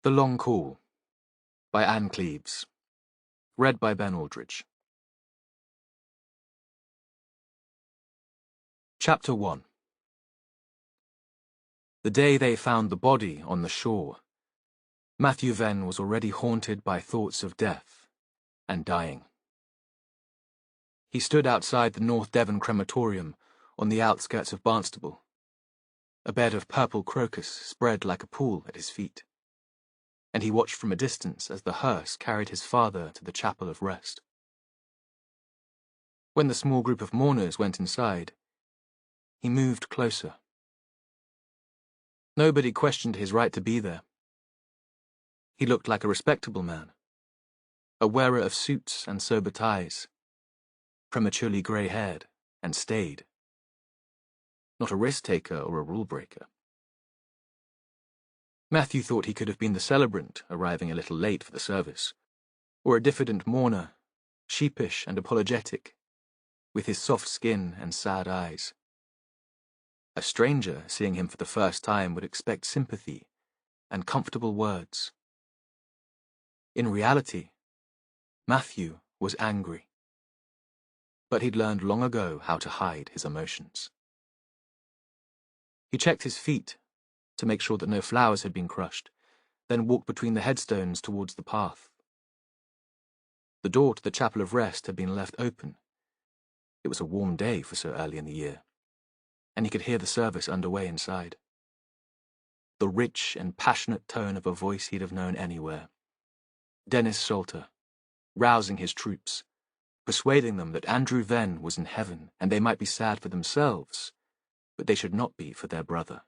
The Long Call by Anne Cleeves. Read by Ben Aldridge. Chapter 1. The day they found the body on the shore, Matthew Venn was already haunted by thoughts of death and dying. He stood outside the North Devon crematorium on the outskirts of Barnstable. A bed of purple crocus spread like a pool at his feet, and he watched from a distance as the hearse carried his father to the chapel of rest. When the small group of mourners went inside, he moved closer. Nobody questioned his right to be there. He looked like a respectable man, a wearer of suits and sober ties, prematurely grey-haired and staid, not a risk-taker or a rule-breaker. Matthew thought he could have been the celebrant arriving a little late for the service, or a diffident mourner, sheepish and apologetic, with his soft skin and sad eyes. A stranger seeing him for the first time would expect sympathy and comfortable words. In reality, Matthew was angry, but he'd learned long ago how to hide his emotions. He checked his feet to make sure that no flowers had been crushed, then walked between the headstones towards the path. The door to the chapel of rest had been left open. It was a warm day for so early in the year, and he could hear the service underway inside. The rich and passionate tone of a voice he'd have known anywhere. Dennis Salter, rousing his troops, persuading them that Andrew Venn was in heaven and they might be sad for themselves, but they should not be for their brother.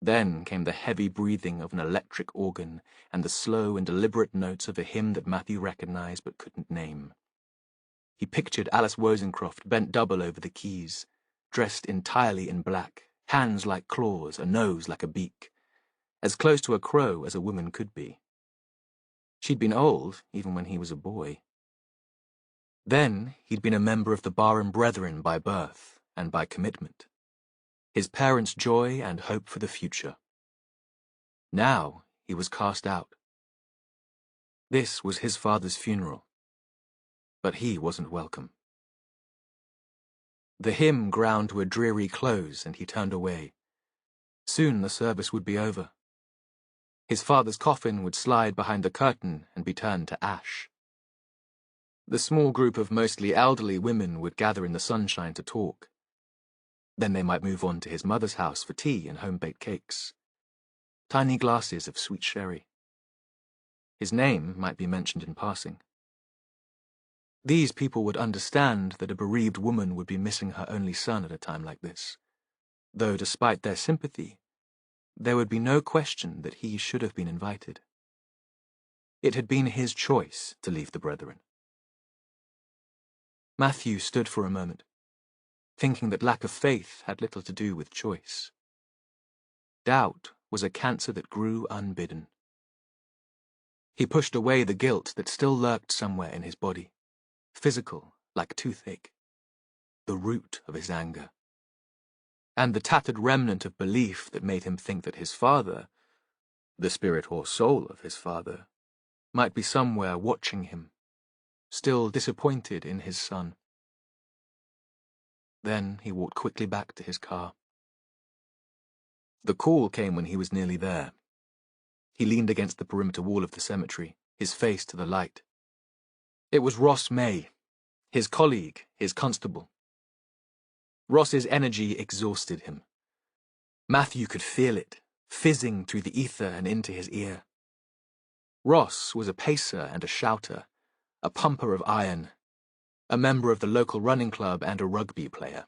Then came the heavy breathing of an electric organ and the slow and deliberate notes of a hymn that Matthew recognized but couldn't name. He pictured Alice Wozencroft bent double over the keys, dressed entirely in black, hands like claws, a nose like a beak, as close to a crow as a woman could be. She'd been old, even when he was a boy. Then he'd been a member of the Barham Brethren by birth and by commitment, his parents' joy and hope for the future. Now he was cast out. This was his father's funeral, but he wasn't welcome. The hymn ground to a dreary close, and he turned away. Soon the service would be over. His father's coffin would slide behind the curtain and be turned to ash. The small group of mostly elderly women would gather in the sunshine to talk. Then they might move on to his mother's house for tea and home-baked cakes. Tiny glasses of sweet sherry. His name might be mentioned in passing. These people would understand that a bereaved woman would be missing her only son at a time like this, though despite their sympathy, there would be no question that he should have been invited. It had been his choice to leave the Brethren. Matthew stood for a moment, thinking that lack of faith had little to do with choice. Doubt was a cancer that grew unbidden. He pushed away the guilt that still lurked somewhere in his body, physical, like toothache, the root of his anger, and the tattered remnant of belief that made him think that his father, the spirit or soul of his father, might be somewhere watching him, still disappointed in his son. Then he walked quickly back to his car. The call came when he was nearly there. He leaned against the perimeter wall of the cemetery, his face to the light. It was Ross May, his colleague, his constable. Ross's energy exhausted him. Matthew could feel it, fizzing through the ether and into his ear. Ross was a pacer and a shouter, a pumper of iron, a member of the local running club and a rugby player.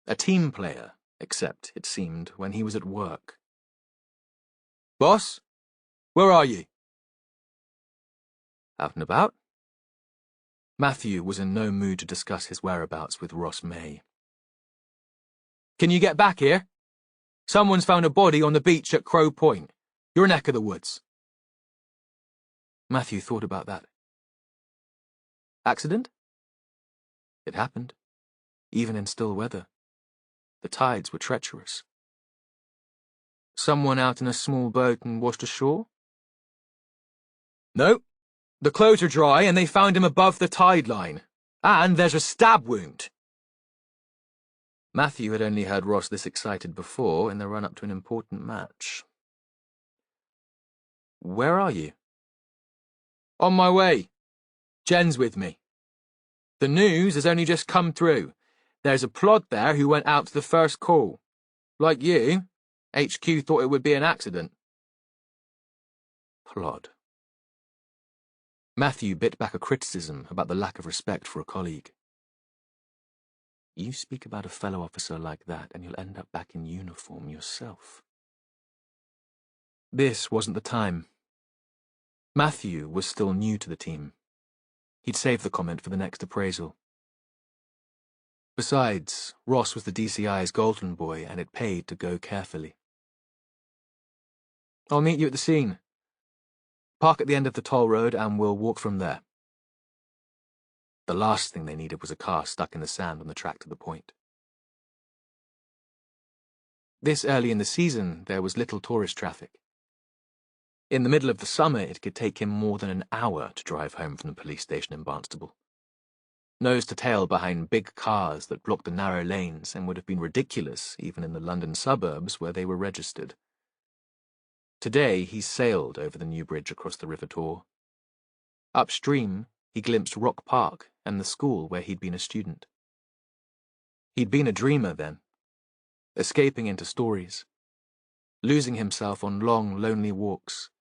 A team player, except, it seemed, when he was at work. "Boss, where are you?" "Out and about." Matthew was in no mood to discuss his whereabouts with Ross May. "Can you get back here? Someone's found a body on the beach at Crow Point, your neck of the woods." Matthew thought about that. Accident? It happened, even in still weather. The tides were treacherous. Someone out in a small boat and washed ashore? No. The clothes are dry and they found him above the tide line. And there's a stab wound. Matthew had only heard Ross this excited before in the run-up to an important match. Where are you? On my way. Jen's with me. The news has only just come through. There's a plod there who went out to the first call. Like you, HQ thought it would be an accident. Plod. Matthew bit back a criticism about the lack of respect for a colleague. You speak about a fellow officer like that and you'll end up back in uniform yourself. This wasn't the time. Matthew was still new to the team. He'd save the comment for the next appraisal. Besides, Ross was the DCI's golden boy and it paid to go carefully. I'll meet you at the scene. Park at the end of the toll road and we'll walk from there. The last thing they needed was a car stuck in the sand on the track to the point. This early in the season, there was little tourist traffic. In the middle of the summer, it could take him more than an hour to drive home from the police station in Barnstable. Nose to tail behind big cars that blocked the narrow lanes and would have been ridiculous even in the London suburbs where they were registered. Today, he sailed over the new bridge across the River Tor. Upstream, he glimpsed Rock Park and the school where he'd been a student. He'd been a dreamer then, escaping into stories, losing himself on long, lonely walks,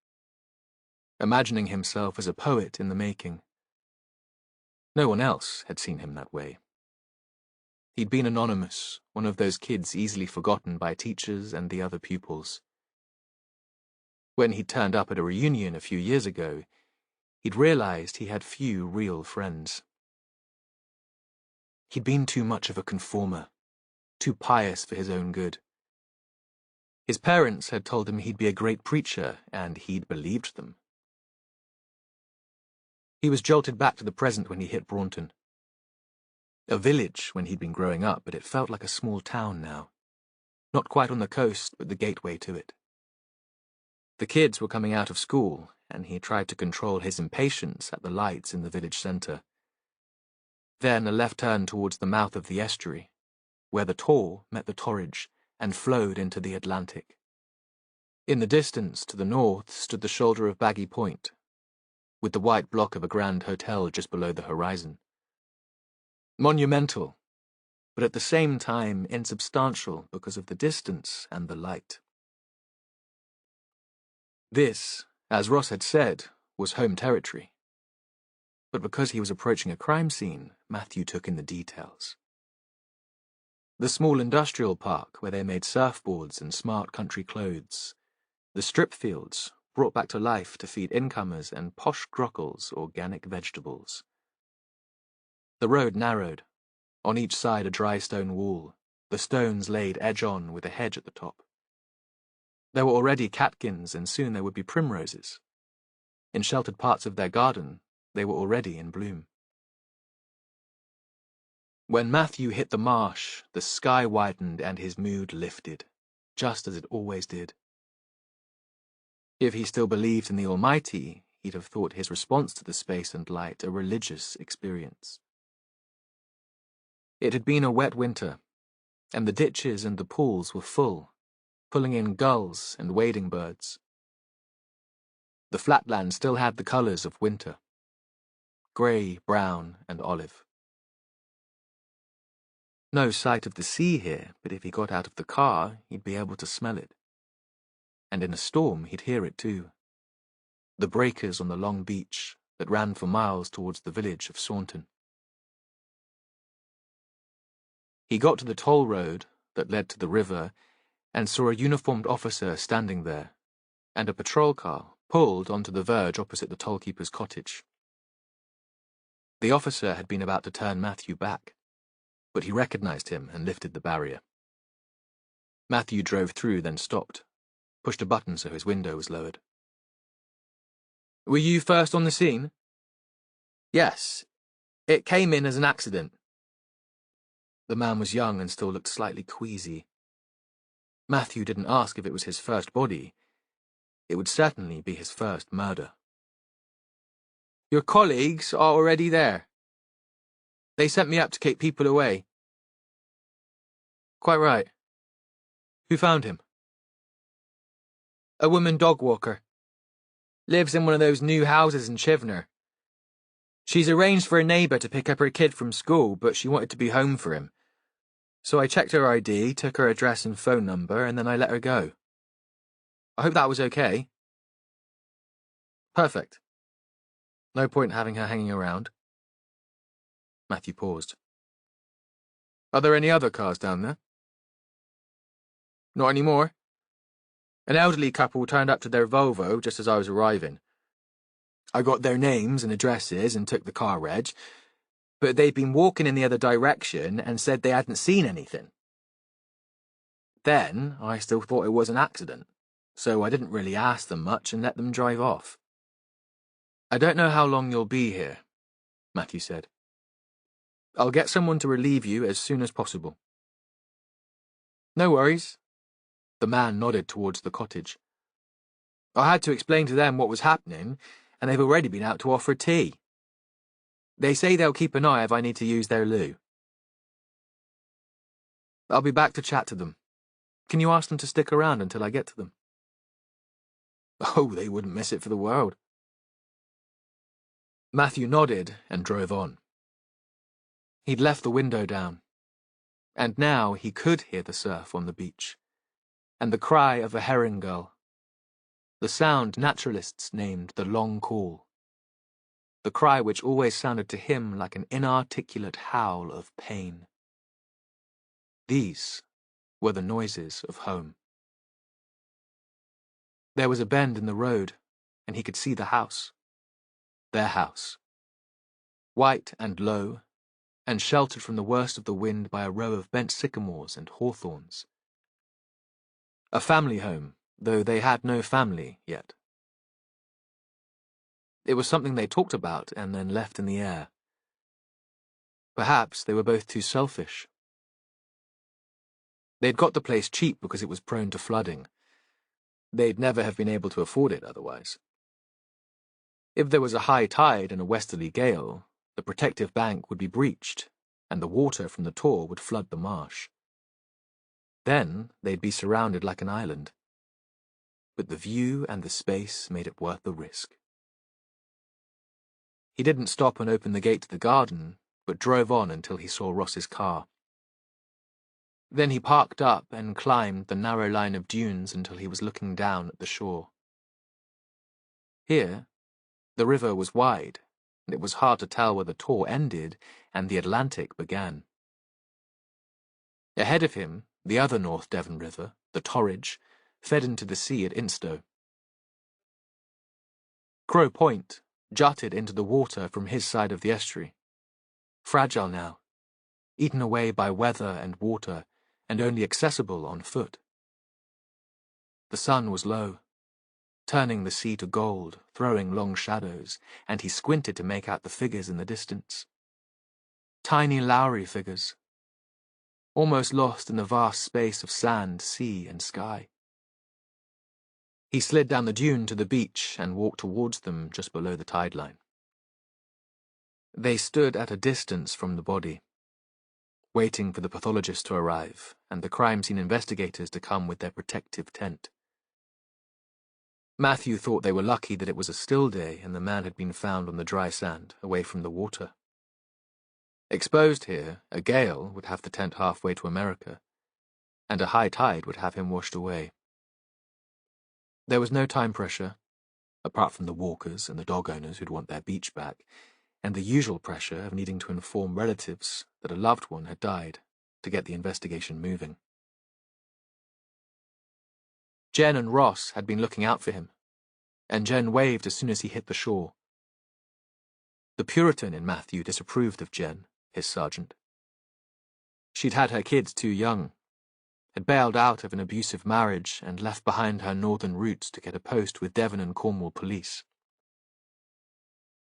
imagining himself as a poet in the making. No one else had seen him that way. He'd been anonymous, one of those kids easily forgotten by teachers and the other pupils. When he'd turned up at a reunion a few years ago, he'd realized he had few real friends. He'd been too much of a conformer, too pious for his own good. His parents had told him he'd be a great preacher, and he'd believed them. He was jolted back to the present when he hit Braunton. A village when he'd been growing up, but it felt like a small town now. Not quite on the coast, but the gateway to it. The kids were coming out of school, and he tried to control his impatience at the lights in the village centre. Then a left turn towards the mouth of the estuary, where the Tor met the Torridge and flowed into the Atlantic. In the distance, to the north, stood the shoulder of Baggy Point, with the white block of a grand hotel just below the horizon. Monumental, but at the same time insubstantial because of the distance and the light. This, as Ross had said, was home territory. But because he was approaching a crime scene, Matthew took in the details. The small industrial park where they made surfboards and smart country clothes. The strip fields, brought back to life to feed incomers and posh grockles organic vegetables. The road narrowed, on each side a dry stone wall, the stones laid edge-on with a hedge at the top. There were already catkins and soon there would be primroses. In sheltered parts of their garden, they were already in bloom. When Matthew hit the marsh, the sky widened and his mood lifted, just as it always did. If he still believed in the Almighty, he'd have thought his response to the space and light a religious experience. It had been a wet winter, and the ditches and the pools were full, pulling in gulls and wading birds. The flatland still had the colours of winter, grey, brown, and olive. No sight of the sea here, but if he got out of the car, he'd be able to smell it. And in a storm, he'd hear it too. The breakers on the long beach that ran for miles towards the village of Saunton. He got to the toll road that led to the river and saw a uniformed officer standing there, and a patrol car pulled onto the verge opposite the tollkeeper's cottage. The officer had been about to turn Matthew back, but he recognized him and lifted the barrier. Matthew drove through, then stopped, pushed a button so his window was lowered. Were you first on the scene? Yes. It came in as an accident. The man was young and still looked slightly queasy. Matthew didn't ask if it was his first body. It would certainly be his first murder. Your colleagues are already there. They sent me up to keep people away. Quite right. Who found him? A woman dog walker. Lives in one of those new houses in Chivner. She's arranged for a neighbour to pick up her kid from school, but she wanted to be home for him. So I checked her ID, took her address and phone number, and then I let her go. I hope that was okay. Perfect. No point having her hanging around. Matthew paused. Are there any other cars down there? Not anymore. An elderly couple turned up to their Volvo just as I was arriving. I got their names and addresses and took the car reg, but they'd been walking in the other direction and said they hadn't seen anything. Then I still thought it was an accident, so I didn't really ask them much and let them drive off. I don't know how long you'll be here, Matthew said. I'll get someone to relieve you as soon as possible. No worries. The man nodded towards the cottage. I had to explain to them what was happening, and they've already been out to offer tea. They say they'll keep an eye if I need to use their loo. I'll be back to chat to them. Can you ask them to stick around until I get to them? Oh, they wouldn't miss it for the world. Matthew nodded and drove on. He'd left the window down, and now he could hear the surf on the beach, and the cry of a herring gull, the sound naturalists named the long call, the cry which always sounded to him like an inarticulate howl of pain. These were the noises of home. There was a bend in the road, and he could see the house. Their house. White and low, and sheltered from the worst of the wind by a row of bent sycamores and hawthorns. A family home, though they had no family yet. It was something they talked about and then left in the air. Perhaps they were both too selfish. They'd got the place cheap because it was prone to flooding. They'd never have been able to afford it otherwise. If there was a high tide and a westerly gale, the protective bank would be breached, and the water from the Tor would flood the marsh. Then they'd be surrounded like an island. But the view and the space made it worth the risk. He didn't stop and open the gate to the garden, but drove on until he saw Ross's car. Then he parked up and climbed the narrow line of dunes until he was looking down at the shore. Here, the river was wide, and it was hard to tell where the Tor ended and the Atlantic began. Ahead of him, the other North Devon River, the Torridge, fed into the sea at Instow. Crow Point jutted into the water from his side of the estuary. Fragile now, eaten away by weather and water, and only accessible on foot. The sun was low, turning the sea to gold, throwing long shadows, and he squinted to make out the figures in the distance. Tiny Lowry figures, almost lost in the vast space of sand, sea, and sky. He slid down the dune to the beach and walked towards them just below the tide line. They stood at a distance from the body, waiting for the pathologist to arrive and the crime scene investigators to come with their protective tent. Matthew thought they were lucky that it was a still day and the man had been found on the dry sand, away from the water. Exposed here, a gale would have the tent halfway to America, and a high tide would have him washed away. There was no time pressure, apart from the walkers and the dog owners who'd want their beach back, and the usual pressure of needing to inform relatives that a loved one had died to get the investigation moving. Jen and Ross had been looking out for him, and Jen waved as soon as he hit the shore. The Puritan in Matthew disapproved of Jen, his sergeant. She'd had her kids too young, had bailed out of an abusive marriage and left behind her northern roots to get a post with Devon and Cornwall police.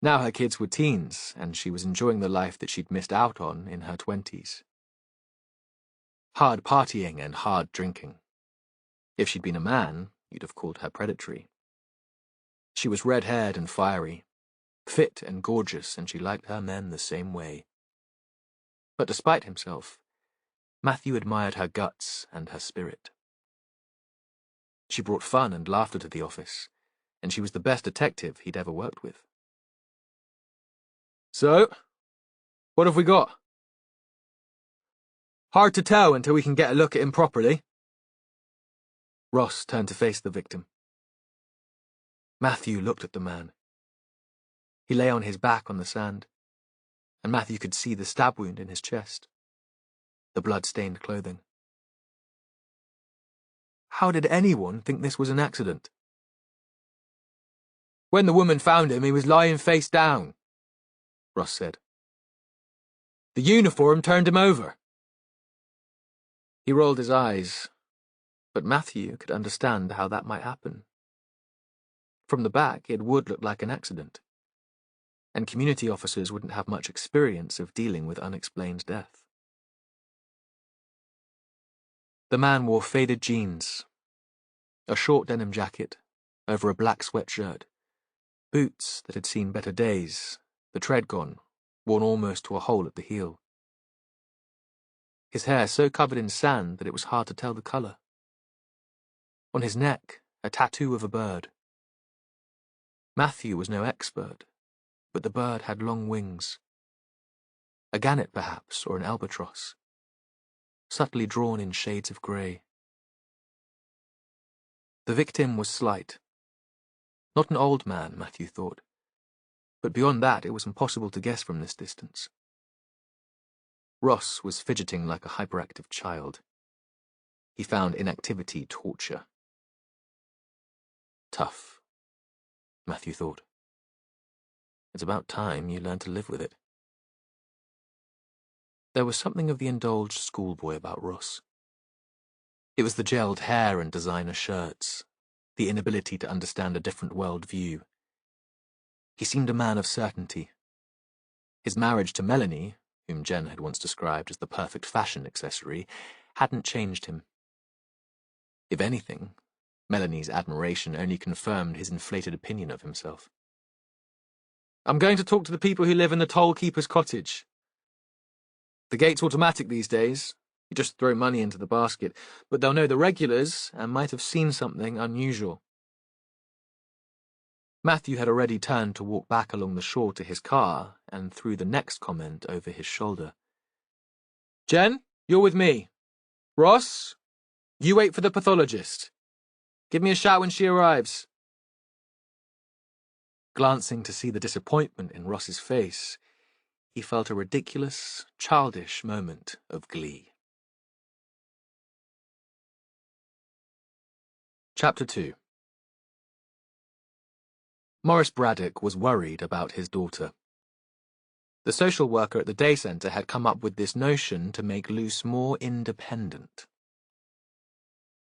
Now her kids were teens, and she was enjoying the life that she'd missed out on in her 20s. Hard partying and hard drinking, If she'd been a man, you'd have called her predatory. She was red-haired and fiery, fit and gorgeous, and she liked her men the same way. But despite himself, Matthew admired her guts and her spirit. She brought fun and laughter to the office, and she was the best detective he'd ever worked with. So, what have we got? Hard to tell until we can get a look at him properly. Ross turned to face the victim. Matthew looked at the man. He lay on his back on the sand, and Matthew could see the stab wound in his chest, the blood-stained clothing. How did anyone think this was an accident? When the woman found him, he was lying face down, Ross said. The uniform turned him over. He rolled his eyes, but Matthew could understand how that might happen. From the back, it would look like an accident, and community officers wouldn't have much experience of dealing with unexplained death. The man wore faded jeans, a short denim jacket over a black sweatshirt, boots that had seen better days, the tread gone, worn almost to a hole at the heel. His hair so covered in sand that it was hard to tell the colour. On his neck, a tattoo of a bird. Matthew was no expert, but the bird had long wings. A gannet, perhaps, or an albatross, subtly drawn in shades of grey. The victim was slight. Not an old man, Matthew thought, but beyond that it was impossible to guess from this distance. Ross was fidgeting like a hyperactive child. He found inactivity torture. Tough, Matthew thought. It's about time you learned to live with it. There was something of the indulged schoolboy about Ross. It was the gelled hair and designer shirts, the inability to understand a different world view. He seemed a man of certainty. His marriage to Melanie, whom Jen had once described as the perfect fashion accessory, hadn't changed him. If anything, Melanie's admiration only confirmed his inflated opinion of himself. I'm going to talk to the people who live in the toll-keeper's cottage. The gate's automatic these days. You just throw money into the basket, but they'll know the regulars and might have seen something unusual. Matthew had already turned to walk back along the shore to his car and threw the next comment over his shoulder. Jen, you're with me. Ross, you wait for the pathologist. Give me a shout when she arrives. Glancing to see the disappointment in Ross's face, he felt a ridiculous, childish moment of glee. Chapter 2. Morris Braddock was worried about his daughter. The social worker at the day centre had come up with this notion to make Luce more independent.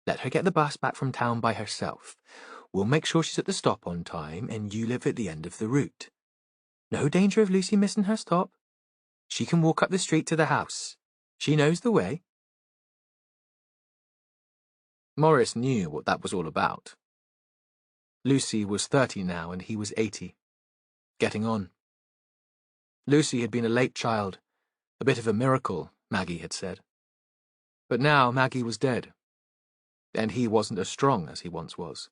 Let her get the bus back from town by herself. We'll make sure she's at the stop on time, and you live at the end of the route. No danger of Lucy missing her stop. She can walk up the street to the house. She knows the way. Morris knew what that was all about. Lucy was 30 now, and he was 80. Getting on. Lucy had been a late child, a bit of a miracle, Maggie had said. But now Maggie was dead, and he wasn't as strong as he once was.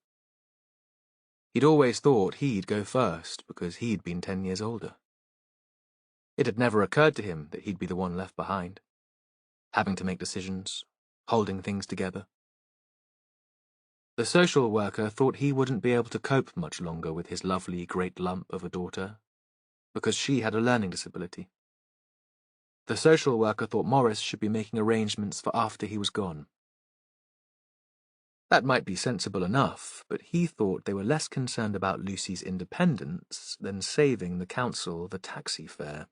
He'd always thought he'd go first because he'd been 10 years older. It had never occurred to him that he'd be the one left behind, having to make decisions, holding things together. The social worker thought he wouldn't be able to cope much longer with his lovely great lump of a daughter, because she had a learning disability. The social worker thought Morris should be making arrangements for after he was gone. That might be sensible enough, but he thought they were less concerned about Lucy's independence than saving the council the taxi fare.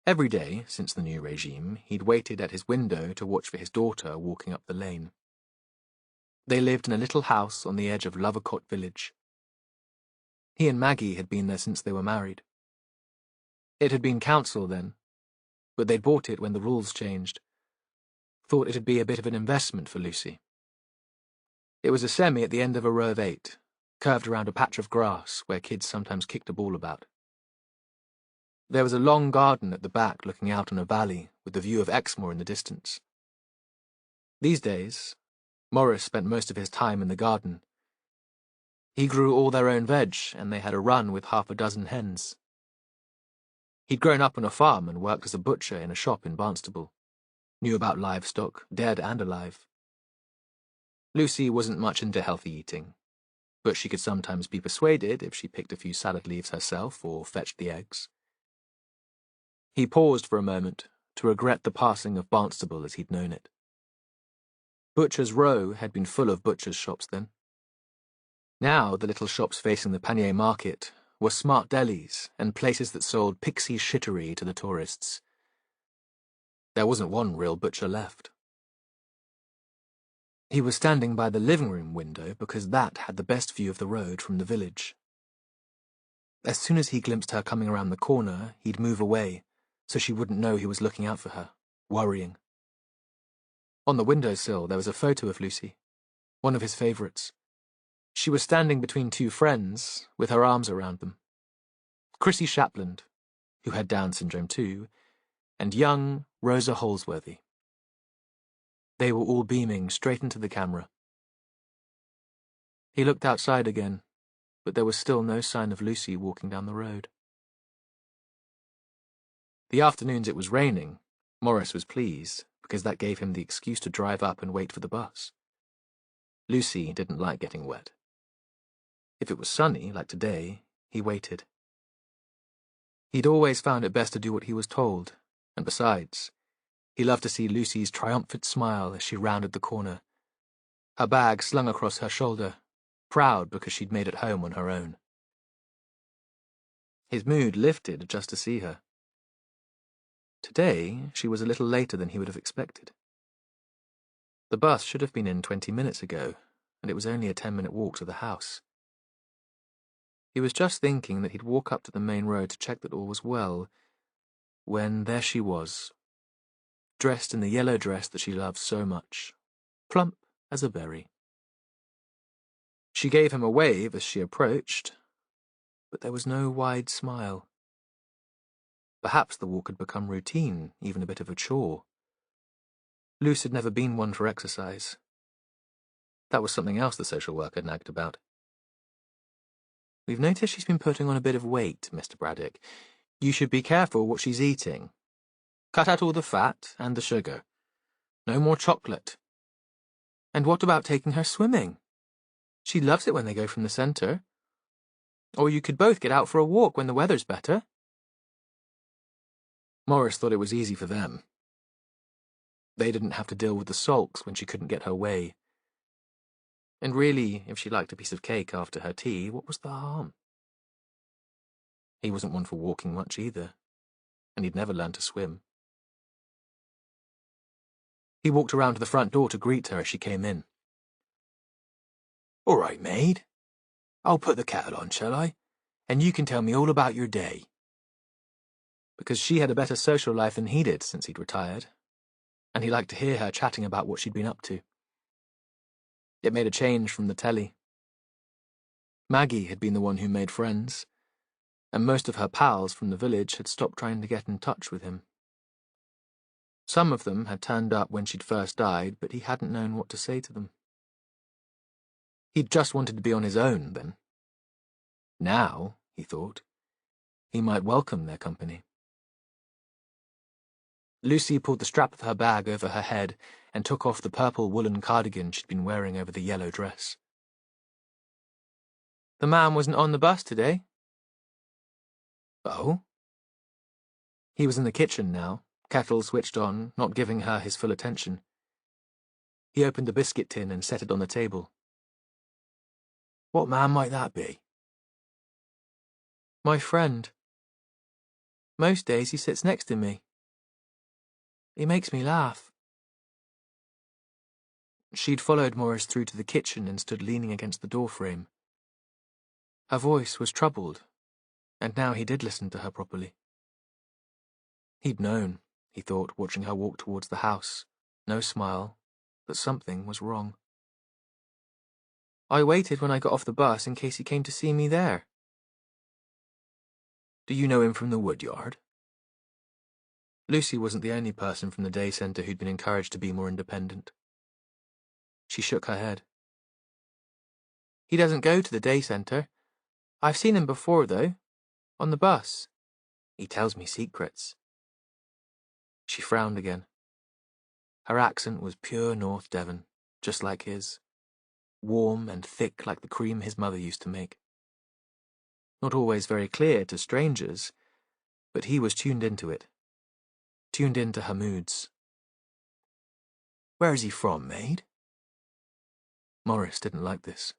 Every day, since the new regime, he'd waited at his window to watch for his daughter walking up the lane. They lived in a little house on the edge of Lovercott village. He and Maggie had been there since they were married. It had been council then, but they'd bought it when the rules changed. thought it'd be a bit of an investment for Lucy. It was a semi at the end of a row of 8, curved around a patch of grass where kids sometimes kicked a ball about. There was a long garden at the back looking out on a valley with the view of Exmoor in the distance. These days, Morris spent most of his time in the garden. He grew all their own veg, and they had a run with half a dozen hens. He'd grown up on a farm and worked as a butcher in a shop in Barnstable. Knew about livestock, dead and alive. Lucy wasn't much into healthy eating, but she could sometimes be persuaded if she picked a few salad leaves herself or fetched the eggs. He paused for a moment to regret the passing of Barnstable as he'd known it. Butcher's Row had been full of butchers' shops then. Now the little shops facing the Panier Market were smart delis and places that sold pixie shittery to the tourists. There wasn't one real butcher left. He was standing by the living room window because that had the best view of the road from the village. As soon as he glimpsed her coming around the corner, he'd move away so she wouldn't know he was looking out for her, worrying. On the windowsill there was a photo of Lucy, one of his favourites. She was standing between 2 friends, with her arms around them. Chrissy Shapland, who had Down syndrome too, and young Rosa Holsworthy. They were all beaming straight into the camera. He looked outside again, but there was still no sign of Lucy walking down the road. The afternoons it was raining, Morris was pleased, because that gave him the excuse to drive up and wait for the bus. Lucy didn't like getting wet. If it was sunny, like today, he waited. He'd always found it best to do what he was told, and besides, he loved to see Lucy's triumphant smile as she rounded the corner, her bag slung across her shoulder, proud because she'd made it home on her own. His mood lifted just to see her. Today, she was a little later than he would have expected. The bus should have been in 20 minutes ago, and it was only a 10-minute walk to the house. He was just thinking that he'd walk up to the main road to check that all was well, when there she was, dressed in the yellow dress that she loved so much, plump as a berry. She gave him a wave as she approached, but there was no wide smile. Perhaps the walk had become routine, even a bit of a chore. Luce had never been one for exercise. That was something else the social worker nagged about. "We've noticed she's been putting on a bit of weight, Mr. Braddock. You should be careful what she's eating. Cut out all the fat and the sugar. No more chocolate. And what about taking her swimming? She loves it when they go from the centre. Or you could both get out for a walk when the weather's better." Morris thought it was easy for them. They didn't have to deal with the sulks when she couldn't get her way. And really, if she liked a piece of cake after her tea, what was the harm? He wasn't one for walking much either, and he'd never learned to swim. He walked around to the front door to greet her as she came in. "All right, maid. I'll put the kettle on, shall I? And you can tell me all about your day." Because she had a better social life than he did since he'd retired, and he liked to hear her chatting about what she'd been up to. It made a change from the telly. Maggie had been the one who made friends, and most of her pals from the village had stopped trying to get in touch with him. Some of them had turned up when she'd first died, but he hadn't known what to say to them. He'd just wanted to be on his own, then. Now, he thought, he might welcome their company. Lucy pulled the strap of her bag over her head and took off the purple woolen cardigan she'd been wearing over the yellow dress. "The man wasn't on the bus today." "Oh?" He was in the kitchen now, kettle switched on, not giving her his full attention. He opened the biscuit tin and set it on the table. "What man might that be?" "My friend. Most days he sits next to me. He makes me laugh." She'd followed Morris through to the kitchen and stood leaning against the doorframe. Her voice was troubled, and now he did listen to her properly. He'd known, he thought, watching her walk towards the house, no smile, that something was wrong. I waited when I got off the bus in case he came to see me there. Do you know him from the woodyard? Lucy wasn't the only person from the day centre who'd been encouraged to be more independent. She shook her head. He doesn't go to the day centre. I've seen him before, though, on the bus. He tells me secrets. She frowned again. Her accent was pure North Devon, just like his. Warm and thick like the cream his mother used to make. Not always very clear to strangers, but he was tuned into it. Tuned into her moods. Where's he from, maid? Morris didn't like this.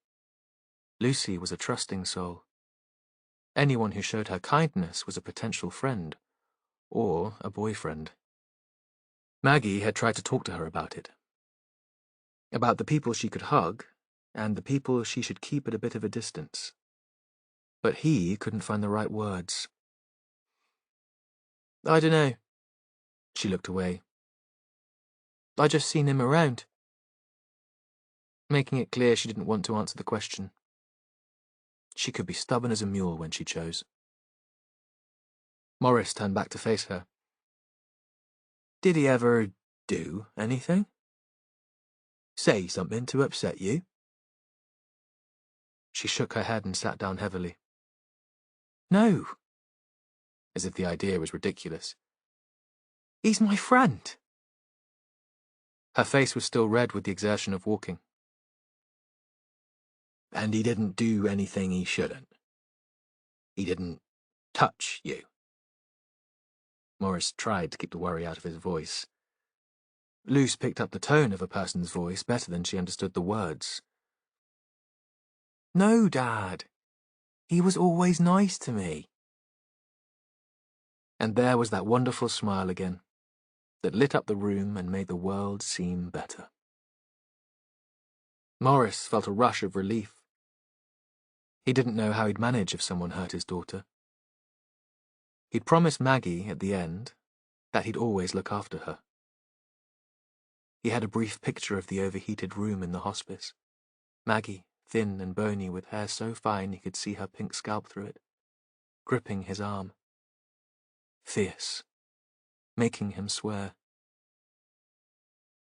Lucy was a trusting soul. Anyone who showed her kindness was a potential friend, or a boyfriend. Maggie had tried to talk to her about it. About the people she could hug, and the people she should keep at a bit of a distance. But he couldn't find the right words. I dunno. She looked away. I just seen him around. Making it clear she didn't want to answer the question. She could be stubborn as a mule when she chose. Morris turned back to face her. Did he ever do anything? Say something to upset you? She shook her head and sat down heavily. No. As if the idea was ridiculous. He's my friend. Her face was still red with the exertion of walking. And he didn't do anything he shouldn't. He didn't touch you. Morris tried to keep the worry out of his voice. Luce picked up the tone of a person's voice better than she understood the words. No, Dad. He was always nice to me. And there was that wonderful smile again, that lit up the room and made the world seem better. Morris felt a rush of relief. He didn't know how he'd manage if someone hurt his daughter. He'd promised Maggie, at the end, that he'd always look after her. He had a brief picture of the overheated room in the hospice. Maggie, thin and bony, with hair so fine he could see her pink scalp through it, gripping his arm. Fierce, making him swear.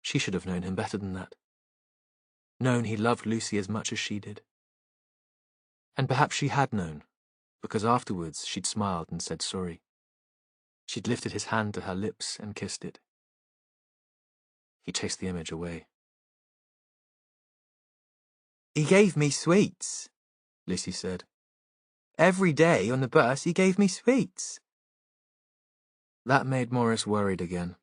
She should have known him better than that. Known he loved Lucy as much as she did. And perhaps she had known, because afterwards she'd smiled and said sorry. She'd lifted his hand to her lips and kissed it. He chased the image away. He gave me sweets, Lucy said. Every day on the bus he gave me sweets. That made Morris worried again.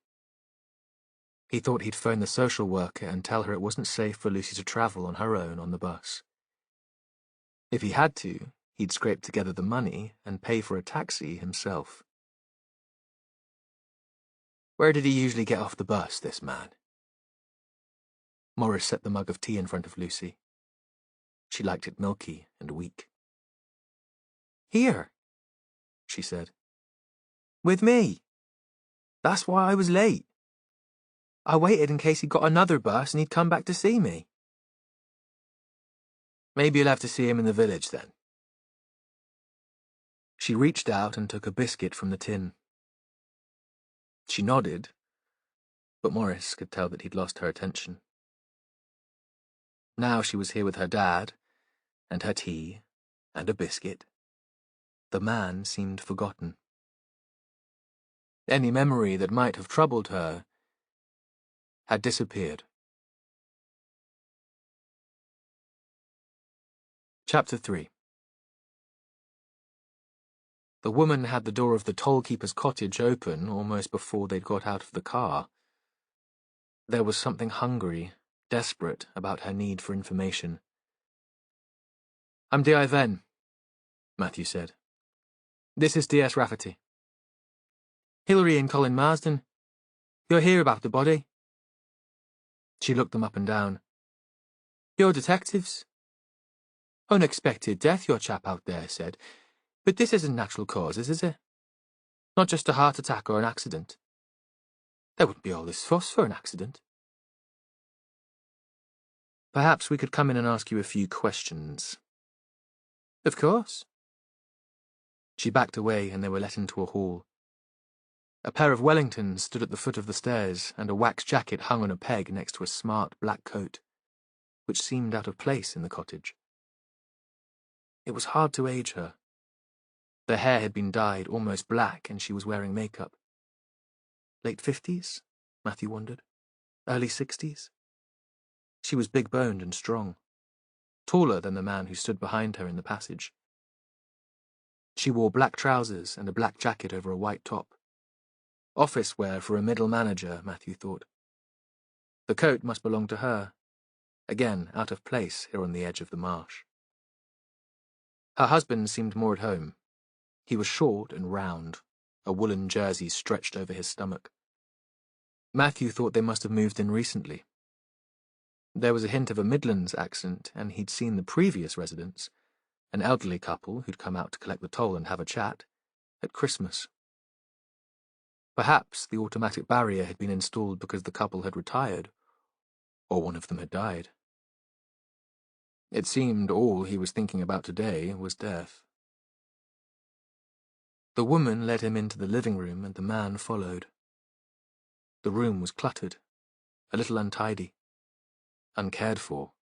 He thought he'd phone the social worker and tell her it wasn't safe for Lucy to travel on her own on the bus. If he had to, he'd scrape together the money and pay for a taxi himself. Where did he usually get off the bus, this man? Morris set the mug of tea in front of Lucy. She liked it milky and weak. Here, she said. With me. That's why I was late. I waited in case he got another bus and he'd come back to see me. Maybe you'll have to see him in the village then. She reached out and took a biscuit from the tin. She nodded, but Morris could tell that he'd lost her attention. Now she was here with her dad, and her tea, and a biscuit. The man seemed forgotten. Any memory that might have troubled her had disappeared. Chapter 3. The woman had the door of the toll-keeper's cottage open almost before they'd got out of the car. There was something hungry, desperate about her need for information. I'm D.I. Venn, Matthew said. This is D.S. Rafferty. Hilary and Colin Marsden. You're here about the body? She looked them up and down. You're detectives? Unexpected death your chap out there said. But this isn't natural causes, is it? Not just a heart attack or an accident. There wouldn't be all this fuss for an accident. Perhaps we could come in and ask you a few questions. Of course. She backed away and they were let into a hall. A pair of Wellingtons stood at the foot of the stairs, and a wax jacket hung on a peg next to a smart black coat, which seemed out of place in the cottage. It was hard to age her. The hair had been dyed almost black, and she was wearing makeup. Late 50s? Matthew wondered. Early 60s? She was big-boned and strong, taller than the man who stood behind her in the passage. She wore black trousers and a black jacket over a white top. Office wear for a middle manager, Matthew thought. The coat must belong to her, again out of place here on the edge of the marsh. Her husband seemed more at home. He was short and round, a woolen jersey stretched over his stomach. Matthew thought they must have moved in recently. There was a hint of a Midlands accent, and he'd seen the previous residents, an elderly couple who'd come out to collect the toll and have a chat, at Christmas. Perhaps the automatic barrier had been installed because the couple had retired, or one of them had died. It seemed all he was thinking about today was death. The woman led him into the living room, and the man followed. The room was cluttered, a little untidy, uncared for.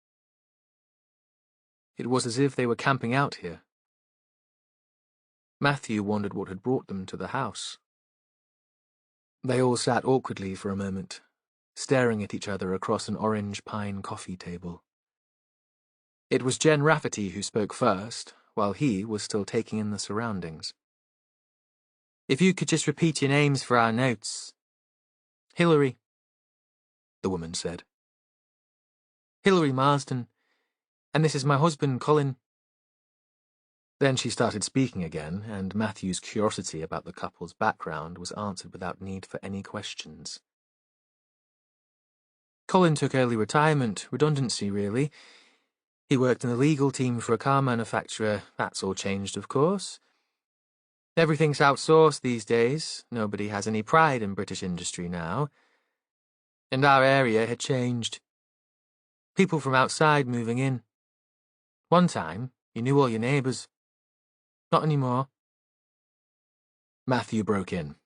It was as if they were camping out here. Matthew wondered what had brought them to the house. They all sat awkwardly for a moment, staring at each other across an orange pine coffee table. It was Jen Rafferty who spoke first, while he was still taking in the surroundings. If you could just repeat your names for our notes. Hilary, the woman said. Hilary Marsden. And this is my husband, Colin. Then she started speaking again, and Matthew's curiosity about the couple's background was answered without need for any questions. Colin took early retirement, redundancy really. He worked in the legal team for a car manufacturer. That's all changed, of course. Everything's outsourced these days. Nobody has any pride in British industry now. And our area had changed. People from outside moving in. One time, you knew all your neighbours. Not anymore. Matthew broke in.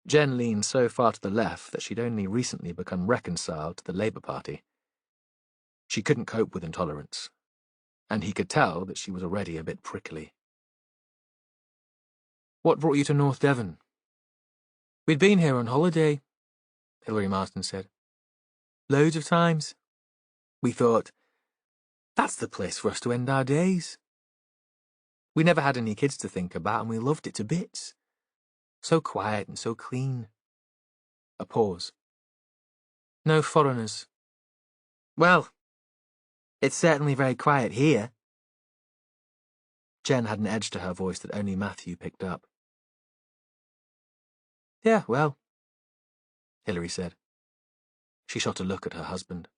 Jen leaned so far to the left that she'd only recently become reconciled to the Labour Party. She couldn't cope with intolerance, and he could tell that she was already a bit prickly. What brought you to North Devon? We'd been here on holiday, Hilary Marsden said. Loads of times. We thought, that's the place for us to end our days. We never had any kids to think about, and we loved it to bits. So quiet and so clean. A pause. No foreigners. Well, it's certainly very quiet here. Jen had an edge to her voice that only Matthew picked up. Yeah, well, Hilary said. She shot a look at her husband.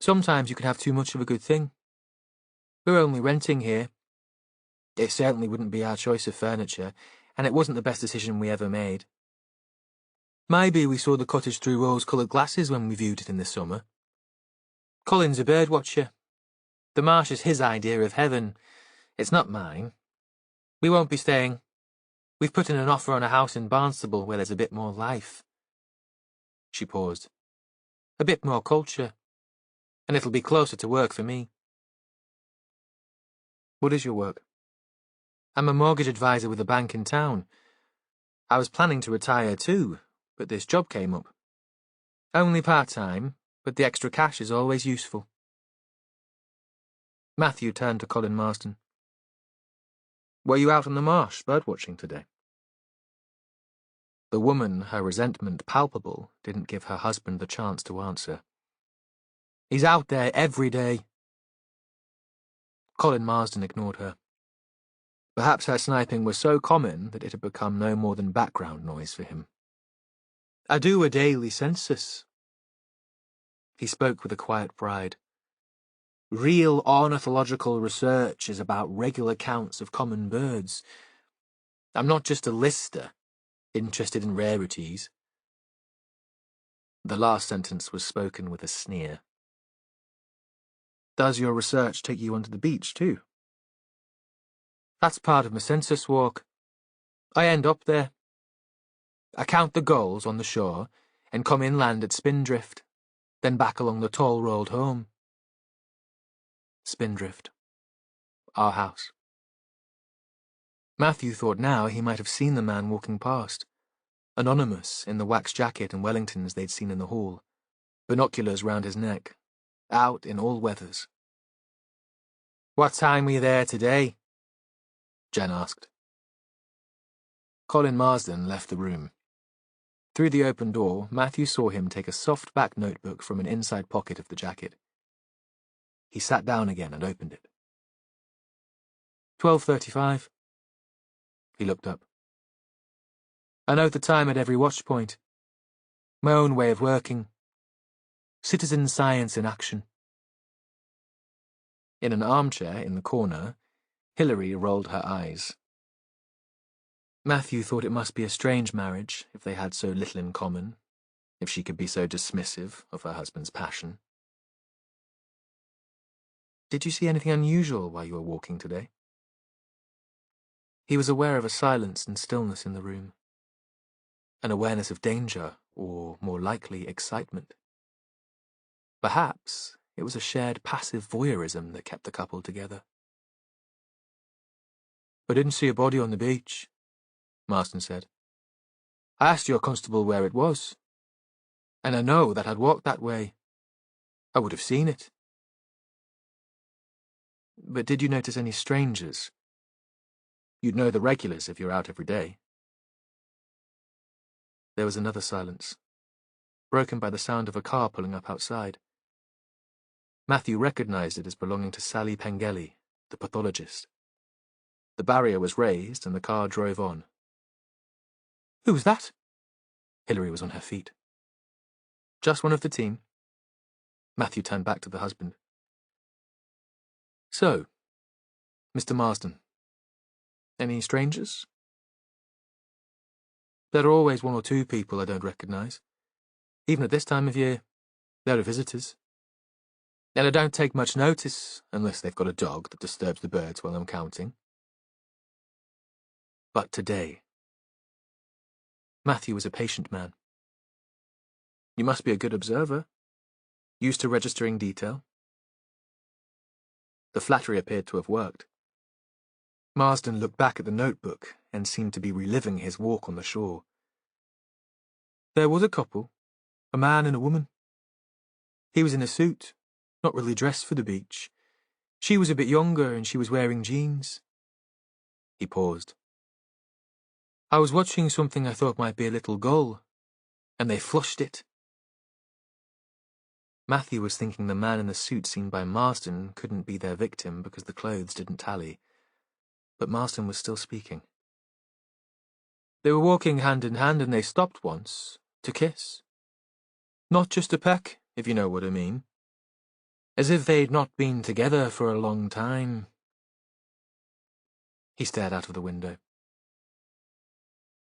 Sometimes you can have too much of a good thing. We're only renting here. It certainly wouldn't be our choice of furniture, and it wasn't the best decision we ever made. Maybe we saw the cottage through rose-coloured glasses when we viewed it in the summer. Colin's a birdwatcher. The marsh is his idea of heaven. It's not mine. We won't be staying. We've put in an offer on a house in Barnstable where there's a bit more life. She paused. A bit more culture. And it'll be closer to work for me. What is your work? I'm a mortgage advisor with a bank in town. I was planning to retire too, but this job came up. Only part-time, but the extra cash is always useful. Matthew turned to Colin Marsden. Were you out on the marsh birdwatching today? The woman, her resentment palpable, didn't give her husband the chance to answer. He's out there every day. Colin Marsden ignored her. Perhaps her sniping was so common that it had become no more than background noise for him. I do a daily census. He spoke with a quiet pride. Real ornithological research is about regular counts of common birds. I'm not just a lister, interested in rarities. The last sentence was spoken with a sneer. Does your research take you onto the beach, too? That's part of my census walk. I end up there. I count the gulls on the shore and come inland at Spindrift, then back along the tall road home. Spindrift. Our house. Matthew thought now he might have seen the man walking past, anonymous in the wax jacket and Wellingtons they'd seen in the hall, binoculars round his neck, out in all weathers. What time were you there today? Jen asked. Colin Marsden left the room. Through the open door, Matthew saw him take a soft-back notebook from an inside pocket of the jacket. He sat down again and opened it. 12:35. He looked up. I know the time at every watch point. My own way of working. Citizen science in action. In an armchair in the corner, Hilary rolled her eyes. Matthew thought it must be a strange marriage if they had so little in common, if she could be so dismissive of her husband's passion. Did you see anything unusual while you were walking today? He was aware of a silence and stillness in the room, an awareness of danger, or more likely excitement. Perhaps it was a shared passive voyeurism that kept the couple together. I didn't see a body on the beach, Marston said. I asked your constable where it was, and I know that I'd walked that way. I would have seen it. But did you notice any strangers? You'd know the regulars if you're out every day. There was another silence, broken by the sound of a car pulling up outside. Matthew recognized it as belonging to Sally Pengelly, the pathologist. The barrier was raised and the car drove on. Who was that? Hilary was on her feet. Just one of the team. Matthew turned back to the husband. So, Mr. Marsden, any strangers? There are always one or two people I don't recognize. Even at this time of year, there are visitors. And I don't take much notice unless they've got a dog that disturbs the birds while I'm counting. But today, Matthew was a patient man. You must be a good observer, used to registering detail. The flattery appeared to have worked. Marsden looked back at the notebook and seemed to be reliving his walk on the shore. There was a couple, a man and a woman. He was in a suit, not really dressed for the beach. She was a bit younger and she was wearing jeans. He paused. I was watching something I thought might be a little gull, and they flushed it. Matthew was thinking the man in the suit seen by Marsden couldn't be their victim because the clothes didn't tally. But Marsden was still speaking. They were walking hand in hand and they stopped once, to kiss. Not just a peck, if you know what I mean. As if they'd not been together for a long time. He stared out of the window.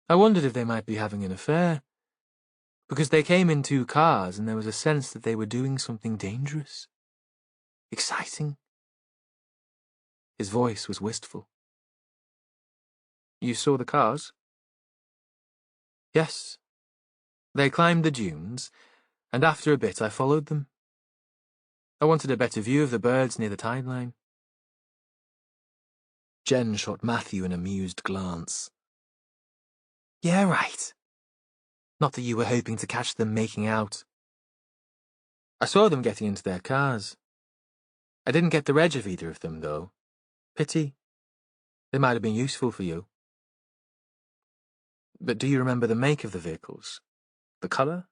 I wondered if they might be having an affair, because they came in two cars and there was a sense that they were doing something dangerous, exciting. His voice was wistful. You saw the cars? Yes. They climbed the dunes, and after a bit I followed them. I wanted a better view of the birds near the tide line. Jen shot Matthew an amused glance. Yeah, right. Not that you were hoping to catch them making out. I saw them getting into their cars. I didn't get the reg of either of them, though. Pity. They might have been useful for you. But do you remember the make of the vehicles? The colour?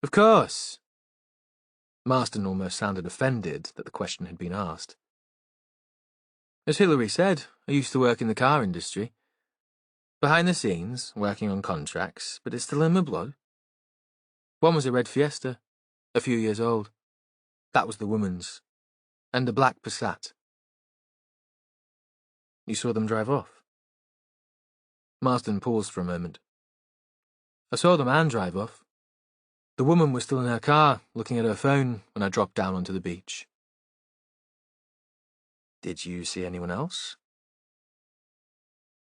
Of course. Marsden almost sounded offended that the question had been asked. As Hilary said, I used to work in the car industry. Behind the scenes, working on contracts, but it's still in my blood. One was a red Fiesta, a few years old. That was the woman's. And a black Passat. You saw them drive off? Marsden paused for a moment. I saw the man drive off. The woman was still in her car, looking at her phone, when I dropped down onto the beach. Did you see anyone else?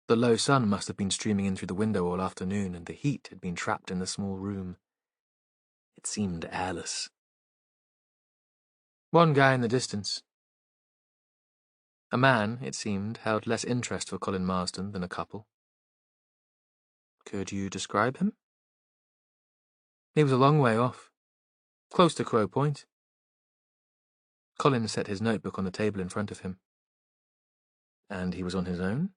The low sun must have been streaming in through the window all afternoon, and the heat had been trapped in the small room. It seemed airless. One guy in the distance. A man, it seemed, held less interest for Colin Marsden than a couple. Could you describe him? He was a long way off, close to Crow Point. Colin set his notebook on the table in front of him. And he was on his own?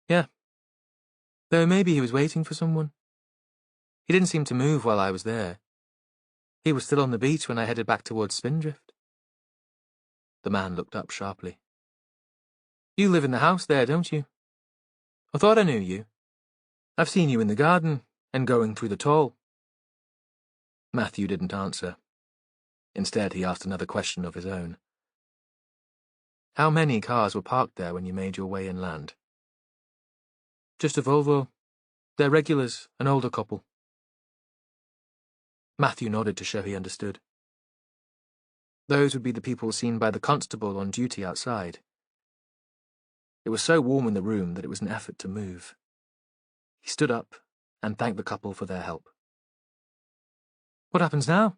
Yeah. Though maybe he was waiting for someone. He didn't seem to move while I was there. He was still on the beach when I headed back towards Spindrift. The man looked up sharply. You live in the house there, don't you? I thought I knew you. I've seen you in the garden and going through the toll. Matthew didn't answer. Instead, he asked another question of his own. How many cars were parked there when you made your way inland? Just a Volvo. They're regulars, an older couple. Matthew nodded to show he understood. Those would be the people seen by the constable on duty outside. It was so warm in the room that it was an effort to move. He stood up and thanked the couple for their help. What happens now?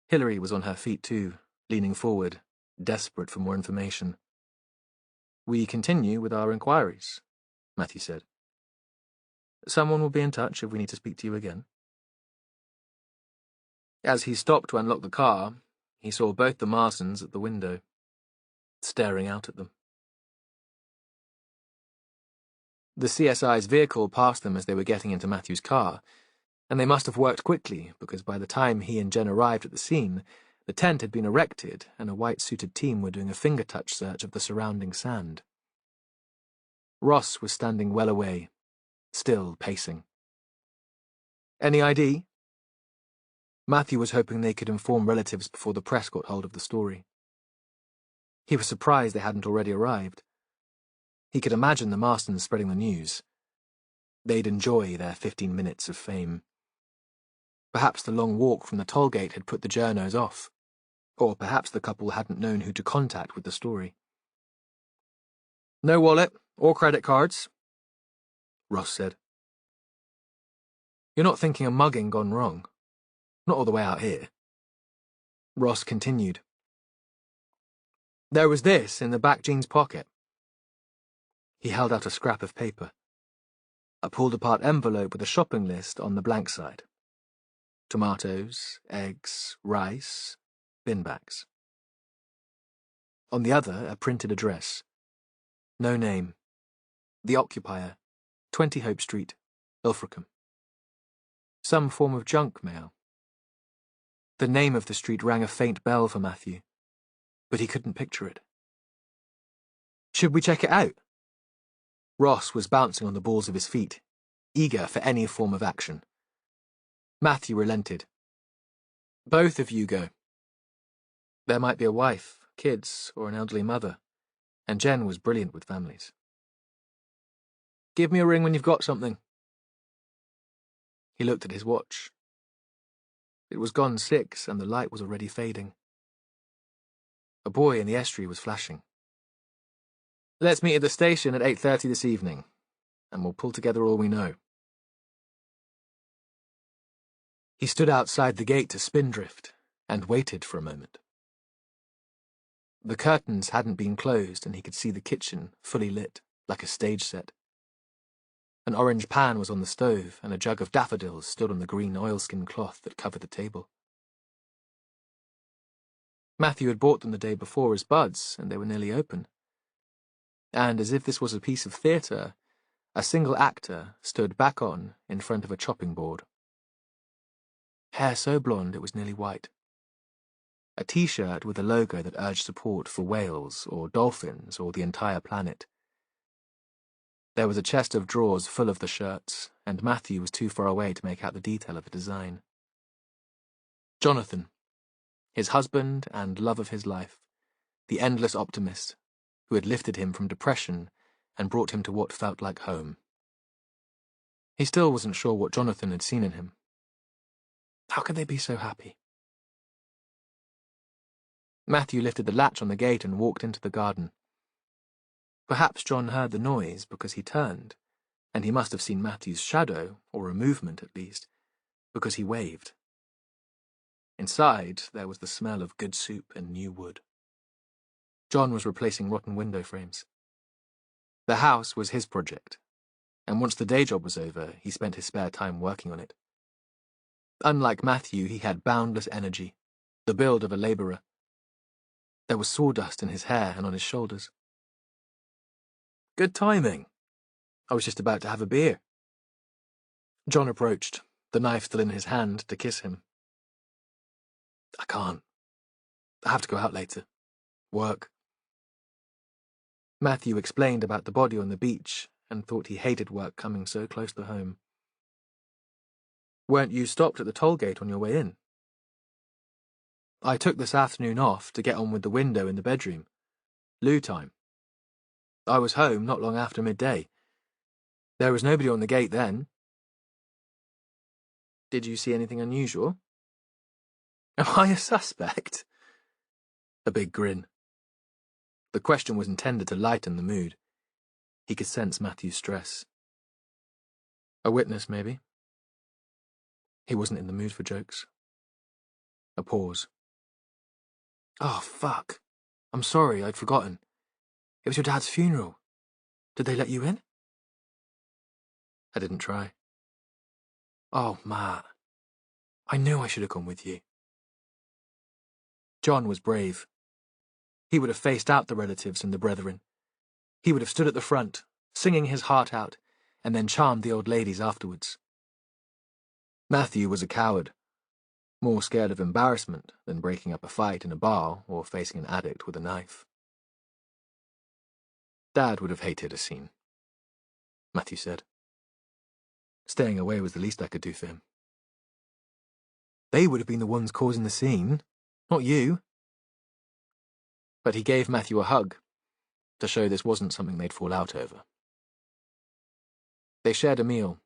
Hilary was on her feet too, leaning forward, desperate for more information. We continue with our inquiries, Matthew said. Someone will be in touch if we need to speak to you again. As he stopped to unlock the car, he saw both the Marsdens at the window, staring out at them. The CSI's vehicle passed them as they were getting into Matthew's car, and they must have worked quickly, because by the time he and Jen arrived at the scene, the tent had been erected and a white-suited team were doing a finger-touch search of the surrounding sand. Ross was standing well away, still pacing. Any ID? Matthew was hoping they could inform relatives before the press got hold of the story. He was surprised they hadn't already arrived. He could imagine the Marstons spreading the news. They'd enjoy their 15 minutes of fame. Perhaps the long walk from the toll gate had put the journos off, or perhaps the couple hadn't known who to contact with the story. No wallet or credit cards, Ross said. You're not thinking a mugging gone wrong? Not all the way out here. Ross continued. There was this in the back jeans pocket. He held out a scrap of paper. A pulled-apart envelope with a shopping list on the blank side. Tomatoes, eggs, rice, bin bags. On the other, a printed address. No name. The occupier, 20 Hope Street, Ilfracombe. Some form of junk mail. The name of the street rang a faint bell for Matthew, but he couldn't picture it. Should we check it out? Ross was bouncing on the balls of his feet, eager for any form of action. Matthew relented. Both of you go. There might be a wife, kids, or an elderly mother, and Jen was brilliant with families. Give me a ring when you've got something. He looked at his watch. It was gone 6 and the light was already fading. A buoy in the estuary was flashing. Let's meet at the station at 8:30 this evening, and we'll pull together all we know. He stood outside the gate to Spindrift and waited for a moment. The curtains hadn't been closed and he could see the kitchen fully lit, like a stage set. An orange pan was on the stove and a jug of daffodils stood on the green oilskin cloth that covered the table. Matthew had bought them the day before as buds, and they were nearly open. And as if this was a piece of theatre, a single actor stood back on in front of a chopping board. Hair so blonde it was nearly white. A T-shirt with a logo that urged support for whales or dolphins or the entire planet. There was a chest of drawers full of the shirts, and Matthew was too far away to make out the detail of the design. Jonathan, his husband and love of his life, the endless optimist, who had lifted him from depression and brought him to what felt like home. He still wasn't sure what Jonathan had seen in him. How could they be so happy? Matthew lifted the latch on the gate and walked into the garden. Perhaps John heard the noise because he turned, and he must have seen Matthew's shadow, or a movement at least, because he waved. Inside, there was the smell of good soup and new wood. John was replacing rotten window frames. The house was his project, and once the day job was over, he spent his spare time working on it. Unlike Matthew, he had boundless energy, the build of a labourer. There was sawdust in his hair and on his shoulders. Good timing. I was just about to have a beer. John approached, the knife still in his hand, to kiss him. I can't. I have to go out later. Work. Matthew explained about the body on the beach and thought he hated work coming so close to home. Weren't you stopped at the toll gate on your way in? I took this afternoon off to get on with the window in the bedroom. Loo time. I was home not long after midday. There was nobody on the gate then. Did you see anything unusual? Am I a suspect? A big grin. The question was intended to lighten the mood. He could sense Matthew's stress. A witness, maybe? He wasn't in the mood for jokes. A pause. Oh, fuck. I'm sorry, I'd forgotten. It was your dad's funeral. Did they let you in? I didn't try. Oh, Matt. I knew I should have gone with you. John was brave. He would have faced out the relatives and the brethren. He would have stood at the front, singing his heart out, and then charmed the old ladies afterwards. Matthew was a coward, more scared of embarrassment than breaking up a fight in a bar or facing an addict with a knife. Dad would have hated a scene, Matthew said. Staying away was the least I could do for him. They would have been the ones causing the scene, not you. But he gave Matthew a hug, to show this wasn't something they'd fall out over. They shared a meal,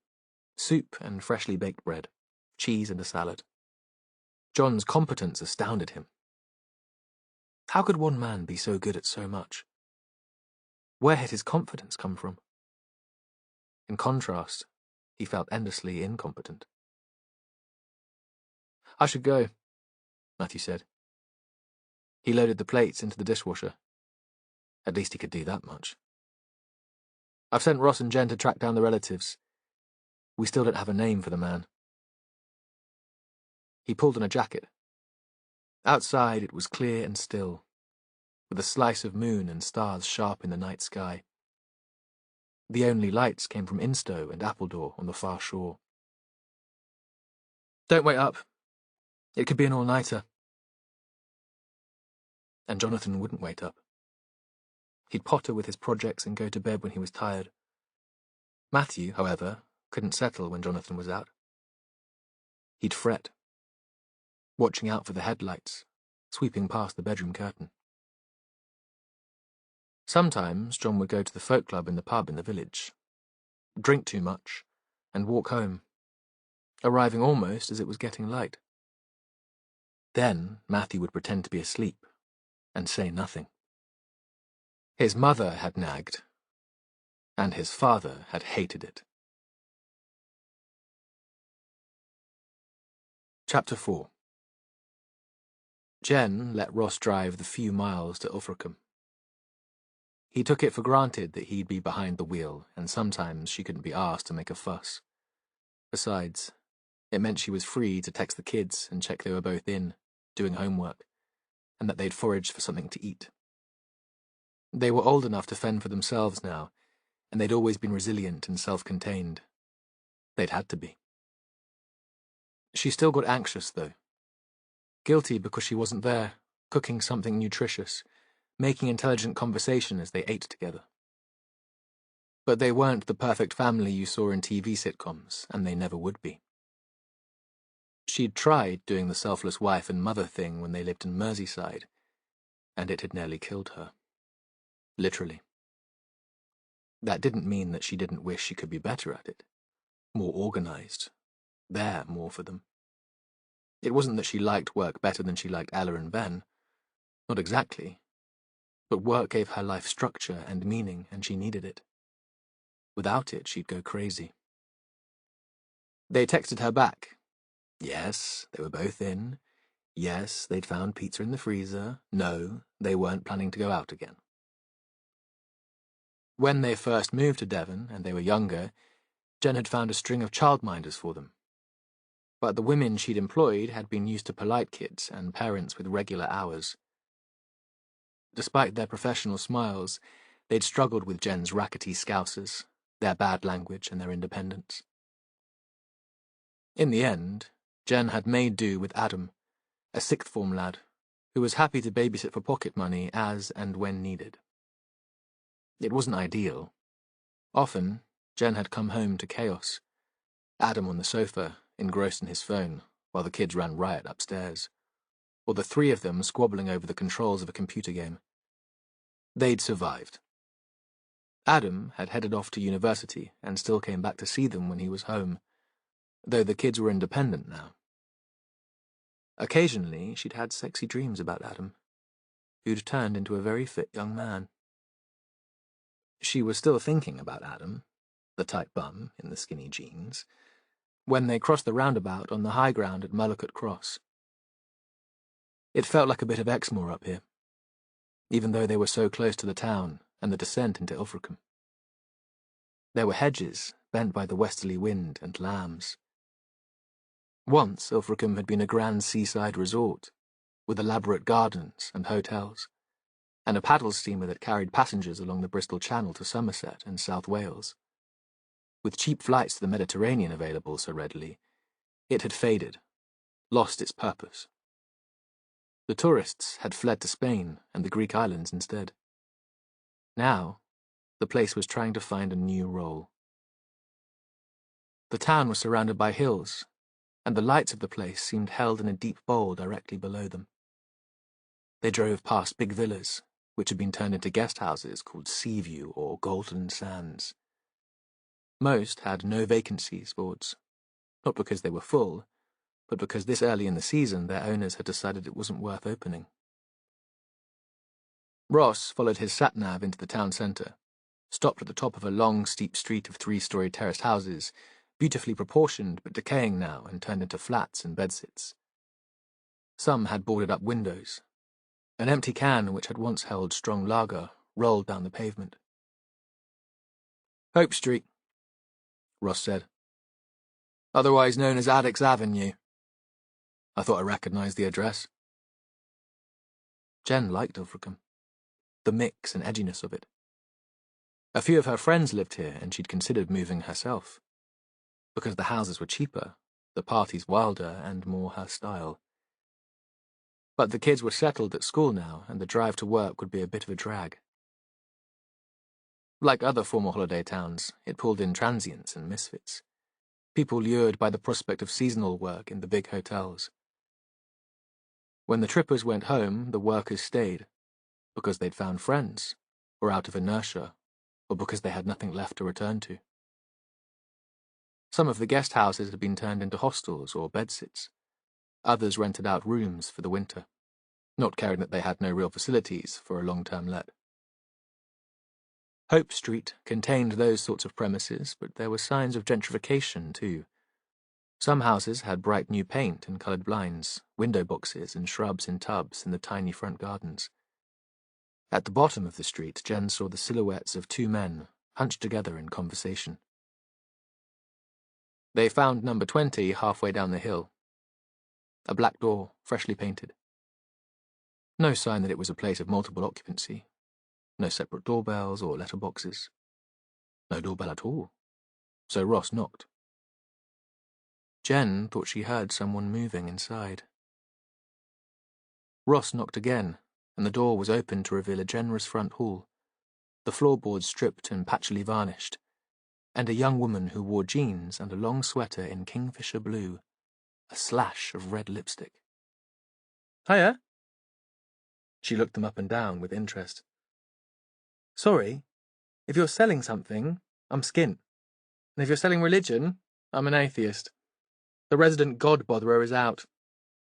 soup and freshly baked bread, cheese and a salad. John's competence astounded him. How could one man be so good at so much? Where had his confidence come from? In contrast, he felt endlessly incompetent. I should go, Matthew said. He loaded the plates into the dishwasher. At least he could do that much. I've sent Ross and Jen to track down the relatives. We still don't have a name for the man. He pulled on a jacket. Outside it was clear and still, with a slice of moon and stars sharp in the night sky. The only lights came from Instow and Appledore on the far shore. Don't wait up. It could be an all-nighter. And Jonathan wouldn't wait up. He'd potter with his projects and go to bed when he was tired. Matthew, however, couldn't settle when Jonathan was out. He'd fret, watching out for the headlights, sweeping past the bedroom curtain. Sometimes John would go to the folk club in the pub in the village, drink too much, and walk home, arriving almost as it was getting light. Then Matthew would pretend to be asleep and say nothing. His mother had nagged, and his father had hated it. Chapter 4. Jen let Ross drive the few miles to Ilfracombe. He took it for granted that he'd be behind the wheel, and sometimes she couldn't be asked to make a fuss. Besides, it meant she was free to text the kids and check they were both in, doing homework, and that they'd foraged for something to eat. They were old enough to fend for themselves now, and they'd always been resilient and self-contained. They'd had to be. She still got anxious, though. Guilty because she wasn't there, cooking something nutritious, making intelligent conversation as they ate together. But they weren't the perfect family you saw in TV sitcoms, and they never would be. She'd tried doing the selfless wife and mother thing when they lived in Merseyside, and it had nearly killed her. Literally. That didn't mean that she didn't wish she could be better at it, more organised, there more for them. It wasn't that she liked work better than she liked Ella and Ben. Not exactly, but work gave her life structure and meaning, and she needed it. Without it, she'd go crazy. They texted her back. Yes, they were both in. Yes, they'd found pizza in the freezer. No, they weren't planning to go out again. When they first moved to Devon, and they were younger, Jen had found a string of childminders for them. But the women she'd employed had been used to polite kids and parents with regular hours. Despite their professional smiles, they'd struggled with Jen's rackety scousers, their bad language and their independence. In the end, Jen had made do with Adam, a sixth-form lad, who was happy to babysit for pocket money as and when needed. It wasn't ideal. Often, Jen had come home to chaos. Adam on the sofa, engrossed in his phone, while the kids ran riot upstairs, or the three of them squabbling over the controls of a computer game. They'd survived. Adam had headed off to university and still came back to see them when he was home, though the kids were independent now. Occasionally, she'd had sexy dreams about Adam, who'd turned into a very fit young man. She was still thinking about Adam, the tight bum in the skinny jeans, when they crossed the roundabout on the high ground at Mullicut Cross. It felt like a bit of Exmoor up here, even though they were so close to the town and the descent into Ilfracombe. There were hedges bent by the westerly wind and lambs. Once Ilfracombe had been a grand seaside resort, with elaborate gardens and hotels, and a paddle steamer that carried passengers along the Bristol Channel to Somerset and South Wales. With cheap flights to the Mediterranean available so readily, it had faded, lost its purpose. The tourists had fled to Spain and the Greek islands instead. Now, the place was trying to find a new role. The town was surrounded by hills, and the lights of the place seemed held in a deep bowl directly below them. They drove past big villas, which had been turned into guest houses called Seaview or Golden Sands. Most had no vacancies boards, not because they were full, but because this early in the season their owners had decided it wasn't worth opening. Ross followed his sat-nav into the town centre, stopped at the top of a long, steep street of three-storey terraced houses, beautifully proportioned but decaying now and turned into flats and bedsits. Some had boarded-up windows. An empty can which had once held strong lager rolled down the pavement. "Hope Street," Ross said. "Otherwise known as Addicts Avenue." I thought I recognised the address. Jen liked Ilfracombe, the mix and edginess of it. A few of her friends lived here, and she'd considered moving herself. Because the houses were cheaper, the parties wilder and more her style. But the kids were settled at school now, and the drive to work would be a bit of a drag. Like other former holiday towns, it pulled in transients and misfits, people lured by the prospect of seasonal work in the big hotels. When the trippers went home, the workers stayed, because they'd found friends, or out of inertia, or because they had nothing left to return to. Some of the guest houses had been turned into hostels or bedsits. Others rented out rooms for the winter, not caring that they had no real facilities for a long-term let. Hope Street contained those sorts of premises, but there were signs of gentrification too. Some houses had bright new paint and coloured blinds, window boxes and shrubs in tubs in the tiny front gardens. At the bottom of the street, Jen saw the silhouettes of two men, hunched together in conversation. They found number 20 halfway down the hill. A black door, freshly painted. No sign that it was a place of multiple occupancy. No separate doorbells or letterboxes. No doorbell at all. So Ross knocked. Jen thought she heard someone moving inside. Ross knocked again, and the door was opened to reveal a generous front hall, the floorboards stripped and patchily varnished, and a young woman who wore jeans and a long sweater in kingfisher blue, a slash of red lipstick. "Hiya." She looked them up and down with interest. "Sorry, if you're selling something, I'm skint. And if you're selling religion, I'm an atheist. The resident god botherer is out,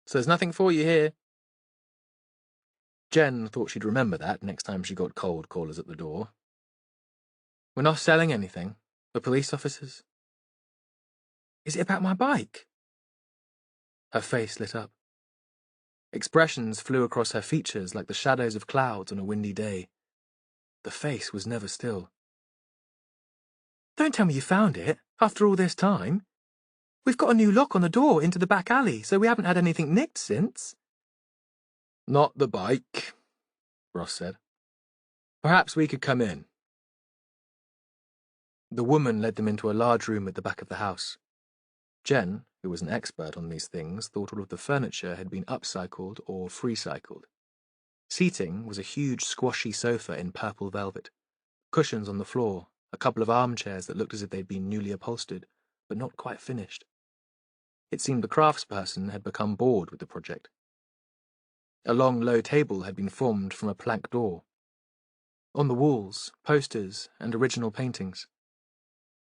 so there's nothing for you here." Jen thought she'd remember that next time she got cold callers at the door. We're not selling anything. We're police officers. Is it about my bike? Her face lit up. Expressions flew across her features like the shadows of clouds on a windy day. The face was never still. Don't tell me you found it, after all this time. We've got a new lock on the door into the back alley, so we haven't had anything nicked since. Not the bike, Ross said. Perhaps we could come in. The woman led them into a large room at the back of the house. Jen, who was an expert on these things, thought all of the furniture had been upcycled or freecycled. Seating was a huge squashy sofa in purple velvet, cushions on the floor, a couple of armchairs that looked as if they'd been newly upholstered, but not quite finished. It seemed the craftsperson had become bored with the project. A long, low table had been formed from a plank door. On the walls, posters and original paintings.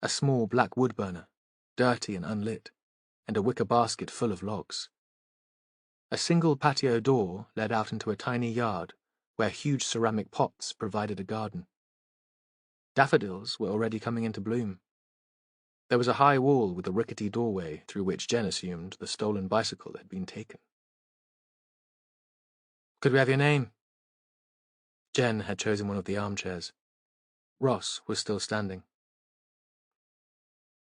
A small black wood burner, dirty and unlit, and a wicker basket full of logs. A single patio door led out into a tiny yard where huge ceramic pots provided a garden. Daffodils were already coming into bloom. There was a high wall with a rickety doorway through which Jen assumed the stolen bicycle had been taken. Could we have your name? Jen had chosen one of the armchairs. Ross was still standing.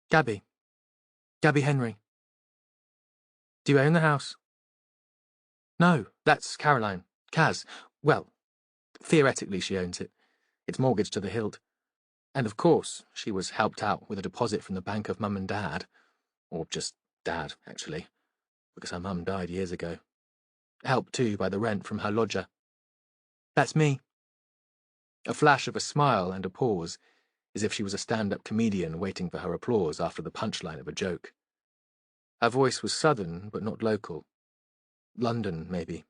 Gabby. Gabby Henry. Do you own the house? No, that's Caroline. Kaz. Well, theoretically she owns it. It's mortgaged to the hilt. And of course, she was helped out with a deposit from the bank of Mum and Dad. Or just Dad, actually, because her mum died years ago. Helped, too, by the rent from her lodger. That's me. A flash of a smile and a pause, as if she was a stand-up comedian waiting for her applause after the punchline of a joke. Her voice was southern, but not local. London, maybe.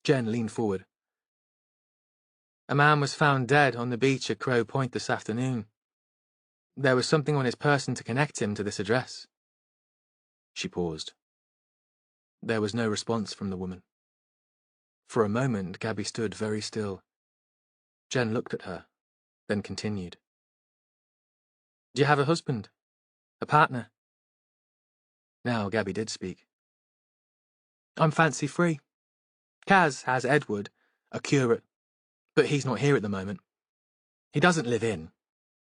Jen leaned forward. A man was found dead on the beach at Crow Point this afternoon. There was something on his person to connect him to this address. She paused. There was no response from the woman. For a moment, Gabby stood very still. Jen looked at her, then continued. Do you have a husband? A partner? Now Gabby did speak. I'm fancy-free. Kaz has Edward, a curate, but he's not here at the moment. He doesn't live in.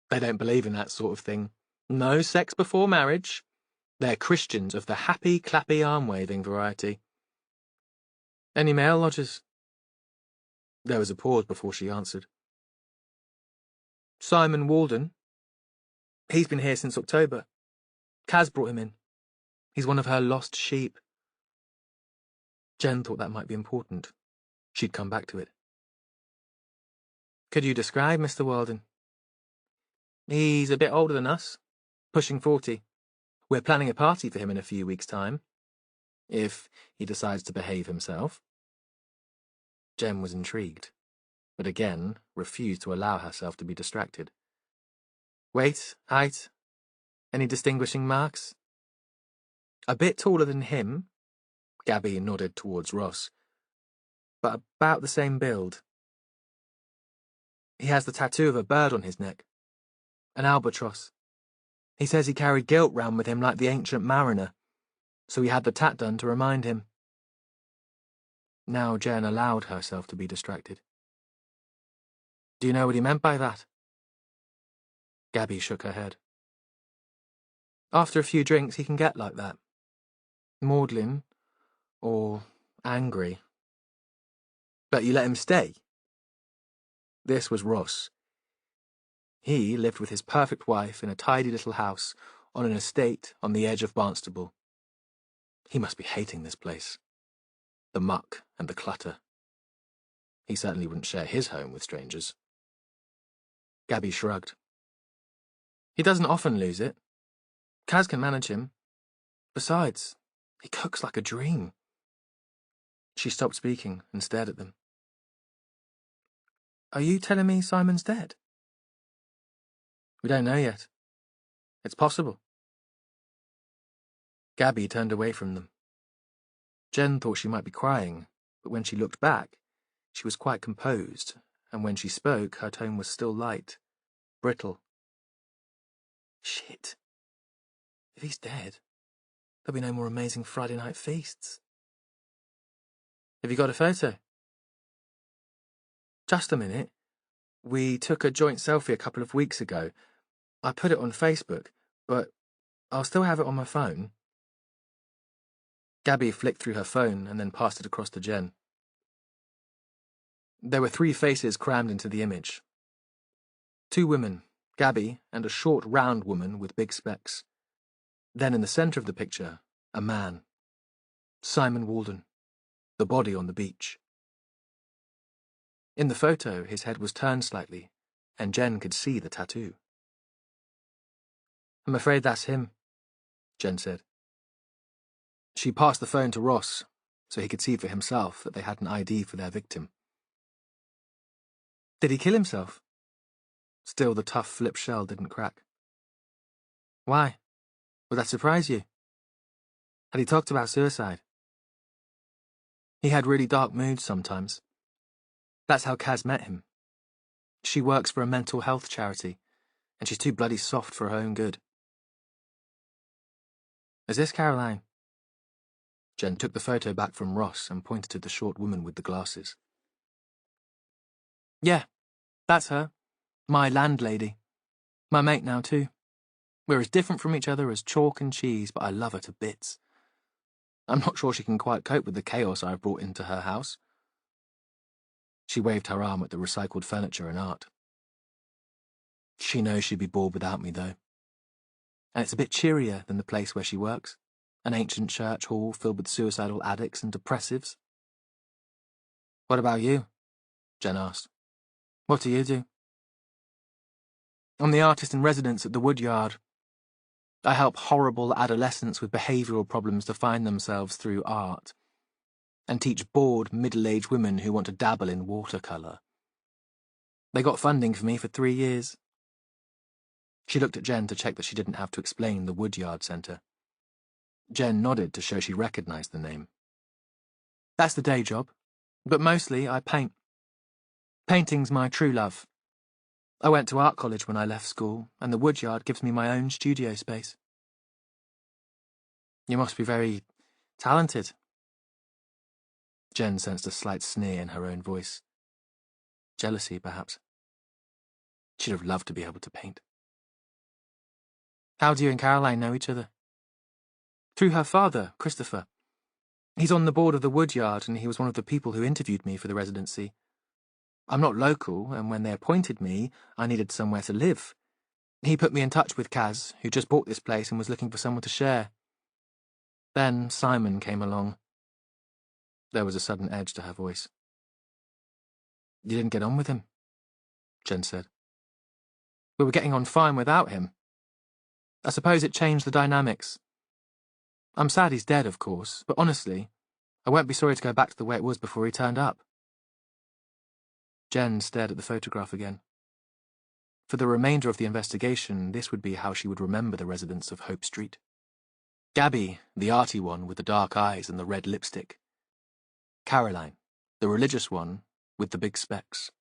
They don't believe in that sort of thing. No sex before marriage. They're Christians of the happy, clappy, arm-waving variety. Any male lodgers? There was a pause before she answered. Simon Walden. He's been here since October. Kaz brought him in. He's one of her lost sheep. Jen thought that might be important. She'd come back to it. Could you describe Mr. Walden? He's a bit older than us, pushing 40. We're planning a party for him in a few weeks' time, if he decides to behave himself. Jen was intrigued, but again refused to allow herself to be distracted. Weight, height, any distinguishing marks? A bit taller than him, Gabby nodded towards Ross, but about the same build. He has the tattoo of a bird on his neck, an albatross. He says he carried guilt round with him like the ancient mariner, so he had the tat done to remind him. Now Jen allowed herself to be distracted. Do you know what he meant by that? Gabby shook her head. After a few drinks he can get like that. Maudlin, or angry. But you let him stay? This was Ross. He lived with his perfect wife in a tidy little house on an estate on the edge of Barnstable. He must be hating this place. The muck and the clutter. He certainly wouldn't share his home with strangers. Gabby shrugged. He doesn't often lose it. Kaz can manage him. Besides, he cooks like a dream. She stopped speaking and stared at them. Are you telling me Simon's dead? We don't know yet. It's possible. Gabby turned away from them. Jen thought she might be crying, but when she looked back, she was quite composed, and when she spoke, her tone was still light, brittle. Shit. If he's dead, there'll be no more amazing Friday night feasts. Have you got a photo? Just a minute. We took a joint selfie a couple of weeks ago. I put it on Facebook, but I'll still have it on my phone. Gabby flicked through her phone and then passed it across to Jen. There were 3 faces crammed into the image. 2 women, Gabby and a short, round woman with big specs. Then in the centre of the picture, a man. Simon Walden, the body on the beach. In the photo, his head was turned slightly, and Jen could see the tattoo. I'm afraid that's him, Jen said. She passed the phone to Ross, so he could see for himself that they had an ID for their victim. Did he kill himself? Still, the tough flip shell didn't crack. Why? Would that surprise you? Had he talked about suicide? He had really dark moods sometimes. That's how Kaz met him. She works for a mental health charity, and she's too bloody soft for her own good. Is this Caroline? Jen took the photo back from Ross and pointed to the short woman with the glasses. Yeah, that's her. My landlady. My mate now, too. We're as different from each other as chalk and cheese, but I love her to bits. I'm not sure she can quite cope with the chaos I've brought into her house. She waved her arm at the recycled furniture and art. She knows she'd be bored without me, though. And it's a bit cheerier than the place where she works. An ancient church hall filled with suicidal addicts and depressives. What about you? Jen asked. What do you do? I'm the artist in residence at the Woodyard. I help horrible adolescents with behavioural problems to find themselves through art, and teach bored middle-aged women who want to dabble in watercolour. They got funding for me for 3 years. She looked at Jen to check that she didn't have to explain the Woodyard Centre. Jen nodded to show she recognised the name. That's the day job, but mostly I paint. Painting's my true love. I went to art college when I left school, and the Woodyard gives me my own studio space. You must be very talented. Jen sensed a slight sneer in her own voice. Jealousy, perhaps. She'd have loved to be able to paint. How do you and Caroline know each other? Through her father, Christopher. He's on the board of the Woodyard, and he was one of the people who interviewed me for the residency. I'm not local, and when they appointed me, I needed somewhere to live. He put me in touch with Kaz, who just bought this place and was looking for someone to share. Then Simon came along. There was a sudden edge to her voice. You didn't get on with him, Jen said. We were getting on fine without him. I suppose it changed the dynamics. I'm sad he's dead, of course, but honestly, I won't be sorry to go back to the way it was before he turned up. Jen stared at the photograph again. For the remainder of the investigation, this would be how she would remember the residents of Hope Street. Gabby, the arty one with the dark eyes and the red lipstick. Caroline, the religious one with the big specs.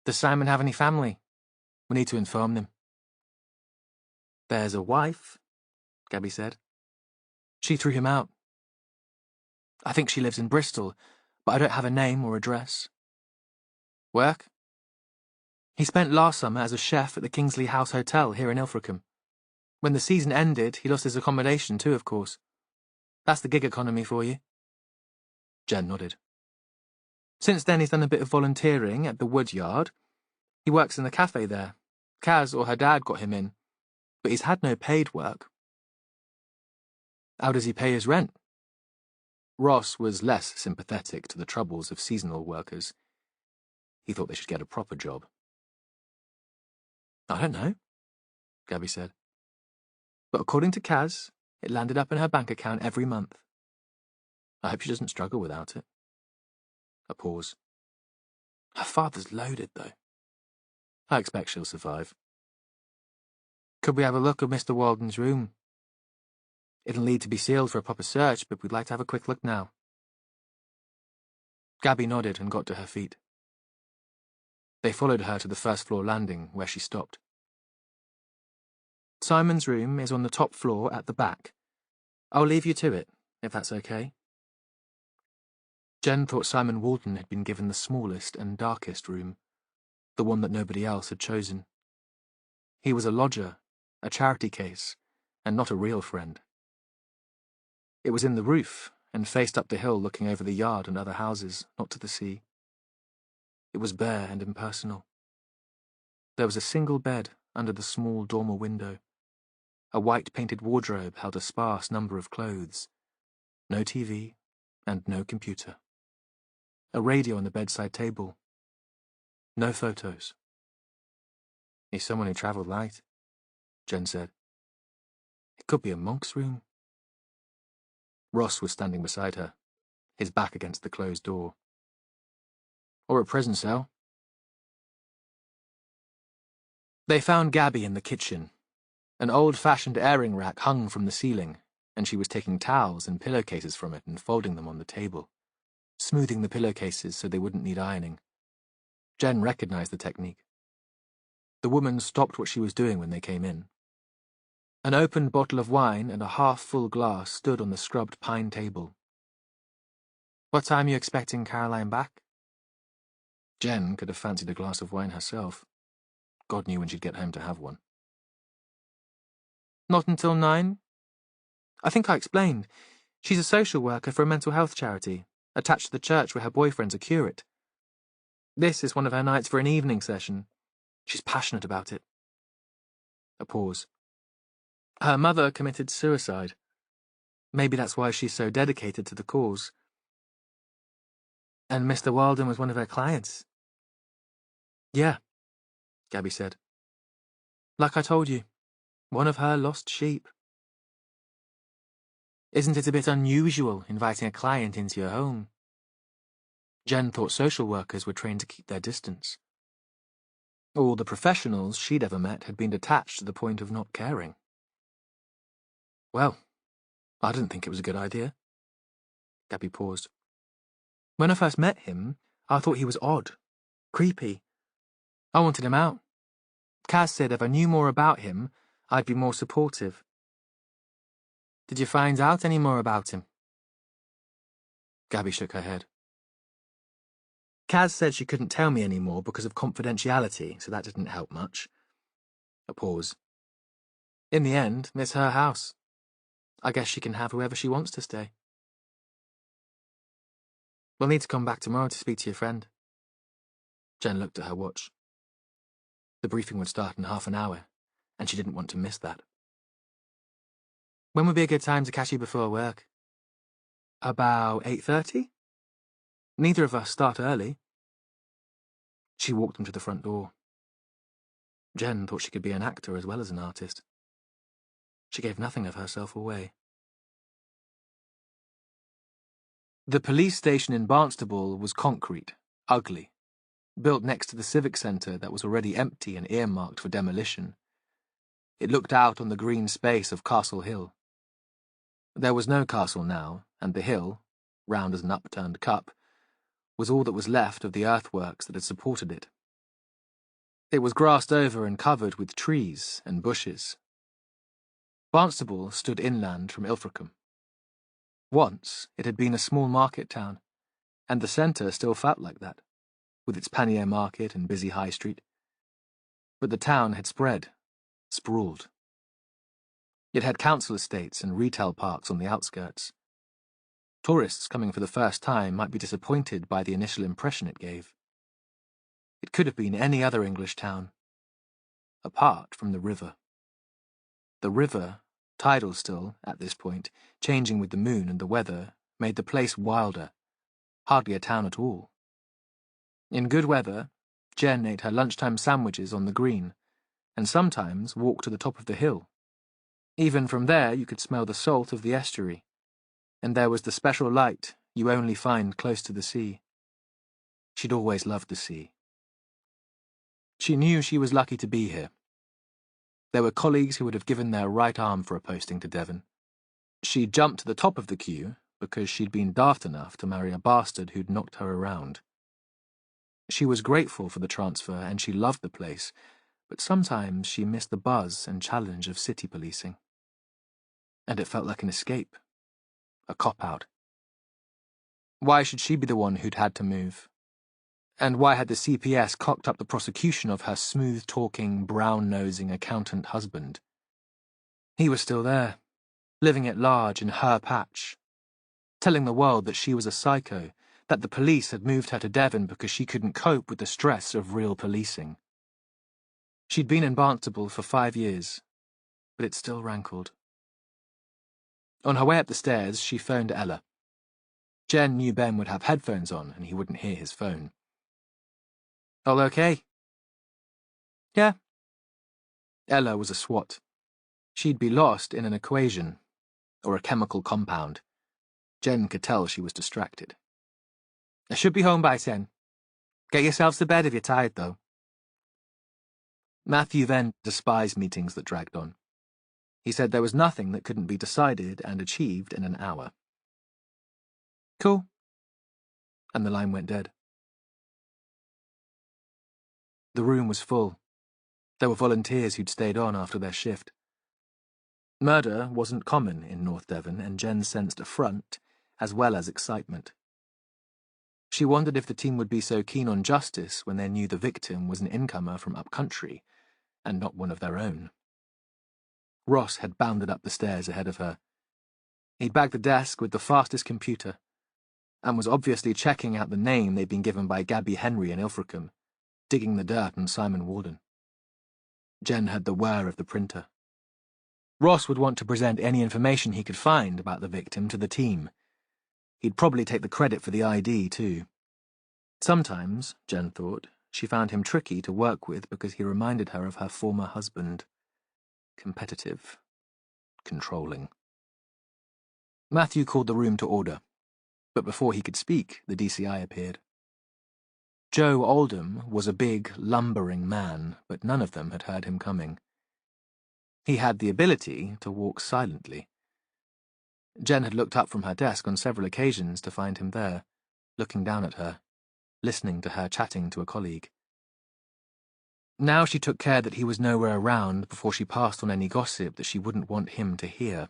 Does Simon have any family? We need to inform them. There's a wife, Gabby said. She threw him out. I think she lives in Bristol, but I don't have a name or address. Work? He spent last summer as a chef at the Kingsley House Hotel here in Ilfracombe. When the season ended, he lost his accommodation too, of course. That's the gig economy for you. Jen nodded. Since then, he's done a bit of volunteering at the Woodyard. He works in the cafe there. Kaz or her dad got him in, but he's had no paid work. How does he pay his rent? Ross was less sympathetic to the troubles of seasonal workers. He thought they should get a proper job. I don't know, Gabby said. But according to Kaz, it landed up in her bank account every month. I hope she doesn't struggle without it. A pause. Her father's loaded, though. I expect she'll survive. Could we have a look at Mr. Walden's room? It'll need to be sealed for a proper search, but we'd like to have a quick look now. Gabby nodded and got to her feet. They followed her to the first-floor landing, where she stopped. Simon's room is on the top floor at the back. I'll leave you to it, if that's okay. Jen thought Simon Walton had been given the smallest and darkest room, the one that nobody else had chosen. He was a lodger, a charity case, and not a real friend. It was in the roof, and faced up the hill looking over the yard and other houses, not to the sea. It was bare and impersonal. There was a single bed under the small dormer window. A white-painted wardrobe held a sparse number of clothes. No TV, and no computer. A radio on the bedside table. No photos. He's someone who travelled light, Jen said. It could be a monk's room. Ross was standing beside her, his back against the closed door. Or a prison cell. They found Gabby in the kitchen. An old-fashioned airing rack hung from the ceiling, and she was taking towels and pillowcases from it and folding them on the table, smoothing the pillowcases so they wouldn't need ironing. Jen recognized the technique. The woman stopped what she was doing when they came in. An opened bottle of wine and a half-full glass stood on the scrubbed pine table. What time are you expecting Caroline back? Jen could have fancied a glass of wine herself. God knew when she'd get home to have one. Not until 9? I think I explained. She's a social worker for a mental health charity, attached to the church where her boyfriend's a curate. This is one of her nights for an evening session. She's passionate about it. A pause. Her mother committed suicide. Maybe that's why she's so dedicated to the cause. And Mr. Walden was one of her clients. Yeah, Gabby said. Like I told you, one of her lost sheep. Isn't it a bit unusual inviting a client into your home? Jen thought social workers were trained to keep their distance. All the professionals she'd ever met had been detached to the point of not caring. Well, I didn't think it was a good idea. Gabby paused. When I first met him, I thought he was odd, creepy. I wanted him out. Kaz said if I knew more about him, I'd be more supportive. Did you find out any more about him? Gabby shook her head. Kaz said she couldn't tell me any more because of confidentiality, so that didn't help much. A pause. In the end, it's her house. I guess she can have whoever she wants to stay. We'll need to come back tomorrow to speak to your friend. Jen looked at her watch. The briefing would start in half an hour, and she didn't want to miss that. When would be a good time to catch you before work? About 8:30? Neither of us start early. She walked them to the front door. Jen thought she could be an actor as well as an artist. She gave nothing of herself away. The police station in Barnstable was concrete, ugly, built next to the civic centre that was already empty and earmarked for demolition. It looked out on the green space of Castle Hill. There was no castle now, and the hill, round as an upturned cup, was all that was left of the earthworks that had supported it. It was grassed over and covered with trees and bushes. Barnstable stood inland from Ilfracombe. Once it had been a small market town, and the centre still felt like that, with its pannier market and busy high street. But the town had spread, sprawled. It had council estates and retail parks on the outskirts. Tourists coming for the first time might be disappointed by the initial impression it gave. It could have been any other English town, apart from the river. The river, tidal still, at this point, changing with the moon and the weather, made the place wilder, hardly a town at all. In good weather, Jen ate her lunchtime sandwiches on the green, and sometimes walked to the top of the hill. Even from there you could smell the salt of the estuary, and there was the special light you only find close to the sea. She'd always loved the sea. She knew she was lucky to be here. There were colleagues who would have given their right arm for a posting to Devon. She jumped to the top of the queue, because she'd been daft enough to marry a bastard who'd knocked her around. She was grateful for the transfer and she loved the place, but sometimes she missed the buzz and challenge of city policing. And it felt like an escape, a cop-out. Why should she be the one who'd had to move? And why had the CPS cocked up the prosecution of her smooth-talking, brown-nosing accountant husband? He was still there, living at large in her patch, telling the world that she was a psycho, that the police had moved her to Devon because she couldn't cope with the stress of real policing. She'd been in Barnstable for 5 years, but it still rankled. On her way up the stairs, she phoned Ella. Jen knew Ben would have headphones on and he wouldn't hear his phone. All okay? Yeah. Ella was a SWAT. She'd be lost in an equation, or a chemical compound. Jen could tell she was distracted. I should be home by 10. Get yourselves to bed if you're tired, though. Matthew then despised meetings that dragged on. He said there was nothing that couldn't be decided and achieved in an hour. Cool. And the line went dead. The room was full. There were volunteers who'd stayed on after their shift. Murder wasn't common in North Devon, and Jen sensed affront as well as excitement. She wondered if the team would be so keen on justice when they knew the victim was an incomer from upcountry, and not one of their own. Ross had bounded up the stairs ahead of her. He'd bagged the desk with the fastest computer, and was obviously checking out the name they'd been given by Gabby Henry in Ilfracombe, digging the dirt on Simon Walden. Jen heard the whir of the printer. Ross would want to present any information he could find about the victim to the team. He'd probably take the credit for the ID, too. Sometimes, Jen thought, she found him tricky to work with because he reminded her of her former husband. Competitive. Controlling. Matthew called the room to order, but before he could speak, the DCI appeared. Joe Oldham was a big, lumbering man, but none of them had heard him coming. He had the ability to walk silently. Jen had looked up from her desk on several occasions to find him there, looking down at her, listening to her chatting to a colleague. Now she took care that he was nowhere around before she passed on any gossip that she wouldn't want him to hear.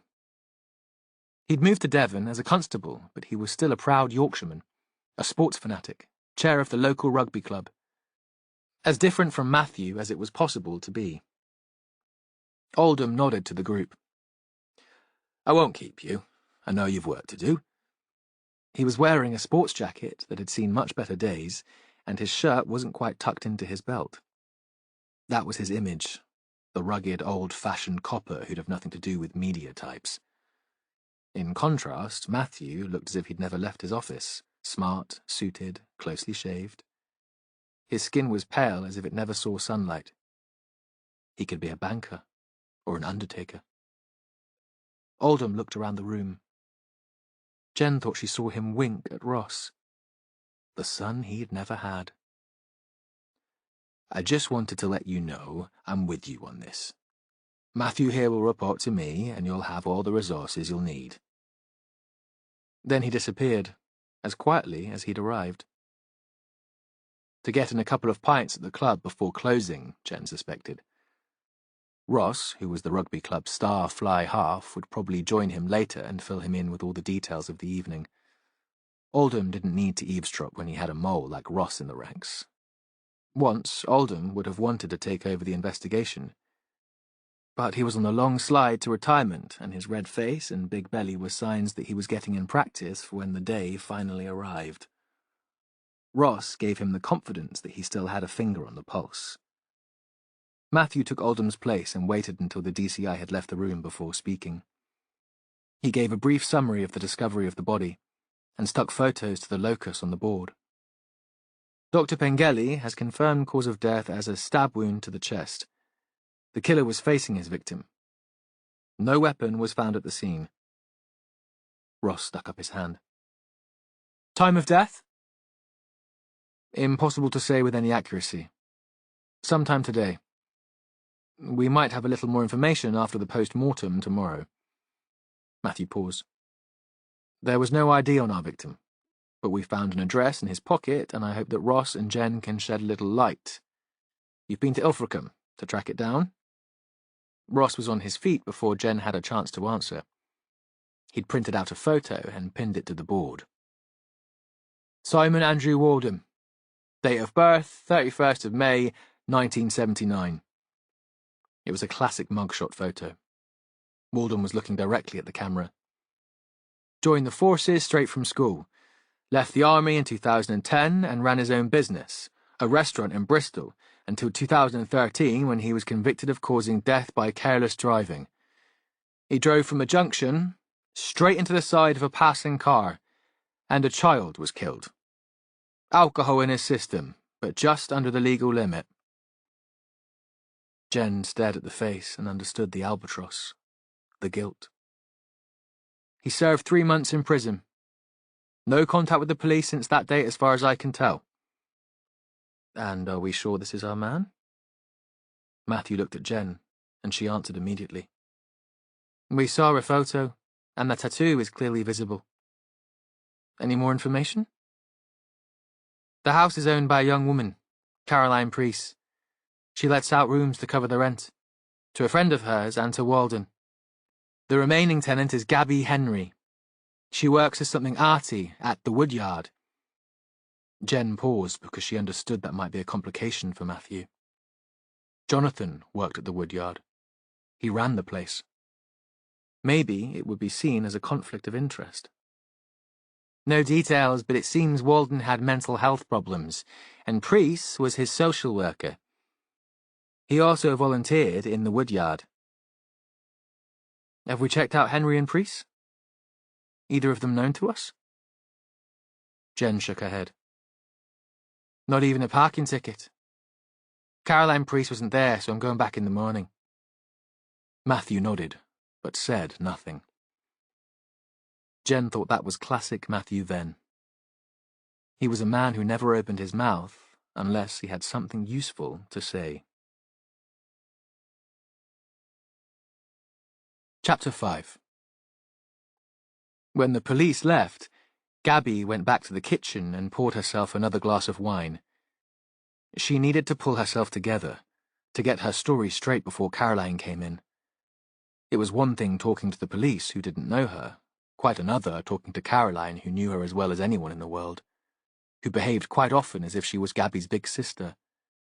He'd moved to Devon as a constable, but he was still a proud Yorkshireman, a sports fanatic, chair of the local rugby club. As different from Matthew as it was possible to be. Oldham nodded to the group. I won't keep you. I know you've work to do. He was wearing a sports jacket that had seen much better days, and his shirt wasn't quite tucked into his belt. That was his image, the rugged, old-fashioned copper who'd have nothing to do with media types. In contrast, Matthew looked as if he'd never left his office, smart, suited, closely shaved. His skin was pale as if it never saw sunlight. He could be a banker, or an undertaker. Oldham looked around the room. Jen thought she saw him wink at Ross. The son he'd never had. I just wanted to let you know I'm with you on this. Matthew here will report to me, and you'll have all the resources you'll need. Then he disappeared, as quietly as he'd arrived. To get in a couple of pints at the club before closing, Jen suspected. Ross, who was the rugby club's star fly half, would probably join him later and fill him in with all the details of the evening. Oldham didn't need to eavesdrop when he had a mole like Ross in the ranks. Once, Oldham would have wanted to take over the investigation. But he was on the long slide to retirement, and his red face and big belly were signs that he was getting in practice for when the day finally arrived. Ross gave him the confidence that he still had a finger on the pulse. Matthew took Oldham's place and waited until the DCI had left the room before speaking. He gave a brief summary of the discovery of the body, and stuck photos to the locus on the board. Dr. Pengelly has confirmed cause of death as a stab wound to the chest. The killer was facing his victim. No weapon was found at the scene. Ross stuck up his hand. Time of death? Impossible to say with any accuracy. Sometime today. We might have a little more information after the post-mortem tomorrow. Matthew paused. There was no ID on our victim, but we found an address in his pocket, and I hope that Ross and Jen can shed a little light. You've been to Ilfracombe to track it down?" Ross was on his feet before Jen had a chance to answer. He'd printed out a photo and pinned it to the board. "Simon Andrew Walden. Date of birth, 31st of May, 1979. It was a classic mugshot photo. Walden was looking directly at the camera. Joined the forces straight from school. Left the army in 2010 and ran his own business, a restaurant in Bristol, until 2013 when he was convicted of causing death by careless driving. He drove from a junction straight into the side of a passing car, and a child was killed. Alcohol in his system, but just under the legal limit." Jen stared at the face and understood the albatross, the guilt. "He served 3 months in prison. No contact with the police since that date as far as I can tell." "And are we sure this is our man?" Matthew looked at Jen, and she answered immediately. "We saw a photo, and the tattoo is clearly visible." "Any more information?" "The house is owned by a young woman, Caroline Priest. She lets out rooms to cover the rent, to a friend of hers and to Walden. The remaining tenant is Gabby Henry. She works as something arty at the Woodyard." Jen paused because she understood that might be a complication for Matthew. Jonathan worked at the Woodyard. He ran the place. Maybe it would be seen as a conflict of interest. "No details, but it seems Walden had mental health problems, and Priest was his social worker. He also volunteered in the Woodyard." "Have we checked out Henry and Priest? Either of them known to us?" Jen shook her head. "Not even a parking ticket. Caroline Priest wasn't there, so I'm going back in the morning." Matthew nodded, but said nothing. Jen thought that was classic Matthew Venn. He was a man who never opened his mouth unless he had something useful to say. Chapter 5. When the police left, Gabby went back to the kitchen and poured herself another glass of wine. She needed to pull herself together, to get her story straight before Caroline came in. It was one thing talking to the police who didn't know her, quite another talking to Caroline who knew her as well as anyone in the world, who behaved quite often as if she was Gabby's big sister,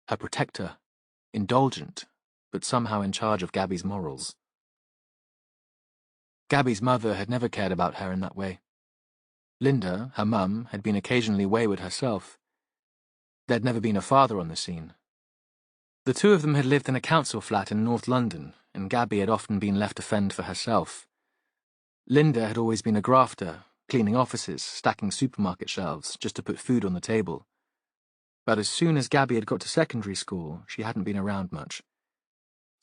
her protector, indulgent, but somehow in charge of Gabby's morals. Gabby's mother had never cared about her in that way. Linda, her mum, had been occasionally wayward herself. There'd never been a father on the scene. The two of them had lived in a council flat in North London, and Gabby had often been left to fend for herself. Linda had always been a grafter, cleaning offices, stacking supermarket shelves, just to put food on the table. But as soon as Gabby had got to secondary school, she hadn't been around much.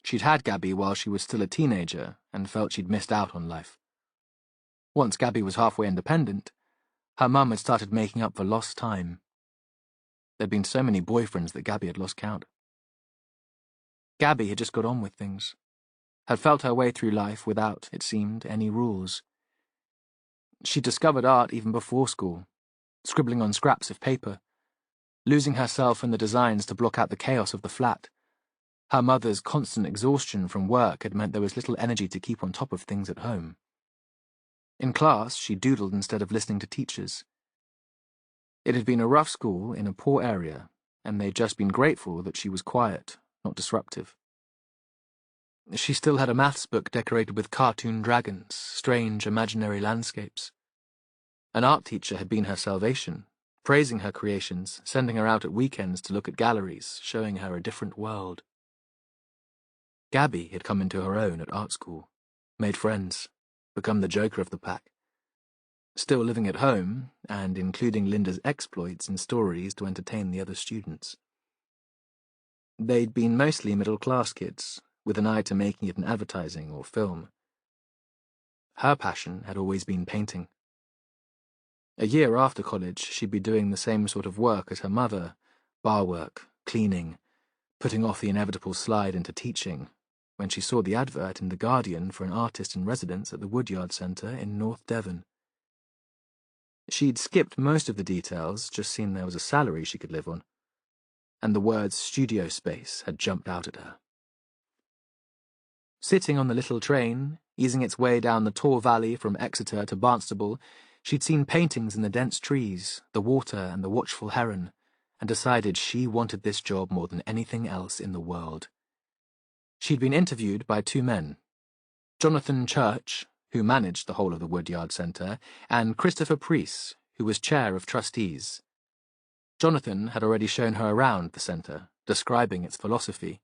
She'd had Gabby while she was still a teenager, and felt she'd missed out on life. Once Gabby was halfway independent, her mum had started making up for lost time. There'd been so many boyfriends that Gabby had lost count. Gabby had just got on with things, had felt her way through life without, it seemed, any rules. She discovered art even before school, scribbling on scraps of paper, losing herself in the designs to block out the chaos of the flat. Her mother's constant exhaustion from work had meant there was little energy to keep on top of things at home. In class, she doodled instead of listening to teachers. It had been a rough school in a poor area, and they'd just been grateful that she was quiet, not disruptive. She still had a maths book decorated with cartoon dragons, strange imaginary landscapes. An art teacher had been her salvation, praising her creations, sending her out at weekends to look at galleries, showing her a different world. Gabby had come into her own at art school, made friends, become the joker of the pack. Still living at home, and including Linda's exploits in stories to entertain the other students. They'd been mostly middle-class kids, with an eye to making it in advertising or film. Her passion had always been painting. A year after college, she'd be doing the same sort of work as her mother, bar work, cleaning, putting off the inevitable slide into teaching, when she saw the advert in The Guardian for an artist in residence at the Woodyard Centre in North Devon. She'd skipped most of the details, just seen there was a salary she could live on, and the words studio space had jumped out at her. Sitting on the little train, easing its way down the tall valley from Exeter to Barnstable, she'd seen paintings in the dense trees, the water and the watchful heron, and decided she wanted this job more than anything else in the world. She'd been interviewed by two men, Jonathan Church, who managed the whole of the Woodyard Centre, and Christopher Preece, who was chair of trustees. Jonathan had already shown her around the centre, describing its philosophy.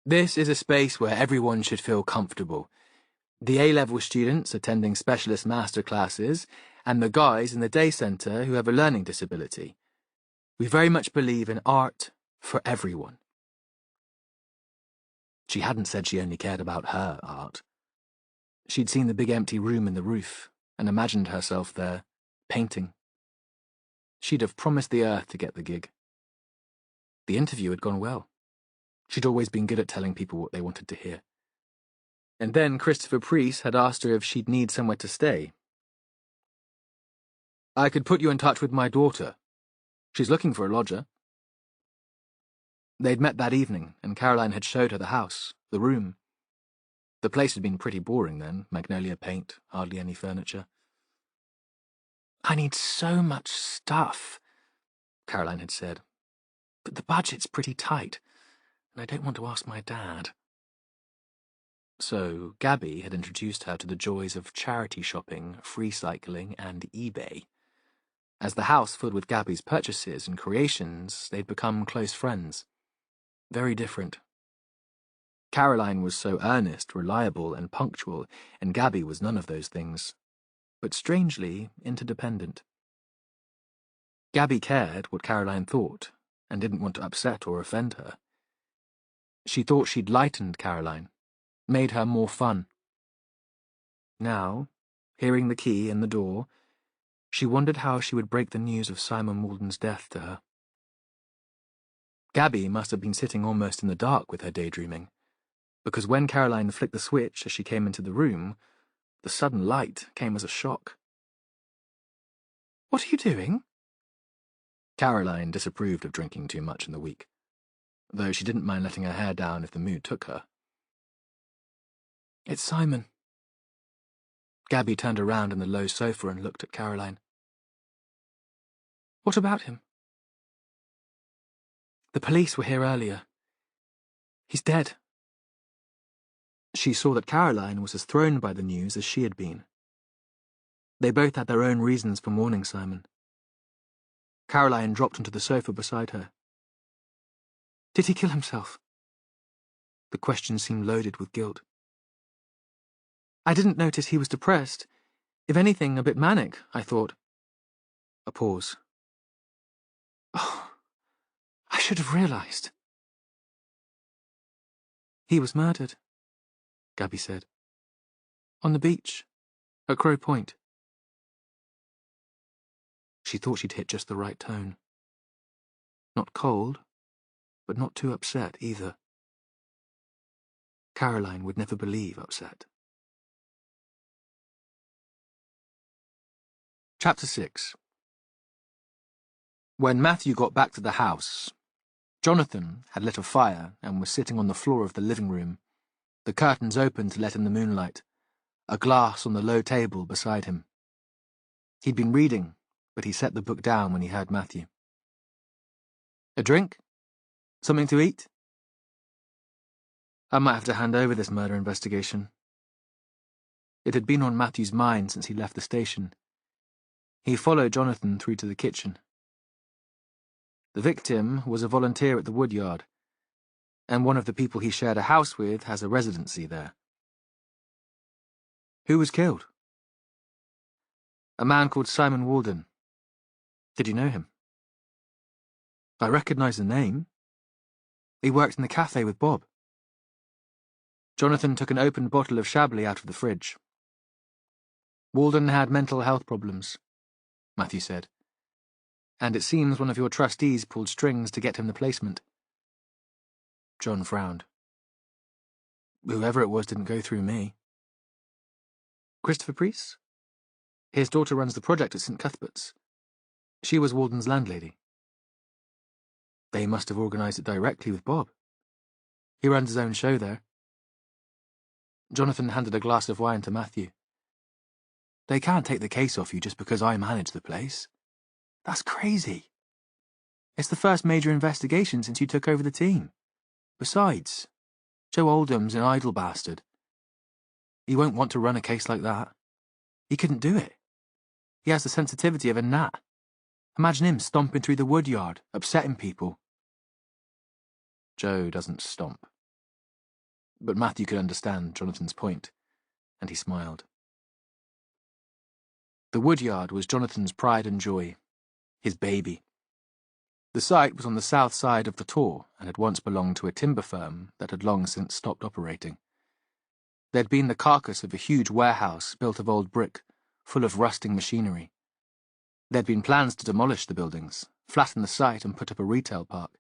This is a space where everyone should feel comfortable. The A-level students attending specialist master classes, and the guys in the day centre who have a learning disability. We very much believe in art for everyone. She hadn't said she only cared about her art. She'd seen the big empty room in the roof and imagined herself there, painting. She'd have promised the earth to get the gig. The interview had gone well. She'd always been good at telling people what they wanted to hear. And then Christopher Preece had asked her if she'd need somewhere to stay. I could put you in touch with my daughter. She's looking for a lodger. They'd met that evening, and Caroline had showed her the house, the room. The place had been pretty boring then, magnolia paint, hardly any furniture. I need so much stuff, Caroline had said, but the budget's pretty tight, and I don't want to ask my dad. So Gabby had introduced her to the joys of charity shopping, free cycling, and eBay. As the house filled with Gabby's purchases and creations, they'd become close friends. Very different. Caroline was so earnest, reliable, and punctual, and Gabby was none of those things, but strangely interdependent. Gabby cared what Caroline thought, and didn't want to upset or offend her. She thought she'd lightened Caroline, made her more fun. Now, hearing the key in the door, she wondered how she would break the news of Simon Walden's death to her. Gabby must have been sitting almost in the dark with her daydreaming, because when Caroline flicked the switch as she came into the room, the sudden light came as a shock. What are you doing? Caroline disapproved of drinking too much in the week, though she didn't mind letting her hair down if the mood took her. It's Simon. Gabby turned around in the low sofa and looked at Caroline. What about him? The police were here earlier. He's dead. She saw that Caroline was as thrown by the news as she had been. They both had their own reasons for mourning Simon. Caroline dropped onto the sofa beside her. Did he kill himself? The question seemed loaded with guilt. I didn't notice he was depressed. If anything, a bit manic, I thought. A pause. Oh, I should have realized. He was murdered, Gabby said. On the beach, at Crow Point. She thought she'd hit just the right tone. Not cold, but not too upset either. Caroline would never believe upset. Chapter 6. When Matthew got back to the house, Jonathan had lit a fire and was sitting on the floor of the living room, the curtains open to let in the moonlight, a glass on the low table beside him. He'd been reading, but he set the book down when he heard Matthew. A drink? Something to eat? I might have to hand over this murder investigation. It had been on Matthew's mind since he left the station. He followed Jonathan through to the kitchen. The victim was a volunteer at the Woodyard, and one of the people he shared a house with has a residency there. Who was killed? A man called Simon Walden. Did you know him? I recognise the name. He worked in the cafe with Bob. Jonathan took an open bottle of Chablis out of the fridge. Walden had mental health problems, Matthew said, and it seems one of your trustees pulled strings to get him the placement. John frowned. Whoever it was didn't go through me. Christopher Preece? His daughter runs the project at St. Cuthbert's. She was Walden's landlady. They must have organised it directly with Bob. He runs his own show there. Jonathan handed a glass of wine to Matthew. They can't take the case off you just because I manage the place. That's crazy. It's the first major investigation since you took over the team. Besides, Joe Oldham's an idle bastard. He won't want to run a case like that. He couldn't do it. He has the sensitivity of a gnat. Imagine him stomping through the woodyard, upsetting people. Joe doesn't stomp. But Matthew could understand Jonathan's point, and he smiled. The woodyard was Jonathan's pride and joy, his baby. The site was on the south side of the Tor and had once belonged to a timber firm that had long since stopped operating. There'd been the carcass of a huge warehouse built of old brick, full of rusting machinery. There'd been plans to demolish the buildings, flatten the site and put up a retail park.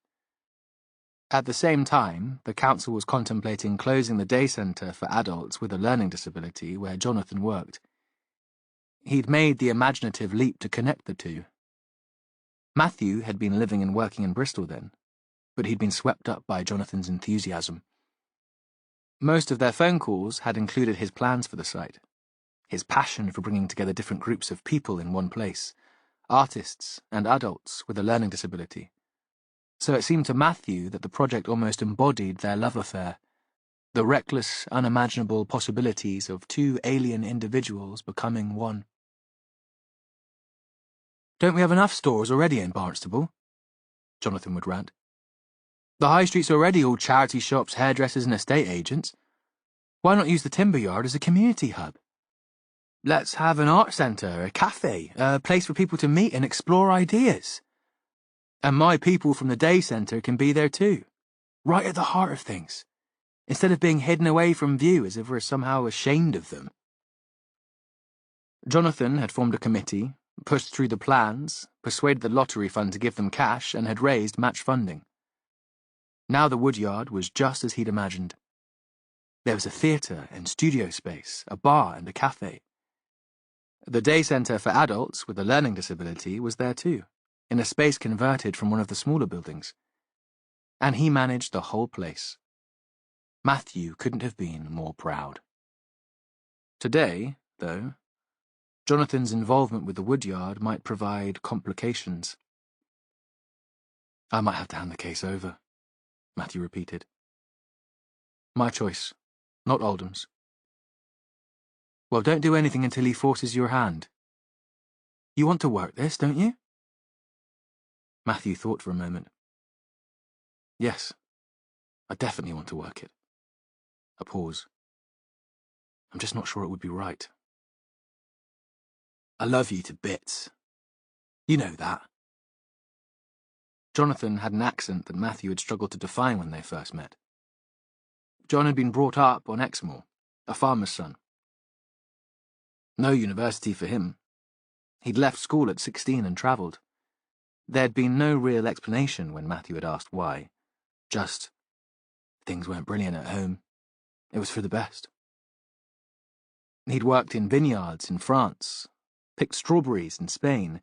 At the same time, the council was contemplating closing the day centre for adults with a learning disability where Jonathan worked. He'd made the imaginative leap to connect the two. Matthew had been living and working in Bristol then, but he'd been swept up by Jonathan's enthusiasm. Most of their phone calls had included his plans for the site, his passion for bringing together different groups of people in one place, artists and adults with a learning disability. So it seemed to Matthew that the project almost embodied their love affair, the reckless, unimaginable possibilities of two alien individuals becoming one. Don't we have enough stores already in Barnstable? Jonathan would rant. The high street's already all charity shops, hairdressers and estate agents. Why not use the timber yard as a community hub? Let's have an art centre, a cafe, a place for people to meet and explore ideas. And my people from the day centre can be there too, right at the heart of things, instead of being hidden away from view as if we're somehow ashamed of them. Jonathan had formed a committee, pushed through the plans, persuaded the lottery fund to give them cash, and had raised match funding. Now the woodyard was just as he'd imagined. There was a theatre and studio space, a bar and a cafe. The day centre for adults with a learning disability was there too, in a space converted from one of the smaller buildings. And he managed the whole place. Matthew couldn't have been more proud. Today, though, Jonathan's involvement with the woodyard might provide complications. I might have to hand the case over, Matthew repeated. My choice, not Oldham's. Well, don't do anything until he forces your hand. You want to work this, don't you? Matthew thought for a moment. Yes, I definitely want to work it. A pause. I'm just not sure it would be right. I love you to bits. You know that. Jonathan had an accent that Matthew had struggled to define when they first met. John had been brought up on Exmoor, a farmer's son. No university for him. He'd left school at 16 and travelled. There'd been no real explanation when Matthew had asked why. Just, things weren't brilliant at home. It was for the best. He'd worked in vineyards in France, picked strawberries in Spain,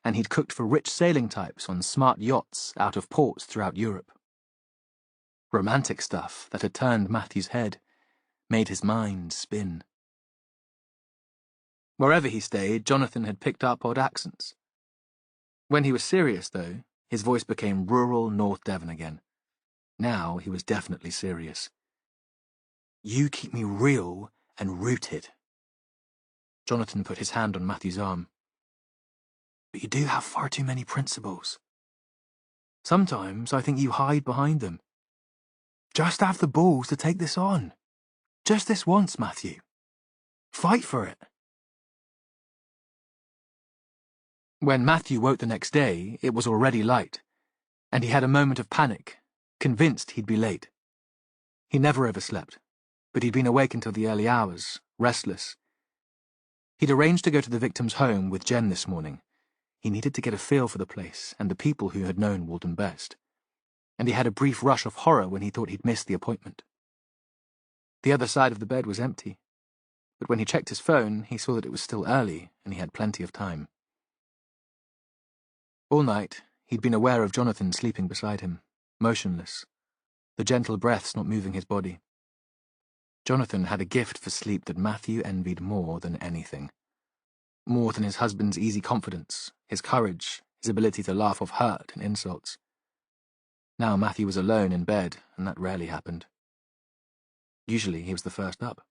and he'd cooked for rich sailing types on smart yachts out of ports throughout Europe. Romantic stuff that had turned Matthew's head, made his mind spin. Wherever he stayed, Jonathan had picked up odd accents. When he was serious, though, his voice became rural North Devon again. Now he was definitely serious. You keep me real and rooted. Jonathan put his hand on Matthew's arm. But you do have far too many principles. Sometimes I think you hide behind them. Just have the balls to take this on. Just this once, Matthew. Fight for it. When Matthew woke the next day, it was already light, and he had a moment of panic, convinced he'd be late. He never overslept, but he'd been awake until the early hours, restless. He'd arranged to go to the victim's home with Jen this morning. He needed to get a feel for the place and the people who had known Walden best. And he had a brief rush of horror when he thought he'd missed the appointment. The other side of the bed was empty. but when he checked his phone, he saw that it was still early and he had plenty of time. All night, he'd been aware of Jonathan sleeping beside him, motionless, the gentle breaths not moving his body. Jonathan had a gift for sleep that Matthew envied more than anything. More than his husband's easy confidence, his courage, his ability to laugh off hurt and insults. Now Matthew was alone in bed, and that rarely happened. Usually he was the first up.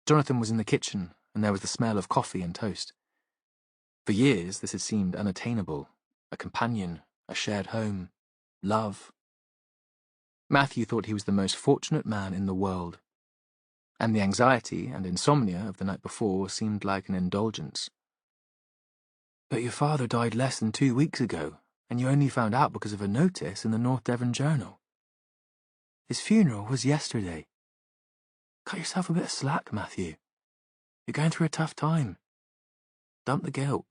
Jonathan was in the kitchen, and there was the smell of coffee and toast. For years this had seemed unattainable, a companion, a shared home, love. Matthew thought he was the most fortunate man in the world, and the anxiety and insomnia of the night before seemed like an indulgence. But your father died less than 2 weeks ago, and you only found out because of a notice in the North Devon Journal. His funeral was yesterday. Cut yourself a bit of slack, Matthew. You're going through a tough time. Dump the guilt.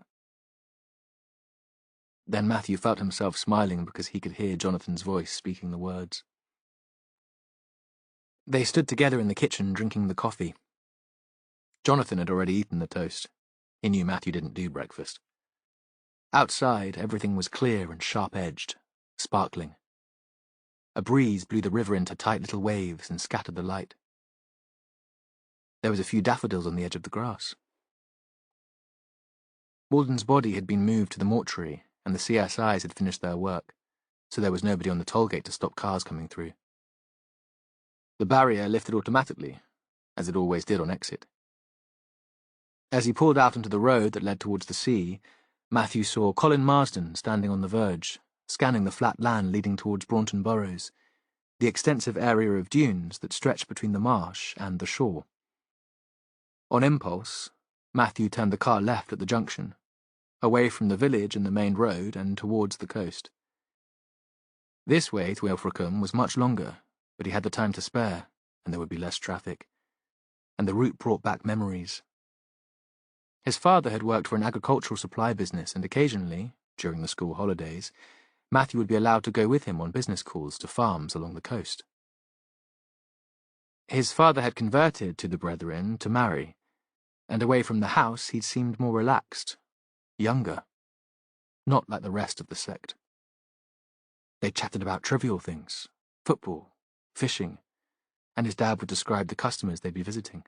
Then Matthew felt himself smiling because he could hear Jonathan's voice speaking the words. They stood together in the kitchen drinking the coffee. Jonathan had already eaten the toast. He knew Matthew didn't do breakfast. Outside, everything was clear and sharp-edged, sparkling. A breeze blew the river into tight little waves and scattered the light. There was a few daffodils on the edge of the grass. Walden's body had been moved to the mortuary, and the CSIs had finished their work, so there was nobody on the toll gate to stop cars coming through. The barrier lifted automatically, as it always did on exit. As he pulled out onto the road that led towards the sea, Matthew saw Colin Marsden standing on the verge, scanning the flat land leading towards Braunton Burrows, the extensive area of dunes that stretched between the marsh and the shore. On impulse, Matthew turned the car left at the junction, away from the village and the main road and towards the coast. This way to Ilfracombe was much longer, but he had the time to spare, and there would be less traffic, and the route brought back memories. His father had worked for an agricultural supply business, and occasionally, during the school holidays, Matthew would be allowed to go with him on business calls to farms along the coast. His father had converted to the Brethren to marry, and away from the house he'd seemed more relaxed, younger, not like the rest of the sect. They chatted about trivial things, football, fishing, and his dad would describe the customers they'd be visiting.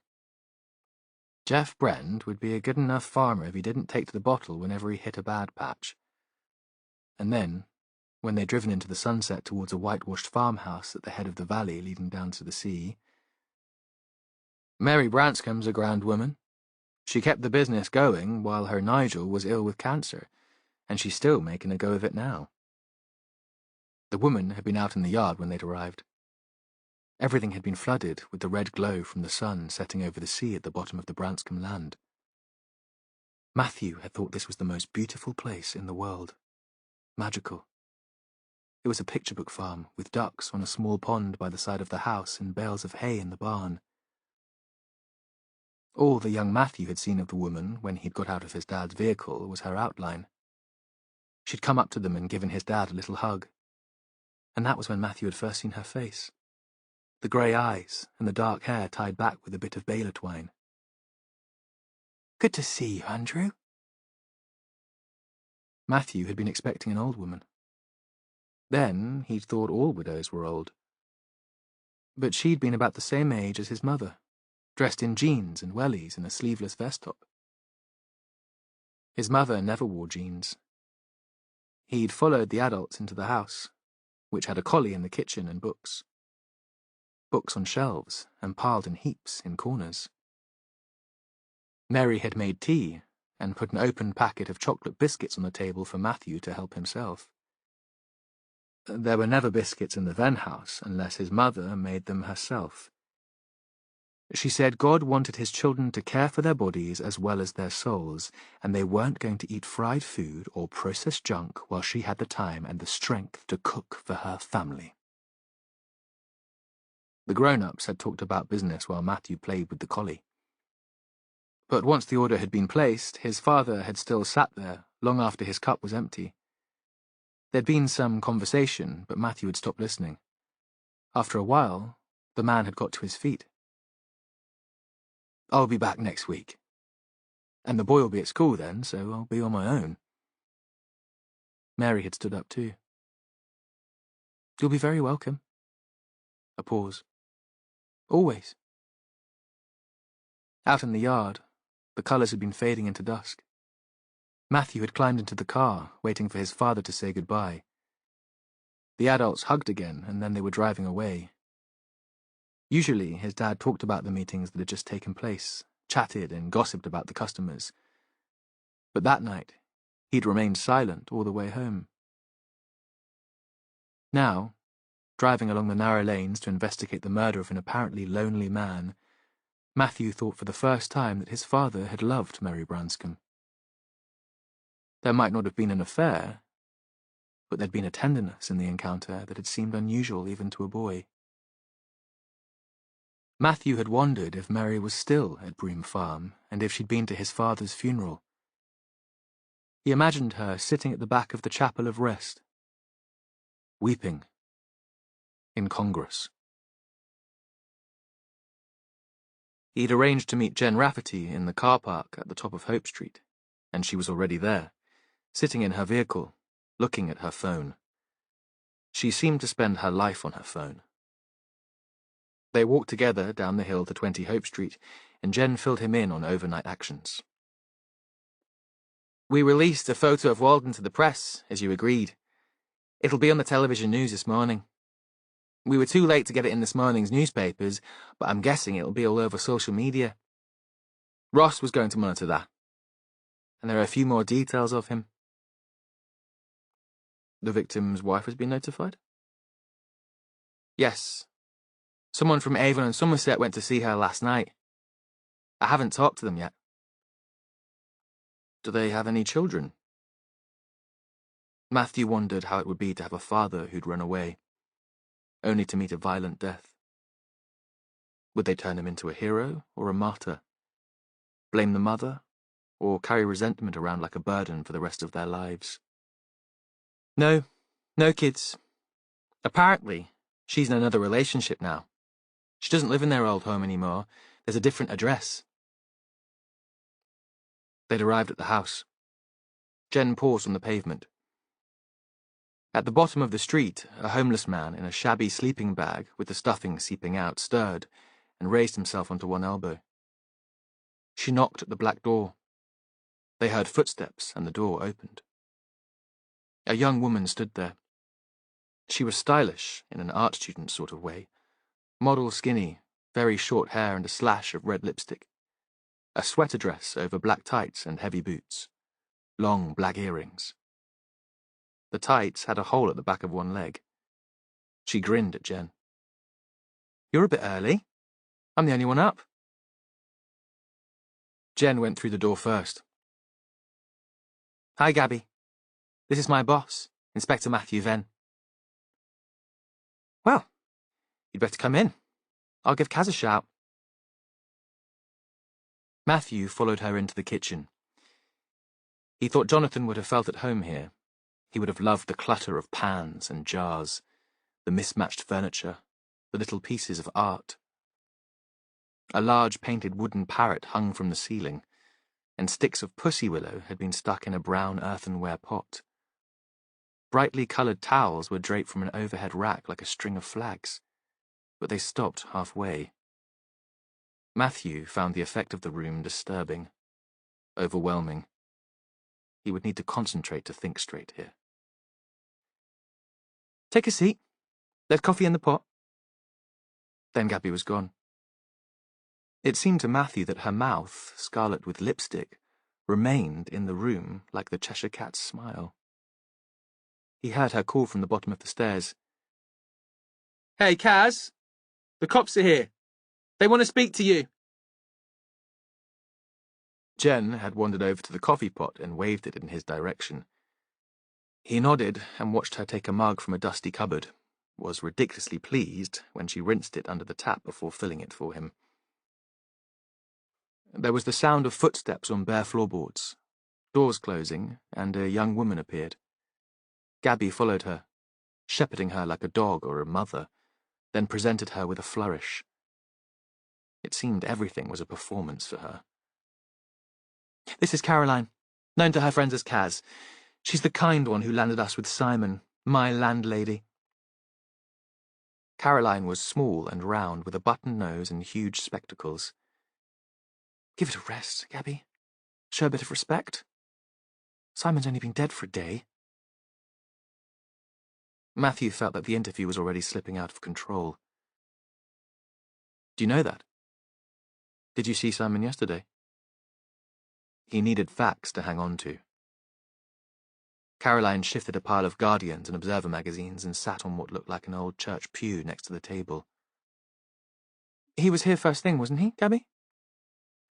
Jeff Brand would be a good enough farmer if he didn't take to the bottle whenever he hit a bad patch. And then, when they'd driven into the sunset towards a whitewashed farmhouse at the head of the valley leading down to the sea, Mary Branscombe's a grand woman. She kept the business going while her Nigel was ill with cancer, and she's still making a go of it now. The woman had been out in the yard when they'd arrived. Everything had been flooded with the red glow from the sun setting over the sea at the bottom of the Branscombe land. Matthew had thought this was the most beautiful place in the world. Magical. It was a picture book farm with ducks on a small pond by the side of the house and bales of hay in the barn. All the young Matthew had seen of the woman when he'd got out of his dad's vehicle was her outline. She'd come up to them and given his dad a little hug. And that was when Matthew had first seen her face. The grey eyes and the dark hair tied back with a bit of baler twine. Good to see you, Andrew. Matthew had been expecting an old woman. Then he'd thought all widows were old. But she'd been about the same age as his mother, dressed in jeans and wellies and a sleeveless vest top. His mother never wore jeans. He'd followed the adults into the house, which had a collie in the kitchen and books. Books on shelves and piled in heaps in corners. Mary had made tea and put an open packet of chocolate biscuits on the table for Matthew to help himself. There were never biscuits in the Venn house unless his mother made them herself. She said God wanted his children to care for their bodies as well as their souls, and they weren't going to eat fried food or processed junk while she had the time and the strength to cook for her family. The grown-ups had talked about business while Matthew played with the collie. But once the order had been placed, his father had still sat there long after his cup was empty. There'd been some conversation, but Matthew had stopped listening. After a while, the man had got to his feet. I'll be back next week. And the boy will be at school then, so I'll be on my own. Mary had stood up too. You'll be very welcome. A pause. Always. Out in the yard, the colours had been fading into dusk. Matthew had climbed into the car, waiting for his father to say goodbye. The adults hugged again, and then they were driving away. Usually, his dad talked about the meetings that had just taken place, chatted and gossiped about the customers. But that night, he'd remained silent all the way home. Now, driving along the narrow lanes to investigate the murder of an apparently lonely man, Matthew thought for the first time that his father had loved Mary Branscombe. There might not have been an affair, but there'd been a tenderness in the encounter that had seemed unusual even to a boy. Matthew had wondered if Mary was still at Broom Farm, and if she'd been to his father's funeral. He imagined her sitting at the back of the Chapel of Rest, weeping, incongruous. He'd arranged to meet Jen Rafferty in the car park at the top of Hope Street, and she was already there, sitting in her vehicle, looking at her phone. She seemed to spend her life on her phone. They walked together down the hill to 20 Hope Street, and Jen filled him in on overnight actions. We released a photo of Walden to the press, as you agreed. It'll be on the television news this morning. We were too late to get it in this morning's newspapers, but I'm guessing it'll be all over social media. Ross was going to monitor that. And there are a few more details of him. The victim's wife has been notified? Yes. Someone from Avon and Somerset went to see her last night. I haven't talked to them yet. Do they have any children? Matthew wondered how it would be to have a father who'd run away, only to meet a violent death. Would they turn him into a hero or a martyr? Blame the mother, or carry resentment around like a burden for the rest of their lives? No kids. Apparently, she's in another relationship now. She doesn't live in their old home anymore. There's a different address. They'd arrived at the house. Jen paused on the pavement. At the bottom of the street, a homeless man in a shabby sleeping bag with the stuffing seeping out stirred and raised himself onto one elbow. She knocked at the black door. They heard footsteps and the door opened. A young woman stood there. She was stylish in an art student sort of way. Model skinny, very short hair and a slash of red lipstick. A sweater dress over black tights and heavy boots. Long black earrings. The tights had a hole at the back of one leg. She grinned at Jen. You're a bit early. I'm the only one up. Jen went through the door first. Hi, Gabby. This is my boss, Inspector Matthew Venn. Well, you'd better come in. I'll give Kaz a shout. Matthew followed her into the kitchen. He thought Jonathan would have felt at home here. He would have loved the clutter of pans and jars, the mismatched furniture, the little pieces of art. A large painted wooden parrot hung from the ceiling, and sticks of pussy willow had been stuck in a brown earthenware pot. Brightly coloured towels were draped from an overhead rack like a string of flags, but they stopped halfway. Matthew found the effect of the room disturbing, overwhelming. He would need to concentrate to think straight here. Take a seat. There's coffee in the pot. Then Gabby was gone. It seemed to Matthew that her mouth, scarlet with lipstick, remained in the room like the Cheshire Cat's smile. He heard her call from the bottom of the stairs. Hey, Kaz! The cops are here. They want to speak to you. Jen had wandered over to the coffee pot and waved it in his direction. He nodded and watched her take a mug from a dusty cupboard, was ridiculously pleased when she rinsed it under the tap before filling it for him. There was the sound of footsteps on bare floorboards, doors closing, and a young woman appeared. Gabby followed her, shepherding her like a dog or a mother, then presented her with a flourish. It seemed everything was a performance for her. This is Caroline, known to her friends as Kaz. She's the kind one who landed us with Simon, my landlady. Caroline was small and round, with a button nose and huge spectacles. Give it a rest, Gabby. Show a bit of respect. Simon's only been dead for a day. Matthew felt that the interview was already slipping out of control. Do you know that? Did you see Simon yesterday? He needed facts to hang on to. Caroline shifted a pile of Guardians and Observer magazines and sat on what looked like an old church pew next to the table. He was here first thing, wasn't he, Gabby?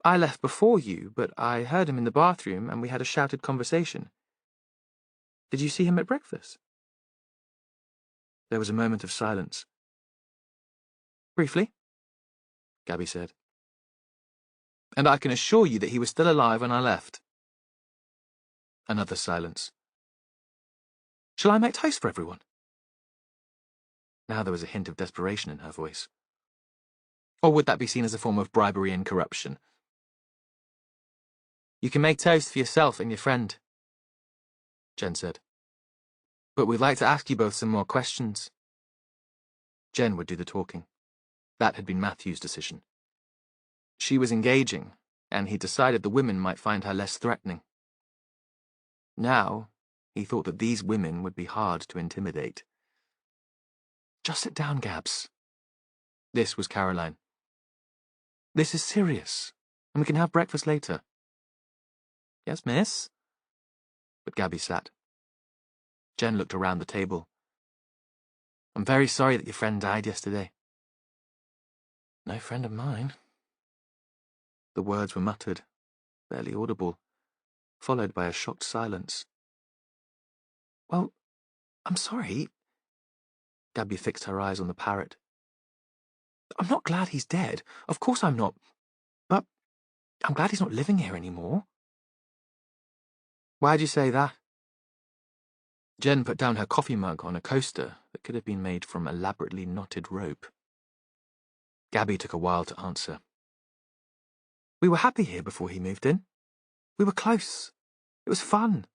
I left before you, but I heard him in the bathroom and we had a shouted conversation. Did you see him at breakfast? There was a moment of silence. Briefly, Gabby said. And I can assure you that he was still alive when I left. Another silence. Shall I make toast for everyone? Now there was a hint of desperation in her voice. Or would that be seen as a form of bribery and corruption? You can make toast for yourself and your friend, Jen said. But we'd like to ask you both some more questions. Jen would do the talking. That had been Matthew's decision. She was engaging, and he decided the women might find her less threatening. Now, he thought that these women would be hard to intimidate. Just sit down, Gabs. This was Caroline. This is serious, and we can have breakfast later. Yes, miss? But Gabby sat. Jen looked around the table. I'm very sorry that your friend died yesterday. No friend of mine. The words were muttered, barely audible, followed by a shocked silence. Well, I'm sorry. Gabby fixed her eyes on the parrot. I'm not glad he's dead. Of course I'm not. But I'm glad he's not living here anymore. Why'd you say that? Jen put down her coffee mug on a coaster that could have been made from elaborately knotted rope. Gabby took a while to answer. We were happy here before he moved in. We were close. It was fun.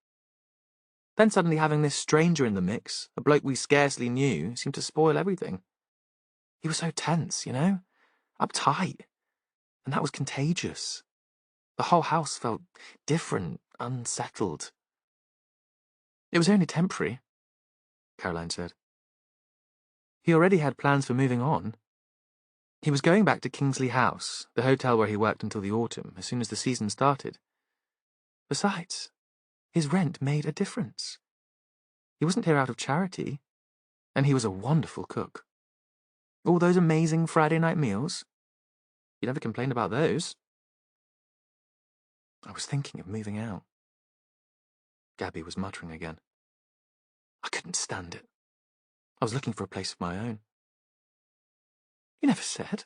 Then suddenly having this stranger in the mix, a bloke we scarcely knew, seemed to spoil everything. He was so tense, you know? Uptight. And that was contagious. The whole house felt different, unsettled. It was only temporary, Caroline said. He already had plans for moving on. He was going back to Kingsley House, the hotel where he worked until the autumn, as soon as the season started. Besides, his rent made a difference. He wasn't here out of charity, and he was a wonderful cook. All those amazing Friday night meals. He never complained about those. I was thinking of moving out. Gabby was muttering again. I couldn't stand it. I was looking for a place of my own. You never said.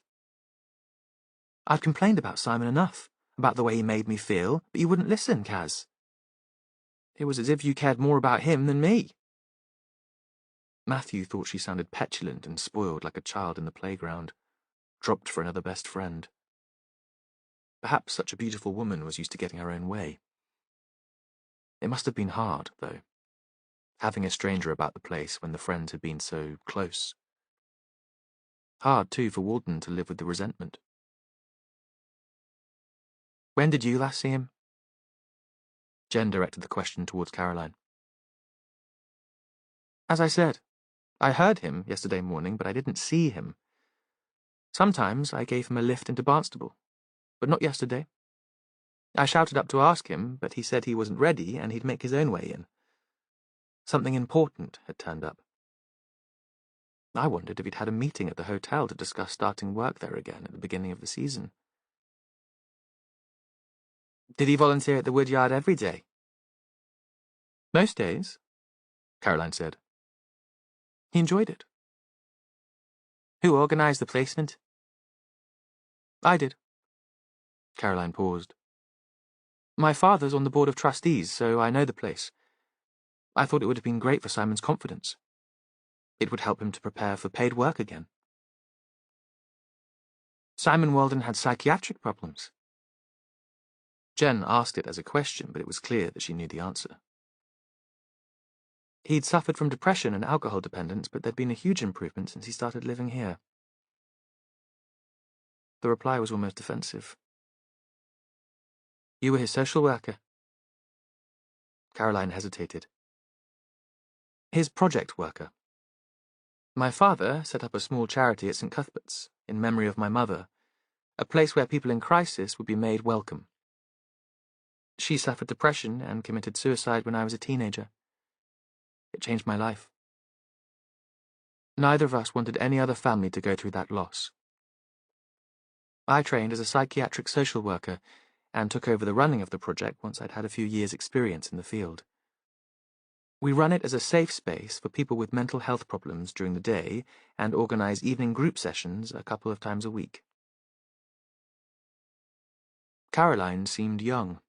I'd complained about Simon enough, about the way he made me feel, but you wouldn't listen, Kaz. It was as if you cared more about him than me. Matthew thought she sounded petulant and spoiled like a child in the playground, dropped for another best friend. Perhaps such a beautiful woman was used to getting her own way. It must have been hard, though, having a stranger about the place when the friends had been so close. Hard, too, for Walden to live with the resentment. When did you last see him? Jen directed the question towards Caroline. As I said, I heard him yesterday morning, but I didn't see him. Sometimes I gave him a lift into Barnstable, but not yesterday. I shouted up to ask him, but he said he wasn't ready and he'd make his own way in. Something important had turned up. I wondered if he'd had a meeting at the hotel to discuss starting work there again at the beginning of the season. Did he volunteer at the woodyard every day? Most days, Caroline said. He enjoyed it. Who organised the placement? I did. Caroline paused. My father's on the board of trustees, so I know the place. I thought it would have been great for Simon's confidence. It would help him to prepare for paid work again. Simon Walden had psychiatric problems. Jen asked it as a question, but it was clear that she knew the answer. He'd suffered from depression and alcohol dependence, but there'd been a huge improvement since he started living here. The reply was almost defensive. You were his social worker? Caroline hesitated. His project worker. My father set up a small charity at St. Cuthbert's, in memory of my mother, a place where people in crisis would be made welcome. She suffered depression and committed suicide when I was a teenager. It changed my life. Neither of us wanted any other family to go through that loss. I trained as a psychiatric social worker and took over the running of the project once I'd had a few years' experience in the field. We run it as a safe space for people with mental health problems during the day and organize evening group sessions a couple of times a week. Caroline seemed young,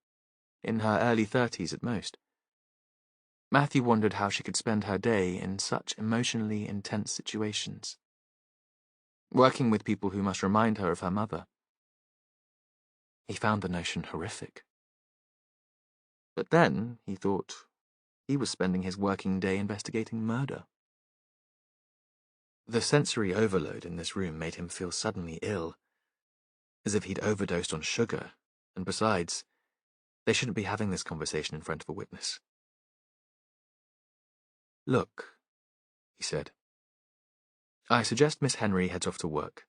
in her early 30s at most. Matthew wondered how she could spend her day in such emotionally intense situations, working with people who must remind her of her mother. He found the notion horrific. But then, he thought, he was spending his working day investigating murder. The sensory overload in this room made him feel suddenly ill, as if he'd overdosed on sugar, and besides, they shouldn't be having this conversation in front of a witness. Look, he said. I suggest Miss Henry heads off to work.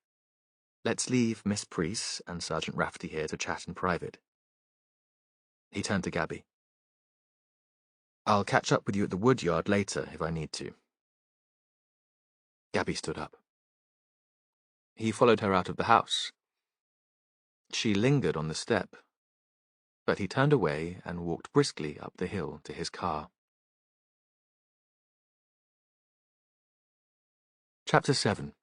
Let's leave Miss Preece and Sergeant Rafferty here to chat in private. He turned to Gabby. I'll catch up with you at the woodyard later if I need to. Gabby stood up. He followed her out of the house. She lingered on the step, but he turned away and walked briskly up the hill to his car. Chapter 7.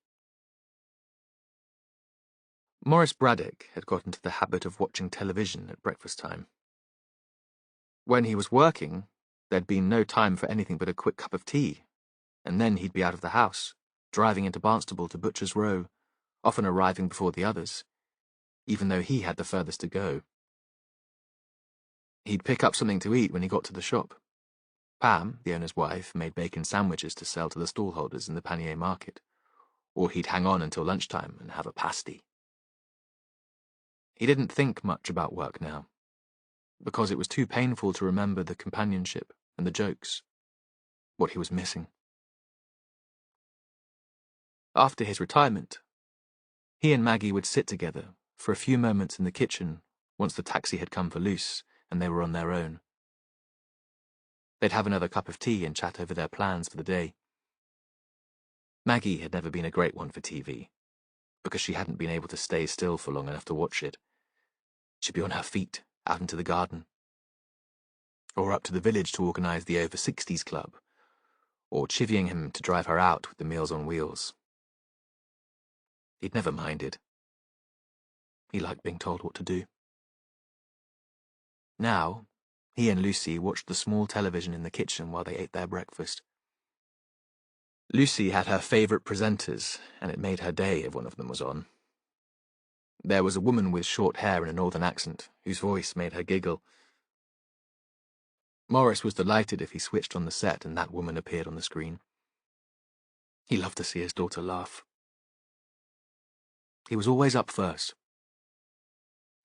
Maurice Braddock had got into the habit of watching television at breakfast time. When he was working, there'd been no time for anything but a quick cup of tea, and then he'd be out of the house, driving into Barnstable to Butcher's Row, often arriving before the others, even though he had the furthest to go. He'd pick up something to eat when he got to the shop. Pam, the owner's wife, made bacon sandwiches to sell to the stallholders in the Panier market, or he'd hang on until lunchtime and have a pasty. He didn't think much about work now, because it was too painful to remember the companionship and the jokes, what he was missing. After his retirement, he and Maggie would sit together for a few moments in the kitchen once the taxi had come for Luce and they were on their own. They'd have another cup of tea and chat over their plans for the day. Maggie had never been a great one for TV, because she hadn't been able to stay still for long enough to watch it. She'd be on her feet, out into the garden, or up to the village to organise the over-60s club, or chivying him to drive her out with the Meals on Wheels. He'd never minded. He liked being told what to do. Now, he and Lucy watched the small television in the kitchen while they ate their breakfast. Lucy had her favourite presenters, and it made her day if one of them was on. There was a woman with short hair and a northern accent, whose voice made her giggle. Maurice was delighted if he switched on the set and that woman appeared on the screen. He loved to see his daughter laugh. He was always up first.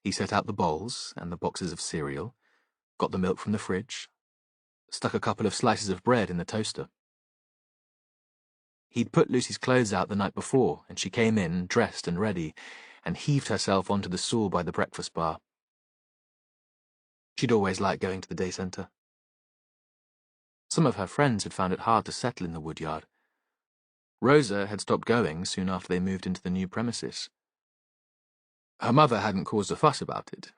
He set out the bowls and the boxes of cereal, got the milk from the fridge, stuck a couple of slices of bread in the toaster. He'd put Lucy's clothes out the night before, and she came in, dressed and ready, and heaved herself onto the stool by the breakfast bar. She'd always liked going to the day centre. Some of her friends had found it hard to settle in the woodyard. Rosa had stopped going soon after they moved into the new premises. Her mother hadn't caused a fuss about it,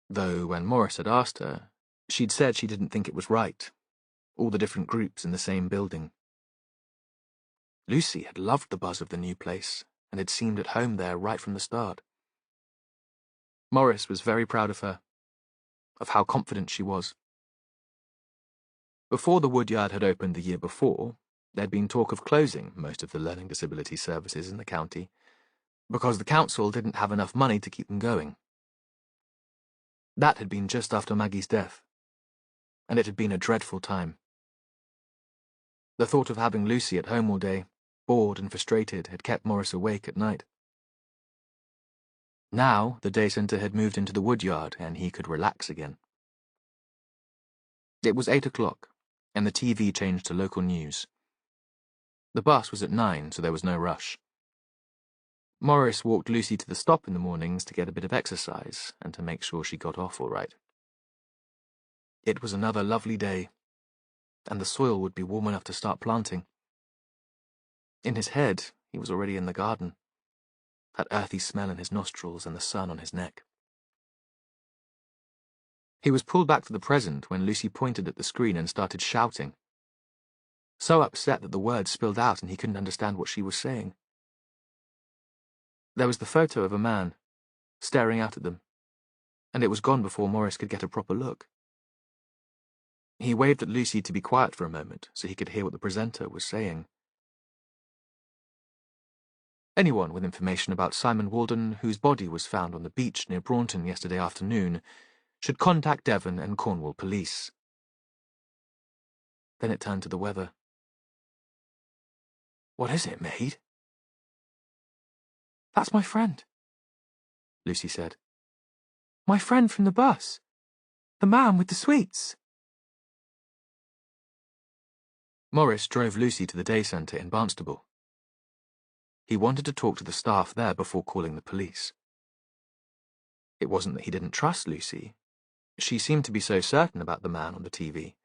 though when Maurice had asked her, she'd said she didn't think it was right, all the different groups in the same building. Lucy had loved the buzz of the new place, and had seemed at home there right from the start. Maurice was very proud of her, of how confident she was. Before the woodyard had opened the year before, there'd been talk of closing most of the learning disability services in the county, because the council didn't have enough money to keep them going. That had been just after Maggie's death, and it had been a dreadful time. The thought of having Lucy at home all day, bored and frustrated, had kept Morris awake at night. Now the day centre had moved into the woodyard and he could relax again. It was 8 o'clock, and the TV changed to local news. The bus was at 9, so there was no rush. Morris walked Lucy to the stop in the mornings to get a bit of exercise and to make sure she got off all right. It was another lovely day, and the soil would be warm enough to start planting. In his head, he was already in the garden, that earthy smell in his nostrils and the sun on his neck. He was pulled back to the present when Lucy pointed at the screen and started shouting, so upset that the words spilled out and he couldn't understand what she was saying. There was the photo of a man, staring out at them, and it was gone before Morris could get a proper look. He waved at Lucy to be quiet for a moment so he could hear what the presenter was saying. Anyone with information about Simon Walden, whose body was found on the beach near Braunton yesterday afternoon, should contact Devon and Cornwall police. Then it turned to the weather. "What is it, maid?" "That's my friend," Lucy said. "My friend from the bus. The man with the sweets." Morris drove Lucy to the day centre in Barnstable. He wanted to talk to the staff there before calling the police. It wasn't that he didn't trust Lucy. She seemed to be so certain about the man on the TV.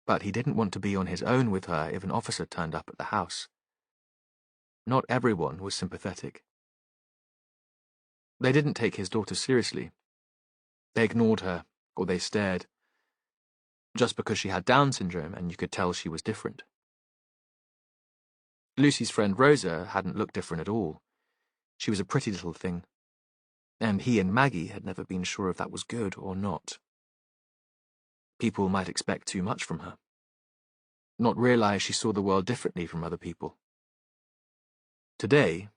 But he didn't want to be on his own with her if an officer turned up at the house. Not everyone was sympathetic. They didn't take his daughter seriously. They ignored her, or they stared, just because she had Down syndrome and you could tell she was different. Lucy's friend Rosa hadn't looked different at all. She was a pretty little thing, and he and Maggie had never been sure if that was good or not. People might expect too much from her, not realize she saw the world differently from other people. Today,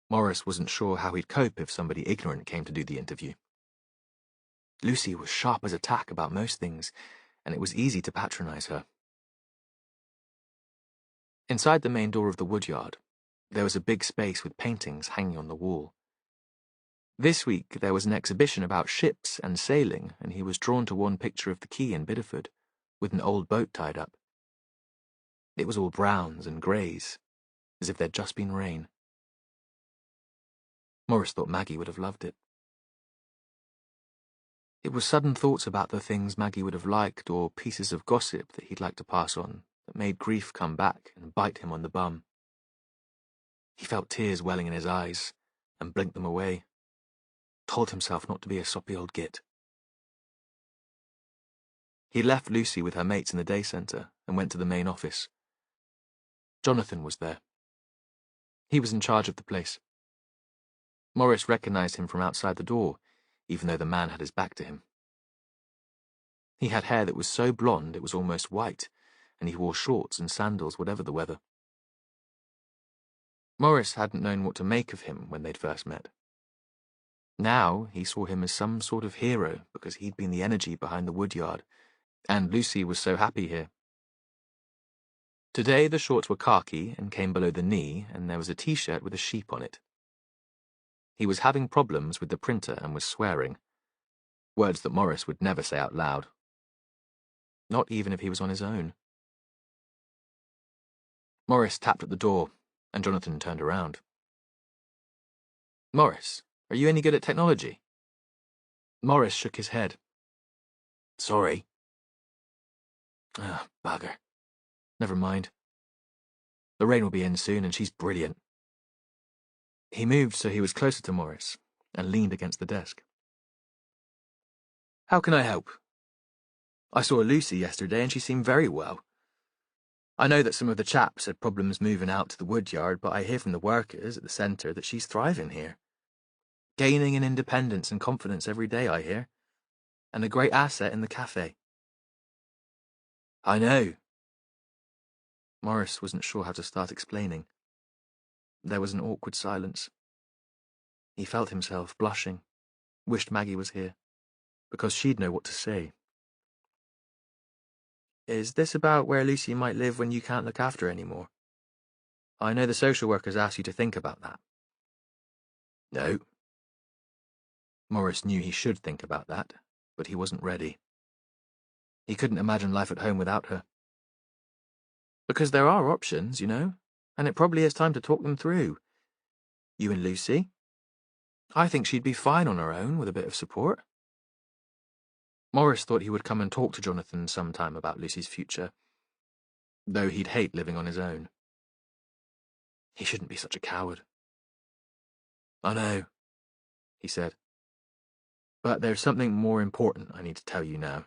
Morris wasn't sure how he'd cope if somebody ignorant came to do the interview. Lucy was sharp as a tack about most things, and it was easy to patronize her. Inside the main door of the woodyard, there was a big space with paintings hanging on the wall. This week there was an exhibition about ships and sailing, and he was drawn to one picture of the quay in Bideford, with an old boat tied up. It was all browns and greys, as if there'd just been rain. Morris thought Maggie would have loved it. It was sudden thoughts about the things Maggie would have liked, or pieces of gossip that he'd like to pass on, that made grief come back and bite him on the bum. He felt tears welling in his eyes, and blinked them away, told himself not to be a soppy old git. He left Lucy with her mates in the day centre and went to the main office. Jonathan was there. He was in charge of the place. Morris recognised him from outside the door, even though the man had his back to him. He had hair that was so blonde it was almost white, and he wore shorts and sandals whatever the weather. Morris hadn't known what to make of him when they'd first met. Now he saw him as some sort of hero because he'd been the energy behind the woodyard, and Lucy was so happy here. Today the shorts were khaki and came below the knee, and there was a t-shirt with a sheep on it. He was having problems with the printer and was swearing, words that Morris would never say out loud. Not even if he was on his own. Morris tapped at the door, and Jonathan turned around. "Morris, are you any good at technology?" Morris shook his head. "Sorry." Bugger. Never mind. The rain will be in soon, and she's brilliant." He moved so he was closer to Morris, and leaned against the desk. "How can I help? I saw Lucy yesterday, and she seemed very well. I know that some of the chaps had problems moving out to the woodyard, but I hear from the workers at the centre that she's thriving here. Gaining in independence and confidence every day, I hear, and a great asset in the cafe." "I know." Morris wasn't sure how to start explaining. There was an awkward silence. He felt himself blushing, wished Maggie was here, because she'd know what to say. Is this about where Lucy might live when you can't look after her anymore? I know the social workers asked you to think about that. No. Morris knew he should think about that, but he wasn't ready. He couldn't imagine life at home without her. Because there are options, you know, and it probably is time to talk them through. You and Lucy? I think she'd be fine on her own with a bit of support. Morris thought he would come and talk to Jonathan sometime about Lucy's future, though he'd hate living on his own. He shouldn't be such a coward. I know, he said. But there's something more important I need to tell you now.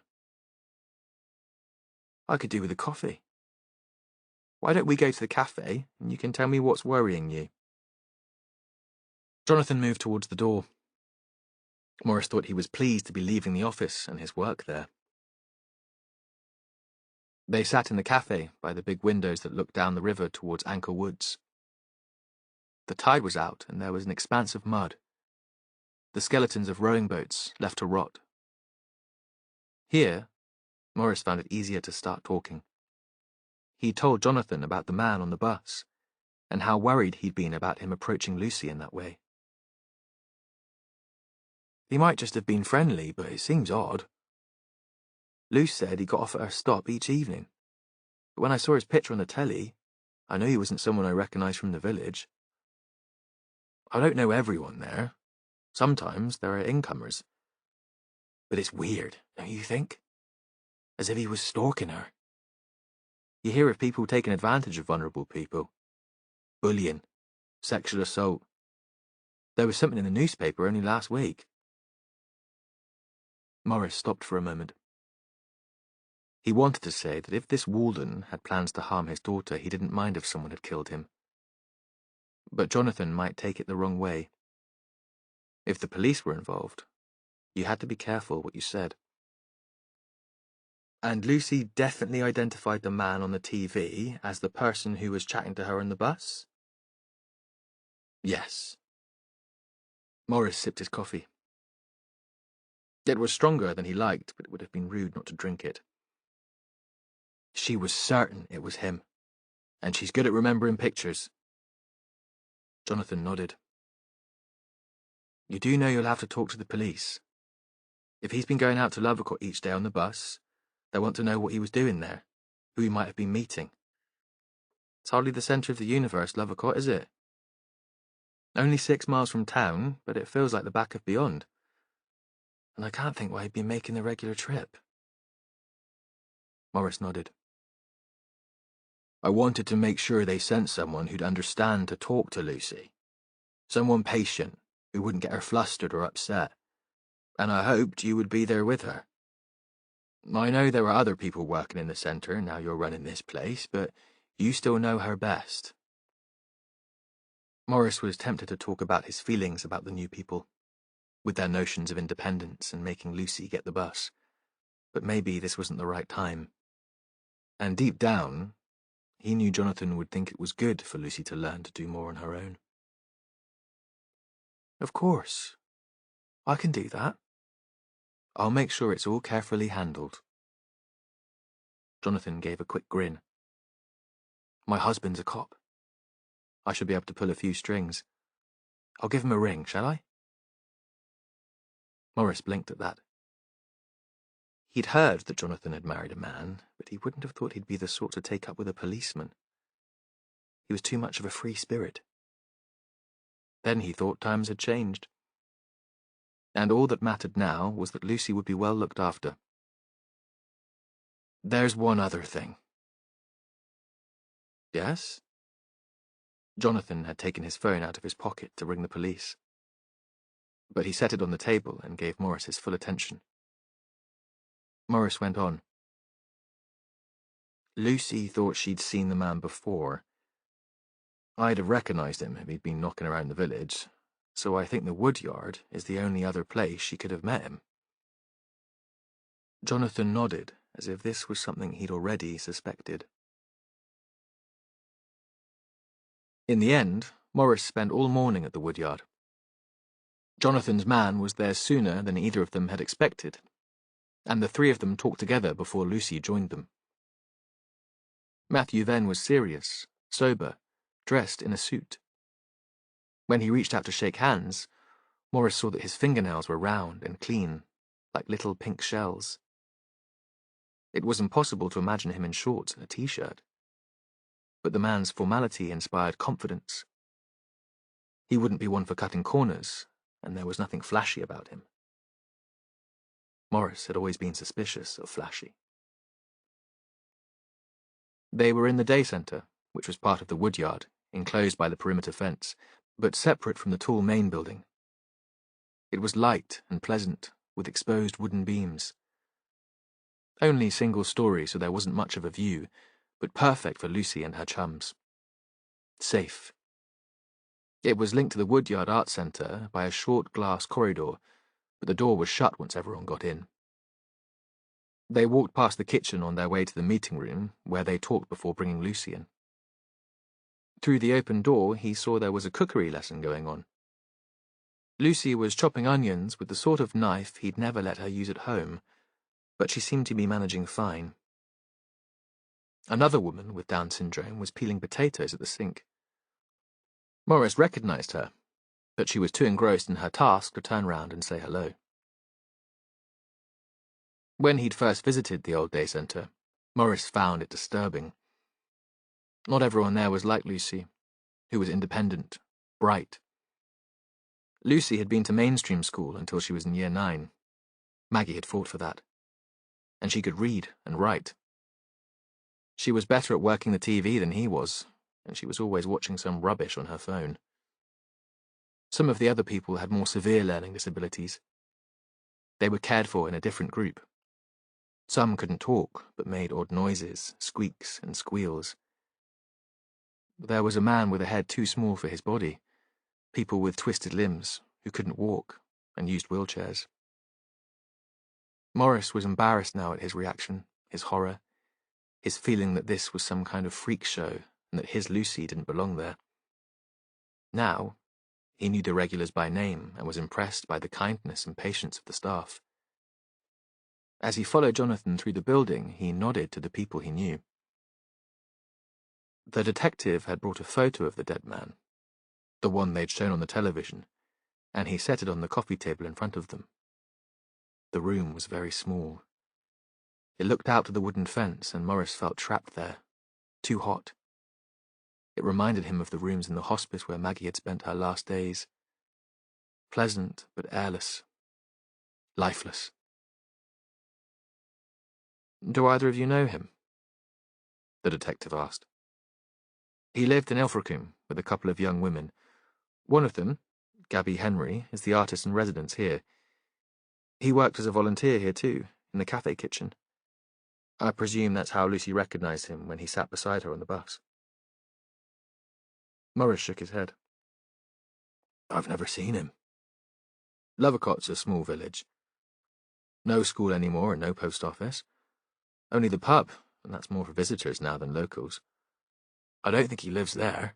I could do with a coffee. Why don't we go to the cafe and you can tell me what's worrying you? Jonathan moved towards the door. Morris thought he was pleased to be leaving the office and his work there. They sat in the cafe by the big windows that looked down the river towards Anchor Woods. The tide was out and there was an expanse of mud. The skeletons of rowing boats left to rot. Here, Morris found it easier to start talking. He told Jonathan about the man on the bus, and how worried he'd been about him approaching Lucy in that way. He might just have been friendly, but it seems odd. Luce said he got off at her stop each evening, but when I saw his picture on the telly, I knew he wasn't someone I recognised from the village. I don't know everyone there. Sometimes there are incomers. But it's weird, don't you think? As if he was stalking her. You hear of people taking advantage of vulnerable people. Bullying. Sexual assault. There was something in the newspaper only last week. Morris stopped for a moment. He wanted to say that if this Walden had plans to harm his daughter, he didn't mind if someone had killed him. But Jonathan might take it the wrong way. If the police were involved, you had to be careful what you said. And Lucy definitely identified the man on the TV as the person who was chatting to her on the bus? Yes. Morris sipped his coffee. It was stronger than he liked, but it would have been rude not to drink it. She was certain it was him, and she's good at remembering pictures. Jonathan nodded. You do know you'll have to talk to the police. If he's been going out to Lovercourt each day on the bus, they'll want to know what he was doing there, who he might have been meeting. It's hardly the centre of the universe, Lovercourt, is it? Only 6 miles from town, but it feels like the back of beyond. And I can't think why he'd be making the regular trip. Morris nodded. I wanted to make sure they sent someone who'd understand to talk to Lucy. Someone patient, who wouldn't get her flustered or upset. And I hoped you would be there with her. I know there are other people working in the centre now you're running this place, but you still know her best. Morris was tempted to talk about his feelings about the new people, with their notions of independence and making Lucy get the bus. But maybe this wasn't the right time. And deep down, he knew Jonathan would think it was good for Lucy to learn to do more on her own. Of course. I can do that. I'll make sure it's all carefully handled. Jonathan gave a quick grin. My husband's a cop. I should be able to pull a few strings. I'll give him a ring, shall I? Morris blinked at that. He'd heard that Jonathan had married a man, but he wouldn't have thought he'd be the sort to take up with a policeman. He was too much of a free spirit. Then he thought times had changed. And all that mattered now was that Lucy would be well looked after. There's one other thing. Yes? Jonathan had taken his phone out of his pocket to ring the police. But he set it on the table and gave Morris his full attention. Morris went on. Lucy thought she'd seen the man before. I'd have recognised him if he'd been knocking around the village, so I think the woodyard is the only other place she could have met him. Jonathan nodded, as if this was something he'd already suspected. In the end, Morris spent all morning at the woodyard. Jonathan's man was there sooner than either of them had expected, and the three of them talked together before Lucy joined them. Matthew then was serious, sober, dressed in a suit. When he reached out to shake hands, Morris saw that his fingernails were round and clean, like little pink shells. It was impossible to imagine him in shorts and a t-shirt. But the man's formality inspired confidence. He wouldn't be one for cutting corners, and there was nothing flashy about him. Morris had always been suspicious of flashy. They were in the day centre, which was part of the woodyard, enclosed by the perimeter fence, but separate from the tall main building. It was light and pleasant, with exposed wooden beams. Only single story, so there wasn't much of a view, but perfect for Lucy and her chums. Safe. It was linked to the Woodyard Art Centre by a short glass corridor, but the door was shut once everyone got in. They walked past the kitchen on their way to the meeting room, where they talked before bringing Lucy in. Through the open door, he saw there was a cookery lesson going on. Lucy was chopping onions with the sort of knife he'd never let her use at home, but she seemed to be managing fine. Another woman with Down syndrome was peeling potatoes at the sink. Morris recognized her, but she was too engrossed in her task to turn round and say hello. When he'd first visited the old day centre, Morris found it disturbing. Not everyone there was like Lucy, who was independent, bright. Lucy had been to mainstream school until she was in year 9. Maggie had fought for that. And she could read and write. She was better at working the TV than he was, and she was always watching some rubbish on her phone. Some of the other people had more severe learning disabilities. They were cared for in a different group. Some couldn't talk, but made odd noises, squeaks and squeals. There was a man with a head too small for his body, people with twisted limbs who couldn't walk and used wheelchairs. Morris was embarrassed now at his reaction, his horror, his feeling that this was some kind of freak show and that his Lucy didn't belong there. Now, he knew the regulars by name and was impressed by the kindness and patience of the staff. As he followed Jonathan through the building, he nodded to the people he knew. The detective had brought a photo of the dead man, the one they'd shown on the television, and he set it on the coffee table in front of them. The room was very small. It looked out to the wooden fence, and Morris felt trapped there, too hot. It reminded him of the rooms in the hospice where Maggie had spent her last days. Pleasant, but airless. Lifeless. "Do either of you know him?" the detective asked. He lived in Ilfracombe with a couple of young women. One of them, Gabby Henry, is the artist in residence here. He worked as a volunteer here too, in the cafe kitchen. I presume that's how Lucy recognized him when he sat beside her on the bus. Morris shook his head. "I've never seen him. Lovercott's a small village. No school anymore and no post office. Only the pub, and that's more for visitors now than locals. I don't think he lives there.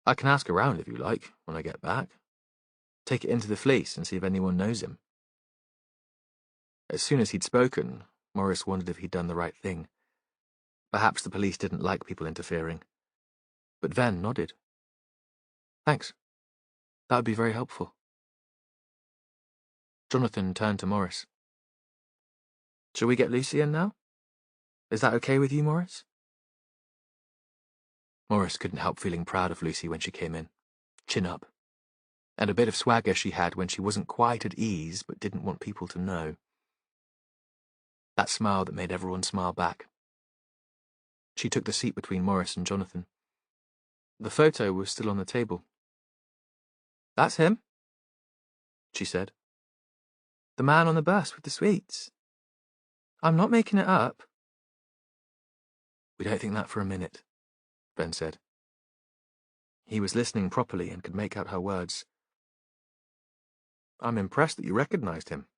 I can ask around if you like, when I get back. Take it into the Fleece and see if anyone knows him." As soon as he'd spoken, Morris wondered if he'd done the right thing. Perhaps the police didn't like people interfering. But Ven nodded. "Thanks. That would be very helpful." Jonathan turned to Morris. "Shall we get Lucy in now? Is that okay with you, Morris?" Morris couldn't help feeling proud of Lucy when she came in, chin up, and a bit of swagger she had when she wasn't quite at ease but didn't want people to know. That smile that made everyone smile back. She took the seat between Morris and Jonathan. The photo was still on the table. "That's him," she said. "The man on the bus with the sweets. I'm not making it up." "We don't think that for a minute," Ben said. He was listening properly and could make out her words. "I'm impressed that you recognized him.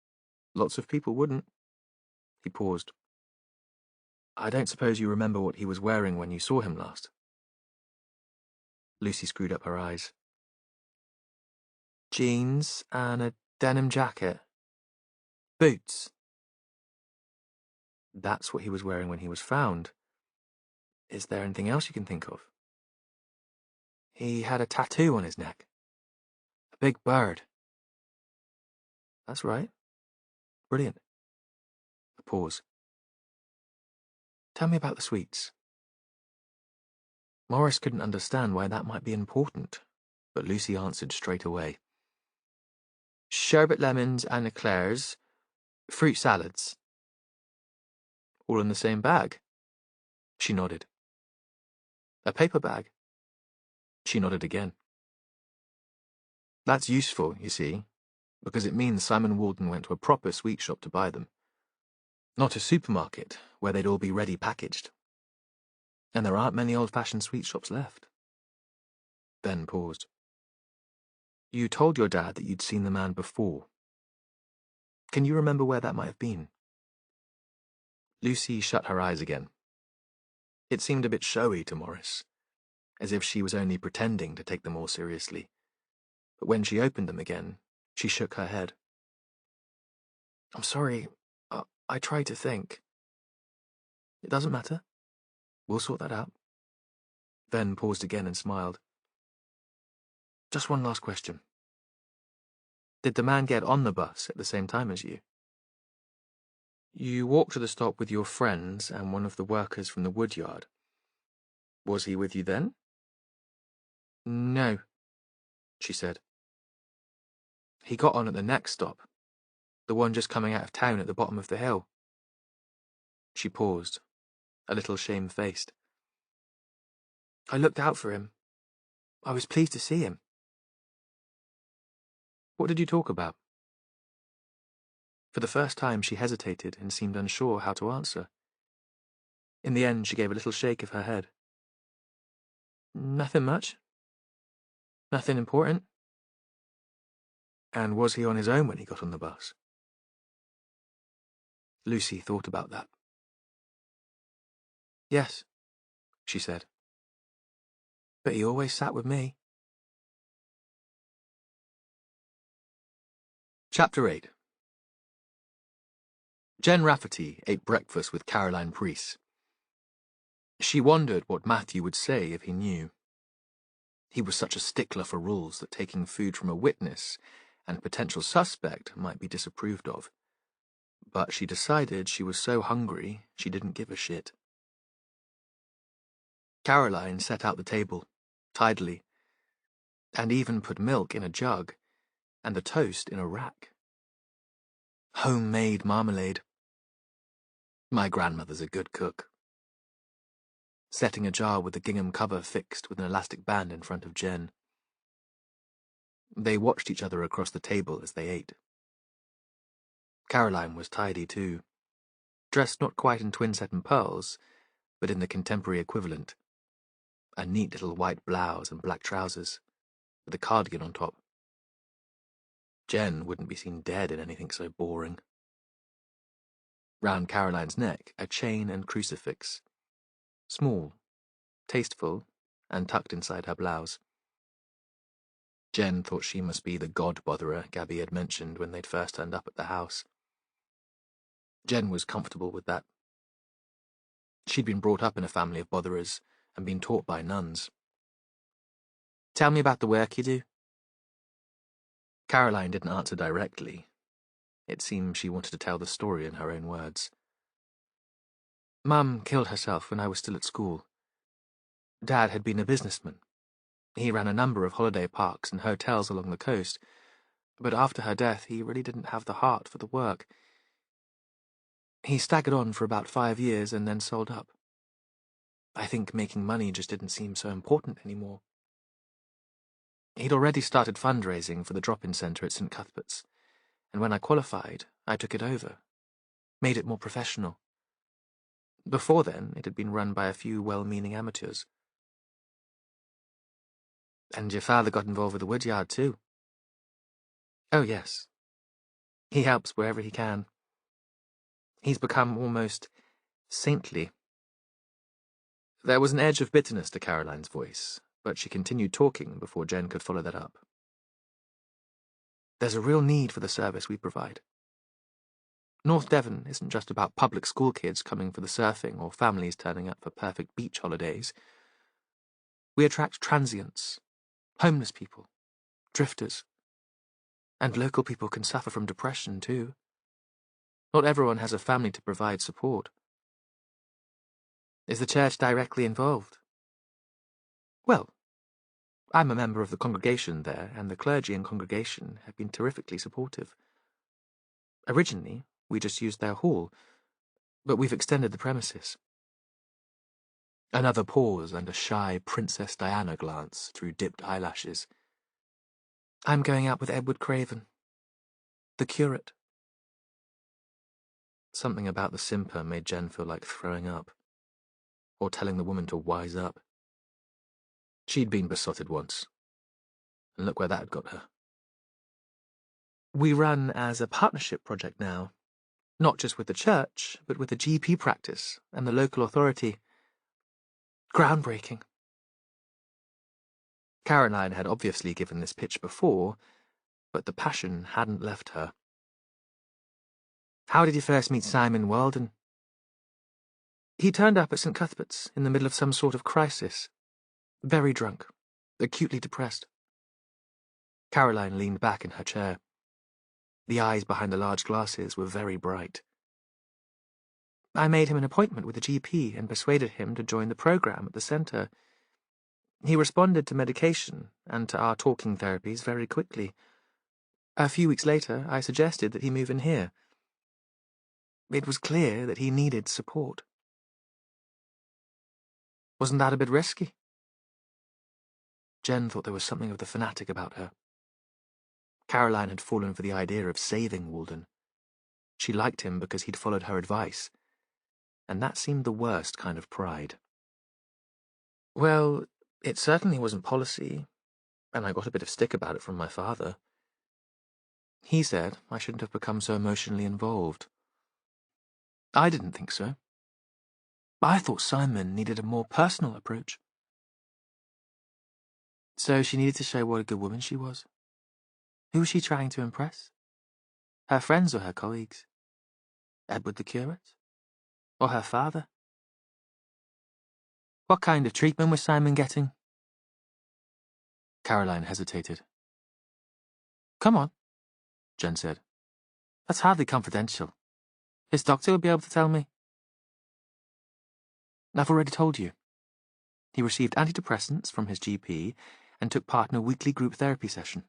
Lots of people wouldn't." He paused. "I don't suppose you remember what he was wearing when you saw him last?" Lucy screwed up her eyes. Jeans and a denim jacket. Boots. That's what he was wearing when he was found. Is there anything else you can think of? He had a tattoo on his neck. A big bird. That's right. Brilliant. A pause. Tell me about the sweets. Morris couldn't understand why that might be important, but Lucy answered straight away. Sherbet lemons and eclairs, fruit salads. All in the same bag? She nodded. A paper bag? She nodded again. That's useful, you see, because it means Simon Walden went to a proper sweet shop to buy them. Not a supermarket, where they'd all be ready packaged. And there aren't many old-fashioned sweet shops left. Ben paused. You told your dad that you'd seen the man before. Can you remember where that might have been? Lucy shut her eyes again. It seemed a bit showy to Morris, as if she was only pretending to take them all seriously. But when she opened them again, she shook her head. I'm sorry, I tried to think. It doesn't matter. We'll sort that out. Ben paused again and smiled. Just one last question. Did the man get on the bus at the same time as you? You walked to the stop with your friends and one of the workers from the woodyard. Was he with you then? No, she said. He got on at the next stop, the one just coming out of town at the bottom of the hill. She paused, a little shamefaced. I looked out for him. I was pleased to see him. What did you talk about? For the first time she hesitated and seemed unsure how to answer. In the end she gave a little shake of her head. Nothing much. Nothing important. And was he on his own when he got on the bus? Lucy thought about that. Yes, she said. But he always sat with me. Chapter 8. Jen Rafferty ate breakfast with Caroline Preece. She wondered what Matthew would say if he knew. He was such a stickler for rules that taking food from a witness and potential suspect might be disapproved of. But she decided she was so hungry she didn't give a shit. Caroline set out the table, tidily, and even put milk in a jug and the toast in a rack. Homemade marmalade. My grandmother's a good cook. Setting a jar with the gingham cover fixed with an elastic band in front of Jen. They watched each other across the table as they ate. Caroline was tidy too, dressed not quite in twin satin pearls, but in the contemporary equivalent. A neat little white blouse and black trousers, with a cardigan on top. Jen wouldn't be seen dead in anything so boring. Round Caroline's neck, a chain and crucifix. Small, tasteful, and tucked inside her blouse. Jen thought she must be the god-botherer Gabby had mentioned when they'd first turned up at the house. Jen was comfortable with that. She'd been brought up in a family of botherers and been taught by nuns. Tell me about the work you do. Caroline didn't answer directly. It seemed she wanted to tell the story in her own words. Mum killed herself when I was still at school. Dad had been a businessman. He ran a number of holiday parks and hotels along the coast, but after her death he really didn't have the heart for the work. He staggered on for about 5 years and then sold up. I think making money just didn't seem so important anymore. He'd already started fundraising for the drop-in centre at St. Cuthbert's, and when I qualified, I took it over, made it more professional. Before then, it had been run by a few well-meaning amateurs. And your father got involved with the woodyard too? Oh, yes. He helps wherever he can. He's become almost saintly. There was an edge of bitterness to Caroline's voice, but she continued talking before Jen could follow that up. There's a real need for the service we provide. North Devon isn't just about public school kids coming for the surfing or families turning up for perfect beach holidays. We attract transients, homeless people, drifters, and local people can suffer from depression too. Not everyone has a family to provide support. Is the church directly involved? Well, I'm a member of the congregation there, and the clergy and congregation have been terrifically supportive. Originally, we just used their hall, but we've extended the premises. Another pause and a shy Princess Diana glance through dipped eyelashes. I'm going out with Edward Craven, the curate. Something about the simper made Jen feel like throwing up, or telling the woman to wise up. She'd been besotted once, and look where that had got her. We run as a partnership project now, not just with the church, but with the GP practice and the local authority. Groundbreaking. Caroline had obviously given this pitch before, but the passion hadn't left her. How did you first meet Simon Walden? He turned up at St. Cuthbert's in the middle of some sort of crisis. Very drunk, acutely depressed. Caroline leaned back in her chair. The eyes behind the large glasses were very bright. I made him an appointment with a GP and persuaded him to join the program at the centre. He responded to medication and to our talking therapies very quickly. A few weeks later, I suggested that he move in here. It was clear that he needed support. Wasn't that a bit risky? Jen thought there was something of the fanatic about her. Caroline had fallen for the idea of saving Walden. She liked him because he'd followed her advice, and that seemed the worst kind of pride. Well, it certainly wasn't policy, and I got a bit of stick about it from my father. He said I shouldn't have become so emotionally involved. I didn't think so. I thought Simon needed a more personal approach. So she needed to show what a good woman she was. Who was she trying to impress? Her friends or her colleagues? Edward the curate? Or her father? What kind of treatment was Simon getting? Caroline hesitated. Come on, Jen said. That's hardly confidential. His doctor will be able to tell me. I've already told you. He received antidepressants from his GP and took part in a weekly group therapy session.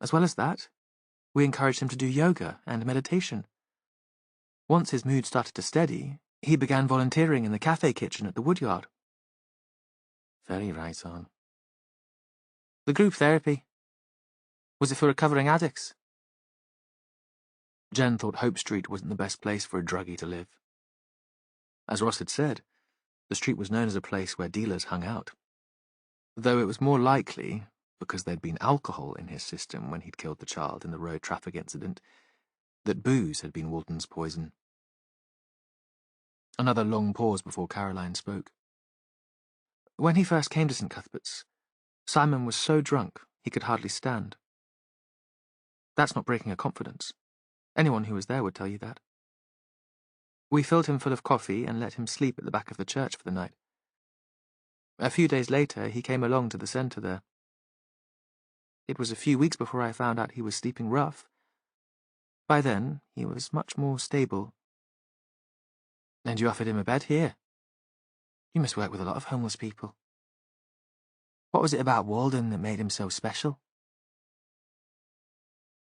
As well as that, we encouraged him to do yoga and meditation. Once his mood started to steady, he began volunteering in the cafe kitchen at the Woodyard. Very right on. The group therapy. Was it for recovering addicts? Jen thought Hope Street wasn't the best place for a druggie to live. As Ross had said, the street was known as a place where dealers hung out. Though it was more likely, because there'd been alcohol in his system when he'd killed the child in the road traffic incident, that booze had been Walden's poison. Another long pause before Caroline spoke. When he first came to St. Cuthbert's, Simon was so drunk he could hardly stand. That's not breaking a confidence. Anyone who was there would tell you that. We filled him full of coffee and let him sleep at the back of the church for the night. A few days later, he came along to the centre there. It was a few weeks before I found out he was sleeping rough. By then, he was much more stable. And you offered him a bed here? You must work with a lot of homeless people. What was it about Walden that made him so special?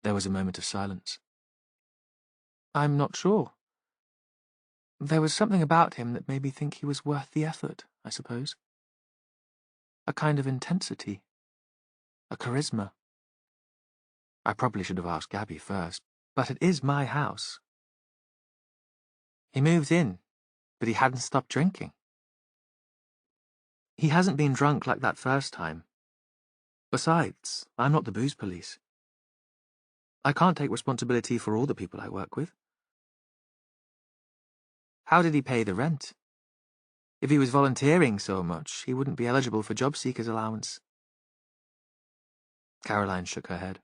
There was a moment of silence. I'm not sure. There was something about him that made me think he was worth the effort, I suppose. A kind of intensity. A charisma. I probably should have asked Gabby first, but it is my house. He moved in, but he hadn't stopped drinking. He hasn't been drunk like that first time. Besides, I'm not the booze police. I can't take responsibility for all the people I work with. How did he pay the rent? If he was volunteering so much, he wouldn't be eligible for job seekers' allowance. Caroline shook her head.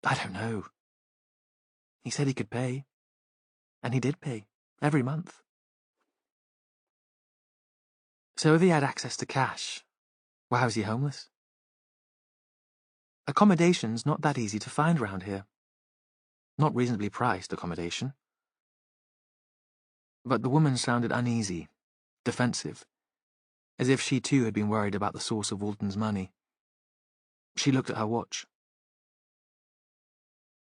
I don't know. He said he could pay. And he did pay, every month. So if he had access to cash, why was he homeless? Accommodation's not that easy to find round here. Not reasonably priced accommodation. But the woman sounded uneasy, defensive, as if she too had been worried about the source of Walton's money. She looked at her watch.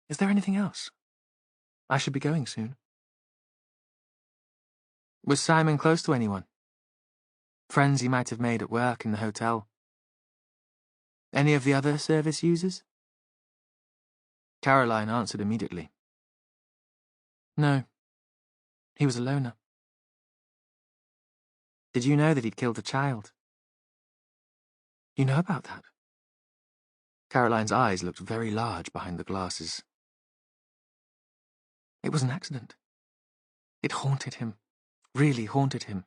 Is there anything else? I should be going soon. Was Simon close to anyone? Friends he might have made at work, in the hotel? Any of the other service users? Caroline answered immediately. No. He was a loner. Did you know that he'd killed a child? You know about that? Caroline's eyes looked very large behind the glasses. It was an accident. It haunted him. Really haunted him.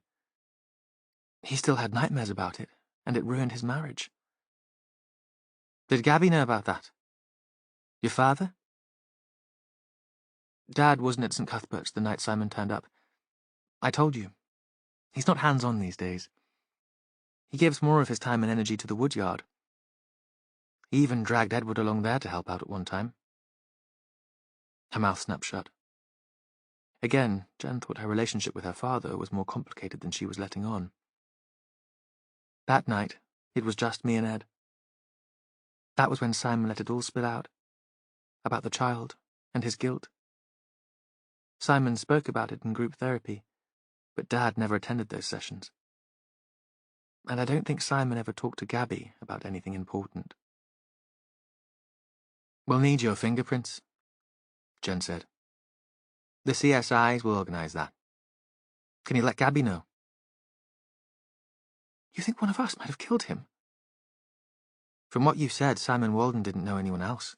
He still had nightmares about it, and it ruined his marriage. Did Gabby know about that? Your father? Dad wasn't at St. Cuthbert's the night Simon turned up. I told you. He's not hands-on these days. He gives more of his time and energy to the woodyard. He even dragged Edward along there to help out at one time. Her mouth snapped shut. Again, Jen thought her relationship with her father was more complicated than she was letting on. That night, it was just me and Ed. That was when Simon let it all spill out. About the child and his guilt. Simon spoke about it in group therapy, but Dad never attended those sessions. And I don't think Simon ever talked to Gabby about anything important. We'll need your fingerprints, Jen said. The CSIs will organise that. Can you let Gabby know? You think one of us might have killed him? From what you said, Simon Walden didn't know anyone else.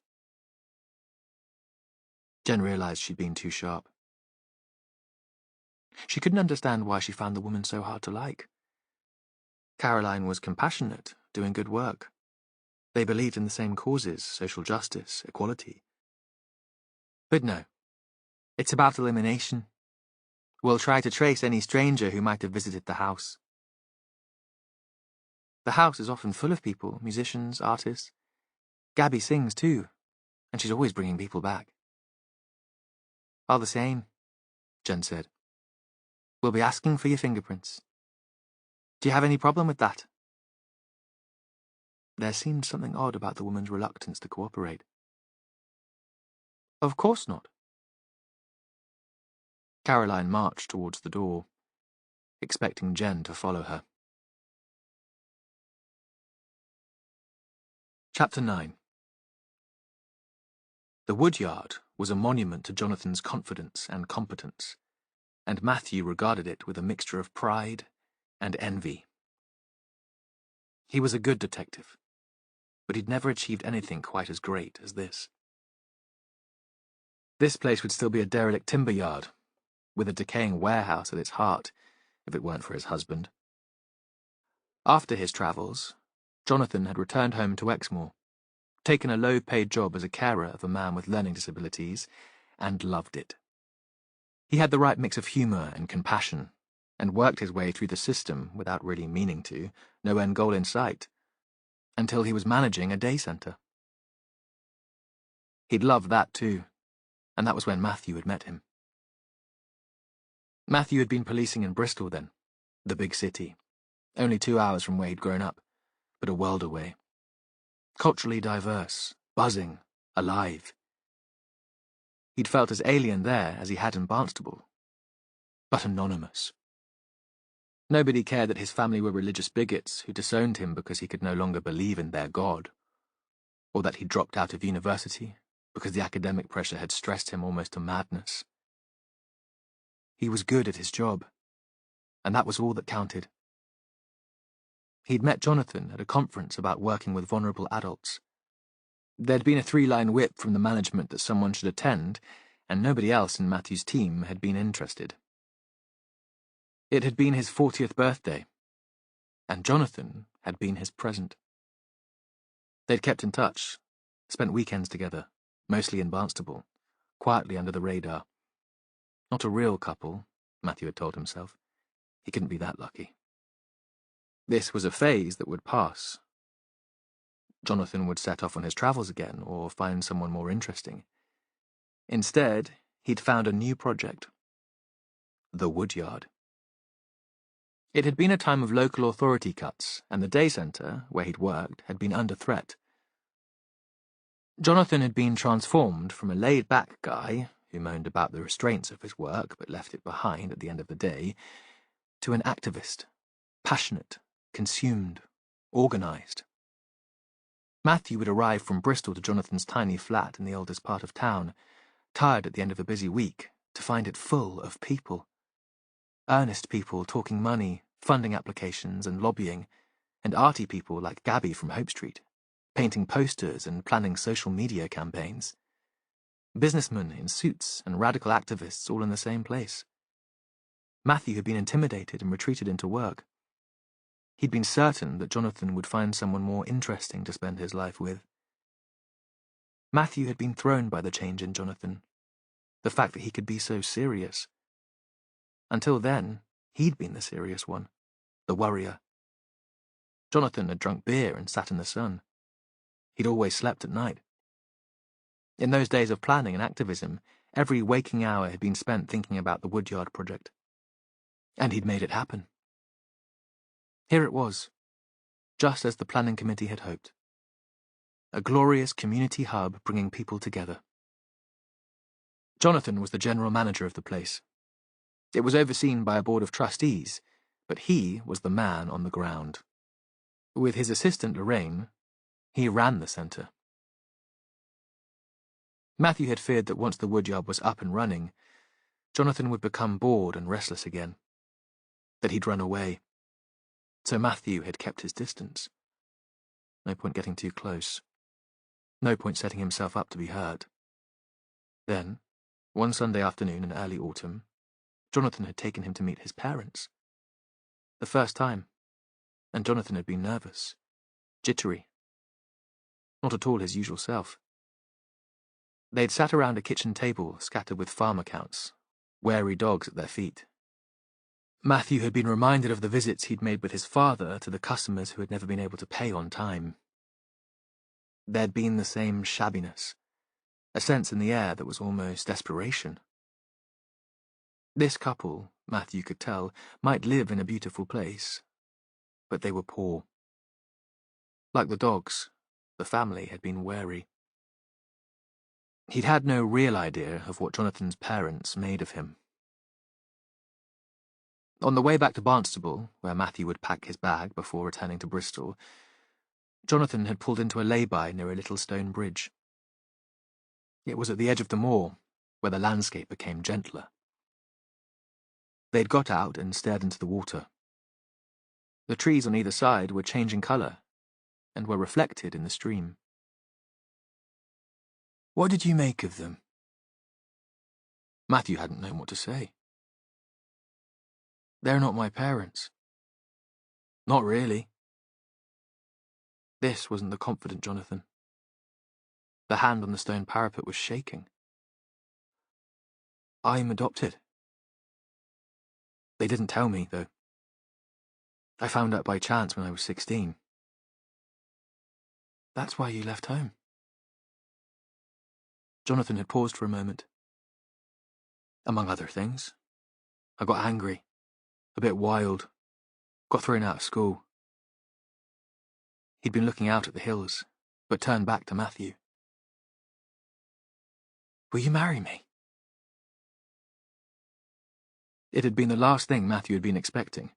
Jen realised she'd been too sharp. She couldn't understand why she found the woman so hard to like. Caroline was compassionate, doing good work. They believed in the same causes, social justice, equality. But no. It's about elimination. We'll try to trace any stranger who might have visited the house. The house is often full of people, musicians, artists. Gabby sings too, and she's always bringing people back. All the same, Jen said. We'll be asking for your fingerprints. Do you have any problem with that? There seemed something odd about the woman's reluctance to cooperate. Of course not. Caroline marched towards the door, expecting Jen to follow her. Chapter 9. The woodyard was a monument to Jonathan's confidence and competence, and Matthew regarded it with a mixture of pride and envy. He was a good detective, but he'd never achieved anything quite as great as this. This place would still be a derelict timber yard, with a decaying warehouse at its heart, if it weren't for his husband. After his travels, Jonathan had returned home to Exmoor, taken a low-paid job as a carer of a man with learning disabilities, and loved it. He had the right mix of humour and compassion, and worked his way through the system without really meaning to, no end goal in sight, until he was managing a day centre. He'd loved that too, and that was when Matthew had met him. Matthew had been policing in Bristol then, the big city, only 2 hours from where he'd grown up, but a world away. Culturally diverse, buzzing, alive. He'd felt as alien there as he had in Barnstable, but anonymous. Nobody cared that his family were religious bigots who disowned him because he could no longer believe in their God, or that he dropped out of university because the academic pressure had stressed him almost to madness. He was good at his job, and that was all that counted. He'd met Jonathan at a conference about working with vulnerable adults. There'd been a 3-line whip from the management that someone should attend, and nobody else in Matthew's team had been interested. It had been his 40th birthday, and Jonathan had been his present. They'd kept in touch, spent weekends together, mostly in Barnstable, quietly under the radar. Not a real couple, Matthew had told himself. He couldn't be that lucky. This was a phase that would pass. Jonathan would set off on his travels again, or find someone more interesting. Instead, he'd found a new project. The Woodyard. It had been a time of local authority cuts, and the day centre, where he'd worked, had been under threat. Jonathan had been transformed from a laid-back guy, who moaned about the restraints of his work but left it behind at the end of the day, to an activist, passionate, consumed, organised. Matthew would arrive from Bristol to Jonathan's tiny flat in the oldest part of town, tired at the end of a busy week, to find it full of people. Earnest people talking money, funding applications and lobbying, and arty people like Gabby from Hope Street, painting posters and planning social media campaigns. Businessmen in suits and radical activists all in the same place. Matthew had been intimidated and retreated into work. He'd been certain that Jonathan would find someone more interesting to spend his life with. Matthew had been thrown by the change in Jonathan, the fact that he could be so serious. Until then, he'd been the serious one, the worrier. Jonathan had drunk beer and sat in the sun. He'd always slept at night. In those days of planning and activism, every waking hour had been spent thinking about the Woodyard project. And he'd made it happen. Here it was, just as the planning committee had hoped. A glorious community hub bringing people together. Jonathan was the general manager of the place. It was overseen by a board of trustees, but he was the man on the ground. With his assistant Lorraine, he ran the centre. Matthew had feared that once the Woodyard was up and running, Jonathan would become bored and restless again, that he'd run away. So Matthew had kept his distance. No point getting too close. No point setting himself up to be hurt. Then, one Sunday afternoon in early autumn, Jonathan had taken him to meet his parents. The first time, and Jonathan had been nervous, jittery. Not at all his usual self. They'd sat around a kitchen table scattered with farm accounts, wary dogs at their feet. Matthew had been reminded of the visits he'd made with his father to the customers who had never been able to pay on time. There'd been the same shabbiness, a sense in the air that was almost desperation. This couple, Matthew could tell, might live in a beautiful place, but they were poor. Like the dogs, the family had been wary. He'd had no real idea of what Jonathan's parents made of him. On the way back to Barnstable, where Matthew would pack his bag before returning to Bristol, Jonathan had pulled into a lay-by near a little stone bridge. It was at the edge of the moor, where the landscape became gentler. They'd got out and stared into the water. The trees on either side were changing colour, and were reflected in the stream. "What did you make of them?" Matthew hadn't known what to say. "They're not my parents." "Not really." This wasn't the confident Jonathan. The hand on the stone parapet was shaking. "I'm adopted." "They didn't tell me, though. I found out by chance when I was 16. "That's why you left home." Jonathan had paused for a moment. "Among other things. I got angry, a bit wild, got thrown out of school." He'd been looking out at the hills, but turned back to Matthew. "Will you marry me?" It had been the last thing Matthew had been expecting,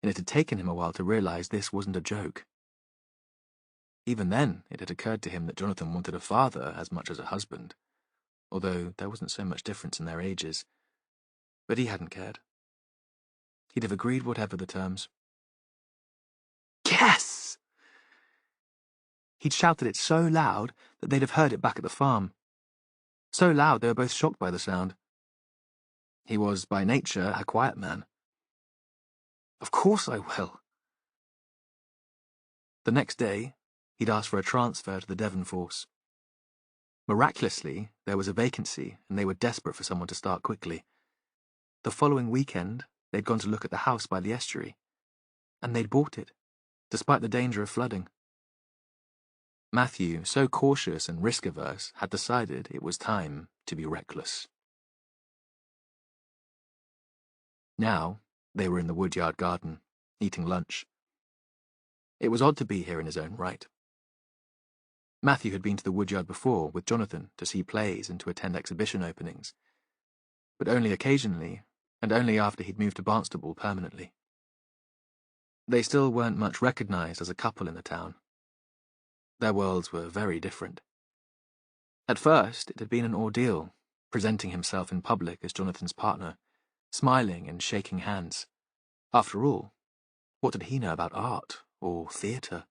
and it had taken him a while to realise this wasn't a joke. Even then, it had occurred to him that Jonathan wanted a father as much as a husband, although there wasn't so much difference in their ages. But he hadn't cared. He'd have agreed whatever the terms. "Yes!" He'd shouted it so loud that they'd have heard it back at the farm. So loud they were both shocked by the sound. He was, by nature, a quiet man, Of course I will. The next day, he'd asked for a transfer to the Devon force. Miraculously, there was a vacancy, and they were desperate for someone to start quickly. The following weekend, they'd gone to look at the house by the estuary, and they'd bought it, despite the danger of flooding. Matthew, so cautious and risk-averse, had decided it was time to be reckless. Now, they were in the woodyard garden, eating lunch. It was odd to be here in his own right. Matthew had been to the woodyard before with Jonathan to see plays and to attend exhibition openings, but only occasionally, and only after he'd moved to Barnstable permanently. They still weren't much recognised as a couple in the town. Their worlds were very different. At first, it had been an ordeal, presenting himself in public as Jonathan's partner, smiling and shaking hands. After all, what did he know about art or theatre?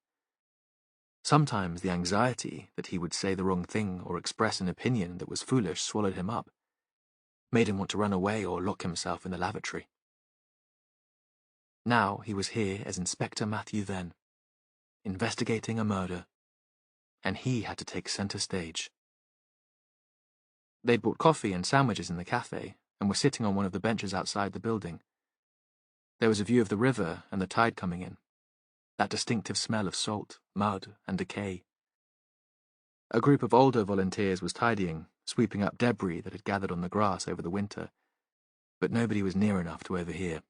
Sometimes the anxiety that he would say the wrong thing or express an opinion that was foolish swallowed him up, made him want to run away or lock himself in the lavatory. Now he was here as Inspector Matthew Venn, investigating a murder, and he had to take centre stage. They'd bought coffee and sandwiches in the cafe and were sitting on one of the benches outside the building. There was a view of the river and the tide coming in, that distinctive smell of salt, mud, and decay. A group of older volunteers was tidying, sweeping up debris that had gathered on the grass over the winter, but nobody was near enough to overhear.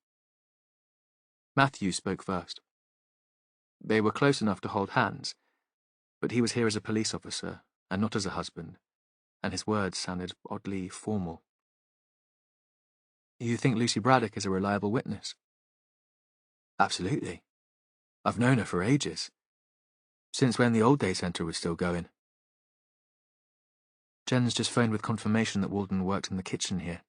Matthew spoke first. They were close enough to hold hands, but he was here as a police officer and not as a husband, and his words sounded oddly formal. You think Lucy Braddock is a reliable witness? Absolutely. I've known her for ages. Since when the Old Day Centre was still going. Jen's just phoned with confirmation that Walden worked in the kitchen here.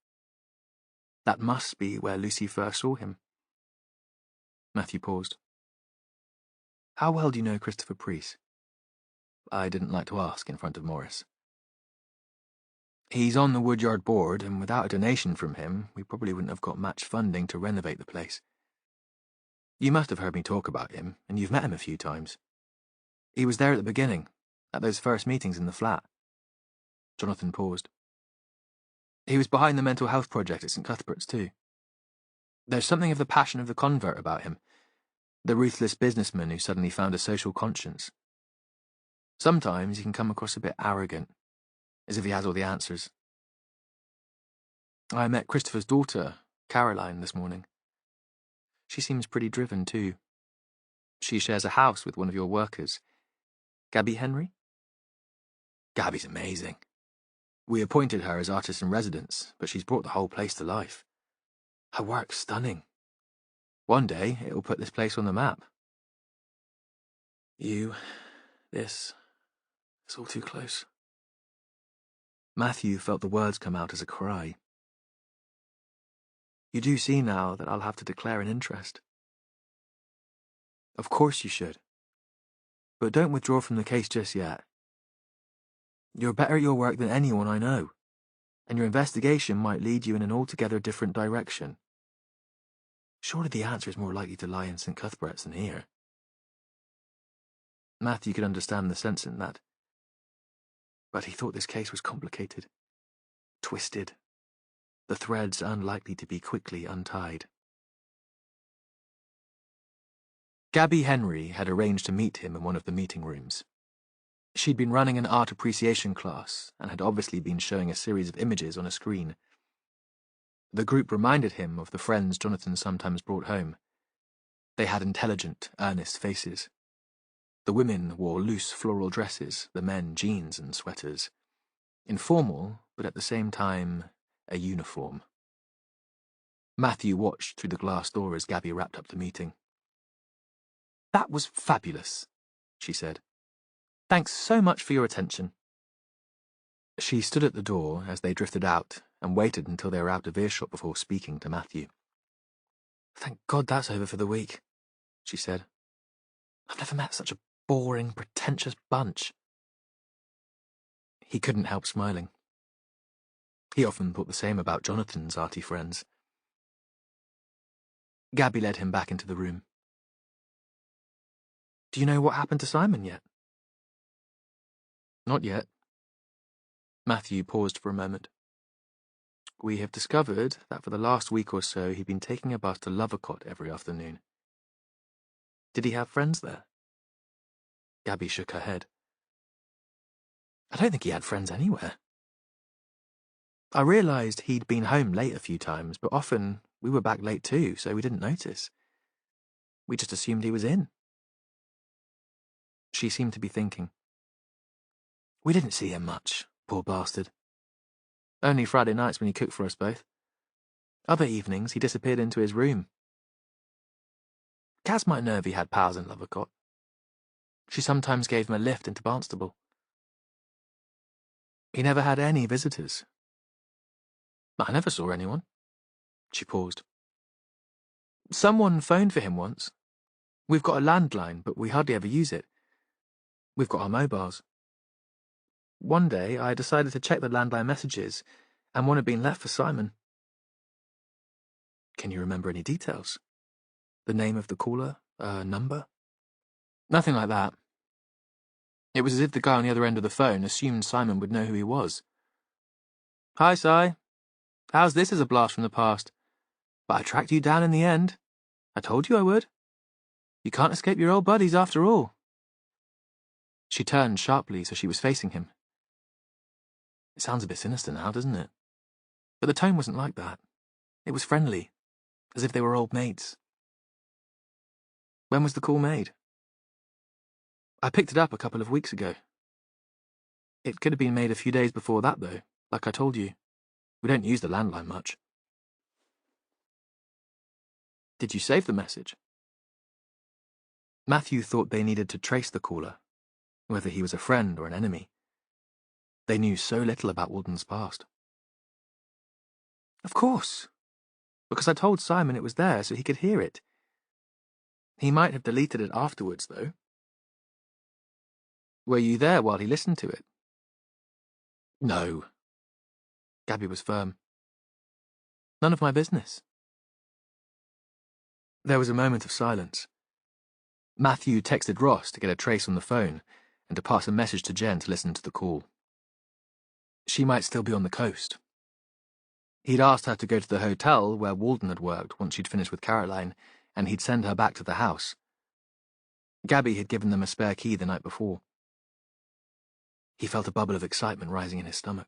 That must be where Lucy first saw him. Matthew paused. How well do you know Christopher Priest? I didn't like to ask in front of Morris. He's on the Woodyard board, and without a donation from him, we probably wouldn't have got much funding to renovate the place. You must have heard me talk about him, and you've met him a few times. He was there at the beginning, at those first meetings in the flat. Jonathan paused. He was behind the mental health project at St. Cuthbert's too. There's something of the passion of the convert about him, the ruthless businessman who suddenly found a social conscience. Sometimes he can come across a bit arrogant, as if he has all the answers. I met Christopher's daughter, Caroline, this morning. She seems pretty driven too. She shares a house with one of your workers, Gabby Henry? Gabby's amazing. We appointed her as artist-in-residence, but she's brought the whole place to life. Her work's stunning. One day, it'll put this place on the map. It's all too close. Matthew felt the words come out as a cry. You do see now that I'll have to declare an interest. Of course you should. But don't withdraw from the case just yet. You're better at your work than anyone I know, and your investigation might lead you in an altogether different direction. Surely the answer is more likely to lie in St. Cuthbert's than here. Matthew could understand the sense in that, but he thought this case was complicated, twisted, the threads unlikely to be quickly untied. Gabby Henry had arranged to meet him in one of the meeting rooms. She'd been running an art appreciation class and had obviously been showing a series of images on a screen. The group reminded him of the friends Jonathan sometimes brought home. They had intelligent, earnest faces. The women wore loose floral dresses, the men jeans and sweaters. Informal, but at the same time, a uniform. Matthew watched through the glass door as Gabby wrapped up the meeting. That was fabulous, she said. Thanks so much for your attention. She stood at the door as they drifted out and waited until they were out of earshot before speaking to Matthew. Thank God that's over for the week, she said. I've never met such a boring, pretentious bunch. He couldn't help smiling. He often thought the same about Jonathan's arty friends. Gabby led him back into the room. Do you know what happened to Simon yet? Not yet. Matthew paused for a moment. We have discovered that for the last week or so he'd been taking a bus to Lovercott every afternoon. Did he have friends there? Gabby shook her head. I don't think he had friends anywhere. I realised he'd been home late a few times, but often we were back late too, so we didn't notice. We just assumed he was in. She seemed to be thinking. We didn't see him much, poor bastard. Only Friday nights when he cooked for us both. Other evenings he disappeared into his room. Kaz might know if he had pals in Lovercott. She sometimes gave him a lift into Barnstable. He never had any visitors. I never saw anyone. She paused. Someone phoned for him once. We've got a landline, but we hardly ever use it. We've got our mobiles. One day, I decided to check the landline messages, and one had been left for Simon. Can you remember any details? The name of the caller? A number? Nothing like that. It was as if the guy on the other end of the phone assumed Simon would know who he was. Hi, Si. How's this as a blast from the past? But I tracked you down in the end. I told you I would. You can't escape your old buddies after all. She turned sharply so she was facing him. It sounds a bit sinister now, doesn't it? But the tone wasn't like that. It was friendly, as if they were old mates. When was the call made? I picked it up a couple of weeks ago. It could have been made a few days before that, though, like I told you. We don't use the landline much. Did you save the message? Matthew thought they needed to trace the caller, whether he was a friend or an enemy. They knew so little about Walden's past. Of course, because I told Simon it was there so he could hear it. He might have deleted it afterwards, though. Were you there while he listened to it? No. Gabby was firm. None of my business. There was a moment of silence. Matthew texted Ross to get a trace on the phone and to pass a message to Jen to listen to the call. She might still be on the coast. He'd asked her to go to the hotel where Walden had worked once she'd finished with Caroline, and he'd send her back to the house. Gabby had given them a spare key the night before. He felt a bubble of excitement rising in his stomach.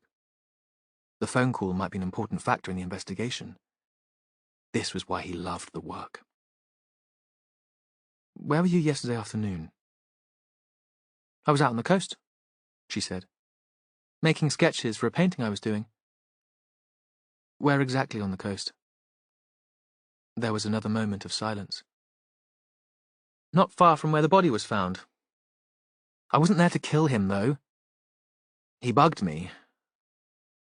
The phone call might be an important factor in the investigation. This was why he loved the work. Where were you yesterday afternoon? I was out on the coast, she said, making sketches for a painting I was doing. Where exactly on the coast? There was another moment of silence. Not far from where the body was found. I wasn't there to kill him, though. He bugged me,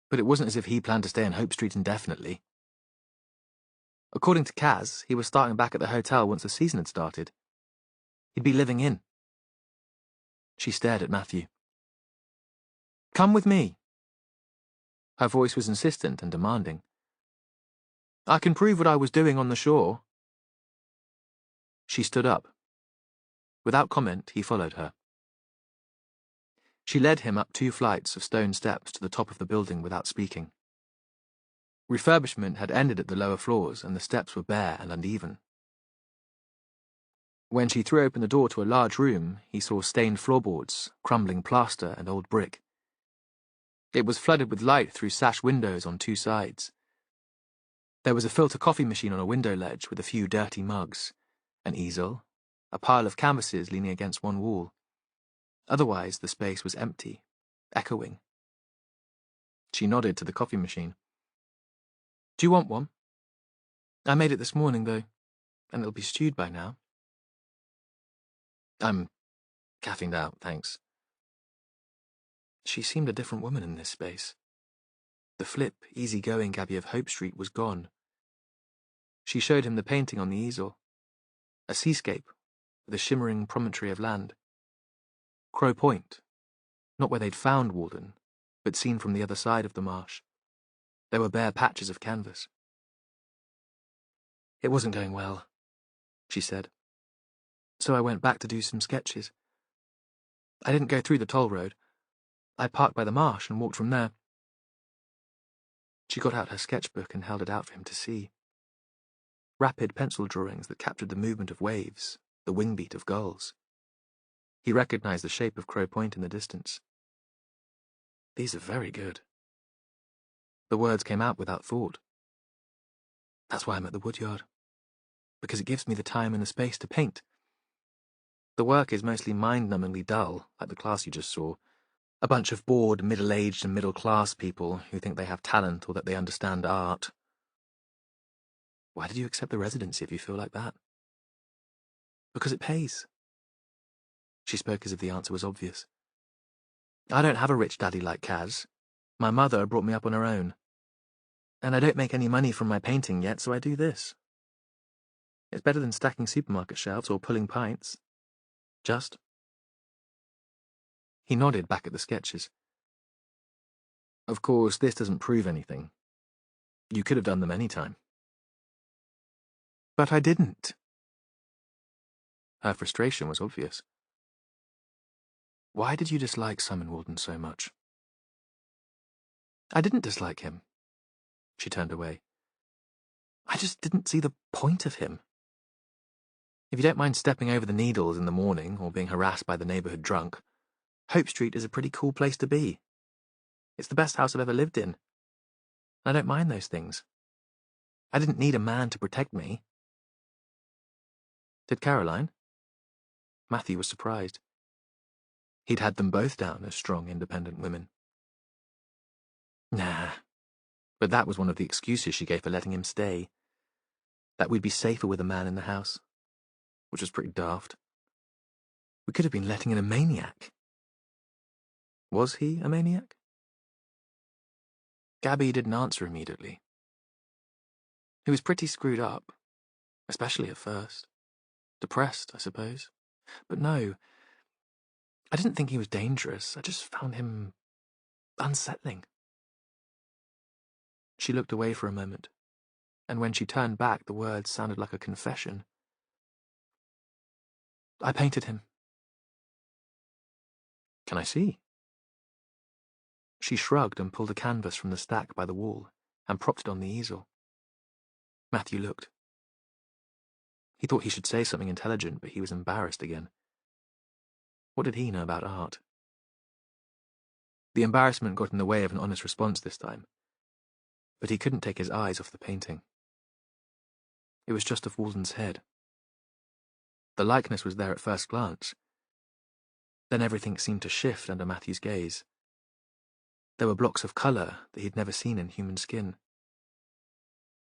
but it wasn't as if he planned to stay in Hope Street indefinitely. According to Kaz, he was starting back at the hotel once the season had started. He'd be living in. She stared at Matthew. Come with me. Her voice was insistent and demanding. I can prove what I was doing on the shore. She stood up. Without comment, he followed her. She led him up 2 flights of stone steps to the top of the building without speaking. Refurbishment had ended at the lower floors, and the steps were bare and uneven. When she threw open the door to a large room, he saw stained floorboards, crumbling plaster, and old brick. It was flooded with light through sash windows on 2 sides. There was a filter coffee machine on a window ledge with a few dirty mugs, an easel, a pile of canvases leaning against one wall. Otherwise, the space was empty, echoing. She nodded to the coffee machine. Do you want one? I made it this morning, though, and it'll be stewed by now. I'm caffeined out, thanks. She seemed a different woman in this space. The flip, easy-going Gabby of Hope Street was gone. She showed him the painting on the easel. A seascape with a shimmering promontory of land. Crow Point, not where they'd found Walden, but seen from the other side of the marsh. There were bare patches of canvas. It wasn't going well. she said. So I went back to do some sketches. I didn't go through the toll road. I parked by the marsh and walked from there. She got out her sketchbook and held it out for him to see. Rapid pencil drawings that captured the movement of waves, the wing-beat of gulls. He recognized the shape of Crow Point in the distance. These are very good. The words came out without thought. That's why I'm at the woodyard. Because it gives me the time and the space to paint. The work is mostly mind-numbingly dull, like the class you just saw. A bunch of bored, middle-aged and middle-class people who think they have talent or that they understand art. Why did you accept the residency if you feel like that? Because it pays. She spoke as if the answer was obvious. I don't have a rich daddy like Kaz. My mother brought me up on her own. And I don't make any money from my painting yet, so I do this. It's better than stacking supermarket shelves or pulling pints. Just. He nodded back at the sketches. Of course, this doesn't prove anything. You could have done them any time. But I didn't. Her frustration was obvious. Why did you dislike Simon Walden so much? I didn't dislike him. She turned away. I just didn't see the point of him. If you don't mind stepping over the needles in the morning or being harassed by the neighborhood drunk, Hope Street is a pretty cool place to be. It's the best house I've ever lived in. I don't mind those things. I didn't need a man to protect me. Did Caroline? Matthew was surprised. He'd had them both down as strong, independent women. Nah. But that was one of the excuses she gave for letting him stay. That we'd be safer with a man in the house. Which was pretty daft. We could have been letting in a maniac. Was he a maniac? Gabby didn't answer immediately. He was pretty screwed up, especially at first. Depressed, I suppose. But no, I didn't think he was dangerous. I just found him unsettling. She looked away for a moment, and when she turned back, the words sounded like a confession. I painted him. Can I see? She shrugged and pulled a canvas from the stack by the wall and propped it on the easel. Matthew looked. He thought he should say something intelligent, but he was embarrassed again. What did he know about art? The embarrassment got in the way of an honest response this time, but he couldn't take his eyes off the painting. It was just of Walden's head. The likeness was there at first glance. Then everything seemed to shift under Matthew's gaze. There were blocks of colour that he'd never seen in human skin.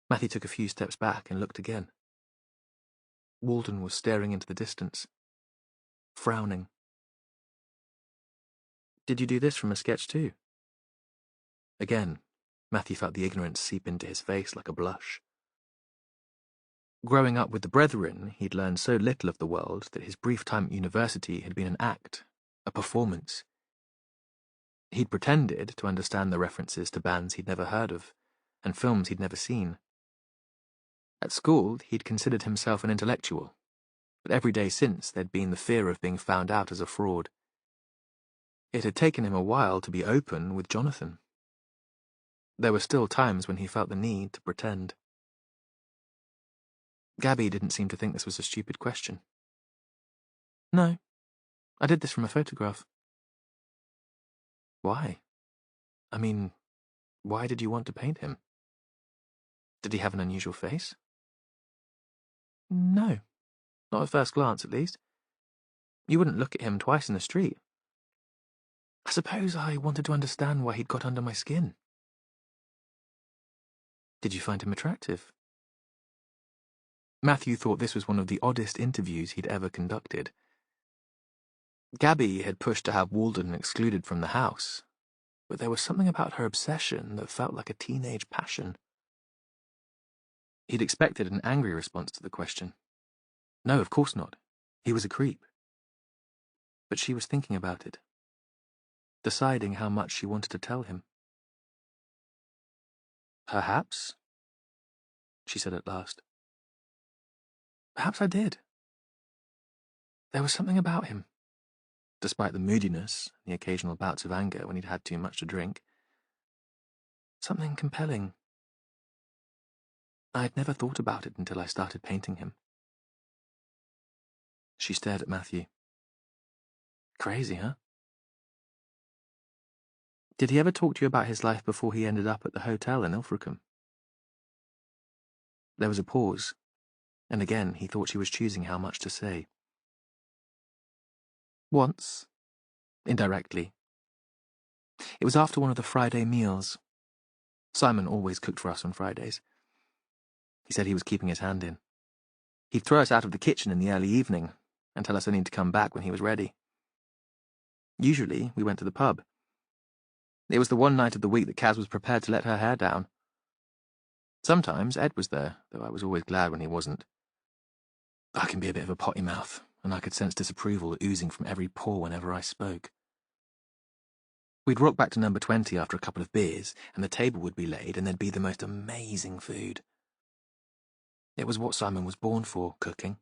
Matthew took a few steps back and looked again. Walden was staring into the distance, frowning. Did you do this from a sketch too? Again, Matthew felt the ignorance seep into his face like a blush. Growing up with the brethren, he'd learned so little of the world that his brief time at university had been an act, a performance. He'd pretended to understand the references to bands he'd never heard of, and films he'd never seen. At school, he'd considered himself an intellectual, but every day since there'd been the fear of being found out as a fraud. It had taken him a while to be open with Jonathan. There were still times when he felt the need to pretend. Gabby didn't seem to think this was a stupid question. No, I did this from a photograph. Why? I mean, why did you want to paint him? Did he have an unusual face? No, not at first glance, at least. You wouldn't look at him twice in the street. I suppose I wanted to understand why he'd got under my skin. Did you find him attractive? Matthew thought this was one of the oddest interviews he'd ever conducted. Gabby had pushed to have Walden excluded from the house, but there was something about her obsession that felt like a teenage passion. He'd expected an angry response to the question. No, of course not. He was a creep. But she was thinking about it, deciding how much she wanted to tell him. Perhaps, she said at last. Perhaps I did. There was something about him, despite the moodiness and the occasional bouts of anger when he'd had too much to drink. Something compelling. I'd never thought about it until I started painting him. She stared at Matthew. Crazy, huh? Did he ever talk to you about his life before he ended up at the hotel in Ilfracombe? There was a pause, and again he thought she was choosing how much to say. Once, indirectly. It was after one of the Friday meals. Simon always cooked for us on Fridays. He said he was keeping his hand in. He'd throw us out of the kitchen in the early evening and tell us only to come back when he was ready. Usually, we went to the pub. It was the one night of the week that Kaz was prepared to let her hair down. Sometimes Ed was there, though I was always glad when he wasn't. I can be a bit of a potty mouth, and I could sense disapproval oozing from every pore whenever I spoke. We'd rock back to number 20 after a couple of beers, and the table would be laid, and there'd be the most amazing food. It was what Simon was born for, cooking.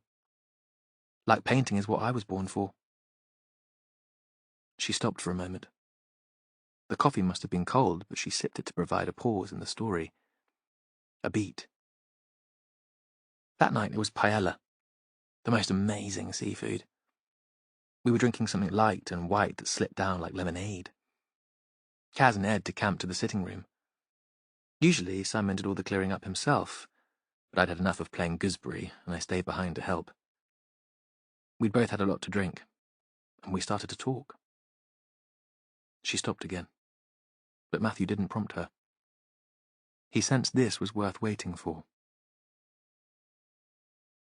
Like painting is what I was born for. She stopped for a moment. The coffee must have been cold, but she sipped it to provide a pause in the story. A beat. That night it was paella, the most amazing seafood. We were drinking something light and white that slipped down like lemonade. Kaz and Ed decamped to the sitting room. Usually Simon did all the clearing up himself, but I'd had enough of playing gooseberry, and I stayed behind to help. We'd both had a lot to drink, and we started to talk. She stopped again, but Matthew didn't prompt her. He sensed this was worth waiting for.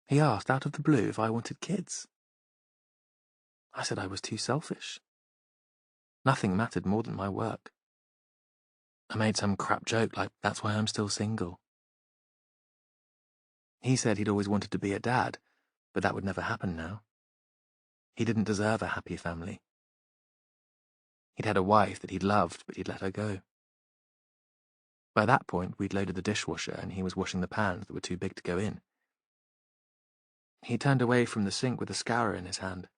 He asked out of the blue if I wanted kids. I said I was too selfish. Nothing mattered more than my work. I made some crap joke like that's why I'm still single. He said he'd always wanted to be a dad, but that would never happen now. He didn't deserve a happy family. He'd had a wife that he'd loved, but he'd let her go. By that point, we'd loaded the dishwasher and he was washing the pans that were too big to go in. He turned away from the sink with a scourer in his hand.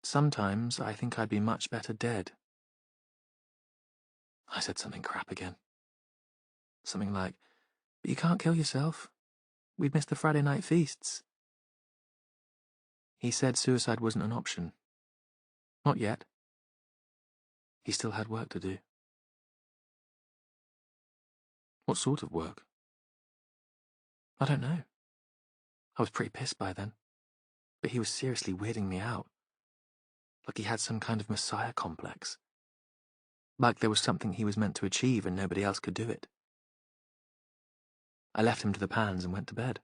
Sometimes I think I'd be much better dead. I said something crap again. Something like, but you can't kill yourself. We'd missed the Friday night feasts. He said suicide wasn't an option. Not yet. He still had work to do. What sort of work? I don't know. I was pretty pissed by then, but he was seriously weirding me out. Like he had some kind of messiah complex. Like there was something he was meant to achieve and nobody else could do it. I left him to the pans and went to bed.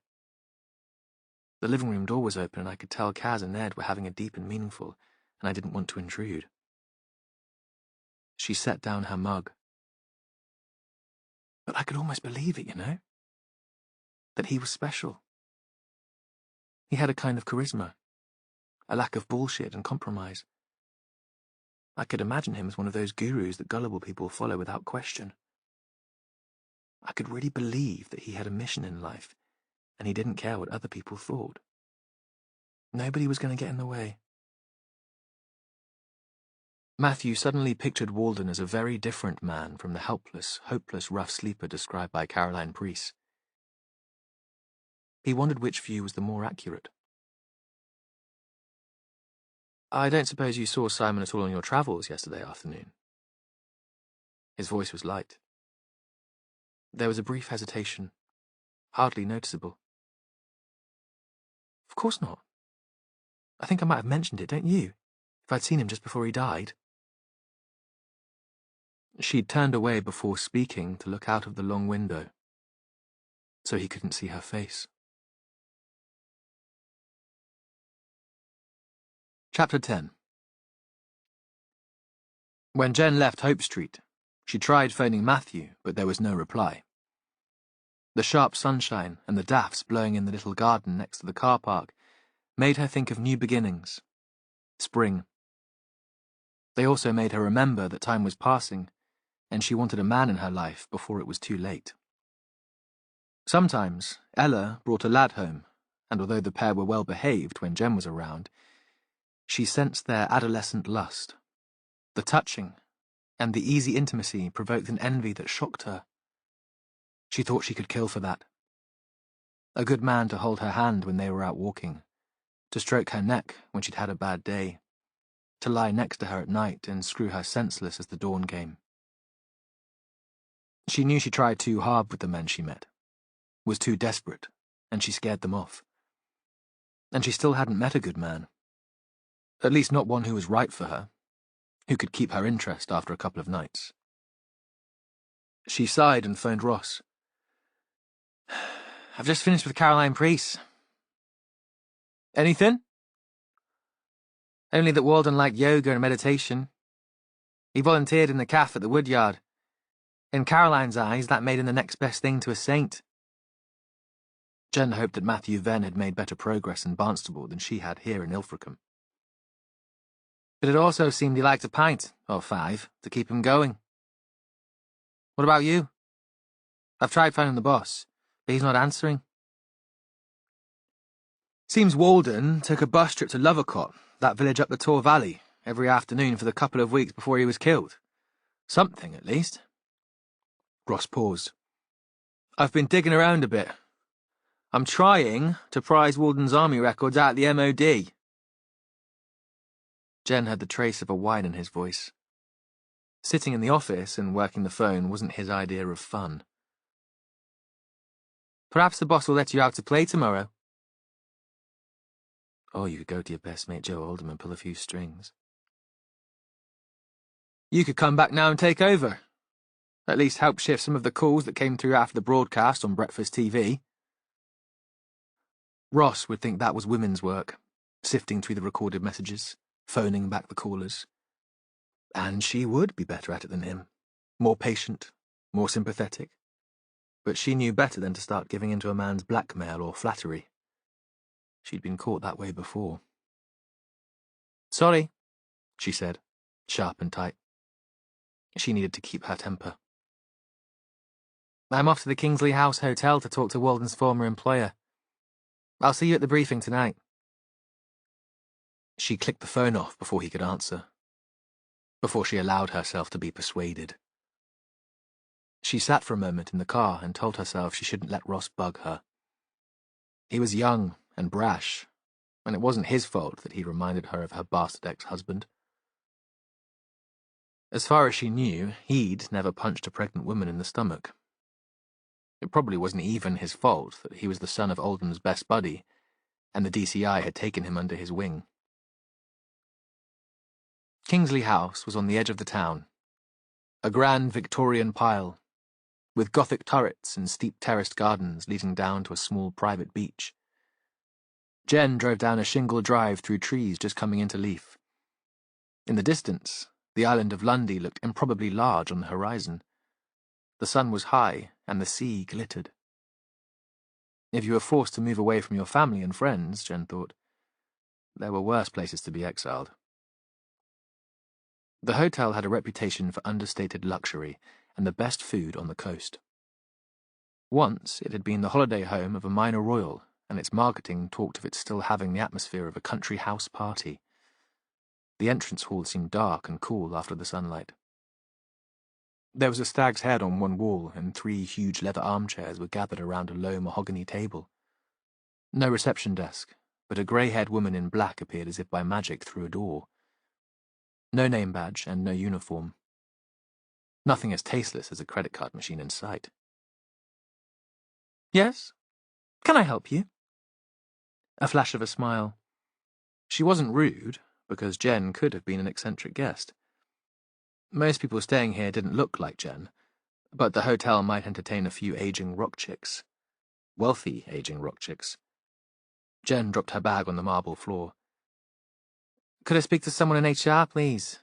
The living room door was open and I could tell Kaz and Ned were having a deep and meaningful, and I didn't want to intrude. She set down her mug. But I could almost believe it, you know? That he was special. He had a kind of charisma, a lack of bullshit and compromise. I could imagine him as one of those gurus that gullible people follow without question. I could really believe that he had a mission in life, and he didn't care what other people thought. Nobody was going to get in the way. Matthew suddenly pictured Walden as a very different man from the helpless, hopeless rough sleeper described by Caroline Preece. He wondered which view was the more accurate. I don't suppose you saw Simon at all on your travels yesterday afternoon? His voice was light. There was a brief hesitation, hardly noticeable. Of course not. I think I might have mentioned it, don't you? If I'd seen him just before he died. She'd turned away before speaking to look out of the long window, so he couldn't see her face. Chapter 10. When Jen left Hope Street, she tried phoning Matthew, but there was no reply. The sharp sunshine and the daffs blowing in the little garden next to the car park made her think of new beginnings, spring. They also made her remember that time was passing, and she wanted a man in her life before it was too late. Sometimes Ella brought a lad home, and although the pair were well behaved when Jen was around, she sensed their adolescent lust. The touching and the easy intimacy provoked an envy that shocked her. She thought she could kill for that. A good man to hold her hand when they were out walking, to stroke her neck when she'd had a bad day, to lie next to her at night and screw her senseless as the dawn came. She knew she tried too hard with the men she met, was too desperate, and she scared them off. And she still hadn't met a good man. At least not one who was right for her, who could keep her interest after a couple of nights. She sighed and phoned Ross. "I've just finished with Caroline Priest." "Anything?" "Only that Walden liked yoga and meditation. He volunteered in the cafe at the Woodyard. In Caroline's eyes, that made him the next best thing to a saint." Jen hoped that Matthew Venn had made better progress in Barnstable than she had here in Ilfracombe. But it also seemed he liked a pint, or 5, to keep him going. "What about you?" "I've tried phoning the boss, but he's not answering." "Seems Walden took a bus trip to Lovercott, that village up the Tor Valley, every afternoon for the couple of weeks before he was killed. Something, at least." Ross paused. "I've been digging around a bit. I'm trying to prise Walden's army records out of the MOD. Jen had the trace of a whine in his voice. Sitting in the office and working the phone wasn't his idea of fun. "Perhaps the boss will let you out to play tomorrow." Or you could go to your best mate Joe Oldham and pull a few strings. "You could come back now and take over. At least help shift some of the calls that came through after the broadcast on breakfast TV. Ross would think that was women's work, sifting through the recorded messages, phoning back the callers. And she would be better at it than him, more patient, more sympathetic. But she knew better than to start giving in to a man's blackmail or flattery. She'd been caught that way before. "Sorry," she said, sharp and tight. She needed to keep her temper. "I'm off to the Kingsley House Hotel to talk to Walden's former employer. I'll see you at the briefing tonight." She clicked the phone off before he could answer, before she allowed herself to be persuaded. She sat for a moment in the car and told herself she shouldn't let Ross bug her. He was young and brash, and it wasn't his fault that he reminded her of her bastard ex-husband. As far as she knew, he'd never punched a pregnant woman in the stomach. It probably wasn't even his fault that he was the son of Oldham's best buddy, and the DCI had taken him under his wing. Kingsley House was on the edge of the town, a grand Victorian pile, with Gothic turrets and steep terraced gardens leading down to a small private beach. Jen drove down a shingle drive through trees just coming into leaf. In the distance, the island of Lundy looked improbably large on the horizon. The sun was high, and the sea glittered. If you were forced to move away from your family and friends, Jen thought, there were worse places to be exiled. The hotel had a reputation for understated luxury and the best food on the coast. Once it had been the holiday home of a minor royal, and its marketing talked of it still having the atmosphere of a country house party. The entrance hall seemed dark and cool after the sunlight. There was a stag's head on one wall, and 3 huge leather armchairs were gathered around a low mahogany table. No reception desk, but a grey-haired woman in black appeared as if by magic through a door. No name badge and no uniform. Nothing as tasteless as a credit card machine in sight. "Yes? Can I help you?" A flash of a smile. She wasn't rude, because Jen could have been an eccentric guest. Most people staying here didn't look like Jen, but the hotel might entertain a few aging rock chicks. Wealthy aging rock chicks. Jen dropped her bag on the marble floor. "Could I speak to someone in HR, please?"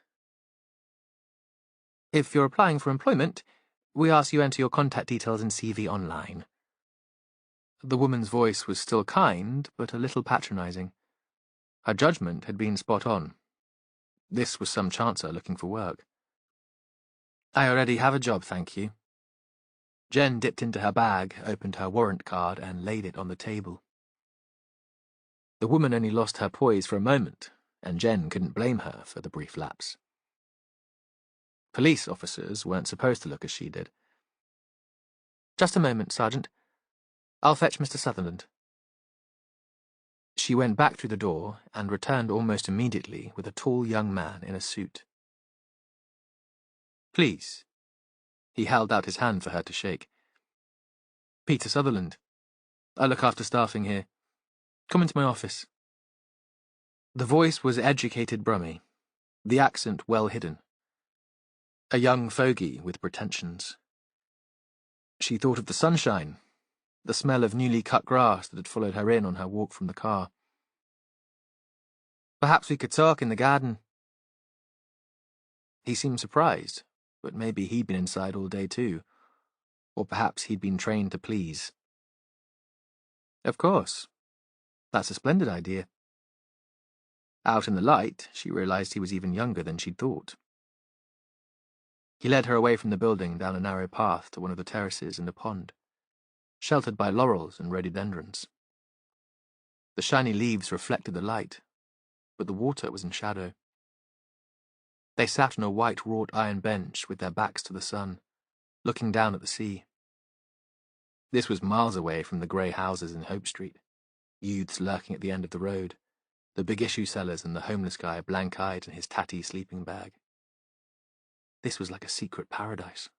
"If you're applying for employment, we ask you enter your contact details and CV online." The woman's voice was still kind, but a little patronizing. Her judgment had been spot on. This was some chancer looking for work. "I already have a job, thank you." Jen dipped into her bag, opened her warrant card, and laid it on the table. The woman only lost her poise for a moment, and Jen couldn't blame her for the brief lapse. Police officers weren't supposed to look as she did. Just a moment, Sergeant. I'll fetch Mr. Sutherland. She went back through the door and returned almost immediately with a tall young man in a suit. Please. He held out his hand for her to shake. Peter Sutherland. I look after staffing here. Come into my office. The voice was educated Brummie, the accent well hidden. A young fogey with pretensions. She thought of the sunshine, the smell of newly cut grass that had followed her in on her walk from the car. Perhaps we could talk in the garden. He seemed surprised, but maybe he'd been inside all day too. Or perhaps he'd been trained to please. Of course. That's a splendid idea. Out in the light, she realized he was even younger than she'd thought. He led her away from the building down a narrow path to one of the terraces and a pond, sheltered by laurels and rhododendrons. The shiny leaves reflected the light, but the water was in shadow. They sat on a white wrought iron bench with their backs to the sun, looking down at the sea. This was miles away from the grey houses in Hope Street, youths lurking at the end of the road, the big issue sellers and the homeless guy blank-eyed in his tatty sleeping bag. This was like a secret paradise.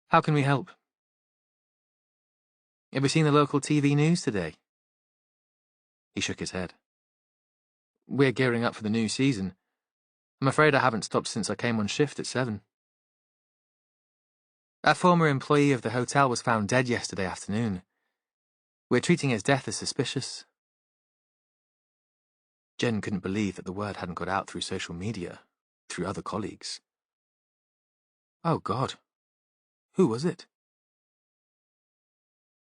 How can we help? Have you seen the local TV news today? He shook his head. We're gearing up for the new season. I'm afraid I haven't stopped since I came on shift at 7. A former employee of the hotel was found dead yesterday afternoon. We're treating his death as suspicious. Jen couldn't believe that the word hadn't got out through social media, through other colleagues. Oh, God. Who was it?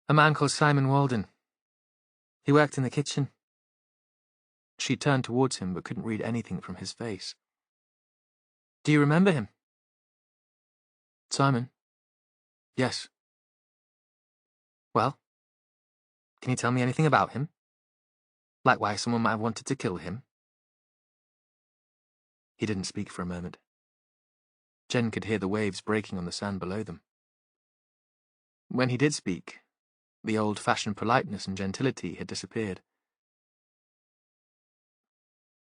A man called Simon Walden. He worked in the kitchen. She turned towards him but couldn't read anything from his face. Do you remember him? Simon? Yes. Well, can you tell me anything about him? Like why someone might have wanted to kill him? He didn't speak for a moment. Jen could hear the waves breaking on the sand below them. When he did speak, the old-fashioned politeness and gentility had disappeared.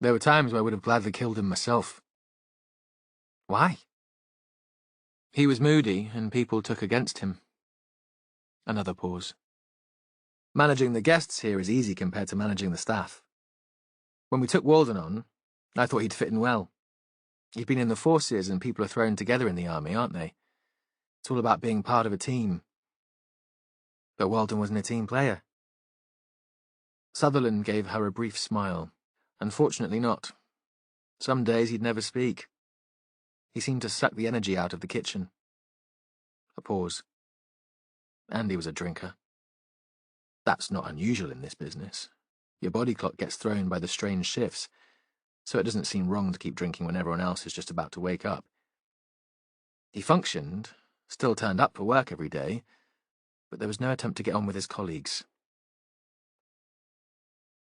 There were times where I would have gladly killed him myself. Why? He was moody, and people took against him. Another pause. Managing the guests here is easy compared to managing the staff. When we took Walden on, I thought he'd fit in well. He'd been in the forces, and people are thrown together in the army, aren't they? It's all about being part of a team. But Walden wasn't a team player. Sutherland gave her a brief smile. Unfortunately not. Some days he'd never speak. He seemed to suck the energy out of the kitchen. A pause. And he was a drinker. That's not unusual in this business. Your body clock gets thrown by the strange shifts, so it doesn't seem wrong to keep drinking when everyone else is just about to wake up. He functioned, still turned up for work every day, but there was no attempt to get on with his colleagues.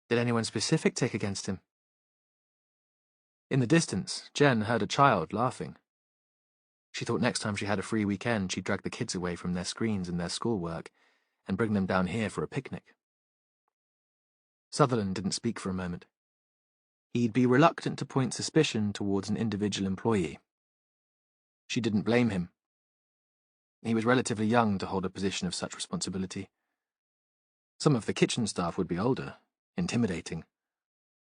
Did anyone specific take against him? In the distance, Jen heard a child laughing. She thought next time she had a free weekend, she'd drag the kids away from their screens and their schoolwork and bring them down here for a picnic. Sutherland didn't speak for a moment. He'd be reluctant to point suspicion towards an individual employee. She didn't blame him. He was relatively young to hold a position of such responsibility. Some of the kitchen staff would be older, intimidating.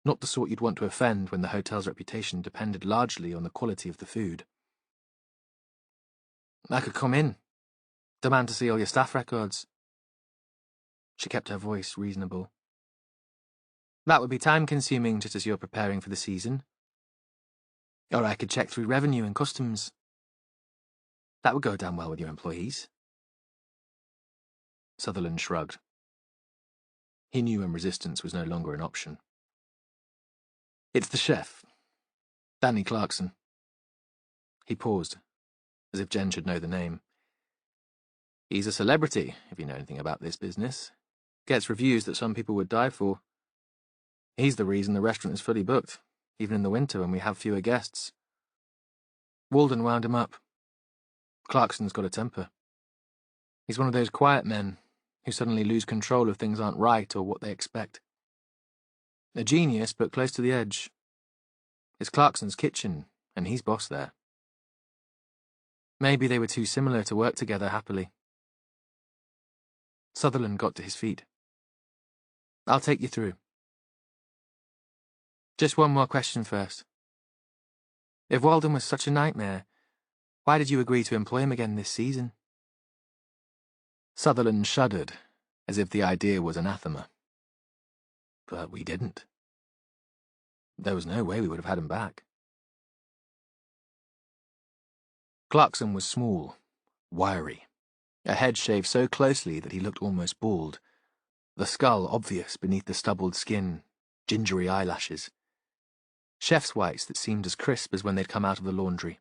Not the sort you'd want to offend when the hotel's reputation depended largely on the quality of the food. I could come in. Demand to see all your staff records. She kept her voice reasonable. That would be time-consuming just as you're preparing for the season. Or I could check through revenue and customs. That would go down well with your employees. Sutherland shrugged. He knew when resistance was no longer an option. It's the chef, Danny Clarkson. He paused, as if Jen should know the name. He's a celebrity, if you know anything about this business. Gets reviews that some people would die for. He's the reason the restaurant is fully booked, even in the winter when we have fewer guests. Walden wound him up. Clarkson's got a temper. He's one of those quiet men who suddenly lose control if things aren't right or what they expect. A genius, but close to the edge. It's Clarkson's kitchen, and he's boss there. Maybe they were too similar to work together happily. Sutherland got to his feet. I'll take you through. Just one more question first. If Walden was such a nightmare, why did you agree to employ him again this season? Sutherland shuddered, as if the idea was anathema. But we didn't. There was no way we would have had him back. Clarkson was small, wiry, a head shaved so closely that he looked almost bald, the skull obvious beneath the stubbled skin, gingery eyelashes. Chef's whites that seemed as crisp as when they'd come out of the laundry.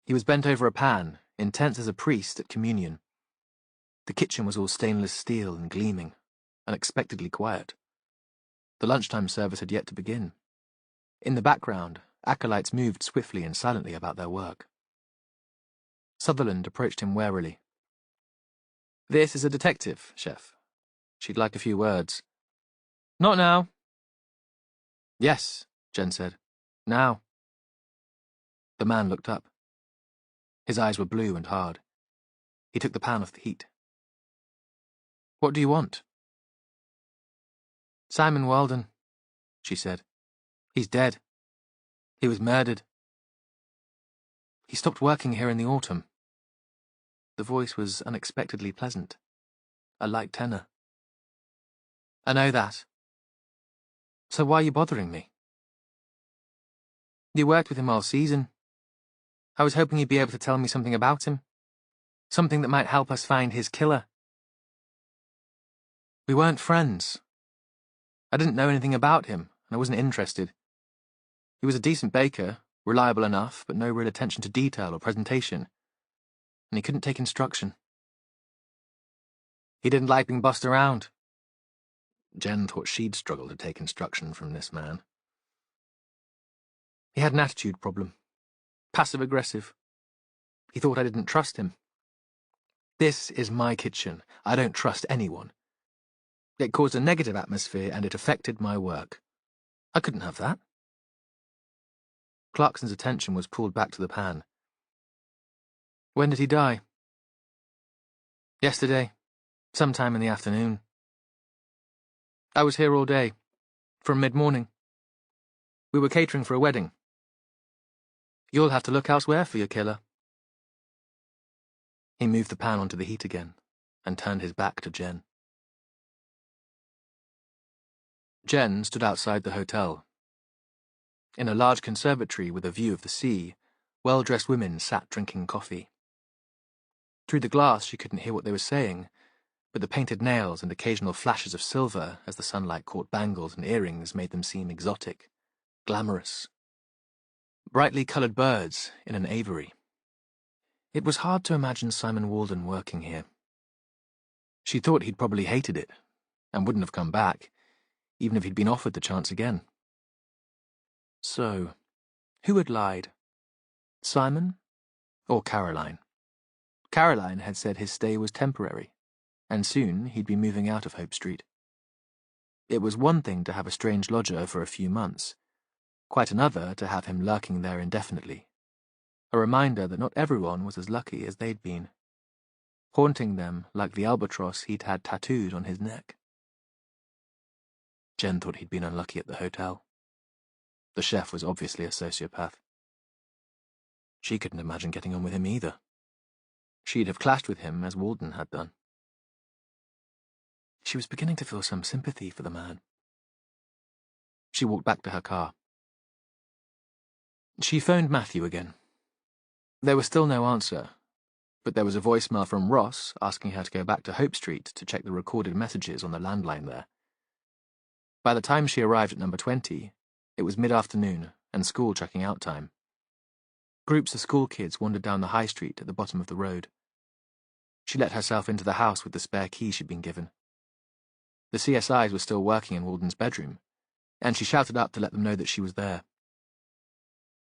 He was bent over a pan, intense as a priest at communion. The kitchen was all stainless steel and gleaming, unexpectedly quiet. The lunchtime service had yet to begin. In the background, acolytes moved swiftly and silently about their work. Sutherland approached him warily. This is a detective, Chef. She'd like a few words. Not now. Yes, Jen said. Now. The man looked up. His eyes were blue and hard. He took the pan off the heat. What do you want? Simon Walden, she said. He's dead. He was murdered. He stopped working here in the autumn. The voice was unexpectedly pleasant. A light tenor. I know that. So why are you bothering me? You worked with him all season. I was hoping you'd be able to tell me something about him. Something that might help us find his killer. We weren't friends. I didn't know anything about him, and I wasn't interested. He was a decent baker, reliable enough, but no real attention to detail or presentation. And he couldn't take instruction. He didn't like being bossed around. Jen thought she'd struggle to take instruction from this man. He had an attitude problem. Passive-aggressive. He thought I didn't trust him. This is my kitchen. I don't trust anyone. It caused a negative atmosphere and it affected my work. I couldn't have that. Clarkson's attention was pulled back to the pan. When did he die? Yesterday, sometime in the afternoon. I was here all day, from mid-morning. We were catering for a wedding. You'll have to look elsewhere for your killer. He moved the pan onto the heat again and turned his back to Jen. Jen stood outside the hotel. In a large conservatory with a view of the sea, well-dressed women sat drinking coffee. Through the glass she couldn't hear what they were saying, but the painted nails and occasional flashes of silver as the sunlight caught bangles and earrings made them seem exotic, glamorous. Brightly coloured birds in an aviary. It was hard to imagine Simon Walden working here. She thought he'd probably hated it, and wouldn't have come back, even if he'd been offered the chance again. So, who had lied? Simon or Caroline? Caroline had said his stay was temporary, and soon he'd be moving out of Hope Street. It was one thing to have a strange lodger for a few months, quite another to have him lurking there indefinitely. A reminder that not everyone was as lucky as they'd been, haunting them like the albatross he'd had tattooed on his neck. Jen thought he'd been unlucky at the hotel. The chef was obviously a sociopath. She couldn't imagine getting on with him either. She'd have clashed with him as Walden had done. She was beginning to feel some sympathy for the man. She walked back to her car. She phoned Matthew again. There was still no answer, but there was a voicemail from Ross asking her to go back to Hope Street to check the recorded messages on the landline there. By the time she arrived at number 20, it was mid-afternoon and school checking out time. Groups of school kids wandered down the high street at the bottom of the road. She let herself into the house with the spare key she'd been given. The CSIs were still working in Walden's bedroom, and she shouted up to let them know that she was there.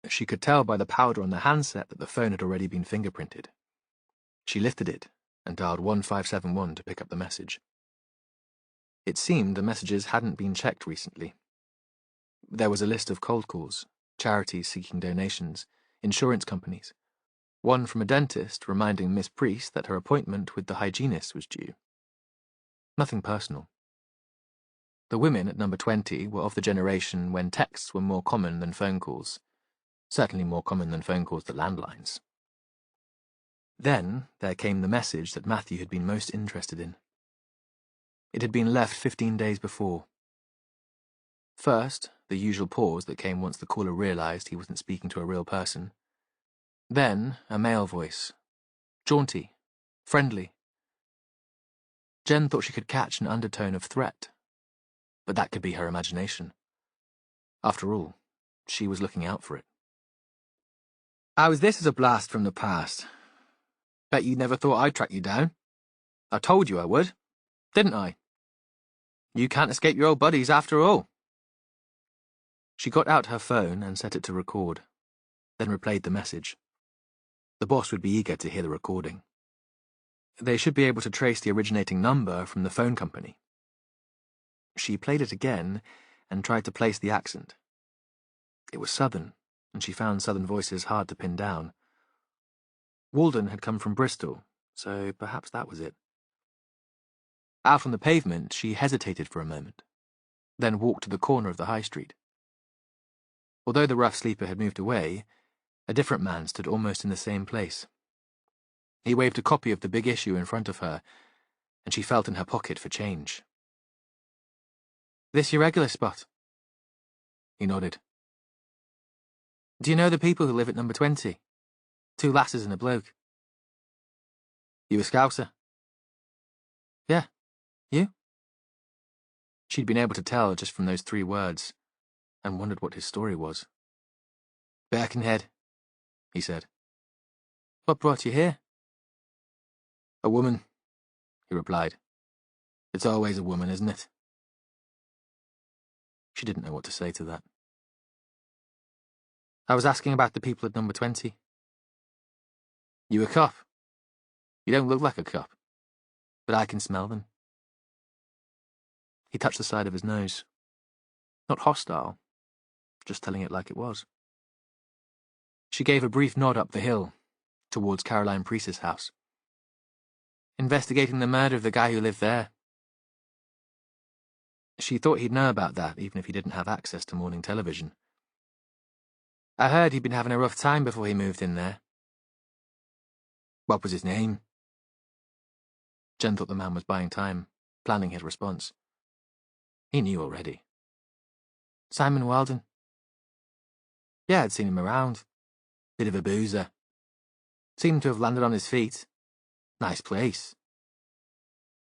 She could tell by the powder on the handset that the phone had already been fingerprinted. She lifted it and dialed 1571 to pick up the message. It seemed the messages hadn't been checked recently. There was a list of cold calls, charities seeking donations, insurance companies, one from a dentist reminding Miss Priest that her appointment with the hygienist was due. Nothing personal. The women at number 20 were of the generation when texts were more common than phone calls, certainly more common than phone calls to landlines. Then there came the message that Matthew had been most interested in. It had been left 15 days before. First, the usual pause that came once the caller realized he wasn't speaking to a real person. Then, a male voice. Jaunty. Friendly. Jen thought she could catch an undertone of threat, but that could be her imagination. After all, she was looking out for it. How's this as a blast from the past? Bet you never thought I'd track you down. I told you I would, didn't I? You can't escape your old buddies after all. She got out her phone and set it to record, then replayed the message. The boss would be eager to hear the recording. They should be able to trace the originating number from the phone company. She played it again and tried to place the accent. It was Southern, and she found Southern voices hard to pin down. Walden had come from Bristol, so perhaps that was it. Out on the pavement, she hesitated for a moment, then walked to the corner of the high street. Although the rough sleeper had moved away, a different man stood almost in the same place. He waved a copy of the big issue in front of her, and she felt in her pocket for change. This your regular spot? He nodded. Do you know the people who live at number 20? 2 lasses and a bloke. You a Scouser? Yeah. You? She'd been able to tell just from those 3 words, and wondered what his story was. Birkenhead, he said. What brought you here? A woman, he replied. It's always a woman, isn't it? She didn't know what to say to that. I was asking about the people at number 20. You a cop? You don't look like a cop, but I can smell them. He touched the side of his nose. Not hostile, just telling it like it was. She gave a brief nod up the hill, towards Caroline Priest's house. Investigating the murder of the guy who lived there. She thought he'd know about that, even if he didn't have access to morning television. I heard he'd been having a rough time before he moved in there. What was his name? Jen thought the man was buying time, planning his response. He knew already. Simon Weldon. Yeah, I'd seen him around. Bit of a boozer. Seemed to have landed on his feet. Nice place.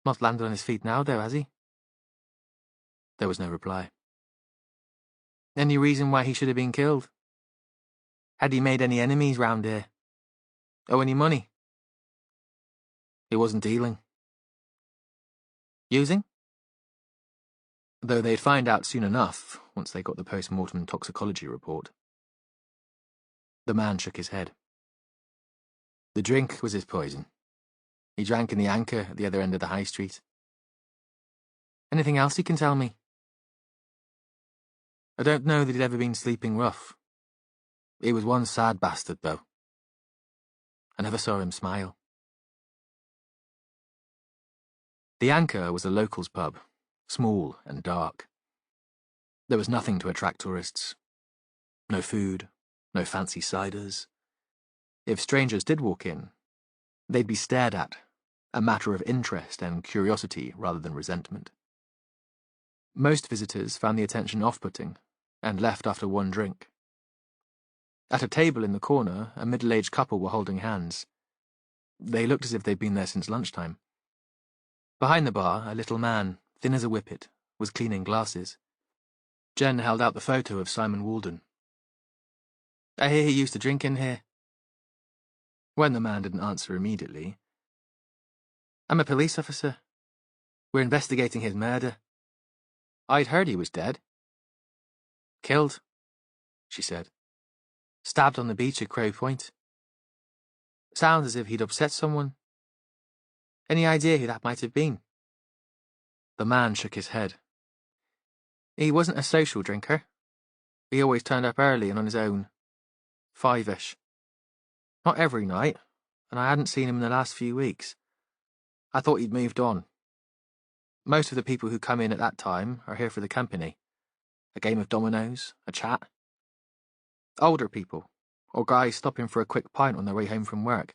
Not landed on his feet now, though, has he? There was no reply. Any reason why he should have been killed? Had he made any enemies round here? Owe any money? He wasn't dealing. Using? Though they'd find out soon enough, once they got the post-mortem toxicology report. The man shook his head. The drink was his poison. He drank in the Anchor at the other end of the high street. Anything else you can tell me? I don't know that he'd ever been sleeping rough. He was one sad bastard, though. I never saw him smile. The Anchor was a locals' pub, small and dark. There was nothing to attract tourists. No food, no fancy ciders. If strangers did walk in, they'd be stared at, a matter of interest and curiosity rather than resentment. Most visitors found the attention off-putting and left after one drink. At a table in the corner, a middle-aged couple were holding hands. They looked as if they'd been there since lunchtime. Behind the bar, a little man, thin as a whippet, was cleaning glasses. Jen held out the photo of Simon Walden. I hear he used to drink in here. When the man didn't answer immediately, I'm a police officer. We're investigating his murder. I'd heard he was dead. Killed, she said. Stabbed on the beach at Crow Point. Sounds as if he'd upset someone. Any idea who that might have been? The man shook his head. He wasn't a social drinker. He always turned up early and on his own. 5-ish. Not every night, and I hadn't seen him in the last few weeks. I thought he'd moved on. Most of the people who come in at that time are here for the company. A game of dominoes, a chat. Older people, or guys stopping for a quick pint on their way home from work.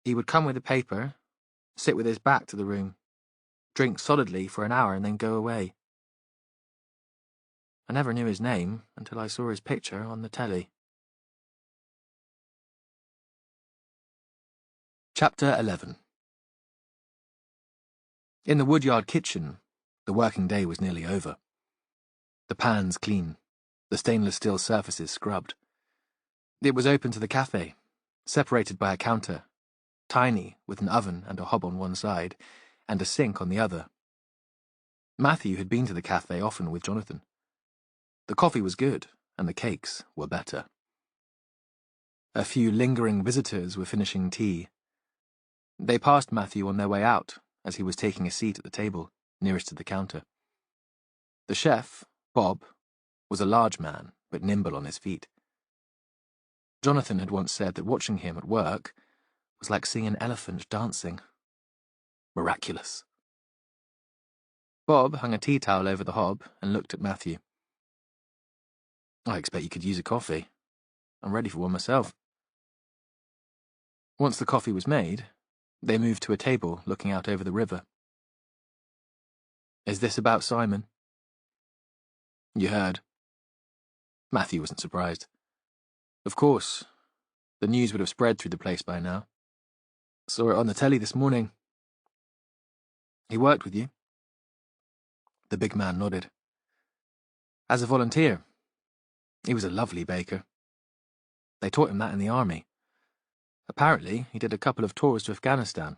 He would come with a paper, sit with his back to the room, drink solidly for an hour and then go away. I never knew his name until I saw his picture on the telly. Chapter 11. In the woodyard kitchen, the working day was nearly over. The pans clean, the stainless steel surfaces scrubbed. It was open to the cafe, separated by a counter, tiny with an oven and a hob on one side, and a sink on the other. Matthew had been to the cafe often with Jonathan. The coffee was good, and the cakes were better. A few lingering visitors were finishing tea. They passed Matthew on their way out, as he was taking a seat at the table, nearest to the counter. The chef, Bob, was a large man, but nimble on his feet. Jonathan had once said that watching him at work was like seeing an elephant dancing. Miraculous. Bob hung a tea towel over the hob and looked at Matthew. I expect you could use a coffee. I'm ready for one myself. Once the coffee was made, they moved to a table looking out over the river. Is this about Simon? You heard. Matthew wasn't surprised. Of course. The news would have spread through the place by now. Saw it on the telly this morning. He worked with you? The big man nodded. As a volunteer. He was a lovely baker. They taught him that in the army. Apparently, he did a couple of tours to Afghanistan.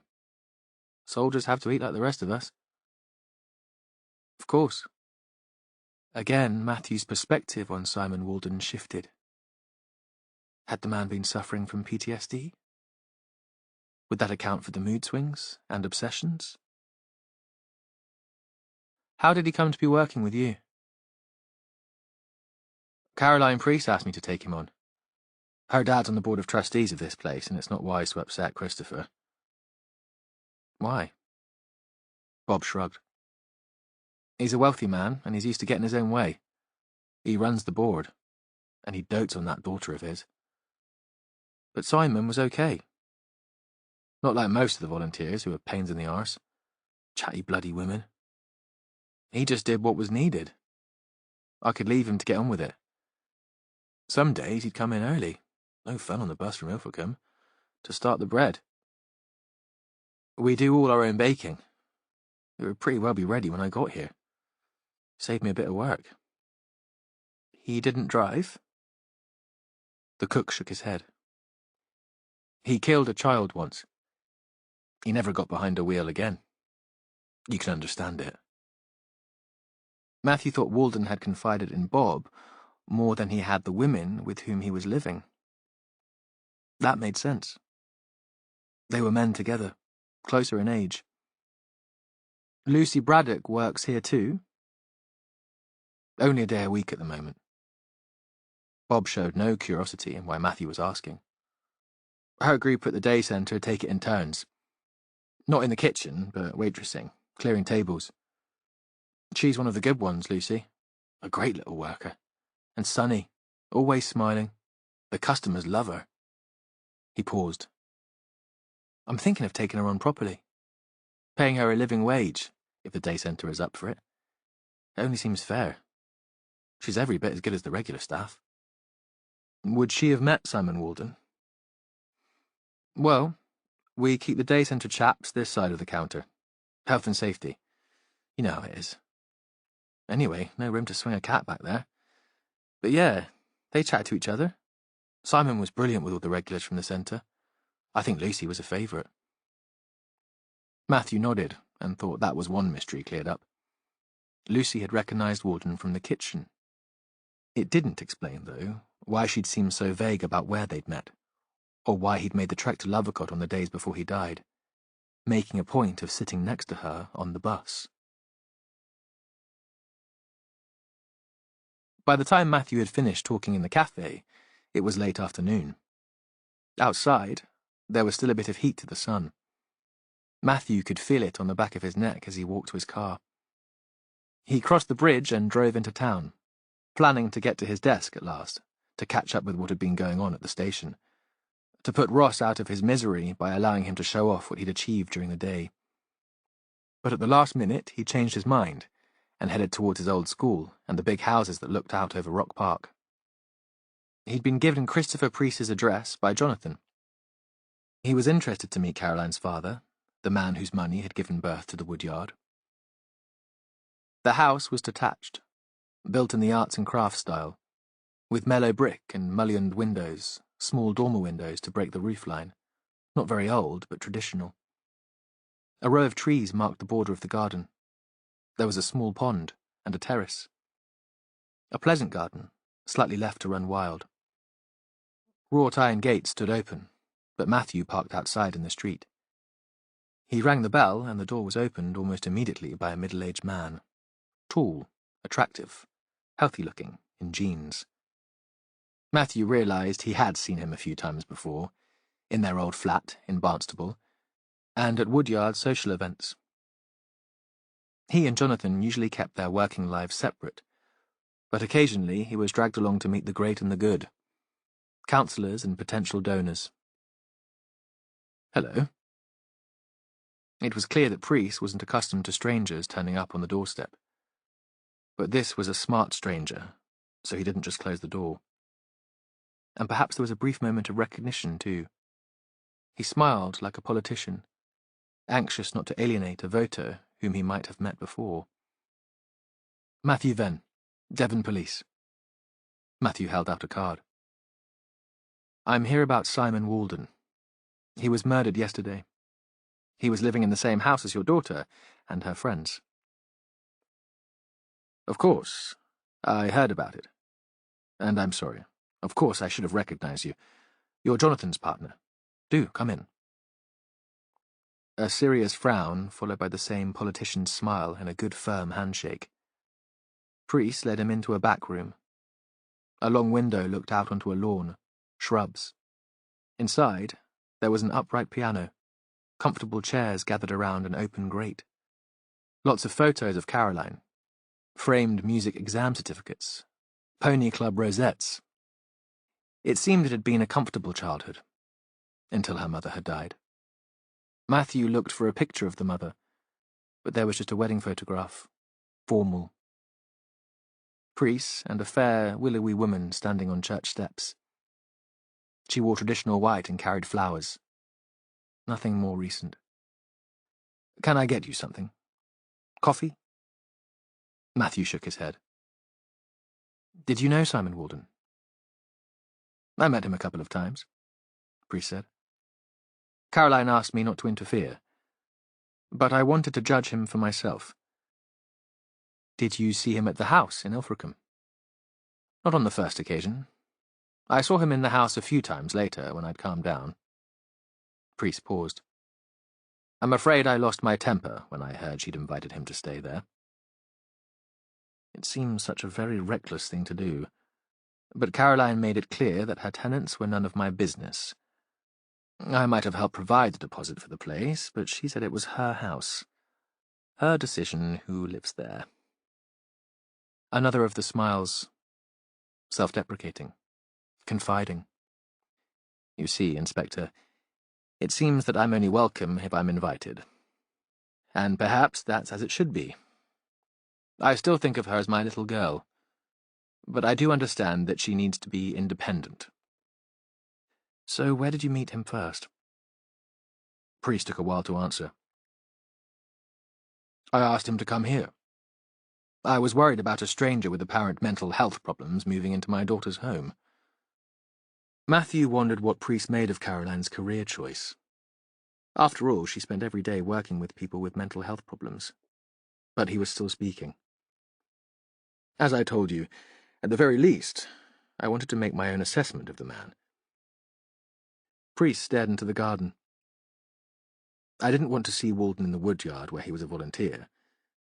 Soldiers have to eat like the rest of us. Of course. Again, Matthew's perspective on Simon Walden shifted. Had the man been suffering from PTSD? Would that account for the mood swings and obsessions? How did he come to be working with you? Caroline Priest asked me to take him on. Her dad's on the board of trustees of this place, and it's not wise to upset Christopher. Why? Bob shrugged. He's a wealthy man, and he's used to getting his own way. He runs the board, and he dotes on that daughter of his. But Simon was okay. Not like most of the volunteers who were pains in the arse. Chatty bloody women. He just did what was needed. I could leave him to get on with it. Some days he'd come in early. No fun on the bus from Ilfracombe. To start the bread. We do all our own baking. It would pretty well be ready when I got here. Saved me a bit of work. He didn't drive? The cook shook his head. He killed a child once. He never got behind a wheel again. You can understand it. Matthew thought Walden had confided in Bob more than he had the women with whom he was living. That made sense. They were men together, closer in age. Lucy Braddock works here too? Only a day a week at the moment. Bob showed no curiosity in why Matthew was asking. Her group at the day centre take it in turns. Not in the kitchen, but waitressing, clearing tables. She's one of the good ones, Lucy. A great little worker. And sunny, always smiling. The customers love her. He paused. I'm thinking of taking her on properly. Paying her a living wage, if the day centre is up for it. It only seems fair. She's every bit as good as the regular staff. Would she have met Simon Walden? Well, we keep the day centre chaps this side of the counter. Health and safety. You know how it is. Anyway, no room to swing a cat back there. But yeah, they chat to each other. Simon was brilliant with all the regulars from the centre. I think Lucy was a favourite. Matthew nodded, and thought that was one mystery cleared up. Lucy had recognized Walden from the kitchen. It didn't explain, though, why she'd seemed so vague about where they'd met, or why he'd made the trek to Lovercott on the days before he died, making a point of sitting next to her on the bus. By the time Matthew had finished talking in the cafe, it was late afternoon. Outside, there was still a bit of heat to the sun. Matthew could feel it on the back of his neck as he walked to his car. He crossed the bridge and drove into town, planning to get to his desk at last, to catch up with what had been going on at the station, to put Ross out of his misery by allowing him to show off what he'd achieved during the day. But at the last minute, he changed his mind and headed towards his old school and the big houses that looked out over Rock Park. He'd been given Christopher Priest's address by Jonathan. He was interested to meet Caroline's father, the man whose money had given birth to the woodyard. The house was detached, built in the arts and crafts style, with mellow brick and mullioned windows, small dormer windows to break the roofline, not very old, but traditional. A row of trees marked the border of the garden. There was a small pond and a terrace. A pleasant garden, slightly left to run wild. Wrought iron gates stood open, but Matthew parked outside in the street. He rang the bell, and the door was opened almost immediately by a middle-aged man. Tall, attractive, healthy-looking, in jeans. Matthew realised he had seen him a few times before, in their old flat in Barnstable, and at Woodyard social events. He and Jonathan usually kept their working lives separate, but occasionally he was dragged along to meet the great and the good, counsellors and potential donors. Hello. It was clear that Priest wasn't accustomed to strangers turning up on the doorstep. But this was a smart stranger, so he didn't just close the door. And perhaps there was a brief moment of recognition, too. He smiled like a politician, anxious not to alienate a voter whom he might have met before. Matthew Venn, Devon Police. Matthew held out a card. I'm here about Simon Walden. He was murdered yesterday. He was living in the same house as your daughter and her friends. Of course. I heard about it. And I'm sorry. Of course I should have recognized you. You're Jonathan's partner. Do, come in. A serious frown, followed by the same politician's smile and a good firm handshake. Priest led him into a back room. A long window looked out onto a lawn, shrubs. Inside, there was an upright piano, comfortable chairs gathered around an open grate. Lots of photos of Caroline, framed music exam certificates, pony club rosettes. It seemed it had been a comfortable childhood, until her mother had died. Matthew looked for a picture of the mother, but there was just a wedding photograph, formal. Priest and a fair, willowy woman standing on church steps. She wore traditional white and carried flowers. Nothing more recent. Can I get you something? Coffee? Matthew shook his head. Did you know Simon Walden? I met him a couple of times, Priest said. Caroline asked me not to interfere, but I wanted to judge him for myself. Did you see him at the house in Ilfracombe? Not on the first occasion. I saw him in the house a few times later when I'd calmed down. Priest paused. I'm afraid I lost my temper when I heard she'd invited him to stay there. It seemed such a very reckless thing to do, but Caroline made it clear that her tenants were none of my business. I might have helped provide the deposit for the place, but she said it was her house. Her decision who lives there. Another of the smiles. Self-deprecating. Confiding. You see, Inspector, it seems that I'm only welcome if I'm invited. And perhaps that's as it should be. I still think of her as my little girl, but I do understand that she needs to be independent. So where did you meet him first? Priest took a while to answer. I asked him to come here. I was worried about a stranger with apparent mental health problems moving into my daughter's home. Matthew wondered what Priest made of Caroline's career choice. After all, she spent every day working with people with mental health problems. But he was still speaking. As I told you, at the very least, I wanted to make my own assessment of the man. Priest stared into the garden. I didn't want to see Walden in the woodyard where he was a volunteer.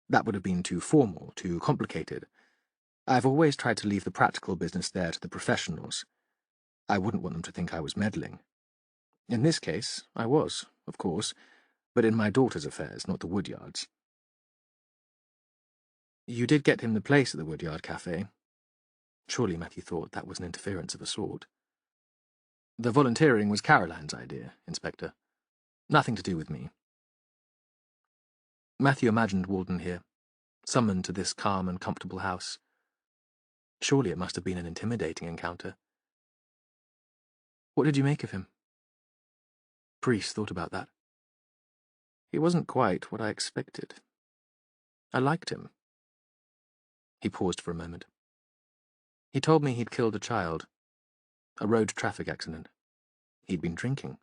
That would have been too formal, too complicated. I've always tried to leave the practical business there to the professionals. I wouldn't want them to think I was meddling. In this case, I was, of course, but in my daughter's affairs, not the woodyard's. You did get him the place at the Woodyard Cafe. Surely, Matthew thought, that was an interference of a sort. The volunteering was Caroline's idea, Inspector. Nothing to do with me. Matthew imagined Walden here, summoned to this calm and comfortable house. Surely it must have been an intimidating encounter. What did you make of him? Priest thought about that. He wasn't quite what I expected. I liked him. He paused for a moment. He told me he'd killed a child. A road traffic accident. He'd been drinking.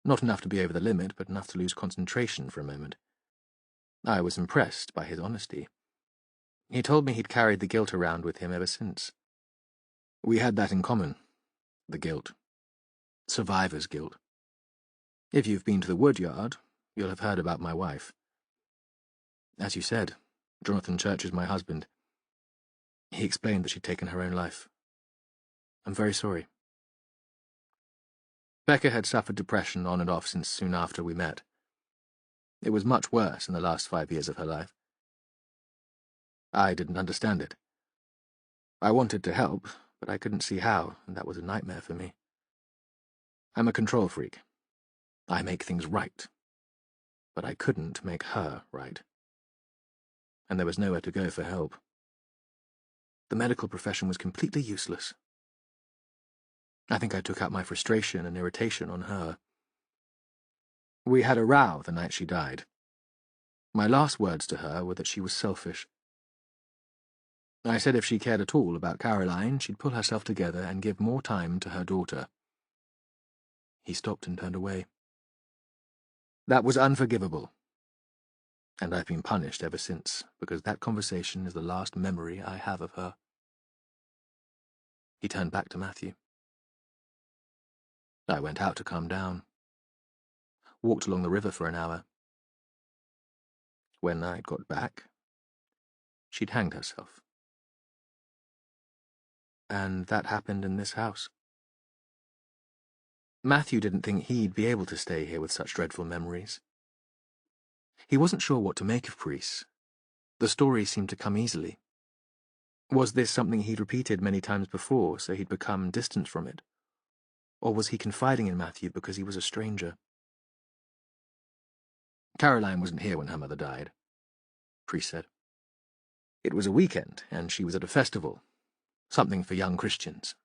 Not enough to be over the limit, but enough to lose concentration for a moment. I was impressed by his honesty. He told me he'd carried the guilt around with him ever since. We had that in common. The guilt. Survivor's guilt. If you've been to the woodyard, you'll have heard about my wife. As you said, Jonathan Church is my husband. He explained that she'd taken her own life. I'm very sorry. Becca had suffered depression on and off since soon after we met. It was much worse in the last 5 years of her life. I didn't understand it. I wanted to help, but I couldn't see how, and that was a nightmare for me. I'm a control freak. I make things right. But I couldn't make her right. And there was nowhere to go for help. The medical profession was completely useless. I think I took out my frustration and irritation on her. We had a row the night she died. My last words to her were that she was selfish. I said if she cared at all about Caroline, she'd pull herself together and give more time to her daughter. He stopped and turned away. That was unforgivable. And I've been punished ever since, because that conversation is the last memory I have of her. He turned back to Matthew. I went out to calm down. Walked along the river for an hour. When I'd got back, she'd hanged herself. And that happened in this house. Matthew didn't think he'd be able to stay here with such dreadful memories. He wasn't sure what to make of Priest. The story seemed to come easily. Was this something he'd repeated many times before, so he'd become distant from it? Or was he confiding in Matthew because he was a stranger? Caroline wasn't here when her mother died, Priest said. It was a weekend, and she was at a festival, something for young Christians.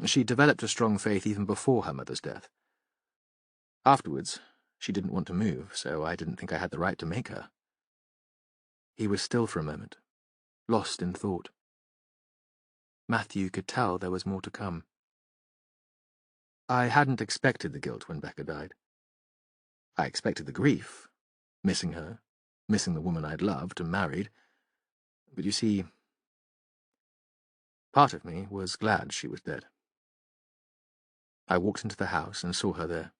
She developed a strong faith even before her mother's death. Afterwards, she didn't want to move, so I didn't think I had the right to make her. He was still for a moment, lost in thought. Matthew could tell there was more to come. I hadn't expected the guilt when Becca died. I expected the grief, missing her, missing the woman I'd loved and married. But you see, part of me was glad she was dead. I walked into the house and saw her there,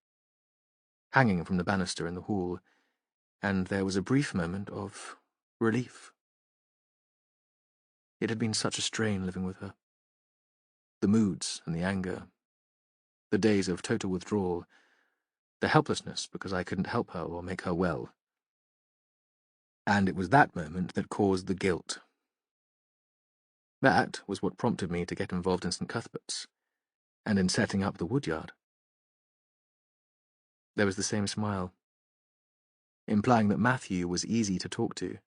hanging from the banister in the hall, and there was a brief moment of relief. It had been such a strain living with her. The moods and the anger, the days of total withdrawal, the helplessness because I couldn't help her or make her well. And it was that moment that caused the guilt. That was what prompted me to get involved in St. Cuthbert's, and in setting up the woodyard. There was the same smile, implying that Matthew was easy to talk to,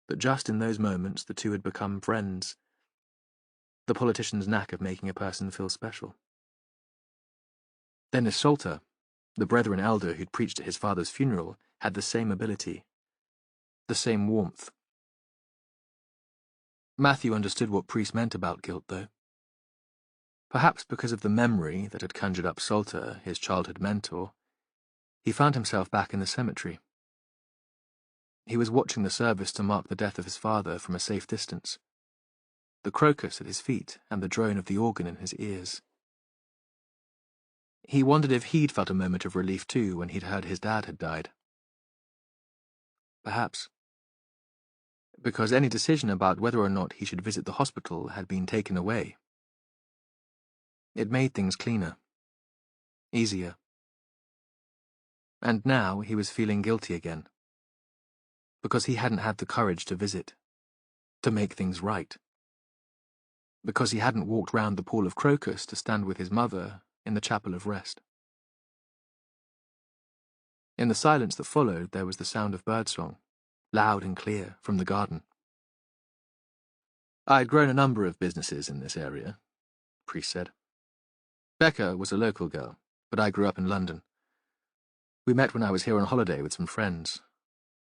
that just in those moments the two had become friends, the politician's knack of making a person feel special. Dennis Salter, the Brethren elder who'd preached at his father's funeral, had the same ability, the same warmth. Matthew understood what Priest meant about guilt, though. Perhaps because of the memory that had conjured up Salter, his childhood mentor, He found himself back in the cemetery. He was watching the service to mark the death of his father from a safe distance, the crocus at his feet and the drone of the organ in his ears. He wondered if he'd felt a moment of relief too when he'd heard his dad had died. Perhaps. Because any decision about whether or not he should visit the hospital had been taken away. It made things cleaner, easier. And now he was feeling guilty again, because he hadn't had the courage to visit, to make things right. Because he hadn't walked round the pool of crocus to stand with his mother in the chapel of rest. In the silence that followed, there was the sound of birdsong, loud and clear, from the garden. I'd grown a number of businesses in this area, Priest said. Becca was a local girl, but I grew up in London. We met when I was here on holiday with some friends.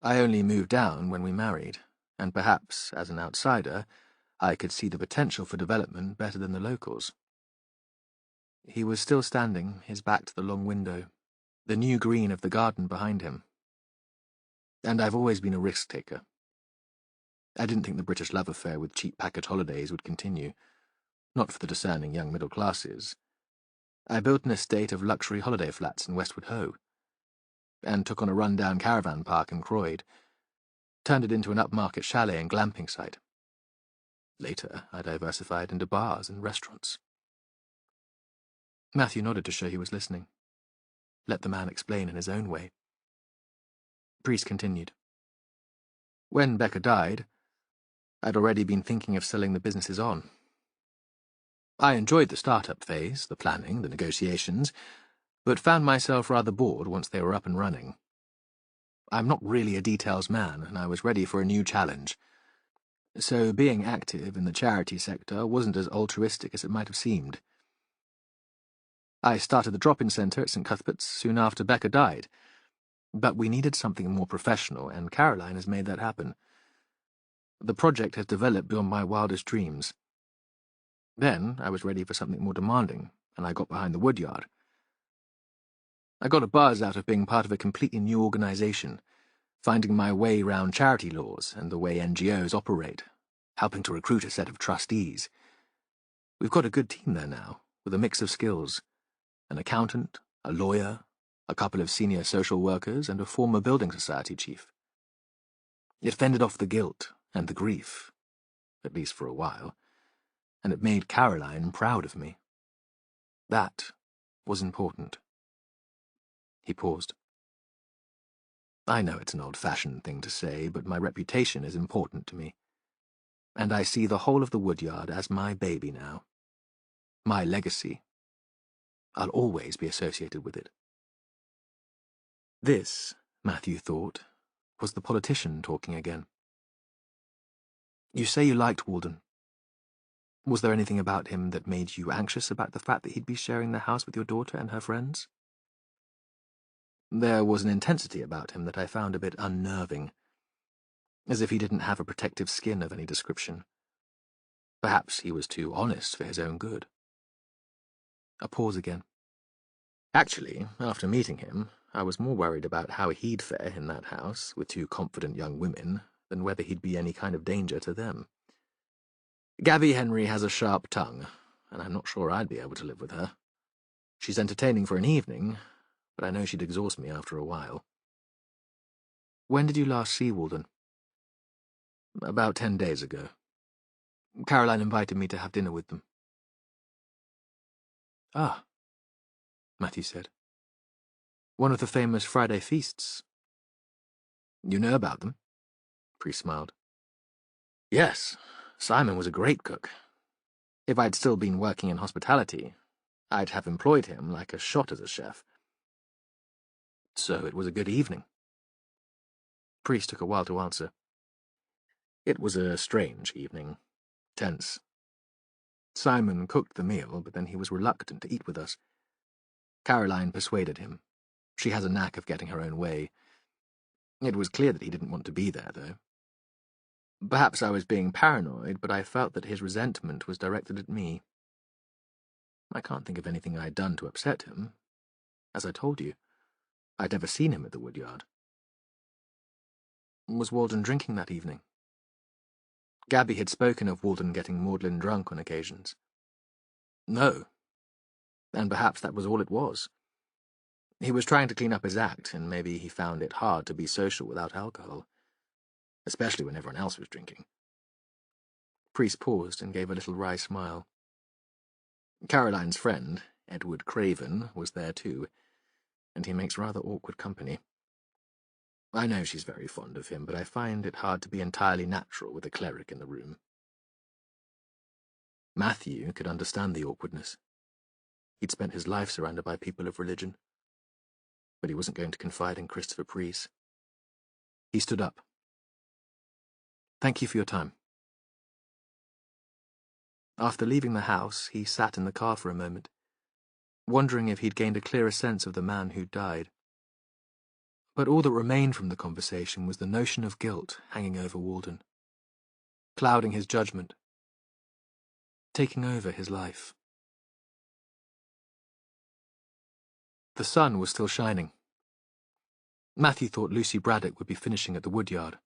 I only moved down when we married, and perhaps, as an outsider, I could see the potential for development better than the locals. He was still standing, his back to the long window, the new green of the garden behind him. And I've always been a risk-taker. I didn't think the British love affair with cheap package holidays would continue, not for the discerning young middle classes. I built an estate of luxury holiday flats in Westwood Ho, and took on a run-down caravan park in Croyd, turned it into an upmarket chalet and glamping site. Later, I diversified into bars and restaurants. Matthew nodded to show he was listening. Let the man explain in his own way. Priest continued. When Becca died, I'd already been thinking of selling the businesses on. I enjoyed the startup phase, the planning, the negotiations, but found myself rather bored once they were up and running. I'm not really a details man, and I was ready for a new challenge. So being active in the charity sector wasn't as altruistic as it might have seemed. I started the drop-in centre at St. Cuthbert's soon after Becca died, but we needed something more professional, and Caroline has made that happen. The project has developed beyond my wildest dreams. Then I was ready for something more demanding, and I got behind the woodyard. I got a buzz out of being part of a completely new organisation, finding my way round charity laws and the way NGOs operate, helping to recruit a set of trustees. We've got a good team there now, with a mix of skills. An accountant, a lawyer, a couple of senior social workers, and a former building society chief. It fended off the guilt and the grief, at least for a while, and it made Caroline proud of me. That was important. He paused. I know it's an old-fashioned thing to say, but my reputation is important to me, and I see the whole of the woodyard as my baby now. My legacy. I'll always be associated with it. This, Matthew thought, was the politician talking again. You say you liked Walden. Was there anything about him that made you anxious about the fact that he'd be sharing the house with your daughter and her friends? There was an intensity about him that I found a bit unnerving, as if he didn't have a protective skin of any description. Perhaps he was too honest for his own good. A pause again. Actually, after meeting him, I was more worried about how he'd fare in that house with two confident young women than whether he'd be any kind of danger to them. Gabby Henry has a sharp tongue, and I'm not sure I'd be able to live with her. She's entertaining for an evening, but I know she'd exhaust me after a while. When did you last see Walden? About 10 days ago. Caroline invited me to have dinner with them. Ah, Matthew said. One of the famous Friday feasts. You know about them? Priest smiled. Yes, Simon was a great cook. If I'd still been working in hospitality, I'd have employed him like a shot as a chef. So it was a good evening. Priest took a while to answer. It was a strange evening. Tense. Simon cooked the meal, but then he was reluctant to eat with us. Caroline persuaded him. She has a knack of getting her own way. It was clear that he didn't want to be there, though. Perhaps I was being paranoid, but I felt that his resentment was directed at me. I can't think of anything I had done to upset him, as I told you. I'd never seen him at the woodyard. Was Walden drinking that evening? Gabby had spoken of Walden getting maudlin drunk on occasions. No. And perhaps that was all it was. He was trying to clean up his act, and maybe he found it hard to be social without alcohol, especially when everyone else was drinking. Priest paused and gave a little wry smile. Caroline's friend, Edward Craven, was there too, and he makes rather awkward company. I know she's very fond of him, but I find it hard to be entirely natural with a cleric in the room. Matthew could understand the awkwardness. He'd spent his life surrounded by people of religion, but he wasn't going to confide in Christopher Priest. He stood up. Thank you for your time. After leaving the house, he sat in the car for a moment, wondering if he'd gained a clearer sense of the man who'd died. But all that remained from the conversation was the notion of guilt hanging over Walden, clouding his judgment, taking over his life. The sun was still shining. Matthew thought Lucy Braddock would be finishing at the woodyard.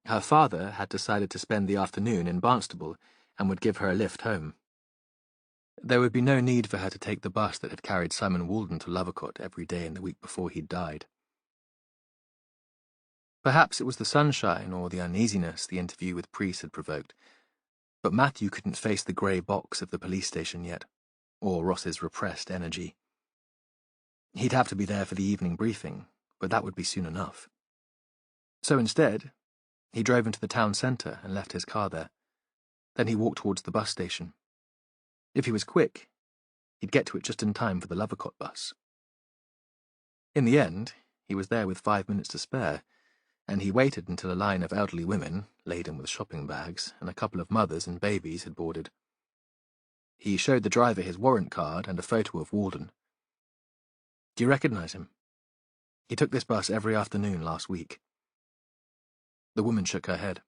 Her father had decided to spend the afternoon in Barnstable and would give her a lift home. There would be no need for her to take the bus that had carried Simon Walden to Lovercott every day in the week before he'd died. Perhaps it was the sunshine or the uneasiness the interview with Priest had provoked, but Matthew couldn't face the grey box of the police station yet, or Ross's repressed energy. He'd have to be there for the evening briefing, but that would be soon enough. So instead, he drove into the town centre and left his car there. Then he walked towards the bus station. If he was quick, he'd get to it just in time for the Lovercott bus. In the end, he was there with 5 minutes to spare, and he waited until a line of elderly women, laden with shopping bags, and a couple of mothers and babies had boarded. He showed the driver his warrant card and a photo of Walden. Do you recognize him? He took this bus every afternoon last week. The woman shook her head.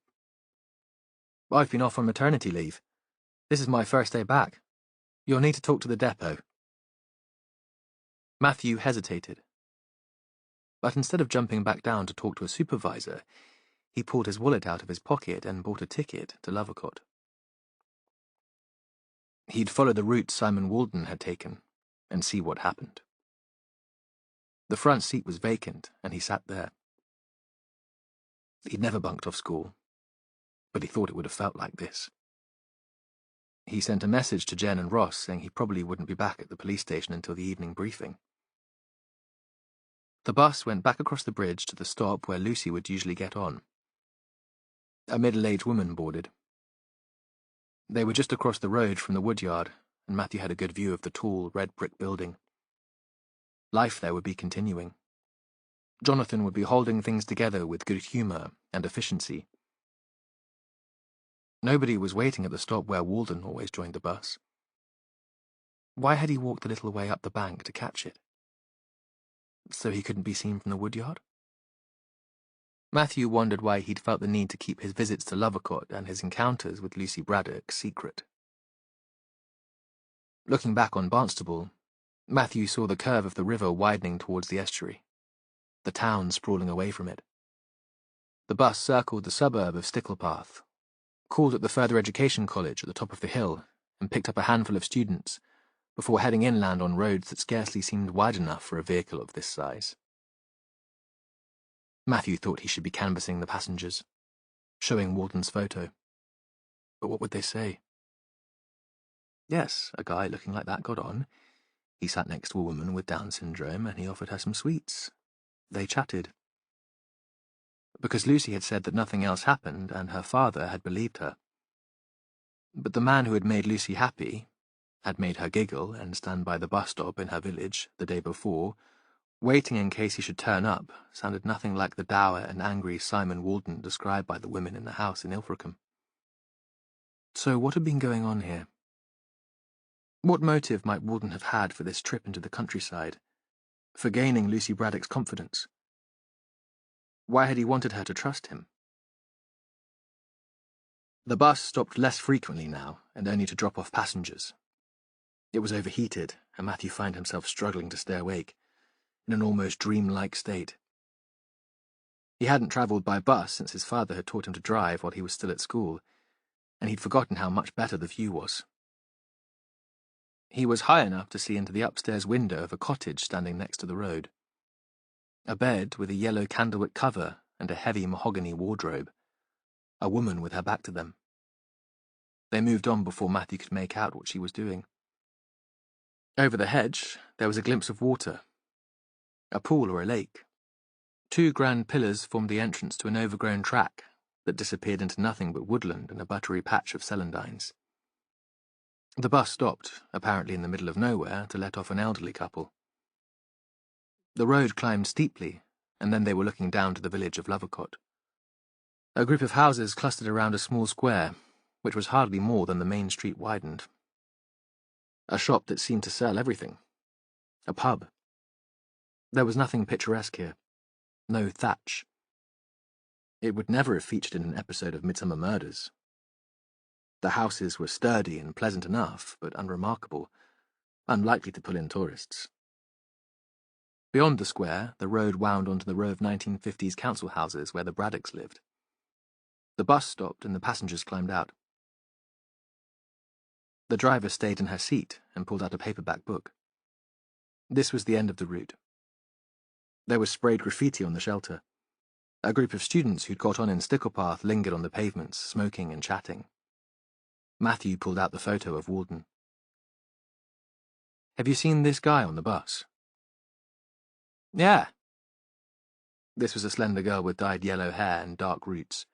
I've been off on maternity leave. This is my first day back. You'll need to talk to the depot. Matthew hesitated. But instead of jumping back down to talk to a supervisor, he pulled his wallet out of his pocket and bought a ticket to Lovercott. He'd follow the route Simon Walden had taken and see what happened. The front seat was vacant, and he sat there. He'd never bunked off school, but he thought it would have felt like this. He sent a message to Jen and Ross saying he probably wouldn't be back at the police station until the evening briefing. The bus went back across the bridge to the stop where Lucy would usually get on. A middle-aged woman boarded. They were just across the road from the woodyard, and Matthew had a good view of the tall, red-brick building. Life there would be continuing. Jonathan would be holding things together with good humour and efficiency. Nobody was waiting at the stop where Walden always joined the bus. Why had he walked a little way up the bank to catch it? So he couldn't be seen from the woodyard? Matthew wondered why he'd felt the need to keep his visits to Lovercott and his encounters with Lucy Braddock secret. Looking back on Barnstable, Matthew saw the curve of the river widening towards the estuary, the town sprawling away from it. The bus circled the suburb of Sticklepath, called at the Further Education College at the top of the hill, and picked up a handful of students, before heading inland on roads that scarcely seemed wide enough for a vehicle of this size. Matthew thought he should be canvassing the passengers, showing Walden's photo. But what would they say? Yes, a guy looking like that got on. He sat next to a woman with Down syndrome, and he offered her some sweets. They chatted. Because Lucy had said that nothing else happened, and her father had believed her. But the man who had made Lucy happy, had made her giggle and stand by the bus stop in her village the day before, waiting in case he should turn up, sounded nothing like the dour and angry Simon Walden described by the women in the house in Ilfracombe. So what had been going on here? What motive might Walden have had for this trip into the countryside, for gaining Lucy Braddock's confidence? Why had he wanted her to trust him? The bus stopped less frequently now, and only to drop off passengers. It was overheated, and Matthew found himself struggling to stay awake. in an almost dreamlike state. He hadn't travelled by bus since his father had taught him to drive while he was still at school, and he'd forgotten how much better the view was. He was high enough to see into the upstairs window of a cottage standing next to the road. A bed with a yellow candlewick cover and a heavy mahogany wardrobe. A woman with her back to them. They moved on before Matthew could make out what she was doing. Over the hedge, there was a glimpse of water. A pool or a lake. 2 grand pillars formed the entrance to an overgrown track that disappeared into nothing but woodland and a buttery patch of celandines. The bus stopped, apparently in the middle of nowhere, to let off an elderly couple. The road climbed steeply, and then they were looking down to the village of Lovercott. A group of houses clustered around a small square, which was hardly more than the main street widened. A shop that seemed to sell everything. A pub. There was nothing picturesque here. No thatch. It would never have featured in an episode of Midsummer Murders. The houses were sturdy and pleasant enough, but unremarkable, unlikely to pull in tourists. Beyond the square, the road wound onto the row of 1950s council houses where the Braddocks lived. The bus stopped and the passengers climbed out. The driver stayed in her seat and pulled out a paperback book. This was the end of the route. There was sprayed graffiti on the shelter. A group of students who'd got on in Sticklepath lingered on the pavements, smoking and chatting. Matthew pulled out the photo of Walden. "Have you seen this guy on the bus?" "Yeah." This was a slender girl with dyed yellow hair and dark roots,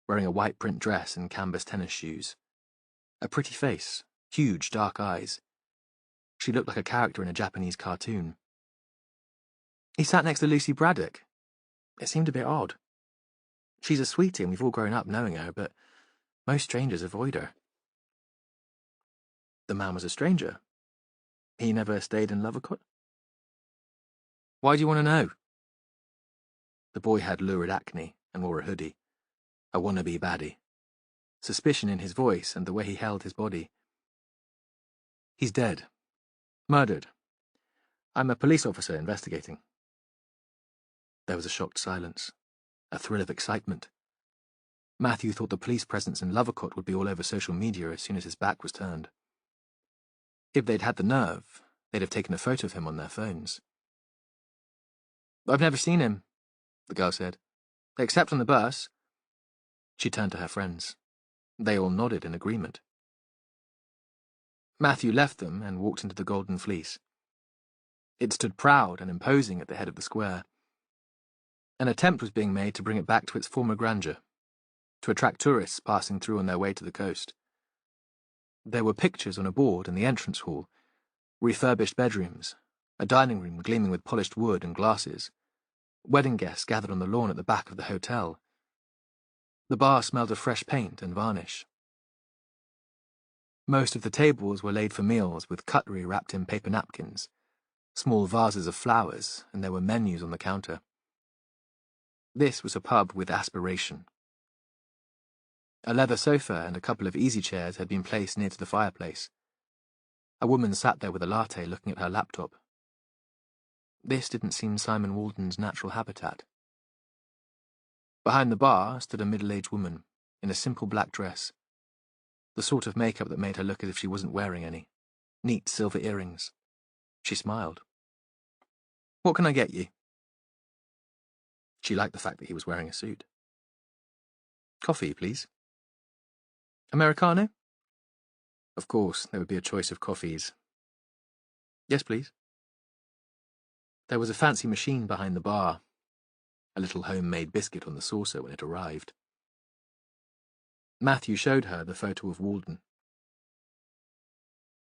wearing a white print dress and canvas tennis shoes. A pretty face, huge dark eyes. She looked like a character in a Japanese cartoon. "He sat next to Lucy Braddock. It seemed a bit odd. She's a sweetie and we've all grown up knowing her, but most strangers avoid her." The man was a stranger. He never stayed in Lovercott? "Why do you want to know?" The boy had lurid acne and wore a hoodie. A wannabe baddie. Suspicion in his voice and the way he held his body. "He's dead. Murdered. I'm a police officer investigating." There was a shocked silence. A thrill of excitement. Matthew thought the police presence in Lovercott would be all over social media as soon as his back was turned. If they'd had the nerve, they'd have taken a photo of him on their phones. "I've never seen him," the girl said. "Except on the bus." She turned to her friends. They all nodded in agreement. Matthew left them and walked into the Golden Fleece. It stood proud and imposing at the head of the square. An attempt was being made to bring it back to its former grandeur, to attract tourists passing through on their way to the coast. There were pictures on a board in the entrance hall, refurbished bedrooms, a dining room gleaming with polished wood and glasses, wedding guests gathered on the lawn at the back of the hotel. The bar smelled of fresh paint and varnish. Most of the tables were laid for meals with cutlery wrapped in paper napkins, small vases of flowers, and there were menus on the counter. This was a pub with aspiration. A leather sofa and a couple of easy chairs had been placed near to the fireplace. A woman sat there with a latte looking at her laptop. This didn't seem Simon Walden's natural habitat. Behind the bar stood a middle-aged woman in a simple black dress, the sort of makeup that made her look as if she wasn't wearing any. Neat silver earrings. She smiled. "What can I get you?" She liked the fact that he was wearing a suit. "Coffee, please." "Americano?" Of course, there would be a choice of coffees. "Yes, please." There was a fancy machine behind the bar, a little homemade biscuit on the saucer when it arrived. Matthew showed her the photo of Walden.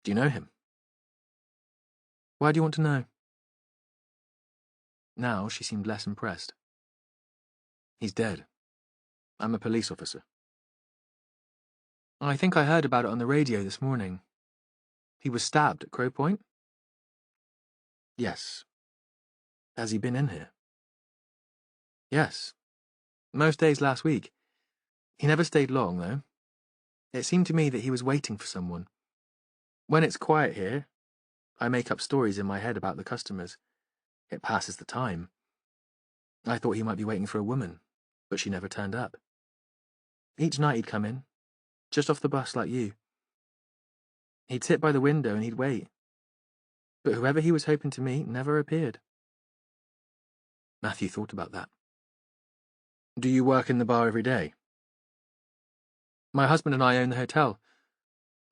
"Do you know him?" "Why do you want to know?" Now she seemed less impressed. "He's dead. I'm a police officer." "I think I heard about it on the radio this morning. He was stabbed at Crow Point?" "Yes. Has he been in here?" "Yes. Most days last week. He never stayed long, though. It seemed to me that he was waiting for someone. When it's quiet here, I make up stories in my head about the customers. It passes the time. I thought he might be waiting for a woman, but she never turned up. Each night he'd come in, just off the bus like you. He'd sit by the window and he'd wait. But whoever he was hoping to meet never appeared. Matthew thought about that. Do you work in the bar every day? My husband and I own the hotel.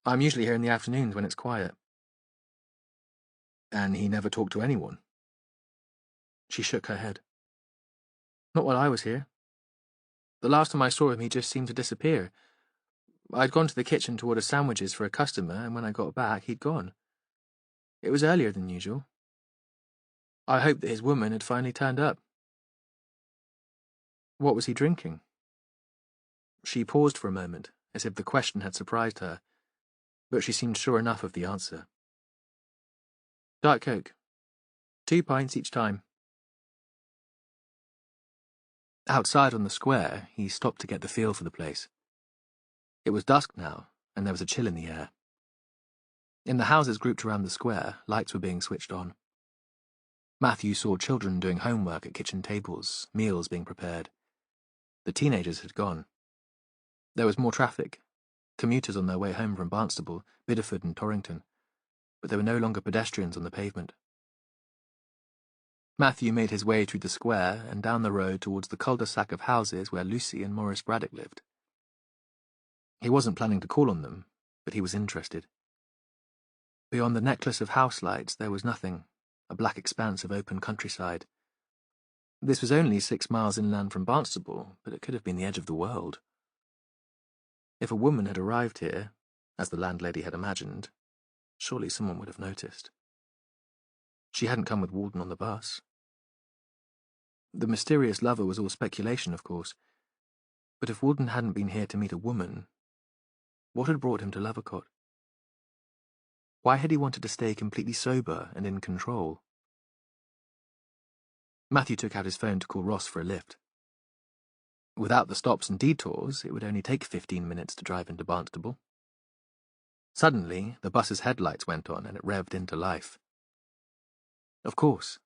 I'm usually here in the afternoons when it's quiet. And he never talked to anyone? She shook her head. Not while I was here. The last time I saw him, he just seemed to disappear. I'd gone to the kitchen to order sandwiches for a customer, and when I got back, he'd gone. It was earlier than usual. I hoped that his woman had finally turned up. What was he drinking? She paused for a moment, as if the question had surprised her, but she seemed sure enough of the answer. Diet Coke. 2 pints each time. Outside on the square, he stopped to get the feel for the place. It was dusk now, and there was a chill in the air. In the houses grouped around the square, lights were being switched on. Matthew saw children doing homework at kitchen tables, meals being prepared. The teenagers had gone. There was more traffic, commuters on their way home from Barnstable, Bideford and Torrington, but there were no longer pedestrians on the pavement. Matthew made his way through the square and down the road towards the cul-de-sac of houses where Lucy and Maurice Braddock lived. He wasn't planning to call on them, but he was interested. Beyond the necklace of house lights there was nothing, a black expanse of open countryside. This was only 6 miles inland from Barnstable, but it could have been the edge of the world. If a woman had arrived here, as the landlady had imagined, surely someone would have noticed. She hadn't come with Walden on the bus. The mysterious lover was all speculation, of course, but if Walden hadn't been here to meet a woman, what had brought him to Lovercott? Why had he wanted to stay completely sober and in control? Matthew took out his phone to call Ross for a lift. Without the stops and detours, it would only take 15 minutes to drive into Barnstable. Suddenly, the bus's headlights went on and it revved into life. Of course.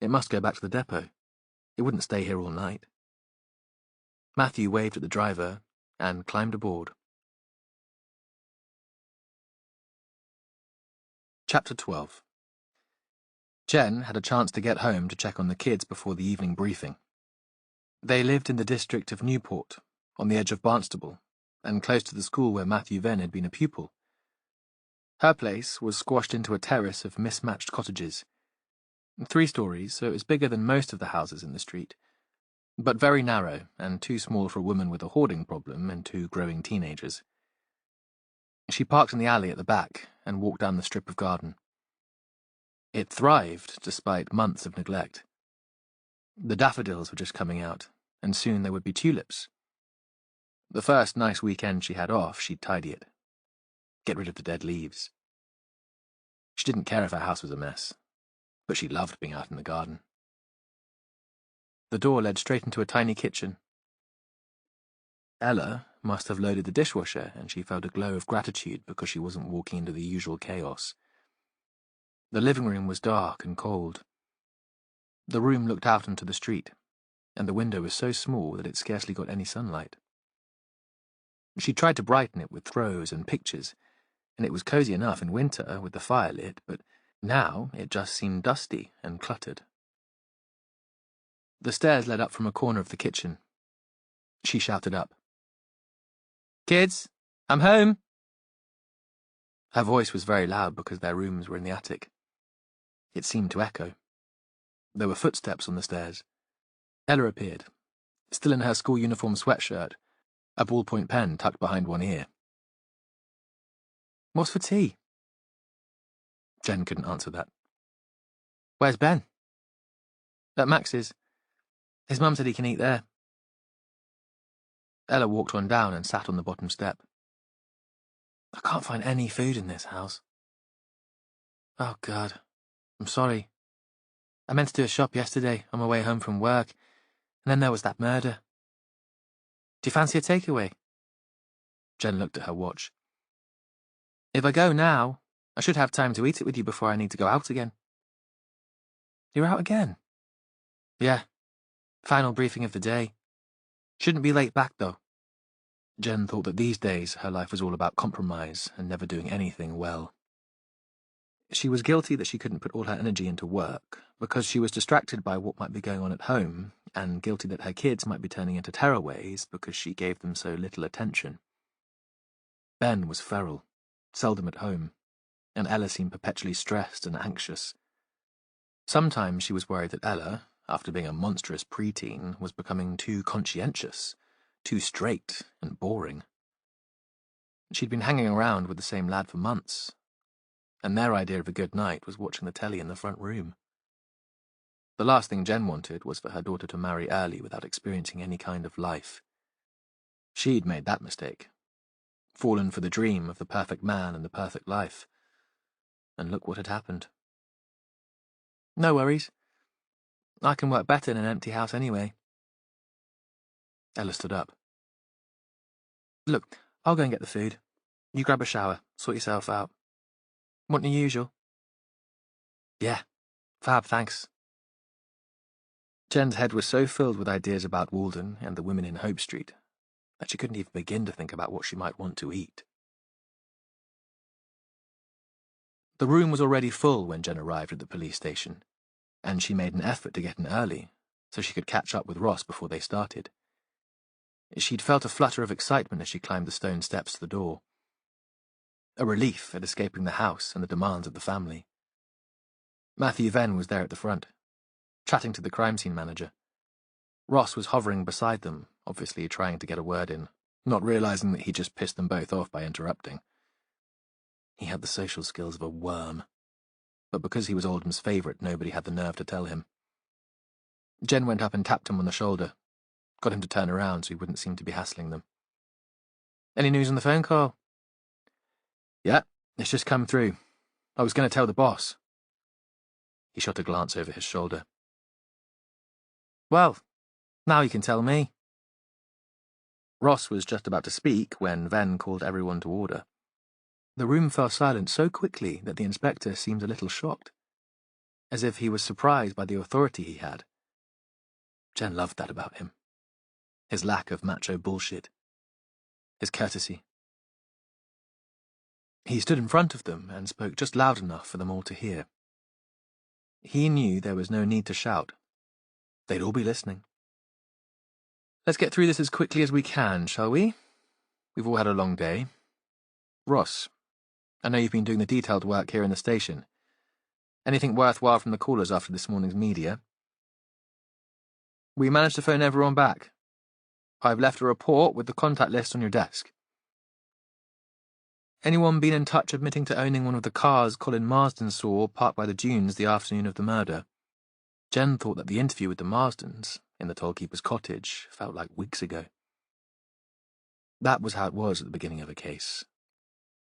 It must go back to the depot. It wouldn't stay here all night. Matthew waved at the driver and climbed aboard. Chapter 12. Jen had a chance to get home to check on the kids before the evening briefing. They lived in the district of Newport, on the edge of Barnstable, and close to the school where Matthew Venn had been a pupil. Her place was squashed into a terrace of mismatched cottages. 3 stories, so it was bigger than most of the houses in the street, but very narrow and too small for a woman with a hoarding problem and 2 growing teenagers. She parked in the alley at the back and walked down the strip of garden. It thrived despite months of neglect. The daffodils were just coming out, and soon there would be tulips. The first nice weekend she had off, she'd tidy it. Get rid of the dead leaves. She didn't care if her house was a mess, but she loved being out in the garden. The door led straight into a tiny kitchen. Ella must have loaded the dishwasher, and she felt a glow of gratitude because she wasn't walking into the usual chaos. The living room was dark and cold. The room looked out onto the street, and the window was so small that it scarcely got any sunlight. She tried to brighten it with throws and pictures, and it was cosy enough in winter with the fire lit, but now it just seemed dusty and cluttered. The stairs led up from a corner of the kitchen. She shouted up, "Kids, I'm home!" Her voice was very loud because their rooms were in the attic. It seemed to echo. There were footsteps on the stairs. Ella appeared, still in her school uniform sweatshirt, a ballpoint pen tucked behind one ear. "What's for tea?" Jen couldn't answer that. "Where's Ben?" "At Max's. His mum said he can eat there." Ella walked on down and sat on the bottom step. "I can't find any food in this house." "Oh, God. I'm sorry. I meant to do a shop yesterday on my way home from work, and then there was that murder. Do you fancy a takeaway?" Jen looked at her watch. "If I go now, I should have time to eat it with you before I need to go out again." You're out again? Yeah. Final briefing of the day. Shouldn't be late back, though. Jen thought that these days her life was all about compromise and never doing anything well. She was guilty that she couldn't put all her energy into work because she was distracted by what might be going on at home, and guilty that her kids might be turning into tearaways because she gave them so little attention. Ben was feral, seldom at home, and Ella seemed perpetually stressed and anxious. Sometimes she was worried that Ella, after being a monstrous preteen, was becoming too conscientious, too straight and boring. She'd been hanging around with the same lad for months, and their idea of a good night was watching the telly in the front room. The last thing Jen wanted was for her daughter to marry early without experiencing any kind of life. She'd made that mistake, fallen for the dream of the perfect man and the perfect life. And look what had happened. No worries. I can work better in an empty house anyway. Ella stood up. Look, I'll go and get the food. You grab a shower, sort yourself out. Want the usual? Yeah. Fab, thanks. Jen's head was so filled with ideas about Walden and the women in Hope Street that she couldn't even begin to think about what she might want to eat. The room was already full when Jen arrived at the police station, and she made an effort to get in early so she could catch up with Ross before they started. She'd felt a flutter of excitement as she climbed the stone steps to the door. A relief at escaping the house and the demands of the family. Matthew Venn was there at the front, chatting to the crime scene manager. Ross was hovering beside them, obviously trying to get a word in, not realizing that he just pissed them both off by interrupting. He had the social skills of a worm, but because he was Oldham's favourite, nobody had the nerve to tell him. Jen went up and tapped him on the shoulder, got him to turn around so he wouldn't seem to be hassling them. Any news on the phone call? Yeah, it's just come through. I was going to tell the boss. He shot a glance over his shoulder. Well, now you can tell me. Ross was just about to speak when Venn called everyone to order. The room fell silent so quickly that the inspector seemed a little shocked, as if he was surprised by the authority he had. Jen loved that about him. His lack of macho bullshit. His courtesy. He stood in front of them and spoke just loud enough for them all to hear. He knew there was no need to shout. They'd all be listening. Let's get through this as quickly as we can, shall we? We've all had a long day. Ross, I know you've been doing the detailed work here in the station. Anything worthwhile from the callers after this morning's media? We managed to phone everyone back. I've left a report with the contact list on your desk. Anyone been in touch admitting to owning one of the cars Colin Marsden saw parked by the dunes the afternoon of the murder? Jen thought that the interview with the Marsdens, in the tollkeeper's cottage, felt like weeks ago. That was how it was at the beginning of a case.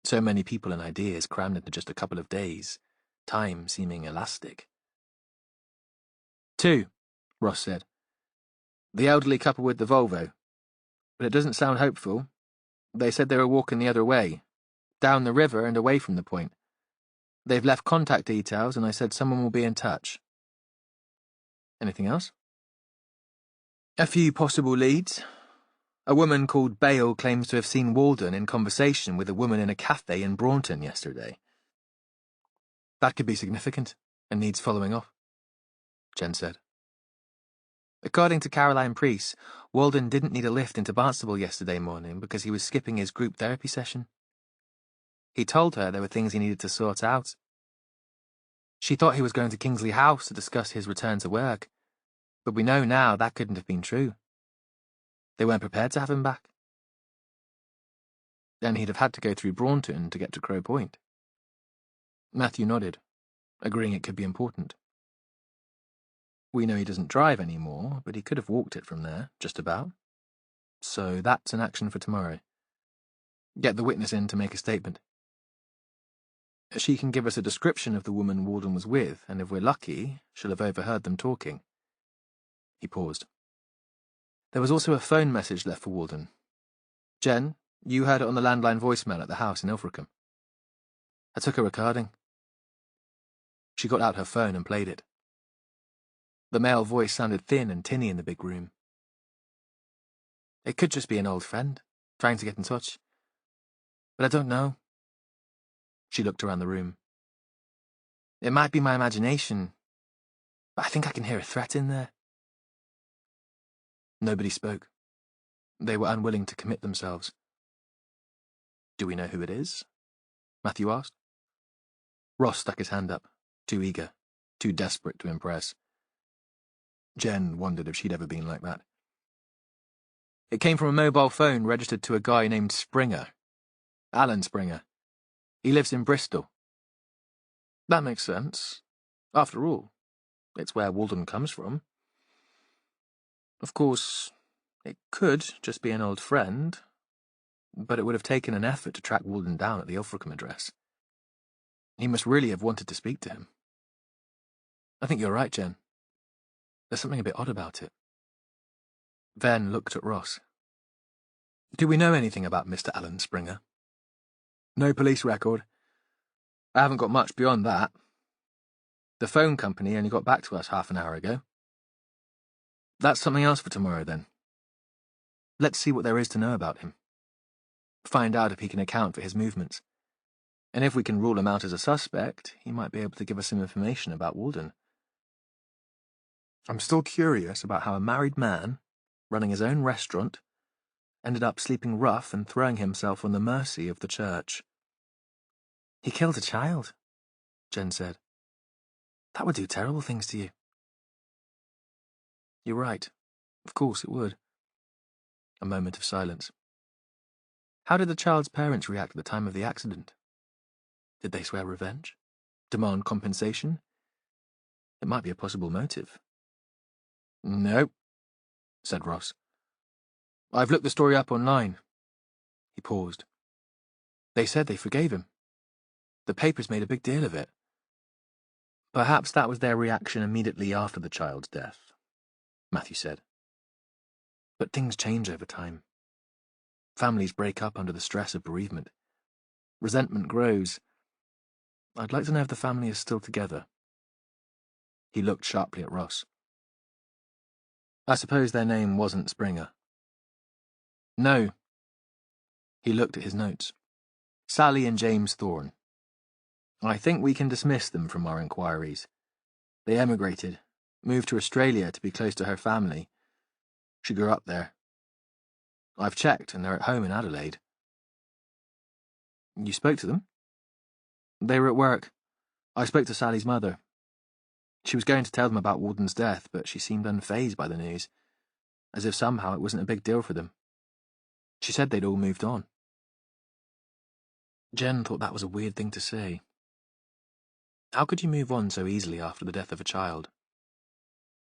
So many people and ideas crammed into just a couple of days, time seeming elastic. 2, Ross said. The elderly couple with the Volvo. But it doesn't sound hopeful. They said they were walking the other way, down the river and away from the point. They've left contact details, and I said someone will be in touch. Anything else? A few possible leads. A woman called Bale claims to have seen Walden in conversation with a woman in a cafe in Braunton yesterday. That could be significant, and needs following up, Jen said. According to Caroline Preece, Walden didn't need a lift into Barnstable yesterday morning because he was skipping his group therapy session. He told her there were things he needed to sort out. She thought he was going to Kingsley House to discuss his return to work, but we know now that couldn't have been true. They weren't prepared to have him back. Then he'd have had to go through Braunton to get to Crow Point. Matthew nodded, agreeing it could be important. We know he doesn't drive anymore, but he could have walked it from there, just about. So that's an action for tomorrow. Get the witness in to make a statement. She can give us a description of the woman Walden was with, and if we're lucky, she'll have overheard them talking. He paused. There was also a phone message left for Walden. Jen, you heard it on the landline voicemail at the house in Ilfracombe. I took a recording. She got out her phone and played it. The male voice sounded thin and tinny in the big room. It could just be an old friend, trying to get in touch. But I don't know. She looked around the room. It might be my imagination, but I think I can hear a threat in there. Nobody spoke. They were unwilling to commit themselves. Do we know who it is? Matthew asked. Ross stuck his hand up, too eager, too desperate to impress. Jen wondered if she'd ever been like that. It came from a mobile phone registered to a guy named Springer. Alan Springer. He lives in Bristol. That makes sense. After all, it's where Walden comes from. Of course, it could just be an old friend, but it would have taken an effort to track Walden down at the Ilfracombe address. He must really have wanted to speak to him. I think you're right, Jen. There's something a bit odd about it. Ven looked at Ross. Do we know anything about Mr. Alan Springer? No police record. I haven't got much beyond that. The phone company only got back to us half an hour ago. That's something else for tomorrow, then. Let's see what there is to know about him. Find out if he can account for his movements. And if we can rule him out as a suspect, he might be able to give us some information about Walden. I'm still curious about how a married man, running his own restaurant, ended up sleeping rough and throwing himself on the mercy of the church. He killed a child, Jen said. That would do terrible things to you. You're right. Of course it would. A moment of silence. How did the child's parents react at the time of the accident? Did they swear revenge? Demand compensation? It might be a possible motive. No, said Ross. I've looked the story up online. He paused. They said they forgave him. The papers made a big deal of it. Perhaps that was their reaction immediately after the child's death, Matthew said. But things change over time. Families break up under the stress of bereavement. Resentment grows. I'd like to know if the family is still together. He looked sharply at Ross. I suppose their name wasn't Springer. No. He looked at his notes. Sally and James Thorne. I think we can dismiss them from our inquiries. They emigrated, moved to Australia to be close to her family. She grew up there. I've checked, and they're at home in Adelaide. You spoke to them? They were at work. I spoke to Sally's mother. She was going to tell them about Walden's death, but she seemed unfazed by the news, as if somehow it wasn't a big deal for them. She said they'd all moved on. Jen thought that was a weird thing to say. How could you move on so easily after the death of a child?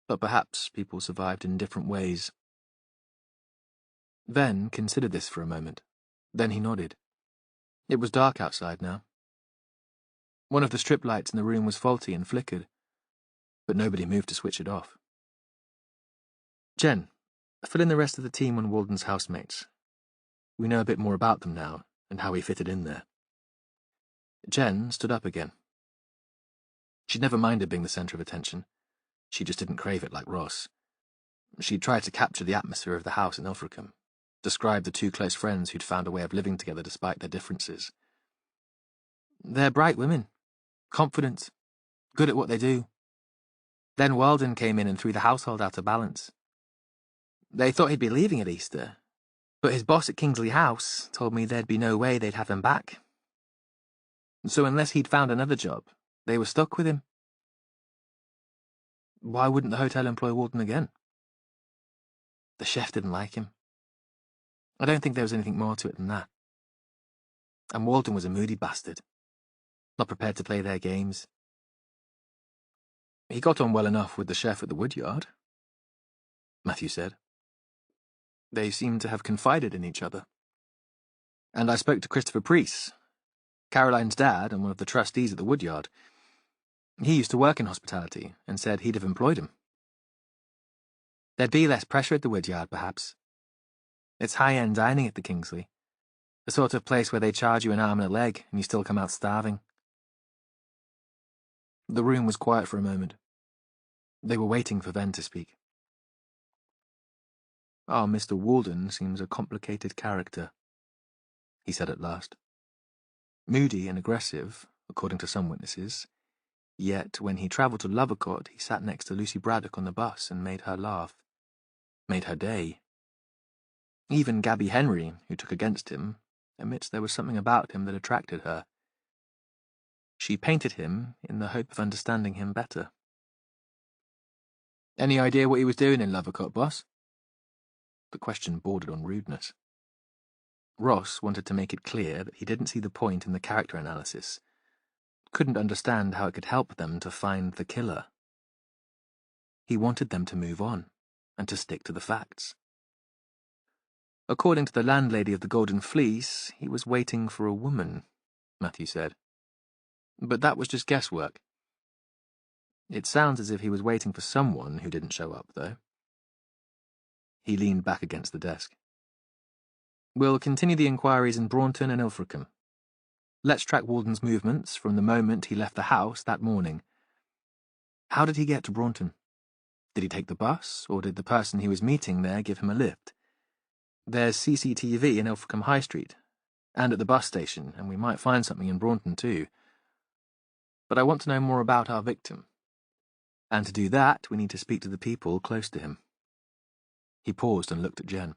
But perhaps people survived in different ways. Ven considered this for a moment. Then he nodded. It was dark outside now. One of the strip lights in the room was faulty and flickered, but nobody moved to switch it off. Jen, fill in the rest of the team on Walden's housemates. We know a bit more about them now, and how he fitted in there. Jen stood up again. She'd never minded being the centre of attention. She just didn't crave it like Ross. She'd tried to capture the atmosphere of the house in Ilfracombe, describe the two close friends who'd found a way of living together despite their differences. They're bright women, confident, good at what they do. Then Walden came in and threw the household out of balance. They thought he'd be leaving at Easter, but his boss at Kingsley House told me there'd be no way they'd have him back. So unless he'd found another job, they were stuck with him. Why wouldn't the hotel employ Walden again? The chef didn't like him. I don't think there was anything more to it than that. And Walden was a moody bastard, not prepared to play their games. He got on well enough with the chef at the Woodyard, Matthew said. They seemed to have confided in each other. And I spoke to Christopher Preece, Caroline's dad and one of the trustees at the Woodyard. He used to work in hospitality and said he'd have employed him. There'd be less pressure at the Woodyard, perhaps. It's high-end dining at the Kingsley, the sort of place where they charge you an arm and a leg and you still come out starving. The room was quiet for a moment. They were waiting for Ven to speak. "Our Mr. Walden seems a complicated character," he said at last. "Moody and aggressive, according to some witnesses. Yet, when he travelled to Lovercott, he sat next to Lucy Braddock on the bus and made her laugh. Made her day. Even Gabby Henry, who took against him, admits there was something about him that attracted her. She painted him in the hope of understanding him better." "Any idea what he was doing in Lovercott, boss?" The question bordered on rudeness. Ross wanted to make it clear that he didn't see the point in the character analysis, couldn't understand how it could help them to find the killer. He wanted them to move on, and to stick to the facts. "According to the landlady of the Golden Fleece, he was waiting for a woman," Matthew said. "But that was just guesswork. It sounds as if he was waiting for someone who didn't show up, though." He leaned back against the desk. "We'll continue the inquiries in Braunton and Ilfracombe. Let's track Walden's movements from the moment he left the house that morning. How did he get to Braunton? Did he take the bus, or did the person he was meeting there give him a lift? There's CCTV in Ilfracombe High Street, and at the bus station, and we might find something in Braunton too. But I want to know more about our victim. And to do that, we need to speak to the people close to him." He paused and looked at Jen.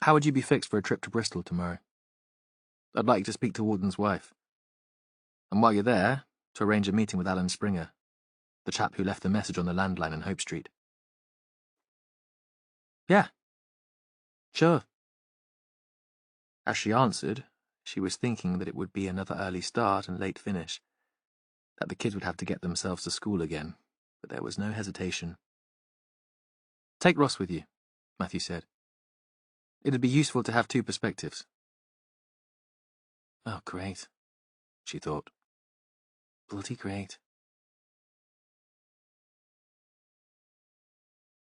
"How would you be fixed for a trip to Bristol tomorrow? I'd like you to speak to Walden's wife. And while you're there, to arrange a meeting with Alan Springer, the chap who left the message on the landline in Hope Street." "Yeah. Sure." As she answered, she was thinking that it would be another early start and late finish, that the kids would have to get themselves to school again, but there was no hesitation. "Take Ross with you," Matthew said. "It'd be useful to have two perspectives." Oh, great, she thought. Bloody great.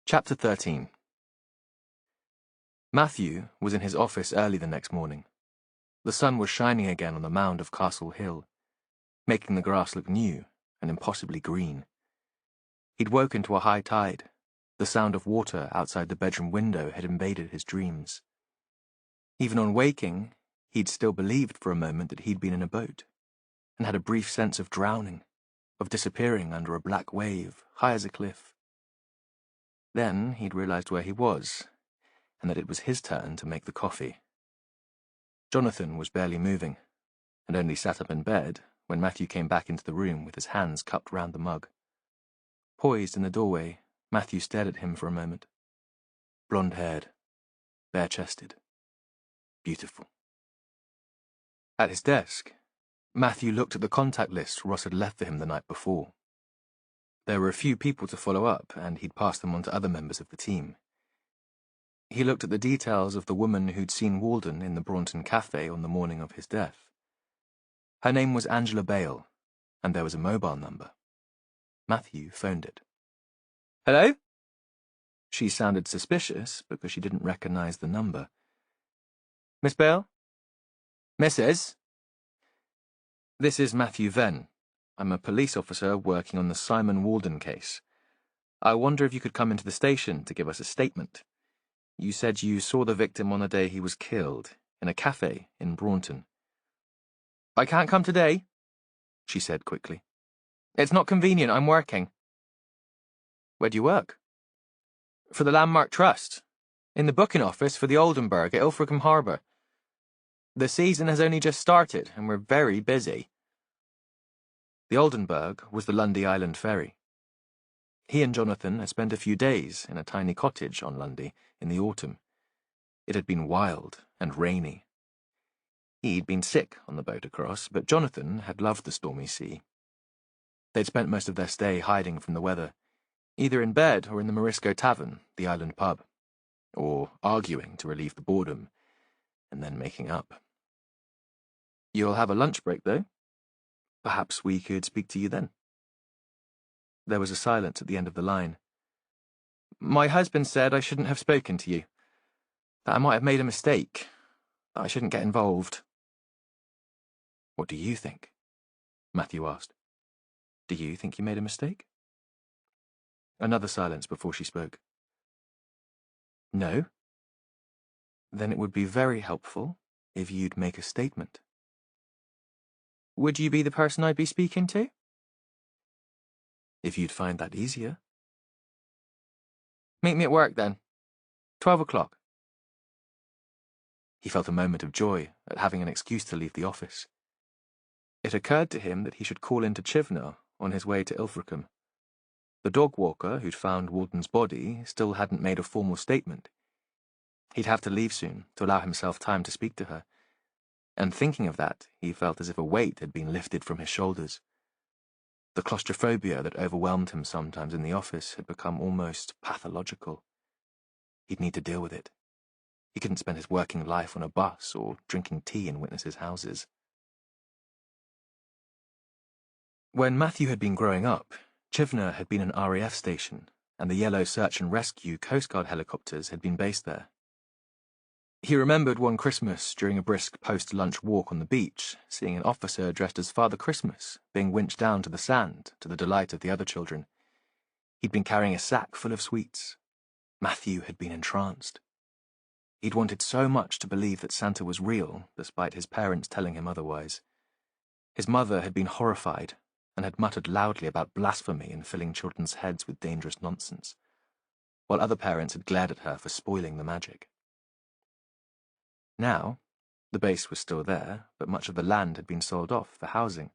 Chapter 13. Matthew was in his office early the next morning. The sun was shining again on the mound of Castle Hill, making the grass look new and impossibly green. He'd woken to a high tide. The sound of water outside the bedroom window had invaded his dreams. Even on waking, he'd still believed for a moment that he'd been in a boat, and had a brief sense of drowning, of disappearing under a black wave, high as a cliff. Then he'd realized where he was, and that it was his turn to make the coffee. Jonathan was barely moving, and only sat up in bed when Matthew came back into the room with his hands cupped round the mug. Poised in the doorway, Matthew stared at him for a moment. Blonde-haired, bare-chested, beautiful. At his desk, Matthew looked at the contact list Ross had left for him the night before. There were a few people to follow up, and he'd passed them on to other members of the team. He looked at the details of the woman who'd seen Walden in the Braunton Cafe on the morning of his death. Her name was Angela Bale, and there was a mobile number. Matthew phoned it. "Hello?" She sounded suspicious because she didn't recognize the number. "Miss Bale?" "Mrs.?" "This is Matthew Venn. I'm a police officer working on the Simon Walden case. I wonder if you could come into the station to give us a statement. You said you saw the victim on the day he was killed, in a cafe in Braunton." "I can't come today," she said quickly. "It's not convenient, I'm working." "Where do you work?" "For the Landmark Trust, in the booking office for the Oldenburg at Ilfracombe Harbour. The season has only just started, and we're very busy." The Oldenburg was the Lundy Island ferry. He and Jonathan had spent a few days in a tiny cottage on Lundy in the autumn. It had been wild and rainy. He'd been sick on the boat across, but Jonathan had loved the stormy sea. They'd spent most of their stay hiding from the weather, either in bed or in the Morisco Tavern, the island pub, or arguing to relieve the boredom, and then making up. "You'll have a lunch break, though. Perhaps we could speak to you then." There was a silence at the end of the line. "My husband said I shouldn't have spoken to you, that I might have made a mistake, that I shouldn't get involved." "What do you think?" Matthew asked. "Do you think you made a mistake?" Another silence before she spoke. No? Then it would be very helpful if you'd make a statement. Would you be the person I'd be speaking to? If you'd find that easier. Meet me at work, then. 12 o'clock. He felt a moment of joy at having an excuse to leave the office. It occurred to him that he should call into Chivner on his way to Ilfracombe. The dog walker who'd found Walden's body still hadn't made a formal statement. He'd have to leave soon to allow himself time to speak to her. And thinking of that, he felt as if a weight had been lifted from his shoulders. The claustrophobia that overwhelmed him sometimes in the office had become almost pathological. He'd need to deal with it. He couldn't spend his working life on a bus or drinking tea in witnesses' houses. When Matthew had been growing up, Chivner had been an RAF station, and the yellow search and rescue Coast Guard helicopters had been based there. He remembered one Christmas during a brisk post-lunch walk on the beach, seeing an officer dressed as Father Christmas being winched down to the sand to the delight of the other children. He'd been carrying a sack full of sweets. Matthew had been entranced. He'd wanted so much to believe that Santa was real, despite his parents telling him otherwise. His mother had been horrified and had muttered loudly about blasphemy and filling children's heads with dangerous nonsense, while other parents had glared at her for spoiling the magic. Now, the base was still there, but much of the land had been sold off for housing.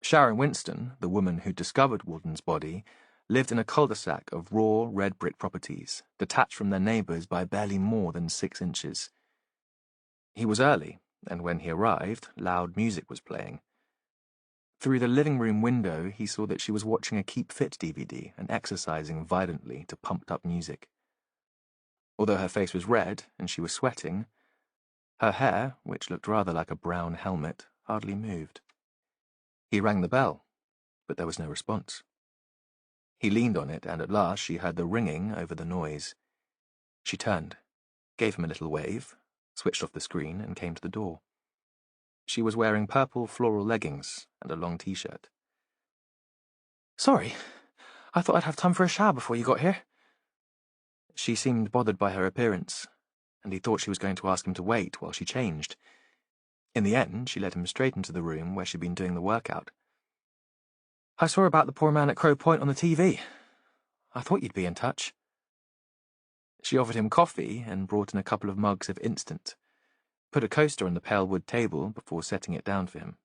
Sharon Winston, the woman who discovered Walden's body, lived in a cul-de-sac of raw red brick properties, detached from their neighbours by barely more than 6 inches. He was early, and when he arrived, loud music was playing. Through the living room window, he saw that she was watching a Keep Fit DVD and exercising violently to pumped-up music. Although her face was red and she was sweating, her hair, which looked rather like a brown helmet, hardly moved. He rang the bell, but there was no response. He leaned on it, and at last she heard the ringing over the noise. She turned, gave him a little wave, switched off the screen, and came to the door. She was wearing purple floral leggings and a long t-shirt. Sorry, I thought I'd have time for a shower before you got here. She seemed bothered by her appearance, and he thought she was going to ask him to wait while she changed. In the end, she led him straight into the room where she'd been doing the workout. I saw about the poor man at Crow Point on the TV. I thought you'd be in touch. She offered him coffee and brought in a couple of mugs of instant, put a coaster on the pale wood table before setting it down for him.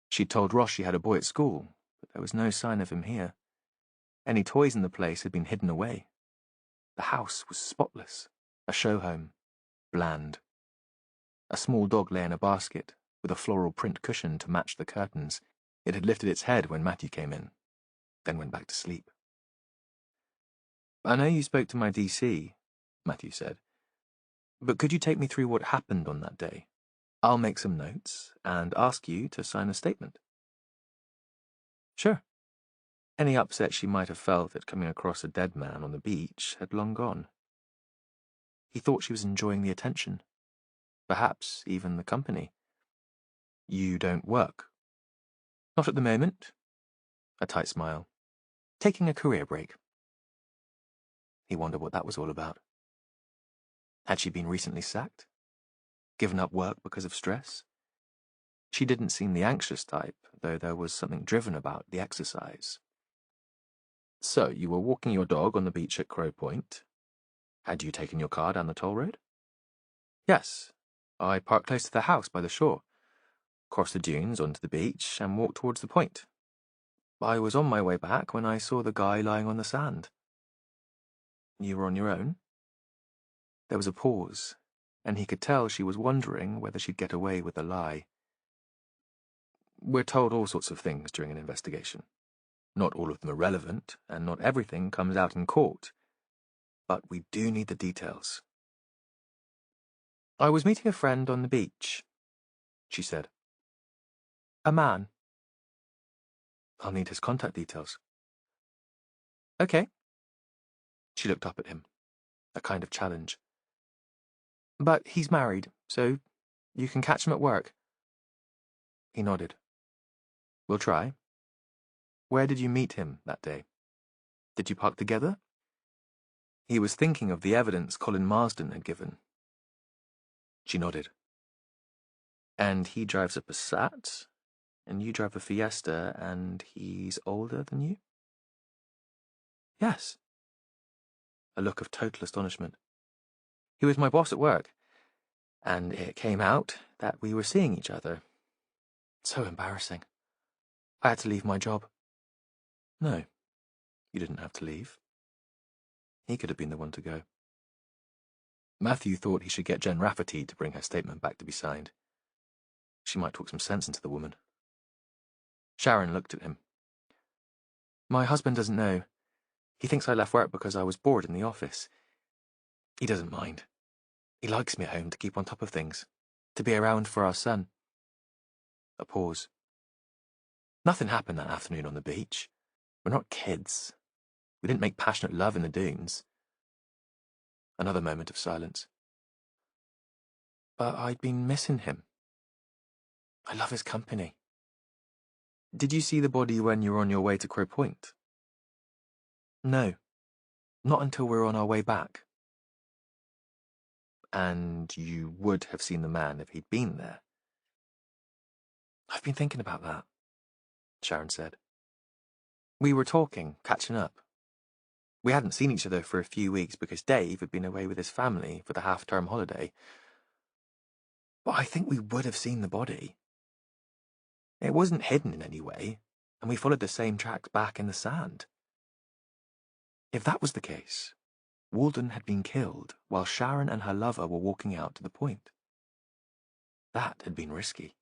She'd told Ross she had a boy at school, but there was no sign of him here. Any toys in the place had been hidden away. The house was spotless, a show home, bland. A small dog lay in a basket, with a floral print cushion to match the curtains. It had lifted its head when Matthew came in, then went back to sleep. I know you spoke to my DC, Matthew said, but could you take me through what happened on that day? I'll make some notes and ask you to sign a statement. Sure. Any upset she might have felt at coming across a dead man on the beach had long gone. He thought she was enjoying the attention, perhaps even the company. You don't work? Not at the moment. A tight smile. Taking a career break. He wondered what that was all about. Had she been recently sacked? Given up work because of stress? She didn't seem the anxious type, though there was something driven about the exercise. So, you were walking your dog on the beach at Crow Point. Had you taken your car down the toll road? Yes. I parked close to the house by the shore, crossed the dunes onto the beach, and walked towards the point. I was on my way back when I saw the guy lying on the sand. You were on your own? There was a pause, and he could tell she was wondering whether she'd get away with a lie. We're told all sorts of things during an investigation. Not all of them are relevant, and not everything comes out in court. But we do need the details. I was meeting a friend on the beach, she said. A man. I'll need his contact details. Okay. She looked up at him, a kind of challenge. But he's married, so you can catch him at work. He nodded. We'll try. Where did you meet him that day? Did you park together? He was thinking of the evidence Colin Marsden had given. She nodded. And he drives a Passat, and you drive a Fiesta, and he's older than you? Yes. A look of total astonishment. He was my boss at work, and it came out that we were seeing each other. So embarrassing. I had to leave my job. No, you didn't have to leave. He could have been the one to go. Matthew thought he should get Jen Rafferty to bring her statement back to be signed. She might talk some sense into the woman. Sharon looked at him. My husband doesn't know. He thinks I left work because I was bored in the office. He doesn't mind. He likes me at home to keep on top of things, to be around for our son. A pause. Nothing happened that afternoon on the beach. We're not kids. We didn't make passionate love in the dunes. Another moment of silence. But I'd been missing him. I love his company. Did you see the body when you were on your way to Crow Point? No, not until we were on our way back. And you would have seen the man if he'd been there. I've been thinking about that, Sharon said. We were talking, catching up. We hadn't seen each other for a few weeks because Dave had been away with his family for the half-term holiday. But I think we would have seen the body. It wasn't hidden in any way, and we followed the same tracks back in the sand. If that was the case, Walden had been killed while Sharon and her lover were walking out to the point. That had been risky.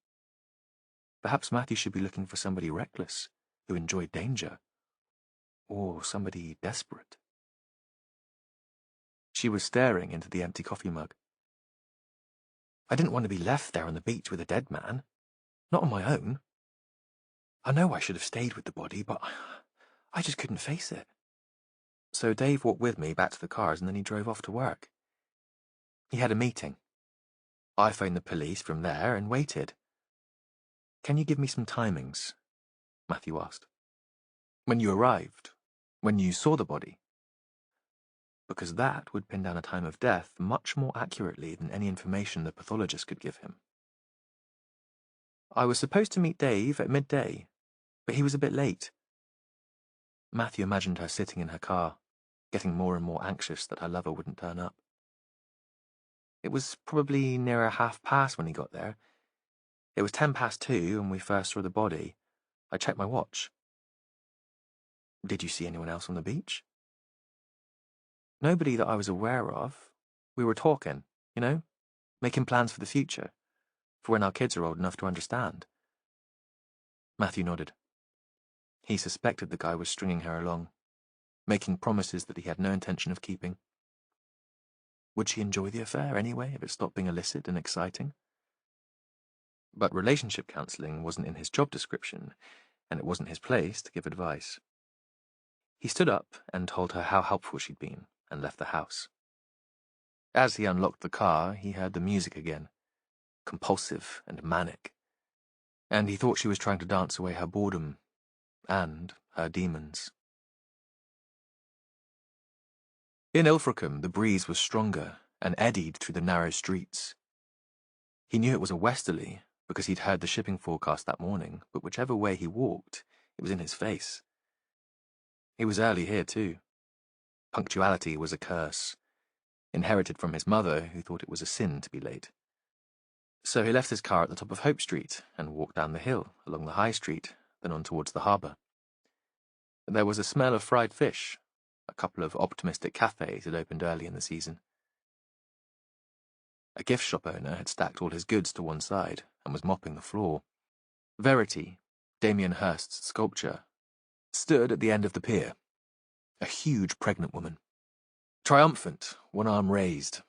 Perhaps Matthew should be looking for somebody reckless, who enjoyed danger. Or somebody desperate. She was staring into the empty coffee mug. I didn't want to be left there on the beach with a dead man. Not on my own. I know I should have stayed with the body, but I just couldn't face it. So Dave walked with me back to the cars and then he drove off to work. He had a meeting. I phoned the police from there and waited. Can you give me some timings? Matthew asked. When you arrived? When you saw the body? Because that would pin down a time of death much more accurately than any information the pathologist could give him. I was supposed to meet Dave at midday, but he was a bit late. Matthew imagined her sitting in her car, getting more and more anxious that her lover wouldn't turn up. It was probably nearer past when he got there. It was 2:10 when we first saw the body. I checked my watch. Did you see anyone else on the beach? Nobody that I was aware of. We were talking, making plans for the future, for when our kids are old enough to understand. Matthew nodded. He suspected the guy was stringing her along, making promises that he had no intention of keeping. Would she enjoy the affair anyway if it stopped being illicit and exciting? But relationship counselling wasn't in his job description, and it wasn't his place to give advice. He stood up and told her how helpful she'd been, and left the house. As he unlocked the car, he heard the music again, compulsive and manic, and he thought she was trying to dance away her boredom and her demons. In Ilfracombe, the breeze was stronger and eddied through the narrow streets. He knew it was a westerly because he'd heard the shipping forecast that morning, but whichever way he walked, it was in his face. He was early here, too. Punctuality was a curse, inherited from his mother, who thought it was a sin to be late. So he left his car at the top of Hope Street and walked down the hill, along the High Street, then on towards the harbour. There was a smell of fried fish. A couple of optimistic cafes had opened early in the season. A gift shop owner had stacked all his goods to one side and was mopping the floor. Verity, Damien Hirst's sculpture, stood at the end of the pier, a huge pregnant woman. Triumphant, one arm raised.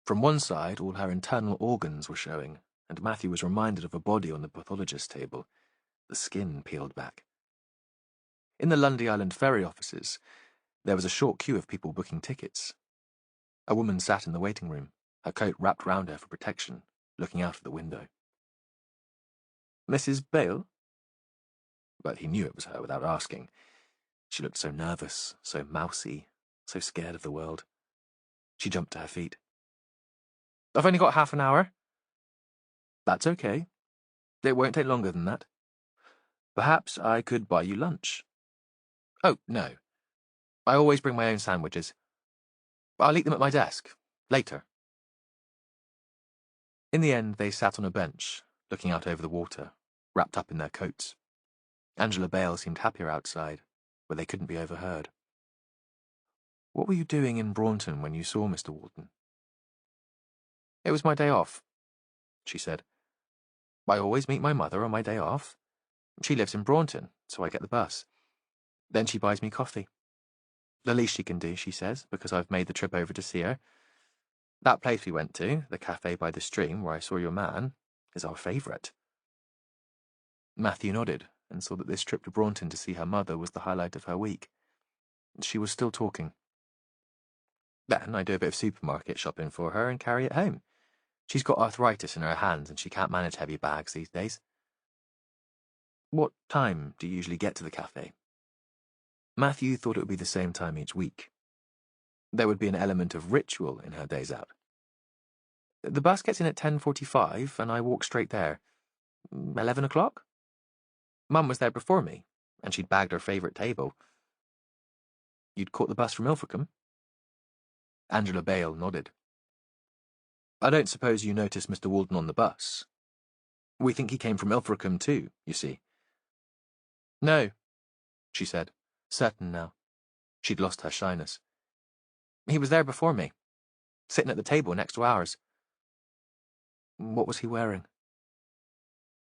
From one side, all her internal organs were showing, and Matthew was reminded of a body on the pathologist's table, the skin peeled back. In the Lundy Island ferry offices, there was a short queue of people booking tickets. A woman sat in the waiting room, her coat wrapped round her for protection, looking out of the window. Mrs. Bale? But he knew it was her without asking. She looked so nervous, so mousy, so scared of the world. She jumped to her feet. I've only got half an hour. That's okay. It won't take longer than that. Perhaps I could buy you lunch. Oh, no. I always bring my own sandwiches. I'll eat them at my desk. Later. In the end, they sat on a bench, looking out over the water, wrapped up in their coats. Angela Bale seemed happier outside, where they couldn't be overheard. What were you doing in Braunton when you saw Mr. Walton? It was my day off, she said. I always meet my mother on my day off. She lives in Braunton, so I get the bus. Then she buys me coffee. The least she can do, she says, because I've made the trip over to see her. That place we went to, the cafe by the stream where I saw your man, is our favourite. Matthew nodded and saw that this trip to Braunton to see her mother was the highlight of her week. She was still talking. Then I do a bit of supermarket shopping for her and carry it home. She's got arthritis in her hands and she can't manage heavy bags these days. What time do you usually get to the cafe? Matthew thought it would be the same time each week. There would be an element of ritual in her days out. The bus gets in at 10:45 and I walk straight there. 11 o'clock? Mum was there before me, and she'd bagged her favourite table. You'd caught the bus from Ilfracombe? Angela Bale nodded. I don't suppose you noticed Mr. Walton on the bus. We think he came from Ilfracombe too, you see. No, she said, certain now. She'd lost her shyness. He was there before me, sitting at the table next to ours. What was he wearing?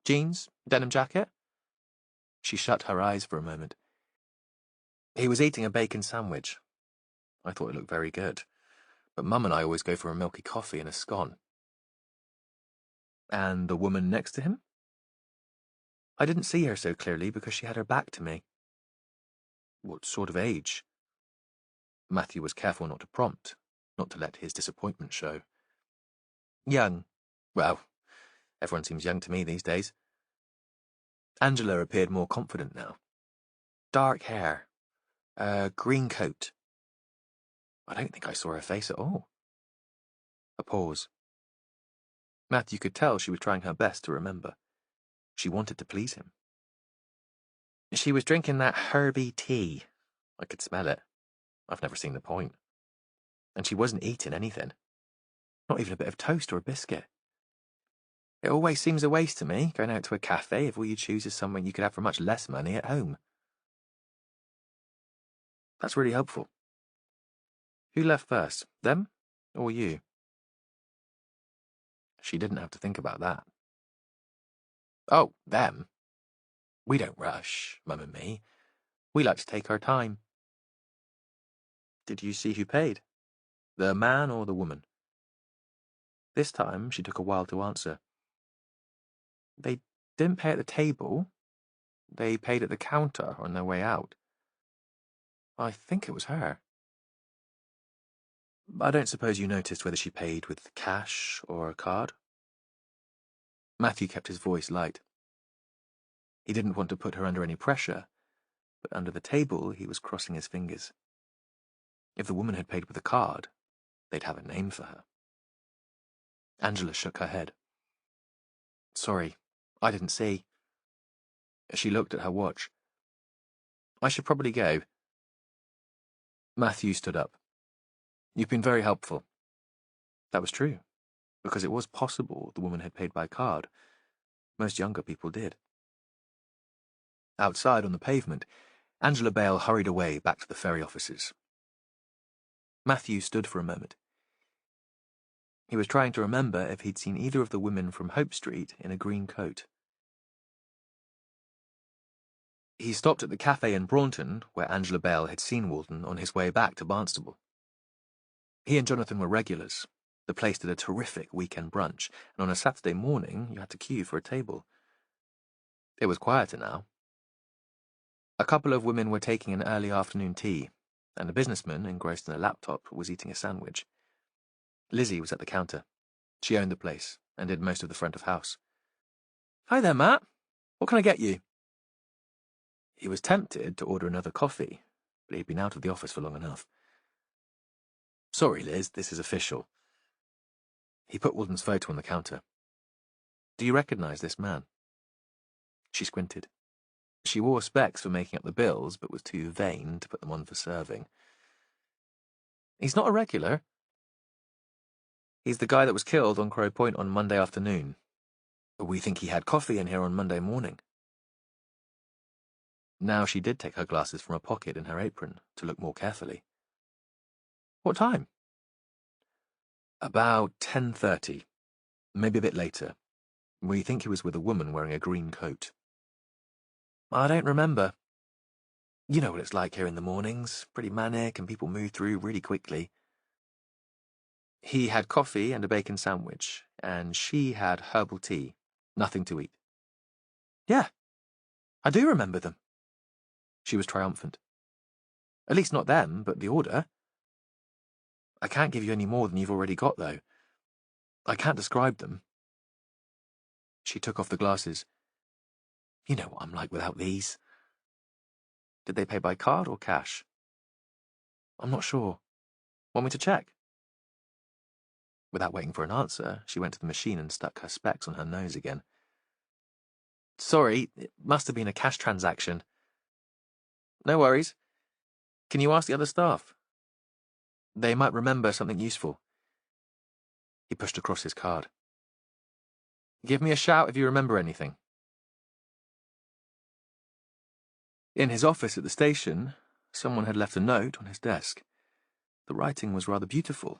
Jeans, denim jacket? She shut her eyes for a moment. He was eating a bacon sandwich. I thought it looked very good, but Mum and I always go for a milky coffee and a scone. And the woman next to him? I didn't see her so clearly because she had her back to me. What sort of age? Matthew was careful not to prompt, not to let his disappointment show. Young. Well, everyone seems young to me these days. Angela appeared more confident now. Dark hair. A green coat. I don't think I saw her face at all. A pause. Matthew could tell she was trying her best to remember. She wanted to please him. She was drinking that herby tea. I could smell it. I've never seen the point. And she wasn't eating anything. Not even a bit of toast or a biscuit. It always seems a waste to me, going out to a cafe if all you choose is somewhere you could have for much less money at home. That's really helpful. Who left first, them or you? She didn't have to think about that. Oh, them. We don't rush, Mum and me. We like to take our time. Did you see who paid? The man or the woman? This time she took a while to answer. They didn't pay at the table. They paid at the counter on their way out. I think it was her. I don't suppose you noticed whether she paid with cash or a card? Matthew kept his voice light. He didn't want to put her under any pressure, but under the table he was crossing his fingers. If the woman had paid with a card, they'd have a name for her. Angela shook her head. Sorry, I didn't see. She looked at her watch. I should probably go. Matthew stood up. You've been very helpful. That was true, because it was possible the woman had paid by card. Most younger people did. Outside on the pavement, Angela Bale hurried away back to the ferry offices. Matthew stood for a moment. He was trying to remember if he'd seen either of the women from Hope Street in a green coat. He stopped at the cafe in Braunton, where Angela Bale had seen Walton on his way back to Barnstable. He and Jonathan were regulars. The place did a terrific weekend brunch, and on a Saturday morning you had to queue for a table. It was quieter now. A couple of women were taking an early afternoon tea, and a businessman, engrossed in a laptop, was eating a sandwich. Lizzie was at the counter. She owned the place, and did most of the front of house. Hi there, Matt. What can I get you? He was tempted to order another coffee, but he'd been out of the office for long enough. "Sorry, Liz, this is official." He put Walden's photo on the counter. "Do you recognize this man?" She squinted. She wore specs for making up the bills, but was too vain to put them on for serving. "He's not a regular. He's the guy that was killed on Crow Point on Monday afternoon. We think he had coffee in here on Monday morning." Now she did take her glasses from a pocket in her apron to look more carefully. "What time?" "About 10:30. Maybe a bit later. We think he was with a woman wearing a green coat." "I don't remember. You know what it's like here in the mornings. Pretty manic and people move through really quickly." "He had coffee and a bacon sandwich, and she had herbal tea. Nothing to eat." "Yeah, I do remember them." She was triumphant. "At least not them, but the order. I can't give you any more than you've already got, though. I can't describe them." She took off the glasses. "You know what I'm like without these." "Did they pay by card or cash?" "I'm not sure. Want me to check?" Without waiting for an answer, she went to the machine and stuck her specs on her nose again. "Sorry, it must have been a cash transaction." "No worries. Can you ask the other staff? They might remember something useful." He pushed across his card. "Give me a shout if you remember anything." In his office at the station, someone had left a note on his desk. The writing was rather beautiful,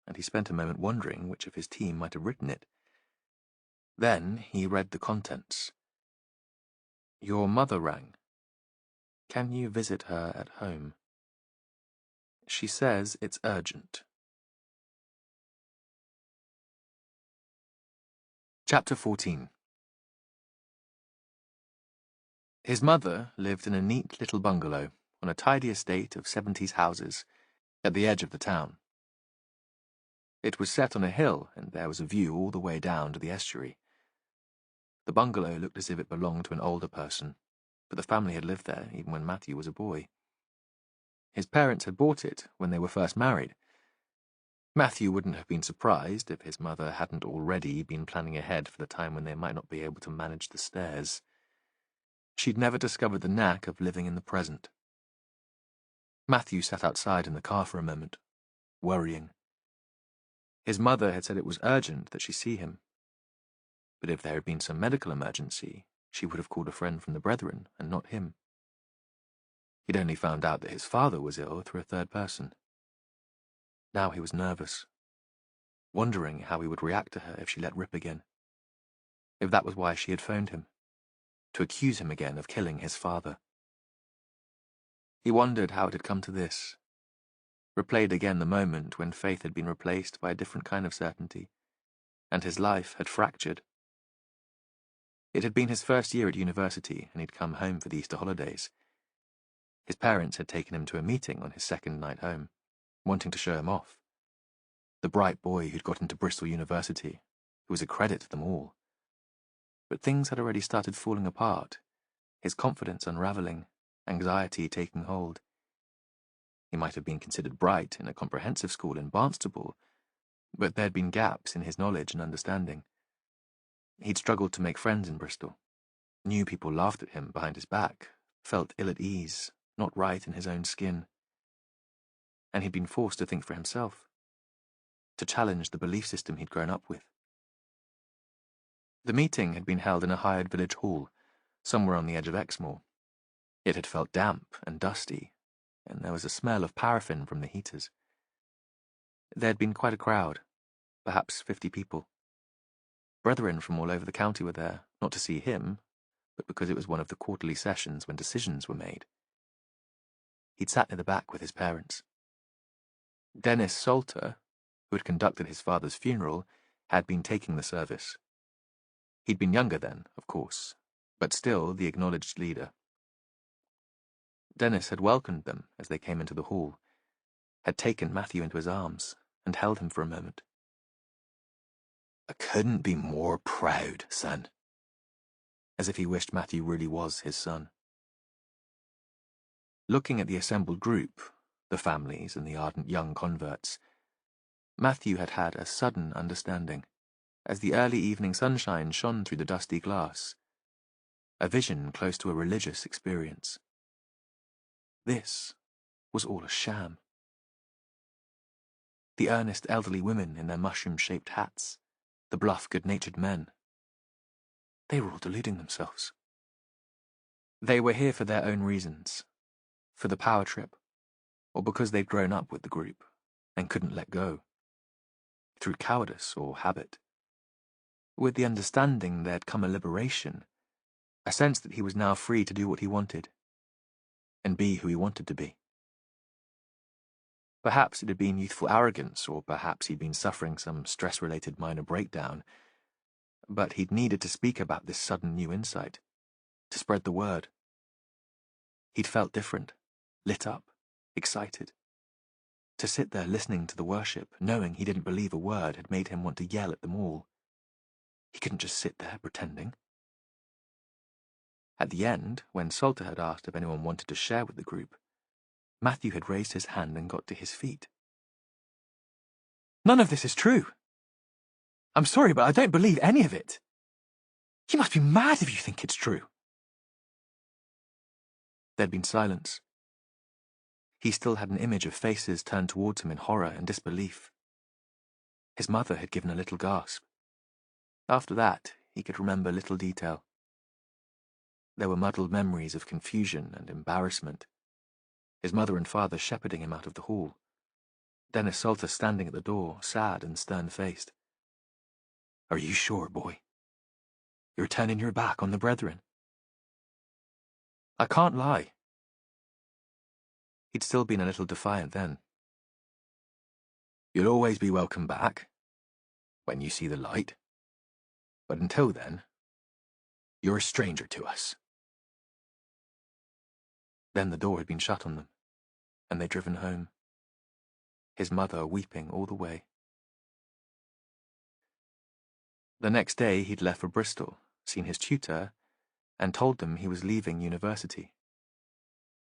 and he spent a moment wondering which of his team might have written it. Then he read the contents. "Your mother rang. Can you visit her at home? She says it's urgent." Chapter 14. His mother lived in a neat little bungalow on a tidy estate of 70s houses at the edge of the town. It was set on a hill, and there was a view all the way down to the estuary. The bungalow looked as if it belonged to an older person, but the family had lived there even when Matthew was a boy. His parents had bought it when they were first married. Matthew wouldn't have been surprised if his mother hadn't already been planning ahead for the time when they might not be able to manage the stairs. She'd never discovered the knack of living in the present. Matthew sat outside in the car for a moment, worrying. His mother had said it was urgent that she see him. But if there had been some medical emergency, she would have called a friend from the Brethren and not him. He'd only found out that his father was ill through a third person. Now he was nervous, wondering how he would react to her if she let rip again. If that was why she had phoned him, to accuse him again of killing his father. He wondered how it had come to this. Replayed again the moment when faith had been replaced by a different kind of certainty, and his life had fractured. It had been his first year at university, and he'd come home for the Easter holidays. His parents had taken him to a meeting on his second night home, wanting to show him off. The bright boy who'd got into Bristol University, who was a credit to them all. But things had already started falling apart, his confidence unravelling, anxiety taking hold. He might have been considered bright in a comprehensive school in Barnstaple, but there'd been gaps in his knowledge and understanding. He'd struggled to make friends in Bristol. New people laughed at him behind his back, felt ill at ease, not right in his own skin. And he'd been forced to think for himself, to challenge the belief system he'd grown up with. The meeting had been held in a hired village hall, somewhere on the edge of Exmoor. It had felt damp and dusty, and there was a smell of paraffin from the heaters. There had been quite a crowd, perhaps 50 people. Brethren from all over the county were there, not to see him, but because it was one of the quarterly sessions when decisions were made. He'd sat near the back with his parents. Dennis Salter, who had conducted his father's funeral, had been taking the service. He'd been younger then, of course, but still the acknowledged leader. Dennis had welcomed them as they came into the hall, had taken Matthew into his arms, and held him for a moment. "I couldn't be more proud, son," as if he wished Matthew really was his son. Looking at the assembled group, the families and the ardent young converts, Matthew had had a sudden understanding, as the early evening sunshine shone through the dusty glass, a vision close to a religious experience. This was all a sham. The earnest elderly women in their mushroom-shaped hats, the bluff good-natured men, they were all deluding themselves. They were here for their own reasons, for the power trip, or because they'd grown up with the group and couldn't let go, through cowardice or habit. With the understanding there'd come a liberation, a sense that he was now free to do what he wanted, and be who he wanted to be. Perhaps it had been youthful arrogance, or perhaps he'd been suffering some stress-related minor breakdown, but he'd needed to speak about this sudden new insight, to spread the word. He'd felt different, lit up, excited. To sit there listening to the worship, knowing he didn't believe a word, had made him want to yell at them all. He couldn't just sit there pretending. At the end, when Salter had asked if anyone wanted to share with the group, Matthew had raised his hand and got to his feet. "None of this is true. I'm sorry, but I don't believe any of it. You must be mad if you think it's true." There'd been silence. He still had an image of faces turned towards him in horror and disbelief. His mother had given a little gasp. After that, he could remember little detail. There were muddled memories of confusion and embarrassment. His mother and father shepherding him out of the hall. Dennis Salter standing at the door, sad and stern-faced. "Are you sure, boy? You're turning your back on the brethren?" "I can't lie." He'd still been a little defiant then. "You'll always be welcome back, when you see the light. But until then, you're a stranger to us." Then the door had been shut on them, and they'd driven home, his mother weeping all the way. The next day he'd left for Bristol, seen his tutor, and told them he was leaving university.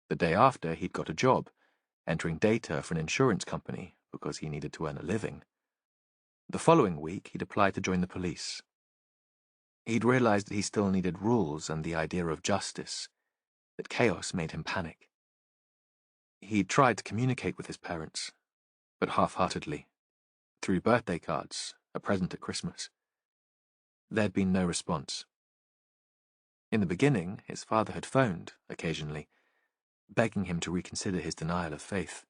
The day after, he'd got a job, entering data for an insurance company because he needed to earn a living. The following week, he'd applied to join the police. He'd realized that he still needed rules and the idea of justice, that chaos made him panic. He'd tried to communicate with his parents, but half-heartedly, through birthday cards, a present at Christmas. There'd been no response. In the beginning, his father had phoned, occasionally, begging him to reconsider his denial of faith.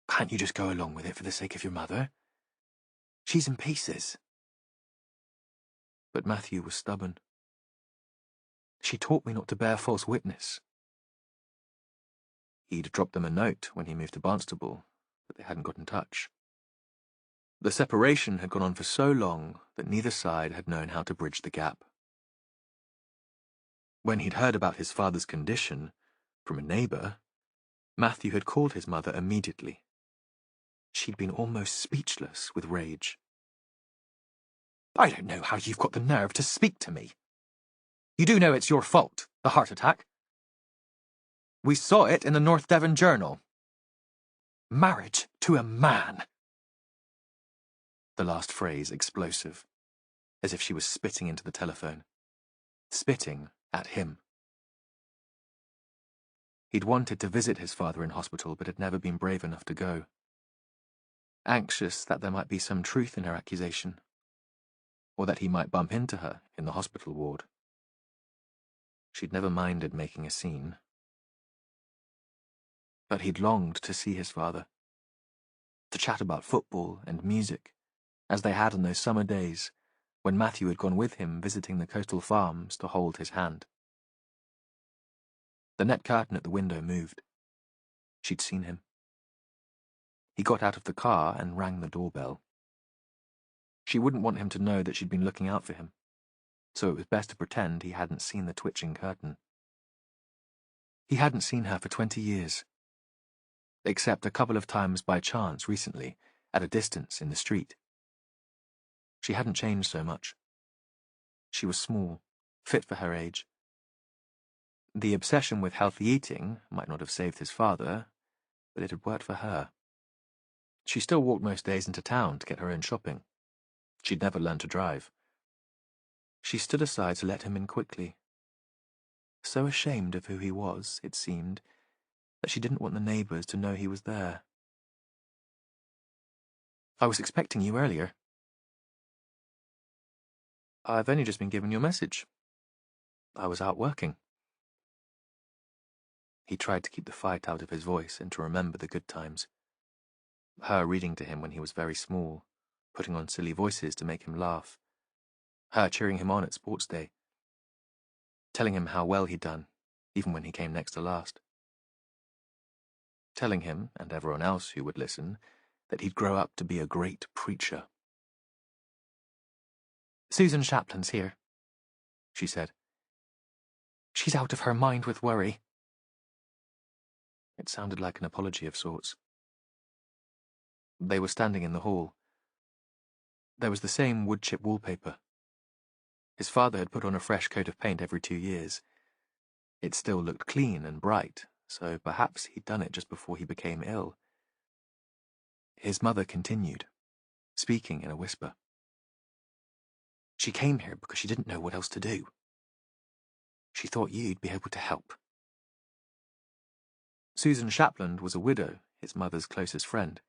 "Can't you just go along with it for the sake of your mother? She's in pieces." But Matthew was stubborn. "She taught me not to bear false witness." He'd dropped them a note when he moved to Barnstable, but they hadn't got in touch. The separation had gone on for so long that neither side had known how to bridge the gap. When he'd heard about his father's condition, from a neighbour, Matthew had called his mother immediately. She'd been almost speechless with rage. "I don't know how you've got the nerve to speak to me. You do know it's your fault, the heart attack. We saw it in the North Devon Journal. Marriage to a man." The last phrase explosive, as if she was spitting into the telephone. Spitting at him. He'd wanted to visit his father in hospital, but had never been brave enough to go. Anxious that there might be some truth in her accusation, or that he might bump into her in the hospital ward. She'd never minded making a scene. But he'd longed to see his father, to chat about football and music, as they had on those summer days when Matthew had gone with him visiting the coastal farms to hold his hand. The net curtain at the window moved. She'd seen him. He got out of the car and rang the doorbell. She wouldn't want him to know that she'd been looking out for him, so it was best to pretend he hadn't seen the twitching curtain. He hadn't seen her for 20 years, except a couple of times by chance recently, at a distance in the street. She hadn't changed so much. She was small, fit for her age. The obsession with healthy eating might not have saved his father, but it had worked for her. She still walked most days into town to get her own shopping. She'd never learned to drive. She stood aside to let him in quickly. So ashamed of who he was, it seemed, that she didn't want the neighbours to know he was there. "I was expecting you earlier." "I've only just been given your message. I was out working." He tried to keep the fight out of his voice and to remember the good times. Her reading to him when he was very small, putting on silly voices to make him laugh. Her cheering him on at sports day. Telling him how well he'd done, even when he came next to last. Telling him, and everyone else who would listen, that he'd grow up to be a great preacher. "Susan Shapland's here," she said. "She's out of her mind with worry." It sounded like an apology of sorts. They were standing in the hall. There was the same wood-chip wallpaper. His father had put on a fresh coat of paint every 2 years. It still looked clean and bright, so perhaps he'd done it just before he became ill. His mother continued, speaking in a whisper. "She came here because she didn't know what else to do. She thought you'd be able to help." Susan Shapland was a widow, his mother's closest friend.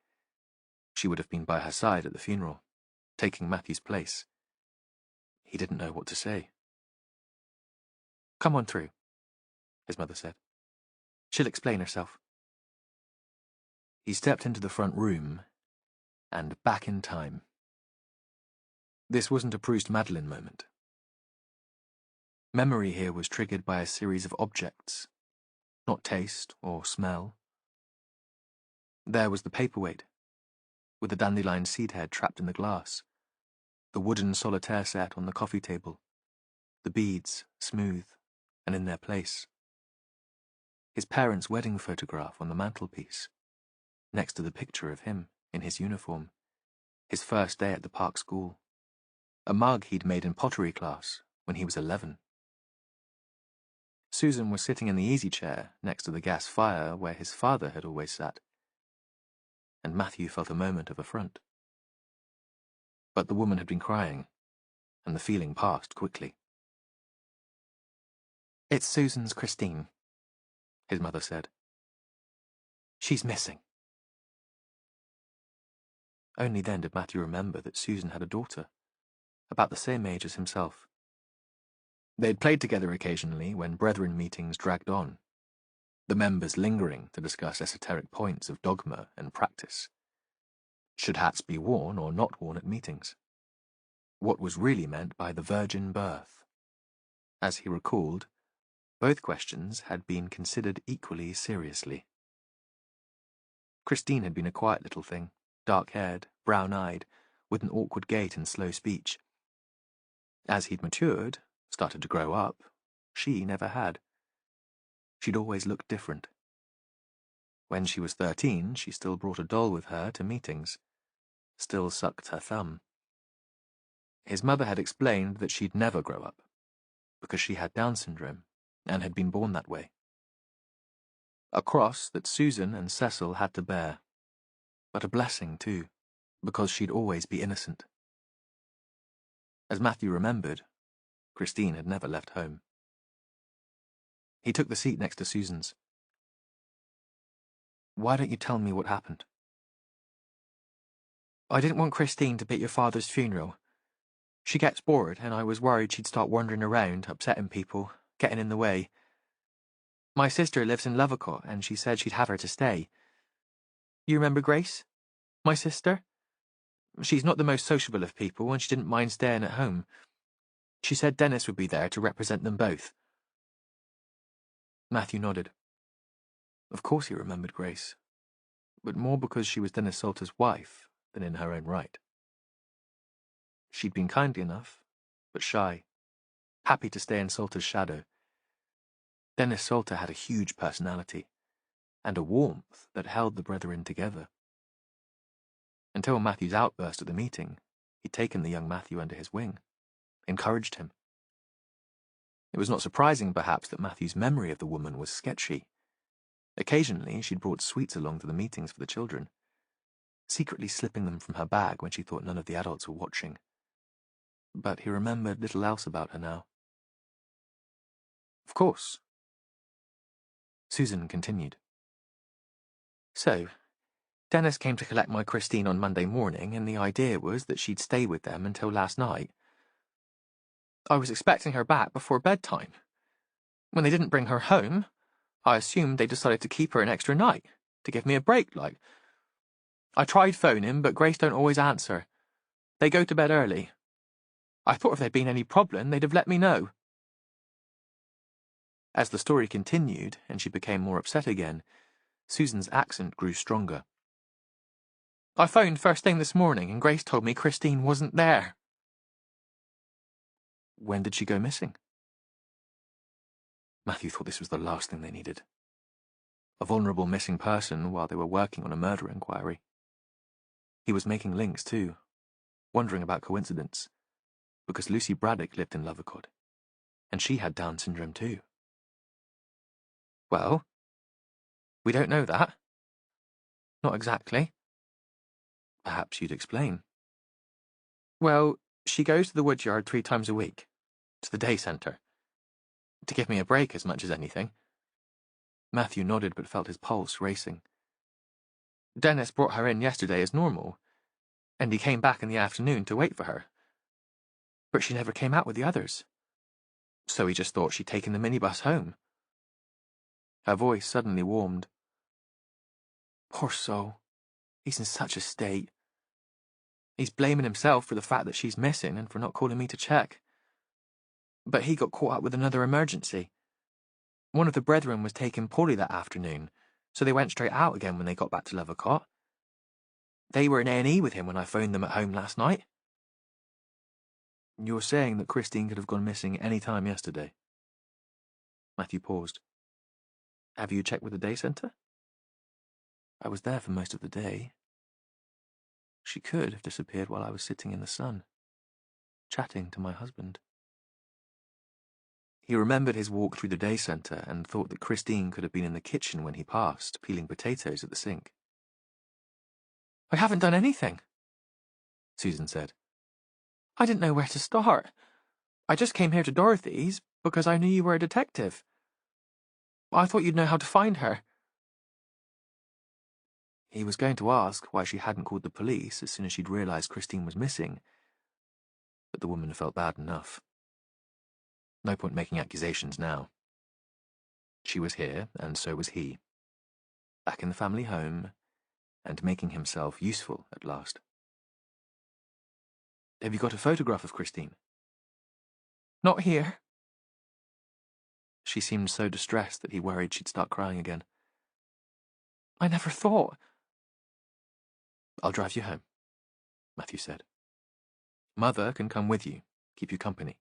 She would have been by her side at the funeral, taking Matthew's place. He didn't know what to say. "Come on through," his mother said. "She'll explain herself." He stepped into the front room, and back in time. This wasn't a Proust-Madeleine moment. Memory here was triggered by a series of objects, not taste or smell. There was the paperweight, with the dandelion seed head trapped in the glass, the wooden solitaire set on the coffee table, the beads, smooth and in their place. His parents' wedding photograph on the mantelpiece, next to the picture of him in his uniform, his first day at the park school, a mug he'd made in pottery class when he was 11. Susan was sitting in the easy chair next to the gas fire where his father had always sat, and Matthew felt a moment of affront. But the woman had been crying, and the feeling passed quickly. "It's Susan's Christine," his mother said. "She's missing." Only then did Matthew remember that Susan had a daughter, about the same age as himself. They'd played together occasionally when brethren meetings dragged on, the members lingering to discuss esoteric points of dogma and practice. Should hats be worn or not worn at meetings? What was really meant by the virgin birth? As he recalled, both questions had been considered equally seriously. Christine had been a quiet little thing, dark-haired, brown-eyed, with an awkward gait and slow speech. As he'd matured, started to grow up, she never had. She'd always looked different. When she was 13, she still brought a doll with her to meetings, still sucked her thumb. His mother had explained that she'd never grow up, because she had Down syndrome, and had been born that way. A cross that Susan and Cecil had to bear, but a blessing too, because she'd always be innocent. As Matthew remembered, Christine had never left home. He took the seat next to Susan's. "Why don't you tell me what happened?" "I didn't want Christine to be at your father's funeral. She gets bored, and I was worried she'd start wandering around, upsetting people, getting in the way. My sister lives in Lovacott, and she said she'd have her to stay. You remember Grace? My sister? She's not the most sociable of people, and she didn't mind staying at home. She said Dennis would be there to represent them both." Matthew nodded. Of course he remembered Grace, but more because she was Dennis Salter's wife than in her own right. She'd been kindly enough, but shy, happy to stay in Salter's shadow. Dennis Salter had a huge personality, and a warmth that held the brethren together. Until Matthew's outburst at the meeting, he'd taken the young Matthew under his wing, encouraged him. It was not surprising, perhaps, that Matthew's memory of the woman was sketchy. Occasionally, she'd brought sweets along to the meetings for the children, secretly slipping them from her bag when she thought none of the adults were watching. But he remembered little else about her now. Of course. Susan continued. So, Dennis came to collect my Christine on Monday morning, and the idea was that she'd stay with them until last night. I was expecting her back before bedtime. When they didn't bring her home, I assumed they decided to keep her an extra night, to give me a break, like. I tried phoning, but Grace don't always answer. They go to bed early. I thought if there'd been any problem, they'd have let me know. As the story continued, and she became more upset again, Susan's accent grew stronger. I phoned first thing this morning, and Grace told me Christine wasn't there. When did she go missing? Matthew thought this was the last thing they needed. A vulnerable missing person while they were working on a murder inquiry. He was making links, too, wondering about coincidence, because Lucy Braddock lived in Lovercott, and she had Down syndrome, too. Well, we don't know that. Not exactly. Perhaps you'd explain. Well, she goes to the woodyard 3 times a week, to the day centre, to give me a break as much as anything. Matthew nodded but felt his pulse racing. Dennis brought her in yesterday as normal, and he came back in the afternoon to wait for her. But she never came out with the others, so he just thought she'd taken the minibus home. Her voice suddenly warmed. Poor soul. He's in such a state. He's blaming himself for the fact that she's missing and for not calling me to check. But he got caught up with another emergency. One of the brethren was taken poorly that afternoon, so they went straight out again when they got back to Lovercott. They were in A&E with him when I phoned them at home last night. You're saying that Christine could have gone missing any time yesterday? Matthew paused. Have you checked with the day centre? I was there for most of the day. She could have disappeared while I was sitting in the sun, chatting to my husband. He remembered his walk through the day centre and thought that Christine could have been in the kitchen when he passed, peeling potatoes at the sink. I haven't done anything, Susan said. I didn't know where to start. I just came here to Dorothy's because I knew you were a detective. I thought you'd know how to find her. He was going to ask why she hadn't called the police as soon as she'd realised Christine was missing, but the woman felt bad enough. No point making accusations now. She was here, and so was he. Back in the family home, and making himself useful at last. Have you got a photograph of Christine? Not here. She seemed so distressed that he worried she'd start crying again. I never thought. I'll drive you home, Matthew said. Mother can come with you, keep you company.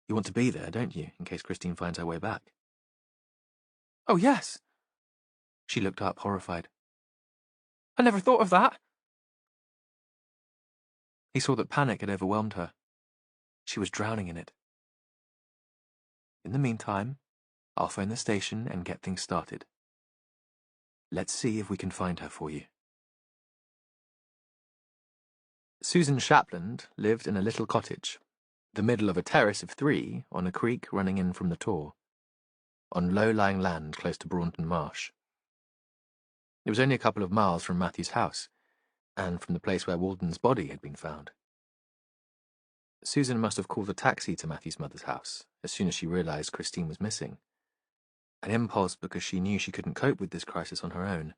You want to be there, don't you, in case Christine finds her way back? Oh, yes. She looked up, horrified. I never thought of that. He saw that panic had overwhelmed her. She was drowning in it. In the meantime, I'll phone the station and get things started. Let's see if we can find her for you. Susan Shapland lived in a little cottage, the middle of a terrace of 3 on a creek running in from the Tor, on low-lying land close to Braunton Marsh. It was only a couple of miles from Matthew's house, and from the place where Walden's body had been found. Susan must have called a taxi to Matthew's mother's house as soon as she realised Christine was missing. An impulse because she knew she couldn't cope with this crisis on her own.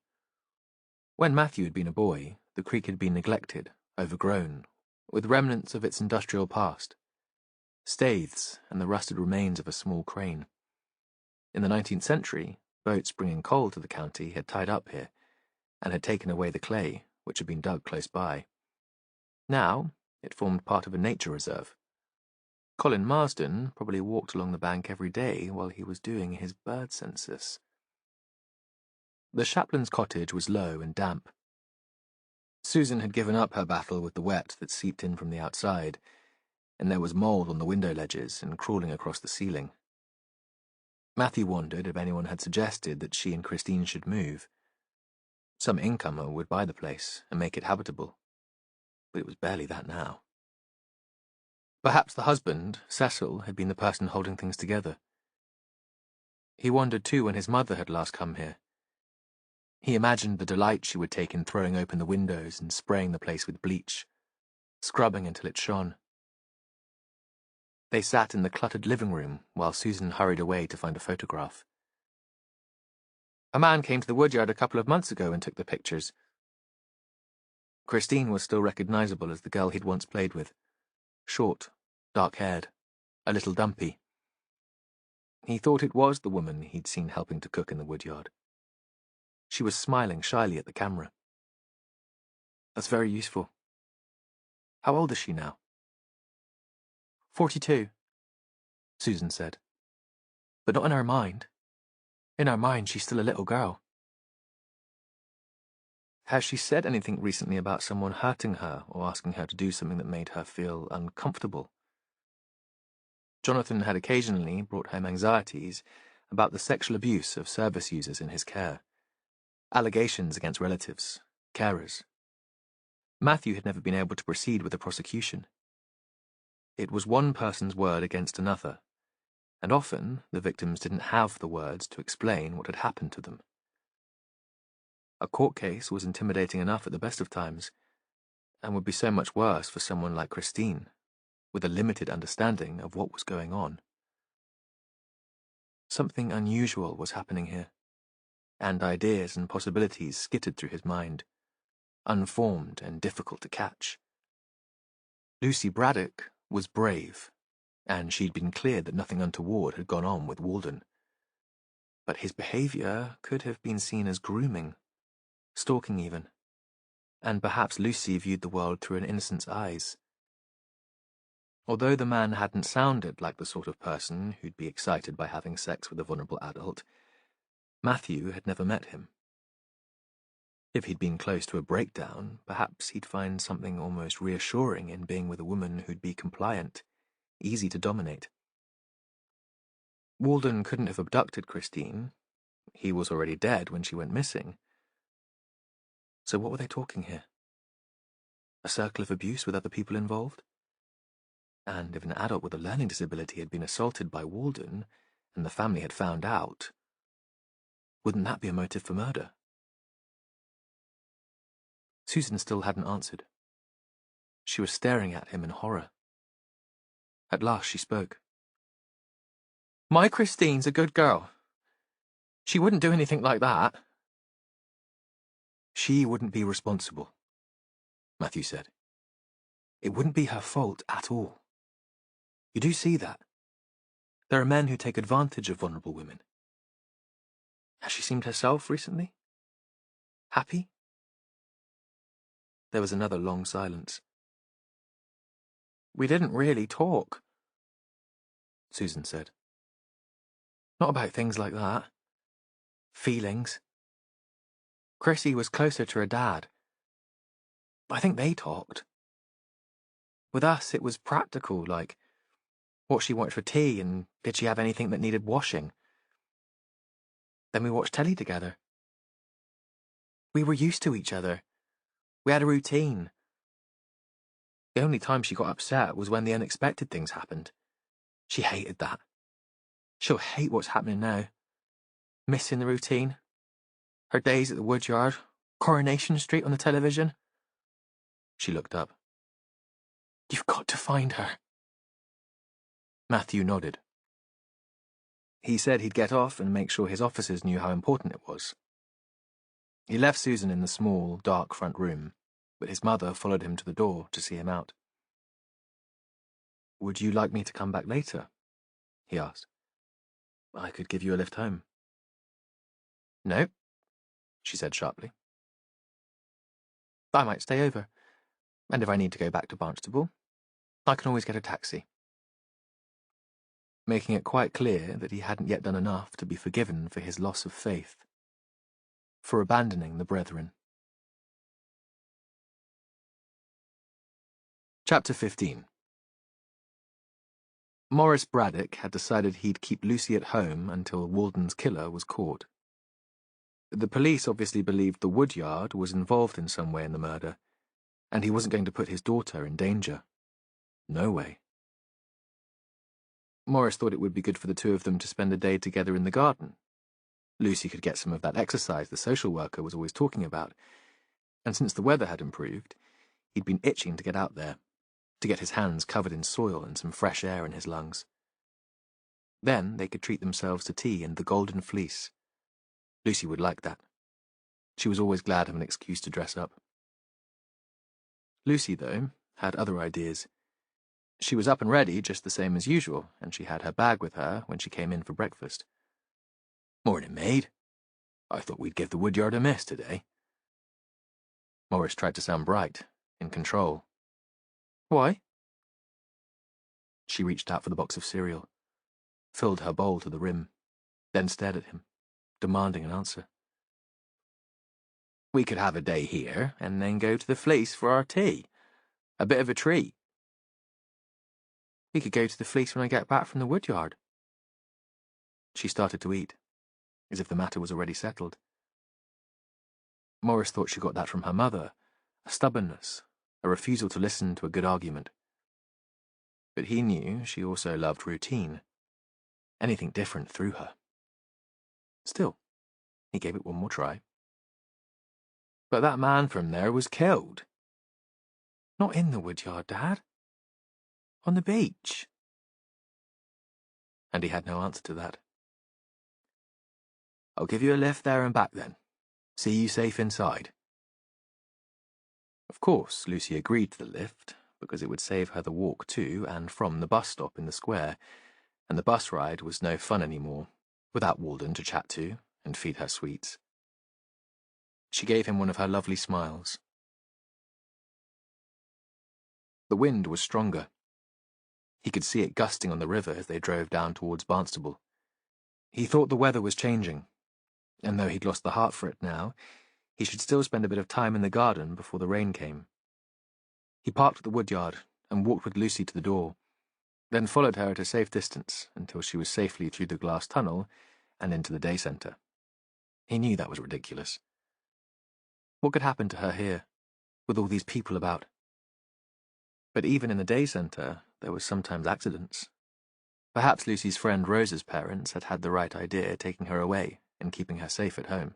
When Matthew had been a boy, the creek had been neglected, overgrown, with remnants of its industrial past. Staithes and the rusted remains of a small crane. In the 19th century, boats bringing coal to the county had tied up here, and had taken away the clay, which had been dug close by. Now, it formed part of a nature reserve. Colin Marsden probably walked along the bank every day while he was doing his bird census. The Shapland's cottage was low and damp. Susan had given up her battle with the wet that seeped in from the outside, and there was mould on the window ledges and crawling across the ceiling. Matthew wondered if anyone had suggested that she and Christine should move. Some incomer would buy the place and make it habitable, but it was barely that now. Perhaps the husband, Cecil, had been the person holding things together. He wondered too when his mother had last come here. He imagined the delight she would take in throwing open the windows and spraying the place with bleach, scrubbing until it shone. They sat in the cluttered living room while Susan hurried away to find a photograph. A man came to the woodyard a couple of months ago and took the pictures. Christine was still recognizable as the girl he'd once played with. Short, dark-haired, a little dumpy. He thought it was the woman he'd seen helping to cook in the woodyard. She was smiling shyly at the camera. That's very useful. How old is she now? 42, Susan said. But not in her mind. In her mind, she's still a little girl. Has she said anything recently about someone hurting her or asking her to do something that made her feel uncomfortable? Jonathan had occasionally brought home anxieties about the sexual abuse of service users in his care, allegations against relatives, carers. Matthew had never been able to proceed with a prosecution. It was one person's word against another, and often the victims didn't have the words to explain what had happened to them. A court case was intimidating enough at the best of times, and would be so much worse for someone like Christine, with a limited understanding of what was going on. Something unusual was happening here, and ideas and possibilities skittered through his mind, unformed and difficult to catch. Lucy Braddock was brave, and she'd been cleared that nothing untoward had gone on with Walden. But his behaviour could have been seen as grooming, stalking even, and perhaps Lucy viewed the world through an innocent's eyes. Although the man hadn't sounded like the sort of person who'd be excited by having sex with a vulnerable adult, Matthew had never met him. If he'd been close to a breakdown, perhaps he'd find something almost reassuring in being with a woman who'd be compliant, easy to dominate. Walden couldn't have abducted Christine. He was already dead when she went missing. So what were they talking here? A circle of abuse with other people involved? And if an adult with a learning disability had been assaulted by Walden, and the family had found out, wouldn't that be a motive for murder? Susan still hadn't answered. She was staring at him in horror. At last she spoke. My Christine's a good girl. She wouldn't do anything like that. She wouldn't be responsible, Matthew said. It wouldn't be her fault at all. You do see that. There are men who take advantage of vulnerable women. Has she seemed herself recently? Happy? There was another long silence. We didn't really talk, Susan said. Not about things like that. Feelings. Chrissy was closer to her dad. I think they talked. With us, it was practical, like what she wanted for tea and did she have anything that needed washing. Then we watched telly together. We were used to each other. We had a routine. The only time she got upset was when the unexpected things happened. She hated that. She'll hate what's happening now. Missing the routine. Her days at the woodyard. Coronation Street on the television. She looked up. You've got to find her. Matthew nodded. He said he'd get off and make sure his officers knew how important it was. He left Susan in the small, dark front room, but his mother followed him to the door to see him out. Would you like me to come back later? He asked. I could give you a lift home. No, she said sharply. I might stay over, and if I need to go back to Barnstable, I can always get a taxi. Making it quite clear that he hadn't yet done enough to be forgiven for his loss of faith, for abandoning the brethren. Chapter 15. Morris Braddock had decided he'd keep Lucy at home until Walden's killer was caught. The police obviously believed the Woodyard was involved in some way in the murder, and he wasn't going to put his daughter in danger. No way. Morris thought it would be good for the two of them to spend a day together in the garden. Lucy could get some of that exercise the social worker was always talking about, and since the weather had improved, he'd been itching to get out there, to get his hands covered in soil and some fresh air in his lungs. Then they could treat themselves to tea and the Golden Fleece. Lucy would like that. She was always glad of an excuse to dress up. Lucy, though, had other ideas. She was up and ready just the same as usual, and she had her bag with her when she came in for breakfast. "Morning, maid. I thought we'd give the Woodyard a miss today." Morris tried to sound bright, in control. "Why?" She reached out for the box of cereal, filled her bowl to the rim, then stared at him, demanding an answer. "We could have a day here, and then go to the Fleece for our tea. A bit of a treat." "We could go to the Fleece when I get back from the Woodyard." She started to eat, as if the matter was already settled. Morris thought she got that from her mother, a stubbornness, a refusal to listen to a good argument. But he knew she also loved routine. Anything different threw her. Still, he gave it one more try. "But that man from there was killed." "Not in the Woodyard, Dad. On the beach." And he had no answer to that. "I'll give you a lift there and back then. See you safe inside." Of course, Lucy agreed to the lift, because it would save her the walk to and from the bus stop in the square, and the bus ride was no fun anymore, without Walden to chat to and feed her sweets. She gave him one of her lovely smiles. The wind was stronger. He could see it gusting on the river as they drove down towards Barnstable. He thought the weather was changing, and though he'd lost the heart for it now, he should still spend a bit of time in the garden before the rain came. He parked at the Woodyard and walked with Lucy to the door, then followed her at a safe distance until she was safely through the glass tunnel and into the day centre. He knew that was ridiculous. What could happen to her here, with all these people about? But even in the day centre, there were sometimes accidents. Perhaps Lucy's friend Rose's parents had had the right idea taking her away and keeping her safe at home.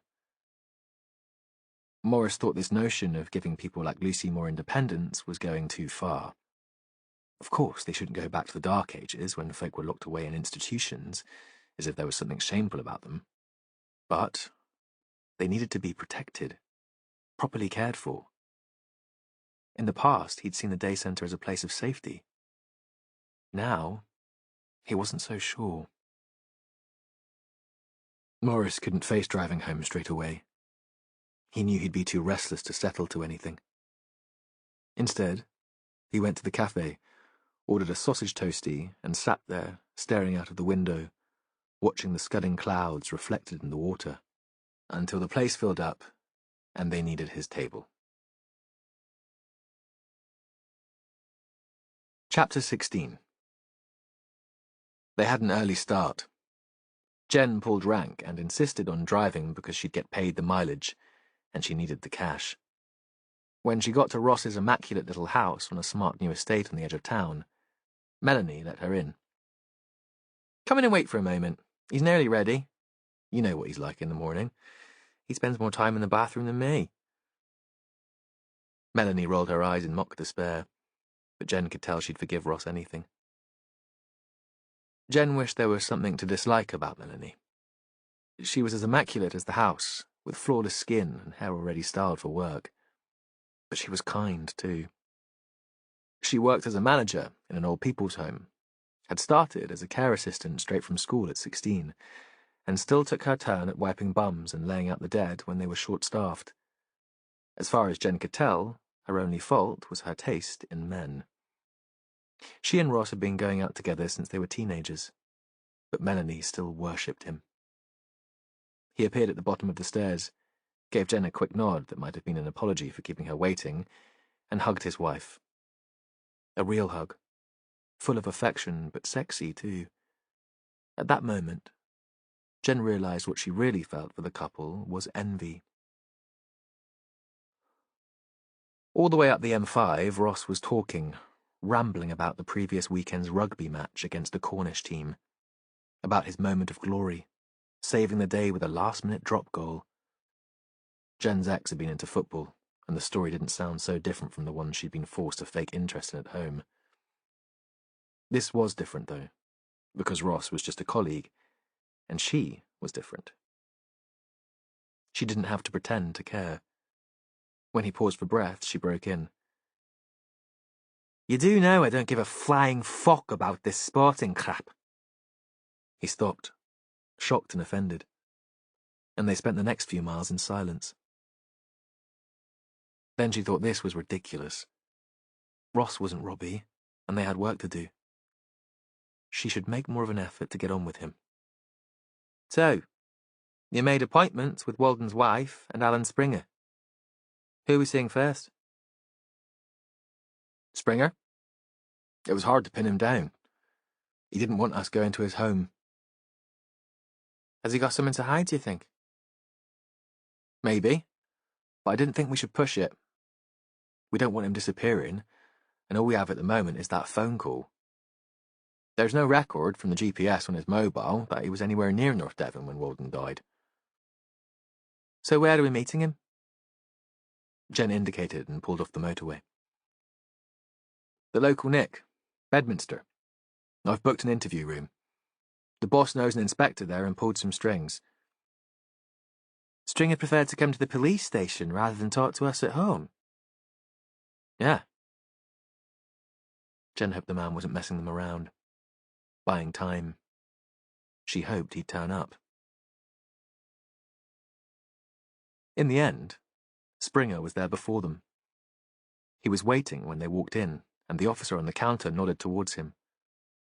Morris thought this notion of giving people like Lucy more independence was going too far. Of course, they shouldn't go back to the Dark Ages when folk were locked away in institutions, as if there was something shameful about them. But they needed to be protected, properly cared for. In the past, he'd seen the day centre as a place of safety. Now, he wasn't so sure. Morris couldn't face driving home straight away. He knew he'd be too restless to settle to anything. Instead, he went to the cafe, ordered a sausage toastie, and sat there, staring out of the window, watching the scudding clouds reflected in the water, until the place filled up and they needed his table. Chapter 16. They had an early start. Jen pulled rank and insisted on driving because she'd get paid the mileage, and she needed the cash. When she got to Ross's immaculate little house on a smart new estate on the edge of town, Melanie let her in. "Come in and wait for a moment. He's nearly ready. You know what he's like in the morning. He spends more time in the bathroom than me." Melanie rolled her eyes in mock despair, but Jen could tell she'd forgive Ross anything. Jen wished there was something to dislike about Melanie. She was as immaculate as the house, with flawless skin and hair already styled for work. But she was kind, too. She worked as a manager in an old people's home, had started as a care assistant straight from school at 16, and still took her turn at wiping bums and laying out the dead when they were short-staffed. As far as Jen could tell, her only fault was her taste in men. She and Ross had been going out together since they were teenagers, but Melanie still worshipped him. He appeared at the bottom of the stairs, gave Jen a quick nod that might have been an apology for keeping her waiting, and hugged his wife. A real hug. full of affection but sexy too. At that moment, Jen realised what she really felt for the couple was envy. All the way up the M5, Ross was talking, rambling about the previous weekend's rugby match against the Cornish team, about his moment of glory, saving the day with a last-minute drop goal. Jen's ex had been into football, and the story didn't sound so different from the one she'd been forced to fake interest in at home. This was different, though, because Ross was just a colleague, and she was different. She didn't have to pretend to care. When he paused for breath, she broke in. "You do know I don't give a flying fuck about this sporting crap." He stopped, shocked and offended, and they spent the next few miles in silence. Then she thought this was ridiculous. Ross wasn't Robbie, and they had work to do. She should make more of an effort to get on with him. "So, you made appointments with Walden's wife and Alan Springer. Who are we seeing first?" "Springer? It was hard to pin him down. He didn't want us going to his home." "Has he got something to hide, do you think?" "Maybe, but I didn't think we should push it. We don't want him disappearing, and all we have at the moment is that phone call. There's no record from the GPS on his mobile that he was anywhere near North Devon when Walden died." "So where are we meeting him?" Jen indicated and pulled off the motorway. "The local Nick, Bedminster. I've booked an interview room. The boss knows an inspector there and pulled some strings." "Stringer preferred to come to the police station rather than talk to us at home?" "Yeah." Jen hoped the man wasn't messing them around, buying time. She hoped he'd turn up. In the end, Springer was there before them. He was waiting when they walked in, and the officer on the counter nodded towards him.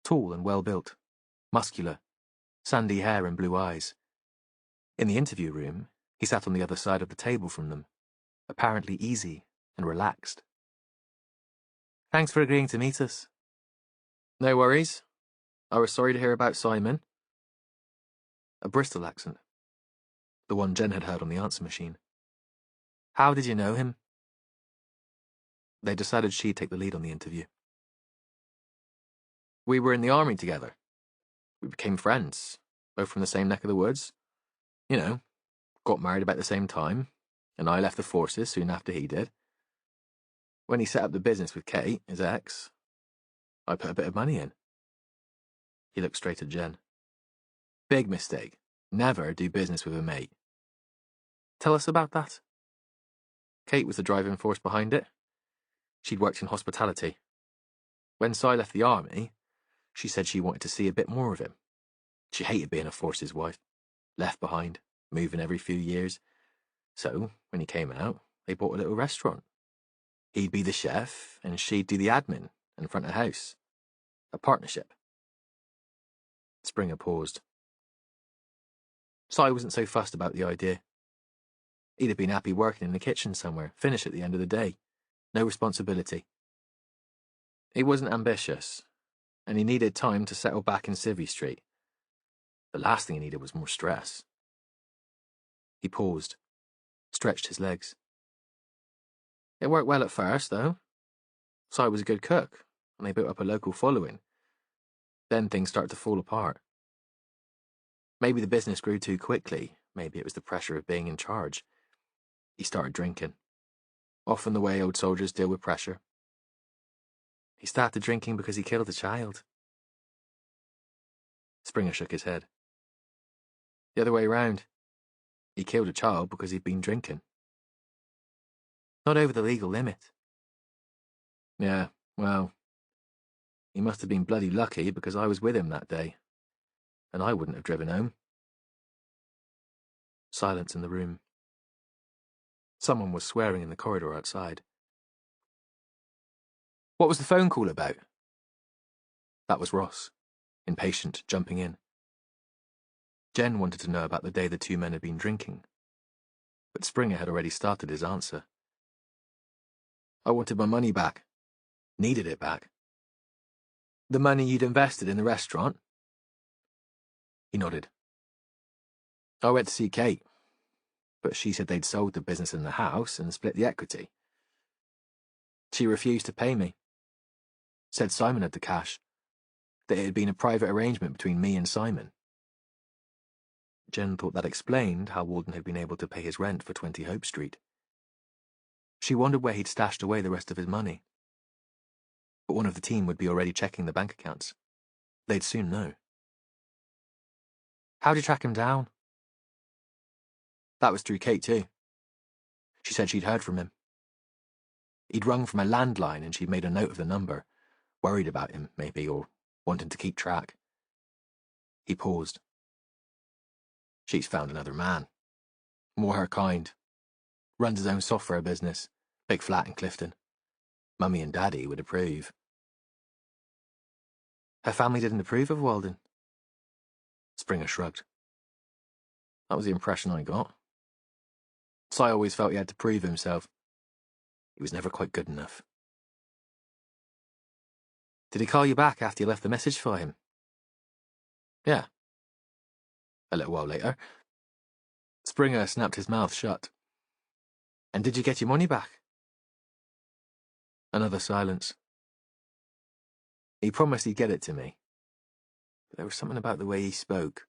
Tall and well-built, muscular, sandy hair and blue eyes. In the interview room, he sat on the other side of the table from them, apparently easy and relaxed. "Thanks for agreeing to meet us." "No worries. I was sorry to hear about Simon." A Bristol accent. The one Jen had heard on the answer machine. "How did you know him?" They decided she'd take the lead on the interview. "We were in the army together. We became friends, both from the same neck of the woods. You know, got married about the same time, and I left the forces soon after he did. When he set up the business with Kate, his ex, I put a bit of money in." He looked straight at Jen. "Big mistake. Never do business with a mate." "Tell us about that." Kate was the driving force behind it. She'd worked in hospitality. When Si left the army, she said she wanted to see a bit more of him. She hated being a forces wife, left behind, moving every few years. So, when he came out, they bought a little restaurant. He'd be the chef, and she'd do the admin and front of house. A partnership. Springer paused. Si wasn't so fussed about the idea. He'd have been happy working in the kitchen somewhere, finish at the end of the day. No responsibility. He wasn't ambitious, and he needed time to settle back in Civvy Street. The last thing he needed was more stress. He paused, stretched his legs. It worked well at first, though. Si was a good cook, and they built up a local following. Then things started to fall apart. Maybe the business grew too quickly. Maybe it was the pressure of being in charge. He started drinking. Often the way old soldiers deal with pressure. He started drinking because he killed a child. Springer shook his head. The other way round. He killed a child because he'd been drinking. Not over the legal limit. Yeah, well, he must have been bloody lucky because I was with him that day, and I wouldn't have driven home. Silence in the room. Someone was swearing in the corridor outside. "What was the phone call about?" That was Ross, impatient, jumping in. Jen wanted to know about the day the two men had been drinking, but Springer had already started his answer. "I wanted my money back. Needed it back." The money you'd invested in the restaurant? He nodded. I went to see Kate, but she said they'd sold the business and the house and split the equity. She refused to pay me. Said Simon had the cash, that it had been a private arrangement between me and Simon. Jen thought that explained how Walden had been able to pay his rent for 20 Hope Street. She wondered where he'd stashed away the rest of his money. But one of the team would be already checking the bank accounts. They'd soon know. How'd you track him down? That was through Kate too. She said she'd heard from him. He'd rung from a landline and she'd made a note of the number, worried about him, maybe, or wanting to keep track. He paused. She's found another man. More her kind. Runs his own software business. Big flat in Clifton. Mummy and Daddy would approve. Her family didn't approve of Walden? Springer shrugged. That was the impression I got. Si always felt he had to prove himself. He was never quite good enough. Did he call you back after you left the message for him? Yeah. A little while later. Springer snapped his mouth shut. And did you get your money back? Another silence. He promised he'd get it to me. But there was something about the way he spoke.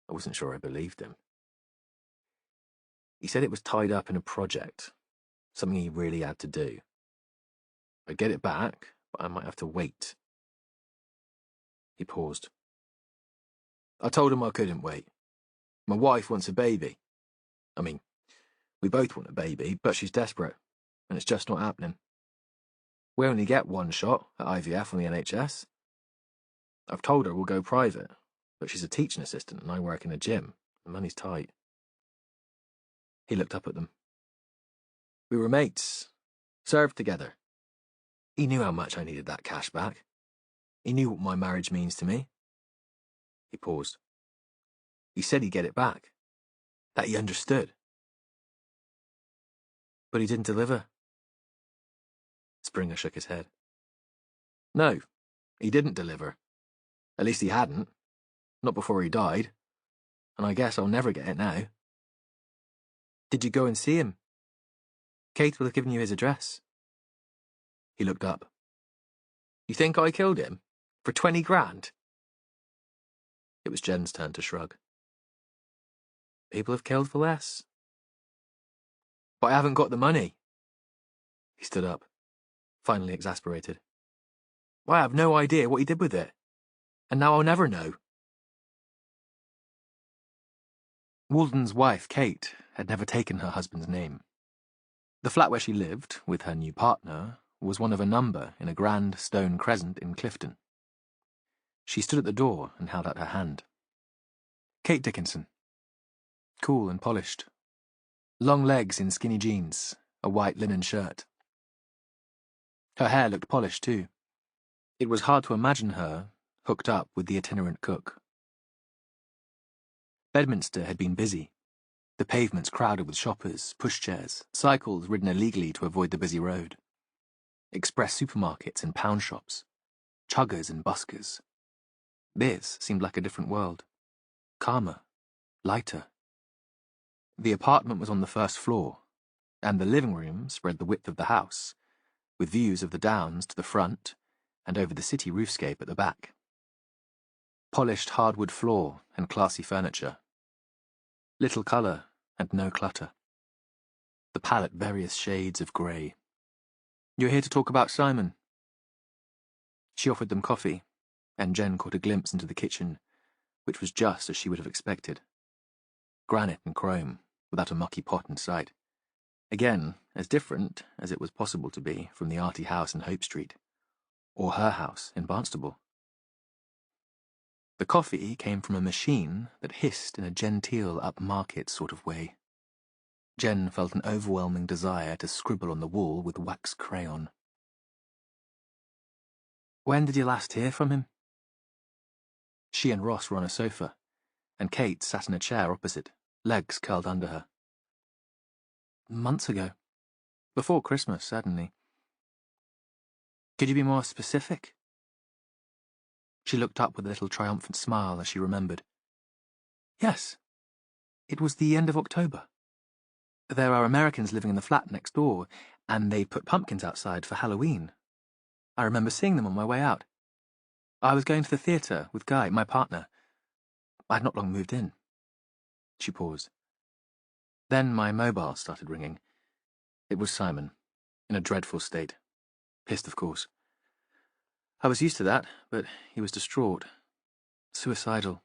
I wasn't sure I believed him. He said it was tied up in a project, something he really had to do. I'd get it back, but I might have to wait. He paused. I told him I couldn't wait. My wife wants a baby. I mean, we both want a baby, but she's desperate, and it's just not happening. We only get one shot at IVF on the NHS. I've told her we'll go private, but she's a teaching assistant and I work in a gym, and money's tight. He looked up at them. We were mates, served together. He knew how much I needed that cash back. He knew what my marriage means to me. He paused. He said he'd get it back, that he understood. But he didn't deliver. Springer shook his head. No, he didn't deliver. At least he hadn't. Not before he died. And I guess I'll never get it now. Did you go and see him? Kate will have given you his address. He looked up. You think I killed him? For 20 grand? It was Jen's turn to shrug. People have killed for less. But I haven't got the money. He stood up, finally exasperated. I have no idea what he did with it. And now I'll never know. Walden's wife, Kate, had never taken her husband's name. The flat where she lived, with her new partner, was one of a number in a grand stone crescent in Clifton. She stood at the door and held out her hand. Kate Dickinson. Cool and polished. Long legs in skinny jeans, a white linen shirt. Her hair looked polished too. It was hard to imagine her hooked up with the itinerant cook. Bedminster had been busy. The pavements crowded with shoppers, pushchairs, cycles ridden illegally to avoid the busy road. Express supermarkets and pound shops. Chuggers and buskers. This seemed like a different world. Calmer. Lighter. The apartment was on the first floor, and the living room spread the width of the house, with views of the downs to the front and over the city roofscape at the back. Polished hardwood floor and classy furniture. Little colour and no clutter. The palette various shades of grey. You're here to talk about Simon. She offered them coffee, and Jen caught a glimpse into the kitchen, which was just as she would have expected. Granite and chrome, without a mucky pot in sight. Again, as different as it was possible to be from the arty house in Hope Street, or her house in Barnstable. The coffee came from a machine that hissed in a genteel upmarket sort of way. Jen felt an overwhelming desire to scribble on the wall with wax crayon. When did you last hear from him? She and Ross were on a sofa, and Kate sat in a chair opposite, legs curled under her. Months ago. Before Christmas, certainly. Could you be more specific? She looked up with a little triumphant smile as she remembered. Yes, it was the end of October. There are Americans living in the flat next door, and they put pumpkins outside for Halloween. I remember seeing them on my way out. I was going to the theatre with Guy, my partner. I'd not long moved in. She paused. Then my mobile started ringing. It was Simon, in a dreadful state. Pissed, of course. I was used to that, but he was distraught. Suicidal.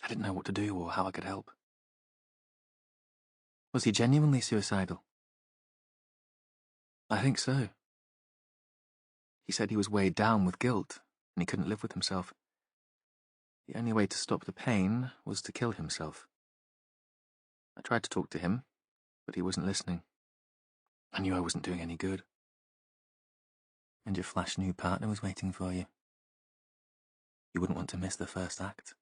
I didn't know what to do or how I could help. Was he genuinely suicidal? I think so. He said he was weighed down with guilt, and he couldn't live with himself. The only way to stop the pain was to kill himself. I tried to talk to him, but he wasn't listening. I knew I wasn't doing any good. And your flash new partner was waiting for you. You wouldn't want to miss the first act.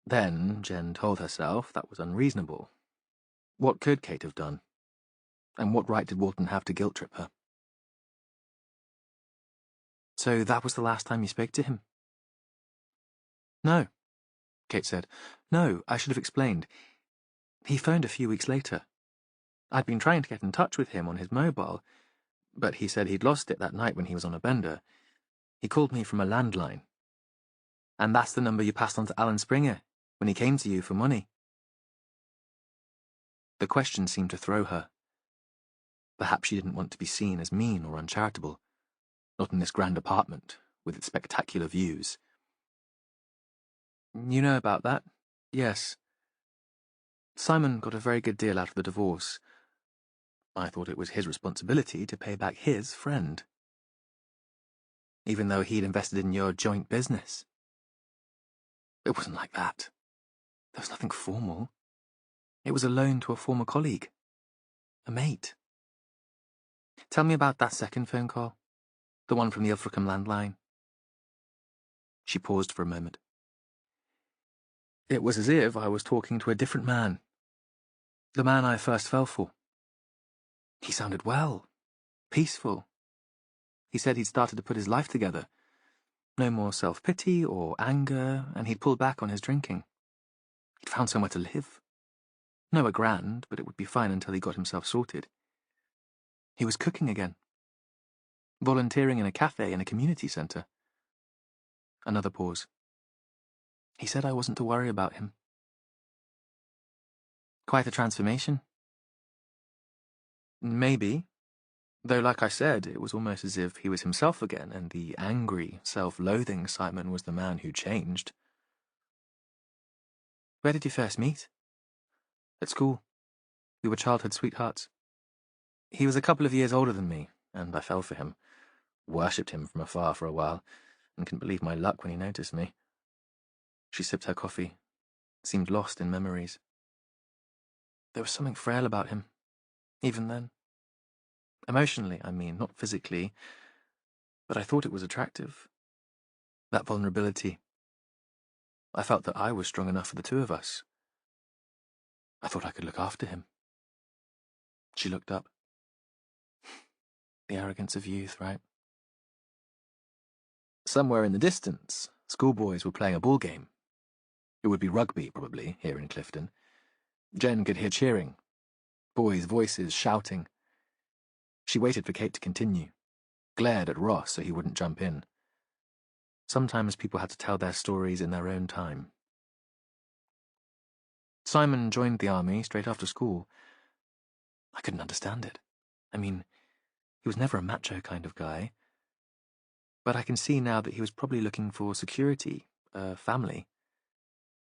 Then Jen told herself that was unreasonable. What could Kate have done? And what right did Walton have to guilt-trip her? So that was the last time you spoke to him? No, Kate said. No, I should have explained. He phoned a few weeks later. I'd been trying to get in touch with him on his mobile, but he said he'd lost it that night when he was on a bender. He called me from a landline. And that's the number you passed on to Alan Springer when he came to you for money. The question seemed to throw her. Perhaps she didn't want to be seen as mean or uncharitable, not in this grand apartment with its spectacular views. You know about that? Yes. Simon got a very good deal out of the divorce. I thought it was his responsibility to pay back his friend. Even though he'd invested in your joint business. It wasn't like that. There was nothing formal. It was a loan to a former colleague. A mate. Tell me about that second phone call. The one from the Ilfracombe landline. She paused for a moment. It was as if I was talking to a different man. The man I first fell for. He sounded well. Peaceful. He said he'd started to put his life together. No more self-pity or anger, and he'd pulled back on his drinking. He'd found somewhere to live. Nowhere grand, but it would be fine until he got himself sorted. He was cooking again. Volunteering in a cafe in a community centre. Another pause. He said I wasn't to worry about him. Quite a transformation. Maybe. Though, like I said, it was almost as if he was himself again, and the angry, self-loathing Simon was the man who changed. Where did you first meet? At school. We were childhood sweethearts. He was a couple of years older than me, and I fell for him. Worshipped him from afar for a while, and couldn't believe my luck when he noticed me. She sipped her coffee, seemed lost in memories. There was something frail about him, even then. Emotionally, I mean, not physically, but I thought it was attractive. That vulnerability. I felt that I was strong enough for the two of us. I thought I could look after him. She looked up. The arrogance of youth, right? Somewhere in the distance, schoolboys were playing a ball game. It would be rugby, probably, here in Clifton. Jen could hear cheering. Boys' voices shouting. She waited for Kate to continue, glared at Ross so he wouldn't jump in. Sometimes people had to tell their stories in their own time. Simon joined the army straight after school. I couldn't understand it. I mean, he was never a macho kind of guy. But I can see now that he was probably looking for security, a family.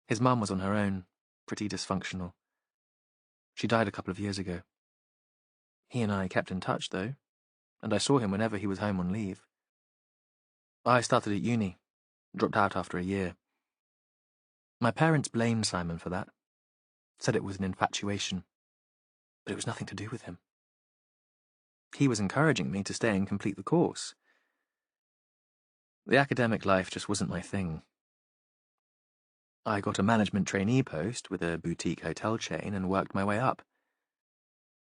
His mum was on her own, pretty dysfunctional. She died a couple of years ago. He and I kept in touch, though, and I saw him whenever he was home on leave. I started at uni, dropped out after a year. My parents blamed Simon for that, said it was an infatuation, but it was nothing to do with him. He was encouraging me to stay and complete the course. The academic life just wasn't my thing. I got a management trainee post with a boutique hotel chain and worked my way up.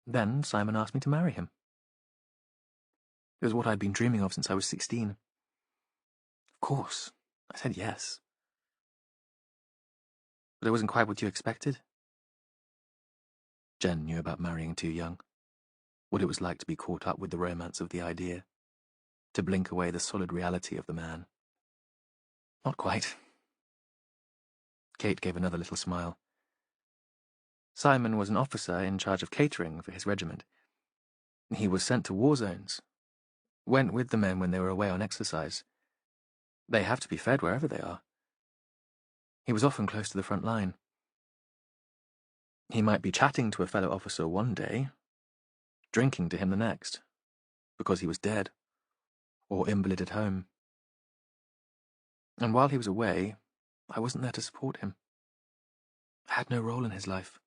Then Simon asked me to marry him. It was what I'd been dreaming of since I was 16. Of course. I said yes. But it wasn't quite what you expected. Jen knew about marrying too young, what it was like to be caught up with the romance of the idea, to blink away the solid reality of the man. Not quite. Kate gave another little smile. Simon was an officer in charge of catering for his regiment. He was sent to war zones, went with the men when they were away on exercise. They have to be fed wherever they are. He was often close to the front line. He might be chatting to a fellow officer one day, drinking to him the next, because he was dead, or invalid at home. And while he was away, I wasn't there to support him. I had no role in his life.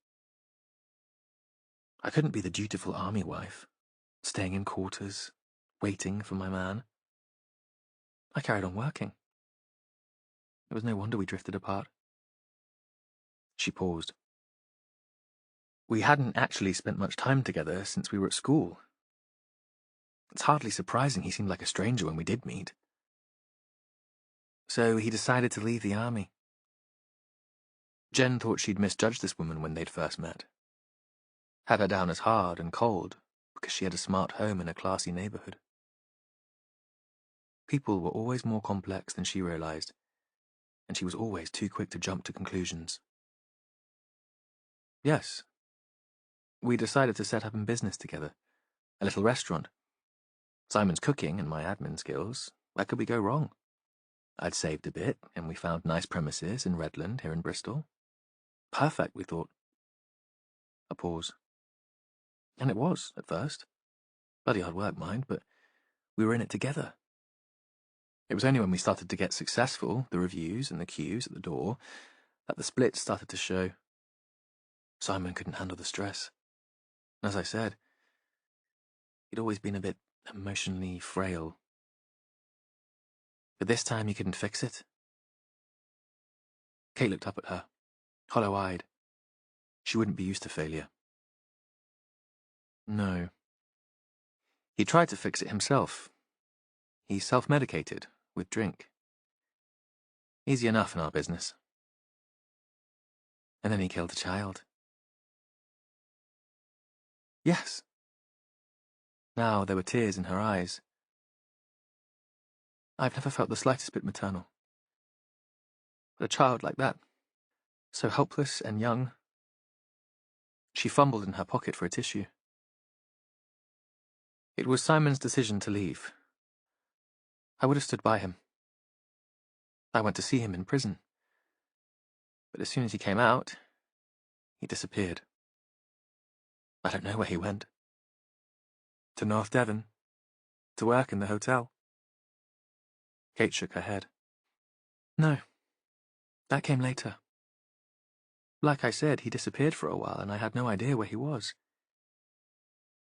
I couldn't be the dutiful army wife, staying in quarters, waiting for my man. I carried on working. It was no wonder we drifted apart. She paused. We hadn't actually spent much time together since we were at school. It's hardly surprising he seemed like a stranger when we did meet. So he decided to leave the army. Jen thought she'd misjudged this woman when they'd first met. Had her down as hard and cold because she had a smart home in a classy neighborhood. People were always more complex than she realized, and she was always too quick to jump to conclusions. Yes. We decided to set up in business together, a little restaurant. Simon's cooking and my admin skills, where could we go wrong? I'd saved a bit, and we found nice premises in Redland, here in Bristol. Perfect, we thought. A pause. And it was, at first. Bloody hard work, mind, but we were in it together. It was only when we started to get successful, the reviews and the queues at the door, that the split started to show. Simon couldn't handle the stress. As I said, he'd always been a bit emotionally frail. But this time he couldn't fix it. Kate looked up at her, hollow-eyed. She wouldn't be used to failure. No. He tried to fix it himself. He self-medicated with drink. Easy enough in our business. And then he killed a child. Yes. Now there were tears in her eyes. I've never felt the slightest bit maternal. But a child like that, so helpless and young. She fumbled in her pocket for a tissue. It was Simon's decision to leave. I would have stood by him. I went to see him in prison. But as soon as he came out, he disappeared. I don't know where he went. To North Devon. To work in the hotel. Kate shook her head. No. That came later. Like I said, he disappeared for a while, and I had no idea where he was.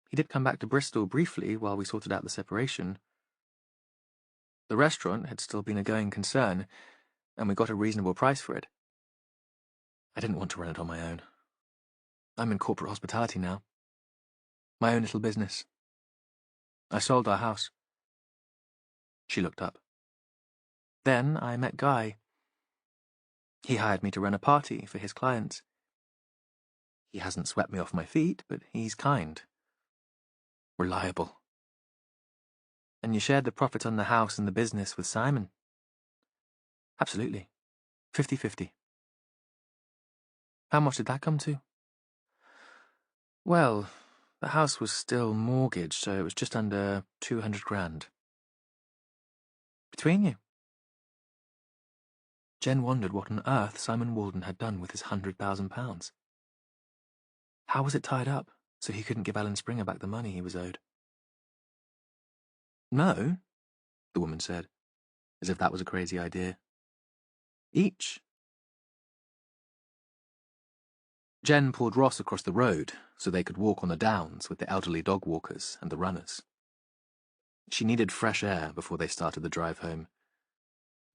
He did come back to Bristol briefly while we sorted out the separation. The restaurant had still been a going concern, and we got a reasonable price for it. I didn't want to run it on my own. I'm in corporate hospitality now. My own little business. I sold our house. She looked up. Then I met Guy. He hired me to run a party for his clients. He hasn't swept me off my feet, but he's kind. Reliable. And you shared the profit on the house and the business with Simon? Absolutely. 50-50. How much did that come to? Well, the house was still mortgaged, so it was just under 200 grand. Between you? Jen wondered what on earth Simon Walden had done with his £100,000. How was it tied up, so he couldn't give Alan Springer back the money he was owed? No, the woman said, as if that was a crazy idea. Each. Jen pulled Ross across the road so they could walk on the downs with the elderly dog walkers and the runners. She needed fresh air before they started the drive home.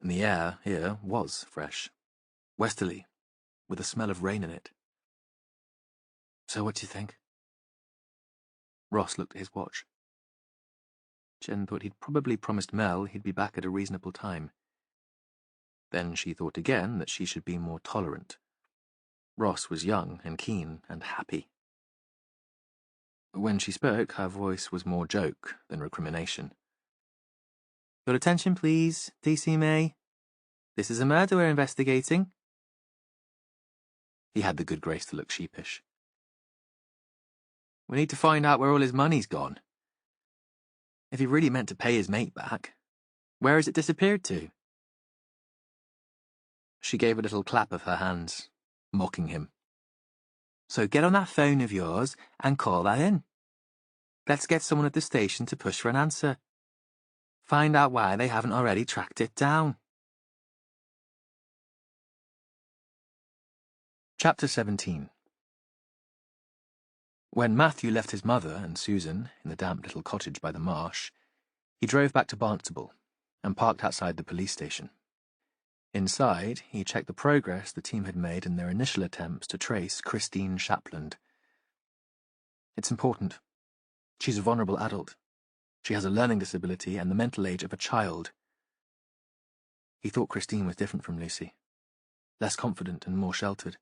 And the air here was fresh, westerly, with a smell of rain in it. So what do you think? Ross looked at his watch. Jen thought he'd probably promised Mel he'd be back at a reasonable time. Then she thought again that she should be more tolerant. Ross was young and keen and happy. When she spoke, her voice was more joke than recrimination. Your attention, please, DC May. This is a murder we're investigating. He had the good grace to look sheepish. We need to find out where all his money's gone. If he really meant to pay his mate back, where has it disappeared to? She gave a little clap of her hands, mocking him. So get on that phone of yours and call that in. Let's get someone at the station to push for an answer. Find out why they haven't already tracked it down. Chapter 17. When Matthew left his mother and Susan in the damp little cottage by the marsh, he drove back to Barnstable and parked outside the police station. Inside, he checked the progress the team had made in their initial attempts to trace Christine Shapland. It's important. She's a vulnerable adult. She has a learning disability and the mental age of a child. He thought Christine was different from Lucy, less confident and more sheltered.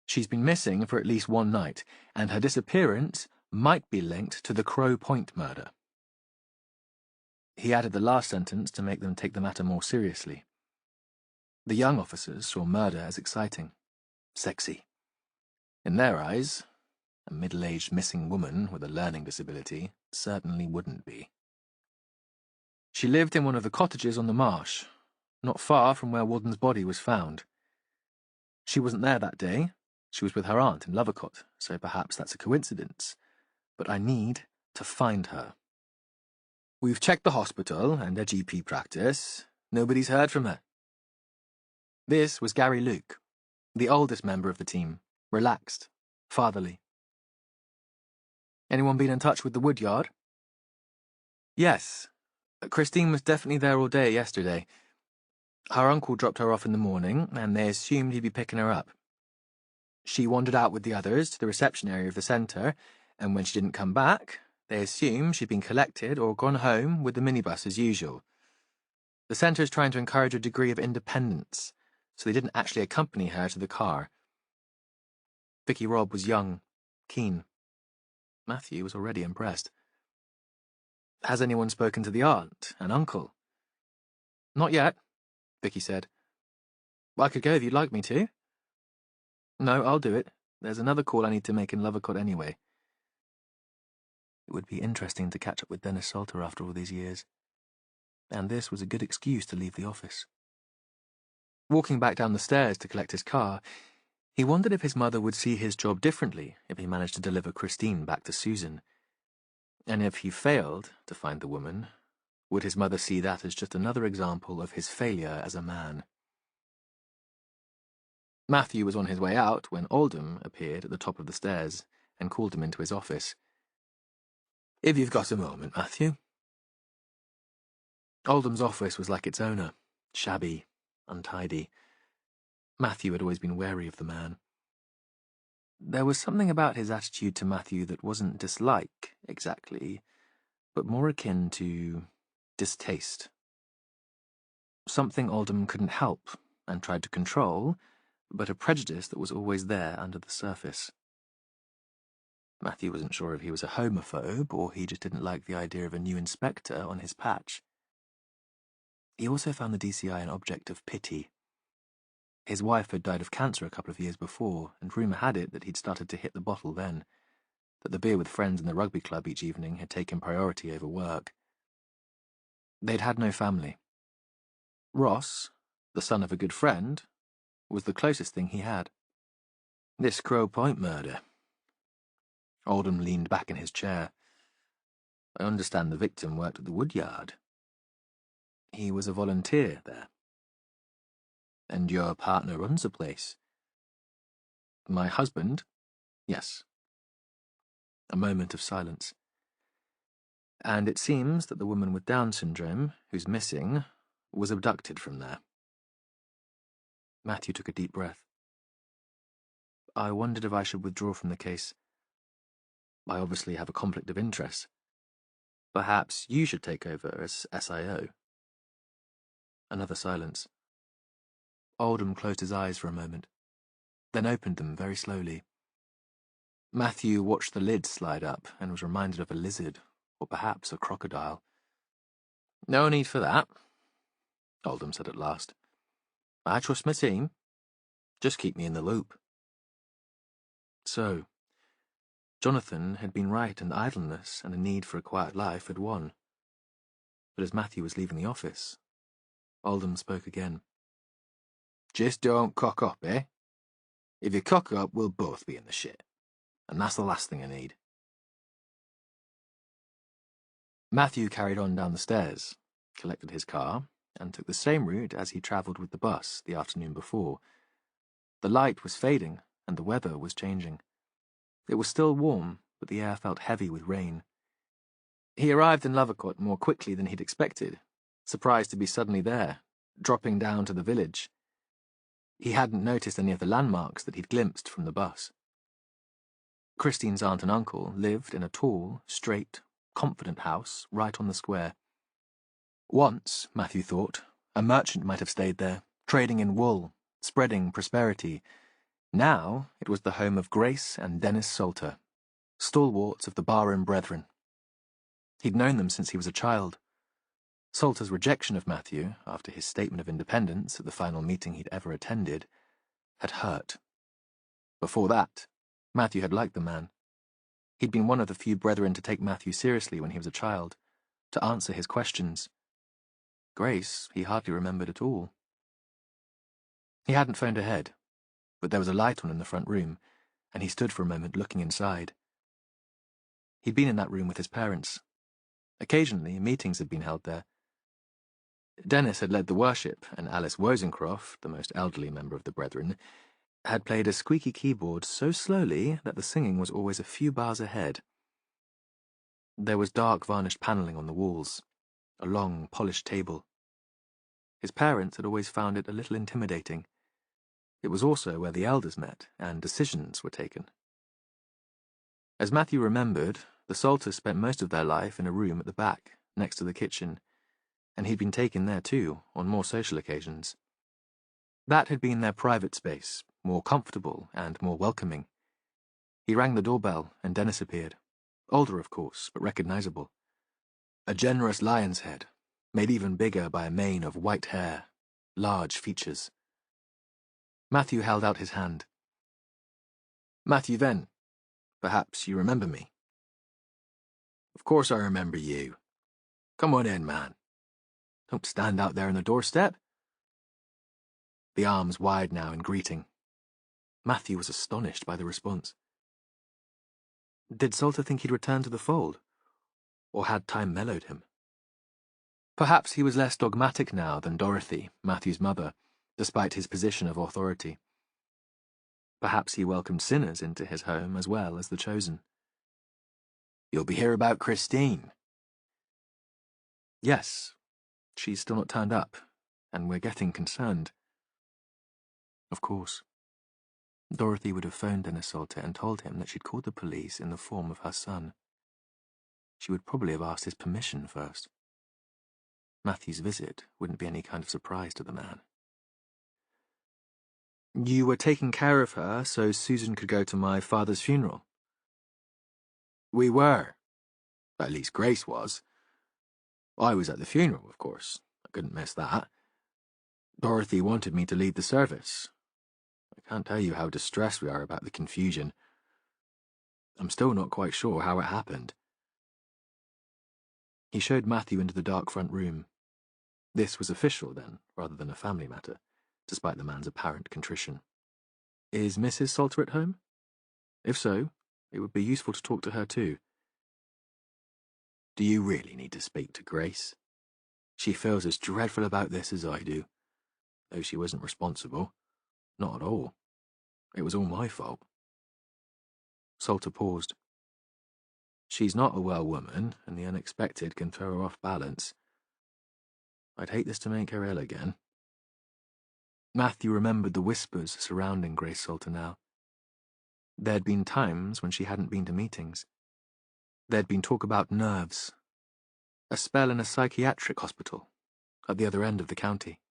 She's been missing for at least one night, and her disappearance might be linked to the Crow Point murder. He added the last sentence to make them take the matter more seriously. The young officers saw murder as exciting, sexy. In their eyes, a middle-aged missing woman with a learning disability certainly wouldn't be. She lived in one of the cottages on the marsh, not far from where Walden's body was found. She wasn't there that day. She was with her aunt in Lovercott, so perhaps that's a coincidence. But I need to find her. We've checked the hospital and her GP practice. Nobody's heard from her. This was Gary Luke, the oldest member of the team, relaxed, fatherly. Anyone been in touch with the woodyard? Yes. Christine was definitely there all day yesterday. Her uncle dropped her off in the morning, and they assumed he'd be picking her up. She wandered out with the others to the reception area of the centre, and when she didn't come back, they assumed she'd been collected or gone home with the minibus as usual. The centre's trying to encourage a degree of independence, so they didn't actually accompany her to the car. Vicky Robb was young, keen. Matthew was already impressed. Has anyone spoken to the aunt and uncle? Not yet, Vicky said. Well, I could go if you'd like me to. No, I'll do it. There's another call I need to make in Lovercott anyway. It would be interesting to catch up with Dennis Salter after all these years. And this was a good excuse to leave the office. Walking back down the stairs to collect his car, he wondered if his mother would see his job differently if he managed to deliver Christine back to Susan. And if he failed to find the woman, would his mother see that as just another example of his failure as a man? Matthew was on his way out when Oldham appeared at the top of the stairs and called him into his office. If you've got a moment, Matthew. Oldham's office was like its owner, shabby, untidy. Matthew had always been wary of the man. There was something about his attitude to Matthew that wasn't dislike, exactly, but more akin to distaste. Something Oldham couldn't help and tried to control, but a prejudice that was always there under the surface. Matthew wasn't sure if he was a homophobe or he just didn't like the idea of a new inspector on his patch. He also found the DCI an object of pity. His wife had died of cancer a couple of years before, and rumour had it that he'd started to hit the bottle then, that the beer with friends in the rugby club each evening had taken priority over work. They'd had no family. Ross, the son of a good friend, was the closest thing he had. This Crow Point murder. Oldham leaned back in his chair. I understand the victim worked at the woodyard. He was a volunteer there. And your partner runs the place? My husband? Yes. A moment of silence. And it seems that the woman with Down syndrome, who's missing, was abducted from there. Matthew took a deep breath. I wondered if I should withdraw from the case. I obviously have a conflict of interest. Perhaps you should take over as SIO. Another silence. Oldham closed his eyes for a moment, then opened them very slowly. Matthew watched the lid slide up and was reminded of a lizard, or perhaps a crocodile. "No need for that," Oldham said at last. "I trust my team. Just keep me in the loop." So, Jonathan had been right, and idleness and a need for a quiet life had won. But as Matthew was leaving the office, Oldham spoke again. "Just don't cock up, eh? If you cock up, we'll both be in the shit. And that's the last thing I need." Matthew carried on down the stairs, collected his car, and took the same route as he travelled with the bus the afternoon before. The light was fading, and the weather was changing. It was still warm, but the air felt heavy with rain. He arrived in Lavacote more quickly than he'd expected, surprised to be suddenly there, dropping down to the village. He hadn't noticed any of the landmarks that he'd glimpsed from the bus. Christine's aunt and uncle lived in a tall, straight, confident house right on the square. Once, Matthew thought, a merchant might have stayed there, trading in wool, spreading prosperity. Now it was the home of Grace and Dennis Salter, stalwarts of the Barham Brethren. He'd known them since he was a child. Salter's rejection of Matthew, after his statement of independence at the final meeting he'd ever attended, had hurt. Before that, Matthew had liked the man. He'd been one of the few brethren to take Matthew seriously when he was a child, to answer his questions. Grace he hardly remembered at all. He hadn't phoned ahead, but there was a light on in the front room, and he stood for a moment looking inside. He'd been in that room with his parents. Occasionally, meetings had been held there. Dennis had led the worship, and Alice Wozencroft, the most elderly member of the Brethren, had played a squeaky keyboard so slowly that the singing was always a few bars ahead. There was dark varnished panelling on the walls, a long, polished table. His parents had always found it a little intimidating. It was also where the elders met and decisions were taken. As Matthew remembered, the Salters spent most of their life in a room at the back, next to the kitchen, and he'd been taken there too, on more social occasions. That had been their private space, more comfortable and more welcoming. He rang the doorbell, and Dennis appeared. Older, of course, but recognizable. A generous lion's head, made even bigger by a mane of white hair, large features. Matthew held out his hand. "Matthew Venn. Perhaps you remember me." "Of course I remember you. Come on in, man. Don't stand out there on the doorstep." The arms wide now in greeting. Matthew was astonished by the response. Did Salter think he'd returned to the fold? Or had time mellowed him? Perhaps he was less dogmatic now than Dorothy, Matthew's mother, despite his position of authority. Perhaps he welcomed sinners into his home as well as the chosen. "You'll be here about Christine." "Yes. She's still not turned up, and we're getting concerned." Of course. Dorothy would have phoned Dennis Salter and told him that she'd called the police in the form of her son. She would probably have asked his permission first. Matthew's visit wouldn't be any kind of surprise to the man. "You were taking care of her so Susan could go to my father's funeral?" "We were. At least Grace was. I was at the funeral, of course. I couldn't miss that. Dorothy wanted me to lead the service. I can't tell you how distressed we are about the confusion. I'm still not quite sure how it happened." He showed Matthew into the dark front room. This was official, then, rather than a family matter, despite the man's apparent contrition. "Is Mrs. Salter at home? If so, it would be useful to talk to her too." "Do you really need to speak to Grace? She feels as dreadful about this as I do, though she wasn't responsible. Not at all. It was all my fault." Salter paused. "She's not a well woman, and the unexpected can throw her off balance. I'd hate this to make her ill again." Matthew remembered the whispers surrounding Grace Salter now. There'd been times when she hadn't been to meetings. There'd been talk about nerves. A spell in a psychiatric hospital, at the other end of the county.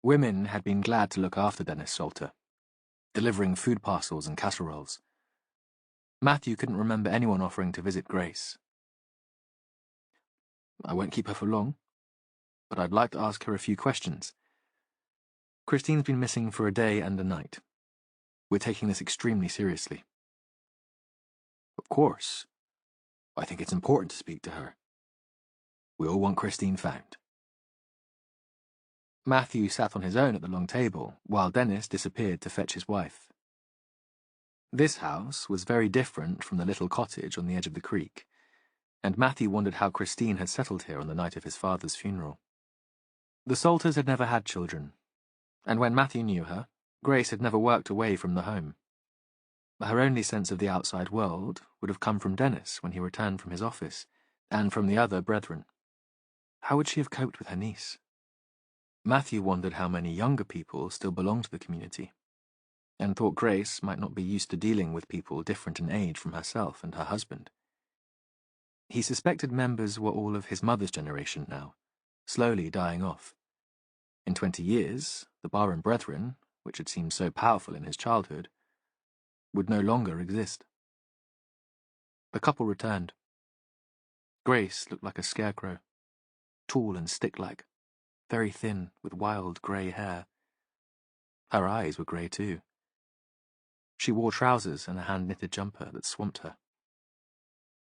Women had been glad to look after Dennis Salter, delivering food parcels and casseroles. Matthew couldn't remember anyone offering to visit Grace. I won't keep her for long, but I'd like to ask her a few questions. Christine's been missing for a day and a night. We're taking this extremely seriously. Of course. I think it's important to speak to her. We all want Christine found. Matthew sat on his own at the long table, while Dennis disappeared to fetch his wife. This house was very different from the little cottage on the edge of the creek, and Matthew wondered how Christine had settled here on the night of his father's funeral. The Salters had never had children, and when Matthew knew her, Grace had never worked away from the home. Her only sense of the outside world would have come from Dennis when he returned from his office, and from the other brethren. How would she have coped with her niece? Matthew wondered how many younger people still belonged to the community, and thought Grace might not be used to dealing with people different in age from herself and her husband. He suspected members were all of his mother's generation now, slowly dying off. In 20 years, the Barham Brethren, which had seemed so powerful in his childhood, would no longer exist. The couple returned. Grace looked like a scarecrow, tall and stick-like, very thin, with wild grey hair. Her eyes were grey too. She wore trousers and a hand-knitted jumper that swamped her.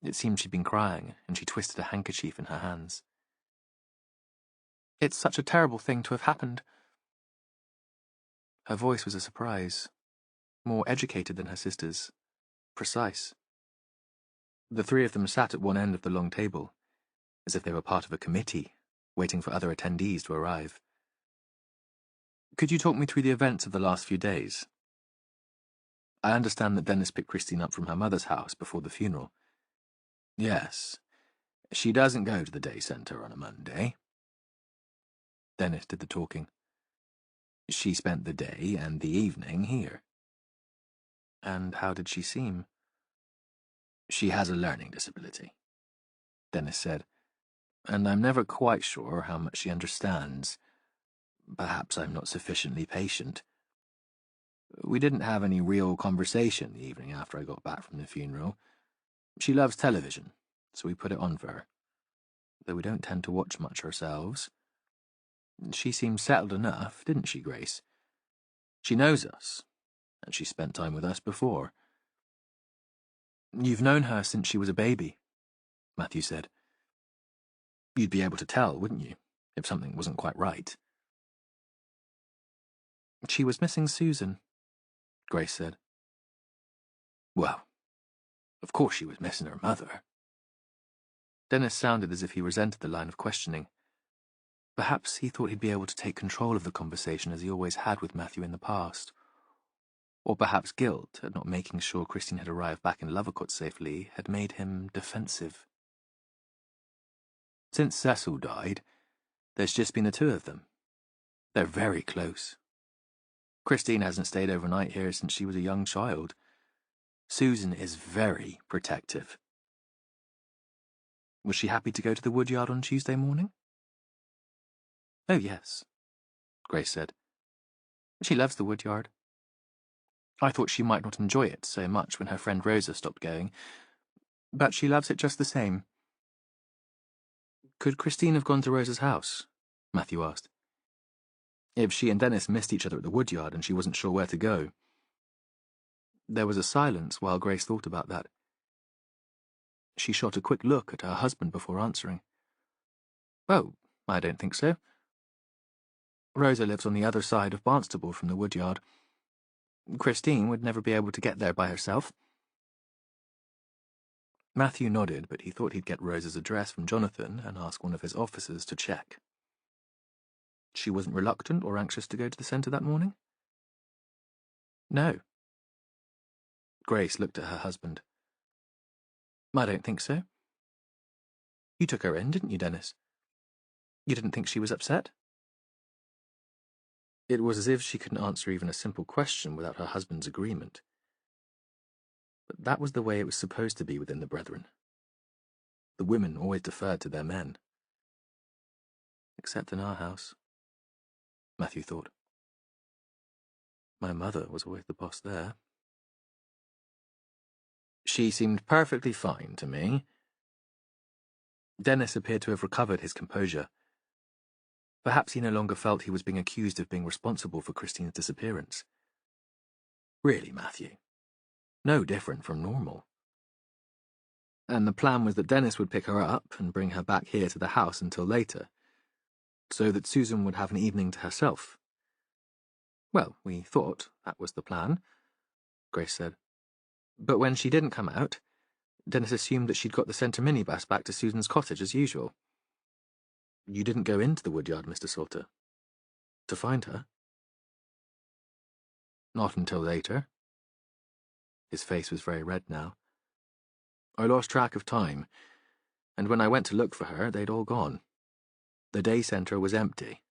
It seemed she'd been crying, and she twisted a handkerchief in her hands. It's such a terrible thing to have happened. Her voice was a surprise, more educated than her sister's, precise. The three of them sat at one end of the long table, as if they were part of a committee, waiting for other attendees to arrive. Could you talk me through the events of the last few days? I understand that Dennis picked Christine up from her mother's house before the funeral. Yes. She doesn't go to the day centre on a Monday. Dennis did the talking. She spent the day and the evening here. And how did she seem? She has a learning disability, Dennis said, and I'm never quite sure how much she understands. Perhaps I'm not sufficiently patient. We didn't have any real conversation the evening after I got back from the funeral. She loves television, so we put it on for her, though we don't tend to watch much ourselves. She seemed settled enough, didn't she, Grace? She knows us, and she spent time with us before. You've known her since she was a baby, Matthew said. You'd be able to tell, wouldn't you, if something wasn't quite right? She was missing Susan, Grace said. Well, of course she was missing her mother. Dennis sounded as if he resented the line of questioning. Perhaps he thought he'd be able to take control of the conversation as he always had with Matthew in the past. Or perhaps guilt at not making sure Christine had arrived back in Lovercourt safely had made him defensive. Since Cecil died, there's just been the two of them. They're very close. Christine hasn't stayed overnight here since she was a young child. Susan is very protective. Was she happy to go to the woodyard on Tuesday morning? Oh, yes, Grace said. She loves the woodyard. I thought she might not enjoy it so much when her friend Rosa stopped going, but she loves it just the same. Could Christine have gone to Rosa's house? Matthew asked. If she and Dennis missed each other at the woodyard and she wasn't sure where to go. There was a silence while Grace thought about that. She shot a quick look at her husband before answering. Oh, I don't think so. Rosa lives on the other side of Barnstable from the woodyard. Christine would never be able to get there by herself. Matthew nodded, but he thought he'd get Rosa's address from Jonathan and ask one of his officers to check. She wasn't reluctant or anxious to go to the centre that morning? No. Grace looked at her husband. I don't think so. You took her in, didn't you, Dennis? You didn't think she was upset? It was as if she couldn't answer even a simple question without her husband's agreement. But that was the way it was supposed to be within the Brethren. The women always deferred to their men. Except in our house. Matthew thought. My mother was always the boss there. She seemed perfectly fine to me. Dennis appeared to have recovered his composure. Perhaps he no longer felt he was being accused of being responsible for Christine's disappearance. Really, Matthew. No different from normal. And the plan was that Dennis would pick her up and bring her back here to the house until later, so that Susan would have an evening to herself. Well, we thought that was the plan, Grace said. But when she didn't come out, Dennis assumed that she'd got the centre minibus back to Susan's cottage as usual. You didn't go into the woodyard, Mr. Salter, to find her? Not until later. His face was very red now. I lost track of time, and when I went to look for her, they'd all gone. The day centre was empty.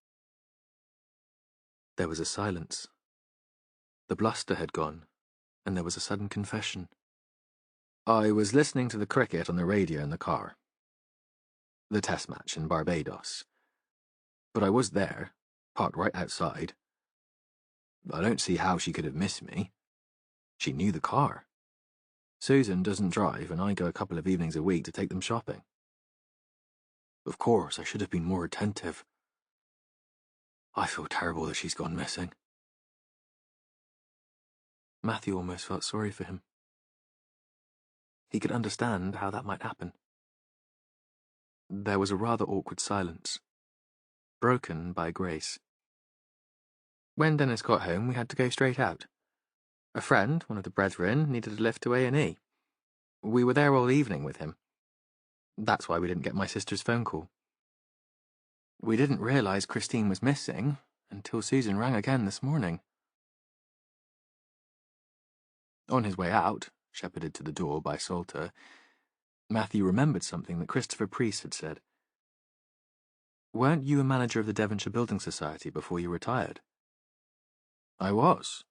There was a silence. The bluster had gone, and there was a sudden confession. I was listening to the cricket on the radio in the car. The test match in Barbados. But I was there, parked right outside. I don't see how she could have missed me. She knew the car. Susan doesn't drive, and I go a couple of evenings a week to take them shopping. Of course, I should have been more attentive. I feel terrible that she's gone missing. Matthew almost felt sorry for him. He could understand how that might happen. There was a rather awkward silence, broken by Grace. When Dennis got home, we had to go straight out. A friend, one of the brethren, needed a lift to A&E. We were there all evening with him. That's why we didn't get my sister's phone call. We didn't realise Christine was missing until Susan rang again this morning. On his way out, shepherded to the door by Salter, Matthew remembered something that Christopher Priest had said. Weren't you a manager of the Devonshire Building Society before you retired? I was.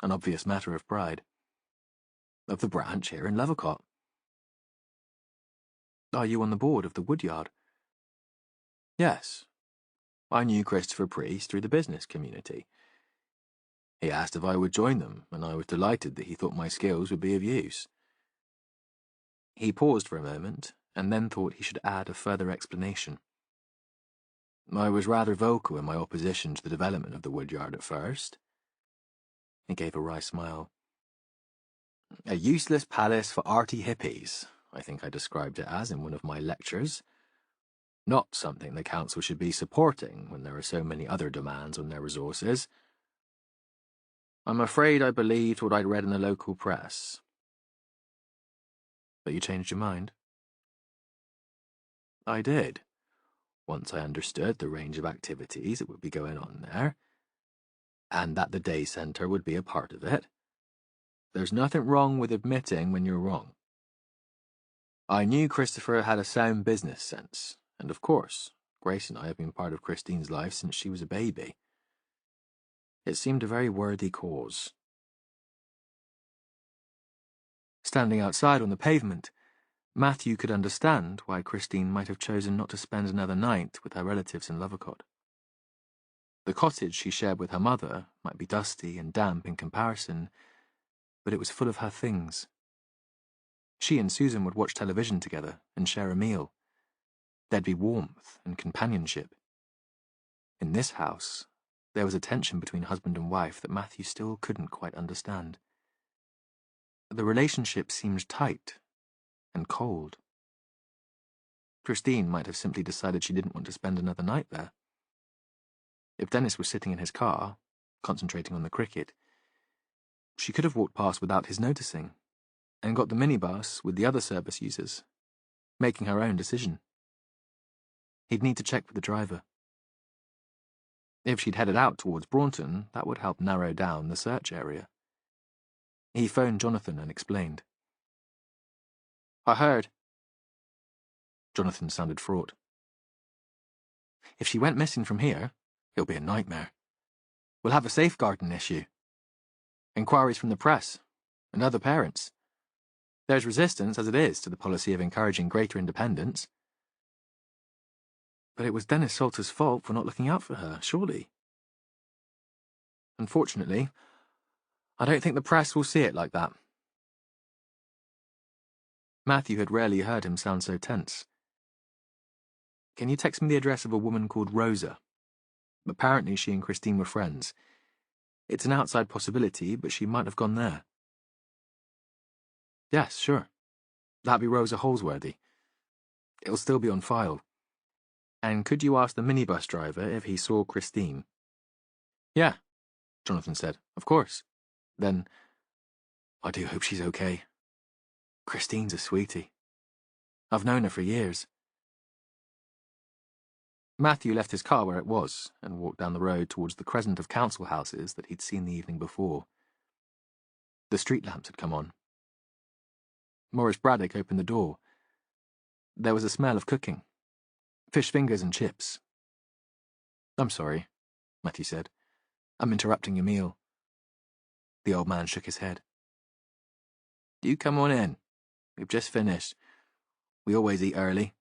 An obvious matter of pride. Of the branch here in Levercott. Are you on the board of the Woodyard? Yes. I knew Christopher Priest through the business community. He asked if I would join them, and I was delighted that he thought my skills would be of use. He paused for a moment, and then thought he should add a further explanation. I was rather vocal in my opposition to the development of the Woodyard at first. He gave a wry smile. A useless palace for arty hippies, I think I described it as in one of my lectures. Not something the council should be supporting when there are so many other demands on their resources. I'm afraid I believed what I'd read in the local press. But you changed your mind? I did, once I understood the range of activities that would be going on there, and that the day centre would be a part of it. There's nothing wrong with admitting when you're wrong. I knew Christopher had a sound business sense, and of course, Grace and I have been part of Christine's life since she was a baby. It seemed a very worthy cause. Standing outside on the pavement, Matthew could understand why Christine might have chosen not to spend another night with her relatives in Lovercott. The cottage she shared with her mother might be dusty and damp in comparison, but it was full of her things. She and Susan would watch television together and share a meal. There'd be warmth and companionship. In this house, there was a tension between husband and wife that Matthew still couldn't quite understand. The relationship seemed tight and cold. Christine might have simply decided she didn't want to spend another night there. If Dennis was sitting in his car, concentrating on the cricket, she could have walked past without his noticing and got the minibus with the other service users, making her own decision. He'd need to check with the driver. If she'd headed out towards Braunton, that would help narrow down the search area. He phoned Jonathan and explained. I heard. Jonathan sounded fraught. If she went missing from here, it'll be a nightmare. We'll have a safeguarding issue. Inquiries from the press and other parents. There's resistance as it is to the policy of encouraging greater independence. But it was Dennis Salter's fault for not looking out for her, surely. Unfortunately, I don't think the press will see it like that. Matthew had rarely heard him sound so tense. Can you text me the address of a woman called Rosa? Apparently she and Christine were friends. It's an outside possibility, but she might have gone there. Yes, sure. That'd be Rosa Holsworthy. It'll still be on file. And could you ask the minibus driver if he saw Christine? Yeah, Jonathan said. Of course. Then, I do hope she's okay. Christine's a sweetie. I've known her for years. Matthew left his car where it was and walked down the road towards the crescent of council houses that he'd seen the evening before. The street lamps had come on. Maurice Braddock opened the door. There was a smell of cooking. Fish fingers and chips. I'm sorry, Matthew said. I'm interrupting your meal. The old man shook his head. You come on in. We've just finished. We always eat early.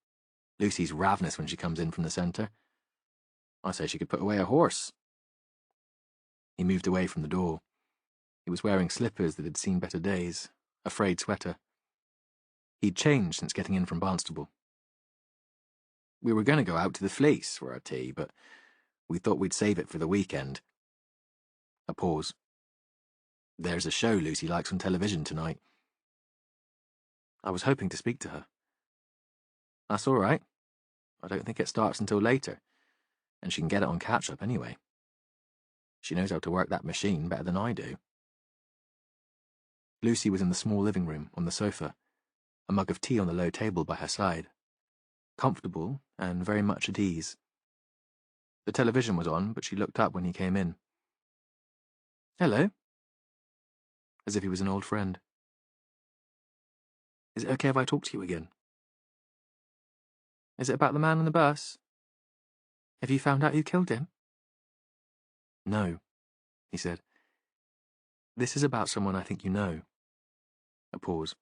Lucy's ravenous when she comes in from the centre. I say she could put away a horse. He moved away from the door. He was wearing slippers that had seen better days, a frayed sweater. He'd changed since getting in from Barnstable. We were going to go out to the Fleece for our tea, but we thought we'd save it for the weekend. A pause. There's a show Lucy likes on television tonight. I was hoping to speak to her. That's all right. I don't think it starts until later, and she can get it on catch-up anyway. She knows how to work that machine better than I do. Lucy was in the small living room, on the sofa, a mug of tea on the low table by her side, comfortable and very much at ease. The television was on, but she looked up when he came in. Hello. As if he was an old friend. Is it okay if I talk to you again? Is it about the man on the bus? Have you found out who killed him? No, he said. This is about someone I think you know. A pause.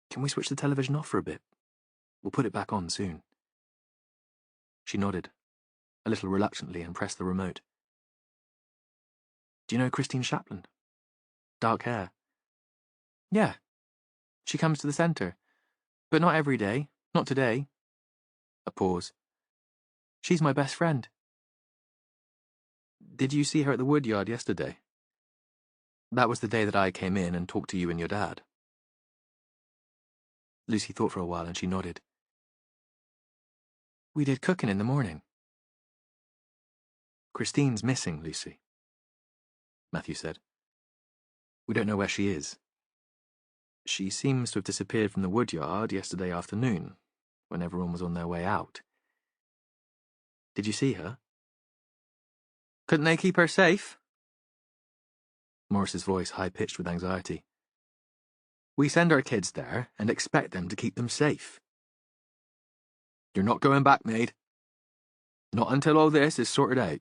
Can we switch the television off for a bit? We'll put it back on soon. She nodded, a little reluctantly, and pressed the remote. Do you know Christine Chaplin? Dark hair. Yeah. She comes to the centre. But not every day. Not today. A pause. She's my best friend. Did you see her at the woodyard yesterday? That was the day that I came in and talked to you and your dad. Lucy thought for a while and she nodded. We did cooking in the morning. Christine's missing, Lucy, Matthew said. We don't know where she is. She seems to have disappeared from the woodyard yesterday afternoon, when everyone was on their way out. Did you see her? Couldn't they keep her safe? Morris's voice high-pitched with anxiety. We send our kids there and expect them to keep them safe. You're not going back, maid. Not until all this is sorted out.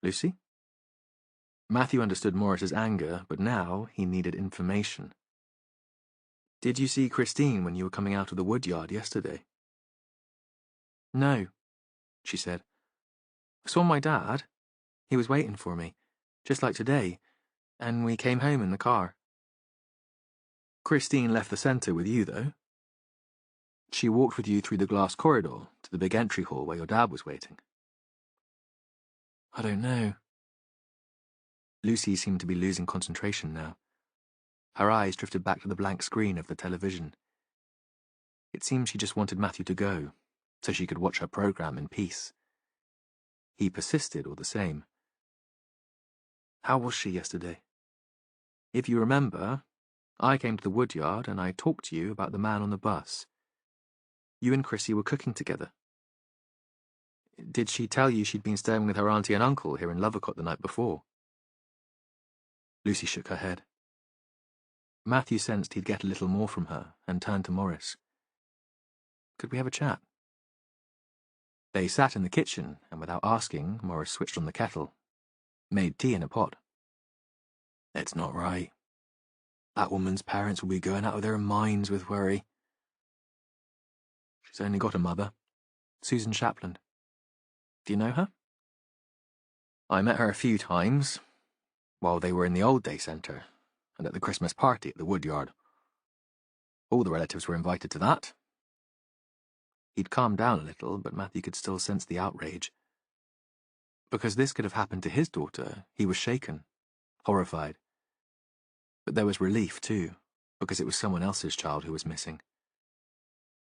Lucy? Matthew understood Morris's anger, but now he needed information. Did you see Christine when you were coming out of the woodyard yesterday? No, she said. I saw my dad. He was waiting for me, just like today, and we came home in the car. Christine left the centre with you, though. She walked with you through the glass corridor to the big entry hall where your dad was waiting. I don't know. Lucy seemed to be losing concentration now. Her eyes drifted back to the blank screen of the television. It seemed she just wanted Matthew to go, so she could watch her programme in peace. He persisted all the same. How was she yesterday? If you remember, I came to the woodyard and I talked to you about the man on the bus. You and Chrissy were cooking together. Did she tell you she'd been staying with her auntie and uncle here in Lovercott the night before? Lucy shook her head. Matthew sensed he'd get a little more from her and turned to Morris. Could we have a chat? They sat in the kitchen, and without asking, Morris switched on the kettle, made tea in a pot. It's not right. That woman's parents will be going out of their minds with worry. He's only got a mother, Susan Shapland. Do you know her? I met her a few times, while they were in the Old Day Centre, and at the Christmas party at the Woodyard. All the relatives were invited to that. He'd calmed down a little, but Matthew could still sense the outrage. Because this could have happened to his daughter, he was shaken, horrified. But there was relief, too, because it was someone else's child who was missing.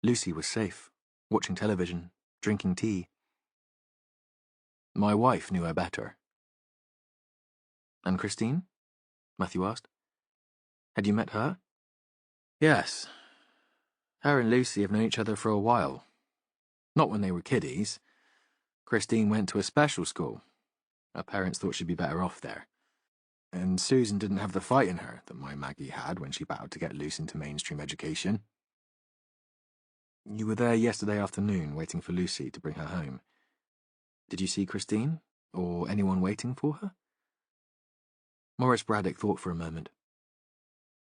Lucy was safe, watching television, drinking tea. My wife knew her better. And Christine? Matthew asked. Had you met her? Yes. Her and Lucy have known each other for a while. Not when they were kiddies. Christine went to a special school. Her parents thought she'd be better off there. And Susan didn't have the fight in her that my Maggie had when she battled to get Lucy into mainstream education. You were there yesterday afternoon waiting for Lucy to bring her home. Did you see Christine? Or anyone waiting for her? Maurice Braddock thought for a moment.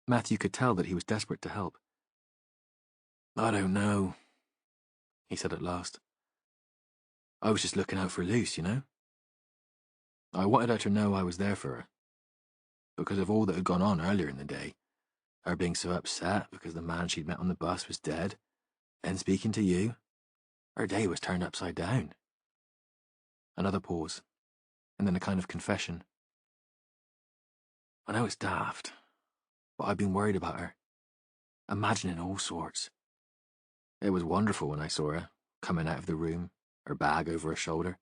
Matthew could tell that he was desperate to help. I don't know, he said at last. I was just looking out for Luce, you know? I wanted her to know I was there for her. Because of all that had gone on earlier in the day. Her being so upset because the man she'd met on the bus was dead. Then speaking to you. Her day was turned upside down. Another pause, and then a kind of confession. I know it's daft, but I've been worried about her. Imagining all sorts. It was wonderful when I saw her, coming out of the room, her bag over her shoulder.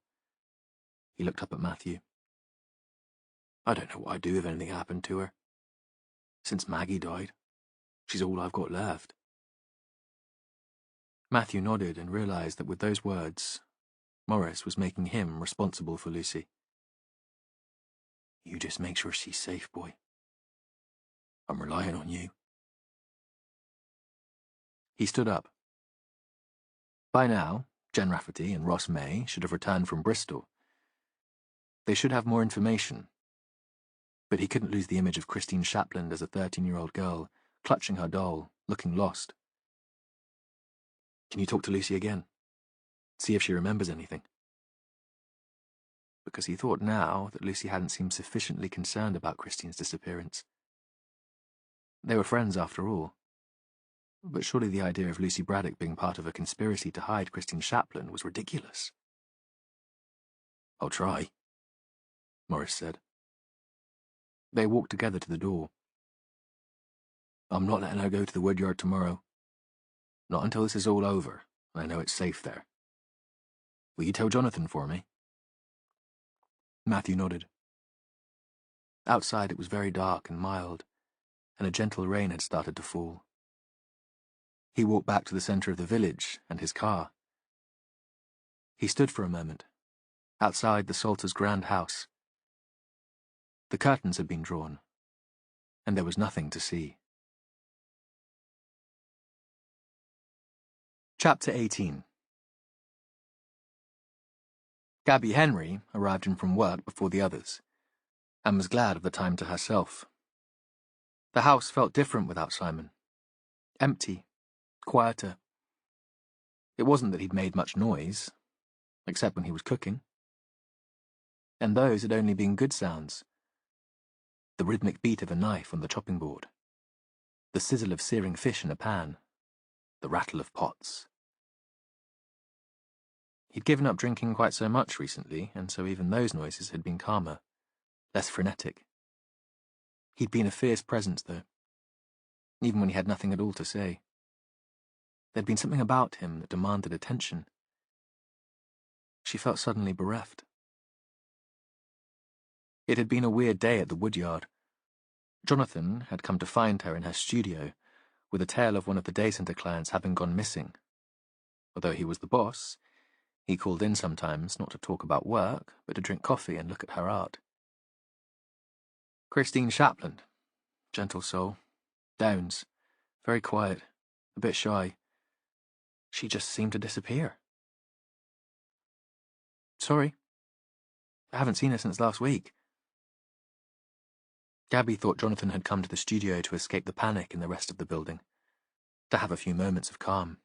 He looked up at Matthew. I don't know what I'd do if anything happened to her. Since Maggie died, she's all I've got left. Matthew nodded and realised that with those words, Maurice was making him responsible for Lucy. You just make sure she's safe, boy. I'm relying on you. He stood up. By now, Jen Rafferty and Ross May should have returned from Bristol. They should have more information. But he couldn't lose the image of Christine Shapland as a 13-year-old girl, clutching her doll, looking lost. Can you talk to Lucy again? See if she remembers anything? Because he thought now that Lucy hadn't seemed sufficiently concerned about Christine's disappearance. They were friends after all. But surely the idea of Lucy Braddock being part of a conspiracy to hide Christine Shapland was ridiculous. I'll try, Maurice said. They walked together to the door. I'm not letting her go to the Woodyard tomorrow. Not until this is all over, and I know it's safe there. Will you tell Jonathan for me? Matthew nodded. Outside it was very dark and mild, and a gentle rain had started to fall. He walked back to the centre of the village and his car. He stood for a moment, outside the Salters' grand house. The curtains had been drawn, and there was nothing to see. Chapter 18. Gabby Henry arrived in from work before the others, and was glad of the time to herself. The house felt different without Simon. Empty, quieter. It wasn't that he'd made much noise, except when he was cooking. And those had only been good sounds. The rhythmic beat of a knife on the chopping board, the sizzle of searing fish in a pan, the rattle of pots. He'd given up drinking quite so much recently, and so even those noises had been calmer, less frenetic. He'd been a fierce presence, though, even when he had nothing at all to say. There'd been something about him that demanded attention. She felt suddenly bereft. It had been a weird day at the Woodyard. Jonathan had come to find her in her studio, with a tale of one of the day centre clients having gone missing. Although he was the boss, he called in sometimes not to talk about work, but to drink coffee and look at her art. Christine Shapland, gentle soul, Downs, very quiet, a bit shy. She just seemed to disappear. Sorry. I haven't seen her since last week. Gabby thought Jonathan had come to the studio to escape the panic in the rest of the building, to have a few moments of calm.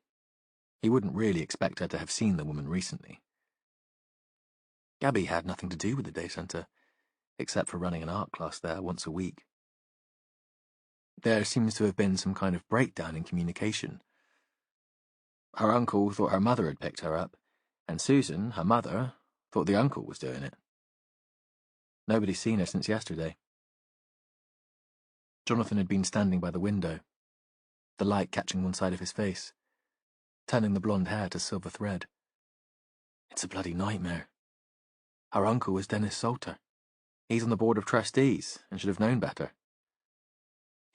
He wouldn't really expect her to have seen the woman recently. Gabby had nothing to do with the day centre, except for running an art class there once a week. There seems to have been some kind of breakdown in communication. Her uncle thought her mother had picked her up, and Susan, her mother, thought the uncle was doing it. Nobody's seen her since yesterday. Jonathan had been standing by the window, the light catching one side of his face, turning the blonde hair to silver thread. It's a bloody nightmare. Her uncle was Dennis Salter. He's on the board of trustees and should have known better.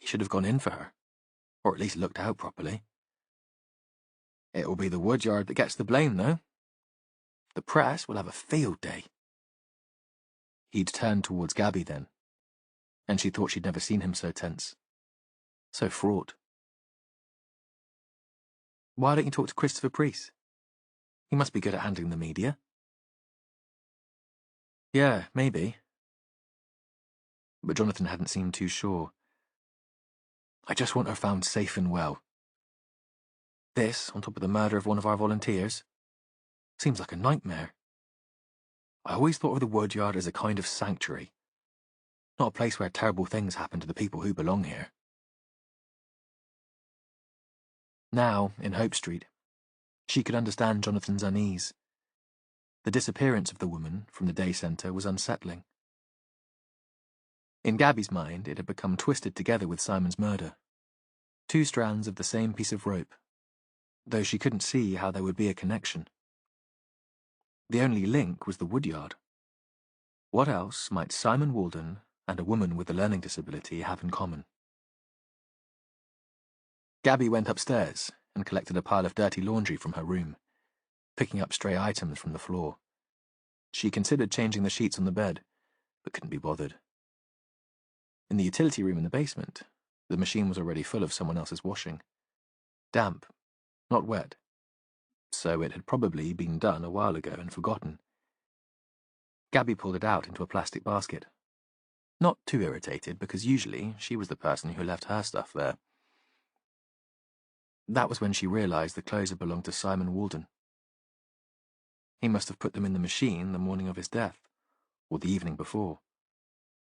He should have gone in for her, or at least looked out properly. It'll be the woodyard that gets the blame, though. The press will have a field day. He'd turned towards Gabby then, and she thought she'd never seen him so tense, so fraught. Why don't you talk to Christopher Priest? He must be good at handling the media. Yeah, maybe. But Jonathan hadn't seemed too sure. I just want her found safe and well. This, on top of the murder of one of our volunteers, seems like a nightmare. I always thought of the woodyard as a kind of sanctuary, not a place where terrible things happen to the people who belong here. Now, in Hope Street, she could understand Jonathan's unease. The disappearance of the woman from the day centre was unsettling. In Gabby's mind, it had become twisted together with Simon's murder. Two strands of the same piece of rope, though she couldn't see how there would be a connection. The only link was the woodyard. What else might Simon Walden and a woman with a learning disability have in common? Gabby went upstairs and collected a pile of dirty laundry from her room, picking up stray items from the floor. She considered changing the sheets on the bed, but couldn't be bothered. In the utility room in the basement, the machine was already full of someone else's washing. Damp, not wet. So it had probably been done a while ago and forgotten. Gabby pulled it out into a plastic basket. Not too irritated, because usually she was the person who left her stuff there. That was when she realised the clothes had belonged to Simon Walden. He must have put them in the machine the morning of his death, or the evening before.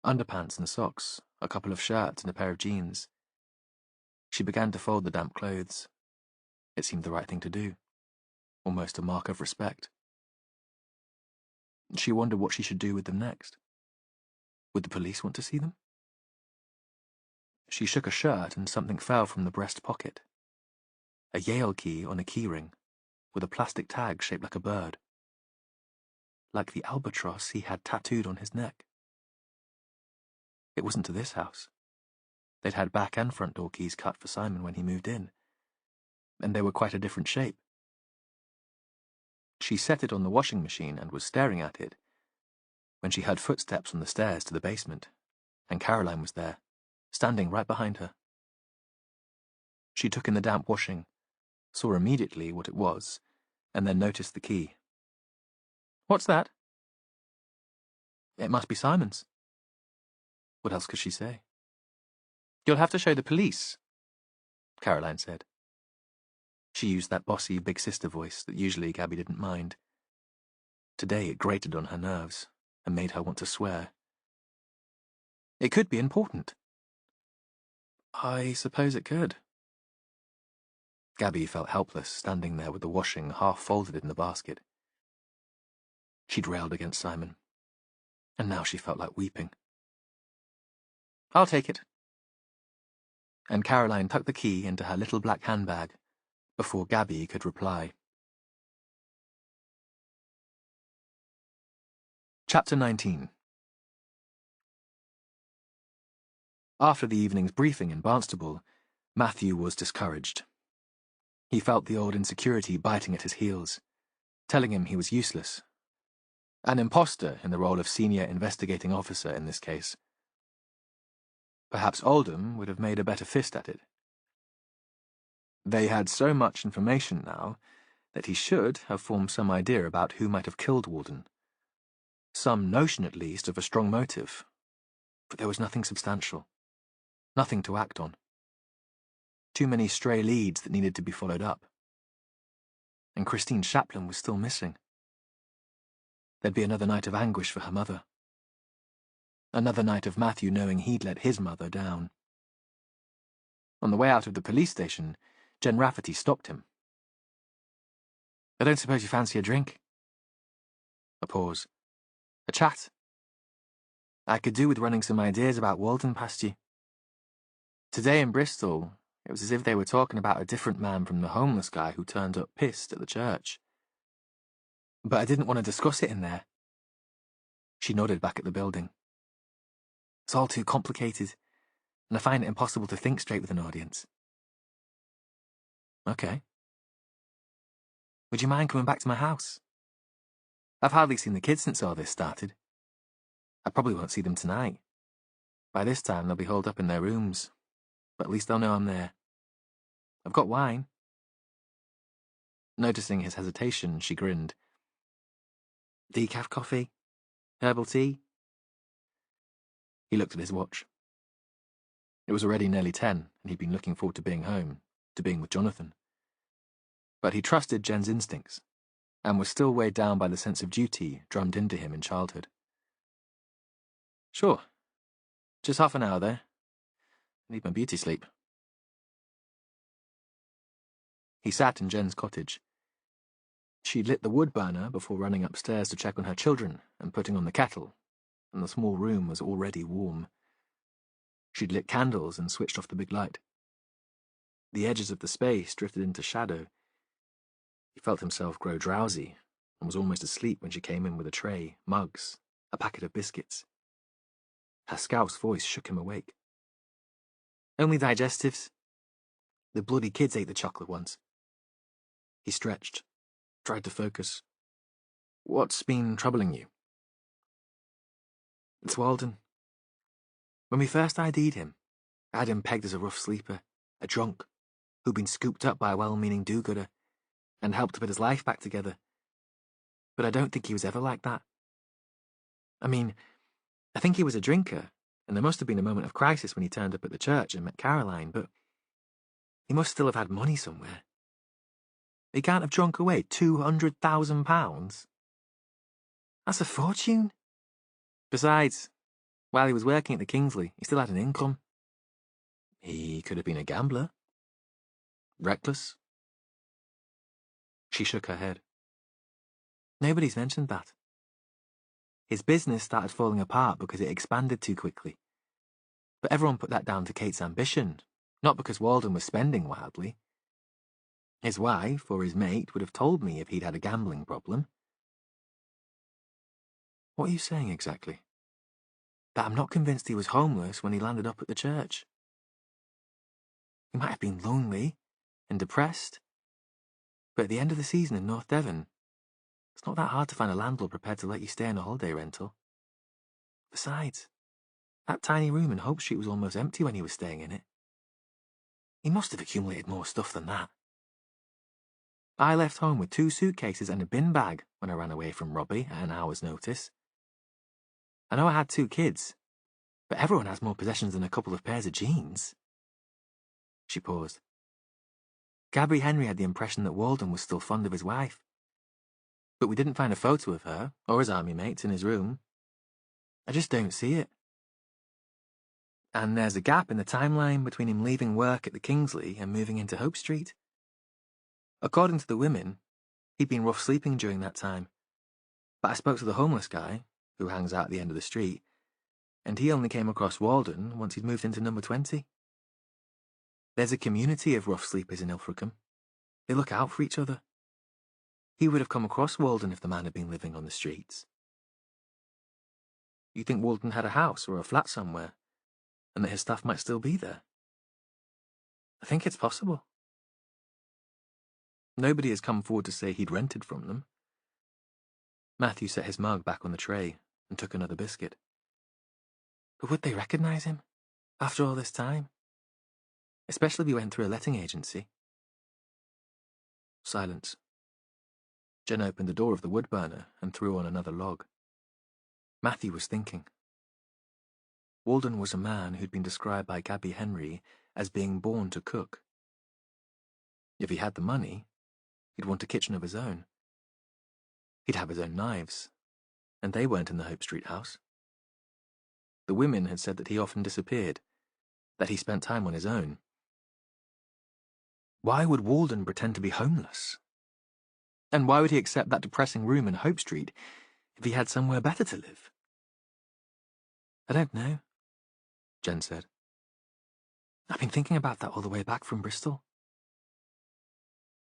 Underpants and socks, a couple of shirts and a pair of jeans. She began to fold the damp clothes. It seemed the right thing to do, almost a mark of respect. She wondered what she should do with them next. Would the police want to see them? She shook a shirt and something fell from the breast pocket. A Yale key on a keyring, with a plastic tag shaped like a bird. Like the albatross he had tattooed on his neck. It wasn't to this house. They'd had back and front door keys cut for Simon when he moved in, and they were quite a different shape. She set it on the washing machine and was staring at it when she heard footsteps on the stairs to the basement, and Caroline was there, standing right behind her. She took in the damp washing, saw immediately what it was, and then noticed the key. What's that? It must be Simon's. What else could she say? You'll have to show the police, Caroline said. She used that bossy big sister voice that usually Gabby didn't mind. Today it grated on her nerves and made her want to swear. It could be important. I suppose it could. Gabby felt helpless, standing there with the washing half folded in the basket. She'd railed against Simon, and now she felt like weeping. I'll take it. And Caroline tucked the key into her little black handbag before Gabby could reply. Chapter 19. After the evening's briefing in Barnstable, Matthew was discouraged. He felt the old insecurity biting at his heels, telling him he was useless. An imposter in the role of senior investigating officer in this case. Perhaps Oldham would have made a better fist at it. They had so much information now that he should have formed some idea about who might have killed Walden. Some notion, at least, of a strong motive. But there was nothing substantial. Nothing to act on. Too many stray leads that needed to be followed up. and Christine Chaplin was still missing. There'd be another night of anguish for her mother. Another night of Matthew knowing he'd let his mother down. On the way out of the police station, Jen Rafferty stopped him. "I don't suppose you fancy a drink?" A pause. "A chat? I could do with running some ideas about Walden past you. Today in Bristol, it was as if they were talking about a different man from the homeless guy who turned up pissed at the church. But I didn't want to discuss it in there." She nodded back at the building. "It's all too complicated, and I find it impossible to think straight with an audience." "Okay. Would you mind coming back to my house? I've hardly seen the kids since all this started. I probably won't see them tonight. By this time, they'll be holed up in their rooms, but at least they'll know I'm there. I've got wine." Noticing his hesitation, she grinned. "Decaf coffee? Herbal tea?" He looked at his watch. It was already nearly 10, and he'd been looking forward to being home, to being with Jonathan. But he trusted Jen's instincts, and was still weighed down by the sense of duty drummed into him in childhood. "Sure. Just half an hour there. I need my beauty sleep." He sat in Jen's cottage. She'd lit the wood burner before running upstairs to check on her children and putting on the kettle, and the small room was already warm. She'd lit candles and switched off the big light. The edges of the space drifted into shadow. He felt himself grow drowsy and was almost asleep when she came in with a tray, mugs, a packet of biscuits. Her scouse voice shook him awake. "Only digestives. The bloody kids ate the chocolate once." He stretched, tried to focus. "What's been troubling you?" "It's Walden. When we first ID'd him, I had him pegged as a rough sleeper, a drunk, who'd been scooped up by a well-meaning do-gooder and helped to put his life back together. But I don't think he was ever like that. I mean, I think he was a drinker, and there must have been a moment of crisis when he turned up at the church and met Caroline, but he must still have had money somewhere. He can't have drunk away £200,000. That's a fortune. Besides, while he was working at the Kingsley, he still had an income. He could have been a gambler. Reckless." She shook her head. "Nobody's mentioned that. His business started falling apart because it expanded too quickly. But everyone put that down to Kate's ambition, not because Walden was spending wildly. His wife or his mate would have told me if he'd had a gambling problem." "What are you saying exactly?" "That I'm not convinced he was homeless when he landed up at the church. He might have been lonely and depressed, but at the end of the season in North Devon, it's not that hard to find a landlord prepared to let you stay in a holiday rental. Besides, that tiny room in Hope Street was almost empty when he was staying in it. He must have accumulated more stuff than that. I left home with 2 suitcases and a bin bag when I ran away from Robbie at an hour's notice. I know I had 2 kids, but everyone has more possessions than a couple of pairs of jeans." She paused. "Gabby Henry had the impression that Walden was still fond of his wife. But we didn't find a photo of her, or his army mates, in his room. I just don't see it. And there's a gap in the timeline between him leaving work at the Kingsley and moving into Hope Street. According to the women, he'd been rough sleeping during that time. But I spoke to the homeless guy, who hangs out at the end of the street, and he only came across Walden once he'd moved into number 20. There's a community of rough sleepers in Ilfracombe. They look out for each other. He would have come across Walden if the man had been living on the streets." "You think Walden had a house or a flat somewhere, and that his staff might still be there?" "I think it's possible. Nobody has come forward to say he'd rented from them." Matthew set his mug back on the tray and took another biscuit. "But would they recognise him, after all this time? Especially if he went through a letting agency." Silence. Jen opened the door of the wood burner and threw on another log. Matthew was thinking. Walden was a man who'd been described by Gabby Henry as being born to cook. If he had the money, He'd want a kitchen of his own. He'd have his own knives, and they weren't in the Hope Street house. The women had said that he often disappeared, that he spent time on his own. Why would Walden pretend to be homeless? And why would he accept that depressing room in Hope Street if he had somewhere better to live? I don't know, Jen said. I've been thinking about that all the way back from Bristol.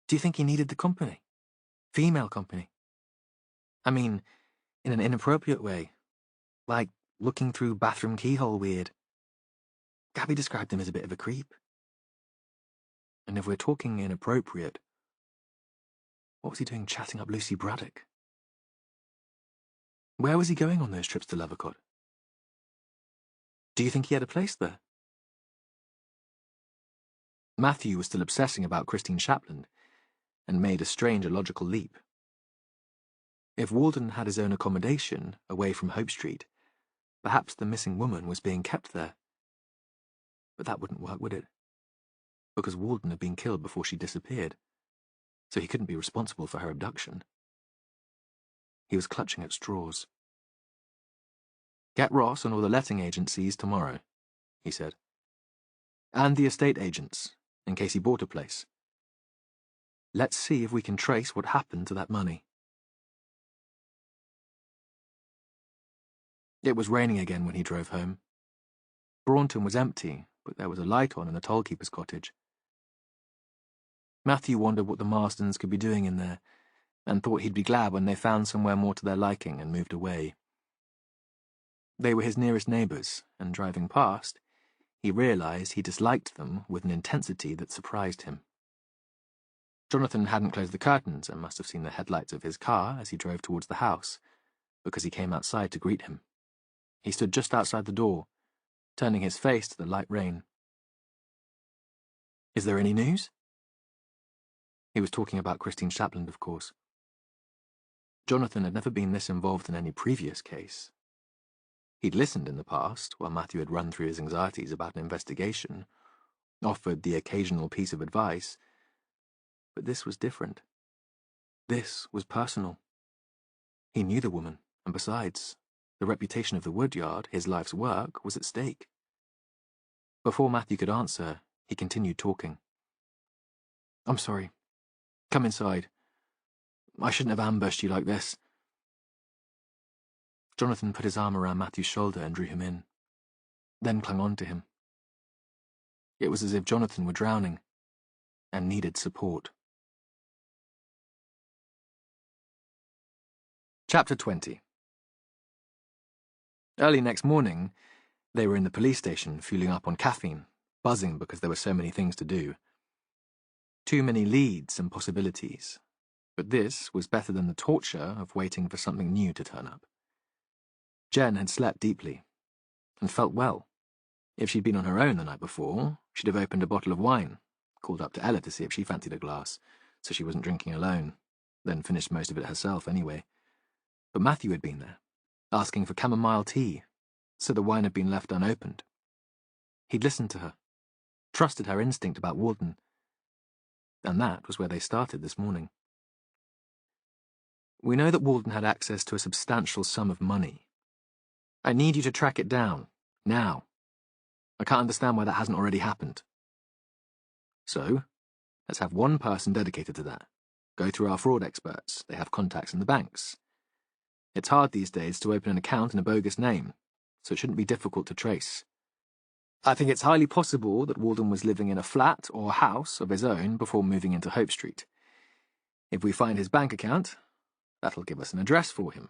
Do you think he needed the company? Female company? I mean, in an inappropriate way. Like looking through bathroom keyhole weird. Gabby described him as a bit of a creep. And if we're talking inappropriate, what was he doing chatting up Lucy Braddock? Where was he going on those trips to Levacott? Do you think he had a place there? Matthew was still obsessing about Christine Shapland, and made a strange illogical leap. If Walden had his own accommodation away from Hope Street, perhaps the missing woman was being kept there. But that wouldn't work, would it? Because Walden had been killed before she disappeared, so he couldn't be responsible for her abduction. He was clutching at straws. Get Ross and all the letting agencies tomorrow, he said. And the estate agents, in case he bought a place. Let's see if we can trace what happened to that money. It was raining again when he drove home. Braunton was empty, but there was a light on in the tollkeeper's cottage. Matthew wondered what the Marstons could be doing in there, and thought he'd be glad when they found somewhere more to their liking and moved away. They were his nearest neighbours, and driving past, he realised he disliked them with an intensity that surprised him. Jonathan hadn't closed the curtains and must have seen the headlights of his car as he drove towards the house, because he came outside to greet him. He stood just outside the door, turning his face to the light rain. Is there any news? He was talking about Christine Shapland, of course. Jonathan had never been this involved in any previous case. He'd listened in the past, while Matthew had run through his anxieties about an investigation, offered the occasional piece of advice, but this was different. This was personal. He knew the woman, and besides, the reputation of the woodyard, his life's work, was at stake. Before Matthew could answer, he continued talking. I'm sorry. Come inside. I shouldn't have ambushed you like this. Jonathan put his arm around Matthew's shoulder and drew him in, then clung on to him. It was as if Jonathan were drowning and needed support. Chapter 20. Early next morning, they were in the police station, fueling up on caffeine, buzzing because there were so many things to do. Too many leads and possibilities, but this was better than the torture of waiting for something new to turn up. Jen had slept deeply, and felt well. If she'd been on her own the night before, she'd have opened a bottle of wine, called up to Ella to see if she fancied a glass, so she wasn't drinking alone, then finished most of it herself anyway. But Matthew had been there, asking for chamomile tea, so the wine had been left unopened. He'd listened to her, trusted her instinct about Walden, and that was where they started this morning. We know that Walden had access to a substantial sum of money. I need you to track it down, now. I can't understand why that hasn't already happened. So, let's have one person dedicated to that. Go through our fraud experts. They have contacts in the banks. It's hard these days to open an account in a bogus name, so it shouldn't be difficult to trace. I think it's highly possible that Walden was living in a flat or house of his own before moving into Hope Street. If we find his bank account, that'll give us an address for him.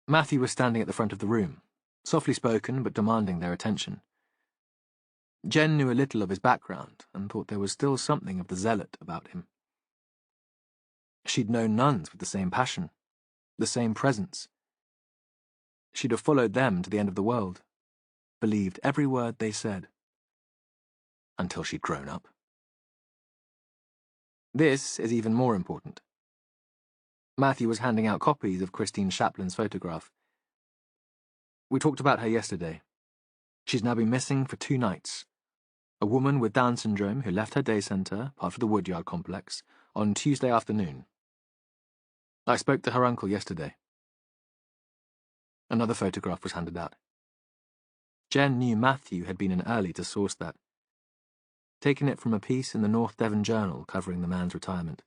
Matthew was standing at the front of the room, softly spoken but demanding their attention. Jen knew a little of his background and thought there was still something of the zealot about him. She'd known nuns with the same passion, the same presence. She'd have followed them to the end of the world, believed every word they said, until she'd grown up. This is even more important. Matthew was handing out copies of Christine Shapland's photograph. We talked about her yesterday. She's now been missing for 2 nights. A woman with Down syndrome who left her day centre, part of the Woodyard complex, on Tuesday afternoon. I spoke to her uncle yesterday. Another photograph was handed out. Jen knew Matthew had been in early to source that, taking it from a piece in the North Devon Journal covering the man's retirement.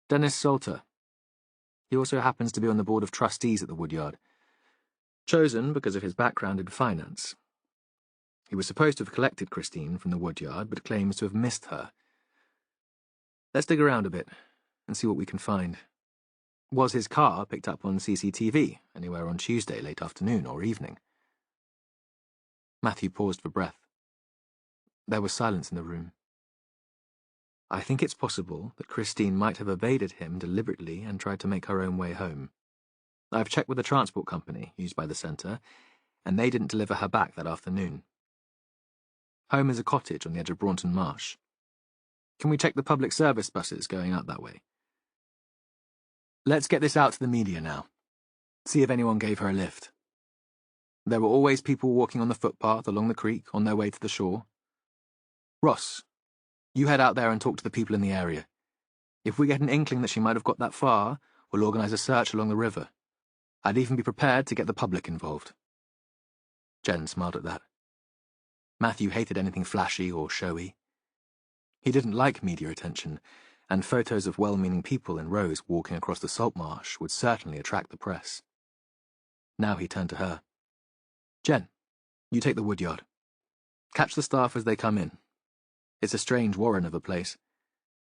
Dennis Salter. He also happens to be on the board of trustees at the Woodyard, chosen because of his background in finance. He was supposed to have collected Christine from the Woodyard, but claims to have missed her. Let's dig around a bit and see what we can find. Was his car picked up on CCTV anywhere on Tuesday late afternoon or evening? Matthew paused for breath. There was silence in the room. I think it's possible that Christine might have evaded him deliberately and tried to make her own way home. I've checked with the transport company used by the centre, and they didn't deliver her back that afternoon. Home is a cottage on the edge of Braunton Marsh. Can we check the public service buses going out that way? Let's get this out to the media now. See if anyone gave her a lift. There were always people walking on the footpath along the creek on their way to the shore. Ross, you head out there and talk to the people in the area. If we get an inkling that she might have got that far, we'll organise a search along the river. I'd even be prepared to get the public involved. Jen smiled at that. Matthew hated anything flashy or showy. He didn't like media attention, and photos of well-meaning people in rows walking across the salt marsh would certainly attract the press. Now he turned to her. Jen, you take the Woodyard. Catch the staff as they come in. It's a strange warren of a place.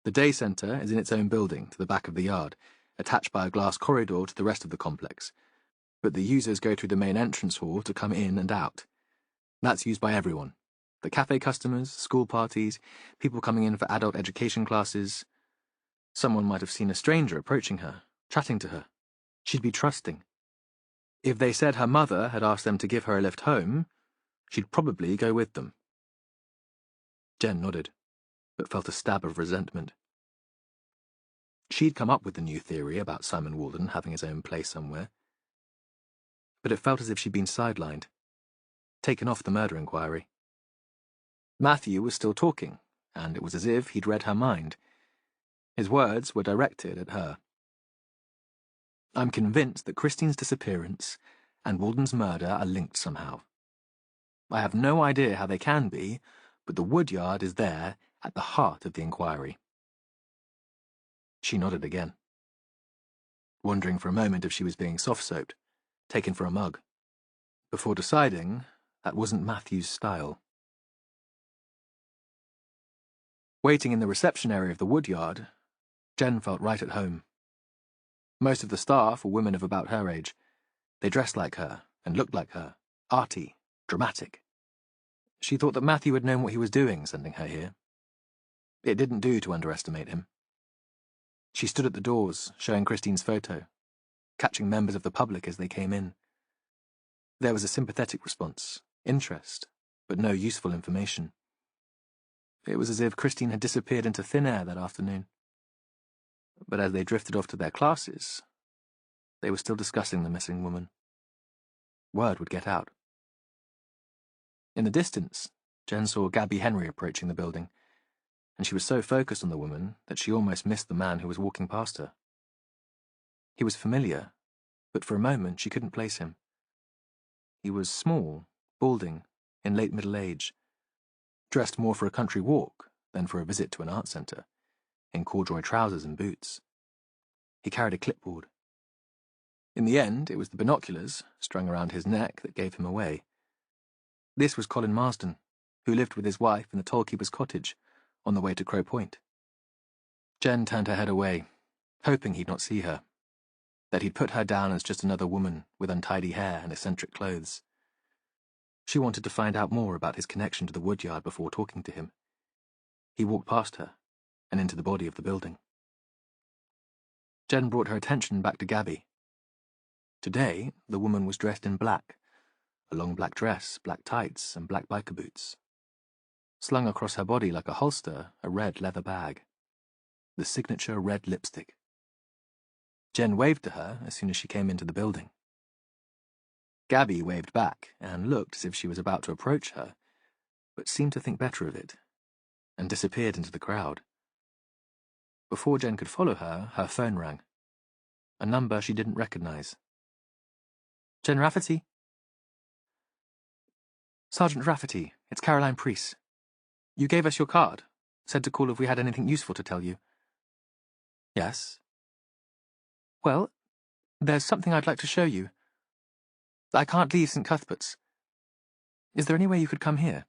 The day centre is in its own building to the back of the yard, attached by a glass corridor to the rest of the complex, but the users go through the main entrance hall to come in and out. That's used by everyone. The cafe customers, school parties, people coming in for adult education classes. Someone might have seen a stranger approaching her, chatting to her. She'd be trusting. If they said her mother had asked them to give her a lift home, she'd probably go with them. Jen nodded, but felt a stab of resentment. She'd come up with the new theory about Simon Walden having his own place somewhere. But it felt as if she'd been sidelined, taken off the murder inquiry. Matthew was still talking, and it was as if he'd read her mind. His words were directed at her. I'm convinced that Christine's disappearance and Walden's murder are linked somehow. I have no idea how they can be, but the Woodyard is there at the heart of the inquiry. She nodded again, wondering for a moment if she was being soft-soaped, taken for a mug, before deciding that wasn't Matthew's style. Waiting in the reception area of the Woodyard, Jen felt right at home. Most of the staff were women of about her age. They dressed like her and looked like her, arty, dramatic. She thought that Matthew had known what he was doing sending her here. It didn't do to underestimate him. She stood at the doors, showing Christine's photo, catching members of the public as they came in. There was a sympathetic response, interest, but no useful information. It was as if Christine had disappeared into thin air that afternoon. But as they drifted off to their classes, they were still discussing the missing woman. Word would get out. In the distance, Jen saw Gabby Henry approaching the building, and she was so focused on the woman that she almost missed the man who was walking past her. He was familiar, but for a moment she couldn't place him. He was small, balding, in late middle age, dressed more for a country walk than for a visit to an art centre, in corduroy trousers and boots. He carried a clipboard. In the end, it was the binoculars strung around his neck that gave him away. This was Colin Marsden, who lived with his wife in the tollkeeper's cottage on the way to Crow Point. Jen turned her head away, hoping he'd not see her, that he'd put her down as just another woman with untidy hair and eccentric clothes. She wanted to find out more about his connection to the Woodyard before talking to him. He walked past her and into the body of the building. Jen brought her attention back to Gabby. Today, the woman was dressed in black, a long black dress, black tights, and black biker boots. Slung across her body like a holster, a red leather bag. The signature red lipstick. Jen waved to her as soon as she came into the building. Gabby waved back and looked as if she was about to approach her, but seemed to think better of it, and disappeared into the crowd. Before Jen could follow her, her phone rang. A number she didn't recognize. Jen Rafferty? Sergeant Rafferty, it's Caroline Preece. You gave us your card, said to call if we had anything useful to tell you. Yes? Well, there's something I'd like to show you. I can't leave St. Cuthbert's. Is there any way you could come here?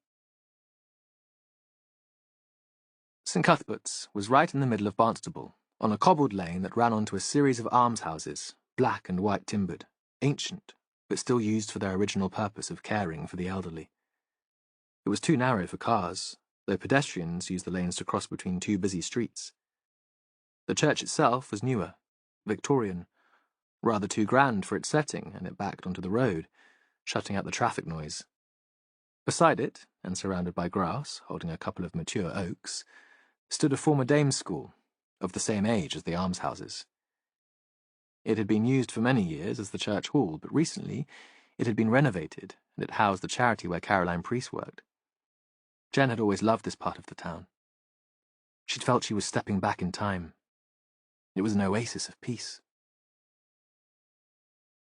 St. Cuthbert's was right in the middle of Barnstable, on a cobbled lane that ran onto a series of almshouses, black and white timbered, ancient, but still used for their original purpose of caring for the elderly. It was too narrow for cars, though pedestrians used the lanes to cross between two busy streets. The church itself was newer, Victorian, rather too grand for its setting, and it backed onto the road, shutting out the traffic noise. Beside it, and surrounded by grass, holding a couple of mature oaks, stood a former dame's school, of the same age as the almshouses. It had been used for many years as the church hall, but recently it had been renovated, and it housed the charity where Caroline Preece worked. Jen had always loved this part of the town. She'd felt she was stepping back in time. It was an oasis of peace.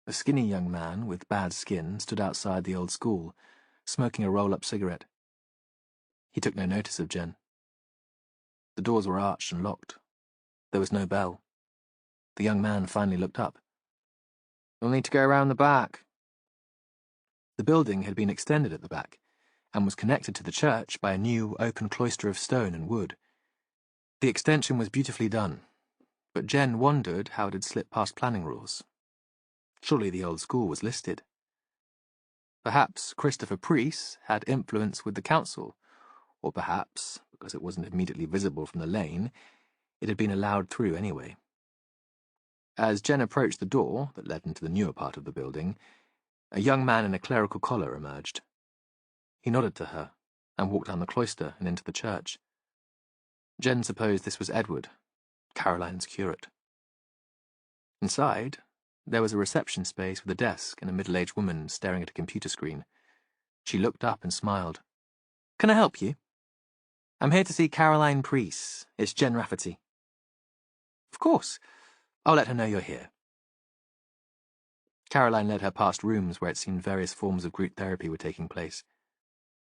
A skinny young man with bad skin stood outside the old school, smoking a roll-up cigarette. He took no notice of Jen. The doors were arched and locked. There was no bell. The young man finally looked up. "You'll need to go around the back." The building had been extended at the back, and was connected to the church by a new open cloister of stone and wood. The extension was beautifully done, but Jen wondered how it had slipped past planning rules. Surely the old school was listed. Perhaps Christopher Preece had influence with the council, or perhaps, because it wasn't immediately visible from the lane, it had been allowed through anyway. As Jen approached the door that led into the newer part of the building, a young man in a clerical collar emerged. He nodded to her and walked down the cloister and into the church. Jen supposed this was Edward, Caroline's curate. Inside, there was a reception space with a desk and a middle-aged woman staring at a computer screen. She looked up and smiled. "Can I help you?" "I'm here to see Caroline Preece. It's Jen Rafferty." "Of course. I'll let her know you're here." Caroline led her past rooms where it seemed various forms of group therapy were taking place.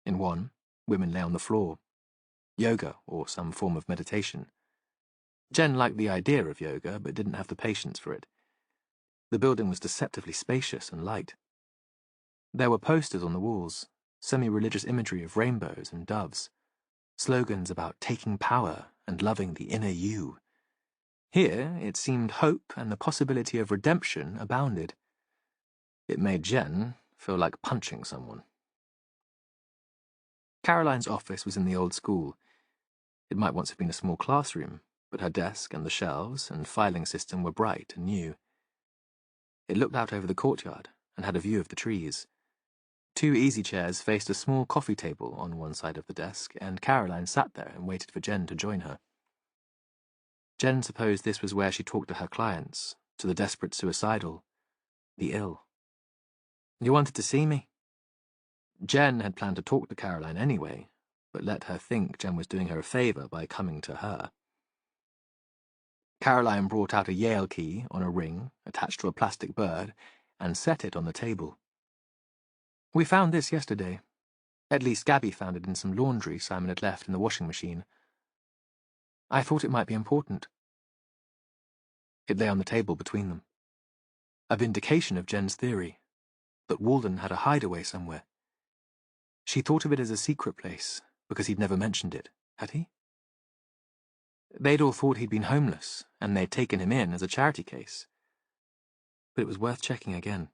In one, women lay on the floor. Yoga, or some form of meditation. Jen liked the idea of yoga, but didn't have the patience for it. The building was deceptively spacious and light. There were posters on the walls, semi-religious imagery of rainbows and doves, slogans about taking power and loving the inner you. Here, it seemed hope and the possibility of redemption abounded. It made Jen feel like punching someone. Caroline's office was in the old school. It might once have been a small classroom, but her desk and the shelves and filing system were bright and new. It looked out over the courtyard and had a view of the trees. Two easy chairs faced a small coffee table on one side of the desk, and Caroline sat there and waited for Jen to join her. Jen supposed this was where she talked to her clients, to the desperate suicidal, the ill. "You wanted to see me?" Jen had planned to talk to Caroline anyway, but let her think Jen was doing her a favour by coming to her. Caroline brought out a Yale key on a ring attached to a plastic bird and set it on the table. "We found this yesterday. At least Gabby found it in some laundry Simon had left in the washing machine. I thought it might be important." It lay on the table between them. A vindication of Jen's theory, that Walden had a hideaway somewhere. She thought of it as a secret place, because he'd never mentioned it, had he? They'd all thought he'd been homeless, and they'd taken him in as a charity case. But it was worth checking again.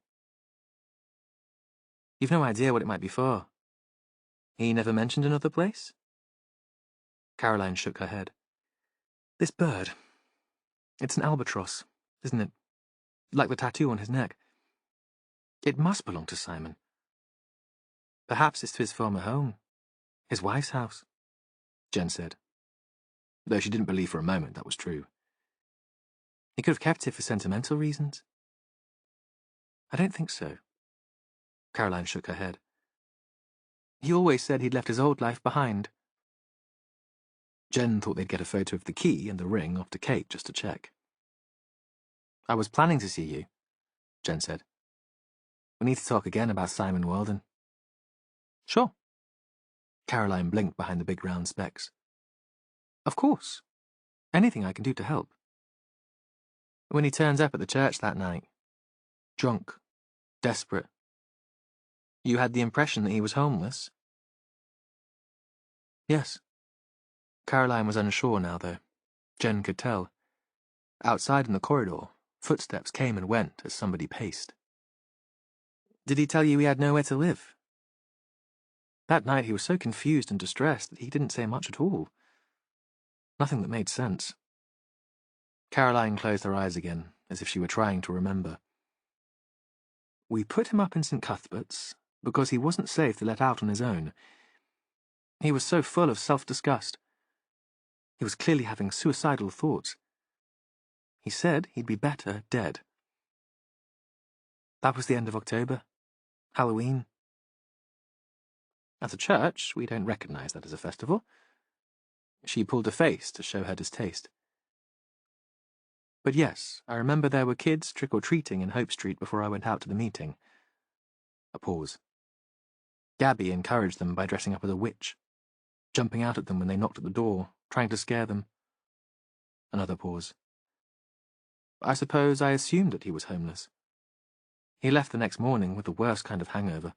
"You've no idea what it might be for." "He never mentioned another place?" Caroline shook her head. "This bird. It's an albatross, isn't it? Like the tattoo on his neck. It must belong to Simon. Perhaps it's to his former home, his wife's house," Jen said, though she didn't believe for a moment that was true. "He could have kept it for sentimental reasons." "I don't think so." Caroline shook her head. "He always said he'd left his old life behind." Jen thought they'd get a photo of the key and the ring off to Kate just to check. "I was planning to see you," Jen said. "We need to talk again about Simon Walden." "Sure." Caroline blinked behind the big round specs. "Of course. Anything I can do to help." "When he turns up at the church that night, drunk, desperate, you had the impression that he was homeless?" "Yes." Caroline was unsure now, though. Jen could tell. Outside in the corridor, footsteps came and went as somebody paced. "Did he tell you he had nowhere to live?" "That night he was so confused and distressed that he didn't say much at all. Nothing that made sense." Caroline closed her eyes again, as if she were trying to remember. "We put him up in St. Cuthbert's because he wasn't safe to let out on his own. He was so full of self-disgust. He was clearly having suicidal thoughts. He said he'd be better dead. That was the end of October. Halloween. At a church, we don't recognize that as a festival." She pulled a face to show her distaste. "But yes, I remember there were kids trick-or-treating in Hope Street before I went out to the meeting." A pause. "Gabby encouraged them by dressing up as a witch, jumping out at them when they knocked at the door, trying to scare them." Another pause. "I suppose I assumed that he was homeless. He left the next morning with the worst kind of hangover,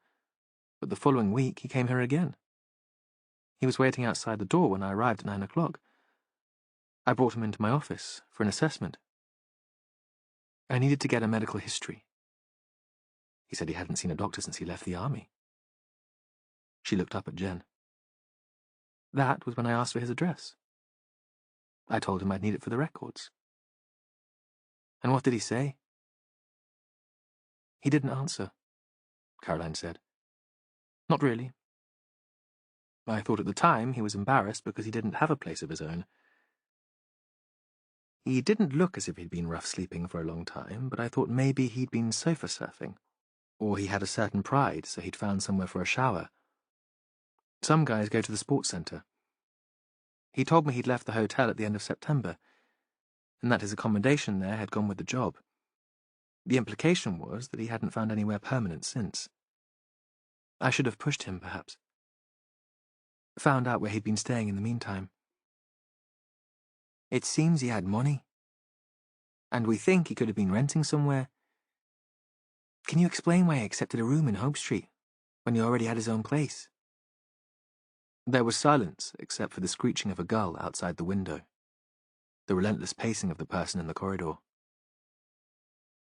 but the following week he came here again. He was waiting outside the door when I arrived at 9 o'clock. I brought him into my office for an assessment. I needed to get a medical history. He said he hadn't seen a doctor since he left the army." She looked up at Jen. "That was when I asked for his address. I told him I'd need it for the records." "And what did he say?" "He didn't answer," Caroline said. "Not really. I thought at the time he was embarrassed because he didn't have a place of his own. He didn't look as if he'd been rough sleeping for a long time, but I thought maybe he'd been sofa surfing, or he had a certain pride, so he'd found somewhere for a shower. Some guys go to the sports centre. He told me he'd left the hotel at the end of September, and that his accommodation there had gone with the job. The implication was that he hadn't found anywhere permanent since. I should have pushed him, perhaps. Found out where he'd been staying in the meantime. It seems he had money, and we think he could have been renting somewhere. Can you explain why he accepted a room in Hope Street, when he already had his own place?" There was silence except for the screeching of a gull outside the window, the relentless pacing of the person in the corridor.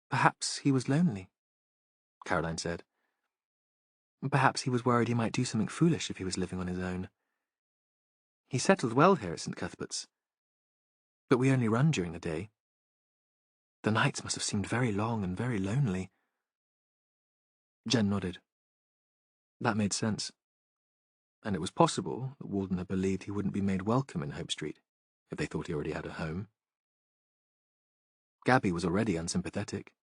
"Perhaps he was lonely," Caroline said. "Perhaps he was worried he might do something foolish if he was living on his own. He settled well here at St. Cuthbert's, but we only run during the day. The nights must have seemed very long and very lonely." Jen nodded. That made sense. And it was possible that Walden had believed he wouldn't be made welcome in Hope Street if they thought he already had a home. Gabby was already unsympathetic.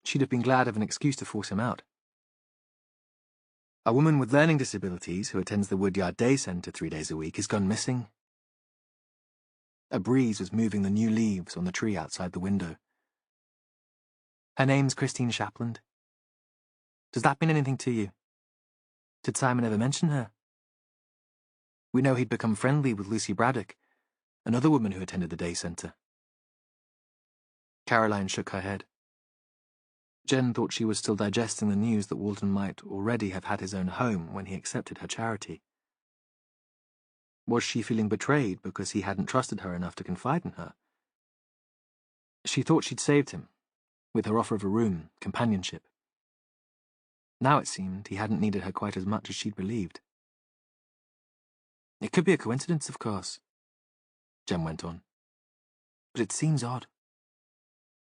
She'd have been glad of an excuse to force him out. "A woman with learning disabilities who attends the Woodyard Day Centre 3 days a week has gone missing." A breeze was moving the new leaves on the tree outside the window. "Her name's Christine Shapland. Does that mean anything to you? Did Simon ever mention her? We know he'd become friendly with Lucy Braddock, another woman who attended the day centre." Caroline shook her head. Jen thought she was still digesting the news that Walden might already have had his own home when he accepted her charity. Was she feeling betrayed because he hadn't trusted her enough to confide in her? She thought she'd saved him, with her offer of a room, companionship. Now it seemed he hadn't needed her quite as much as she'd believed. "It could be a coincidence, of course," Jen went on. "But it seems odd.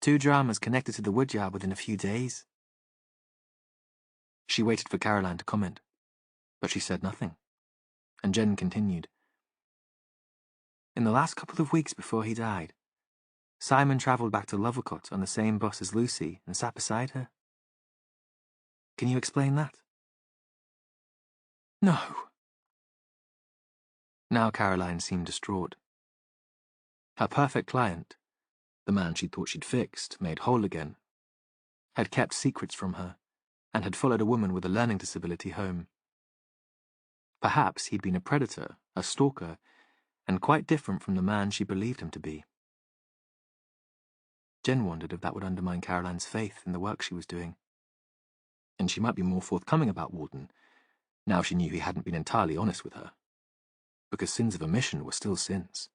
2 dramas connected to the Woodyard within a few days." She waited for Caroline to comment, but she said nothing, and Jen continued. "In the last couple of weeks before he died, Simon travelled back to Lovercott on the same bus as Lucy and sat beside her. Can you explain that?" "No." Now Caroline seemed distraught. Her perfect client, the man she thought she'd fixed, made whole again, had kept secrets from her, and had followed a woman with a learning disability home. Perhaps he'd been a predator, a stalker, and quite different from the man she believed him to be. Jen wondered if that would undermine Caroline's faith in the work she was doing. And she might be more forthcoming about Walden, now she knew he hadn't been entirely honest with her. Because sins of omission were still sins.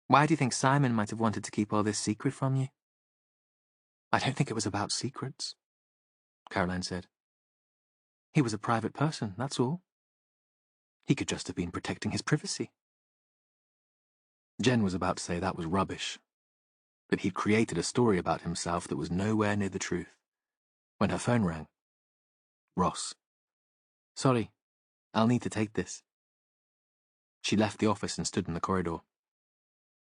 Why do you think Simon might have wanted to keep all this secret from you? I don't think it was about secrets, Caroline said. He was a private person, that's all. He could just have been protecting his privacy. Jen was about to say that was rubbish, that he'd created a story about himself that was nowhere near the truth, when her phone rang. Ross. Sorry, I'll need to take this. She left the office and stood in the corridor.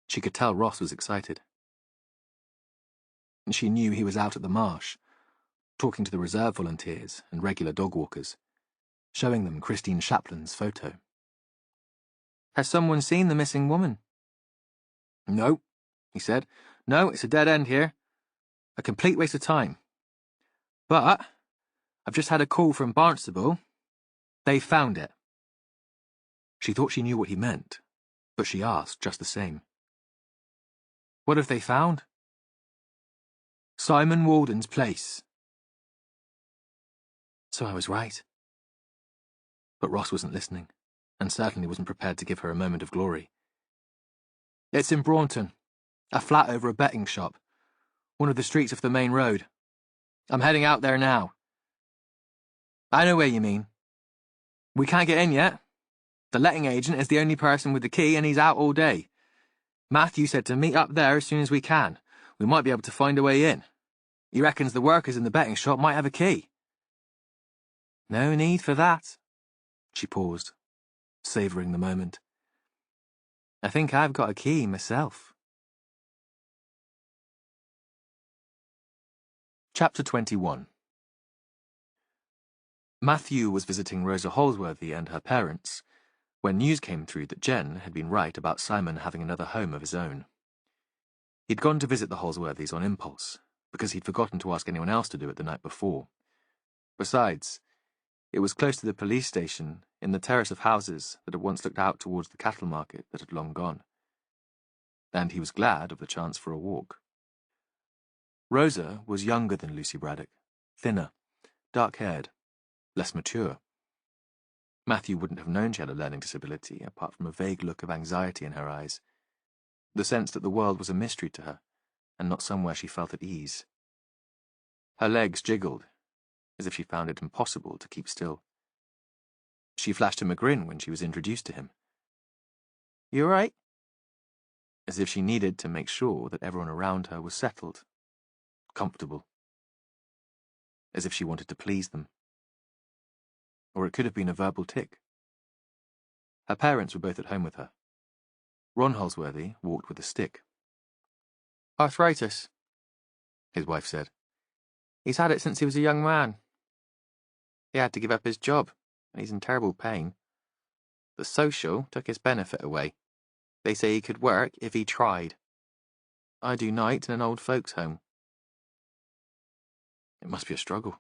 She could tell Ross was excited. And she knew he was out at the marsh, talking to the reserve volunteers and regular dog walkers, showing them Christine Chaplin's photo. Has someone seen the missing woman? No, he said. No, it's a dead end here. A complete waste of time. But I've just had a call from Barnstable. They found it. She thought she knew what he meant, but she asked just the same. What have they found? Simon Walden's place. So I was right. But Ross wasn't listening, and certainly wasn't prepared to give her a moment of glory. It's in Braunton, a flat over a betting shop, one of the streets off the main road. I'm heading out there now. I know where you mean. We can't get in yet. The letting agent is the only person with the key, and he's out all day. Matthew said to meet up there as soon as we can. We might be able to find a way in. He reckons the workers in the betting shop might have a key. No need for that. She paused, savouring the moment. I think I've got a key myself. Chapter 21. Matthew was visiting Rosa Holsworthy and her parents when news came through that Jen had been right about Simon having another home of his own. He'd gone to visit the Holsworthys on impulse, because he'd forgotten to ask anyone else to do it the night before. Besides, it was close to the police station, in the terrace of houses that had once looked out towards the cattle market that had long gone. And he was glad of the chance for a walk. Rosa was younger than Lucy Braddock, thinner, dark-haired, less mature. Matthew wouldn't have known she had a learning disability, apart from a vague look of anxiety in her eyes, the sense that the world was a mystery to her, and not somewhere she felt at ease. Her legs jiggled, as if she found it impossible to keep still. She flashed him a grin when she was introduced to him. You all right? As if she needed to make sure that everyone around her was settled, comfortable. As if she wanted to please them. Or it could have been a verbal tic. Her parents were both at home with her. Ron Holsworthy walked with a stick. Arthritis, his wife said. He's had it since he was a young man. He had to give up his job, and he's in terrible pain. The social took his benefit away. They say he could work if he tried. I do nights in an old folks' home. It must be a struggle.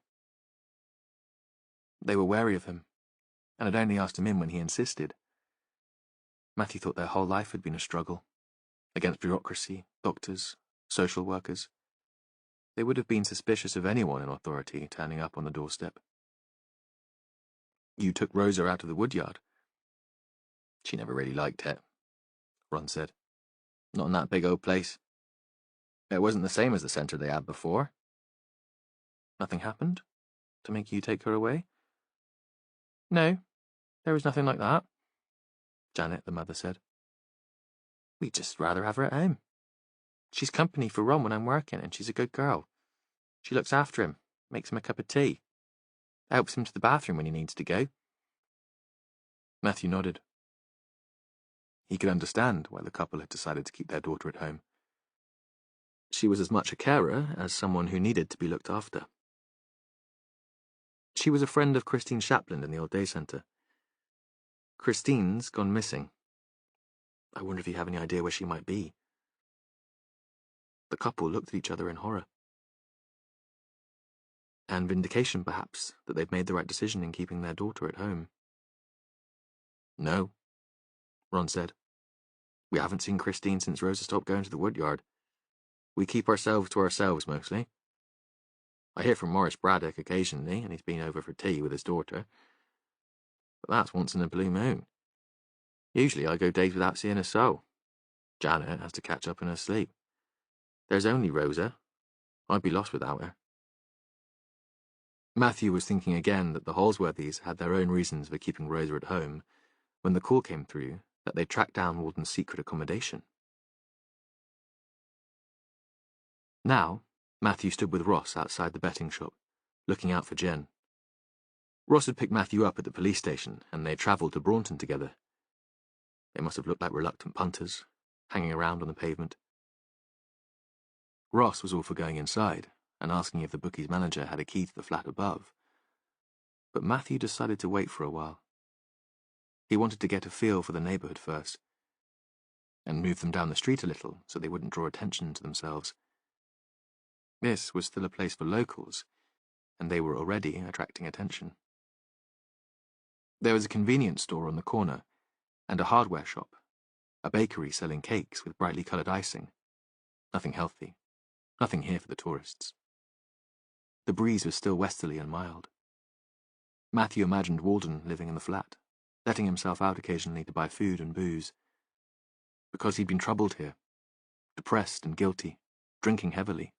They were wary of him, and had only asked him in when he insisted. Matthew thought their whole life had been a struggle, against bureaucracy, doctors, social workers. They would have been suspicious of anyone in authority turning up on the doorstep. You took Rosa out of the woodyard. She never really liked it, Ron said. Not in that big old place. It wasn't the same as the centre they had before. Nothing happened to make you take her away? No, there was nothing like that, Janet, the mother, said. We'd just rather have her at home. She's company for Ron when I'm working, and she's a good girl. She looks after him, makes him a cup of tea, helps him to the bathroom when he needs to go. Matthew nodded. He could understand why the couple had decided to keep their daughter at home. She was as much a carer as someone who needed to be looked after. She was a friend of Christine Chaplin in the Old Day Centre. Christine's gone missing. I wonder if you have any idea where she might be. The couple looked at each other in horror. And vindication, perhaps, that they'd made the right decision in keeping their daughter at home. No, Ron said. We haven't seen Christine since Rosa stopped going to the woodyard. We keep ourselves to ourselves, mostly. I hear from Morris Braddock occasionally, and he's been over for tea with his daughter. But that's once in a blue moon. Usually I go days without seeing a soul. Janet has to catch up in her sleep. There's only Rosa. I'd be lost without her. Matthew was thinking again that the Halsworthys had their own reasons for keeping Rosa at home when the call came through that they'd tracked down Walden's secret accommodation. Now, Matthew stood with Ross outside the betting shop, looking out for Jen. Ross had picked Matthew up at the police station, and they'd travelled to Braunton together. They must have looked like reluctant punters, hanging around on the pavement. Ross was all for going inside and asking if the bookie's manager had a key to the flat above. But Matthew decided to wait for a while. He wanted to get a feel for the neighbourhood first, and move them down the street a little so they wouldn't draw attention to themselves. This was still a place for locals, and they were already attracting attention. There was a convenience store on the corner, and a hardware shop, a bakery selling cakes with brightly coloured icing. Nothing healthy, nothing here for the tourists. The breeze was still westerly and mild. Matthew imagined Walden living in the flat, letting himself out occasionally to buy food and booze. Because he'd been troubled here, depressed and guilty, drinking heavily.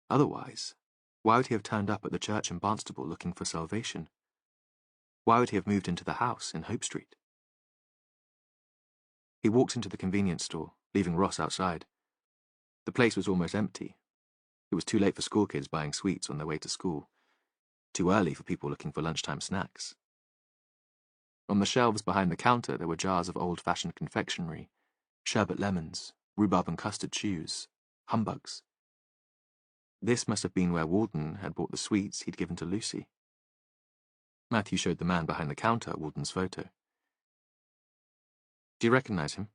Otherwise, why would he have turned up at the church in Barnstable looking for salvation? Why would he have moved into the house in Hope Street? He walked into the convenience store, leaving Ross outside. The place was almost empty. It was too late for school kids buying sweets on their way to school. Too early for people looking for lunchtime snacks. On the shelves behind the counter there were jars of old-fashioned confectionery, sherbet lemons, rhubarb and custard chews, humbugs. This must have been where Walden had bought the sweets he'd given to Lucy. Matthew showed the man behind the counter Walden's photo. Do you recognize him?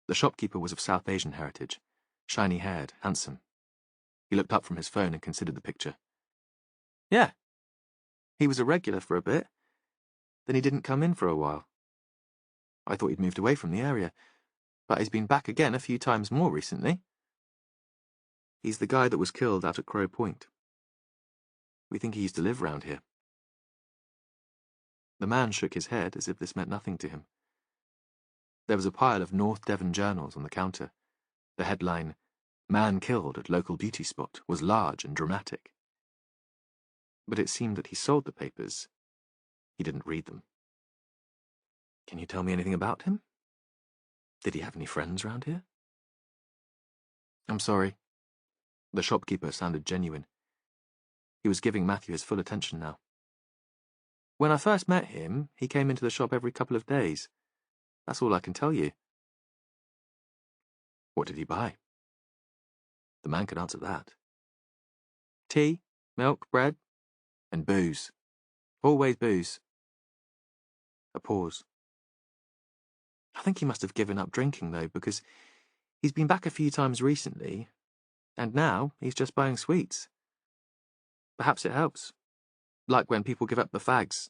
The shopkeeper was of South Asian heritage, shiny-haired, handsome. He looked up from his phone and considered the picture. Yeah. He was a regular for a bit. Then he didn't come in for a while. I thought he'd moved away from the area, but he's been back again a few times more recently. He's the guy that was killed out at Crow Point. We think he used to live round here. The man shook his head as if this meant nothing to him. There was a pile of North Devon journals on the counter. The headline, "Man Killed at Local Beauty Spot," was large and dramatic. But it seemed that he sold the papers. He didn't read them. Can you tell me anything about him? Did he have any friends round here? I'm sorry. The shopkeeper sounded genuine. He was giving Matthew his full attention now. When I first met him, he came into the shop every couple of days. That's all I can tell you. What did he buy? The man could answer that. Tea, milk, bread, and booze. Always booze. A pause. I think he must have given up drinking, though, because he's been back a few times recently, and now he's just buying sweets. Perhaps it helps. Like when people give up the fags.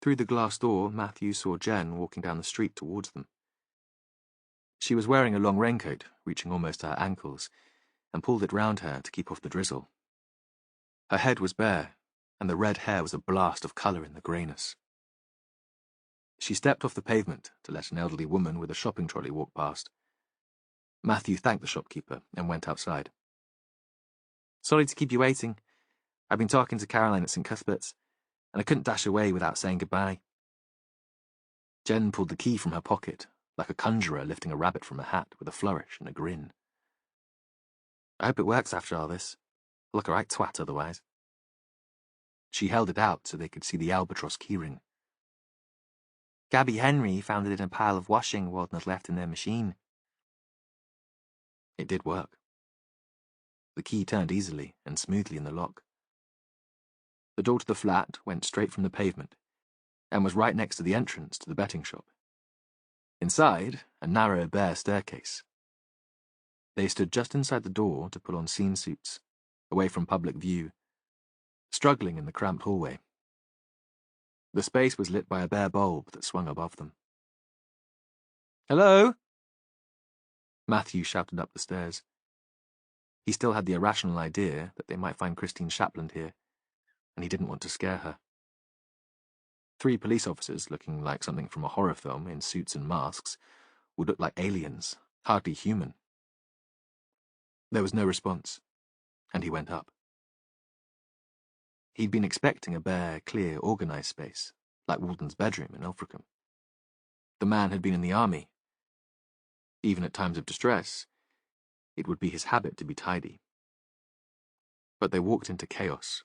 Through the glass door, Matthew saw Jen walking down the street towards them. She was wearing a long raincoat, reaching almost to her ankles, and pulled it round her to keep off the drizzle. Her head was bare, and the red hair was a blast of colour in the greyness. She stepped off the pavement to let an elderly woman with a shopping trolley walk past. Matthew thanked the shopkeeper and went outside. Sorry to keep you waiting. I've been talking to Caroline at St. Cuthbert's, and I couldn't dash away without saying goodbye. Jen pulled the key from her pocket, like a conjurer lifting a rabbit from a hat with a flourish and a grin. I hope it works after all this. I'll look a right twat otherwise. She held it out so they could see the albatross keyring. Gabby Henry found it in a pile of washing Walden had left in their machine. It did work. The key turned easily and smoothly in the lock. The door to the flat went straight from the pavement, and was right next to the entrance to the betting shop. Inside, a narrow, bare staircase. They stood just inside the door to put on scene suits, away from public view, struggling in the cramped hallway. The space was lit by a bare bulb that swung above them. "Hello?" Matthew shouted up the stairs. He still had the irrational idea that they might find Christine Shapland here, and he didn't want to scare her. 3 police officers, looking like something from a horror film in suits and masks, would look like aliens, hardly human. There was no response, and he went up. He'd been expecting a bare, clear, organised space, like Walden's bedroom in Ilfracombe. The man had been in the army. Even at times of distress, it would be his habit to be tidy. But they walked into chaos.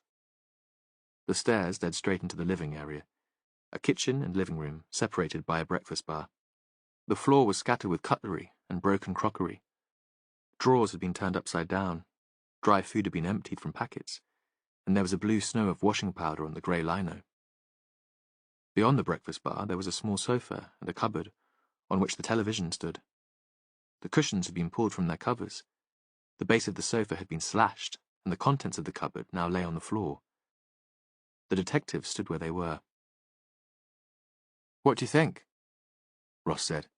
The stairs led straight into the living area, a kitchen and living room separated by a breakfast bar. The floor was scattered with cutlery and broken crockery. Drawers had been turned upside down, dry food had been emptied from packets, and there was a blue snow of washing powder on the grey lino. Beyond the breakfast bar there was a small sofa and a cupboard, on which the television stood. The cushions had been pulled from their covers. The base of the sofa had been slashed, and the contents of the cupboard now lay on the floor. The detectives stood where they were. "What do you think?" Ross said.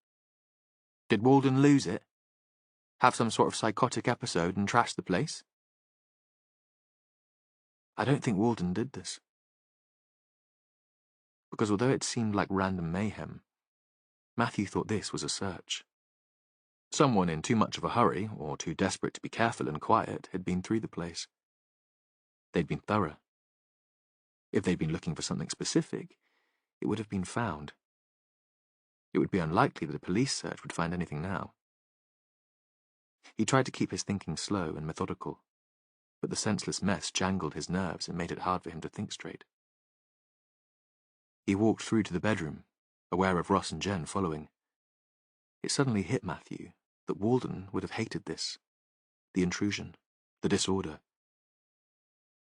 "Did Walden lose it? Have some sort of psychotic episode and trash the place?" "I don't think Walden did this." Because although it seemed like random mayhem, Matthew thought this was a search. Someone in too much of a hurry, or too desperate to be careful and quiet, had been through the place. They'd been thorough. If they'd been looking for something specific, it would have been found. It would be unlikely that a police search would find anything now. He tried to keep his thinking slow and methodical, but the senseless mess jangled his nerves and made it hard for him to think straight. He walked through to the bedroom, aware of Ross and Jen following. It suddenly hit Matthew that Walden would have hated this, the intrusion, the disorder.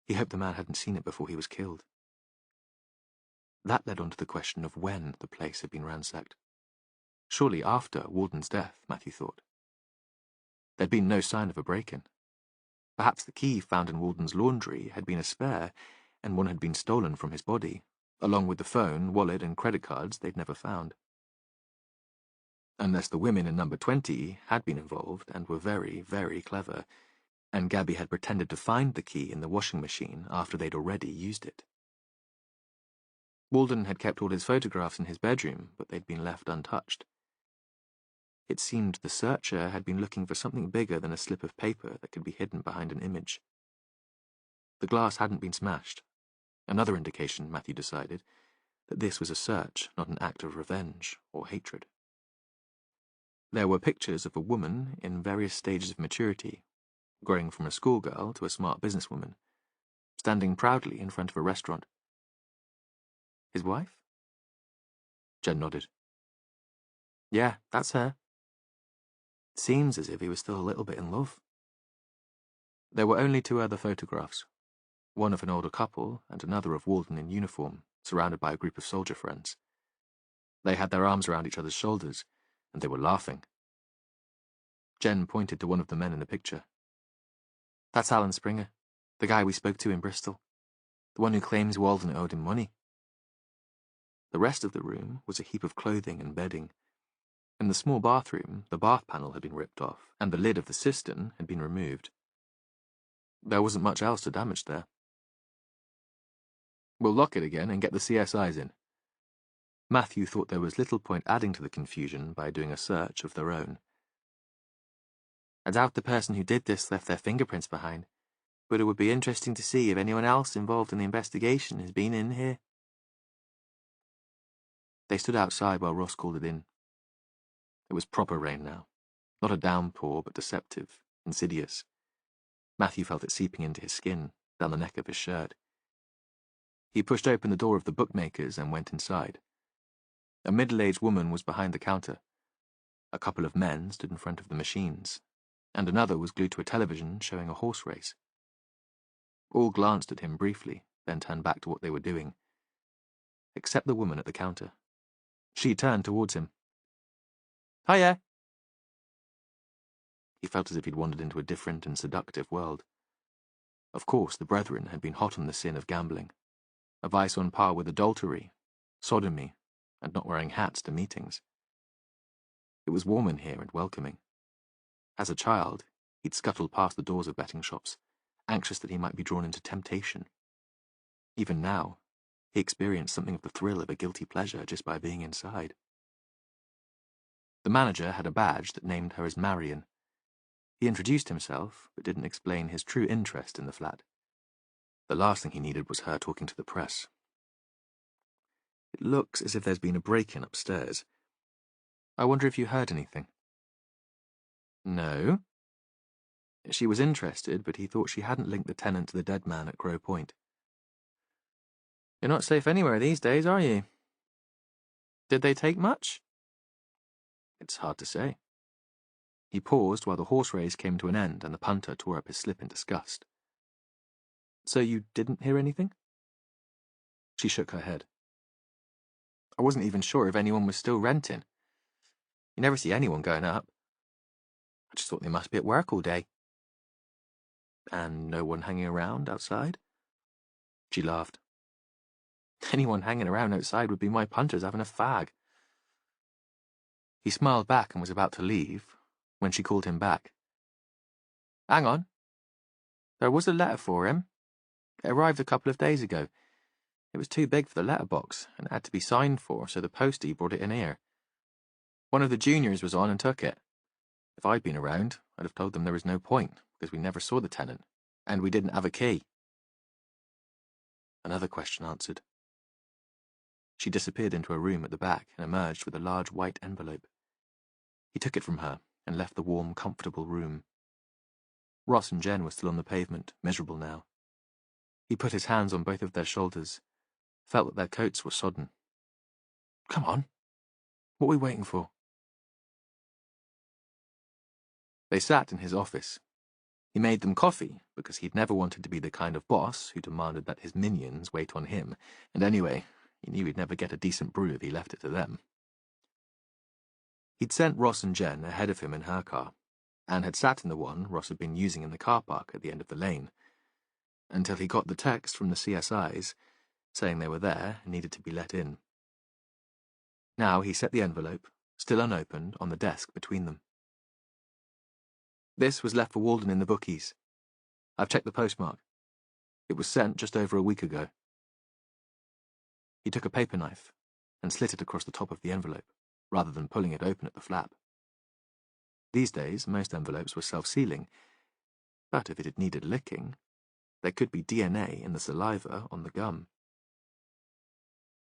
He hoped the man hadn't seen it before he was killed. That led on to the question of when the place had been ransacked. Surely after Walden's death, Matthew thought. There'd been no sign of a break-in. Perhaps the key found in Walden's laundry had been a spare, and one had been stolen from his body, along with the phone, wallet, and credit cards they'd never found. Unless the women in number 20 had been involved and were very, very clever, and Gabby had pretended to find the key in the washing machine after they'd already used it. Walden had kept all his photographs in his bedroom, but they'd been left untouched. It seemed the searcher had been looking for something bigger than a slip of paper that could be hidden behind an image. The glass hadn't been smashed. Another indication, Matthew decided, that this was a search, not an act of revenge or hatred. There were pictures of a woman in various stages of maturity, growing from a schoolgirl to a smart businesswoman, standing proudly in front of a restaurant. His wife? Jen nodded. "Yeah, that's her. Seems as if he was still a little bit in love." There were only 2 other photographs, one of an older couple and another of Walden in uniform, surrounded by a group of soldier friends. They had their arms around each other's shoulders, and they were laughing. Jen pointed to one of the men in the picture. "That's Alan Springer, the guy we spoke to in Bristol, the one who claims Walden owed him money." The rest of the room was a heap of clothing and bedding. In the small bathroom, the bath panel had been ripped off, and the lid of the cistern had been removed. There wasn't much else to damage there. "We'll lock it again and get the CSIs in." Matthew thought there was little point adding to the confusion by doing a search of their own. "I doubt the person who did this left their fingerprints behind, but it would be interesting to see if anyone else involved in the investigation has been in here." They stood outside while Ross called it in. It was proper rain now. Not a downpour, but deceptive, insidious. Matthew felt it seeping into his skin, down the neck of his shirt. He pushed open the door of the bookmakers and went inside. A middle-aged woman was behind the counter. A couple of men stood in front of the machines, and another was glued to a television showing a horse race. All glanced at him briefly, then turned back to what they were doing. except the woman at the counter. She turned towards him. "Hiya." He felt as if he'd wandered into a different and seductive world. Of course, the brethren had been hot on the sin of gambling, a vice on par with adultery, sodomy, and not wearing hats to meetings. It was warm in here and welcoming. As a child, he'd scuttled past the doors of betting shops, anxious that he might be drawn into temptation. Even now, he experienced something of the thrill of a guilty pleasure just by being inside. The manager had a badge that named her as Marion. He introduced himself, but didn't explain his true interest in the flat. The last thing he needed was her talking to the press. "It looks as if there's been a break-in upstairs. I wonder if you heard anything." "No." She was interested, but he thought she hadn't linked the tenant to the dead man at Crow Point. "You're not safe anywhere these days, are you? Did they take much?" "It's hard to say." He paused while the horse race came to an end and the punter tore up his slip in disgust. "So you didn't hear anything?" She shook her head. "I wasn't even sure if anyone was still renting. You never see anyone going up. I just thought they must be at work all day." "And no one hanging around outside?" She laughed. "Anyone hanging around outside would be my punters having a fag." He smiled back and was about to leave when she called him back. "Hang on. There was a letter for him. It arrived a couple of days ago. It was too big for the letterbox and it had to be signed for, so the postie brought it in here. One of the juniors was on and took it. If I'd been around, I'd have told them there was no point, because we never saw the tenant, and we didn't have a key." Another question answered. She disappeared into a room at the back and emerged with a large white envelope. He took it from her and left the warm, comfortable room. Ross and Jen were still on the pavement, miserable now. He put his hands on both of their shoulders, felt that their coats were sodden. "Come on. What are we waiting for?" They sat in his office. He made them coffee, because he'd never wanted to be the kind of boss who demanded that his minions wait on him, and anyway, he knew he'd never get a decent brew if he left it to them. He'd sent Ross and Jen ahead of him in her car, and had sat in the one Ross had been using in the car park at the end of the lane, until he got the text from the CSIs saying they were there and needed to be let in. Now he set the envelope, still unopened, on the desk between them. "This was left for Walden in the bookies. I've checked the postmark. It was sent just over a week ago." He took a paper knife and slit it across the top of the envelope, rather than pulling it open at the flap. These days, most envelopes were self-sealing, but if it had needed licking, there could be DNA in the saliva on the gum.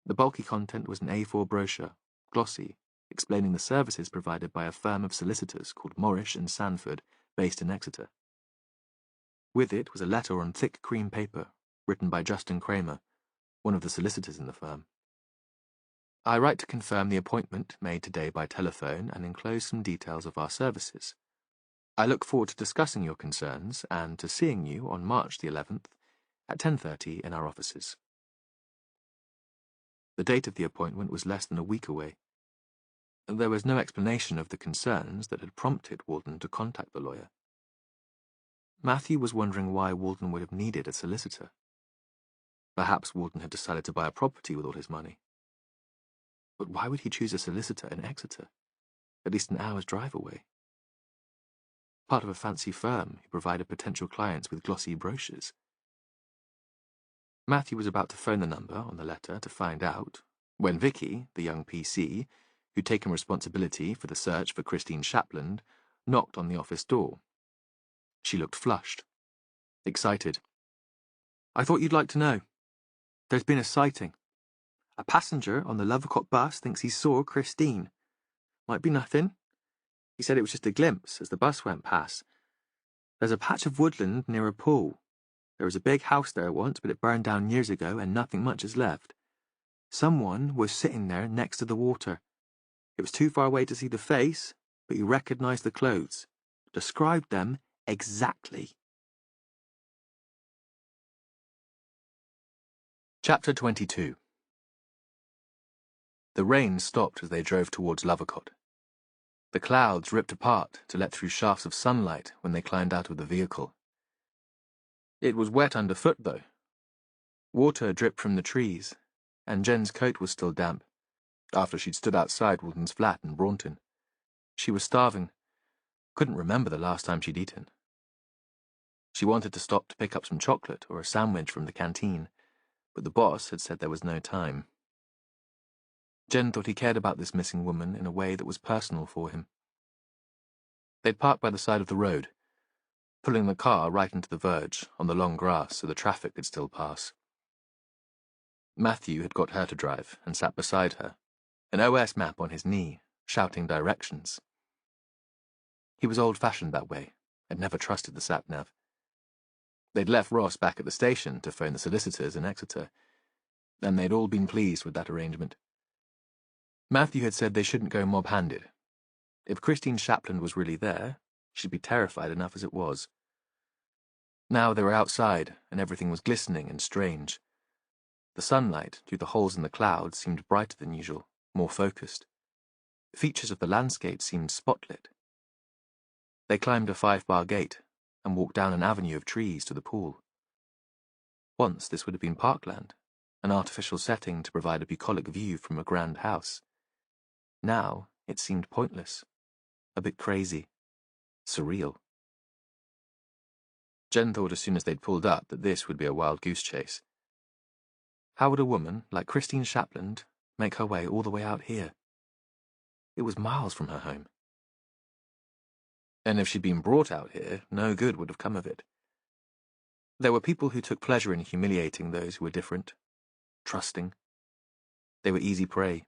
The bulky content was an A4 brochure, glossy, explaining the services provided by a firm of solicitors called Morrish and Sanford, based in Exeter. With it was a letter on thick cream paper, written by Justin Kramer, one of the solicitors in the firm. "I write to confirm the appointment made today by telephone and enclose some details of our services. I look forward to discussing your concerns and to seeing you on March the 11th at 10:30 in our offices." The date of the appointment was less than a week away. There was no explanation of the concerns that had prompted Walden to contact the lawyer. Matthew was wondering why Walden would have needed a solicitor. Perhaps Walden had decided to buy a property with all his money. But why would he choose a solicitor in Exeter, at least an hour's drive away? Part of a fancy firm who provided potential clients with glossy brochures. Matthew was about to phone the number on the letter to find out, when Vicky, the young PC, who'd taken responsibility for the search for Christine Shapland, knocked on the office door. She looked flushed, excited. "I thought you'd like to know. There's been a sighting. A passenger on the Lovecock bus thinks he saw Christine. Might be nothing. He said it was just a glimpse as the bus went past. There's a patch of woodland near a pool. There was a big house there once, but it burned down years ago and nothing much is left. Someone was sitting there next to the water. It was too far away to see the face, but he recognized the clothes. Described them exactly." Chapter 22. The rain stopped as they drove towards Lovercott. The clouds ripped apart to let through shafts of sunlight when they climbed out of the vehicle. It was wet underfoot, though. Water dripped from the trees, and Jen's coat was still damp, after she'd stood outside Walton's flat in Braunton. She was starving, couldn't remember the last time she'd eaten. She wanted to stop to pick up some chocolate or a sandwich from the canteen, but the boss had said there was no time. Jen thought he cared about this missing woman in a way that was personal for him. They'd parked by the side of the road, pulling the car right into the verge on the long grass so the traffic could still pass. Matthew had got her to drive and sat beside her, an OS map on his knee, shouting directions. He was old-fashioned that way, had never trusted the sat-nav. They'd left Ross back at the station to phone the solicitors in Exeter, and they'd all been pleased with that arrangement. Matthew had said they shouldn't go mob-handed. If Christine Shapland was really there, she'd be terrified enough as it was. Now they were outside, and everything was glistening and strange. The sunlight, through the holes in the clouds, seemed brighter than usual, more focused. Features of the landscape seemed spotlit. They climbed a 5-bar gate and walked down an avenue of trees to the pool. Once this would have been parkland, an artificial setting to provide a bucolic view from a grand house. Now it seemed pointless, a bit crazy, surreal. Jen thought as soon as they'd pulled up that this would be a wild goose chase. How would a woman like Christine Shapland make her way all the way out here? It was miles from her home. And if she'd been brought out here, no good would have come of it. There were people who took pleasure in humiliating those who were different, trusting. They were easy prey.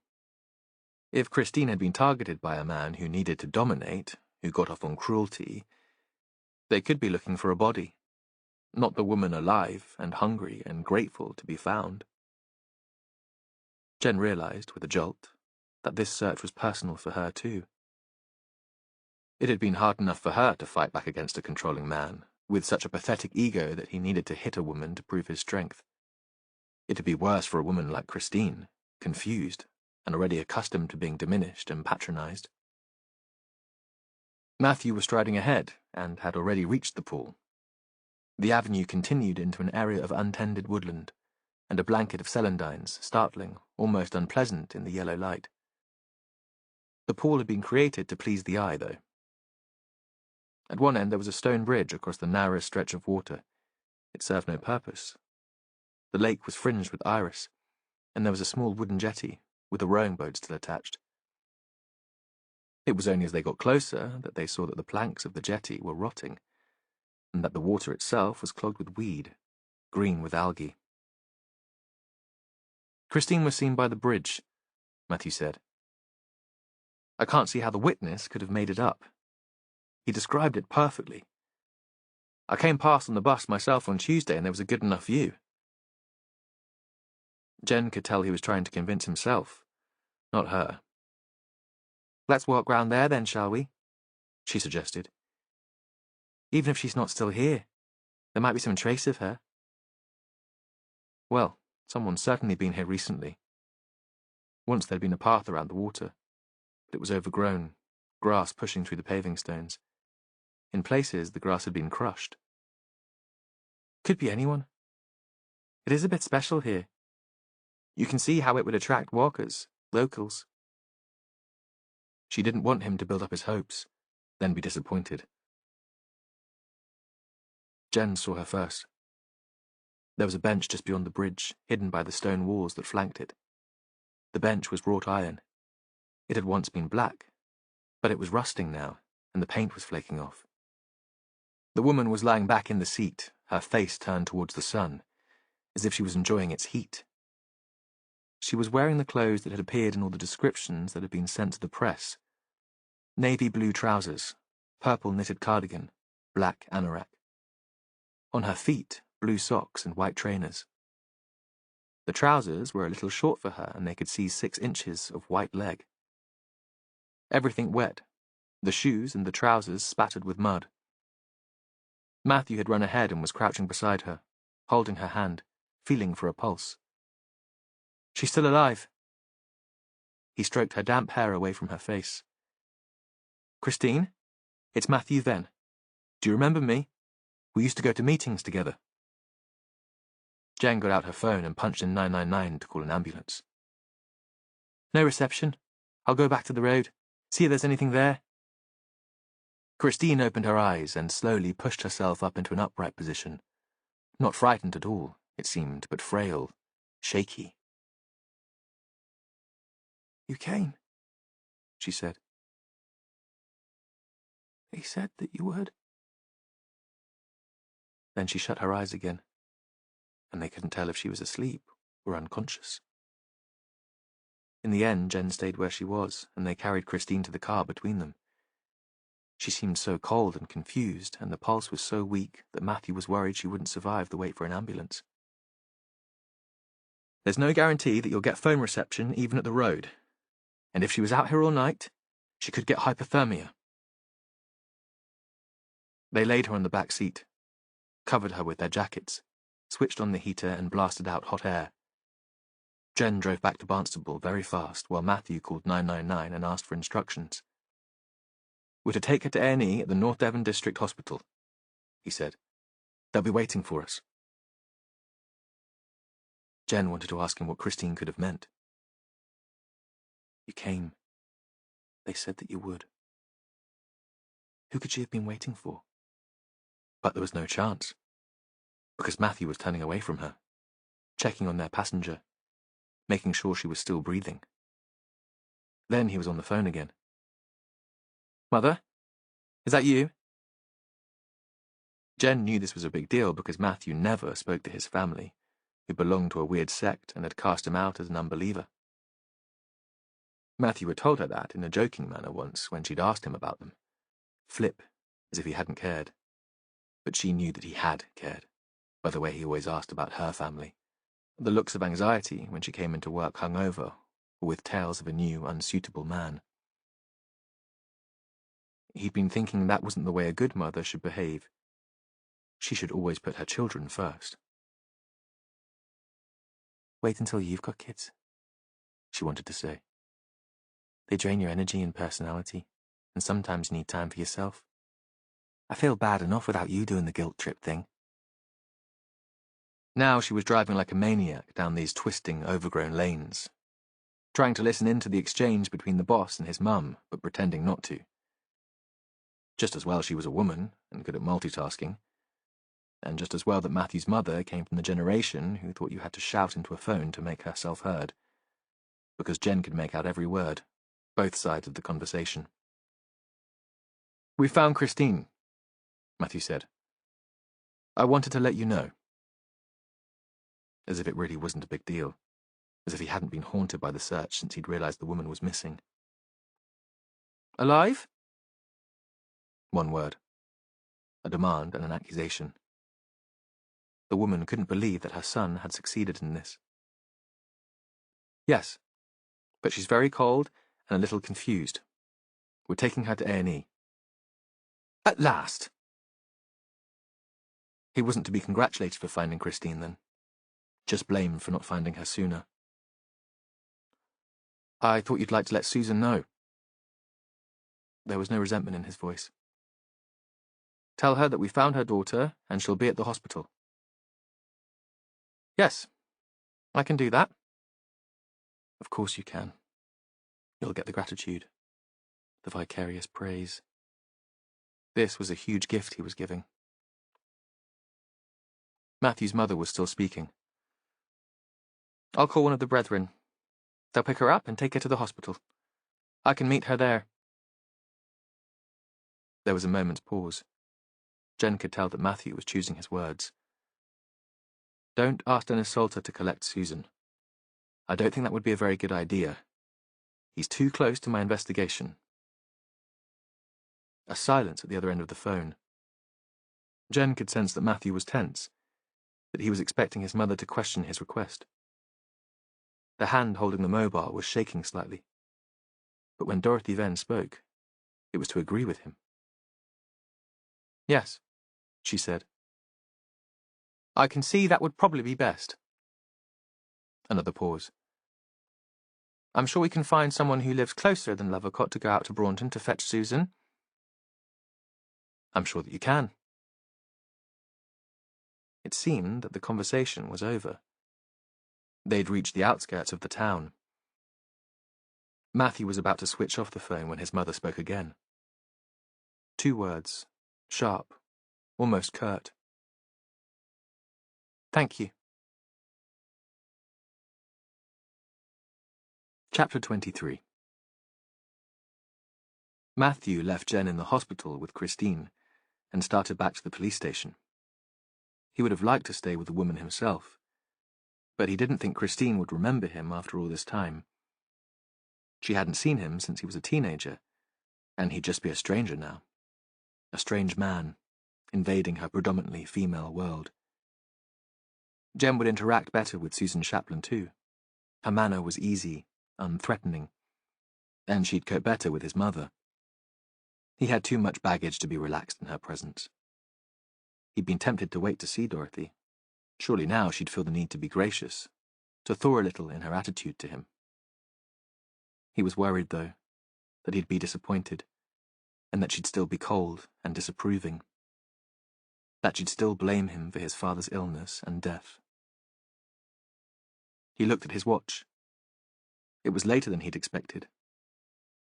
If Christine had been targeted by a man who needed to dominate, who got off on cruelty, they could be looking for a body, not the woman alive and hungry and grateful to be found. Jen realized, with a jolt, that this search was personal for her too. It had been hard enough for her to fight back against a controlling man, with such a pathetic ego that he needed to hit a woman to prove his strength. It'd be worse for a woman like Christine, confused, and already accustomed to being diminished and patronized. Matthew was striding ahead, and had already reached the pool. The avenue continued into an area of untended woodland, and a blanket of celandines, startling, almost unpleasant in the yellow light. The pool had been created to please the eye, though. At one end there was a stone bridge across the narrowest stretch of water. It served no purpose. The lake was fringed with iris, and there was a small wooden jetty, with a rowing boat still attached. It was only as they got closer that they saw that the planks of the jetty were rotting, and that the water itself was clogged with weed, green with algae. Christine was seen by the bridge, Matthew said. I can't see how the witness could have made it up. He described it perfectly. I came past on the bus myself on Tuesday and there was a good enough view. Jen could tell he was trying to convince himself, not her. Let's walk round there then, shall we? She suggested. Even if she's not still here, there might be some trace of her. Well, someone's certainly been here recently. Once there'd been a path around the water, but it was overgrown, grass pushing through the paving stones. In places, the grass had been crushed. Could be anyone. It is a bit special here. You can see how it would attract walkers, locals. She didn't want him to build up his hopes, then be disappointed. Jen saw her first. There was a bench just beyond the bridge, hidden by the stone walls that flanked it. The bench was wrought iron. It had once been black, but it was rusting now, and the paint was flaking off. The woman was lying back in the seat, her face turned towards the sun, as if she was enjoying its heat. She was wearing the clothes that had appeared in all the descriptions that had been sent to the press. Navy blue trousers, purple knitted cardigan, black anorak. On her feet, blue socks and white trainers. The trousers were a little short for her, and they could see 6 inches of white leg. Everything wet, the shoes and the trousers spattered with mud. Matthew had run ahead and was crouching beside her, holding her hand, feeling for a pulse. She's still alive. He stroked her damp hair away from her face. "Christine, it's Matthew Venn. Do you remember me? We used to go to meetings together." Jen got out her phone and punched in 999 to call an ambulance. "No reception. I'll go back to the road. See if there's anything there." Christine opened her eyes and slowly pushed herself up into an upright position. Not frightened at all, it seemed, but frail, shaky. "You came," she said. "They said that you would." Then she shut her eyes again, and they couldn't tell if she was asleep or unconscious. In the end, Jen stayed where she was, and they carried Christine to the car between them. She seemed so cold and confused, and the pulse was so weak that Matthew was worried she wouldn't survive the wait for an ambulance. "There's no guarantee that you'll get phone reception even at the road. And if she was out here all night, she could get hypothermia." They laid her on the back seat, covered her with their jackets, switched on the heater and blasted out hot air. Jen drove back to Barnstable very fast while Matthew called 999 and asked for instructions. "We're to take her to A&E at the North Devon District Hospital," he said. "They'll be waiting for us." Jen wanted to ask him what Christine could have meant. "You came. They said that you would." Who could she have been waiting for? But there was no chance, because Matthew was turning away from her, checking on their passenger, making sure she was still breathing. Then he was on the phone again. "Mother? Is that you?" Jen knew this was a big deal because Matthew never spoke to his family, who belonged to a weird sect and had cast him out as an unbeliever. Matthew had told her that in a joking manner once when she'd asked him about them. Flip, as if he hadn't cared. But she knew that he had cared, by the way he always asked about her family. The looks of anxiety when she came into work hungover, or with tales of a new, unsuitable man. He'd been thinking that wasn't the way a good mother should behave. She should always put her children first. "Wait until you've got kids," she wanted to say. "They drain your energy and personality, and sometimes you need time for yourself. I feel bad enough without you doing the guilt trip thing." Now she was driving like a maniac down these twisting, overgrown lanes, trying to listen in to the exchange between the boss and his mum, but pretending not to. Just as well she was a woman and good at multitasking, and just as well that Matthew's mother came from the generation who thought you had to shout into a phone to make herself heard, because Jen could make out every word, both sides of the conversation. "We found Christine," Matthew said. "I wanted to let you know." As if it really wasn't a big deal. As if he hadn't been haunted by the search since he'd realized the woman was missing. "Alive?" One word. A demand and an accusation. The woman couldn't believe that her son had succeeded in this. "Yes, but she's very cold and a little confused. We're taking her to A&E." "At last!" He wasn't to be congratulated for finding Christine, then. Just blamed for not finding her sooner. "I thought you'd like to let Susan know." There was no resentment in his voice. "Tell her that we found her daughter, and she'll be at the hospital." "Yes, I can do that." "Of course you can. You'll get the gratitude, the vicarious praise." This was a huge gift he was giving. Matthew's mother was still speaking. "I'll call one of the brethren. They'll pick her up and take her to the hospital. I can meet her there." There was a moment's pause. Jen could tell that Matthew was choosing his words. "Don't ask Dennis Salter to collect Susan. I don't think that would be a very good idea. He's too close to my investigation." A silence at the other end of the phone. Jen could sense that Matthew was tense, that he was expecting his mother to question his request. The hand holding the mobile was shaking slightly. But when Dorothy Venn spoke, it was to agree with him. "Yes," she said. "I can see that would probably be best." Another pause. I'm sure we can find someone who lives closer than Lovercott to go out to Braunton to fetch Susan. I'm sure that you can. It seemed that the conversation was over. They'd reached the outskirts of the town. Matthew was about to switch off the phone when his mother spoke again. 2 words, sharp, almost curt. Thank you. Chapter 23. Matthew left Jen in the hospital with Christine and started back to the police station. He would have liked to stay with the woman himself, but he didn't think Christine would remember him after all this time. She hadn't seen him since he was a teenager, and he'd just be a stranger now. A strange man, invading her predominantly female world. Jen would interact better with Susan Chaplin too. Her manner was easy, unthreatening, and she'd cope better with his mother. He had too much baggage to be relaxed in her presence. He'd been tempted to wait to see Dorothy. Surely now she'd feel the need to be gracious, to thaw a little in her attitude to him. He was worried, though, that he'd be disappointed, and that she'd still be cold and disapproving. That she'd still blame him for his father's illness and death. He looked at his watch. It was later than he'd expected.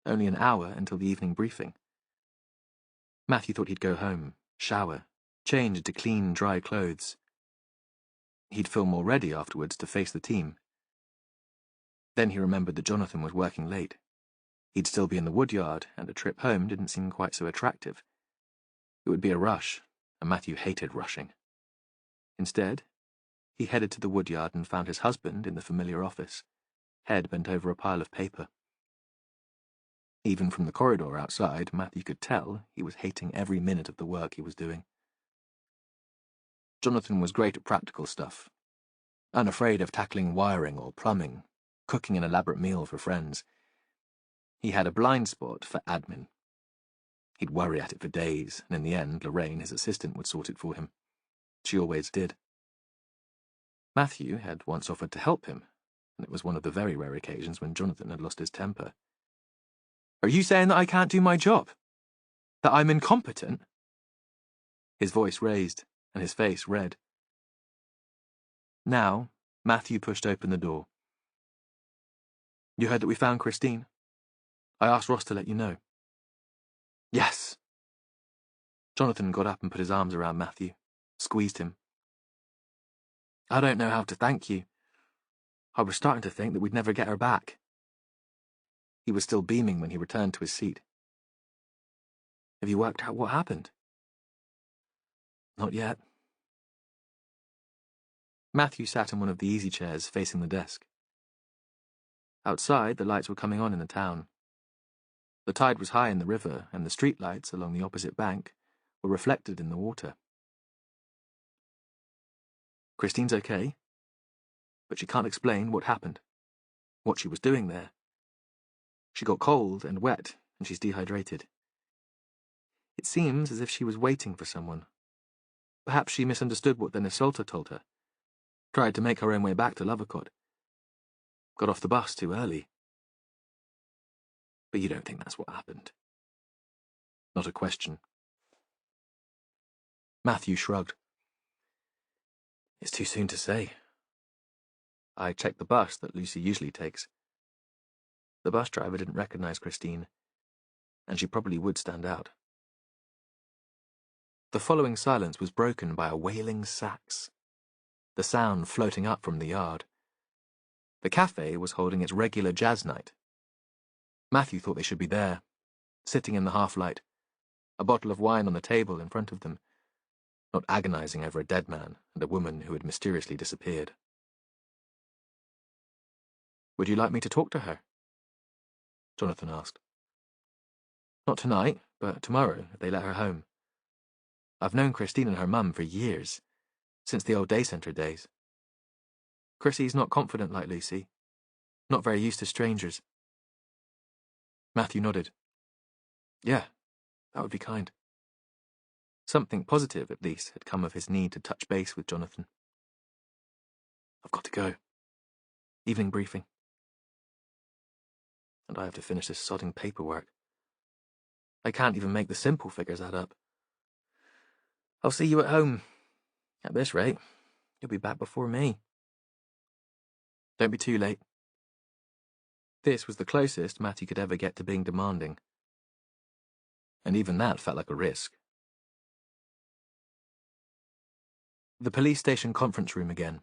Only an hour until the evening briefing. Matthew thought he'd go home, shower, change into clean, dry clothes. He'd feel more ready afterwards to face the team. Then he remembered that Jonathan was working late. He'd still be in the woodyard, and a trip home didn't seem quite so attractive. It would be a rush, and Matthew hated rushing. Instead, he headed to the woodyard and found his husband in the familiar office, head bent over a pile of paper. Even from the corridor outside, Matthew could tell he was hating every minute of the work he was doing. Jonathan was great at practical stuff, unafraid of tackling wiring or plumbing, cooking an elaborate meal for friends. He had a blind spot for admin. He'd worry at it for days, and in the end, Lorraine, his assistant, would sort it for him. She always did. Matthew had once offered to help him, and it was one of the very rare occasions when Jonathan had lost his temper. Are you saying that I can't do my job? That I'm incompetent? His voice raised, and his face red. Now, Matthew pushed open the door. You heard that we found Christine? I asked Ross to let you know. Yes. Jonathan got up and put his arms around Matthew, squeezed him. I don't know how to thank you. I was starting to think that we'd never get her back. He was still beaming when he returned to his seat. Have you worked out what happened? Not yet. Matthew sat in one of the easy chairs facing the desk. Outside, the lights were coming on in the town. The tide was high in the river, and the street lights along the opposite bank were reflected in the water. Christine's okay, but she can't explain what happened, what she was doing there. She got cold and wet, and she's dehydrated. It seems as if she was waiting for someone. Perhaps she misunderstood what the assaulter told her, tried to make her own way back to Lovercott. Got off the bus too early. But you don't think that's what happened? Not a question. Matthew shrugged. It's too soon to say. I checked the bus that Lucy usually takes. The bus driver didn't recognize Christine, and she probably would stand out. The following silence was broken by a wailing sax, the sound floating up from the yard. The cafe was holding its regular jazz night. Matthew thought they should be there, sitting in the half-light, a bottle of wine on the table in front of them, not agonizing over a dead man and a woman who had mysteriously disappeared. Would you like me to talk to her? Jonathan asked. Not tonight, but tomorrow, if they let her home. I've known Christine and her mum for years, since the old day centre days. Chrissy's not confident like Lucy, not very used to strangers. Matthew nodded. Yeah, that would be kind. Something positive, at least, had come of his need to touch base with Jonathan. I've got to go. Evening briefing. and I have to finish this sodding paperwork. I can't even make the simple figures add up. I'll see you at home. At this rate, you'll be back before me. Don't be too late. This was the closest Matthew could ever get to being demanding. And even that felt like a risk. The police station conference room again.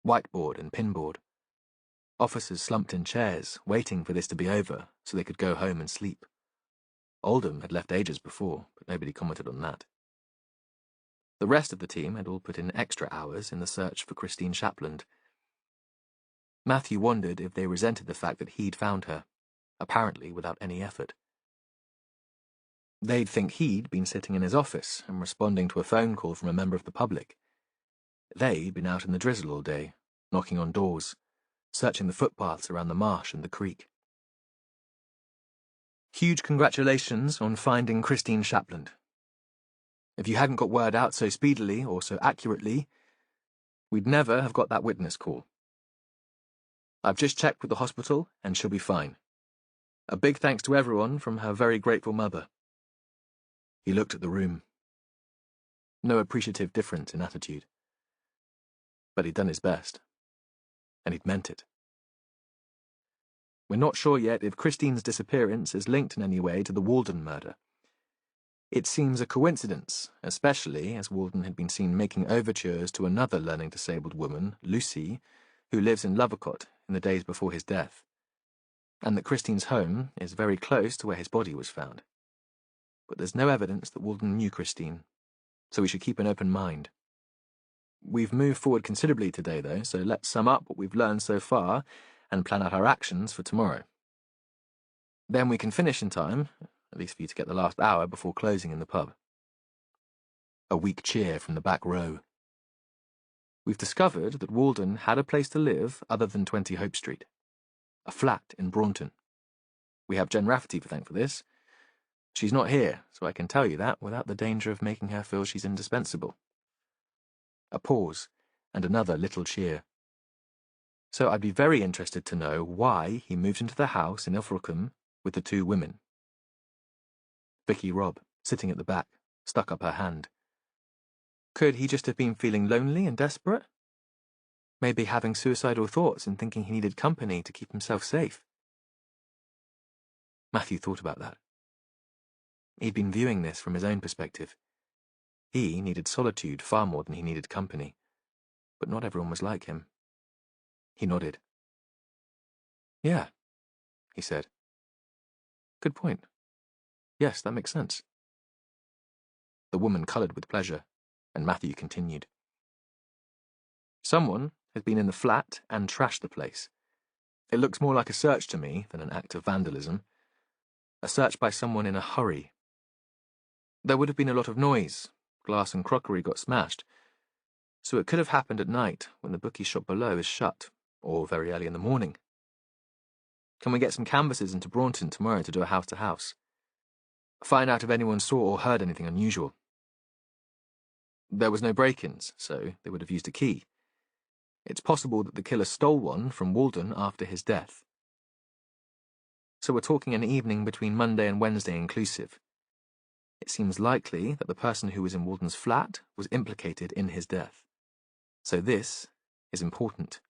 Whiteboard and pinboard. Officers slumped in chairs, waiting for this to be over so they could go home and sleep. Oldham had left ages before, but nobody commented on that. The rest of the team had all put in extra hours in the search for Christine Shapland. Matthew wondered if they resented the fact that he'd found her, apparently without any effort. They'd think he'd been sitting in his office and responding to a phone call from a member of the public. They'd been out in the drizzle all day, knocking on doors, searching the footpaths around the marsh and the creek. Huge congratulations on finding Christine Shapland. If you hadn't got word out so speedily or so accurately, we'd never have got that witness call. I've just checked with the hospital and she'll be fine. A big thanks to everyone from her very grateful mother. He looked at the room. No appreciative difference in attitude. But he'd done his best. And he'd meant it. We're not sure yet if Christine's disappearance is linked in any way to the Walden murder. It seems a coincidence, especially as Walden had been seen making overtures to another learning-disabled woman, Lucy, who lives in Lovercott in the days before his death, and that Christine's home is very close to where his body was found. But there's no evidence that Walden knew Christine, so we should keep an open mind. We've moved forward considerably today, though, so let's sum up what we've learned so far and plan out our actions for tomorrow. Then we can finish in time, at least for you to get the last hour before closing in the pub. A weak cheer from the back row. We've discovered that Walden had a place to live other than 20 Hope Street. A flat in Braunton. We have Jen Rafferty to thank for this. She's not here, so I can tell you that without the danger of making her feel she's indispensable. A pause, and another little cheer. So I'd be very interested to know why he moved into the house in Ilfracombe with the two women. Vicky Robb, sitting at the back, stuck up her hand. Could he just have been feeling lonely and desperate? Maybe having suicidal thoughts and thinking he needed company to keep himself safe? Matthew thought about that. He'd been viewing this from his own perspective. He needed solitude far more than he needed company, but not everyone was like him. He nodded. Yeah, he said. Good point. Yes, that makes sense. The woman coloured with pleasure, and Matthew continued. Someone has been in the flat and trashed the place. It looks more like a search to me than an act of vandalism. A search by someone in a hurry. There would have been a lot of noise. Glass and crockery got smashed. So it could have happened at night when the bookie shop below is shut, or very early in the morning. Can we get some canvases into Braunton tomorrow to do a house-to-house? Find out if anyone saw or heard anything unusual. There was no break-ins, so they would have used a key. It's possible that the killer stole one from Walden after his death. So we're talking an evening between Monday and Wednesday inclusive. It seems likely that the person who was in Walden's flat was implicated in his death. So this is important.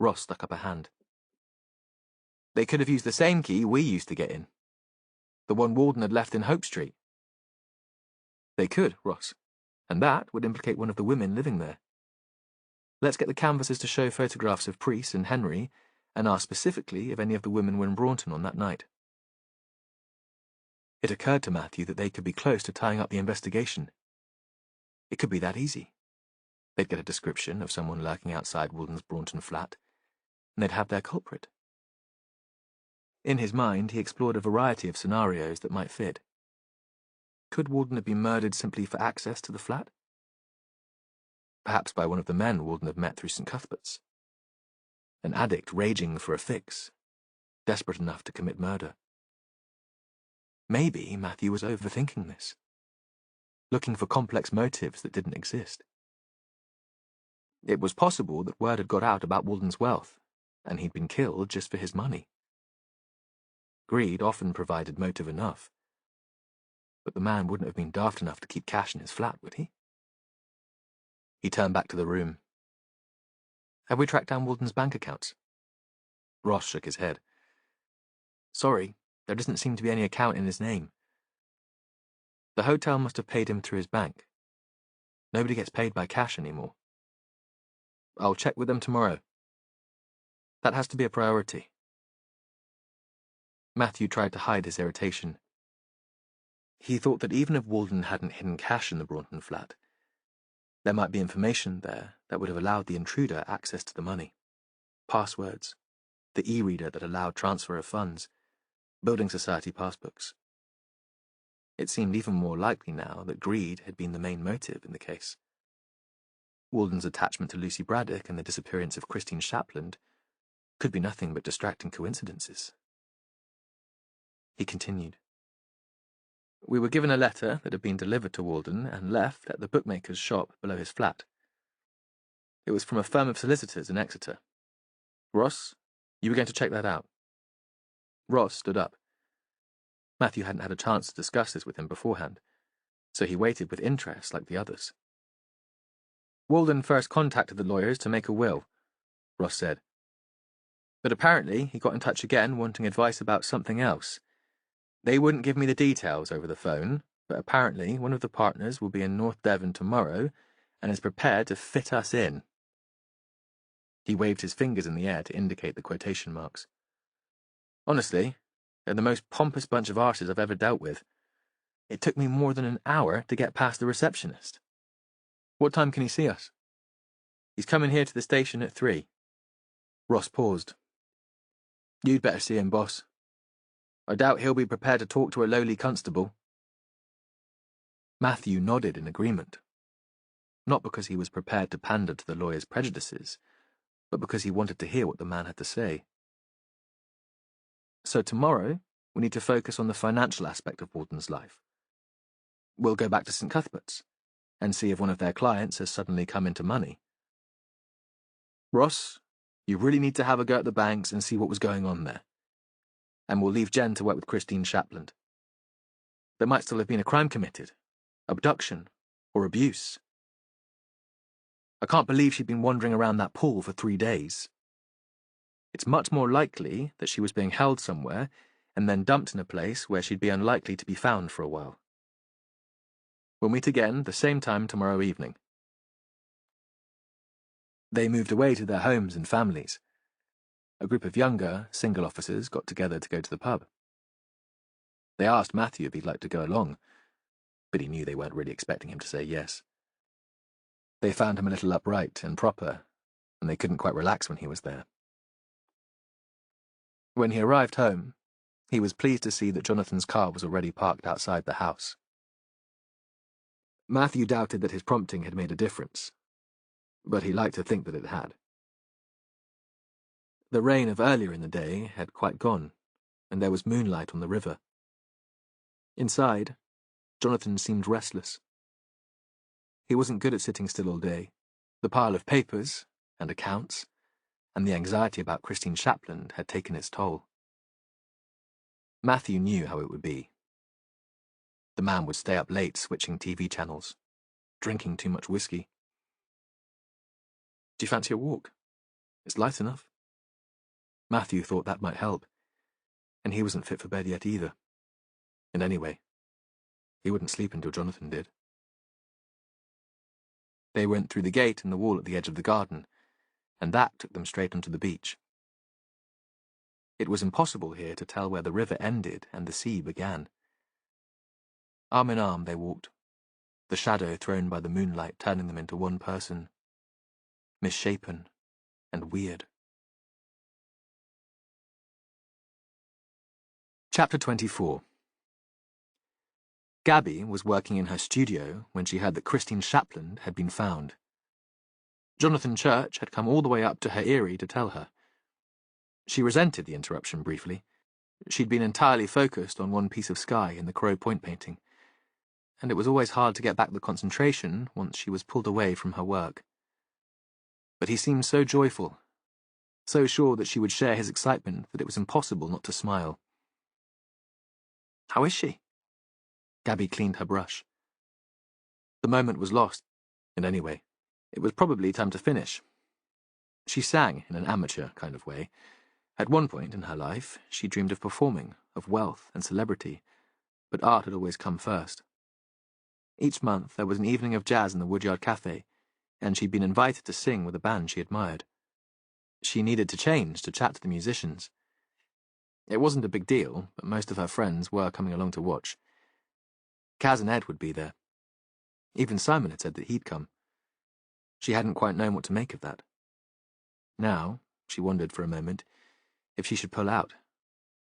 Ross stuck up a hand. They could have used the same key we used to get in. The one Walden had left in Hope Street. They could, Ross, and that would implicate one of the women living there. Let's get the canvases to show photographs of Priest and Henry, and ask specifically if any of the women were in Braunton on that night. It occurred to Matthew that they could be close to tying up the investigation. It could be that easy. They'd get a description of someone lurking outside Walden's Braunton flat, and they'd have their culprit. In his mind, he explored a variety of scenarios that might fit. Could Walden have been murdered simply for access to the flat? Perhaps by one of the men Walden had met through St. Cuthbert's. An addict raging for a fix, desperate enough to commit murder. Maybe Matthew was overthinking this, looking for complex motives that didn't exist. It was possible that word had got out about Walden's wealth, and he'd been killed just for his money. Greed often provided motive enough. But the man wouldn't have been daft enough to keep cash in his flat, would he? He turned back to the room. Have we tracked down Walden's bank accounts? Ross shook his head. Sorry, there doesn't seem to be any account in his name. The hotel must have paid him through his bank. Nobody gets paid by cash anymore. I'll check with them tomorrow. That has to be a priority. Matthew tried to hide his irritation. He thought that even if Walden hadn't hidden cash in the Braunton flat, there might be information there that would have allowed the intruder access to the money. Passwords, the e-reader that allowed transfer of funds, building society passbooks. It seemed even more likely now that greed had been the main motive in the case. Walden's attachment to Lucy Braddock and the disappearance of Christine Shapland could be nothing but distracting coincidences. He continued. We were given a letter that had been delivered to Walden and left at the bookmaker's shop below his flat. It was from a firm of solicitors in Exeter. Ross, you were going to check that out. Ross stood up. Matthew hadn't had a chance to discuss this with him beforehand, so he waited with interest like the others. Walden first contacted the lawyers to make a will, Ross said. But apparently he got in touch again wanting advice about something else. They wouldn't give me the details over the phone, but apparently one of the partners will be in North Devon tomorrow and is prepared to fit us in. He waved his fingers in the air to indicate the quotation marks. Honestly, they're the most pompous bunch of arses I've ever dealt with. It took me more than an hour to get past the receptionist. What time can he see us? He's coming here to the station at 3. Ross paused. You'd better see him, boss. I doubt he'll be prepared to talk to a lowly constable. Matthew nodded in agreement. Not because he was prepared to pander to the lawyer's prejudices, but because he wanted to hear what the man had to say. So tomorrow, we need to focus on the financial aspect of Walden's life. We'll go back to St. Cuthbert's and see if one of their clients has suddenly come into money. Ross, you really need to have a go at the banks and see what was going on there. And we'll leave Jen to work with Christine Shapland. There might still have been a crime committed, abduction, or abuse. I can't believe she'd been wandering around that pool for 3 days. It's much more likely that she was being held somewhere and then dumped in a place where she'd be unlikely to be found for a while. We'll meet again the same time tomorrow evening. They moved away to their homes and families. A group of younger, single officers got together to go to the pub. They asked Matthew if he'd like to go along, but he knew they weren't really expecting him to say yes. They found him a little upright and proper, and they couldn't quite relax when he was there. When he arrived home, he was pleased to see that Jonathan's car was already parked outside the house. Matthew doubted that his prompting had made a difference, but he liked to think that it had. The rain of earlier in the day had quite gone, and there was moonlight on the river. Inside, Jonathan seemed restless. He wasn't good at sitting still all day. The pile of papers and accounts and the anxiety about Christine Shapland had taken its toll. Matthew knew how it would be. The man would stay up late switching TV channels, drinking too much whiskey. Do you fancy a walk? It's light enough. Matthew thought that might help, and he wasn't fit for bed yet either. And anyway, he wouldn't sleep until Jonathan did. They went through the gate in the wall at the edge of the garden, and that took them straight onto the beach. It was impossible here to tell where the river ended and the sea began. Arm in arm they walked, the shadow thrown by the moonlight turning them into one person, misshapen and weird. Chapter 24. Gabby was working in her studio when she heard that Christine Shapland had been found. Jonathan Church had come all the way up to her eyrie to tell her. She resented the interruption briefly. She'd been entirely focused on one piece of sky in the Crow Point painting, and it was always hard to get back the concentration once she was pulled away from her work. But he seemed so joyful, so sure that she would share his excitement that it was impossible not to smile. How is she? Gabby cleaned her brush. The moment was lost, and anyway, it was probably time to finish. She sang in an amateur kind of way. At one point in her life, she dreamed of performing, of wealth and celebrity, but art had always come first. Each month there was an evening of jazz in the Woodyard Cafe, and she'd been invited to sing with a band she admired. She needed to change to chat to the musicians. It wasn't a big deal, but most of her friends were coming along to watch. Kaz and Ed would be there. Even Simon had said that he'd come. She hadn't quite known what to make of that. Now, she wondered for a moment, if she should pull out,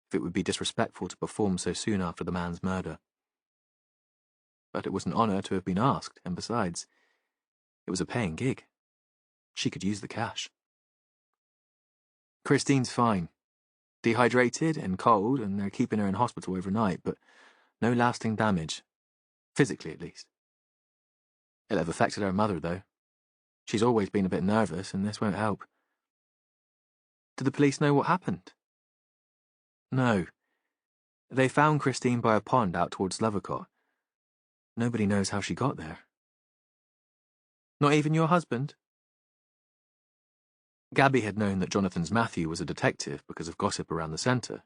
if it would be disrespectful to perform so soon after the man's murder. But it was an honour to have been asked, and besides, it was a paying gig. She could use the cash. Christine's fine. Dehydrated and cold, and they're keeping her in hospital overnight, but no lasting damage. Physically, at least. It'll have affected her mother, though. She's always been a bit nervous, and this won't help. Did the police know what happened? No. They found Christine by a pond out towards Lovercott. Nobody knows how she got there. Not even your husband? Gabby had known that Jonathan's Matthew was a detective because of gossip around the centre,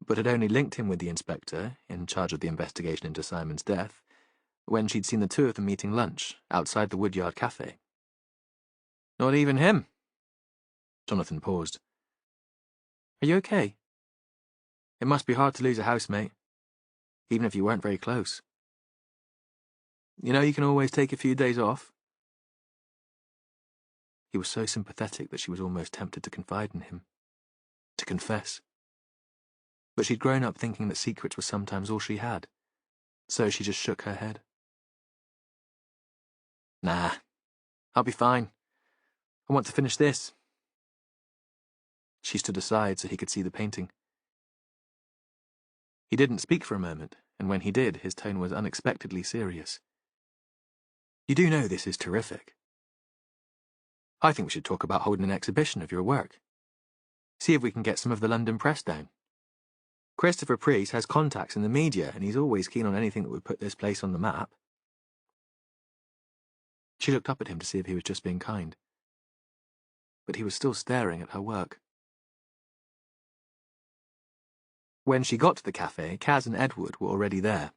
but had only linked him with the inspector, in charge of the investigation into Simon's death, when she'd seen the two of them eating lunch outside the Woodyard Cafe. Not even him. Jonathan paused. Are you okay? It must be hard to lose a housemate, even if you weren't very close. You know you can always take a few days off. He was so sympathetic that she was almost tempted to confide in him, to confess. But she'd grown up thinking that secrets were sometimes all she had, so she just shook her head. Nah, I'll be fine. I want to finish this. She stood aside so he could see the painting. He didn't speak for a moment, and when he did, his tone was unexpectedly serious. You do know this is terrific. I think we should talk about holding an exhibition of your work. See if we can get some of the London press down. Christopher Priest has contacts in the media, and he's always keen on anything that would put this place on the map. She looked up at him to see if he was just being kind. But he was still staring at her work. When she got to the cafe, Kaz and Edward were already there.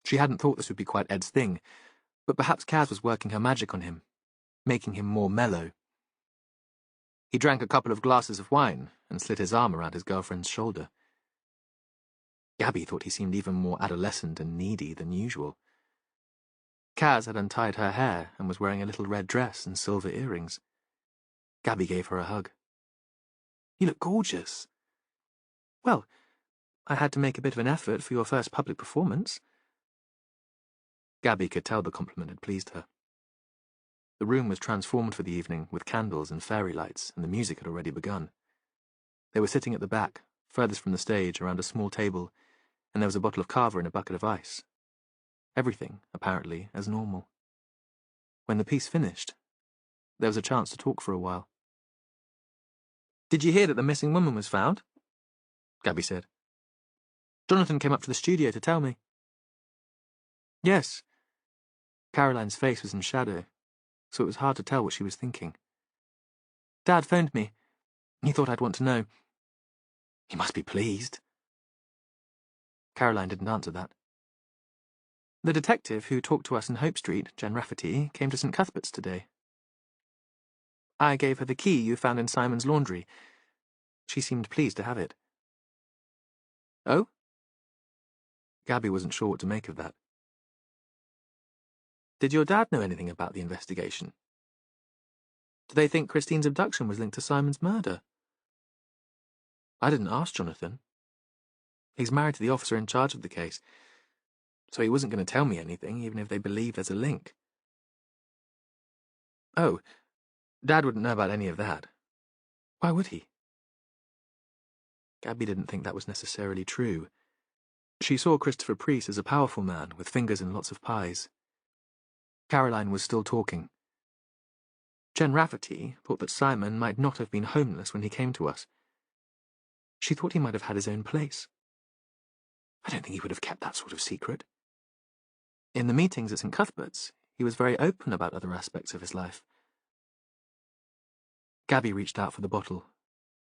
She hadn't thought this would be quite Ed's thing, but perhaps Kaz was working her magic on him, making him more mellow. He drank a couple of glasses of wine and slid his arm around his girlfriend's shoulder. Gabby thought he seemed even more adolescent and needy than usual. Kaz had untied her hair and was wearing a little red dress and silver earrings. Gabby gave her a hug. You look gorgeous. Well, I had to make a bit of an effort for your first public performance. Gabby could tell the compliment had pleased her. The room was transformed for the evening with candles and fairy lights, and the music had already begun. They were sitting at the back, furthest from the stage, around a small table, and there was a bottle of cava and a bucket of ice. Everything, apparently, as normal. When the piece finished, there was a chance to talk for a while. Did you hear that the missing woman was found? Gabby said. Jonathan came up to the studio to tell me. Yes. Caroline's face was in shadow, so it was hard to tell what she was thinking. Dad phoned me. He thought I'd want to know. He must be pleased. Caroline didn't answer that. The detective who talked to us in Hope Street, Jen Rafferty, came to St. Cuthbert's today. I gave her the key you found in Simon's laundry. She seemed pleased to have it. Oh? Gabby wasn't sure what to make of that. Did your dad know anything about the investigation? Do they think Christine's abduction was linked to Simon's murder? I didn't ask Jonathan. He's married to the officer in charge of the case, so he wasn't going to tell me anything, even if they believe there's a link. Oh, Dad wouldn't know about any of that. Why would he? Gabby didn't think that was necessarily true. She saw Christopher Priest as a powerful man with fingers in lots of pies. Caroline was still talking. Jen Rafferty thought that Simon might not have been homeless when he came to us. She thought he might have had his own place. I don't think he would have kept that sort of secret. In the meetings at St. Cuthbert's, he was very open about other aspects of his life. Gabby reached out for the bottle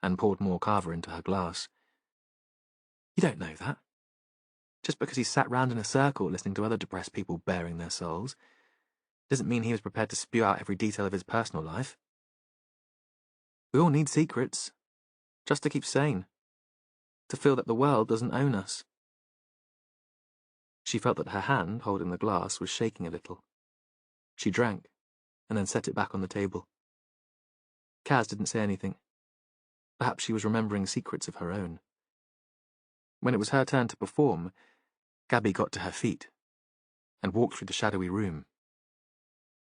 and poured more Carver into her glass. You don't know that. Just because he sat round in a circle listening to other depressed people bearing their souls doesn't mean he was prepared to spew out every detail of his personal life. We all need secrets, just to keep sane, to feel that the world doesn't own us. She felt that her hand, holding the glass, was shaking a little. She drank, and then set it back on the table. Kaz didn't say anything. Perhaps she was remembering secrets of her own. When it was her turn to perform, Gabby got to her feet and walked through the shadowy room.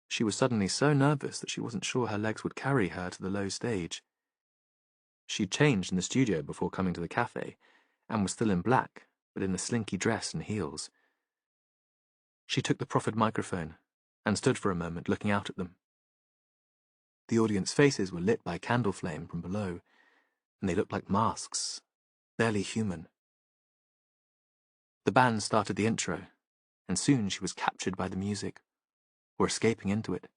She was suddenly so nervous that she wasn't sure her legs would carry her to the low stage. She'd changed in the studio before coming to the cafe, and was still in black, but in a slinky dress and heels. She took the proffered microphone and stood for a moment looking out at them. The audience faces were lit by candle flame from below, and they looked like masks, barely human. The band started the intro, and soon she was captured by the music, or escaping into it,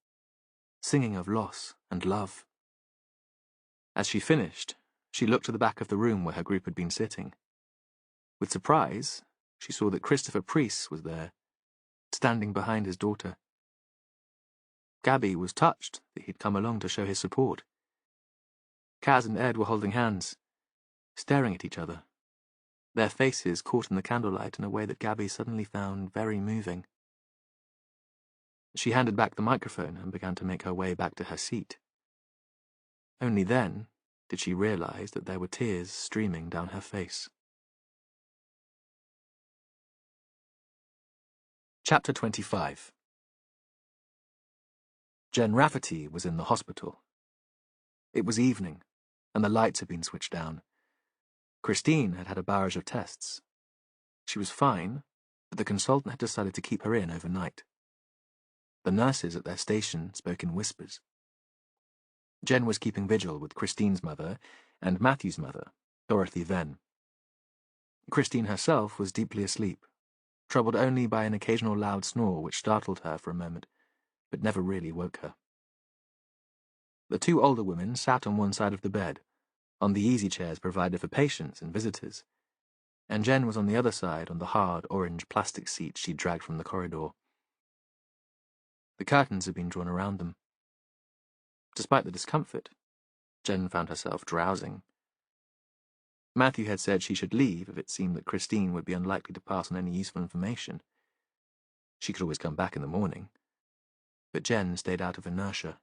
singing of loss and love. As she finished, she looked to the back of the room where her group had been sitting. With surprise, she saw that Christopher Priest was there, standing behind his daughter. Gabby was touched that he'd come along to show his support. Kaz and Ed were holding hands, staring at each other, their faces caught in the candlelight in a way that Gabby suddenly found very moving. She handed back the microphone and began to make her way back to her seat. Only then did she realize that there were tears streaming down her face. Chapter 25. Jen Rafferty was in the hospital. It was evening, and the lights had been switched down. Christine had had a barrage of tests. She was fine, but the consultant had decided to keep her in overnight. The nurses at their station spoke in whispers. Jen was keeping vigil with Christine's mother and Matthew's mother, Dorothy Venn. Christine herself was deeply asleep, troubled only by an occasional loud snore which startled her for a moment, but never really woke her. The two older women sat on one side of the bed, on the easy chairs provided for patients and visitors, and Jen was on the other side on the hard orange plastic seat she'd dragged from the corridor. The curtains had been drawn around them. Despite the discomfort, Jen found herself drowsing. Matthew had said she should leave if it seemed that Christine would be unlikely to pass on any useful information. She could always come back in the morning. But Jen stayed out of inertia,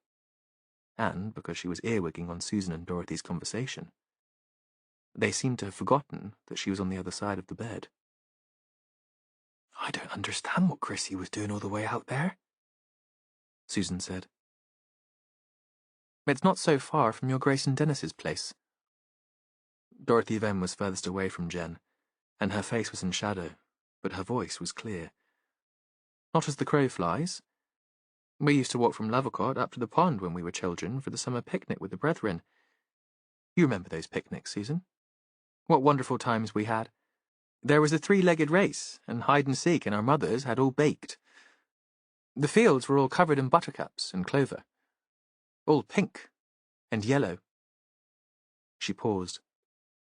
and because she was earwigging on Susan and Dorothy's conversation. They seemed to have forgotten that she was on the other side of the bed. "I don't understand what Chrissy was doing all the way out there," Susan said. "It's not so far from your Grace and Dennis's place." Dorothy Venn was furthest away from Jen, and her face was in shadow, but her voice was clear. "Not as the crow flies. We used to walk from Lovercott up to the pond when we were children for the summer picnic with the brethren. You remember those picnics, Susan? What wonderful times we had. There was a three-legged race, and hide-and-seek, and our mothers had all baked. The fields were all covered in buttercups and clover. All pink and yellow." She paused,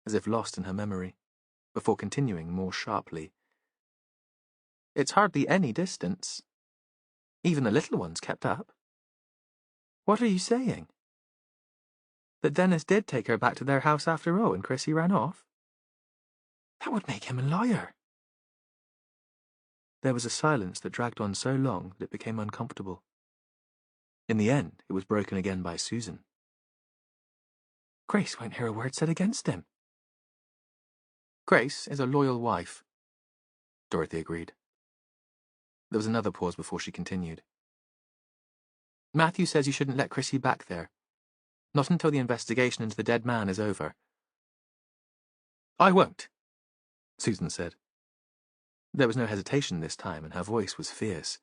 as if lost in her memory, before continuing more sharply. "It's hardly any distance. Even the little ones kept up." "What are you saying? That Dennis did take her back to their house after all and Chrissy ran off? That would make him a liar." There was a silence that dragged on so long that it became uncomfortable. In the end, it was broken again by Susan. "Grace won't hear a word said against him." "Grace is a loyal wife," Dorothy agreed. There was another pause before she continued. "Matthew says you shouldn't let Chrissy back there. Not until the investigation into the dead man is over." "I won't," Susan said. There was no hesitation this time, and her voice was fierce.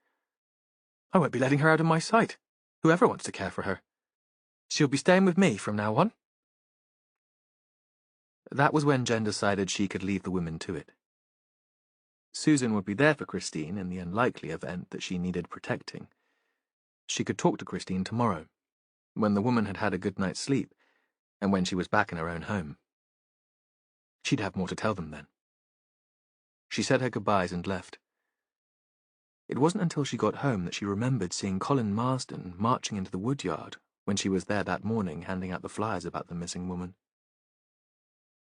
"I won't be letting her out of my sight, whoever wants to care for her. She'll be staying with me from now on." That was when Jen decided she could leave the women to it. Susan would be there for Christine in the unlikely event that she needed protecting. She could talk to Christine tomorrow, when the woman had had a good night's sleep, and when she was back in her own home. She'd have more to tell them then. She said her goodbyes and left. It wasn't until she got home that she remembered seeing Colin Marsden marching into the woodyard when she was there that morning handing out the flyers about the missing woman.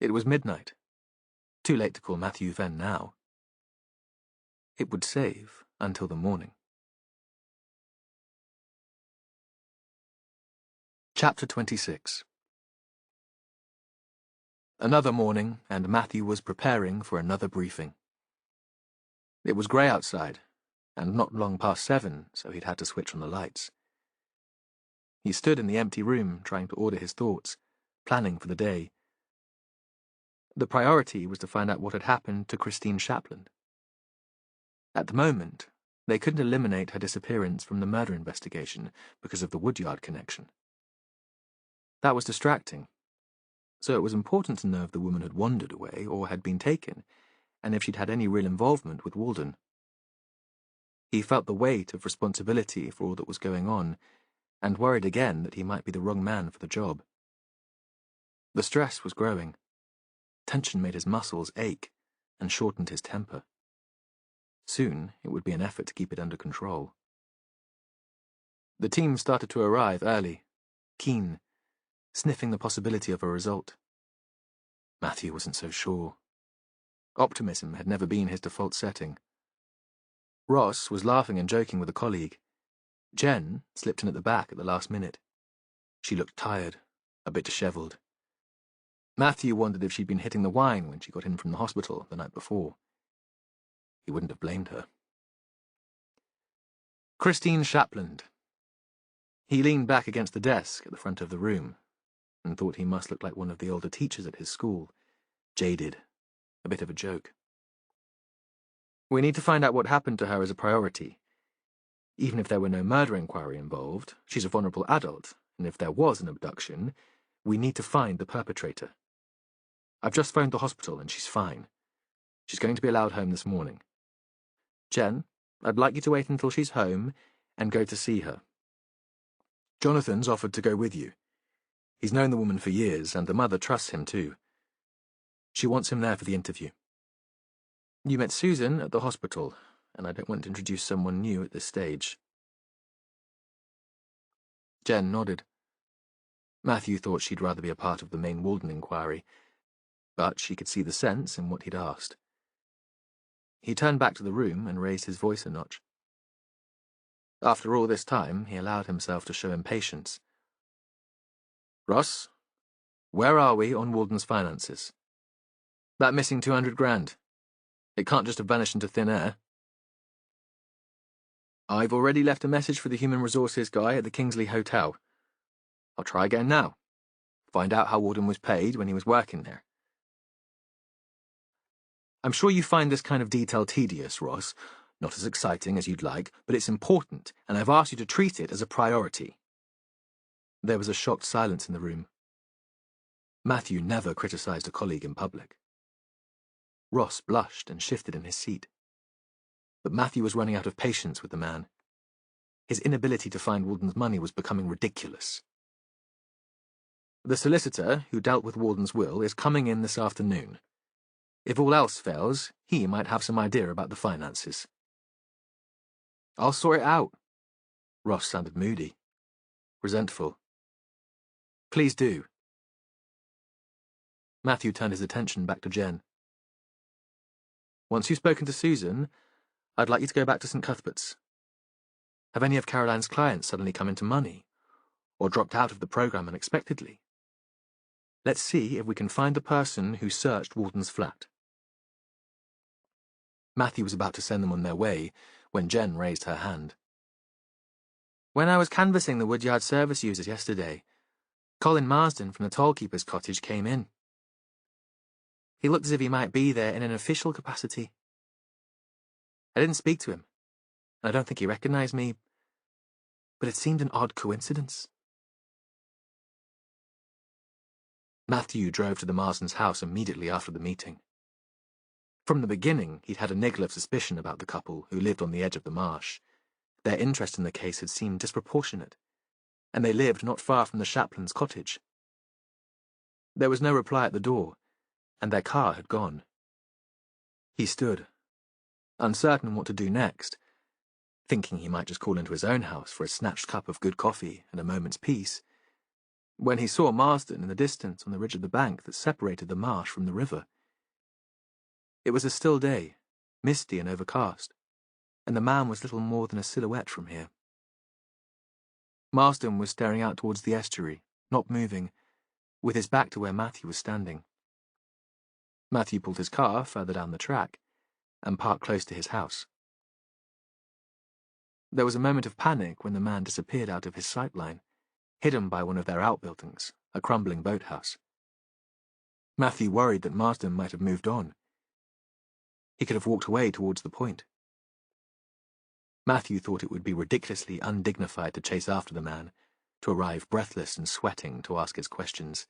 It was midnight. Too late to call Matthew Venn now. It would save until the morning. Chapter 26. Another morning, and Matthew was preparing for another briefing. It was grey outside, and not long past 7, so he'd had to switch on the lights. He stood in the empty room, trying to order his thoughts, planning for the day. The priority was to find out what had happened to Christine Shapland. At the moment, they couldn't eliminate her disappearance from the murder investigation because of the woodyard connection. That was distracting, so it was important to know if the woman had wandered away or had been taken, and if she'd had any real involvement with Walden. He felt the weight of responsibility for all that was going on, and worried again that he might be the wrong man for the job. The stress was growing. Tension made his muscles ache and shortened his temper. Soon, it would be an effort to keep it under control. The team started to arrive early, keen, sniffing the possibility of a result. Matthew wasn't so sure. Optimism had never been his default setting. Ross was laughing and joking with a colleague. Jen slipped in at the back at the last minute. She looked tired, a bit dishevelled. Matthew wondered if she'd been hitting the wine when she got in from the hospital the night before. He wouldn't have blamed her. Christine Shapland. He leaned back against the desk at the front of the room and thought he must look like one of the older teachers at his school, jaded, a bit of a joke. We need to find out what happened to her as a priority. Even if there were no murder inquiry involved, she's a vulnerable adult, and if there was an abduction, we need to find the perpetrator. I've just phoned the hospital and she's fine. She's going to be allowed home this morning. Jen, I'd like you to wait until she's home and go to see her. Jonathan's offered to go with you. He's known the woman for years, and the mother trusts him too. She wants him there for the interview. You met Susan at the hospital, and I don't want to introduce someone new at this stage. Jen nodded. Matthew thought she'd rather be a part of the main Walden inquiry, but she could see the sense in what he'd asked. He turned back to the room and raised his voice a notch. After all this time, he allowed himself to show impatience. Ross, where are we on Walden's finances? That missing 200 grand. It can't just have vanished into thin air. I've already left a message for the human resources guy at the Kingsley Hotel. I'll try again now. Find out how Walden was paid when he was working there. I'm sure you find this kind of detail tedious, Ross. Not as exciting as you'd like, but it's important, and I've asked you to treat it as a priority. There was a shocked silence in the room. Matthew never criticised a colleague in public. Ross blushed and shifted in his seat. But Matthew was running out of patience with the man. His inability to find Walden's money was becoming ridiculous. The solicitor who dealt with Walden's will is coming in this afternoon. If all else fails, he might have some idea about the finances. I'll sort it out. Ross sounded moody, resentful. Please do. Matthew turned his attention back to Jen. Once you've spoken to Susan, I'd like you to go back to St. Cuthbert's. Have any of Caroline's clients suddenly come into money, or dropped out of the program unexpectedly? Let's see if we can find the person who searched Walden's flat. Matthew was about to send them on their way when Jen raised her hand. When I was canvassing the woodyard service users yesterday, Colin Marsden from the tollkeeper's cottage came in. He looked as if he might be there in an official capacity. I didn't speak to him, and I don't think he recognised me, but it seemed an odd coincidence. Matthew drove to the Marsdens' house immediately after the meeting. From the beginning, he'd had a niggle of suspicion about the couple who lived on the edge of the marsh. Their interest in the case had seemed disproportionate, and they lived not far from the chaplain's cottage. There was no reply at the door, and their car had gone. He stood, uncertain what to do next, thinking he might just call into his own house for a snatched cup of good coffee and a moment's peace, when he saw Marsden in the distance on the ridge of the bank that separated the marsh from the river. It was a still day, misty and overcast, and the man was little more than a silhouette from here. Marsden was staring out towards the estuary, not moving, with his back to where Matthew was standing. Matthew pulled his car further down the track and parked close to his house. There was a moment of panic when the man disappeared out of his sightline, hidden by one of their outbuildings, a crumbling boathouse. Matthew worried that Marsden might have moved on. He could have walked away towards the point. Matthew thought it would be ridiculously undignified to chase after the man, to arrive breathless and sweating to ask his questions.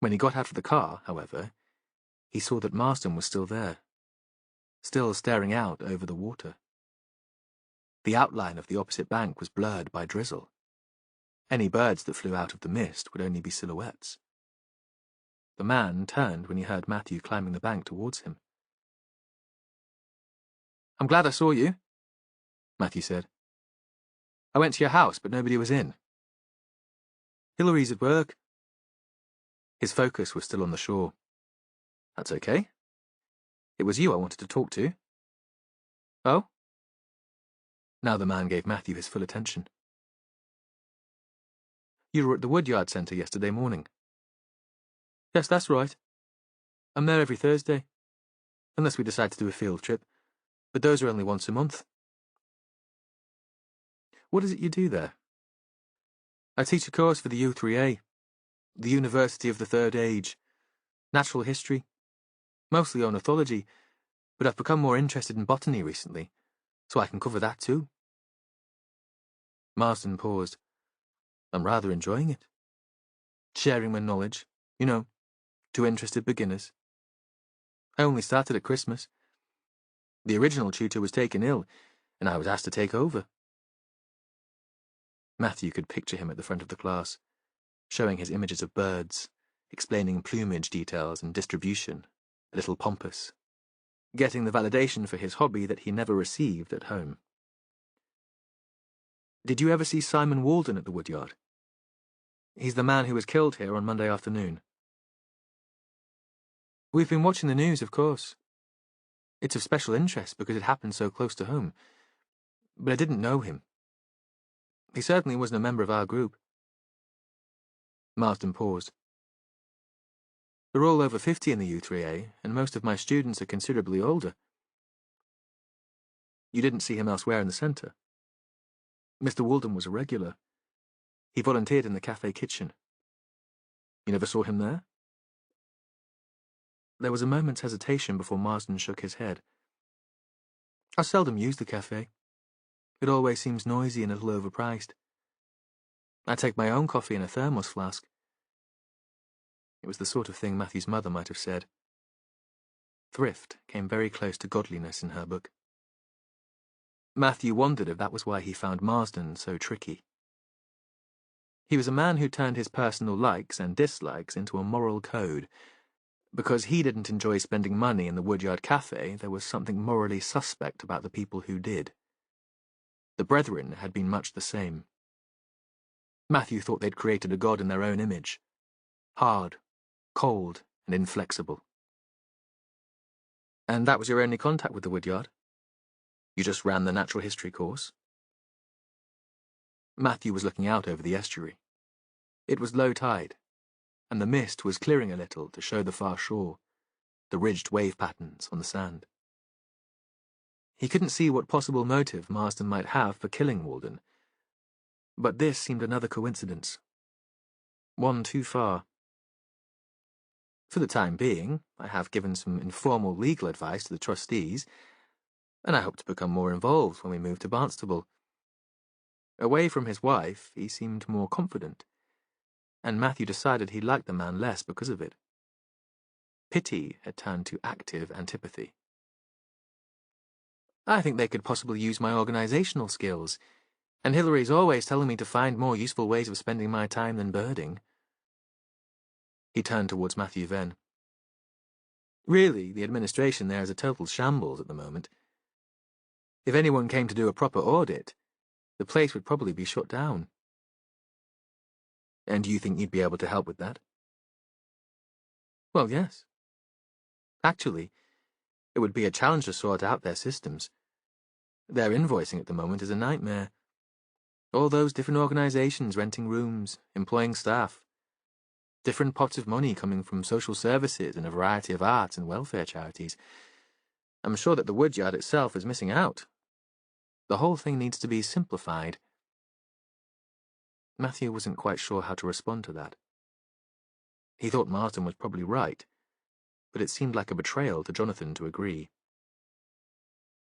When he got out of the car, however, he saw that Marsden was still there, still staring out over the water. The outline of the opposite bank was blurred by drizzle. Any birds that flew out of the mist would only be silhouettes. The man turned when he heard Matthew climbing the bank towards him. "I'm glad I saw you," Matthew said. "I went to your house, but nobody was in." "Hillary's at work." His focus was still on the shore. "That's okay. It was you I wanted to talk to." "Oh?" Now the man gave Matthew his full attention. "You were at the Woodyard Centre yesterday morning." "Yes, that's right. I'm there every Thursday, unless we decide to do a field trip, but those are only once a month." "What is it you do there?" "I teach a course for the U3A, the University of the Third Age, natural history, mostly ornithology, but I've become more interested in botany recently, so I can cover that too." Marsden paused. "I'm rather enjoying it. Sharing my knowledge, to interested beginners. I only started at Christmas. The original tutor was taken ill, and I was asked to take over." Matthew could picture him at the front of the class, showing his images of birds, explaining plumage details and distribution, a little pompous, getting the validation for his hobby that he never received at home. "Did you ever see Simon Walden at the Woodyard? He's the man who was killed here on Monday afternoon." "We've been watching the news, of course. It's of special interest because it happened so close to home. But I didn't know him. He certainly wasn't a member of our group." Marsden paused. "We're all over 50 in the U3A, and most of my students are considerably older." "You didn't see him elsewhere in the centre?" "Mr. Walden was a regular. He volunteered in the cafe kitchen." "You never saw him there?" There was a moment's hesitation before Marsden shook his head. "I seldom use the cafe. It always seems noisy and a little overpriced. I take my own coffee in a thermos flask." It was the sort of thing Matthew's mother might have said. Thrift came very close to godliness in her book. Matthew wondered if that was why he found Marsden so tricky. He was a man who turned his personal likes and dislikes into a moral code. Because he didn't enjoy spending money in the Woodyard Cafe, there was something morally suspect about the people who did. The brethren had been much the same. Matthew thought they'd created a god in their own image, hard, cold, and inflexible. "And that was your only contact with the Woodyard? You just ran the natural history course?" Matthew was looking out over the estuary. It was low tide, and the mist was clearing a little to show the far shore, the ridged wave patterns on the sand. He couldn't see what possible motive Marsden might have for killing Walden, but this seemed another coincidence. One too far. "For the time being, I have given some informal legal advice to the trustees, and I hope to become more involved when we move to Barnstable." Away from his wife, he seemed more confident, and Matthew decided he liked the man less because of it. Pity had turned to active antipathy. I think they could possibly use my organisational skills, and Hilary's always telling me to find more useful ways of spending my time than birding. He turned towards Matthew Venn. Really, the administration there is a total shambles at the moment. If anyone came to do a proper audit, the place would probably be shut down. And you think you'd be able to help with that? Well, yes. Actually, it would be a challenge to sort out their systems. Their invoicing at the moment is a nightmare. All those different organisations renting rooms, employing staff. Different pots of money coming from social services and a variety of arts and welfare charities. I'm sure that the woodyard itself is missing out. The whole thing needs to be simplified. Matthew wasn't quite sure how to respond to that. He thought Martin was probably right, but it seemed like a betrayal to Jonathan to agree.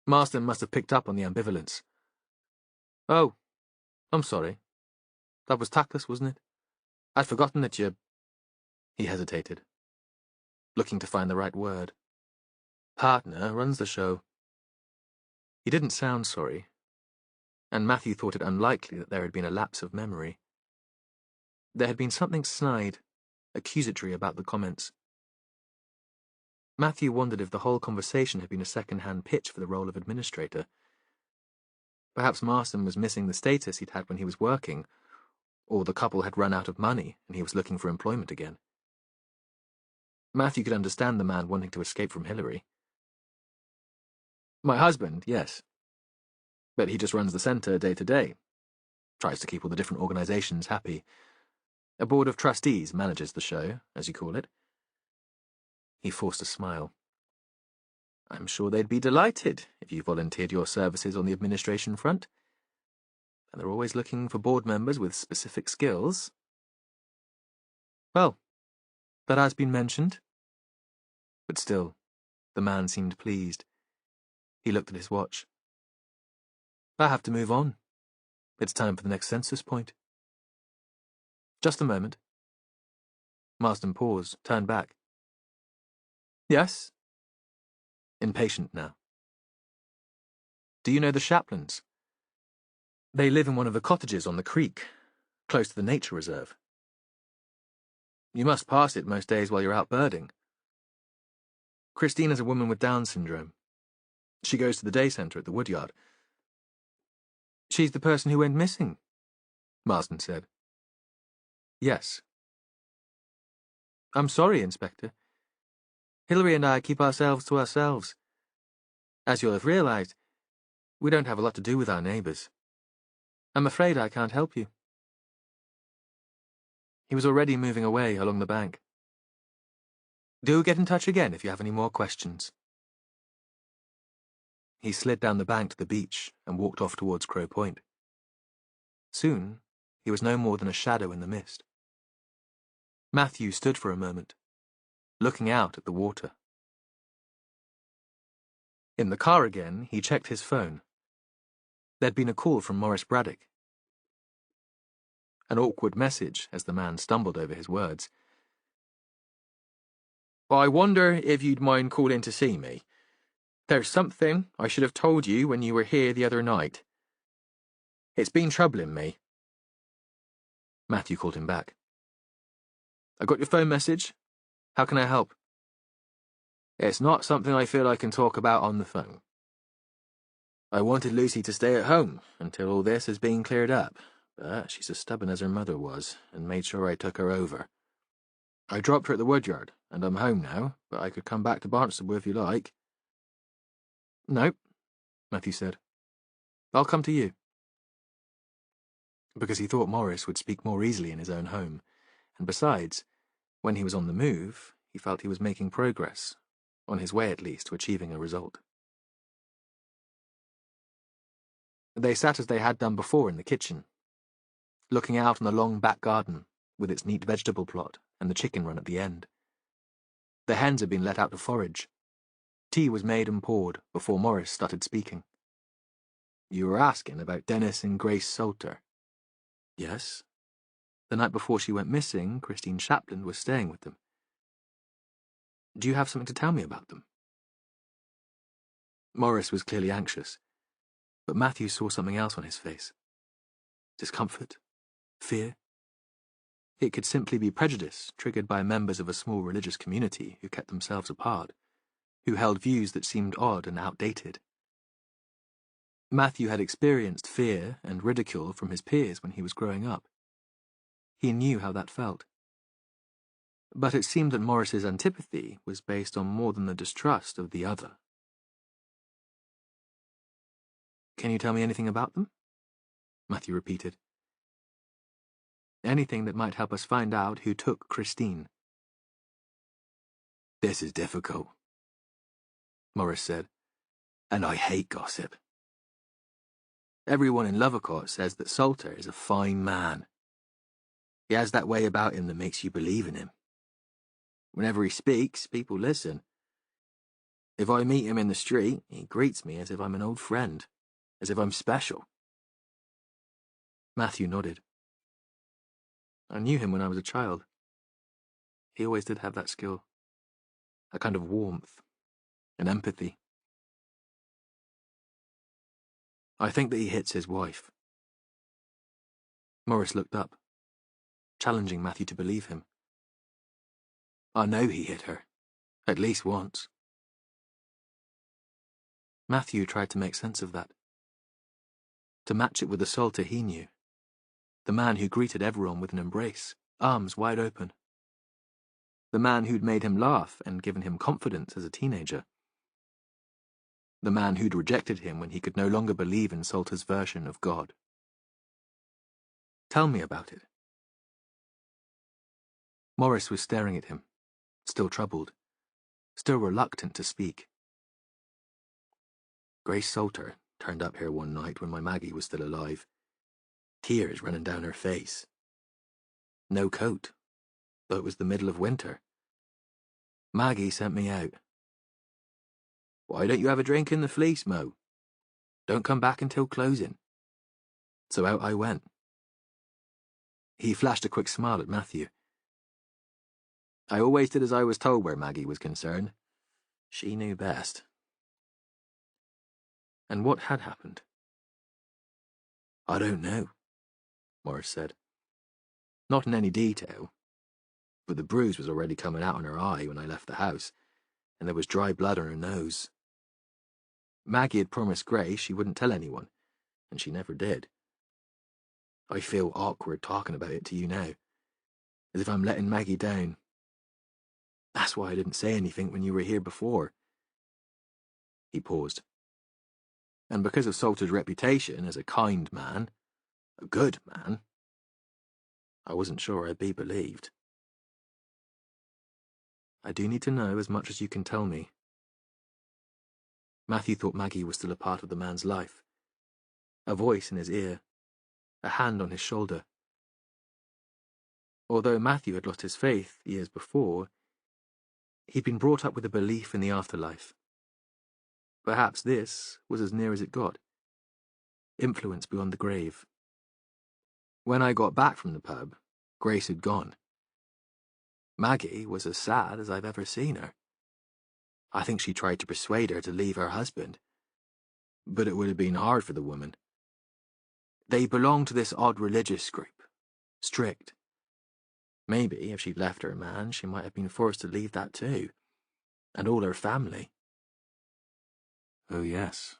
Marston must have picked up on the ambivalence. Oh, I'm sorry. That was tactless, wasn't it? I'd forgotten that you... He hesitated, looking to find the right word. Partner runs the show. He didn't sound sorry, and Matthew thought it unlikely that there had been a lapse of memory. There had been something snide, accusatory about the comments. Matthew wondered if the whole conversation had been a second-hand pitch for the role of administrator. Perhaps Marston was missing the status he'd had when he was working, or the couple had run out of money and he was looking for employment again. Matthew could understand the man wanting to escape from Hilary. My husband, yes. But he just runs the centre day to day. Tries to keep all the different organisations happy. A board of trustees manages the show, as you call it. He forced a smile. I'm sure they'd be delighted if you volunteered your services on the administration front. And they're always looking for board members with specific skills. Well, that has been mentioned. But still, the man seemed pleased. He looked at his watch. I have to move on. It's time for the next census point. Just a moment. Marston paused, turned back. Yes? Impatient now. Do you know the Chaplins? They live in one of the cottages on the creek, close to the nature reserve. You must pass it most days while you're out birding. Christina's a woman with Down syndrome. She goes to the day centre at the woodyard. She's the person who went missing, Marston said. Yes. I'm sorry, Inspector. Hilary and I keep ourselves to ourselves. As you'll have realised, we don't have a lot to do with our neighbours. I'm afraid I can't help you. He was already moving away along the bank. Do get in touch again if you have any more questions. He slid down the bank to the beach and walked off towards Crow Point. Soon, he was no more than a shadow in the mist. Matthew stood for a moment, looking out at the water. In the car again, he checked his phone. There'd been a call from Maurice Braddock. An awkward message as the man stumbled over his words. I wonder if you'd mind calling to see me. There's something I should have told you when you were here the other night. It's been troubling me. Matthew called him back. I got your phone message. How can I help? It's not something I feel I can talk about on the phone. I wanted Lucy to stay at home until all this has been cleared up, but she's as stubborn as her mother was and made sure I took her over. I dropped her at the woodyard, and I'm home now, but I could come back to Barnstable if you like. No, Matthew said. I'll come to you. Because he thought Maurice would speak more easily in his own home, and besides, when he was on the move, he felt he was making progress, on his way at least to achieving a result. They sat as they had done before in the kitchen, looking out on the long back garden with its neat vegetable plot and the chicken run at the end. The hens had been let out to forage. Tea was made and poured before Maurice started speaking. You were asking about Dennis and Grace Salter. Yes. The night before she went missing, Christine Chaplin was staying with them. Do you have something to tell me about them? Morris was clearly anxious, but Matthew saw something else on his face. Discomfort? Fear? It could simply be prejudice triggered by members of a small religious community who kept themselves apart, who held views that seemed odd and outdated. Matthew had experienced fear and ridicule from his peers when he was growing up. He knew how that felt. But it seemed that Morris's antipathy was based on more than the distrust of the other. Can you tell me anything about them? Matthew repeated. Anything that might help us find out who took Christine. This is difficult, Morris said, and I hate gossip. Everyone in Lovercourt says that Salter is a fine man. He has that way about him that makes you believe in him. Whenever he speaks, people listen. If I meet him in the street, he greets me as if I'm an old friend, as if I'm special. Matthew nodded. I knew him when I was a child. He always did have that skill. A kind of warmth, and empathy. I think that he hits his wife. Morris looked up, challenging Matthew to believe him. I know he hit her, at least once. Matthew tried to make sense of that. To match it with the Salter he knew. The man who greeted everyone with an embrace, arms wide open. The man who'd made him laugh and given him confidence as a teenager. The man who'd rejected him when he could no longer believe in Salter's version of God. Tell me about it. Morris was staring at him, still troubled, still reluctant to speak. Grace Salter turned up here one night when my Maggie was still alive, tears running down her face. No coat, though it was the middle of winter. Maggie sent me out. Why don't you have a drink in the Fleece, Mo? Don't come back until closing. So out I went. He flashed a quick smile at Matthew. I always did as I was told where Maggie was concerned. She knew best. And what had happened? I don't know, Morris said. Not in any detail, but the bruise was already coming out on her eye when I left the house, and there was dry blood on her nose. Maggie had promised Grace she wouldn't tell anyone, and she never did. I feel awkward talking about it to you now, as if I'm letting Maggie down. That's why I didn't say anything when you were here before. He paused. And because of Salter's reputation as a kind man, a good man, I wasn't sure I'd be believed. I do need to know as much as you can tell me. Matthew thought Maggie was still a part of the man's life. A voice in his ear, a hand on his shoulder. Although Matthew had lost his faith years before, he'd been brought up with a belief in the afterlife. Perhaps this was as near as it got. Influence beyond the grave. When I got back from the pub, Grace had gone. Maggie was as sad as I've ever seen her. I think she tried to persuade her to leave her husband, but it would have been hard for the woman. They belonged to this odd religious group, strict. Maybe if she'd left her man, she might have been forced to leave that too, and all her family. Oh yes,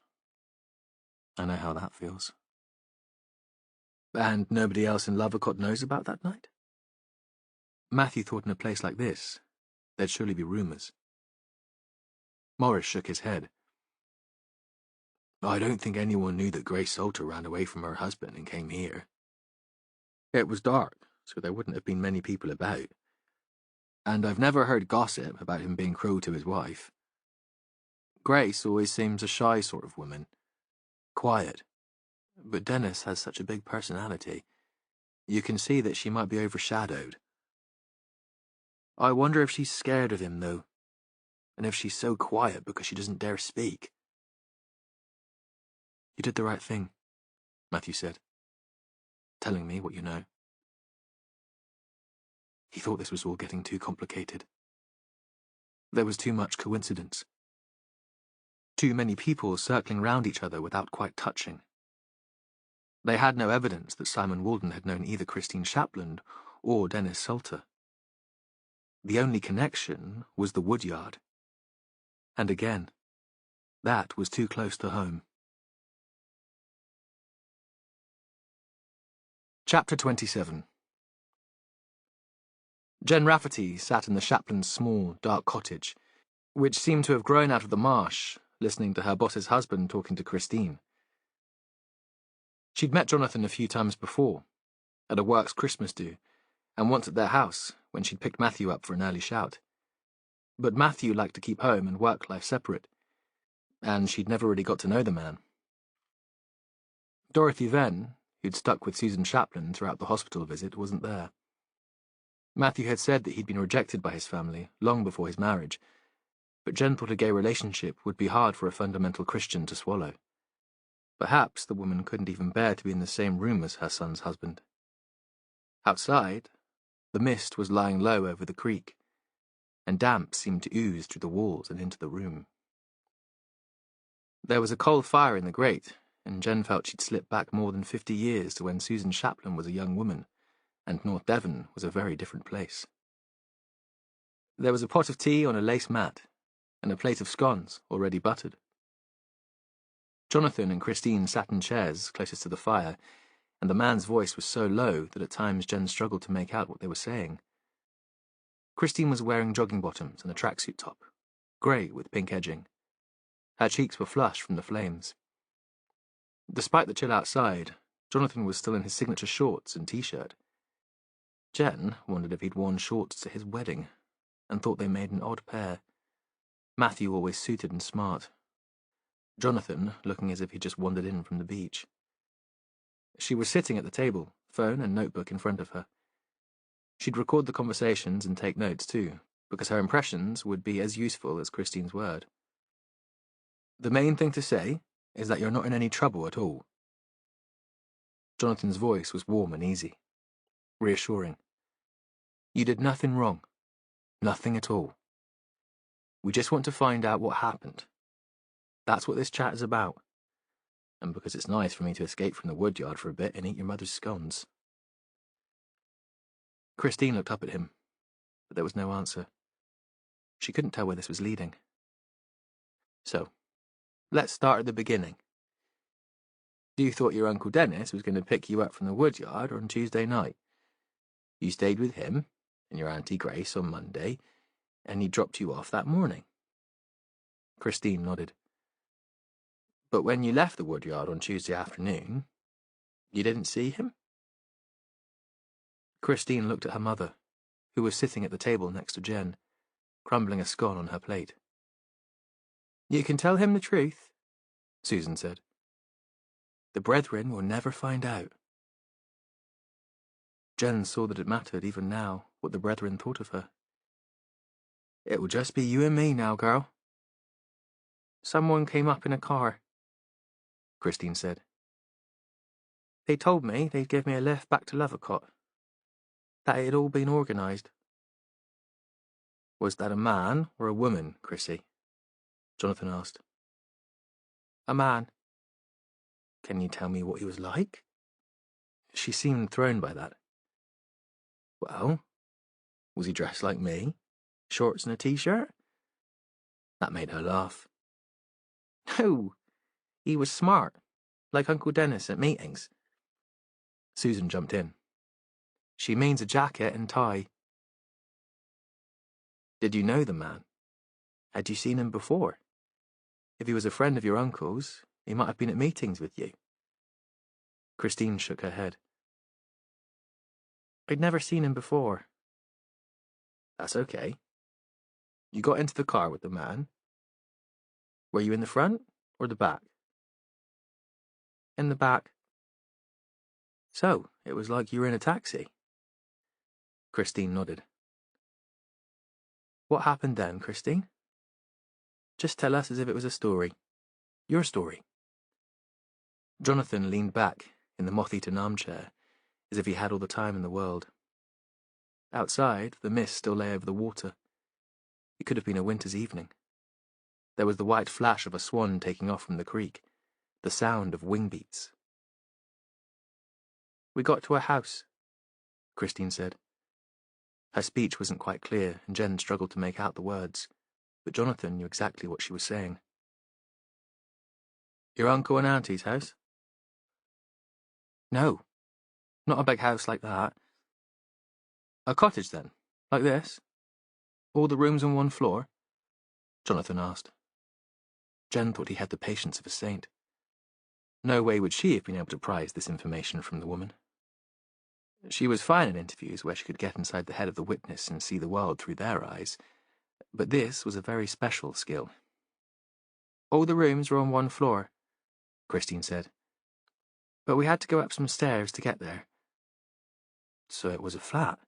I know how that feels. And nobody else in Lovercourt knows about that night? Matthew thought in a place like this, there'd surely be rumours. Morris shook his head. I don't think anyone knew that Grace Salter ran away from her husband and came here. It was dark, so there wouldn't have been many people about. And I've never heard gossip about him being cruel to his wife. Grace always seems a shy sort of woman. Quiet. But Dennis has such a big personality. You can see that she might be overshadowed. I wonder if she's scared of him, though, and if she's so quiet because she doesn't dare speak. You did the right thing, Matthew said, telling me what you know. He thought this was all getting too complicated. There was too much coincidence. Too many people circling round each other without quite touching. They had no evidence that Simon Walden had known either Christine Shapland or Dennis Salter. The only connection was the woodyard. And again, that was too close to home. Chapter 27. Jen Rafferty sat in the Shapland's small, dark cottage, which seemed to have grown out of the marsh, listening to her boss's husband talking to Christine. She'd met Jonathan a few times before, at a works Christmas do, and once at their house, when she'd picked Matthew up for an early shout. But Matthew liked to keep home and work life separate, and she'd never really got to know the man. Dorothy Venn, who'd stuck with Susan Shapland throughout the hospital visit, wasn't there. Matthew had said that he'd been rejected by his family long before his marriage, but Jen thought a gay relationship would be hard for a fundamental Christian to swallow. Perhaps the woman couldn't even bear to be in the same room as her son's husband. Outside, the mist was lying low over the creek, and damp seemed to ooze through the walls and into the room. There was a coal fire in the grate, and Jen felt she'd slipped back more than 50 years to when Susan Shapland was a young woman, and North Devon was a very different place. There was a pot of tea on a lace mat, and a plate of scones already buttered. Jonathan and Christine sat in chairs closest to the fire, and the man's voice was so low that at times Jen struggled to make out what they were saying. Christine was wearing jogging bottoms and a tracksuit top, grey with pink edging. Her cheeks were flushed from the flames. Despite the chill outside, Jonathan was still in his signature shorts and t-shirt. Jen wondered if he'd worn shorts to his wedding, and thought they made an odd pair. Matthew always suited and smart. Jonathan looking as if he'd just wandered in from the beach. She was sitting at the table, phone and notebook in front of her. She'd record the conversations and take notes too, because her impressions would be as useful as Christine's word. The main thing to say is that you're not in any trouble at all. Jonathan's voice was warm and easy, reassuring. You did nothing wrong. Nothing at all. We just want to find out what happened. That's what this chat is about. And because it's nice for me to escape from the woodyard for a bit and eat your mother's scones. Christine looked up at him, but there was no answer. She couldn't tell where this was leading. So, let's start at the beginning. You thought your Uncle Dennis was going to pick you up from the woodyard on Tuesday night. You stayed with him and your Auntie Grace on Monday, and he dropped you off that morning. Christine nodded. But when you left the woodyard on Tuesday afternoon, you didn't see him? Christine looked at her mother, who was sitting at the table next to Jen, crumbling a scone on her plate. You can tell him the truth, Susan said. The brethren will never find out. Jen saw that it mattered even now what the brethren thought of her. It will just be you and me now, girl. Someone came up in a car, Christine said. They told me they'd give me a lift back to Lothercott, that it had all been organised. Was that a man or a woman, Chrissy? Jonathan asked. A man. Can you tell me what he was like? She seemed thrown by that. Well, was he dressed like me? Shorts and a t-shirt? That made her laugh. No, he was smart, like Uncle Dennis at meetings. Susan jumped in. She means a jacket and tie. Did you know the man? Had you seen him before? If he was a friend of your uncle's, he might have been at meetings with you. Christine shook her head. I'd never seen him before. That's okay. You got into the car with the man. Were you in the front or the back? In the back. So, it was like you were in a taxi. Christine nodded. What happened then, Christine? Just tell us as if it was a story. Your story. Jonathan leaned back in the moth-eaten armchair, as if he had all the time in the world. Outside, the mist still lay over the water. It could have been a winter's evening. There was the white flash of a swan taking off from the creek, the sound of wing beats. "We got to a house," Christine said. Her speech wasn't quite clear, and Jen struggled to make out the words, but Jonathan knew exactly what she was saying. "Your uncle and auntie's house?" "No, not a big house like that." "A cottage, then? Like this? All the rooms on one floor?" Jonathan asked. Jen thought he had the patience of a saint. No way would she have been able to prize this information from the woman. She was fine in interviews where she could get inside the head of the witness and see the world through their eyes, but this was a very special skill. "All the rooms were on one floor," Christine said. "But we had to go up some stairs to get there." "So it was a flat?"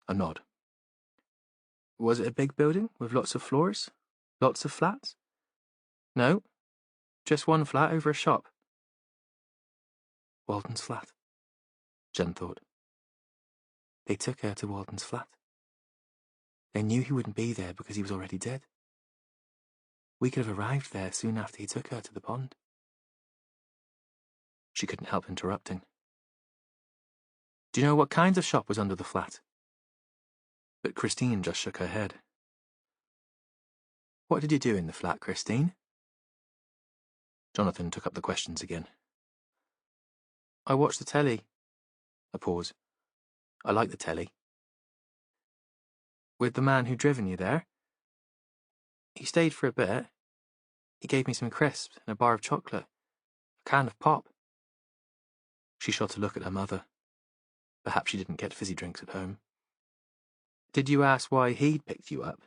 A nod. "Was it a big building with lots of floors? Lots of flats?" "No, just one flat over a shop." Walden's flat, Jen thought. They took her to Walden's flat. They knew he wouldn't be there because he was already dead. We could have arrived there soon after he took her to the pond. She couldn't help interrupting. "Do you know what kind of shop was under the flat?" But Christine just shook her head. "What did you do in the flat, Christine?" Jonathan took up the questions again. "I watched the telly." A pause. "I like the telly." "With the man who'd driven you there?" "He stayed for a bit. He gave me some crisps and a bar of chocolate, a can of pop." She shot a look at her mother. Perhaps she didn't get fizzy drinks at home. "Did you ask why he'd picked you up?"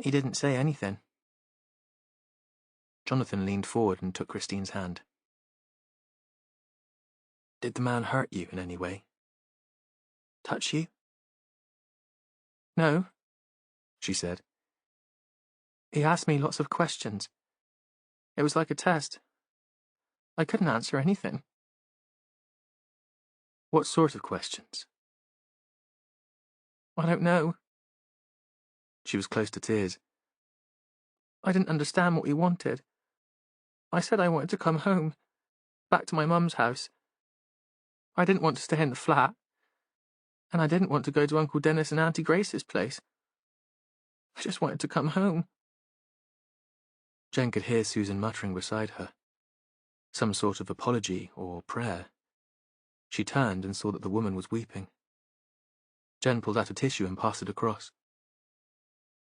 "He didn't say anything." Jonathan leaned forward and took Christine's hand. "Did the man hurt you in any way? Touch you?" "No," she said. "He asked me lots of questions. It was like a test. I couldn't answer anything." "What sort of questions?" "I don't know." She was close to tears. "I didn't understand what he wanted. I said I wanted to come home, back to my mum's house. I didn't want to stay in the flat, and I didn't want to go to Uncle Dennis and Auntie Grace's place. I just wanted to come home." Jen could hear Susan muttering beside her. Some sort of apology or prayer. She turned and saw that the woman was weeping. Jen pulled out a tissue and passed it across.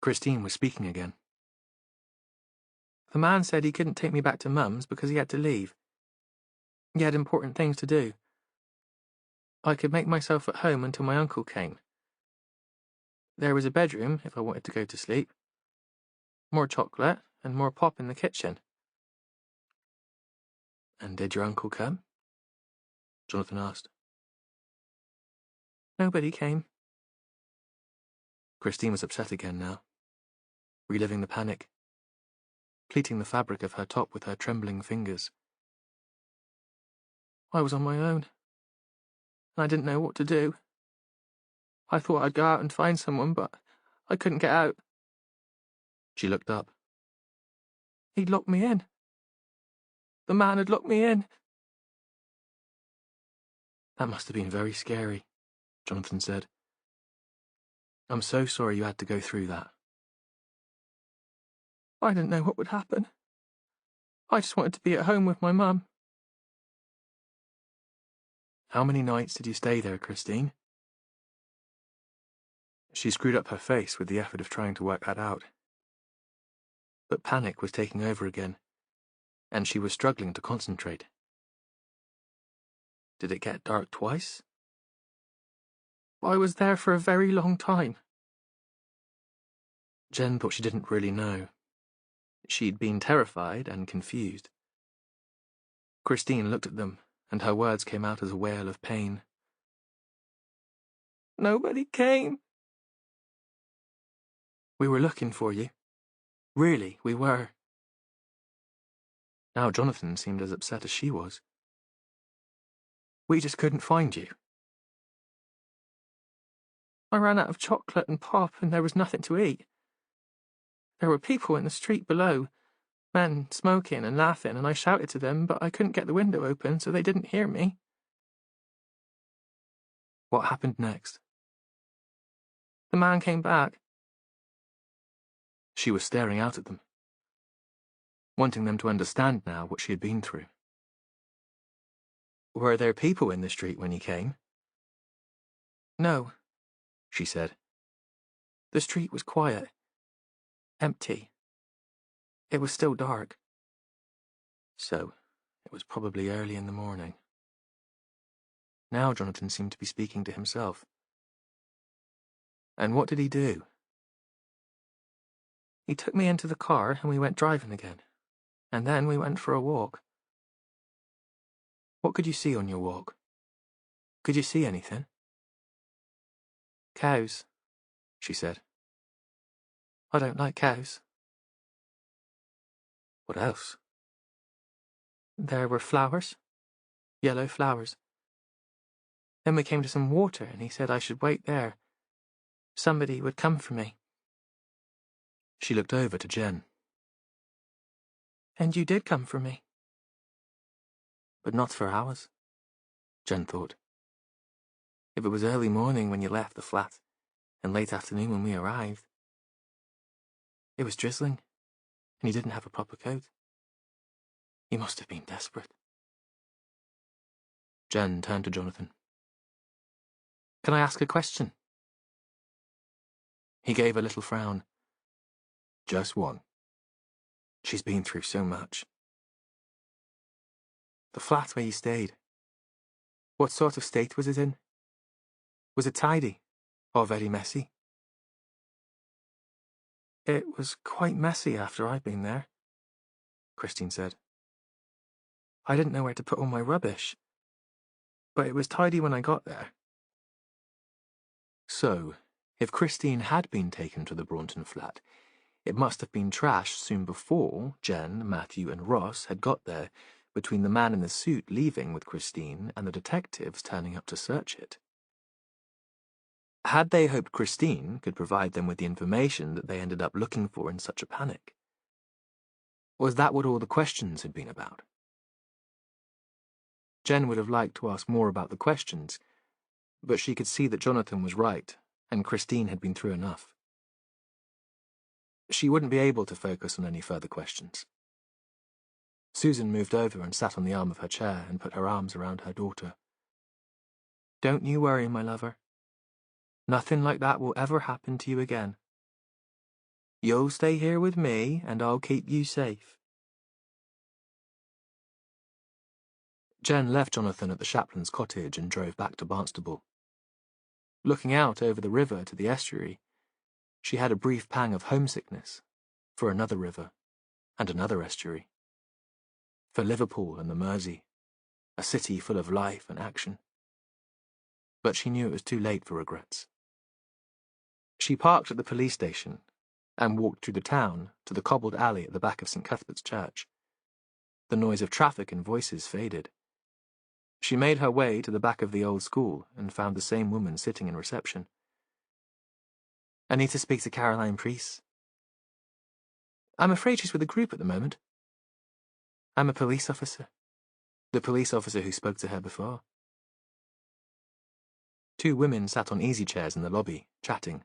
Christine was speaking again. "The man said he couldn't take me back to Mum's because he had to leave. He had important things to do. I could make myself at home until my uncle came. There was a bedroom if I wanted to go to sleep. More chocolate and more pop in the kitchen." "And did your uncle come?" Jonathan asked. "Nobody came." Christine was upset again now, reliving the panic, pleating the fabric of her top with her trembling fingers. "I was on my own, and I didn't know what to do. I thought I'd go out and find someone, but I couldn't get out." She looked up. "He'd locked me in. The man had locked me in." "That must have been very scary," Jonathan said. "I'm so sorry you had to go through that." "I didn't know what would happen. I just wanted to be at home with my mum." "How many nights did you stay there, Christine?" She screwed up her face with the effort of trying to work that out. But panic was taking over again, and she was struggling to concentrate. "Did it get dark twice?" "I was there for a very long time." Jen thought she didn't really know. She'd been terrified and confused. Christine looked at them, and her words came out as a wail of pain. "Nobody came." "We were looking for you. Really, we were." Now Jonathan seemed as upset as she was. "We just couldn't find you." I ran out of chocolate and pop, and there was nothing to eat. There were people in the street below, men smoking and laughing, and I shouted to them, but I couldn't get the window open, so they didn't hear me. What happened next? The man came back. She was staring out at them, wanting them to understand now what she had been through. Were there people in the street when he came? No, she said. the street was quiet, empty. It was still dark. So, it was probably early in the morning. Now Jonathan seemed to be speaking to himself. And what did he do? He took me into the car and we went driving again. And then we went for a walk. What could you see on your walk? Could you see anything? Cows, she said. I don't like cows. What else? There were flowers. Yellow flowers. Then we came to some water and he said I should wait there. Somebody would come for me. She looked over to Jen. And you did come for me. But not for hours, Jen thought. If it was early morning when you left the flat, and late afternoon when we arrived. It was drizzling, and you didn't have a proper coat. You must have been desperate. Jen turned to Jonathan. Can I ask a question? He gave a little frown. Just one. She's been through so much. The flat where you stayed. What sort of state was it in? Was it tidy, or very messy? It was quite messy after I'd been there, Christine said. I didn't know where to put all my rubbish, but it was tidy when I got there. So, if Christine had been taken to the Braunton flat, it must have been trashed soon before Jen, Matthew, and Ross had got there, between the man in the suit leaving with Christine and the detectives turning up to search it. Had they hoped Christine could provide them with the information that they ended up looking for in such a panic? Was that what all the questions had been about? Jen would have liked to ask more about the questions, but she could see that Jonathan was right, and Christine had been through enough. She wouldn't be able to focus on any further questions. Susan moved over and sat on the arm of her chair and put her arms around her daughter. Don't you worry, my lover. Nothing like that will ever happen to you again. You'll stay here with me, and I'll keep you safe. Jen left Jonathan at the chaplain's cottage and drove back to Barnstable. Looking out over the river to the estuary, she had a brief pang of homesickness for another river and another estuary, for Liverpool and the Mersey, a city full of life and action. But she knew it was too late for regrets. She parked at the police station and walked through the town to the cobbled alley at the back of St. Cuthbert's Church. The noise of traffic and voices faded. She made her way to the back of the old school and found the same woman sitting in reception. I need to speak to Caroline Priest. I'm afraid she's with a group at the moment. I'm a police officer. The police officer who spoke to her before. Two women sat on easy chairs in the lobby, chatting.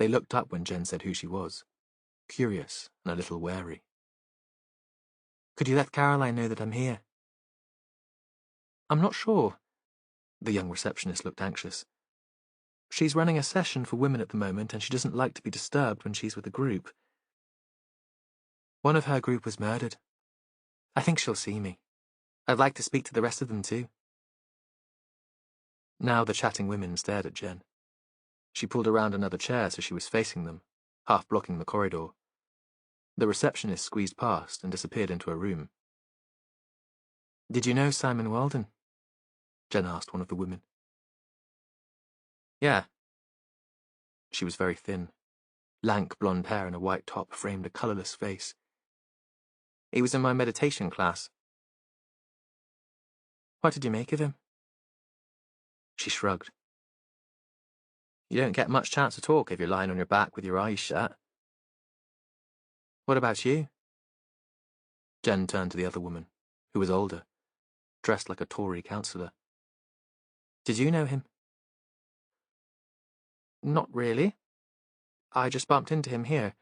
They looked up when Jen said who she was, curious and a little wary. Could you let Caroline know that I'm here? I'm not sure. The young receptionist looked anxious. She's running a session for women at the moment, and she doesn't like to be disturbed when she's with a group. One of her group was murdered. I think she'll see me. I'd like to speak to the rest of them too. Now the chatting women stared at Jen. She pulled around another chair so she was facing them, half blocking the corridor. The receptionist squeezed past and disappeared into a room. Did you know Simon Walden? Jen asked one of the women. Yeah. She was very thin. Lank blonde hair and a white top framed a colourless face. He was in my meditation class. What did you make of him? She shrugged. You don't get much chance to talk if you're lying on your back with your eyes shut. What about you? Jen turned to the other woman, who was older, dressed like a Tory councillor. Did you know him? Not really. I just bumped into him here,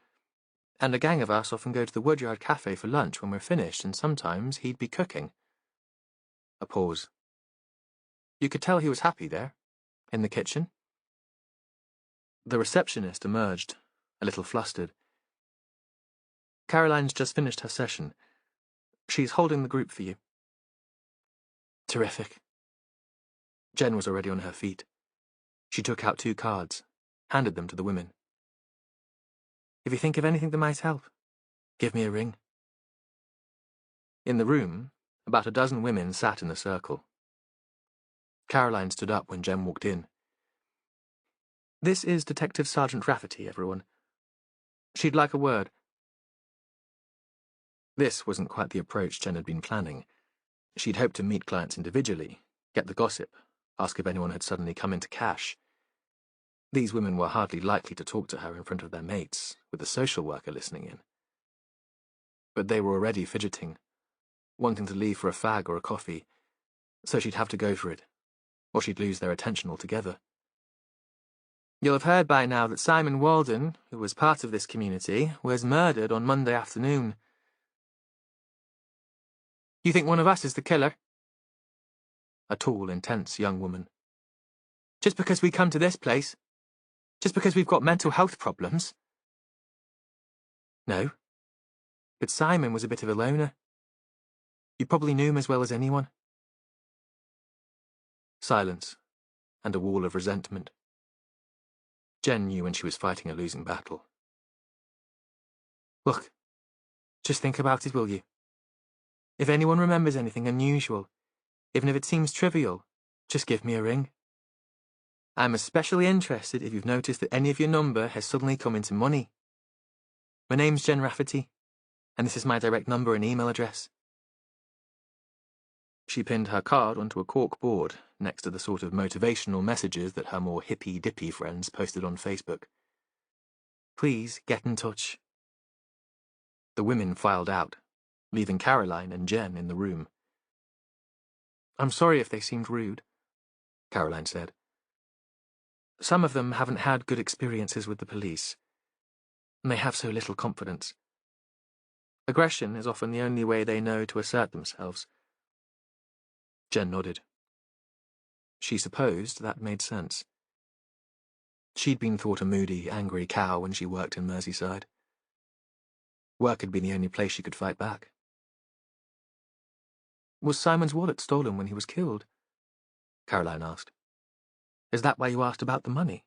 and a gang of us often go to the Woodyard Cafe for lunch when we're finished, and sometimes he'd be cooking. A pause. You could tell he was happy there, in the kitchen. The receptionist emerged, a little flustered. Caroline's just finished her session. She's holding the group for you. Terrific. Jen was already on her feet. She took out 2 cards, handed them to the women. If you think of anything that might help, give me a ring. In the room, about a dozen women sat in a circle. Caroline stood up when Jen walked in. This is Detective Sergeant Rafferty, everyone. She'd like a word. This wasn't quite the approach Jen had been planning. She'd hoped to meet clients individually, get the gossip, ask if anyone had suddenly come into cash. These women were hardly likely to talk to her in front of their mates, with a social worker listening in. But they were already fidgeting, wanting to leave for a fag or a coffee, so she'd have to go for it, or she'd lose their attention altogether. You'll have heard by now that Simon Walden, who was part of this community, was murdered on Monday afternoon. You think one of us is the killer? A tall, intense young woman. Just because we come to this place? Just because we've got mental health problems? No. But Simon was a bit of a loner. You probably knew him as well as anyone. Silence, and a wall of resentment. Jen knew when she was fighting a losing battle. Look, just think about it, will you? If anyone remembers anything unusual, even if it seems trivial, just give me a ring. I'm especially interested if you've noticed that any of your number has suddenly come into money. My name's Jen Rafferty, and this is my direct number and email address. She pinned her card onto a cork board next to the sort of motivational messages that her more hippy-dippy friends posted on Facebook. Please get in touch. The women filed out, leaving Caroline and Jen in the room. I'm sorry if they seemed rude, Caroline said. Some of them haven't had good experiences with the police, and they have so little confidence. Aggression is often the only way they know to assert themselves. Jen nodded. She supposed that made sense. She'd been thought a moody, angry cow when she worked in Merseyside. Work had been the only place she could fight back. Was Simon's wallet stolen when he was killed? Caroline asked. Is that why you asked about the money?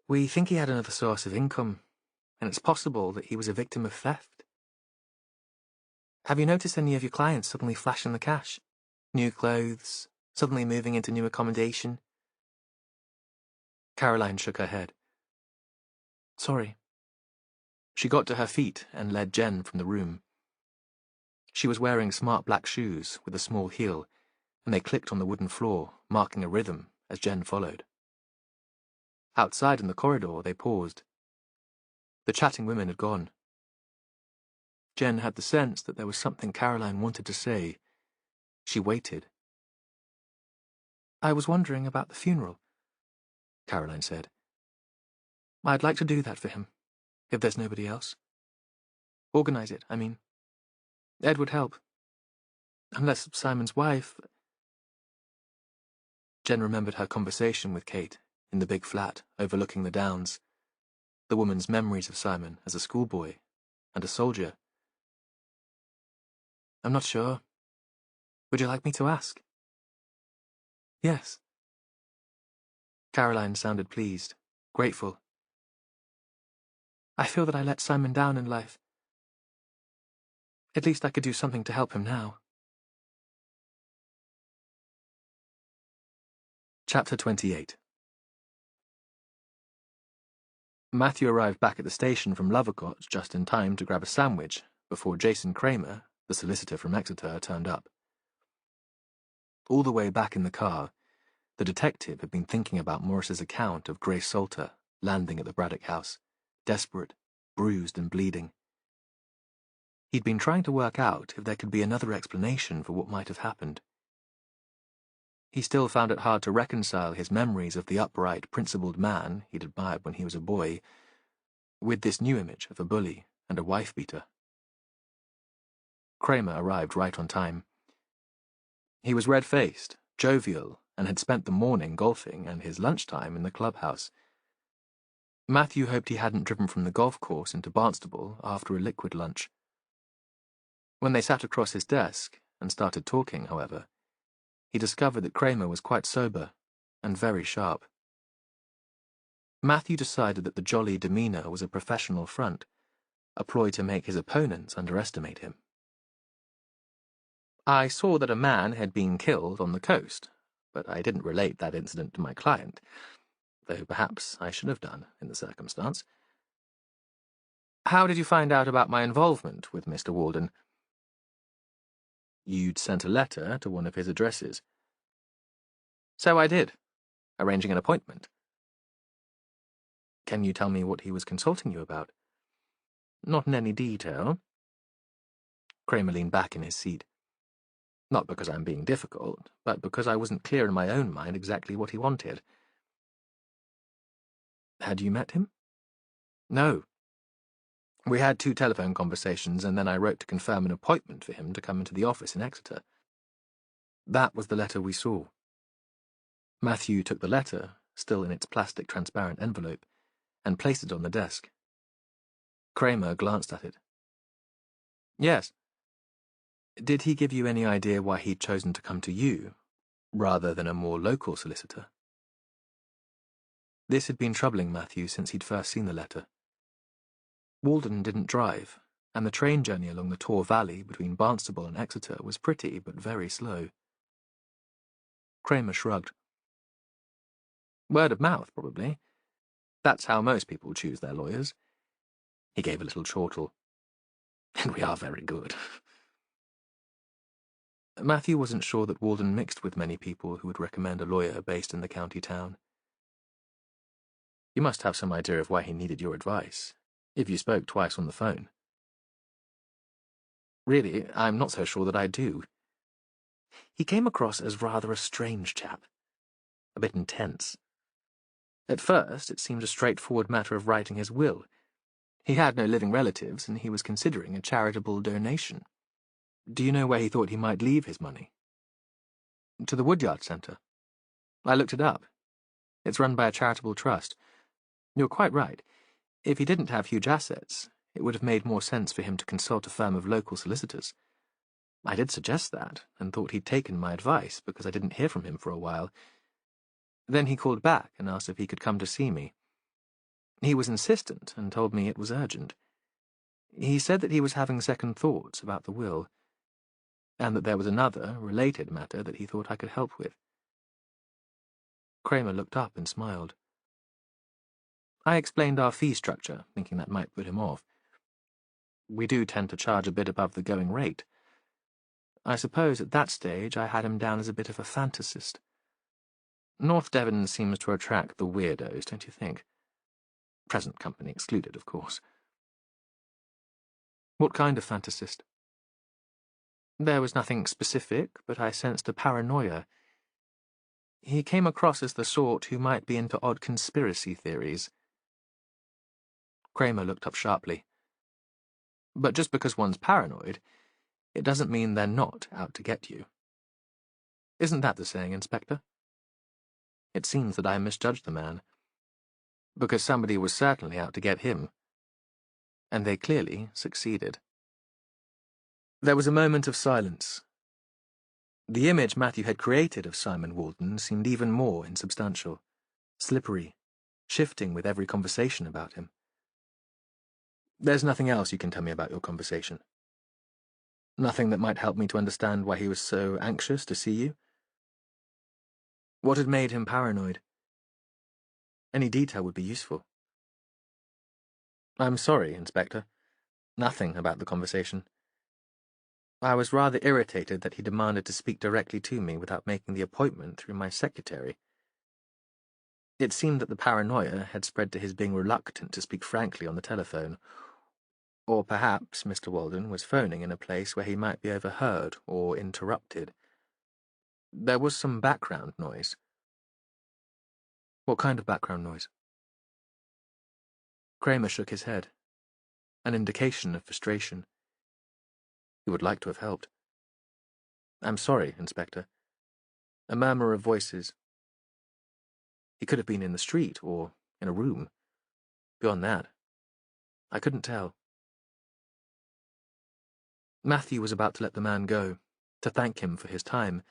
We think he had another source of income, and it's possible that he was a victim of theft. Have you noticed any of your clients suddenly flashing the cash? New clothes, suddenly moving into new accommodation? Caroline shook her head. Sorry. She got to her feet and led Jen from the room. She was wearing smart black shoes with a small heel, and they clicked on the wooden floor, marking a rhythm as Jen followed. Outside in the corridor, they paused. The chatting women had gone. Jen had the sense that there was something Caroline wanted to say. She waited. I was wondering about the funeral, Caroline said. I'd like to do that for him, if there's nobody else. Organize it, I mean. Ed would help. Unless Simon's wife... Jen remembered her conversation with Kate in the big flat overlooking the downs, the woman's memories of Simon as a schoolboy and a soldier. I'm not sure. Would you like me to ask? Yes. Caroline sounded pleased, grateful. I feel that I let Simon down in life. At least I could do something to help him now. Chapter 28. Matthew arrived back at the station from Lovercott just in time to grab a sandwich before Jason Kramer, the solicitor from Exeter, turned up. All the way back in the car, The detective had been thinking about Morris's account of Grace Salter landing at the Braddock house, desperate, bruised and bleeding. He'd been trying to work out if there could be another explanation for what might have happened. He still found it hard to reconcile his memories of the upright, principled man he'd admired when he was a boy with this new image of a bully and a wife-beater. Kramer arrived right on time. He was red-faced, jovial, and had spent the morning golfing and his lunchtime in the clubhouse. Matthew hoped he hadn't driven from the golf course into Barnstable after a liquid lunch. When they sat across his desk and started talking, however, he discovered that Kramer was quite sober and very sharp. Matthew decided that the jolly demeanour was a professional front, a ploy to make his opponents underestimate him. I saw that a man had been killed on the coast, but I didn't relate that incident to my client, though perhaps I should have done in the circumstance. How did you find out about my involvement with Mr. Walden? You'd sent a letter to one of his addresses. So I did, arranging an appointment. Can you tell me what he was consulting you about? Not in any detail. Kramer leaned back in his seat. Not because I'm being difficult, but because I wasn't clear in my own mind exactly what he wanted. Had you met him? No. We had 2 telephone conversations, and then I wrote to confirm an appointment for him to come into the office in Exeter. That was the letter we saw. Matthew took the letter, still in its plastic transparent envelope, and placed it on the desk. Kramer glanced at it. Yes. Did he give you any idea why he'd chosen to come to you, rather than a more local solicitor? This had been troubling Matthew since he'd first seen the letter. Walden didn't drive, and the train journey along the Tor Valley between Barnstable and Exeter was pretty but very slow. Kramer shrugged. Word of mouth, probably. That's how most people choose their lawyers. He gave a little chortle. And we are very good. Matthew wasn't sure that Walden mixed with many people who would recommend a lawyer based in the county town. You must have some idea of why he needed your advice, if you spoke twice on the phone. Really, I'm not so sure that I do. He came across as rather a strange chap, a bit intense. At first, it seemed a straightforward matter of writing his will. He had no living relatives, and he was considering a charitable donation. Do you know where he thought he might leave his money? To the Woodyard Centre. I looked it up. It's run by a charitable trust. You're quite right. If he didn't have huge assets, it would have made more sense for him to consult a firm of local solicitors. I did suggest that, and thought he'd taken my advice because I didn't hear from him for a while. Then he called back and asked if he could come to see me. He was insistent and told me it was urgent. He said that he was having second thoughts about the will, and that there was another, related matter that he thought I could help with. Kramer looked up and smiled. I explained our fee structure, thinking that might put him off. We do tend to charge a bit above the going rate. I suppose at that stage I had him down as a bit of a fantasist. North Devon seems to attract the weirdos, don't you think? Present company excluded, of course. What kind of fantasist? There was nothing specific, but I sensed a paranoia. He came across as the sort who might be into odd conspiracy theories. Kramer looked up sharply. But just because one's paranoid, it doesn't mean they're not out to get you. Isn't that the saying, Inspector? It seems that I misjudged the man, because somebody was certainly out to get him, and they clearly succeeded. There was a moment of silence. The image Matthew had created of Simon Walden seemed even more insubstantial, slippery, shifting with every conversation about him. There's nothing else you can tell me about your conversation? Nothing that might help me to understand why he was so anxious to see you? What had made him paranoid? Any detail would be useful. I'm sorry, Inspector. Nothing about the conversation. I was rather irritated that he demanded to speak directly to me without making the appointment through my secretary. It seemed that the paranoia had spread to his being reluctant to speak frankly on the telephone. Or perhaps Mr. Walden was phoning in a place where he might be overheard or interrupted. There was some background noise. What kind of background noise? Kramer shook his head, an indication of frustration. He would like to have helped. I'm sorry, Inspector. A murmur of voices. He could have been in the street or in a room. Beyond that, I couldn't tell. Matthew was about to let the man go, to thank him for his time,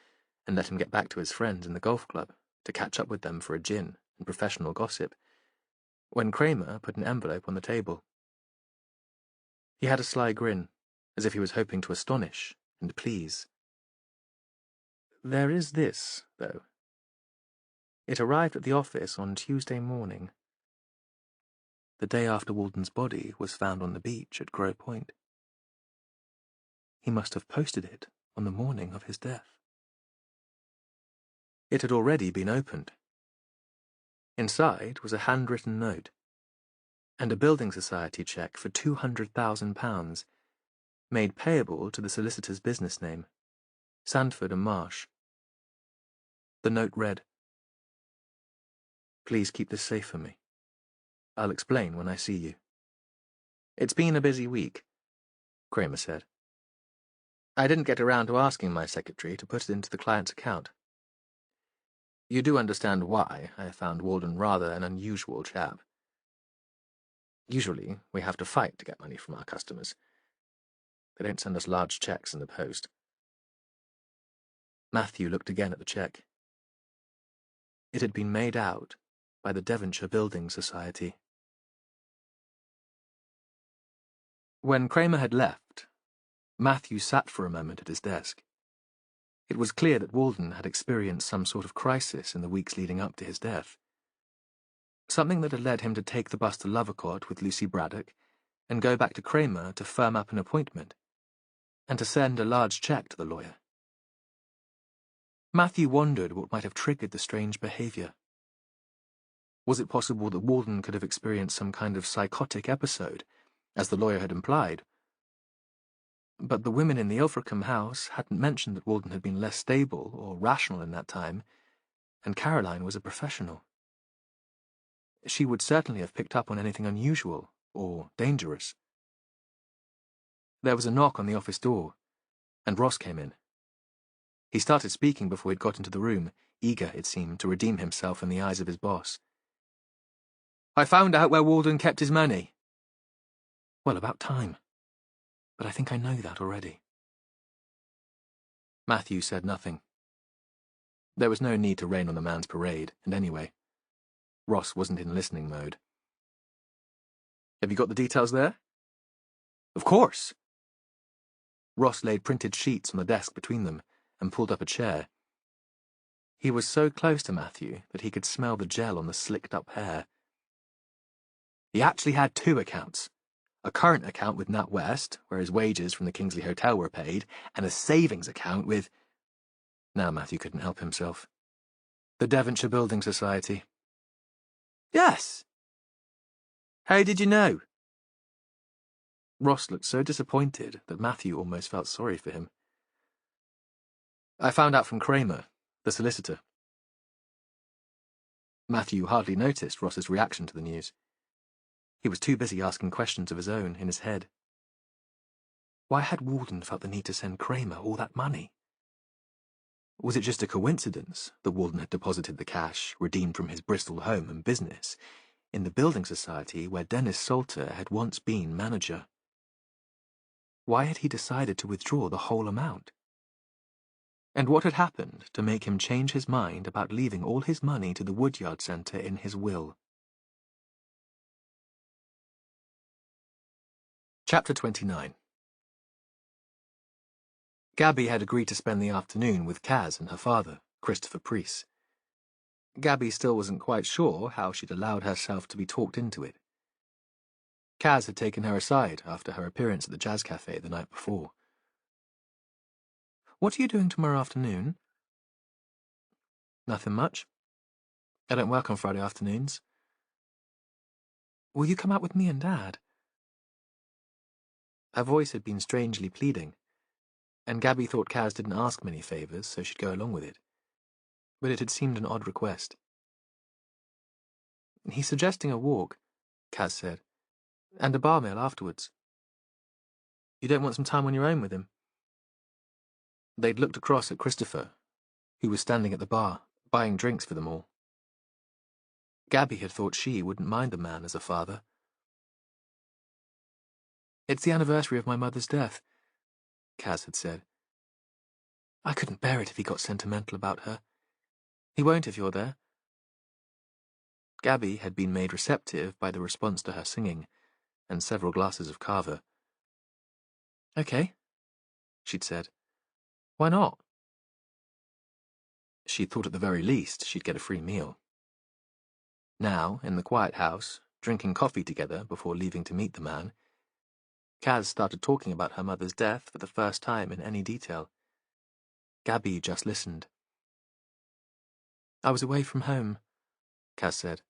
and let him get back to his friends in the golf club, to catch up with them for a gin and professional gossip, when Kramer put an envelope on the table. He had a sly grin, as if he was hoping to astonish and please. There is this, though. It arrived at the office on Tuesday morning, the day after Walden's body was found on the beach at Grow Point. He must have posted it on the morning of his death. It had already been opened. Inside was a handwritten note, and a building society cheque for £200,000, made payable to the solicitor's business name, Sandford and Marsh. The note read, "Please keep this safe for me. I'll explain when I see you." "It's been a busy week," Kramer said. "I didn't get around to asking my secretary to put it into the client's account. You do understand why I found Walden rather an unusual chap. Usually, we have to fight to get money from our customers. They don't send us large cheques in the post." Matthew looked again at the cheque. It had been made out by the Devonshire Building Society. When Kramer had left, Matthew sat for a moment at his desk. It was clear that Walden had experienced some sort of crisis in the weeks leading up to his death. Something that had led him to take the bus to Lovercourt with Lucy Braddock and go back to Kramer to firm up an appointment, and to send a large cheque to the lawyer. Matthew wondered what might have triggered the strange behaviour. Was it possible that Walden could have experienced some kind of psychotic episode, as the lawyer had implied? But the women in the Ilfracombe house hadn't mentioned that Walden had been less stable or rational in that time, and Caroline was a professional. She would certainly have picked up on anything unusual or dangerous. There was a knock on the office door, and Ross came in. He started speaking before he'd got into the room, eager, it seemed, to redeem himself in the eyes of his boss. "I found out where Walden kept his money." "Well, about time. But I think I know that already." Matthew said nothing. There was no need to rain on the man's parade, and anyway, Ross wasn't in listening mode. "Have you got the details there?" "Of course." Ross laid printed sheets on the desk between them and pulled up a chair. He was so close to Matthew that he could smell the gel on the slicked-up hair. "He actually had two accounts. A current account with NatWest, where his wages from the Kingsley Hotel were paid, and a savings account with—" Now Matthew couldn't help himself. "The Devonshire Building Society." "Yes." "How did you know?" Ross looked so disappointed that Matthew almost felt sorry for him. "I found out from Kramer, the solicitor." Matthew hardly noticed Ross's reaction to the news. He was too busy asking questions of his own in his head. Why had Walden felt the need to send Kramer all that money? Was it just a coincidence that Walden had deposited the cash, redeemed from his Bristol home and business, in the building society where Dennis Salter had once been manager? Why had he decided to withdraw the whole amount? And what had happened to make him change his mind about leaving all his money to the Woodyard Centre in his will? Chapter 29. Gabby had agreed to spend the afternoon with Kaz and her father, Christopher Preece. Gabby still wasn't quite sure how she'd allowed herself to be talked into it. Kaz had taken her aside after her appearance at the jazz cafe the night before. "What are you doing tomorrow afternoon?" "Nothing much." I don't work on Friday afternoons. Will you come out with me and Dad? Her voice had been strangely pleading, and Gabby thought Kaz didn't ask many favours, so she'd go along with it. But it had seemed an odd request. He's suggesting a walk, Kaz said, and a bar meal afterwards. You don't want some time on your own with him? They'd looked across at Christopher, who was standing at the bar, buying drinks for them all. Gabby had thought she wouldn't mind the man as a father. It's the anniversary of my mother's death, Kaz had said. I couldn't bear it if he got sentimental about her. He won't if you're there. Gabby had been made receptive by the response to her singing, and several glasses of kava. Okay, she'd said. Why not? She thought at the very least she'd get a free meal. Now, in the quiet house, drinking coffee together before leaving to meet the man, Kaz started talking about her mother's death for the first time in any detail. Gabby just listened. I was away from home, Kaz said.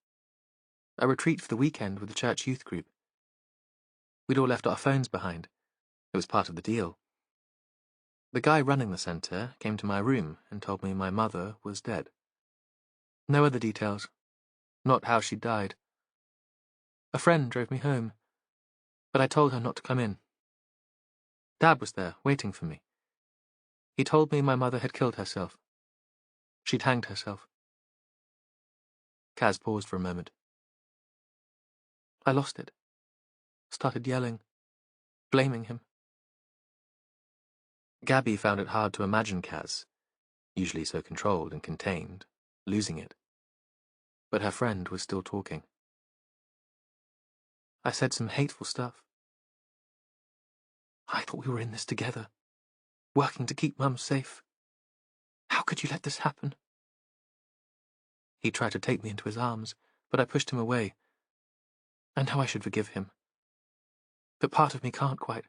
A retreat for the weekend with the church youth group. We'd all left our phones behind. It was part of the deal. The guy running the centre came to my room and told me my mother was dead. No other details. Not how she died. A friend drove me home, but I told her not to come in. Dad was there, waiting for me. He told me my mother had killed herself. She'd hanged herself. Kaz paused for a moment. I lost it. Started yelling, blaming him. Gabby found it hard to imagine Kaz, usually so controlled and contained, losing it. But her friend was still talking. I said some hateful stuff. I thought we were in this together, working to keep Mum safe. How could you let this happen? He tried to take me into his arms, but I pushed him away. I know I should forgive him, but part of me can't quite.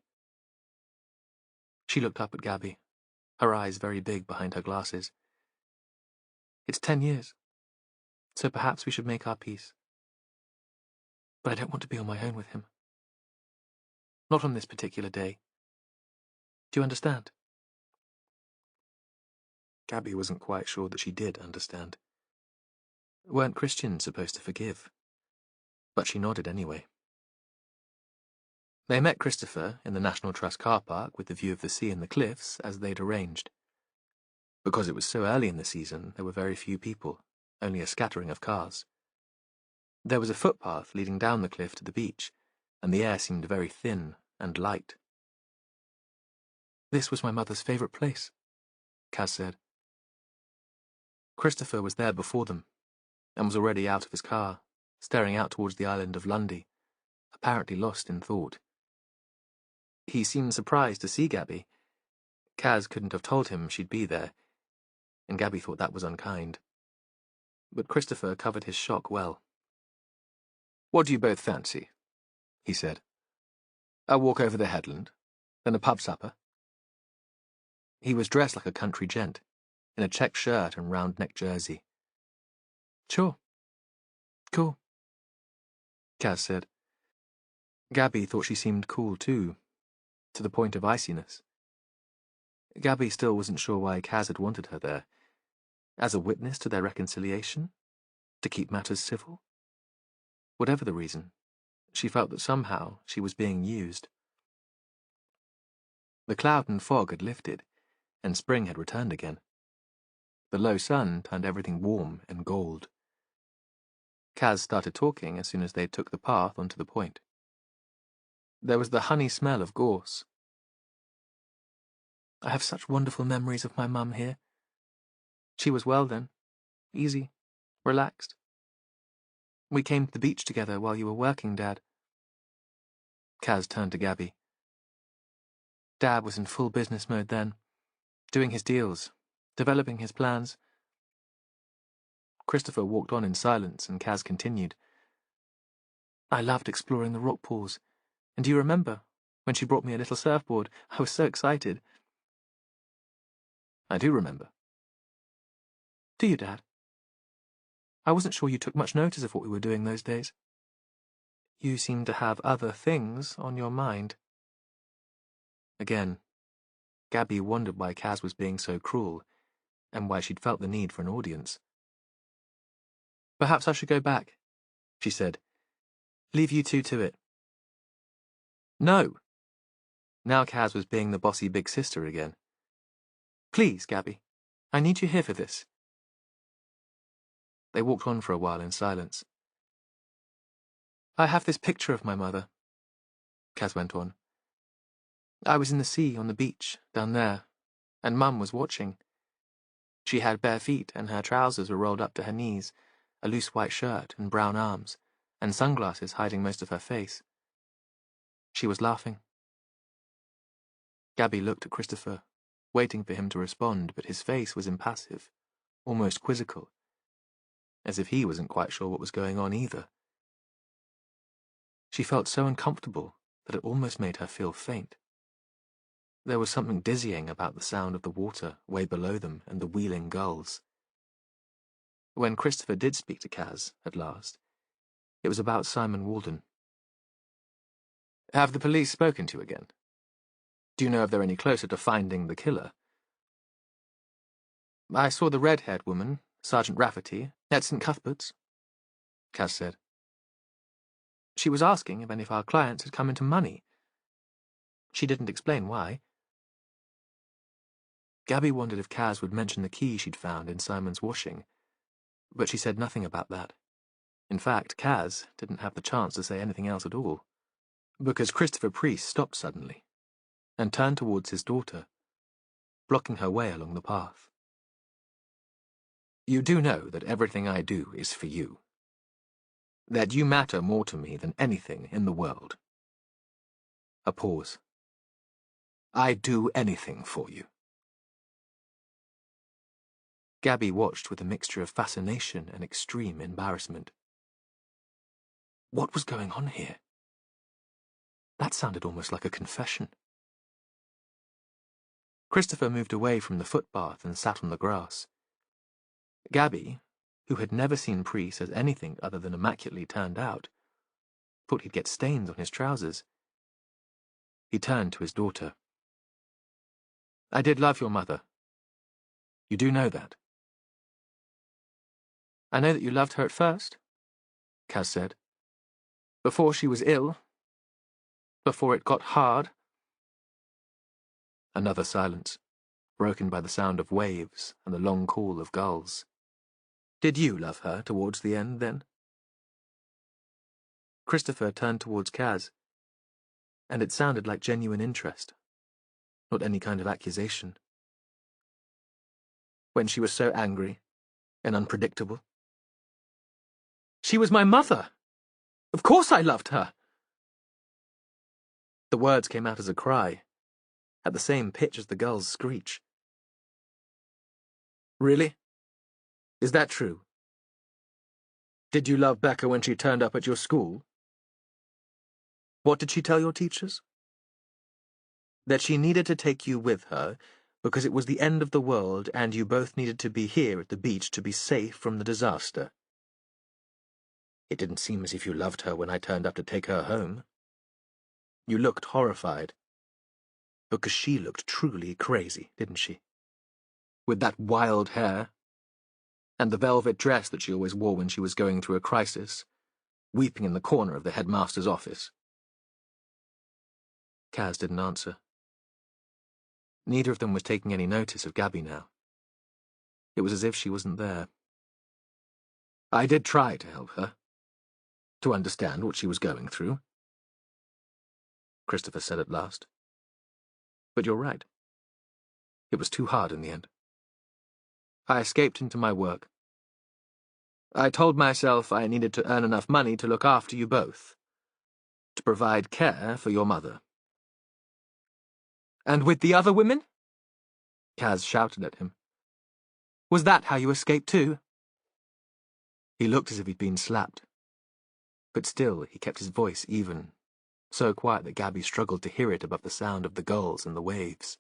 She looked up at Gabby, her eyes very big behind her glasses. It's 10 years, so perhaps we should make our peace. But I don't want to be on my own with him. Not on this particular day. Do you understand? Gabby wasn't quite sure that she did understand. Weren't Christians supposed to forgive? But she nodded anyway. They met Christopher in the National Trust car park with the view of the sea and the cliffs as they'd arranged. Because it was so early in the season, there were very few people, only a scattering of cars. There was a footpath leading down the cliff to the beach, and the air seemed very thin and light. This was my mother's favourite place, Kaz said. Christopher was there before them, and was already out of his car, staring out towards the island of Lundy, apparently lost in thought. He seemed surprised to see Gabby. Kaz couldn't have told him she'd be there, and Gabby thought that was unkind. But Christopher covered his shock well. What do you both fancy? He said. A walk over the headland, then a pub supper? He was dressed like a country gent, in a check shirt and round-neck jersey. Sure. Cool, Kaz said. Gabby thought she seemed cool too, to the point of iciness. Gabby still wasn't sure why Kaz had wanted her there. As a witness to their reconciliation? To keep matters civil? Whatever the reason, she felt that somehow she was being used. The cloud and fog had lifted, and spring had returned again. The low sun turned everything warm and gold. Kaz started talking as soon as they took the path onto the point. There was the honey smell of gorse. I have such wonderful memories of my mum here. She was well then, easy, relaxed. We came to the beach together while you were working, Dad. Kaz turned to Gabby. Dad was in full business mode then, doing his deals, developing his plans. Christopher walked on in silence, and Kaz continued. I loved exploring the rock pools, and do you remember, when she brought me a little surfboard, I was so excited. I do remember. Do you, Dad? I wasn't sure you took much notice of what we were doing those days. You seem to have other things on your mind. Again, Gabby wondered why Kaz was being so cruel, and why she'd felt the need for an audience. Perhaps I should go back, she said. Leave you two to it. No. Now Kaz was being the bossy big sister again. Please, Gabby, I need you here for this. They walked on for a while in silence. I have this picture of my mother, Kaz went on. I was in the sea on the beach, down there, and Mum was watching. She had bare feet, and her trousers were rolled up to her knees, a loose white shirt and brown arms, and sunglasses hiding most of her face. She was laughing. Gabby looked at Christopher, waiting for him to respond, but his face was impassive, almost quizzical, as if he wasn't quite sure what was going on either. She felt so uncomfortable that it almost made her feel faint. There was something dizzying about the sound of the water way below them and the wheeling gulls. When Christopher did speak to Kaz, at last, it was about Simon Walden. Have the police spoken to you again? Do you know if they're any closer to finding the killer? I saw the red-haired woman, Sergeant Rafferty, at St. Cuthbert's, Kaz said. She was asking if any of our clients had come into money. She didn't explain why. Gabby wondered if Kaz would mention the key she'd found in Simon's washing, but she said nothing about that. In fact, Kaz didn't have the chance to say anything else at all, because Christopher Priest stopped suddenly and turned towards his daughter, blocking her way along the path. You do know that everything I do is for you. That you matter more to me than anything in the world. A pause. I'd do anything for you. Gabby watched with a mixture of fascination and extreme embarrassment. What was going on here? That sounded almost like a confession. Christopher moved away from the footpath and sat on the grass. Gabby, who had never seen Priest as anything other than immaculately turned out, thought he'd get stains on his trousers. He turned to his daughter. I did love your mother. You do know that. I know that you loved her at first, Kaz said. Before she was ill. Before it got hard. Another silence, broken by the sound of waves and the long call of gulls. Did you love her towards the end, then? Christopher turned towards Kaz, and it sounded like genuine interest, not any kind of accusation. When she was so angry and unpredictable. She was my mother! Of course I loved her! The words came out as a cry, at the same pitch as the gull's screech. Really? Is that true? Did you love Becca when she turned up at your school? What did she tell your teachers? That she needed to take you with her because it was the end of the world and you both needed to be here at the beach to be safe from the disaster. It didn't seem as if you loved her when I turned up to take her home. You looked horrified. Because she looked truly crazy, didn't she? With that wild hair, and the velvet dress that she always wore when she was going through a crisis, weeping in the corner of the headmaster's office. Kaz didn't answer. Neither of them was taking any notice of Gabby now. It was as if she wasn't there. I did try to help her, to understand what she was going through, Christopher said at last. But you're right. It was too hard in the end. I escaped into my work. I told myself I needed to earn enough money to look after you both, to provide care for your mother. And with the other women? Kaz shouted at him. Was that how you escaped too? He looked as if he'd been slapped. But still he kept his voice even, so quiet that Gabby struggled to hear it above the sound of the gulls and the waves.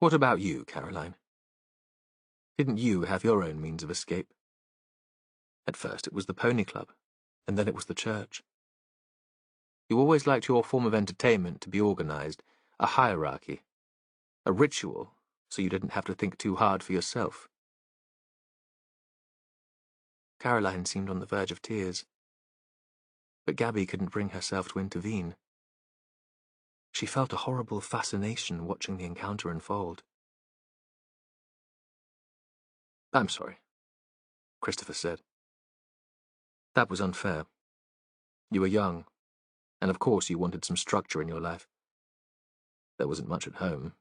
What about you, Caroline? Didn't you have your own means of escape? At first it was the pony club, and then it was the church. You always liked your form of entertainment to be organized, a hierarchy, a ritual, so you didn't have to think too hard for yourself. Caroline seemed on the verge of tears, but Gabby couldn't bring herself to intervene. She felt a horrible fascination watching the encounter unfold. "I'm sorry," Christopher said. "That was unfair. You were young, and of course you wanted some structure in your life. There wasn't much at home,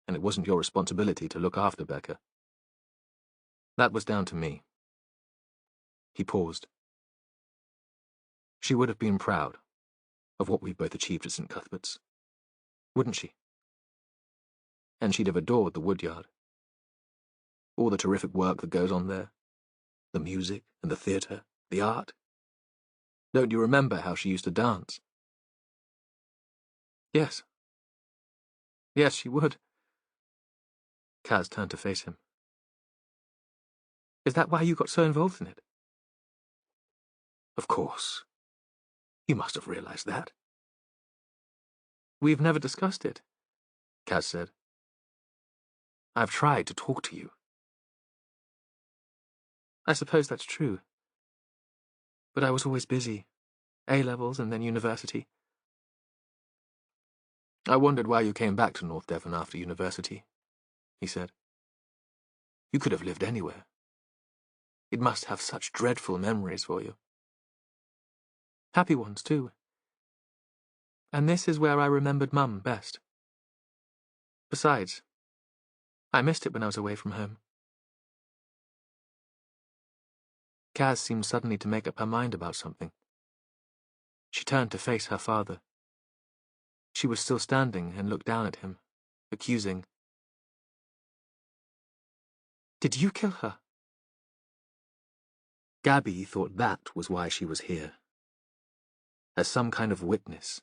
and it wasn't your responsibility to look after Becca. That was down to me." He paused. "She would have been proud of what we both achieved at St. Cuthbert's, wouldn't she? And she'd have adored the Woodyard. All the terrific work that goes on there. The music and the theatre, the art. Don't you remember how she used to dance?" "Yes. Yes, she would." Kaz turned to face him. "Is that why you got so involved in it?" "Of course. You must have realized that." "We've never discussed it," Kaz said. "I've tried to talk to you." "I suppose that's true. But I was always busy. A-levels and then university." "I wondered why you came back to North Devon after university," he said. "You could have lived anywhere. It must have such dreadful memories for you." "Happy ones, too. And this is where I remembered Mum best. Besides, I missed it when I was away from home." Kaz seemed suddenly to make up her mind about something. She turned to face her father. She was still standing and looked down at him, accusing. "Did you kill her?" Gabby thought that was why she was here. As some kind of witness,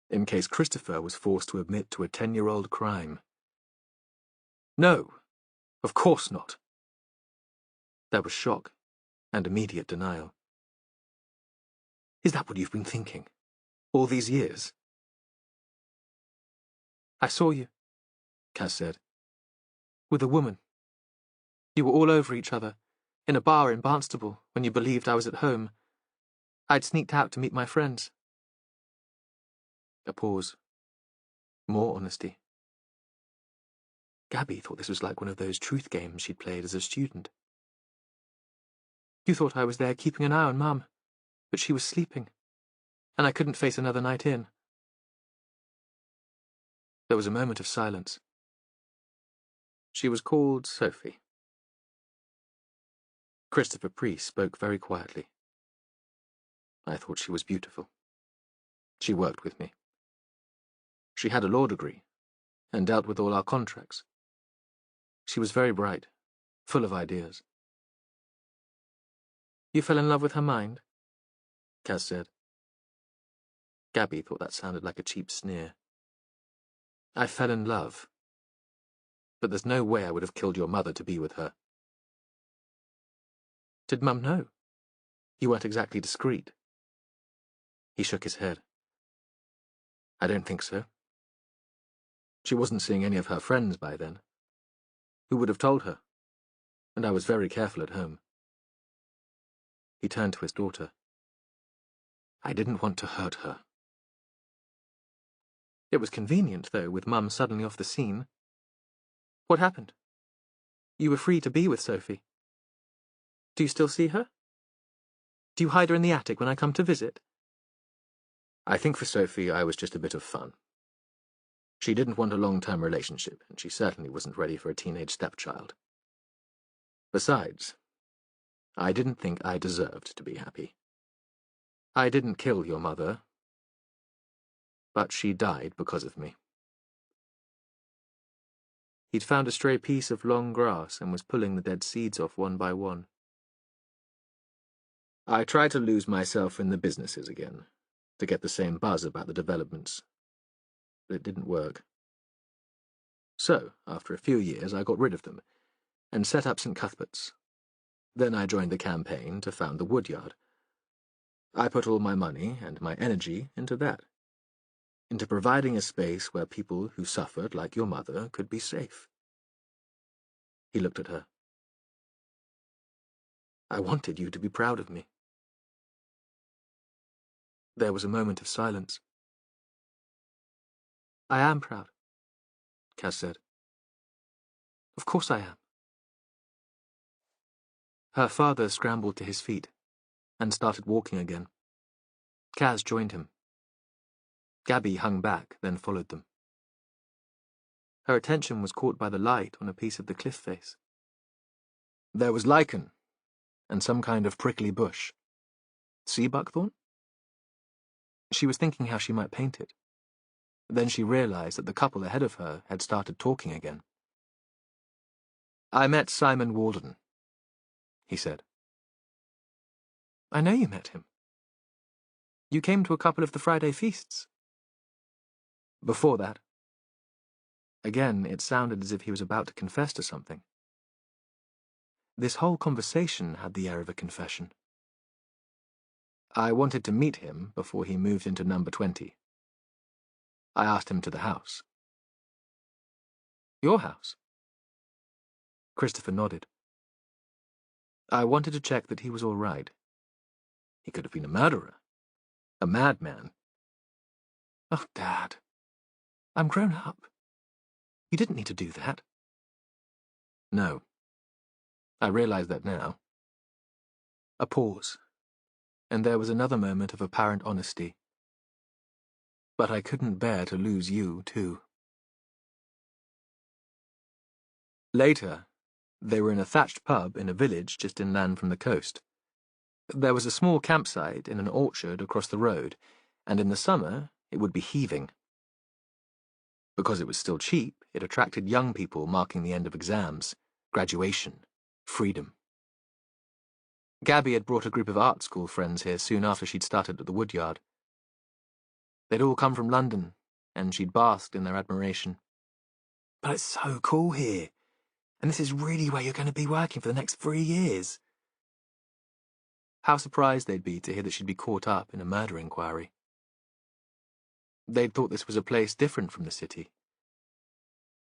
in case Christopher was forced to admit to a 10-year-old crime. "No, of course not." There was shock and immediate denial. "Is that what you've been thinking? All these years?" "I saw you," Kaz said. "With a woman. You were all over each other, in a bar in Barnstable, when you believed I was at home. I'd sneaked out to meet my friends." A pause. More honesty. Gabby thought this was like one of those truth games she'd played as a student. "You thought I was there keeping an eye on Mum, but she was sleeping, and I couldn't face another night in." There was a moment of silence. "She was called Sophie." Christopher Priest spoke very quietly. "I thought she was beautiful. She worked with me. She had a law degree, and dealt with all our contracts. She was very bright, full of ideas." "You fell in love with her mind?" Kaz said. Gabby thought that sounded like a cheap sneer. "I fell in love. But there's no way I would have killed your mother to be with her." "Did Mum know? You weren't exactly discreet." He shook his head. "I don't think so. She wasn't seeing any of her friends by then. Who would have told her? And I was very careful at home." He turned to his daughter. "I didn't want to hurt her." "It was convenient, though, with Mum suddenly off the scene. What happened? You were free to be with Sophie. Do you still see her? Do you hide her in the attic when I come to visit?" "I think for Sophie I was just a bit of fun. She didn't want a long-term relationship, and she certainly wasn't ready for a teenage stepchild. Besides, I didn't think I deserved to be happy. I didn't kill your mother, but she died because of me." He'd found a stray piece of long grass and was pulling the dead seeds off one by one. "I tried to lose myself in the businesses again, to get the same buzz about the developments. But it didn't work. So, after a few years, I got rid of them, and set up St. Cuthbert's. Then I joined the campaign to found the woodyard. I put all my money and my energy into that, into providing a space where people who suffered like your mother could be safe. He looked at her. I wanted you to be proud of me. There was a moment of silence. I am proud, Kaz said. Of course I am. Her father scrambled to his feet and started walking again. Kaz joined him. Gabby hung back, then followed them. Her attention was caught by the light on a piece of the cliff face. There was lichen, and some kind of prickly bush. Sea buckthorn? She was thinking how she might paint it. Then she realized that the couple ahead of her had started talking again. I met Simon Walden, he said. I know you met him. You came to a couple of the Friday feasts. Before that. Again, it sounded as if he was about to confess to something. This whole conversation had the air of a confession. I wanted to meet him before he moved into number 20. I asked him to the house. Your house? Christopher nodded. I wanted to check that he was all right. He could have been a murderer. A madman. Oh, Dad. I'm grown up. You didn't need to do that. No. I realize that now. A pause, and there was another moment of apparent honesty. But I couldn't bear to lose you, too. Later, they were in a thatched pub in a village just inland from the coast. There was a small campsite in an orchard across the road, and in the summer it would be heaving. Because it was still cheap, it attracted young people marking the end of exams, graduation, freedom. Gabby had brought a group of art school friends here soon after she'd started at the woodyard. They'd all come from London, and she'd basked in their admiration. But it's so cool here, and this is really where you're going to be working for the next 3 years. How surprised they'd be to hear that she'd be caught up in a murder inquiry. They'd thought this was a place different from the city.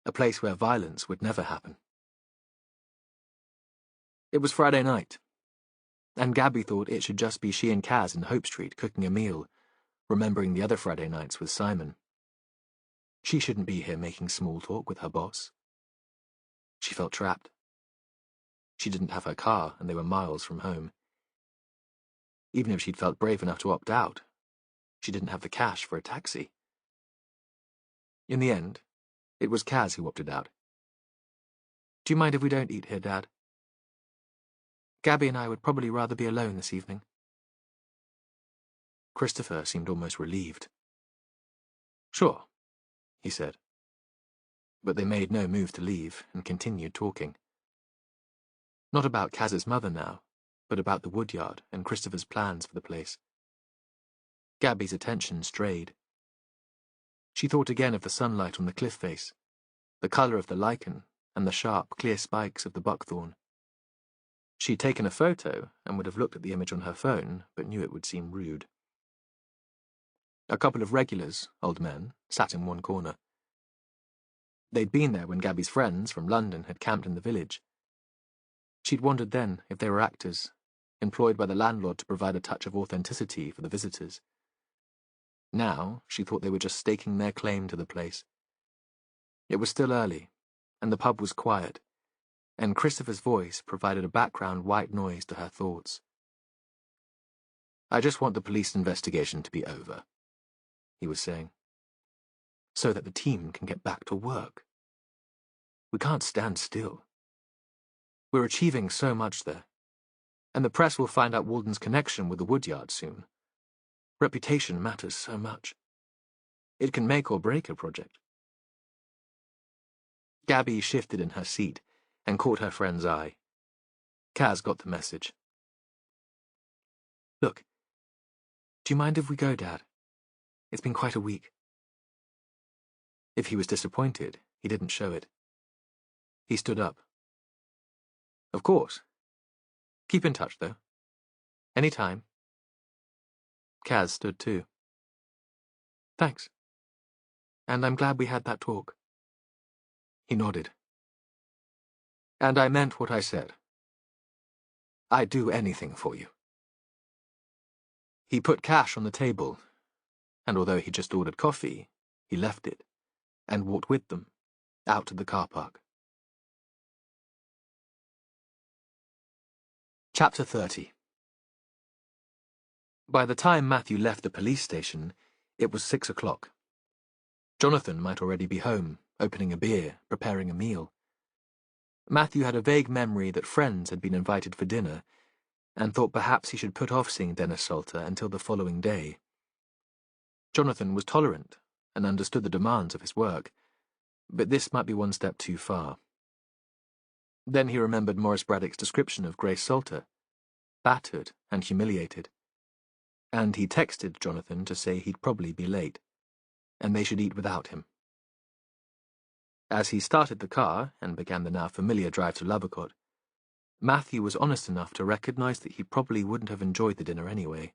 A place where violence would never happen. It was Friday night, and Gabby thought it should just be she and Kaz in Hope Street cooking a meal, remembering the other Friday nights with Simon. She shouldn't be here making small talk with her boss. She felt trapped. She didn't have her car, and they were miles from home. Even if she'd felt brave enough to opt out, she didn't have the cash for a taxi. In the end, it was Kaz who opted out. Do you mind if we don't eat here, Dad? Gabby and I would probably rather be alone this evening. Christopher seemed almost relieved. Sure, he said. But they made no move to leave and continued talking. Not about Kaz's mother now, but about the woodyard and Christopher's plans for the place. Gabby's attention strayed. She thought again of the sunlight on the cliff face, the colour of the lichen, and the sharp, clear spikes of the buckthorn. She'd taken a photo and would have looked at the image on her phone, but knew it would seem rude. A couple of regulars, old men, sat in one corner. They'd been there when Gabby's friends from London had camped in the village. She'd wondered then if they were actors, employed by the landlord to provide a touch of authenticity for the visitors. Now, she thought they were just staking their claim to the place. It was still early, and the pub was quiet, and Christopher's voice provided a background white noise to her thoughts. I just want the police investigation to be over, he was saying, so that the team can get back to work. We can't stand still. We're achieving so much there, and the press will find out Walden's connection with the woodyard soon. Reputation matters so much. It can make or break a project. Gabby shifted in her seat and caught her friend's eye. Kaz got the message. Look, do you mind if we go, Dad? It's been quite a week. If he was disappointed, he didn't show it. He stood up. Of course. Keep in touch, though. Any time. Kaz stood too. Thanks. And I'm glad we had that talk. He nodded. And I meant what I said. I'd do anything for you. He put cash on the table, and although he just ordered coffee, he left it, and walked with them, out to the car park. Chapter 30. By the time Matthew left the police station, it was 6 o'clock. Jonathan might already be home, opening a beer, preparing a meal. Matthew had a vague memory that friends had been invited for dinner, and thought perhaps he should put off seeing Dennis Salter until the following day. Jonathan was tolerant and understood the demands of his work, but this might be one step too far. Then he remembered Morris Braddock's description of Grace Salter, battered and humiliated, and he texted Jonathan to say he'd probably be late, and they should eat without him. As he started the car and began the now familiar drive to Labbercott, Matthew was honest enough to recognize that he probably wouldn't have enjoyed the dinner anyway.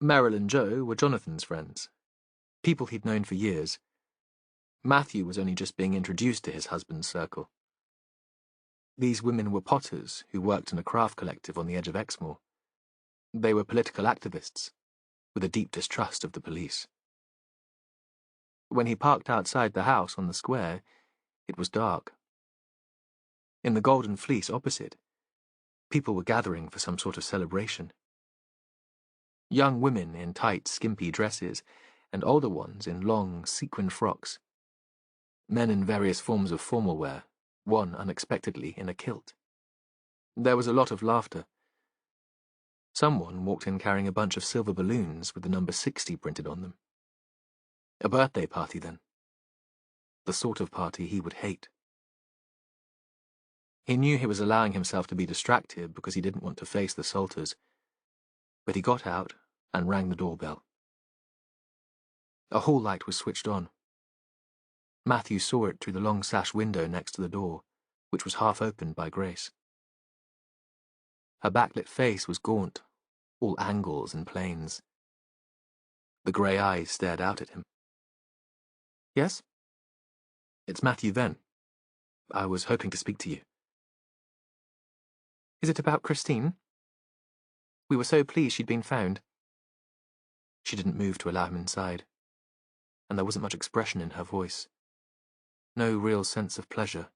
Merrill and Joe were Jonathan's friends, people he'd known for years. Matthew was only just being introduced to his husband's circle. These women were potters who worked in a craft collective on the edge of Exmoor. They were political activists, with a deep distrust of the police. When he parked outside the house on the square, it was dark. In the Golden Fleece opposite, people were gathering for some sort of celebration. Young women in tight, skimpy dresses, and older ones in long, sequined frocks. Men in various forms of formal wear, one unexpectedly in a kilt. There was a lot of laughter. Someone walked in carrying a bunch of silver balloons with the number 60 printed on them. A birthday party, then. The sort of party he would hate. He knew he was allowing himself to be distracted because he didn't want to face the Salters, but he got out and rang the doorbell. A hall light was switched on. Matthew saw it through the long sash window next to the door, which was half opened by Grace. Her backlit face was gaunt, all angles and planes. The grey eyes stared out at him. Yes? It's Matthew Venn. I was hoping to speak to you. Is it about Christine? We were so pleased she'd been found. She didn't move to allow him inside, and there wasn't much expression in her voice. No real sense of pleasure.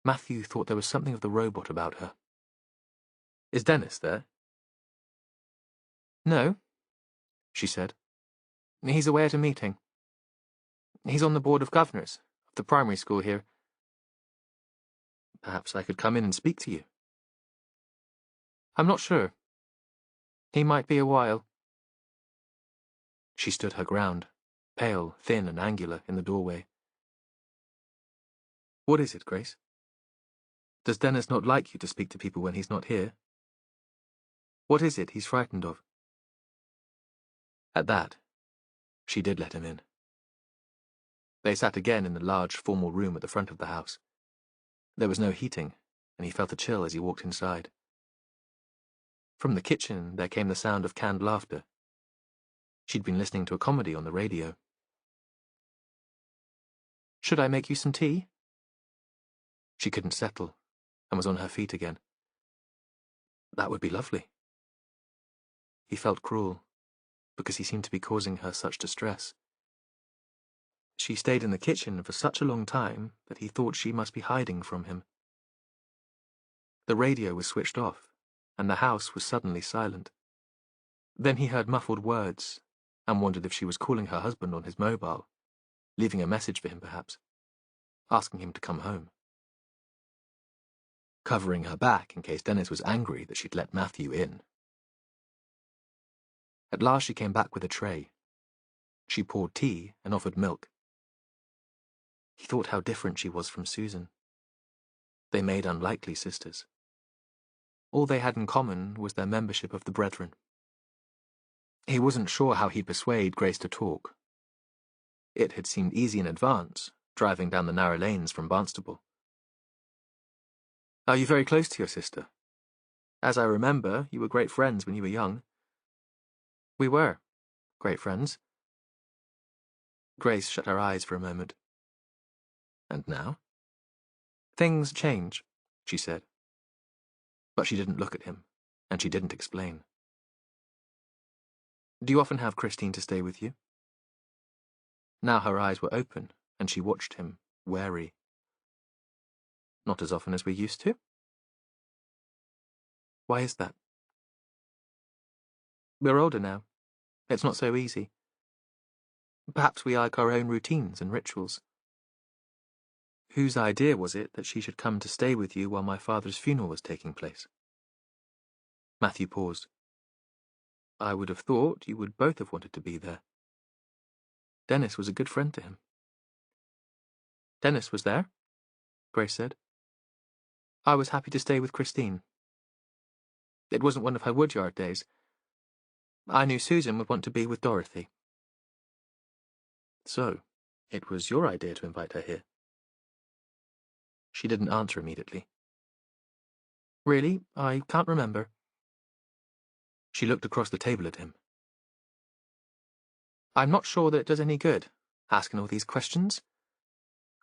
Matthew thought there was something of the robot about her. Is Dennis there? No, she said. He's away at a meeting. He's on the board of governors of the primary school here. Perhaps I could come in and speak to you. I'm not sure. He might be a while. She stood her ground, pale, thin and angular, in the doorway. What is it, Grace? Does Dennis not like you to speak to people when he's not here? What is it he's frightened of? At that, she did let him in. They sat again in the large, formal room at the front of the house. There was no heating, and he felt a chill as he walked inside. From the kitchen there came the sound of canned laughter. She'd been listening to a comedy on the radio. Should I make you some tea? She couldn't settle, and was on her feet again. That would be lovely. He felt cruel, because he seemed to be causing her such distress. She stayed in the kitchen for such a long time that he thought she must be hiding from him. The radio was switched off, and the house was suddenly silent. Then he heard muffled words, and wondered if she was calling her husband on his mobile, leaving a message for him perhaps, asking him to come home. Covering her back in case Dennis was angry that she'd let Matthew in. At last she came back with a tray. She poured tea and offered milk. He thought how different she was from Susan. They made unlikely sisters. All they had in common was their membership of the Brethren. He wasn't sure how he'd persuade Grace to talk. It had seemed easy in advance, driving down the narrow lanes from Barnstaple. Are you very close to your sister? As I remember, you were great friends when you were young. We were great friends. Grace shut her eyes for a moment. And now? Things change, she said. But she didn't look at him, and she didn't explain. Do you often have Christine to stay with you? Now her eyes were open, and she watched him, wary. Not as often as we used to? Why is that? We're older now. It's not so easy. Perhaps we like our own routines and rituals. Whose idea was it that she should come to stay with you while my father's funeral was taking place? Matthew paused. I would have thought you would both have wanted to be there. Dennis was a good friend to him. Dennis was there, Grace said. I was happy to stay with Christine. It wasn't one of her woodyard days. I knew Susan would want to be with Dorothy. So, it was your idea to invite her here? She didn't answer immediately. Really? I can't remember. She looked across the table at him. I'm not sure that it does any good, asking all these questions.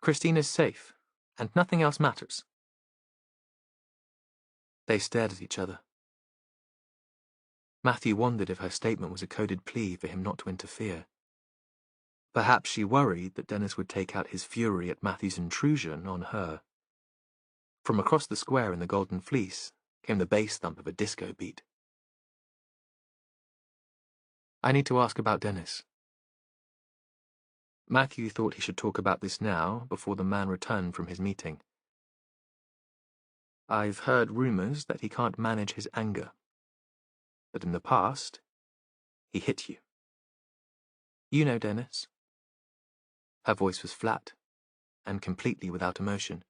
Christine is safe, and nothing else matters. They stared at each other. Matthew wondered if her statement was a coded plea for him not to interfere. Perhaps she worried that Dennis would take out his fury at Matthew's intrusion on her. From across the square in the Golden Fleece came the bass thump of a disco beat. I need to ask about Dennis. Matthew thought he should talk about this now, before the man returned from his meeting. I've heard rumors that he can't manage his anger. That in the past, he hit you. You know Dennis. Her voice was flat, and completely without emotion.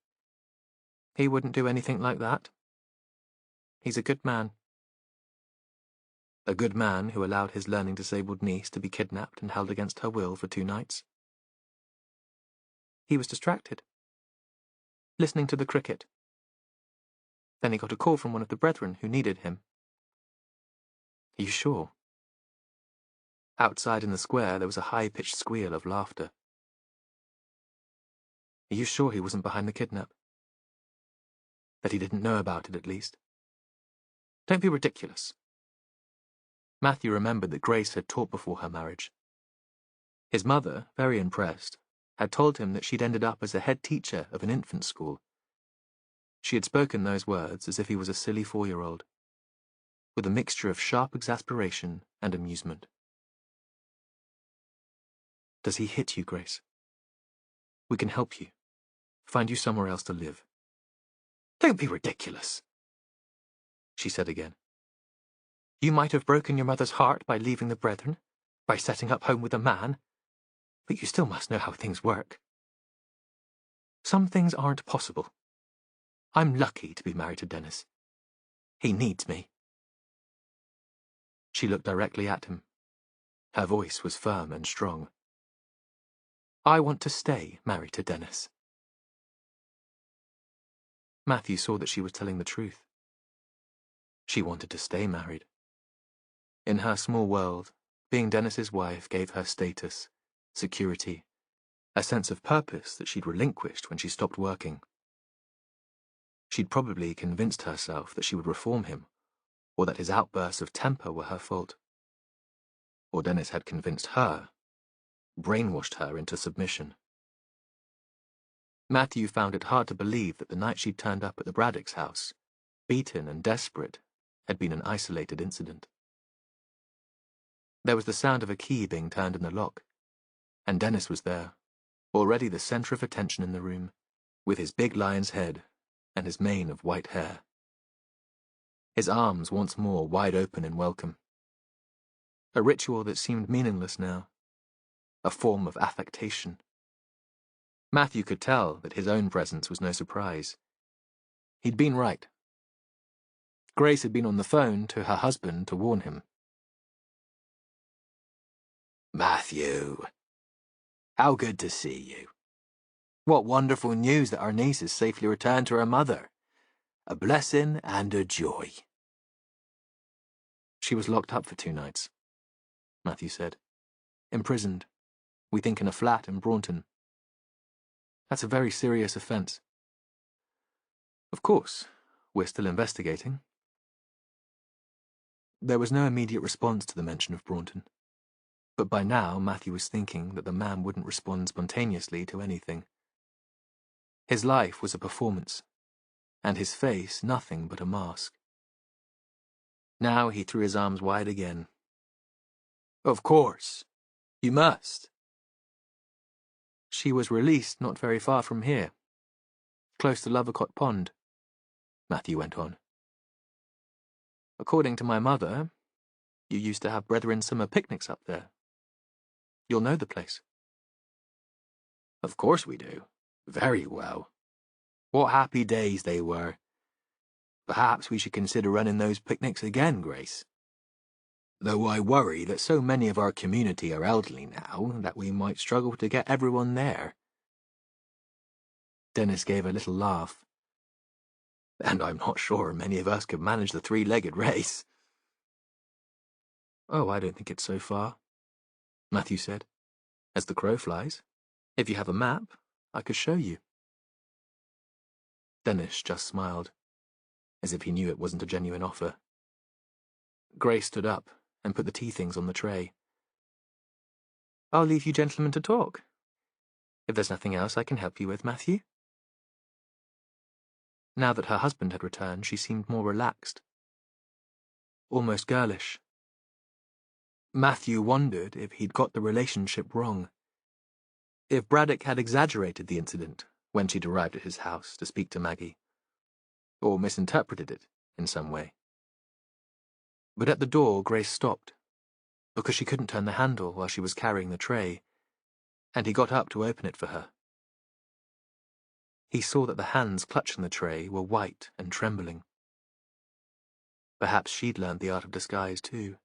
He wouldn't do anything like that. He's a good man. A good man who allowed his learning disabled niece to be kidnapped and held against her will for 2 nights. He was distracted, listening to the cricket. Then he got a call from one of the brethren who needed him. Are you sure? Outside in the square there was a high-pitched squeal of laughter. Are you sure he wasn't behind the kidnap? That he didn't know about it, at least? Don't be ridiculous. Matthew remembered that Grace had taught before her marriage. His mother, very impressed, had told him that she'd ended up as a head teacher of an infant school. She had spoken those words as if he was a silly 4-year-old, with a mixture of sharp exasperation and amusement. Does he hit you, Grace? We can help you. Find you somewhere else to live. Don't be ridiculous, she said again. You might have broken your mother's heart by leaving the brethren, by setting up home with a man, but you still must know how things work. Some things aren't possible. I'm lucky to be married to Dennis. He needs me. She looked directly at him. Her voice was firm and strong. I want to stay married to Dennis. Matthew saw that she was telling the truth. She wanted to stay married. In her small world, being Dennis's wife gave her status, security, a sense of purpose that she'd relinquished when she stopped working. She'd probably convinced herself that she would reform him, or that his outbursts of temper were her fault. Or Dennis had convinced her, brainwashed her into submission. Matthew found it hard to believe that the night she'd turned up at the Braddocks' house, beaten and desperate, had been an isolated incident. There was the sound of a key being turned in the lock, and Dennis was there, already the centre of attention in the room, with his big lion's head and his mane of white hair. His arms once more wide open in welcome. A ritual that seemed meaningless now, a form of affectation. Matthew could tell that his own presence was no surprise. He'd been right. Grace had been on the phone to her husband to warn him. Matthew, how good to see you. What wonderful news that our niece has safely returned to her mother. A blessing and a joy. She was locked up for 2 nights, Matthew said. Imprisoned, we think in a flat in Braunton. That's a very serious offence. Of course, we're still investigating. There was no immediate response to the mention of Braunton, but by now Matthew was thinking that the man wouldn't respond spontaneously to anything. His life was a performance, and his face nothing but a mask. Now he threw his arms wide again. Of course. You must. She was released not very far from here, close to Lovercott Pond, Matthew went on. According to my mother, you used to have Brethren summer picnics up there. You'll know the place. Of course we do. Very well. What happy days they were. Perhaps we should consider running those picnics again, Grace. Though I worry that so many of our community are elderly now that we might struggle to get everyone there. Dennis gave a little laugh. And I'm not sure many of us could manage the 3-legged race. Oh, I don't think it's so far, Matthew said. As the crow flies. If you have a map, I could show you. Dennis just smiled, as if he knew it wasn't a genuine offer. Grace stood up and put the tea things on the tray. I'll leave you gentlemen to talk. If there's nothing else I can help you with, Matthew. Now that her husband had returned, she seemed more relaxed, almost girlish. Matthew wondered if he'd got the relationship wrong. If Braddock had exaggerated the incident when she'd arrived at his house to speak to Maggie, or misinterpreted it in some way. But at the door, Grace stopped, because she couldn't turn the handle while she was carrying the tray, and he got up to open it for her. He saw that the hands clutching the tray were white and trembling. Perhaps she'd learned the art of disguise too.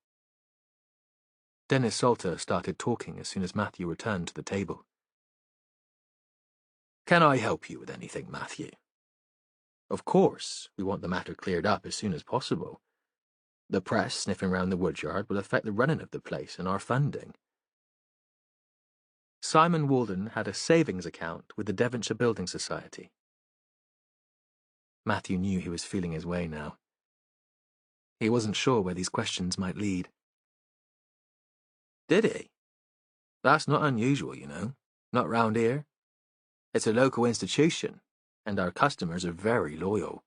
Dennis Salter started talking as soon as Matthew returned to the table. Can I help you with anything, Matthew? Of course, we want the matter cleared up as soon as possible. The press sniffing round the woodyard will affect the running of the place and our funding. Simon Walden had a savings account with the Devonshire Building Society. Matthew knew he was feeling his way now. He wasn't sure where these questions might lead. Did he? That's not unusual, you know. Not round here. It's a local institution, and our customers are very loyal.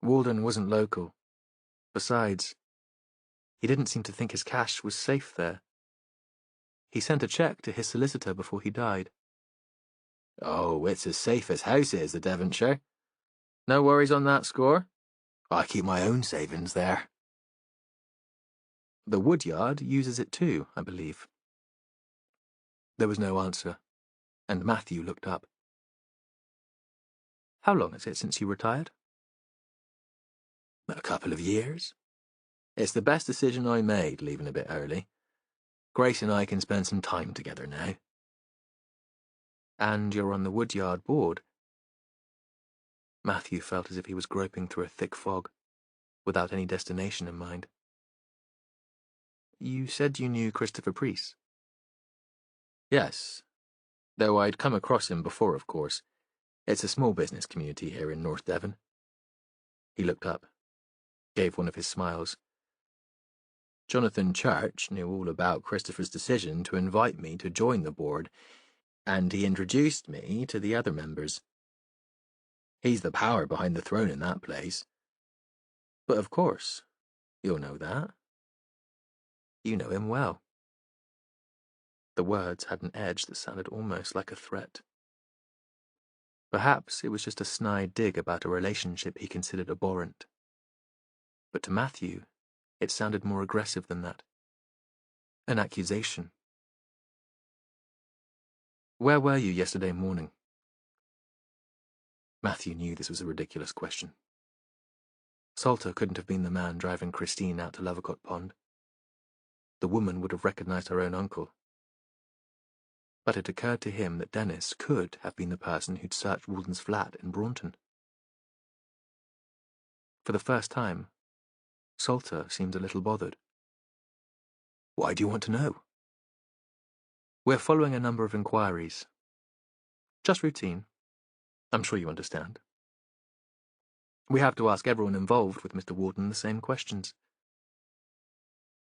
Walden wasn't local. Besides, he didn't seem to think his cash was safe there. He sent a cheque to his solicitor before he died. Oh, it's as safe as houses, the Devonshire. No worries on that score. I keep my own savings there. The woodyard uses it too, I believe. There was no answer, and Matthew looked up. How long is it since you retired? A couple of years. It's the best decision I made, leaving a bit early. Grace and I can spend some time together now. And you're on the woodyard board. Matthew felt as if he was groping through a thick fog, without any destination in mind. You said you knew Christopher Priest? Yes, though I'd come across him before, of course. It's a small business community here in North Devon. He looked up, gave one of his smiles. Jonathan Church knew all about Christopher's decision to invite me to join the board, and he introduced me to the other members. He's the power behind the throne in that place. But of course, you'll know that. You know him well. The words had an edge that sounded almost like a threat. Perhaps it was just a snide dig about a relationship he considered abhorrent. But to Matthew, it sounded more aggressive than that. An accusation. Where were you yesterday morning? Matthew knew this was a ridiculous question. Salter couldn't have been the man driving Christine out to Lovercott Pond. The woman would have recognized her own uncle. But it occurred to him that Dennis could have been the person who'd searched Walden's flat in Braunton. For the first time, Salter seemed a little bothered. Why do you want to know? We're following a number of inquiries. Just routine. I'm sure you understand. We have to ask everyone involved with Mr. Warden the same questions.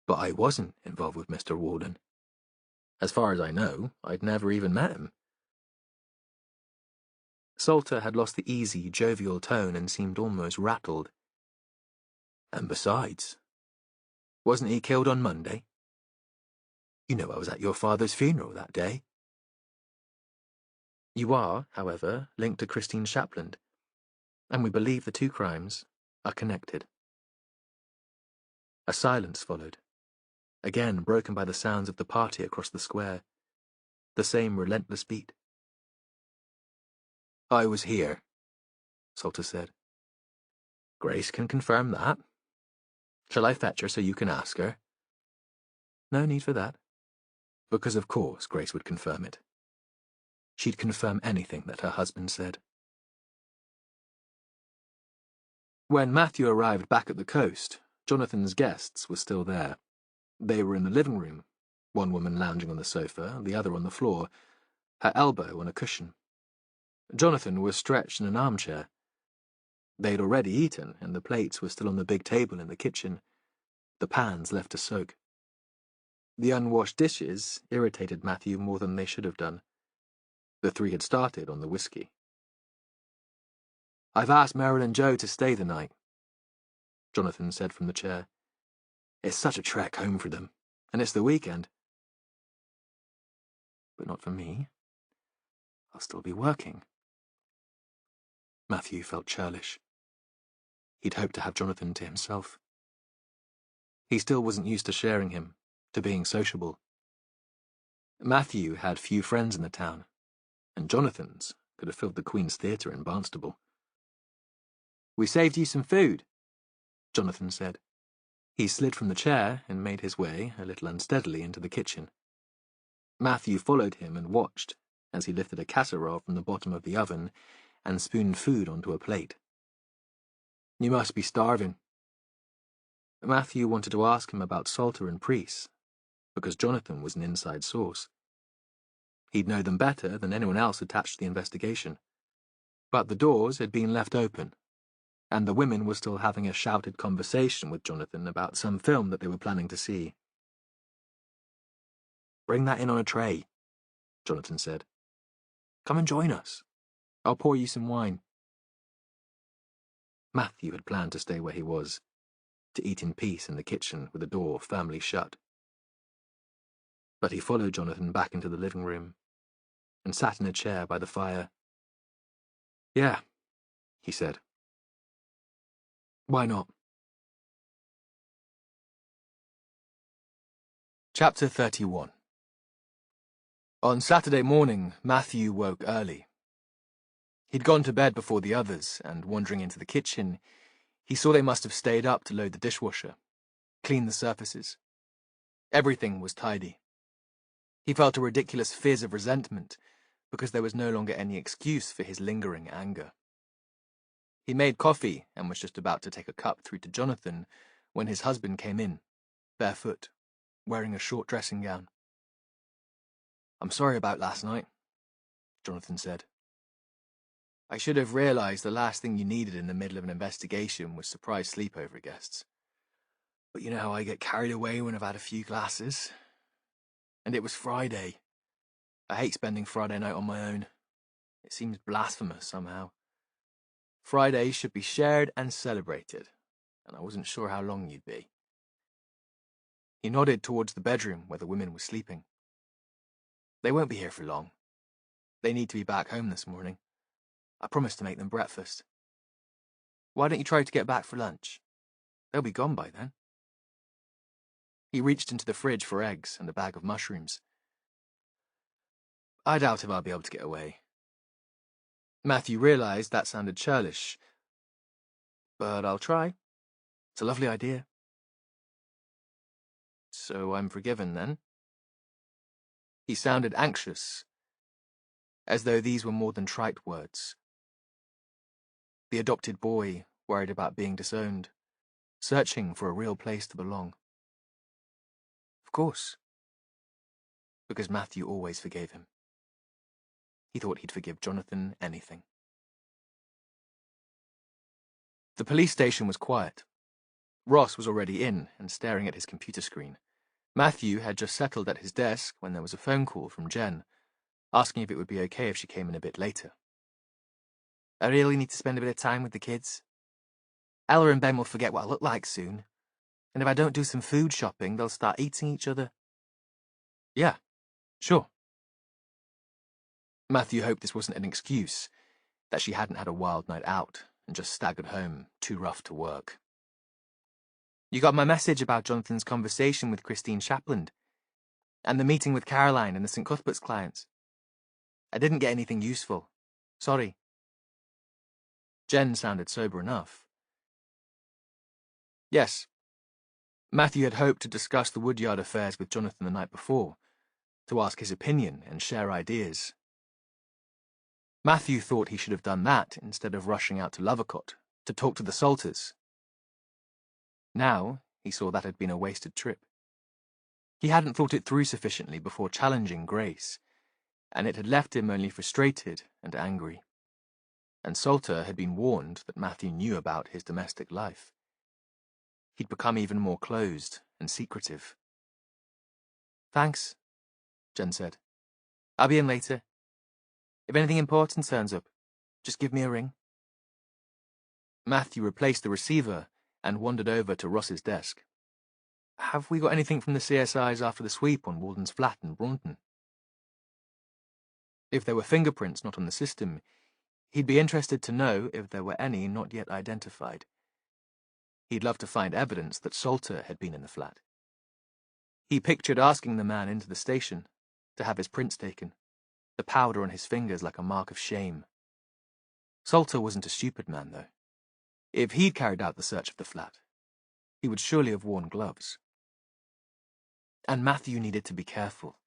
But I wasn't involved with Mr. Warden. As far as I know, I'd never even met him. Salter had lost the easy, jovial tone and seemed almost rattled. And besides, wasn't he killed on Monday? You know I was at your father's funeral that day. You are, however, linked to Christine Shapland, and we believe the two crimes are connected. A silence followed, again broken by the sounds of the party across the square, the same relentless beat. I was here, Salter said. Grace can confirm that. Shall I fetch her so you can ask her? No need for that. Because of course Grace would confirm it. She'd confirm anything that her husband said. When Matthew arrived back at the coast, Jonathan's guests were still there. They were in the living room, one woman lounging on the sofa, the other on the floor, her elbow on a cushion. Jonathan was stretched in an armchair. They'd already eaten, and the plates were still on the big table in the kitchen, the pans left to soak. The unwashed dishes irritated Matthew more than they should have done. The three had started on the whiskey. "I've asked Meryl and Joe to stay the night," Jonathan said from the chair. "It's such a trek home for them, and it's the weekend." "But not for me. I'll still be working." Matthew felt churlish. He'd hoped to have Jonathan to himself. He still wasn't used to sharing him, to being sociable. Matthew had few friends in the town, and Jonathan's could have filled the Queen's Theatre in Barnstable. "We saved you some food," Jonathan said. He slid from the chair and made his way, a little unsteadily, into the kitchen. Matthew followed him and watched as he lifted a casserole from the bottom of the oven and spooned food onto a plate. "You must be starving." Matthew wanted to ask him about Salter and Priest, because Jonathan was an inside source. He'd know them better than anyone else attached to the investigation. But the doors had been left open, and the women were still having a shouted conversation with Jonathan about some film that they were planning to see. "Bring that in on a tray," Jonathan said. "Come and join us. I'll pour you some wine." Matthew had planned to stay where he was, to eat in peace in the kitchen with the door firmly shut. But he followed Jonathan back into the living room and sat in a chair by the fire. "Yeah," he said. "Why not?" Chapter 31. On Saturday morning, Matthew woke early. He'd gone to bed before the others, and wandering into the kitchen, he saw they must have stayed up to load the dishwasher, clean the surfaces. Everything was tidy. He felt a ridiculous fizz of resentment, because there was no longer any excuse for his lingering anger. He made coffee and was just about to take a cup through to Jonathan when his husband came in, barefoot, wearing a short dressing gown. "I'm sorry about last night," Jonathan said. "I should have realized the last thing you needed in the middle of an investigation was surprise sleepover guests. But you know how I get carried away when I've had a few glasses. And it was Friday. I hate spending Friday night on my own. It seems blasphemous somehow. Friday should be shared and celebrated, and I wasn't sure how long you'd be." He nodded towards the bedroom where the women were sleeping. "They won't be here for long. They need to be back home this morning. I promised to make them breakfast. Why don't you try to get back for lunch? They'll be gone by then." He reached into the fridge for eggs and a bag of mushrooms. "I doubt if I'll be able to get away." Matthew realized that sounded churlish, but I'll try. It's a lovely idea. "So I'm forgiven, then?" He sounded anxious, as though these were more than trite words. The adopted boy worried about being disowned, searching for a real place to belong. Of course. Because Matthew always forgave him. He thought he'd forgive Jonathan anything. The police station was quiet. Ross was already in and staring at his computer screen. Matthew had just settled at his desk when there was a phone call from Jen, asking if it would be okay if she came in a bit later. I really need to spend a bit of time with the kids. Ella and Ben will forget what I look like soon, and if I don't do some food shopping, they'll start eating each other. Yeah, sure. Matthew hoped this wasn't an excuse, that she hadn't had a wild night out and just staggered home, too rough to work. You got my message about Jonathan's conversation with Christine Shapland, and the meeting with Caroline and the St. Cuthbert's clients. I didn't get anything useful. Sorry. Jen sounded sober enough. Yes. Matthew had hoped to discuss the Woodyard affairs with Jonathan the night before, to ask his opinion and share ideas. Matthew thought he should have done that instead of rushing out to Lovercott to talk to the Salters. Now, he saw that had been a wasted trip. He hadn't thought it through sufficiently before challenging Grace, and it had left him only frustrated and angry. And Salter had been warned that Matthew knew about his domestic life. He'd become even more closed and secretive. Thanks, Jen said. I'll be in later. If anything important turns up, just give me a ring. Matthew replaced the receiver and wandered over to Ross's desk. Have we got anything from the CSIs after the sweep on Walden's flat in Braunton? If there were fingerprints not on the system, he'd be interested to know if there were any not yet identified. He'd love to find evidence that Salter had been in the flat. He pictured asking the man into the station to have his prints taken, the powder on his fingers like a mark of shame. Salter wasn't a stupid man, though. If he'd carried out the search of the flat, he would surely have worn gloves. And Matthew needed to be careful.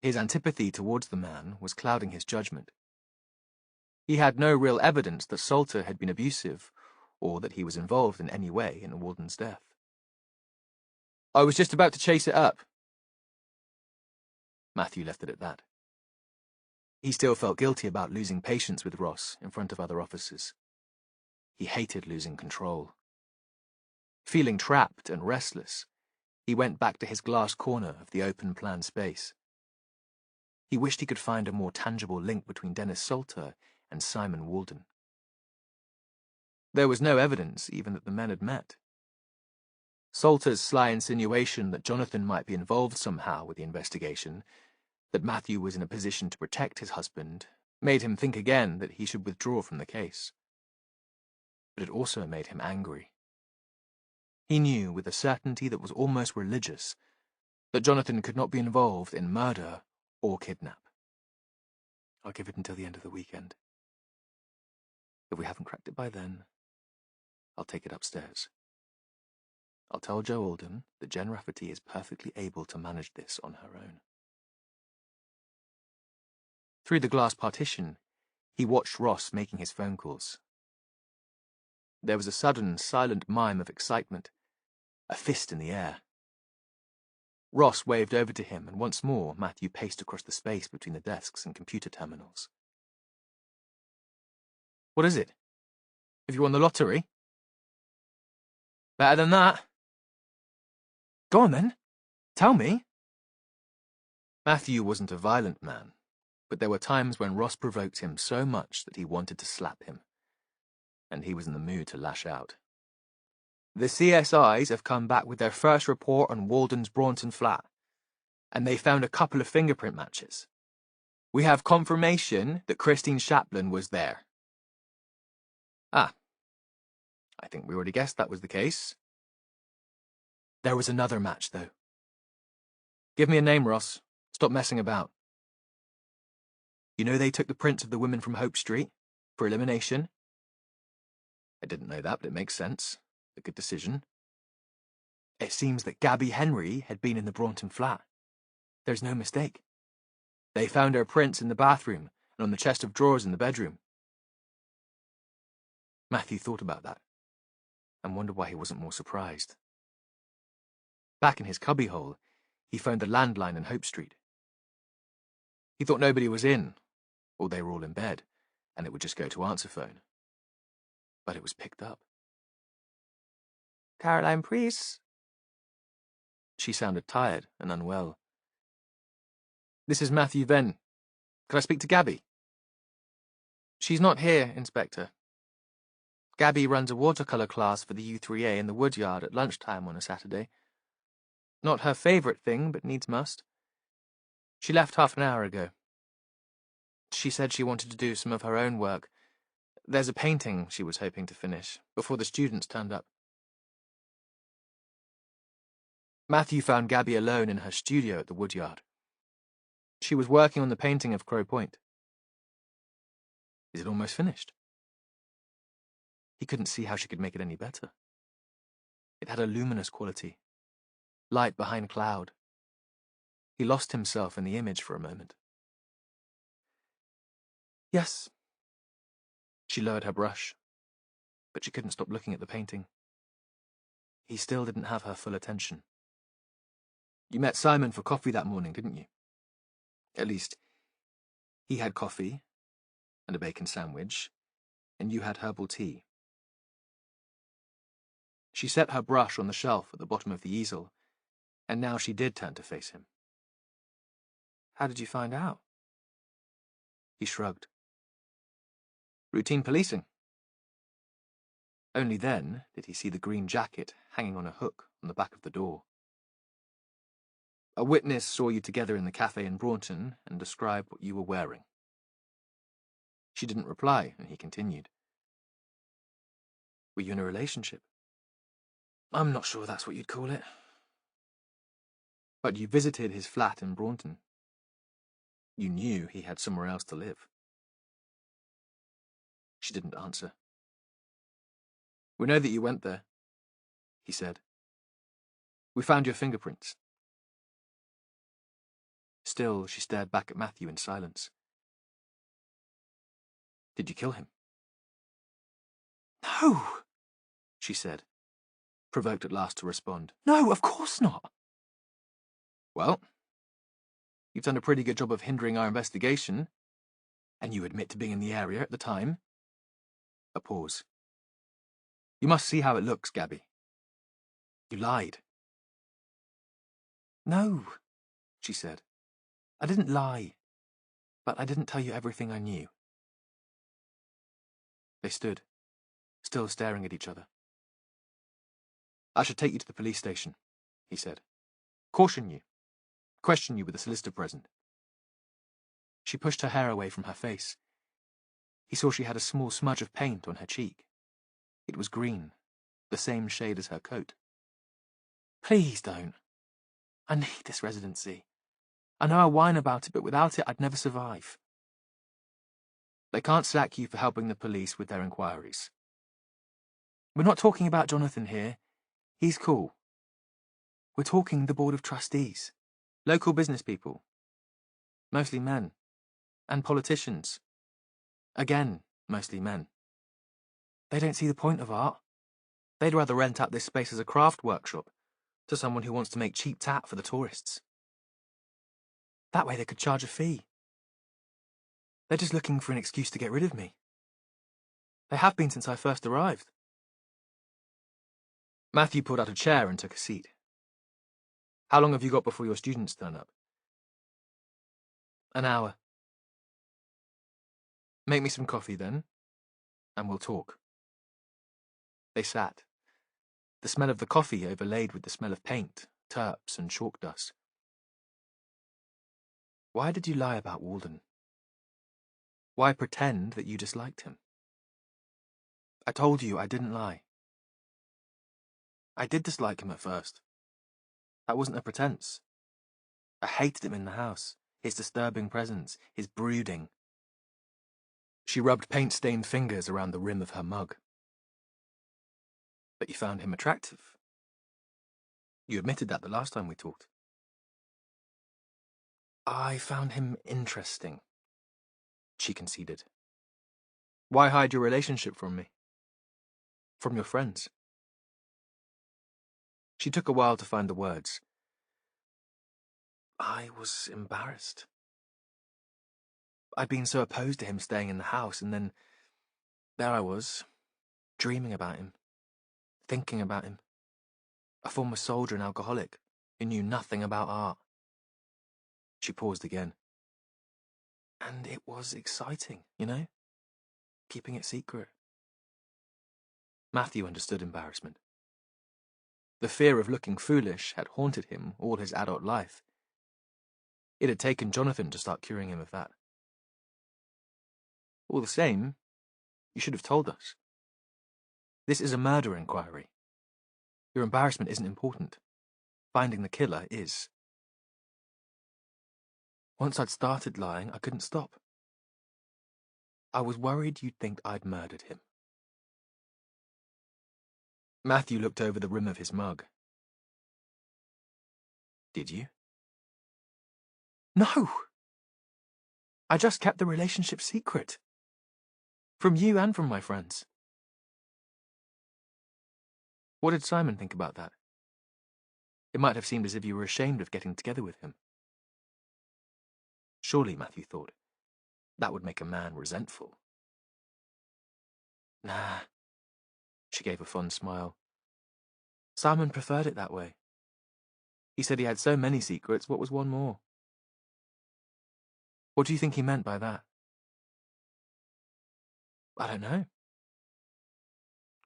His antipathy towards the man was clouding his judgment. He had no real evidence that Salter had been abusive, or that he was involved in any way in Walden's death. I was just about to chase it up. Matthew left it at that. He still felt guilty about losing patience with Ross in front of other officers. He hated losing control. Feeling trapped and restless, he went back to his glass corner of the open-plan space. He wished he could find a more tangible link between Dennis Salter and Simon Walden. There was no evidence even that the men had met. Salter's sly insinuation that Jonathan might be involved somehow with the investigation, that Matthew was in a position to protect his husband, made him think again that he should withdraw from the case. But it also made him angry. He knew with a certainty that was almost religious that Jonathan could not be involved in murder or kidnap. I'll give it until the end of the weekend. If we haven't cracked it by then, I'll take it upstairs. I'll tell Joe Alden that Jen Rafferty is perfectly able to manage this on her own. Through the glass partition, he watched Ross making his phone calls. There was a sudden, silent mime of excitement, a fist in the air. Ross waved over to him, and once more Matthew paced across the space between the desks and computer terminals. What is it? Have you won the lottery? Better than that. Go on then. Tell me. Matthew wasn't a violent man, but there were times when Ross provoked him so much that he wanted to slap him, and he was in the mood to lash out. The CSIs have come back with their first report on Walden's Braunton flat, and they found a couple of fingerprint matches. We have confirmation that Christine Shapland was there. Ah, I think we already guessed that was the case. There was another match, though. Give me a name, Ross. Stop messing about. You know they took the prints of the women from Hope Street for elimination? I didn't know that, but it makes sense. A good decision. It seems that Gabby Henry had been in the Braunton flat. There's no mistake. They found her prints in the bathroom and on the chest of drawers in the bedroom. Matthew thought about that. and wondered why he wasn't more surprised. Back in his cubbyhole, he phoned the landline in Hope Street. He thought nobody was in, or they were all in bed, and it would just go to answer phone. But it was picked up. Caroline Priest. She sounded tired and unwell. This is Matthew Venn. Could I speak to Gabby? She's not here, Inspector. Gabby runs a watercolour class for the U3A in the woodyard at lunchtime on a Saturday. Not her favourite thing, but needs must. She left half an hour ago. She said she wanted to do some of her own work. There's a painting she was hoping to finish before the students turned up. Matthew found Gabby alone in her studio at the woodyard. She was working on the painting of Crow Point. Is it almost finished? He couldn't see how she could make it any better. It had a luminous quality, light behind cloud. He lost himself in the image for a moment. Yes. She lowered her brush, but she couldn't stop looking at the painting. He still didn't have her full attention. You met Simon for coffee that morning, didn't you? At least, he had coffee and a bacon sandwich, and you had herbal tea. She set her brush on the shelf at the bottom of the easel, and now she did turn to face him. How did you find out? He shrugged. Routine policing. Only then did he see the green jacket hanging on a hook on the back of the door. A witness saw you together in the cafe in Braunton and described what you were wearing. She didn't reply, and he continued. Were you in a relationship? I'm not sure that's what you'd call it. But you visited his flat in Braunton. You knew he had somewhere else to live. She didn't answer. We know that you went there, he said. We found your fingerprints. Still, she stared back at Matthew in silence. Did you kill him? No, she said, provoked at last to respond. No, of course not. Well, you've done a pretty good job of hindering our investigation, and you admit to being in the area at the time. A pause. You must see how it looks, Gabby. You lied. No, she said. I didn't lie, but I didn't tell you everything I knew. They stood, still staring at each other. I should take you to the police station, he said. Caution you. Question you with the solicitor present. She pushed her hair away from her face. He saw she had a small smudge of paint on her cheek. It was green, the same shade as her coat. Please don't. I need this residency. I know I whine about it, but without it, I'd never survive. They can't sack you for helping the police with their inquiries. We're not talking about Jonathan here. He's cool. We're talking the Board of Trustees. Local business people. Mostly men. And politicians. Again, mostly men. They don't see the point of art. They'd rather rent out this space as a craft workshop to someone who wants to make cheap tat for the tourists. That way they could charge a fee. They're just looking for an excuse to get rid of me. They have been since I first arrived. Matthew pulled out a chair and took a seat. How long have you got before your students turn up? An hour. Make me some coffee then, and we'll talk. They sat. The smell of the coffee overlaid with the smell of paint, terps, and chalk dust. Why did you lie about Walden? Why pretend that you disliked him? I told you I didn't lie. I did dislike him at first. That wasn't a pretense. I hated him in the house, his disturbing presence, his brooding. She rubbed paint-stained fingers around the rim of her mug. But you found him attractive. You admitted that the last time we talked. I found him interesting, she conceded. Why hide your relationship from me? From your friends? She took a while to find the words. I was embarrassed. I'd been so opposed to him staying in the house, and then there I was, dreaming about him, thinking about him. A former soldier and alcoholic who knew nothing about art. She paused again. And it was exciting, you know? Keeping it secret. Matthew understood embarrassment. The fear of looking foolish had haunted him all his adult life. It had taken Jonathan to start curing him of that. All the same, you should have told us. This is a murder inquiry. Your embarrassment isn't important. Finding the killer is. Once I'd started lying, I couldn't stop. I was worried you'd think I'd murdered him. Matthew looked over the rim of his mug. Did you? No! I just kept the relationship secret. From you and from my friends. What did Simon think about that? It might have seemed as if you were ashamed of getting together with him. Surely, Matthew thought, that would make a man resentful. Nah. She gave a fond smile. Simon preferred it that way. He said he had so many secrets, what was one more? What do you think he meant by that? I don't know.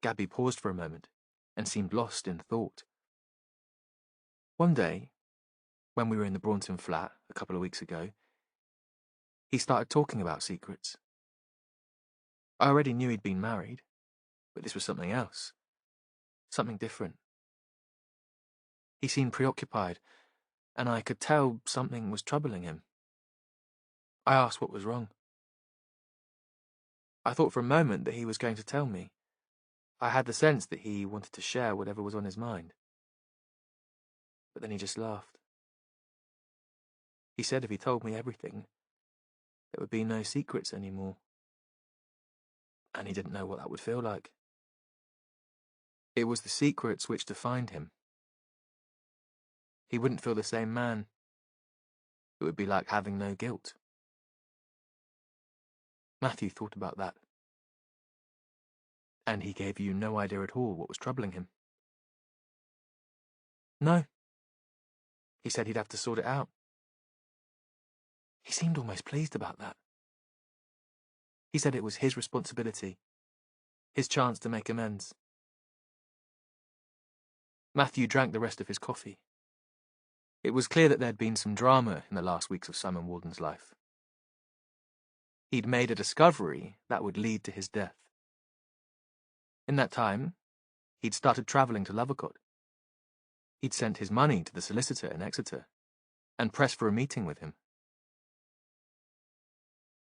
Gabby paused for a moment and seemed lost in thought. One day, when we were in the Braunton flat a couple of weeks ago, he started talking about secrets. I already knew he'd been married, but this was something else. Something different. He seemed preoccupied, and I could tell something was troubling him. I asked what was wrong. I thought for a moment that he was going to tell me. I had the sense that he wanted to share whatever was on his mind. But then he just laughed. He said if he told me everything, there would be no secrets anymore. And he didn't know what that would feel like. It was the secrets which defined him. He wouldn't feel the same man. It would be like having no guilt. Matthew thought about that. And he gave you no idea at all what was troubling him? No. He said he'd have to sort it out. He seemed almost pleased about that. He said it was his responsibility, his chance to make amends. Matthew drank the rest of his coffee. It was clear that there'd been some drama in the last weeks of Simon Walden's life. He'd made a discovery that would lead to his death. In that time, he'd started travelling to Lovercott. He'd sent his money to the solicitor in Exeter and pressed for a meeting with him.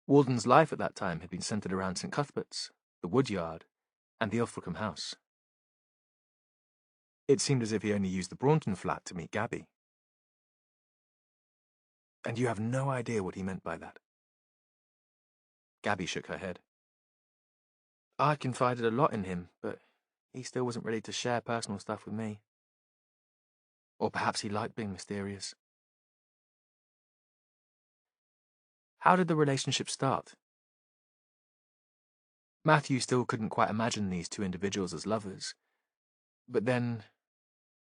Walden's life at that time had been centred around St Cuthbert's, the Woodyard, and the Ilfracombe house. It seemed as if he only used the Braunton flat to meet Gabby. And you have no idea what he meant by that? Gabby shook her head. I confided a lot in him, but he still wasn't ready to share personal stuff with me. Or perhaps he liked being mysterious. How did the relationship start? Matthew still couldn't quite imagine these two individuals as lovers. But then,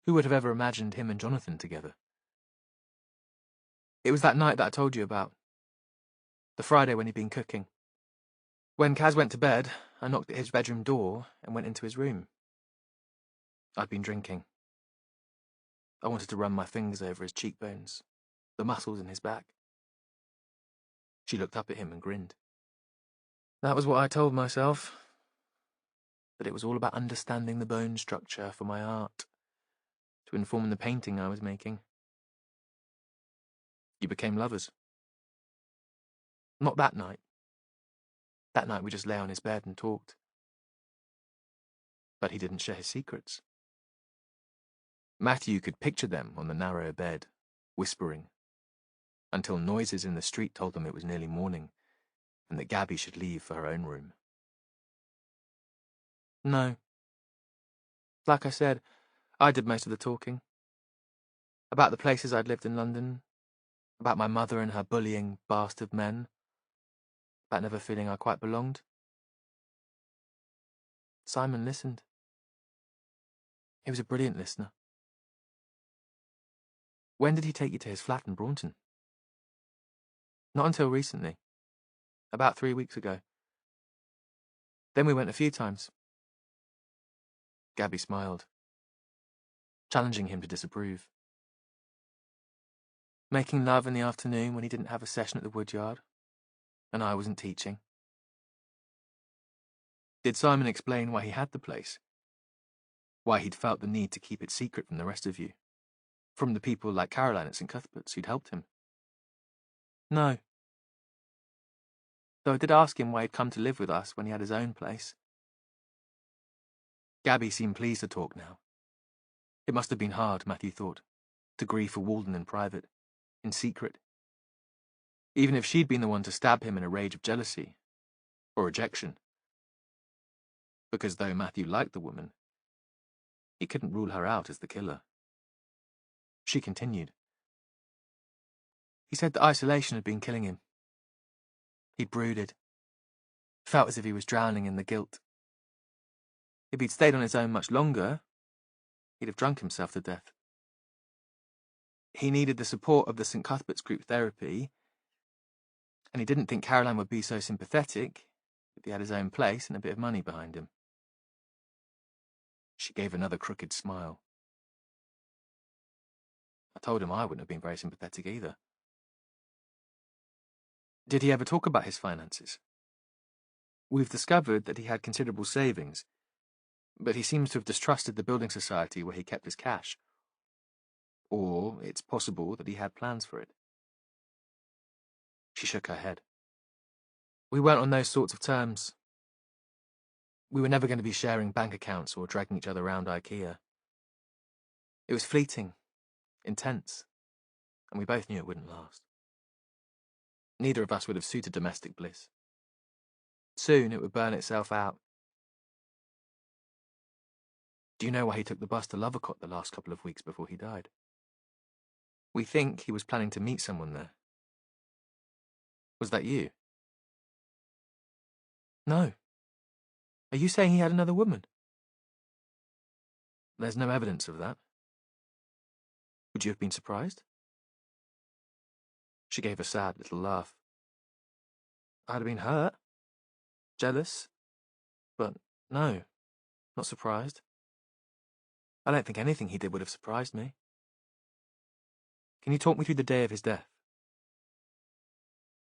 who would have ever imagined him and Jonathan together? It was that night that I told you about. The Friday when he'd been cooking. When Kaz went to bed, I knocked at his bedroom door and went into his room. I'd been drinking. I wanted to run my fingers over his cheekbones, the muscles in his back. She looked up at him and grinned. That was what I told myself. That it was all about understanding the bone structure for my art, to inform the painting I was making. You became lovers. Not that night. That night we just lay on his bed and talked. But he didn't share his secrets. Matthew could picture them on the narrow bed, whispering, until noises in the street told them it was nearly morning, and that Gabby should leave for her own room. No. Like I said, I did most of the talking. About the places I'd lived in London, about my mother and her bullying bastard men, about never feeling I quite belonged. Simon listened. He was a brilliant listener. When did he take you to his flat in Braunton? Not until recently. About 3 weeks ago. Then we went a few times. Gabby smiled, challenging him to disapprove. Making love in the afternoon when he didn't have a session at the woodyard, and I wasn't teaching. Did Simon explain why he had the place? Why he'd felt the need to keep it secret from the rest of you? From the people like Caroline at St. Cuthbert's who'd helped him? No. Though I did ask him why he'd come to live with us when he had his own place. Gabby seemed pleased to talk now. It must have been hard, Matthew thought, to grieve for Walden in private, in secret. Even if she'd been the one to stab him in a rage of jealousy, or rejection. Because though Matthew liked the woman, he couldn't rule her out as the killer. She continued. He said that isolation had been killing him. He'd brooded. Felt as if he was drowning in the guilt. If he'd stayed on his own much longer, he'd have drunk himself to death. He needed the support of the St. Cuthbert's group therapy, and he didn't think Caroline would be so sympathetic if he had his own place and a bit of money behind him. She gave another crooked smile. I told him I wouldn't have been very sympathetic either. Did he ever talk about his finances? We've discovered that he had considerable savings, but he seems to have distrusted the building society where he kept his cash. Or it's possible that he had plans for it. She shook her head. We weren't on those sorts of terms. We were never going to be sharing bank accounts or dragging each other around IKEA. It was fleeting, intense, and we both knew it wouldn't last. Neither of us would have suited domestic bliss. Soon it would burn itself out. Do you know why he took the bus to Lovercott the last couple of weeks before he died? We think he was planning to meet someone there. Was that you? No. Are you saying he had another woman? There's no evidence of that. Would you have been surprised? She gave a sad little laugh. I'd have been hurt. Jealous. But no, not surprised. I don't think anything he did would have surprised me. Can you talk me through the day of his death?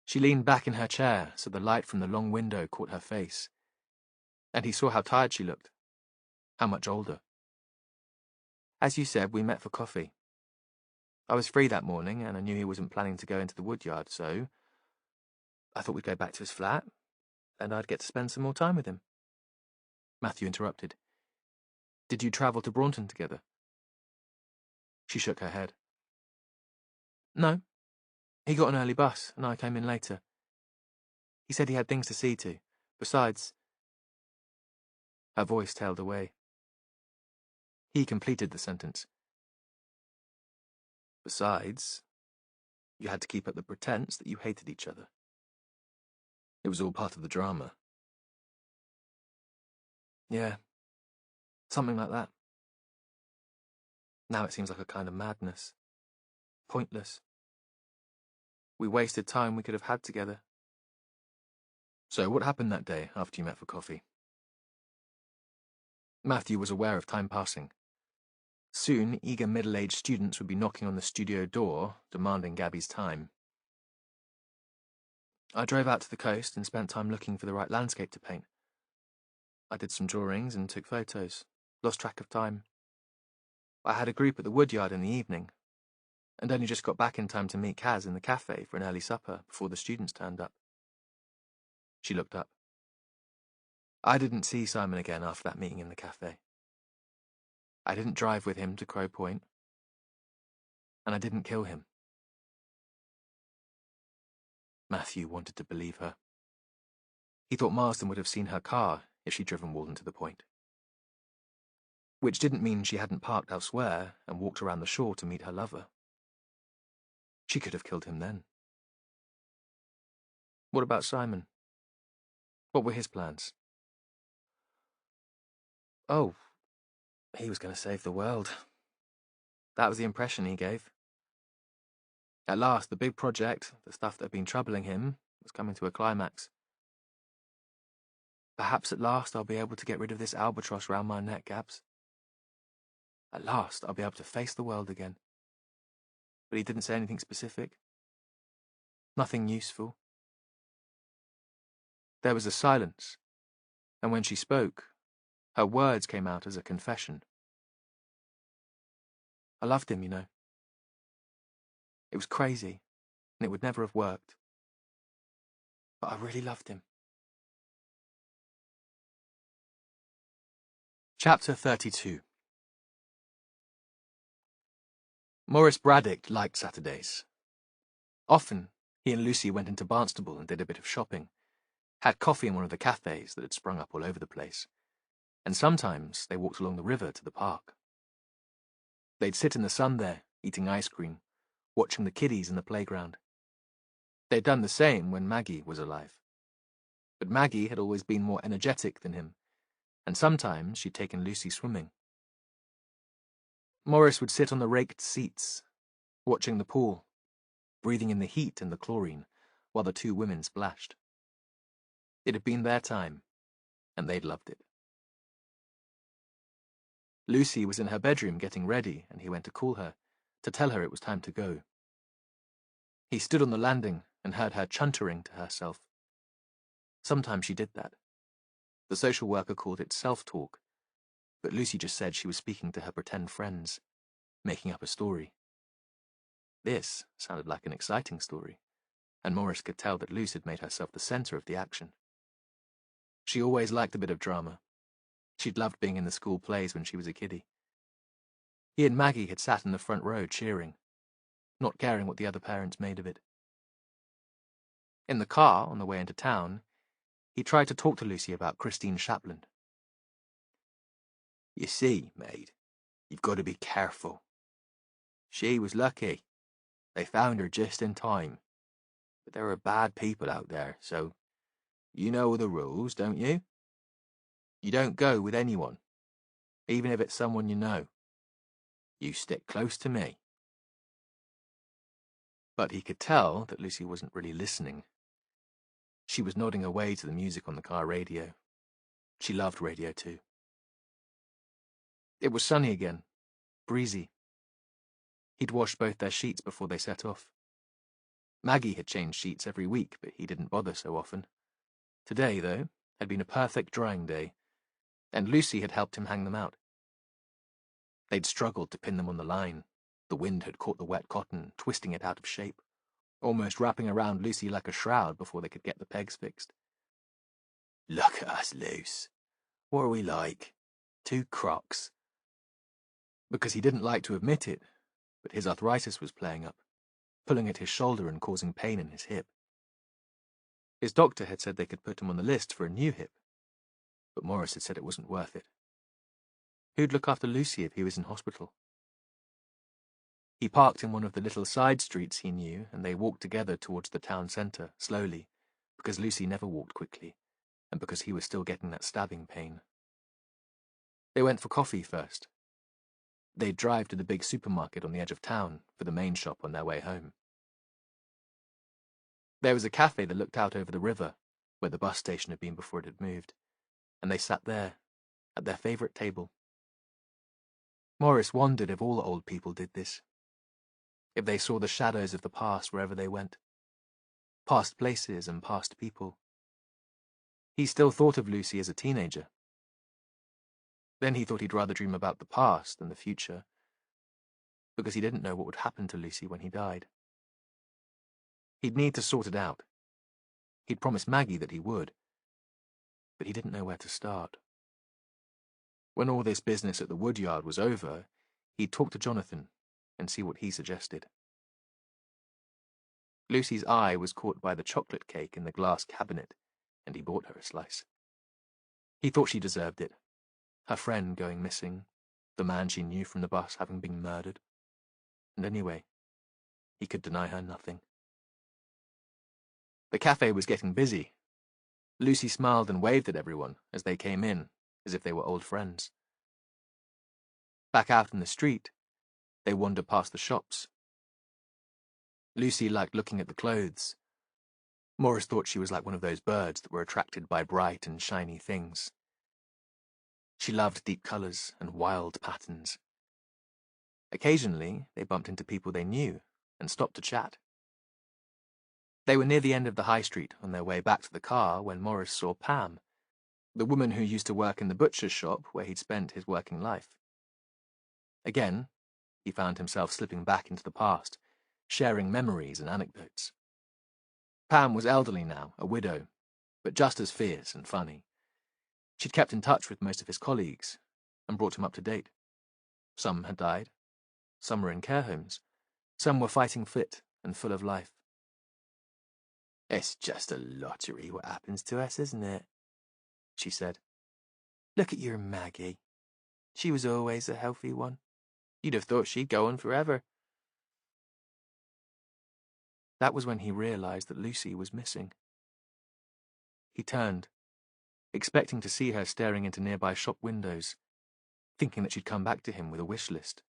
She leaned back in her chair so the light from the long window caught her face, and he saw how tired she looked, how much older. As you said, we met for coffee. I was free that morning, and I knew he wasn't planning to go into the woodyard, so I thought we'd go back to his flat, and I'd get to spend some more time with him. Matthew interrupted. Did you travel to Braunton together? She shook her head. No. He got an early bus, and I came in later. He said he had things to see to. Besides... Her voice tailed away. He completed the sentence. Besides, you had to keep up the pretense that you hated each other. It was all part of the drama. Yeah, something like that. Now it seems like a kind of madness. Pointless. We wasted time we could have had together. So what happened that day after you met for coffee? Matthew was aware of time passing. Soon, eager middle-aged students would be knocking on the studio door, demanding Gabby's time. I drove out to the coast and spent time looking for the right landscape to paint. I did some drawings and took photos. Lost track of time. I had a group at the woodyard in the evening, and only just got back in time to meet Kaz in the cafe for an early supper before the students turned up. She looked up. I didn't see Simon again after that meeting in the cafe. I didn't drive with him to Crow Point, and I didn't kill him. Matthew wanted to believe her. He thought Marsden would have seen her car if she'd driven Walden to the point. which didn't mean she hadn't parked elsewhere and walked around the shore to meet her lover. She could have killed him then. What about Simon? What were his plans? Oh, he was going to save the world. That was the impression he gave. At last, the big project, the stuff that had been troubling him, was coming to a climax. Perhaps at last I'll be able to get rid of this albatross round my neck, Gabs. At last I'll be able to face the world again. But he didn't say anything specific. Nothing useful. There was a silence, and when she spoke, her words came out as a confession. I loved him, you know. It was crazy, and it would never have worked. But I really loved him. Chapter 32. Maurice Braddock liked Saturdays. Often, he and Lucy went into Barnstable and did a bit of shopping, had coffee in one of the cafes that had sprung up all over the place, and sometimes they walked along the river to the park. They'd sit in the sun there, eating ice cream, watching the kiddies in the playground. They'd done the same when Maggie was alive. But Maggie had always been more energetic than him, and sometimes she'd taken Lucy swimming. Maurice would sit on the raked seats, watching the pool, breathing in the heat and the chlorine, while the two women splashed. It had been their time, and they'd loved it. Lucy was in her bedroom getting ready, and he went to call her, to tell her it was time to go. He stood on the landing and heard her chuntering to herself. Sometimes she did that. The social worker called it self-talk, but Lucy just said she was speaking to her pretend friends, making up a story. This sounded like an exciting story, and Maurice could tell that Lucy had made herself the centre of the action. She always liked a bit of drama. She'd loved being in the school plays when she was a kiddie. He and Maggie had sat in the front row cheering, not caring what the other parents made of it. In the car, on the way into town, he tried to talk to Lucy about Christine Shapland. You see, maid, you've got to be careful. She was lucky. They found her just in time. But there are bad people out there, so you know the rules, don't you? You don't go with anyone, even if it's someone you know. You stick close to me. But he could tell that Lucy wasn't really listening. She was nodding away to the music on the car radio. She loved radio too. It was sunny again, breezy. He'd washed both their sheets before they set off. Maggie had changed sheets every week, but he didn't bother so often. Today, though, had been a perfect drying day, and Lucy had helped him hang them out. They'd struggled to pin them on the line. The wind had caught the wet cotton, twisting it out of shape, almost wrapping around Lucy like a shroud before they could get the pegs fixed. Look at us, Luce. What are we like? Two crocs. Because he didn't like to admit it, but his arthritis was playing up, pulling at his shoulder and causing pain in his hip. His doctor had said they could put him on the list for a new hip, but Maurice had said it wasn't worth it. Who'd look after Lucy if he was in hospital? He parked in one of the little side streets he knew, and they walked together towards the town centre, slowly, because Lucy never walked quickly, and because he was still getting that stabbing pain. They went for coffee first. They'd drive to the big supermarket on the edge of town for the main shop on their way home. There was a cafe that looked out over the river, where the bus station had been before it had moved, and they sat there, at their favourite table. Maurice wondered if all old people did this. If they saw the shadows of the past wherever they went. Past places and past people. He still thought of Lucy as a teenager. Then he thought he'd rather dream about the past than the future, because he didn't know what would happen to Lucy when he died. He'd need to sort it out. He'd promised Maggie that he would, but he didn't know where to start. When all this business at the woodyard was over, he'd talk to Jonathan and see what he suggested. Lucy's eye was caught by the chocolate cake in the glass cabinet, and he bought her a slice. He thought she deserved it. Her friend going missing, the man she knew from the bus having been murdered. And anyway, he could deny her nothing. The cafe was getting busy. Lucy smiled and waved at everyone as they came in, as if they were old friends. Back out in the street, they wandered past the shops. Lucy liked looking at the clothes. Morris thought she was like one of those birds that were attracted by bright and shiny things. She loved deep colours and wild patterns. Occasionally, they bumped into people they knew and stopped to chat. They were near the end of the high street on their way back to the car when Morris saw Pam, the woman who used to work in the butcher's shop where he'd spent his working life. Again, he found himself slipping back into the past, sharing memories and anecdotes. Pam was elderly now, a widow, but just as fierce and funny. She'd kept in touch with most of his colleagues and brought him up to date. Some had died, some were in care homes, some were fighting fit and full of life. "It's just a lottery what happens to us, isn't it?" she said. "Look at your Maggie. She was always a healthy one. You'd have thought she'd go on forever." That was when he realised that Lucy was missing. He turned, expecting to see her staring into nearby shop windows, thinking that she'd come back to him with a wish list.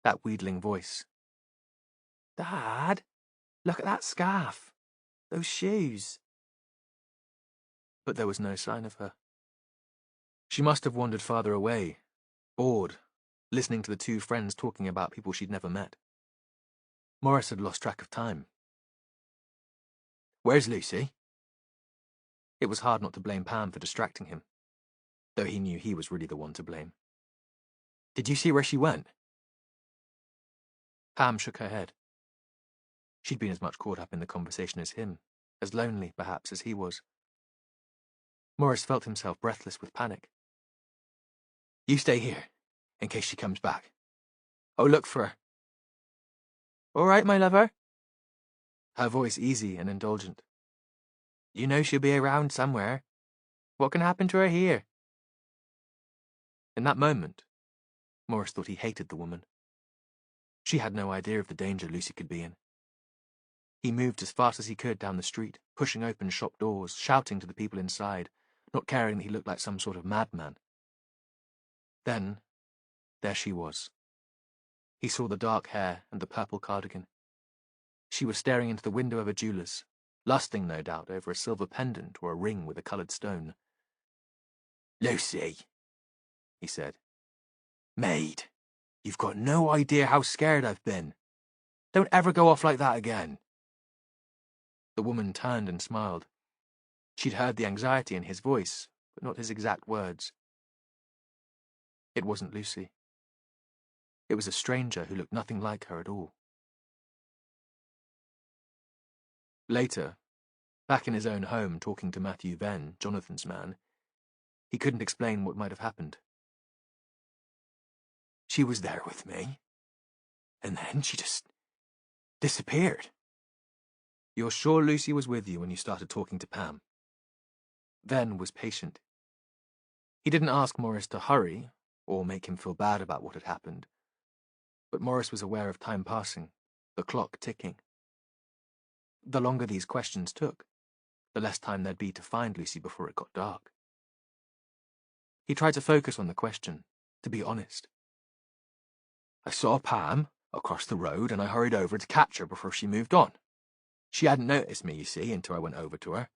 That wheedling voice. "Dad, look at that scarf. Those shoes." But there was no sign of her. She must have wandered farther away, bored, listening to the two friends talking about people she'd never met. Morris had lost track of time. "Where's Lucy?" It was hard not to blame Pam for distracting him, though he knew he was really the one to blame. "Did you see where she went?" Pam shook her head. She'd been as much caught up in the conversation as him, as lonely, perhaps, as he was. Morris felt himself breathless with panic. "You stay here, in case she comes back. I'll look for her." "All right, my lover." Her voice easy and indulgent. "You know she'll be around somewhere. What can happen to her here?" In that moment, Morris thought he hated the woman. She had no idea of the danger Lucy could be in. He moved as fast as he could down the street, pushing open shop doors, shouting to the people inside, not caring that he looked like some sort of madman. Then, there she was. He saw the dark hair and the purple cardigan. She was staring into the window of a jeweller's, lusting, no doubt, over a silver pendant or a ring with a coloured stone. "Lucy," he said. "Maid, you've got no idea how scared I've been. Don't ever go off like that again." The woman turned and smiled. She'd heard the anxiety in his voice, but not his exact words. It wasn't Lucy. It was a stranger who looked nothing like her at all. Later, back in his own home talking to Matthew Venn, Jonathan's man, he couldn't explain what might have happened. "She was there with me, and then she just disappeared." "You're sure Lucy was with you when you started talking to Pam?" Venn was patient. He didn't ask Morris to hurry, or make him feel bad about what had happened. But Morris was aware of time passing, the clock ticking. The longer these questions took, the less time there'd be to find Lucy before it got dark. He tried to focus on the question, to be honest. "I saw Pam across the road and I hurried over to catch her before she moved on. She hadn't noticed me, you see, until I went over to her.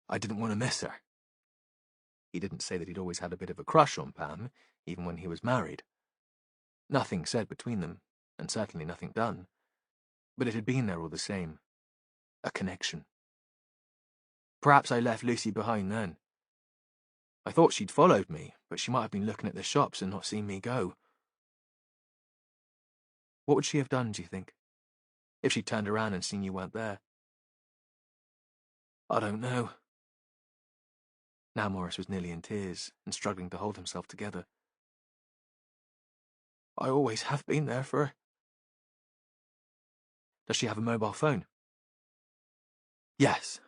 I didn't want to miss her." He didn't say that he'd always had a bit of a crush on Pam, even when he was married. Nothing said between them, and certainly nothing done. But it had been there all the same. A connection. "Perhaps I left Lucy behind then. I thought she'd followed me, but she might have been looking at the shops and not seen me go." "What would she have done, do you think, if she'd turned around and seen you weren't there?" "I don't know." Now Morris was nearly in tears and struggling to hold himself together. "I always have been there for her." "Does she have a mobile phone?" "Yes.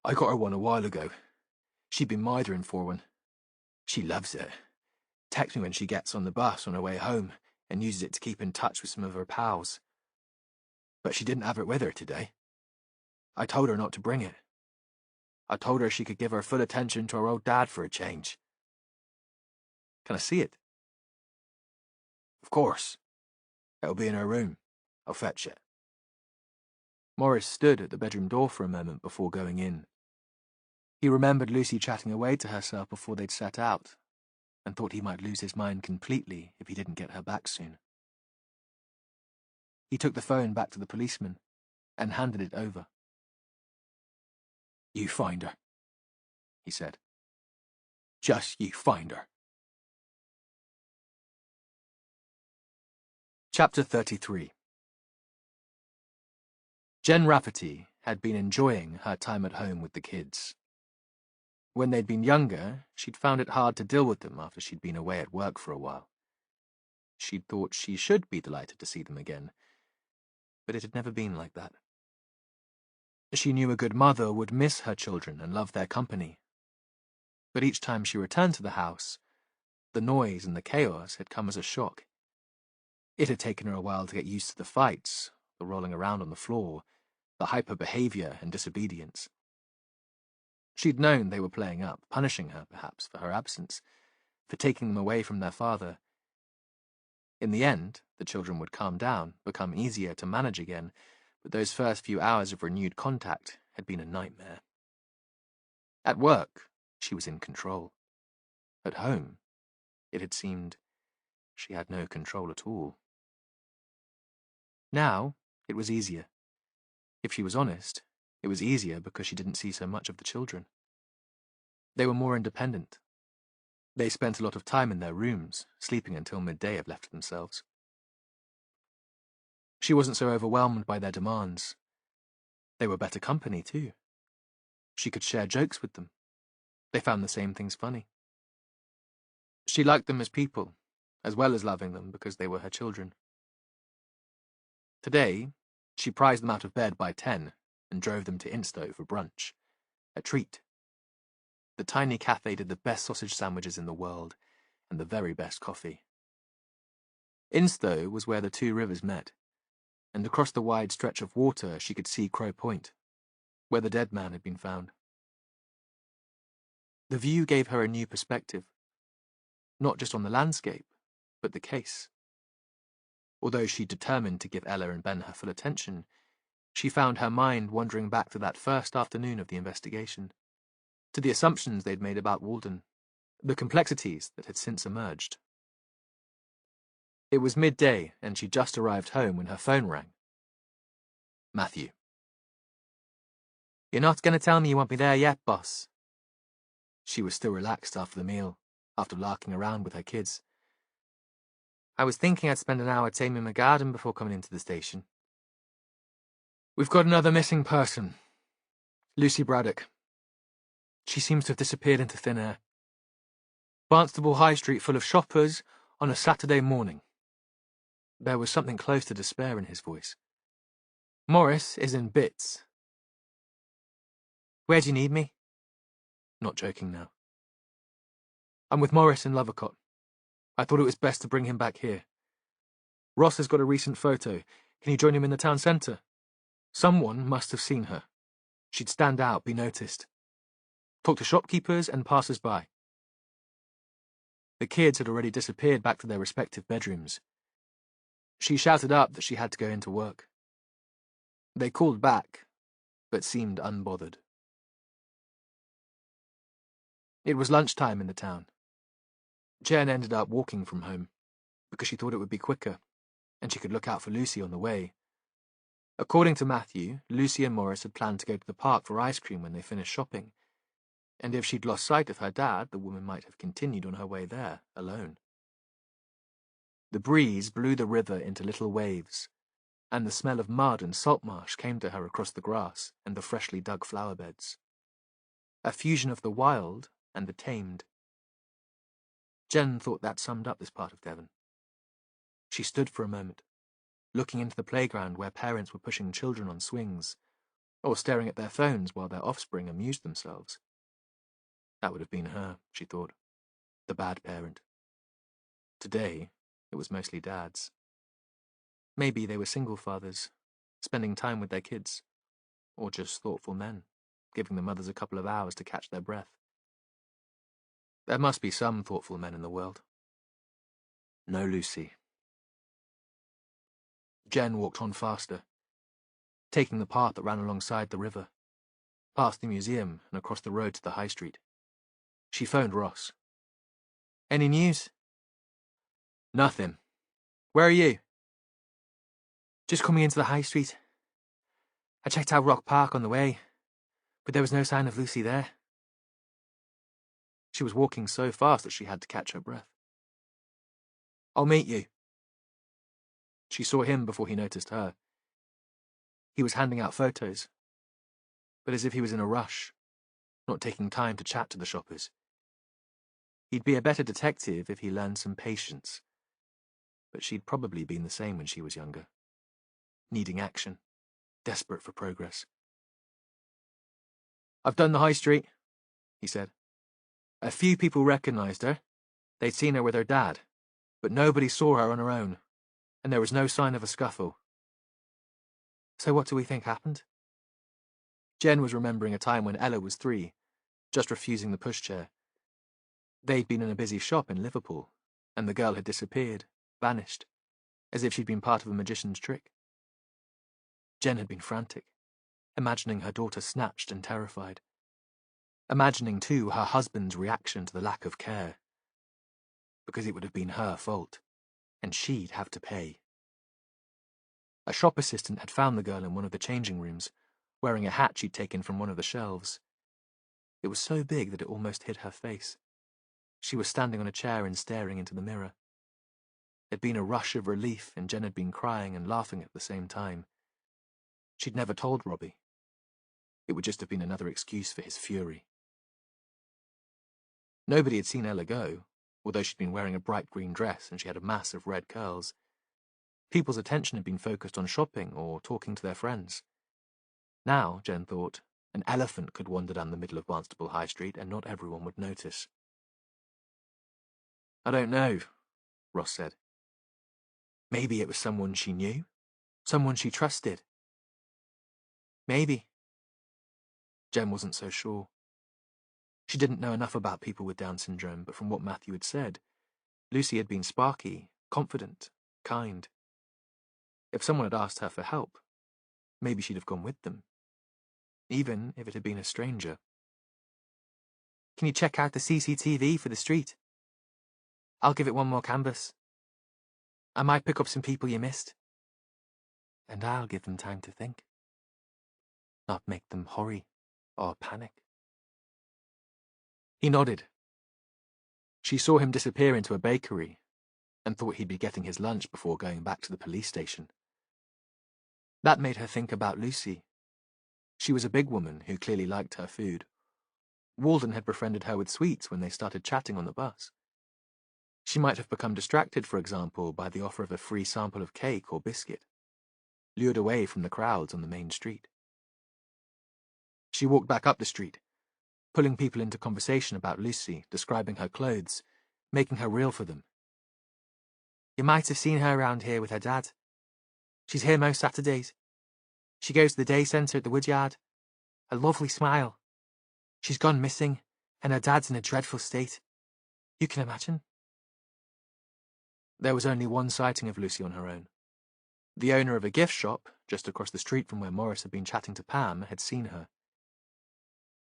I got her one a while ago. She'd been mithering for one. She loves it. Texts me when she gets on the bus on her way home and uses it to keep in touch with some of her pals. But she didn't have it with her today. I told her not to bring it. I told her she could give her full attention to her old dad for a change. Can I see it? Of course. It'll be in her room. I'll fetch it. Morris stood at the bedroom door for a moment before going in. He remembered Lucy chatting away to herself before they'd set out, and thought he might lose his mind completely if he didn't get her back soon. He took the phone back to the policeman and handed it over. You find her, he said. Just you find her. Chapter 33. Jen Rafferty had been enjoying her time at home with the kids. When they'd been younger, she'd found it hard to deal with them after she'd been away at work for a while. She'd thought she should be delighted to see them again, but it had never been like that. She knew a good mother would miss her children and love their company. But each time she returned to the house, the noise and the chaos had come as a shock. It had taken her a while to get used to the fights, the rolling around on the floor, the hyper-behavior and disobedience. She'd known they were playing up, punishing her, perhaps, for her absence, for taking them away from their father. In the end, the children would calm down, become easier to manage again, but those first few hours of renewed contact had been a nightmare. At work, she was in control. At home, it had seemed she had no control at all. Now, it was easier. If she was honest, it was easier because she didn't see so much of the children. They were more independent. They spent a lot of time in their rooms, sleeping until midday if left to themselves. She wasn't so overwhelmed by their demands. They were better company, too. She could share jokes with them. They found the same things funny. She liked them as people, as well as loving them because they were her children. Today, she prized them out of bed by 10 and drove them to Insto for brunch. A treat. The tiny cafe did the best sausage sandwiches in the world and the very best coffee. Insto was where the two rivers met, and across the wide stretch of water she could see Crow Point, where the dead man had been found. The view gave her a new perspective, not just on the landscape, but the case. Although she determined to give Ella and Ben her full attention, she found her mind wandering back to that first afternoon of the investigation, to the assumptions they'd made about Walden, the complexities that had since emerged. It was midday, and she'd just arrived home when her phone rang. Matthew. You're not going to tell me you want me there yet, boss? She was still relaxed after the meal, after larking around with her kids. I was thinking I'd spend an hour taming my garden before coming into the station. We've got another missing person. Lucy Braddock. She seems to have disappeared into thin air. Barnstable High Street full of shoppers on a Saturday morning. There was something close to despair in his voice. Morris is in bits. Where do you need me? Not joking now. I'm with Morris in Lovercott. I thought it was best to bring him back here. Ross has got a recent photo. Can you join him in the town centre? Someone must have seen her. She'd stand out, be noticed. Talk to shopkeepers and passers-by. The kids had already disappeared back to their respective bedrooms. She shouted up that she had to go into work. They called back, but seemed unbothered. It was lunchtime in the town. Jen ended up walking from home, because she thought it would be quicker, and she could look out for Lucy on the way. According to Matthew, Lucy and Morris had planned to go to the park for ice cream when they finished shopping, and if she'd lost sight of her dad, the woman might have continued on her way there, alone. The breeze blew the river into little waves, and the smell of mud and salt marsh came to her across the grass and the freshly dug flower beds. A fusion of the wild and the tamed. Jen thought that summed up this part of Devon. She stood for a moment, looking into the playground where parents were pushing children on swings, or staring at their phones while their offspring amused themselves. That would have been her, she thought, the bad parent. Today, it was mostly dads. Maybe they were single fathers, spending time with their kids, or just thoughtful men, giving the mothers a couple of hours to catch their breath. There must be some thoughtful men in the world. No Lucy. Jen walked on faster, taking the path that ran alongside the river, past the museum and across the road to the high street. She phoned Ross. Any news? Nothing. Where are you? Just coming into the high street. I checked out Rock Park on the way, but there was no sign of Lucy there. She was walking so fast that she had to catch her breath. I'll meet you. She saw him before he noticed her. He was handing out photos, but as if he was in a rush, not taking time to chat to the shoppers. He'd be a better detective if he learned some patience, but she'd probably been the same when she was younger, needing action, desperate for progress. I've done the high street, he said. A few people recognized her. They'd seen her with her dad, but nobody saw her on her own, and there was no sign of a scuffle. So what do we think happened? Jen was remembering a time when Ella was 3, just refusing the pushchair. They'd been in a busy shop in Liverpool, and the girl had disappeared, vanished, as if she'd been part of a magician's trick. Jen had been frantic, imagining her daughter snatched and terrified. Imagining, too, her husband's reaction to the lack of care. Because it would have been her fault, and she'd have to pay. A shop assistant had found the girl in one of the changing rooms, wearing a hat she'd taken from one of the shelves. It was so big that it almost hid her face. She was standing on a chair and staring into the mirror. There'd been a rush of relief, and Jen had been crying and laughing at the same time. She'd never told Robbie. It would just have been another excuse for his fury. Nobody had seen Ella go, although she'd been wearing a bright green dress and she had a mass of red curls. People's attention had been focused on shopping or talking to their friends. Now, Jen thought, an elephant could wander down the middle of Barnstaple High Street and not everyone would notice. I don't know, Ross said. Maybe it was someone she knew, someone she trusted. Maybe. Jen wasn't so sure. She didn't know enough about people with Down syndrome, but from what Matthew had said, Lucy had been sparky, confident, kind. If someone had asked her for help, maybe she'd have gone with them, even if it had been a stranger. Can you check out the CCTV for the street? I'll give it one more canvas. I might pick up some people you missed. And I'll give them time to think. Not make them hurry or panic. He nodded. She saw him disappear into a bakery and thought he'd be getting his lunch before going back to the police station. That made her think about Lucy. She was a big woman who clearly liked her food. Walden had befriended her with sweets when they started chatting on the bus. She might have become distracted, for example, by the offer of a free sample of cake or biscuit, lured away from the crowds on the main street. She walked back up the street, pulling people into conversation about Lucy, describing her clothes, making her reel for them. You might have seen her around here with her dad. She's here most Saturdays. She goes to the day centre at the Woodyard. A lovely smile. She's gone missing, and her dad's in a dreadful state. You can imagine. There was only one sighting of Lucy on her own. The owner of a gift shop, just across the street from where Morris had been chatting to Pam, had seen her.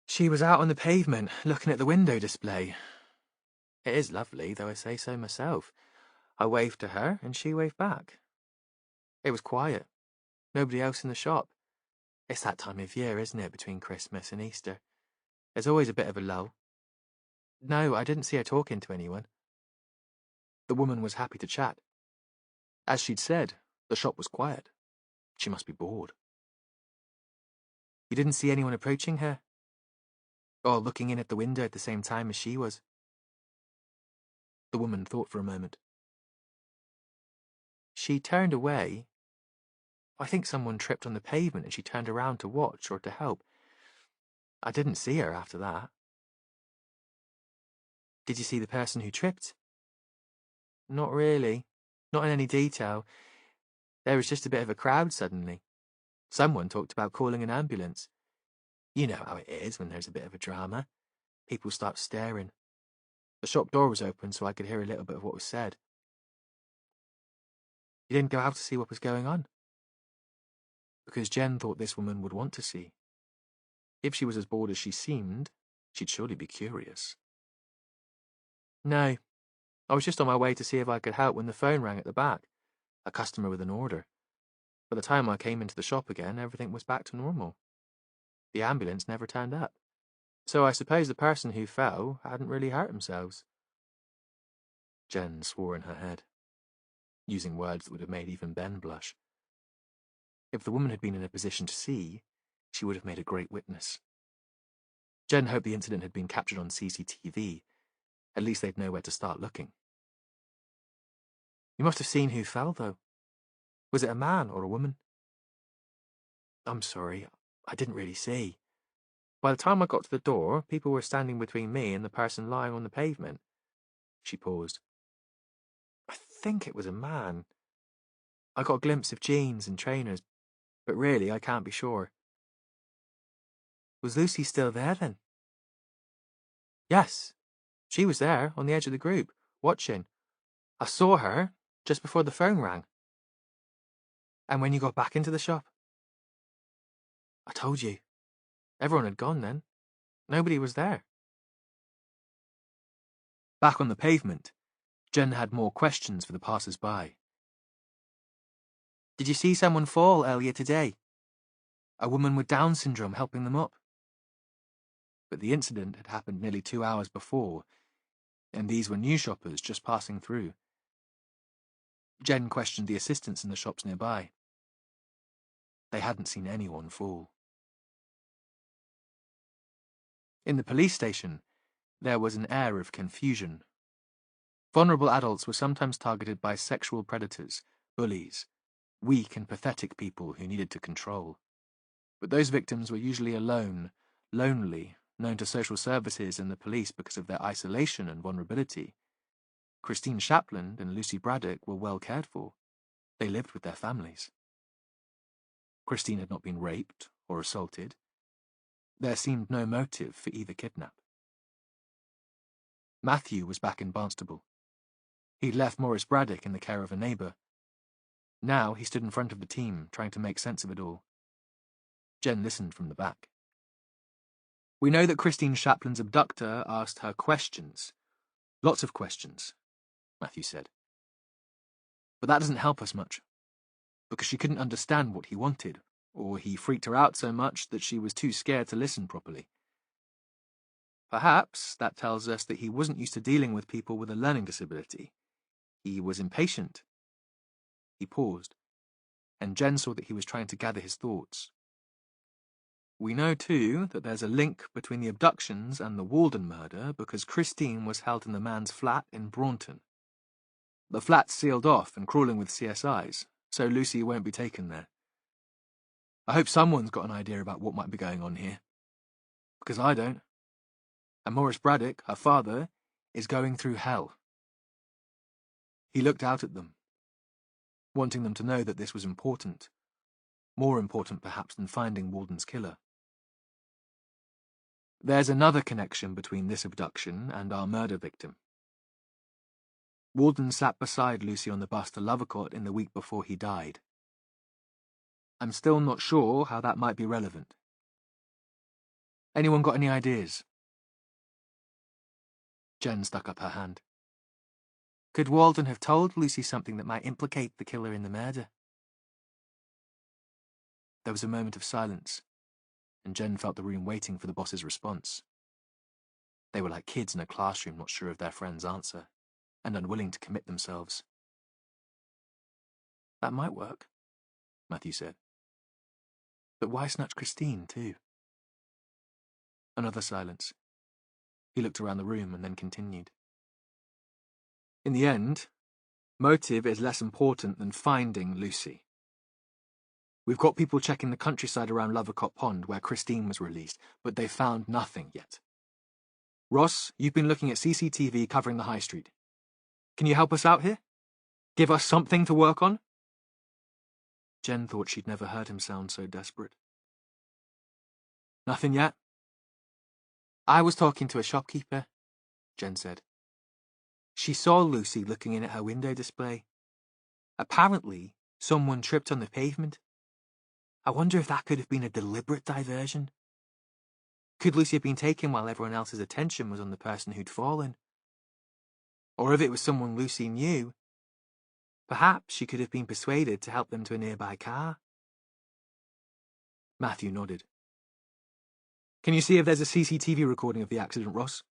She was out on the pavement, looking at the window display. It is lovely, though I say so myself. I waved to her, and she waved back. It was quiet. Nobody else in the shop. It's that time of year, isn't it, between Christmas and Easter? There's always a bit of a lull. No, I didn't see her talking to anyone. The woman was happy to chat. As she'd said, the shop was quiet. She must be bored. You didn't see anyone approaching her? Or looking in at the window at the same time as she was? The woman thought for a moment. She turned away. I think someone tripped on the pavement and she turned around to watch or to help. I didn't see her after that. Did you see the person who tripped? Not really. Not in any detail. There was just a bit of a crowd suddenly. Someone talked about calling an ambulance. You know how it is when there's a bit of a drama. People start staring. The shop door was open so I could hear a little bit of what was said. You didn't go out to see what was going on? Because Jen thought this woman would want to see. If she was as bored as she seemed, she'd surely be curious. No. I was just on my way to see if I could help when the phone rang at the back. A customer with an order. By the time I came into the shop again, everything was back to normal. The ambulance never turned up. So I suppose the person who fell hadn't really hurt themselves. Jen swore in her head, using words that would have made even Ben blush. If the woman had been in a position to see, she would have made a great witness. Jen hoped the incident had been captured on CCTV. At least they'd know where to start looking. You must have seen who fell, though. Was it a man or a woman? I'm sorry, I didn't really see. By the time I got to the door, people were standing between me and the person lying on the pavement. She paused. I think it was a man. I got a glimpse of jeans and trainers, but really I can't be sure. Was Lucy still there then? Yes, she was there on the edge of the group, watching. I saw her just before the phone rang. And when you got back into the shop? I told you. Everyone had gone then. Nobody was there. Back on the pavement, Jen had more questions for the passers-by. Did you see someone fall earlier today? A woman with Down syndrome helping them up? But the incident had happened nearly 2 hours before, and these were new shoppers just passing through. Jen questioned the assistants in the shops nearby. They hadn't seen anyone fall. In the police station, there was an air of confusion. Vulnerable adults were sometimes targeted by sexual predators, bullies, weak and pathetic people who needed to control. But those victims were usually alone, lonely, known to social services and the police because of their isolation and vulnerability. Christine Shapland and Lucy Braddock were well cared for. They lived with their families. Christine had not been raped or assaulted. There seemed no motive for either kidnap. Matthew was back in Barnstable. He'd left Maurice Braddock in the care of a neighbour. Now he stood in front of the team, trying to make sense of it all. Jen listened from the back. We know that Christine Shapland's abductor asked her questions. Lots of questions, Matthew said. But that doesn't help us much, because she couldn't understand what he wanted, or he freaked her out so much that she was too scared to listen properly. Perhaps that tells us that he wasn't used to dealing with people with a learning disability. He was impatient. He paused, and Jen saw that he was trying to gather his thoughts. We know, too, that there's a link between the abductions and the Walden murder because Christine was held in the man's flat in Braunton. The flat's sealed off and crawling with CSIs, so Lucy won't be taken there. I hope someone's got an idea about what might be going on here. Because I don't. And Maurice Braddock, her father, is going through hell. He looked out at them, wanting them to know that this was important. More important, perhaps, than finding Walden's killer. There's another connection between this abduction and our murder victim. Walden sat beside Lucy on the bus to Lovercott in the week before he died. I'm still not sure how that might be relevant. Anyone got any ideas? Jen stuck up her hand. Could Walden have told Lucy something that might implicate the killer in the murder? There was a moment of silence, and Jen felt the room waiting for the boss's response. They were like kids in a classroom not sure of their friend's answer, and unwilling to commit themselves. That might work, Matthew said. But why snatch Christine, too? Another silence. He looked around the room and then continued. In the end, motive is less important than finding Lucy. We've got people checking the countryside around Lovercott Pond where Christine was released, but they've found nothing yet. Ross, you've been looking at CCTV covering the high street. Can you help us out here? Give us something to work on? Jen thought she'd never heard him sound so desperate. Nothing yet? I was talking to a shopkeeper, Jen said. She saw Lucy looking in at her window display. Apparently, someone tripped on the pavement. I wonder if that could have been a deliberate diversion. Could Lucy have been taken while everyone else's attention was on the person who'd fallen? Or if it was someone Lucy knew, perhaps she could have been persuaded to help them to a nearby car. Matthew nodded. Can you see if there's a CCTV recording of the accident, Ross?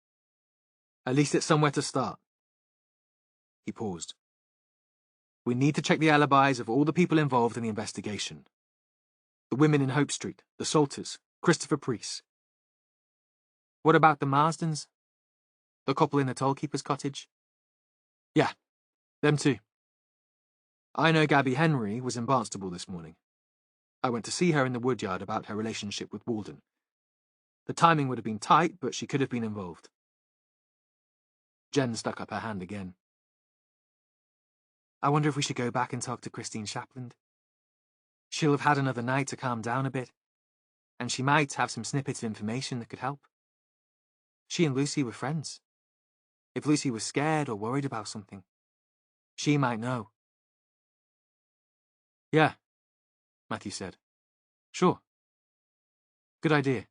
At least it's somewhere to start. He paused. We need to check the alibis of all the people involved in the investigation. The women in Hope Street, the Salters, Christopher Priest. What about the Marsdens? The couple in the tollkeeper's cottage? Yeah, them too. I know Gabby Henry was in Barnstable this morning. I went to see her in the woodyard about her relationship with Walden. The timing would have been tight, but she could have been involved. Jen stuck up her hand again. I wonder if we should go back and talk to Christine Shapland. She'll have had another night to calm down a bit, and she might have some snippets of information that could help. She and Lucy were friends. If Lucy was scared or worried about something, she might know. Yeah, Matthew said. Sure. Good idea.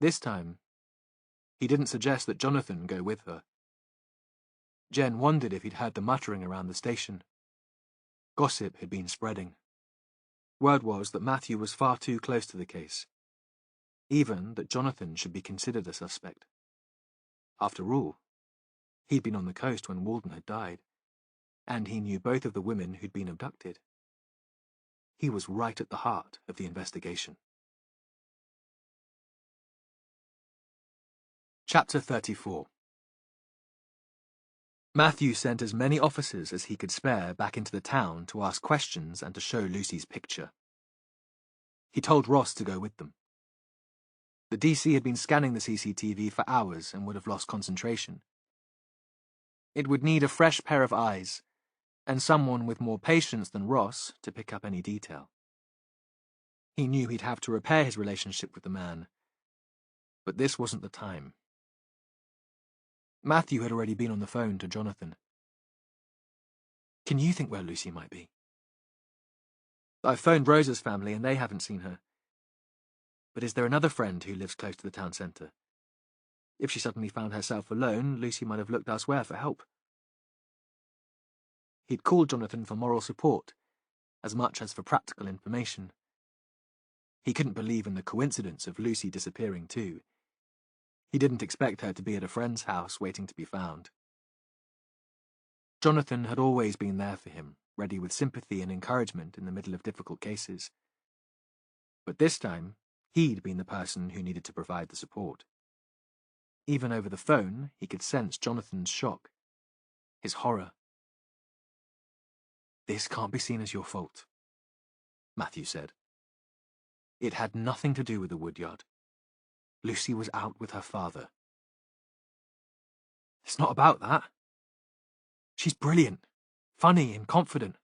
This time, he didn't suggest that Jonathan go with her. Jen wondered if he'd heard the muttering around the station. Gossip had been spreading. Word was that Matthew was far too close to the case. Even that Jonathan should be considered a suspect. After all, he'd been on the coast when Walden had died, and he knew both of the women who'd been abducted. He was right at the heart of the investigation. Chapter 34. Matthew sent as many officers as he could spare back into the town to ask questions and to show Lucy's picture. He told Ross to go with them. The DC had been scanning the CCTV for hours and would have lost concentration. It would need a fresh pair of eyes, and someone with more patience than Ross to pick up any detail. He knew he'd have to repair his relationship with the man, but this wasn't the time. Matthew had already been on the phone to Jonathan. Can you think where Lucy might be? I've phoned Rosa's family and they haven't seen her. But is there another friend who lives close to the town centre? If she suddenly found herself alone, Lucy might have looked elsewhere for help. He'd called Jonathan for moral support, as much as for practical information. He couldn't believe in the coincidence of Lucy disappearing too. He didn't expect her to be at a friend's house waiting to be found. Jonathan had always been there for him, ready with sympathy and encouragement in the middle of difficult cases. But this time, he'd been the person who needed to provide the support. Even over the phone, he could sense Jonathan's shock, his horror. This can't be seen as your fault, Matthew said. It had nothing to do with the woodyard. Lucy was out with her father. It's not about that. She's brilliant, funny and confident,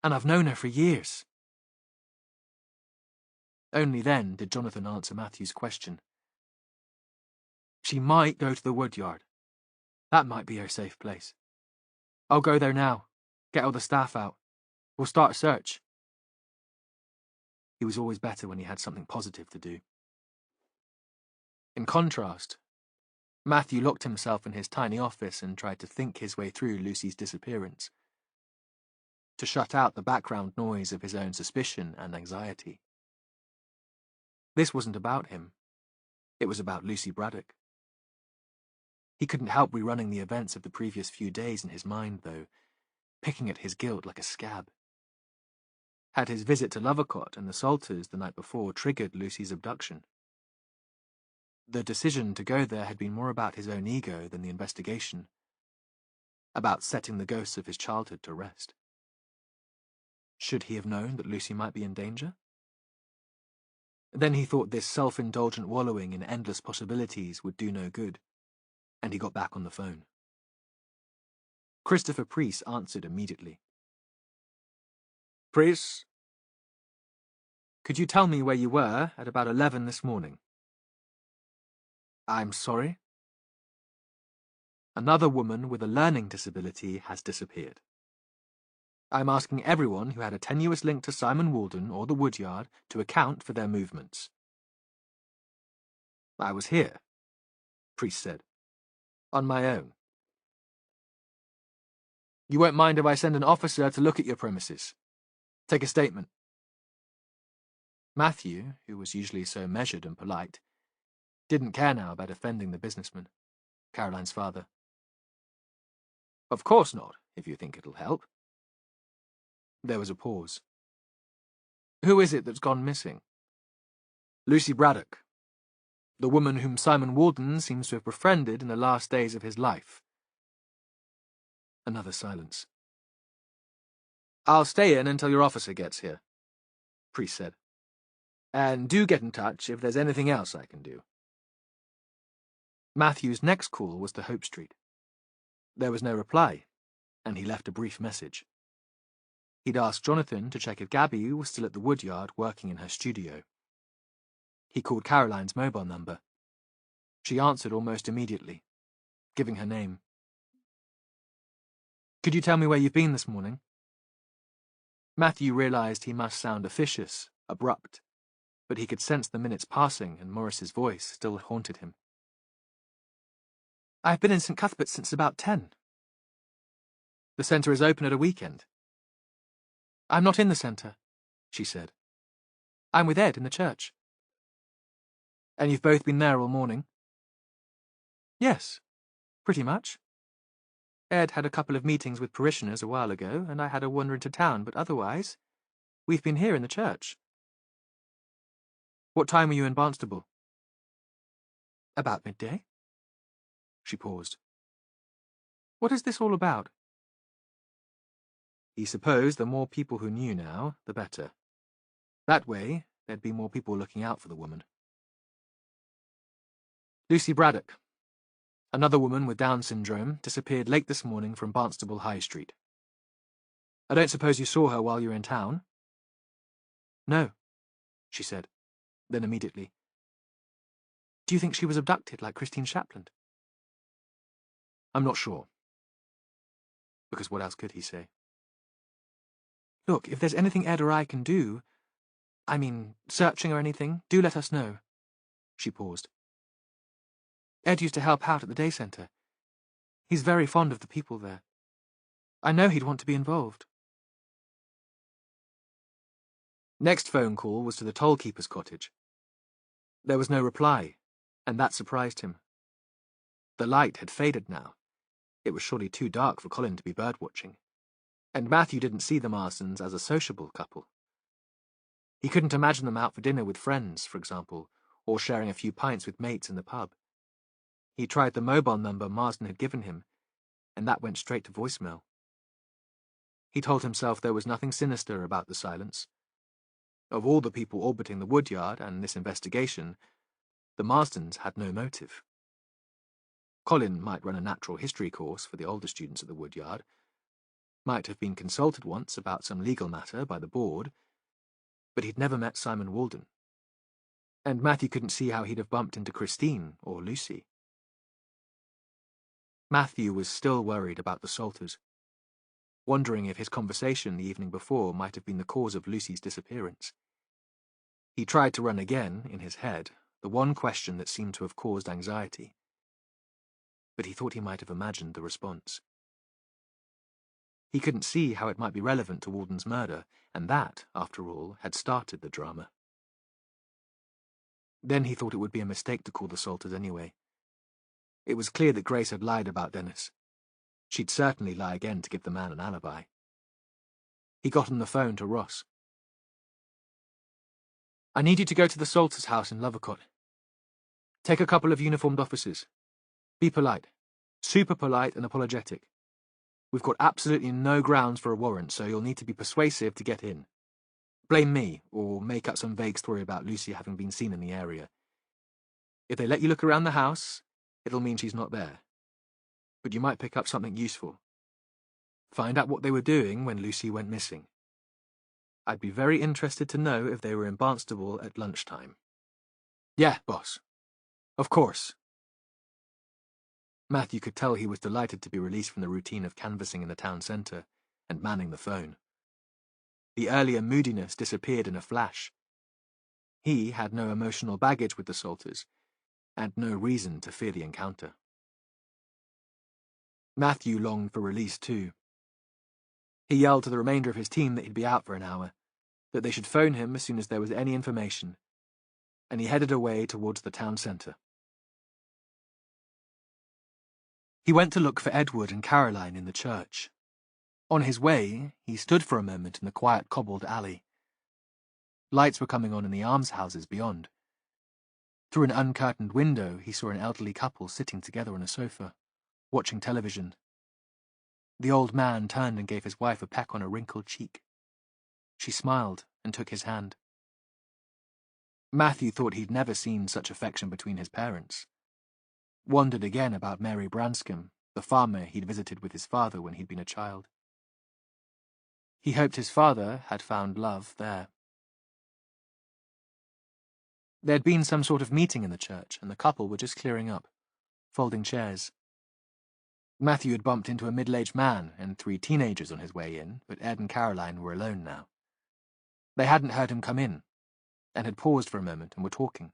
and I've known her for years. Only then did Jonathan answer Matthew's question. She might go to the woodyard. That might be her safe place. I'll go there now, get all the staff out. We'll start a search. He was always better when he had something positive to do. In contrast, Matthew locked himself in his tiny office and tried to think his way through Lucy's disappearance, to shut out the background noise of his own suspicion and anxiety. This wasn't about him. It was about Lucy Braddock. He couldn't help rerunning the events of the previous few days in his mind, though, picking at his guilt like a scab. Had his visit to Lovercott and the Salters the night before triggered Lucy's abduction? The decision to go there had been more about his own ego than the investigation, about setting the ghosts of his childhood to rest. Should he have known that Lucy might be in danger? Then he thought this self-indulgent wallowing in endless possibilities would do no good, and he got back on the phone. Christopher Preece answered immediately. Preece? Could you tell me where you were at about 11 this morning? I'm sorry? Another woman with a learning disability has disappeared. I'm asking everyone who had a tenuous link to Simon Walden or the Woodyard to account for their movements. I was here, Preece said. On my own. You won't mind if I send an officer to look at your premises? Take a statement. Matthew, who was usually so measured and polite, didn't care now about offending the businessman, Caroline's father. Of course not, if you think it'll help. There was a pause. Who is it that's gone missing? Lucy Braddock, the woman whom Simon Walden seems to have befriended in the last days of his life. Another silence. I'll stay in until your officer gets here, Preece said. And do get in touch if there's anything else I can do. Matthew's next call was to Hope Street. There was no reply, and he left a brief message. He'd asked Jonathan to check if Gabby was still at the Woodyard working in her studio. He called Caroline's mobile number. She answered almost immediately, giving her name. Could you tell me where you've been this morning? Matthew realized he must sound officious, abrupt, but he could sense the minutes passing and Morris's voice still haunted him. I've been in St. Cuthbert's since about 10. The centre is open at a weekend. I'm not in the centre, she said. I'm with Ed in the church. And you've both been there all morning? Yes, pretty much. Ed had a couple of meetings with parishioners a while ago, and I had a wander into town, but otherwise, we've been here in the church. What time were you in Barnstable? About midday. She paused. What is this all about? He supposed the more people who knew now, the better. That way, there'd be more people looking out for the woman. Lucy Braddock, another woman with Down syndrome, disappeared late this morning from Barnstable High Street. I don't suppose you saw her while you were in town? No, she said, then immediately. Do you think she was abducted like Christine Shapland? I'm not sure. Because what else could he say? Look, if there's anything Ed or I can do, searching or anything, do let us know. She paused. Ed used to help out at the day centre. He's very fond of the people there. I know he'd want to be involved. Next phone call was to the tollkeeper's cottage. There was no reply, and that surprised him. The light had faded now. It was surely too dark for Colin to be bird-watching, and Matthew didn't see the Marsdens as a sociable couple. He couldn't imagine them out for dinner with friends, for example, or sharing a few pints with mates in the pub. He tried the mobile number Marsden had given him, and that went straight to voicemail. He told himself there was nothing sinister about the silence. Of all the people orbiting the Woodyard and this investigation, the Marsdens had no motive. Colin might run a natural history course for the older students at the Woodyard, might have been consulted once about some legal matter by the board, but he'd never met Simon Walden. And Matthew couldn't see how he'd have bumped into Christine or Lucy. Matthew was still worried about the Salters, wondering if his conversation the evening before might have been the cause of Lucy's disappearance. He tried to run again, in his head, the one question that seemed to have caused anxiety. But he thought he might have imagined the response. He couldn't see how it might be relevant to Walden's murder, and that, after all, had started the drama. Then he thought it would be a mistake to call the Salters anyway. It was clear that Grace had lied about Dennis. She'd certainly lie again to give the man an alibi. He got on the phone to Ross. I need you to go to the Salters' house in Lovercott. Take a couple of uniformed officers. Be polite. Super polite and apologetic. We've got absolutely no grounds for a warrant, so you'll need to be persuasive to get in. Blame me, or make up some vague story about Lucy having been seen in the area. If they let you look around the house, it'll mean she's not there. But you might pick up something useful. Find out what they were doing when Lucy went missing. I'd be very interested to know if they were in Barnstable at lunchtime. Yeah, boss. Of course. Matthew could tell he was delighted to be released from the routine of canvassing in the town centre and manning the phone. The earlier moodiness disappeared in a flash. He had no emotional baggage with the Salters, and no reason to fear the encounter. Matthew longed for release too. He yelled to the remainder of his team that he'd be out for an hour, that they should phone him as soon as there was any information, and he headed away towards the town centre. He went to look for Edward and Caroline in the church. On his way, he stood for a moment in the quiet cobbled alley. Lights were coming on in the almshouses beyond. Through an uncurtained window, he saw an elderly couple sitting together on a sofa, watching television. The old man turned and gave his wife a peck on a wrinkled cheek. She smiled and took his hand. Matthew thought he'd never seen such affection between his parents. Wondered again about Mary Branscombe, the farmer he'd visited with his father when he'd been a child. He hoped his father had found love there. There'd been some sort of meeting in the church, and the couple were just clearing up, folding chairs. Matthew had bumped into a middle-aged man and 3 teenagers on his way in, but Ed and Caroline were alone now. They hadn't heard him come in, and had paused for a moment and were talking.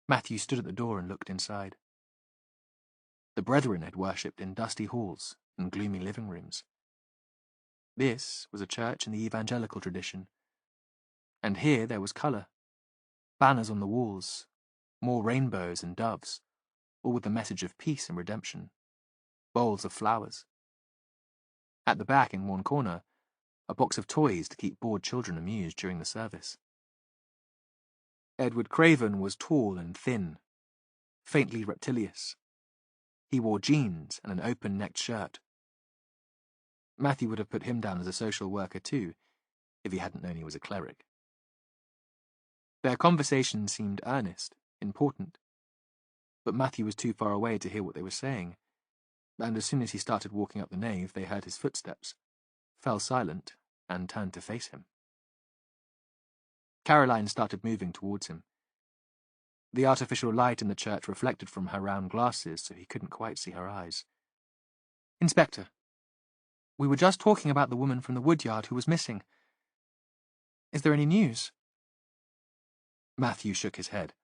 Matthew stood at the door and looked inside. The brethren had worshipped in dusty halls and gloomy living rooms. This was a church in the evangelical tradition, and here there was colour. Banners on the walls, more rainbows and doves, all with the message of peace and redemption. Bowls of flowers. At the back, in one corner, a box of toys to keep bored children amused during the service. Edward Craven was tall and thin, faintly reptilious. He wore jeans and an open-necked shirt. Matthew would have put him down as a social worker too, if he hadn't known he was a cleric. Their conversation seemed earnest, important, but Matthew was too far away to hear what they were saying, and as soon as he started walking up the nave, they heard his footsteps, fell silent, and turned to face him. Caroline started moving towards him. The artificial light in the church reflected from her round glasses, so he couldn't quite see her eyes. "Inspector, we were just talking about the woman from the woodyard who was missing. Is there any news?" Matthew shook his head.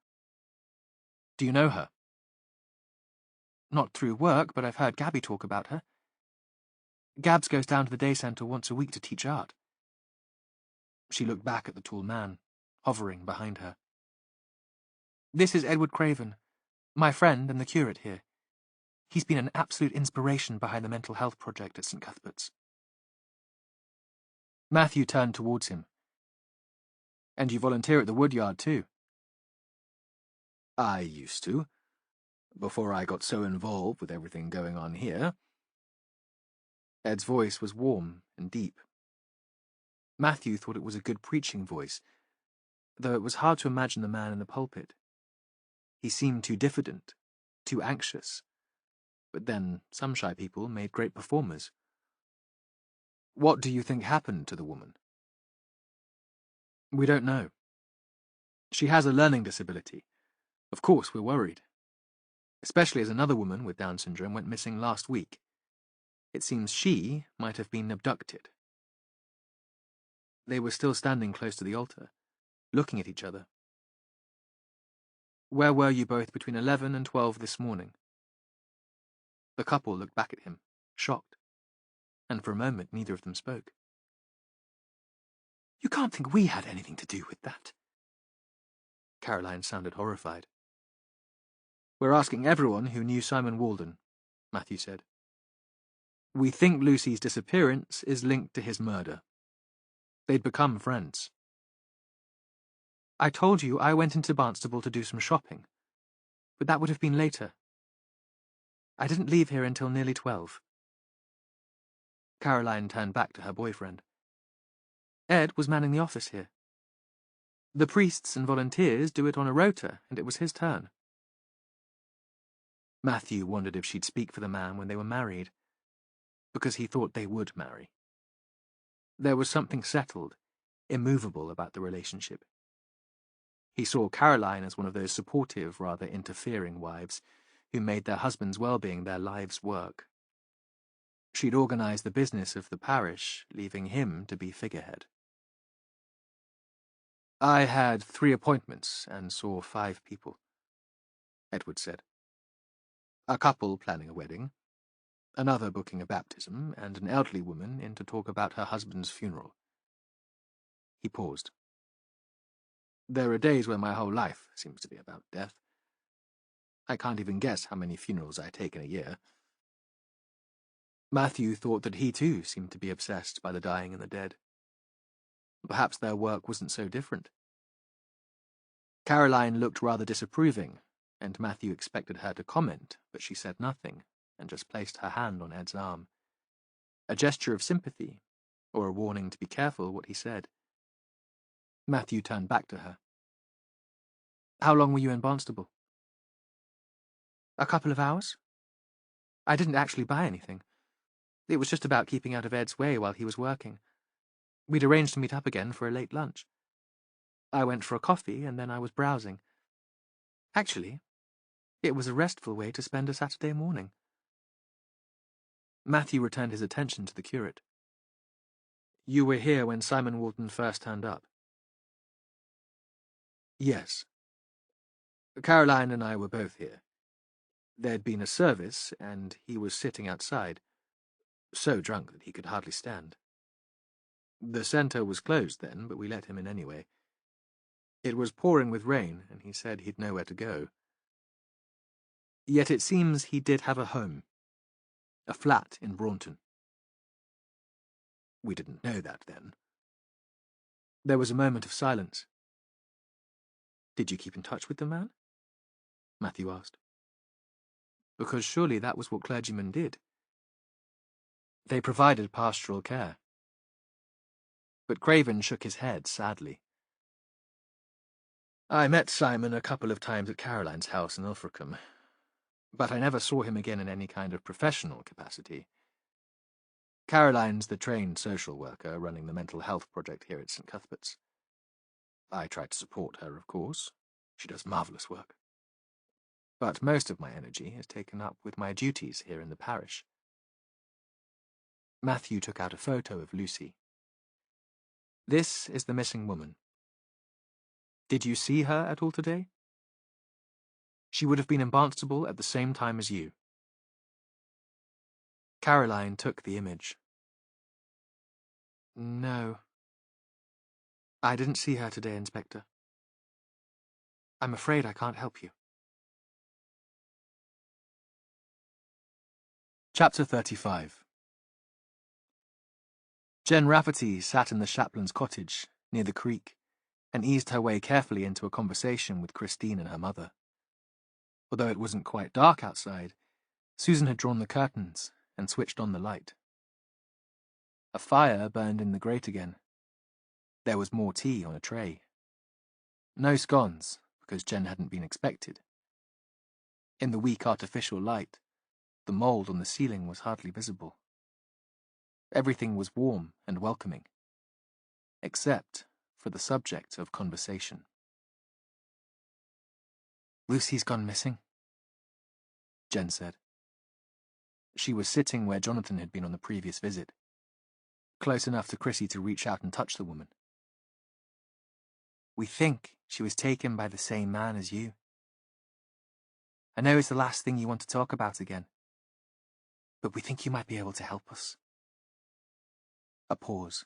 "Do you know her?" "Not through work, but I've heard Gabby talk about her. Gabs goes down to the day centre once a week to teach art." She looked back at the tall man, hovering behind her. "This is Edward Craven, my friend and the curate here. He's been an absolute inspiration behind the mental health project at St. Cuthbert's." Matthew turned towards him. "And you volunteer at the woodyard too?" "I used to, before I got so involved with everything going on here." Ed's voice was warm and deep. Matthew thought it was a good preaching voice, though it was hard to imagine the man in the pulpit. He seemed too diffident, too anxious. But then, some shy people made great performers. "What do you think happened to the woman?" "We don't know. She has a learning disability. Of course, we're worried. Especially as another woman with Down syndrome went missing last week. It seems she might have been abducted." They were still standing close to the altar, looking at each other. "Where were you both between 11 and 12 this morning?" The couple looked back at him, shocked, and for a moment neither of them spoke. "You can't think we had anything to do with that." Caroline sounded horrified. "We're asking everyone who knew Simon Walden," Matthew said. "We think Lucy's disappearance is linked to his murder. They'd become friends." "I told you I went into Barnstable to do some shopping, but that would have been later. I didn't leave here until nearly 12. Caroline turned back to her boyfriend. "Ed was manning the office here. The priests and volunteers do it on a rota, and it was his turn." Matthew wondered if she'd speak for the man when they were married. because he thought they would marry. There was something settled, immovable about the relationship. He saw Caroline as one of those supportive, rather interfering wives who made their husbands' well-being their lives' work. She'd organised the business of the parish, leaving him to be figurehead. "I had 3 appointments and saw 5 people," Edward said. "A couple planning a wedding, another booking a baptism, and an elderly woman in to talk about her husband's funeral." He paused. "There are days when my whole life seems to be about death. I can't even guess how many funerals I take in a year." Matthew thought that he too seemed to be obsessed by the dying and the dead. Perhaps their work wasn't so different. Caroline looked rather disapproving, and Matthew expected her to comment, but she said nothing, and just placed her hand on Ed's arm. A gesture of sympathy, or a warning to be careful what he said. Matthew turned back to her. "How long were you in Barnstable?" "A couple of hours. I didn't actually buy anything. It was just about keeping out of Ed's way while he was working. We'd arranged to meet up again for a late lunch. I went for a coffee, and then I was browsing. Actually, it was a restful way to spend a Saturday morning." Matthew returned his attention to the curate. "You were here when Simon Walton first turned up?" "Yes. Caroline and I were both here. There'd been a service, and he was sitting outside, so drunk that he could hardly stand. The centre was closed then, but we let him in anyway. It was pouring with rain, and he said he'd nowhere to go. Yet it seems he did have a home, a flat in Braunton. We didn't know that then." There was a moment of silence. "Did you keep in touch with the man?" Matthew asked. "Because surely that was what clergymen did. They provided pastoral care." But Craven shook his head sadly. "I met Simon a couple of times at Caroline's house in Ilfracombe, but I never saw him again in any kind of professional capacity. Caroline's the trained social worker running the mental health project here at St. Cuthbert's. I try to support her, of course. She does marvellous work. But most of my energy is taken up with my duties here in the parish." Matthew took out a photo of Lucy. "This is the missing woman. Did you see her at all today? She would have been in Barnstable at the same time as you." Caroline took the image. "No. I didn't see her today, Inspector. I'm afraid I can't help you." Chapter 35. Jen Rafferty sat in the chaplain's cottage, near the creek, and eased her way carefully into a conversation with Christine and her mother. Although it wasn't quite dark outside, Susan had drawn the curtains and switched on the light. A fire burned in the grate again. There was more tea on a tray. No scones, because Jen hadn't been expected. In the weak artificial light, the mould on the ceiling was hardly visible. Everything was warm and welcoming, except for the subject of conversation. "Lucy's gone missing," Jen said. She was sitting where Jonathan had been on the previous visit, close enough to Chrissy to reach out and touch the woman. "We think she was taken by the same man as you. I know it's the last thing you want to talk about again, but we think you might be able to help us." A pause.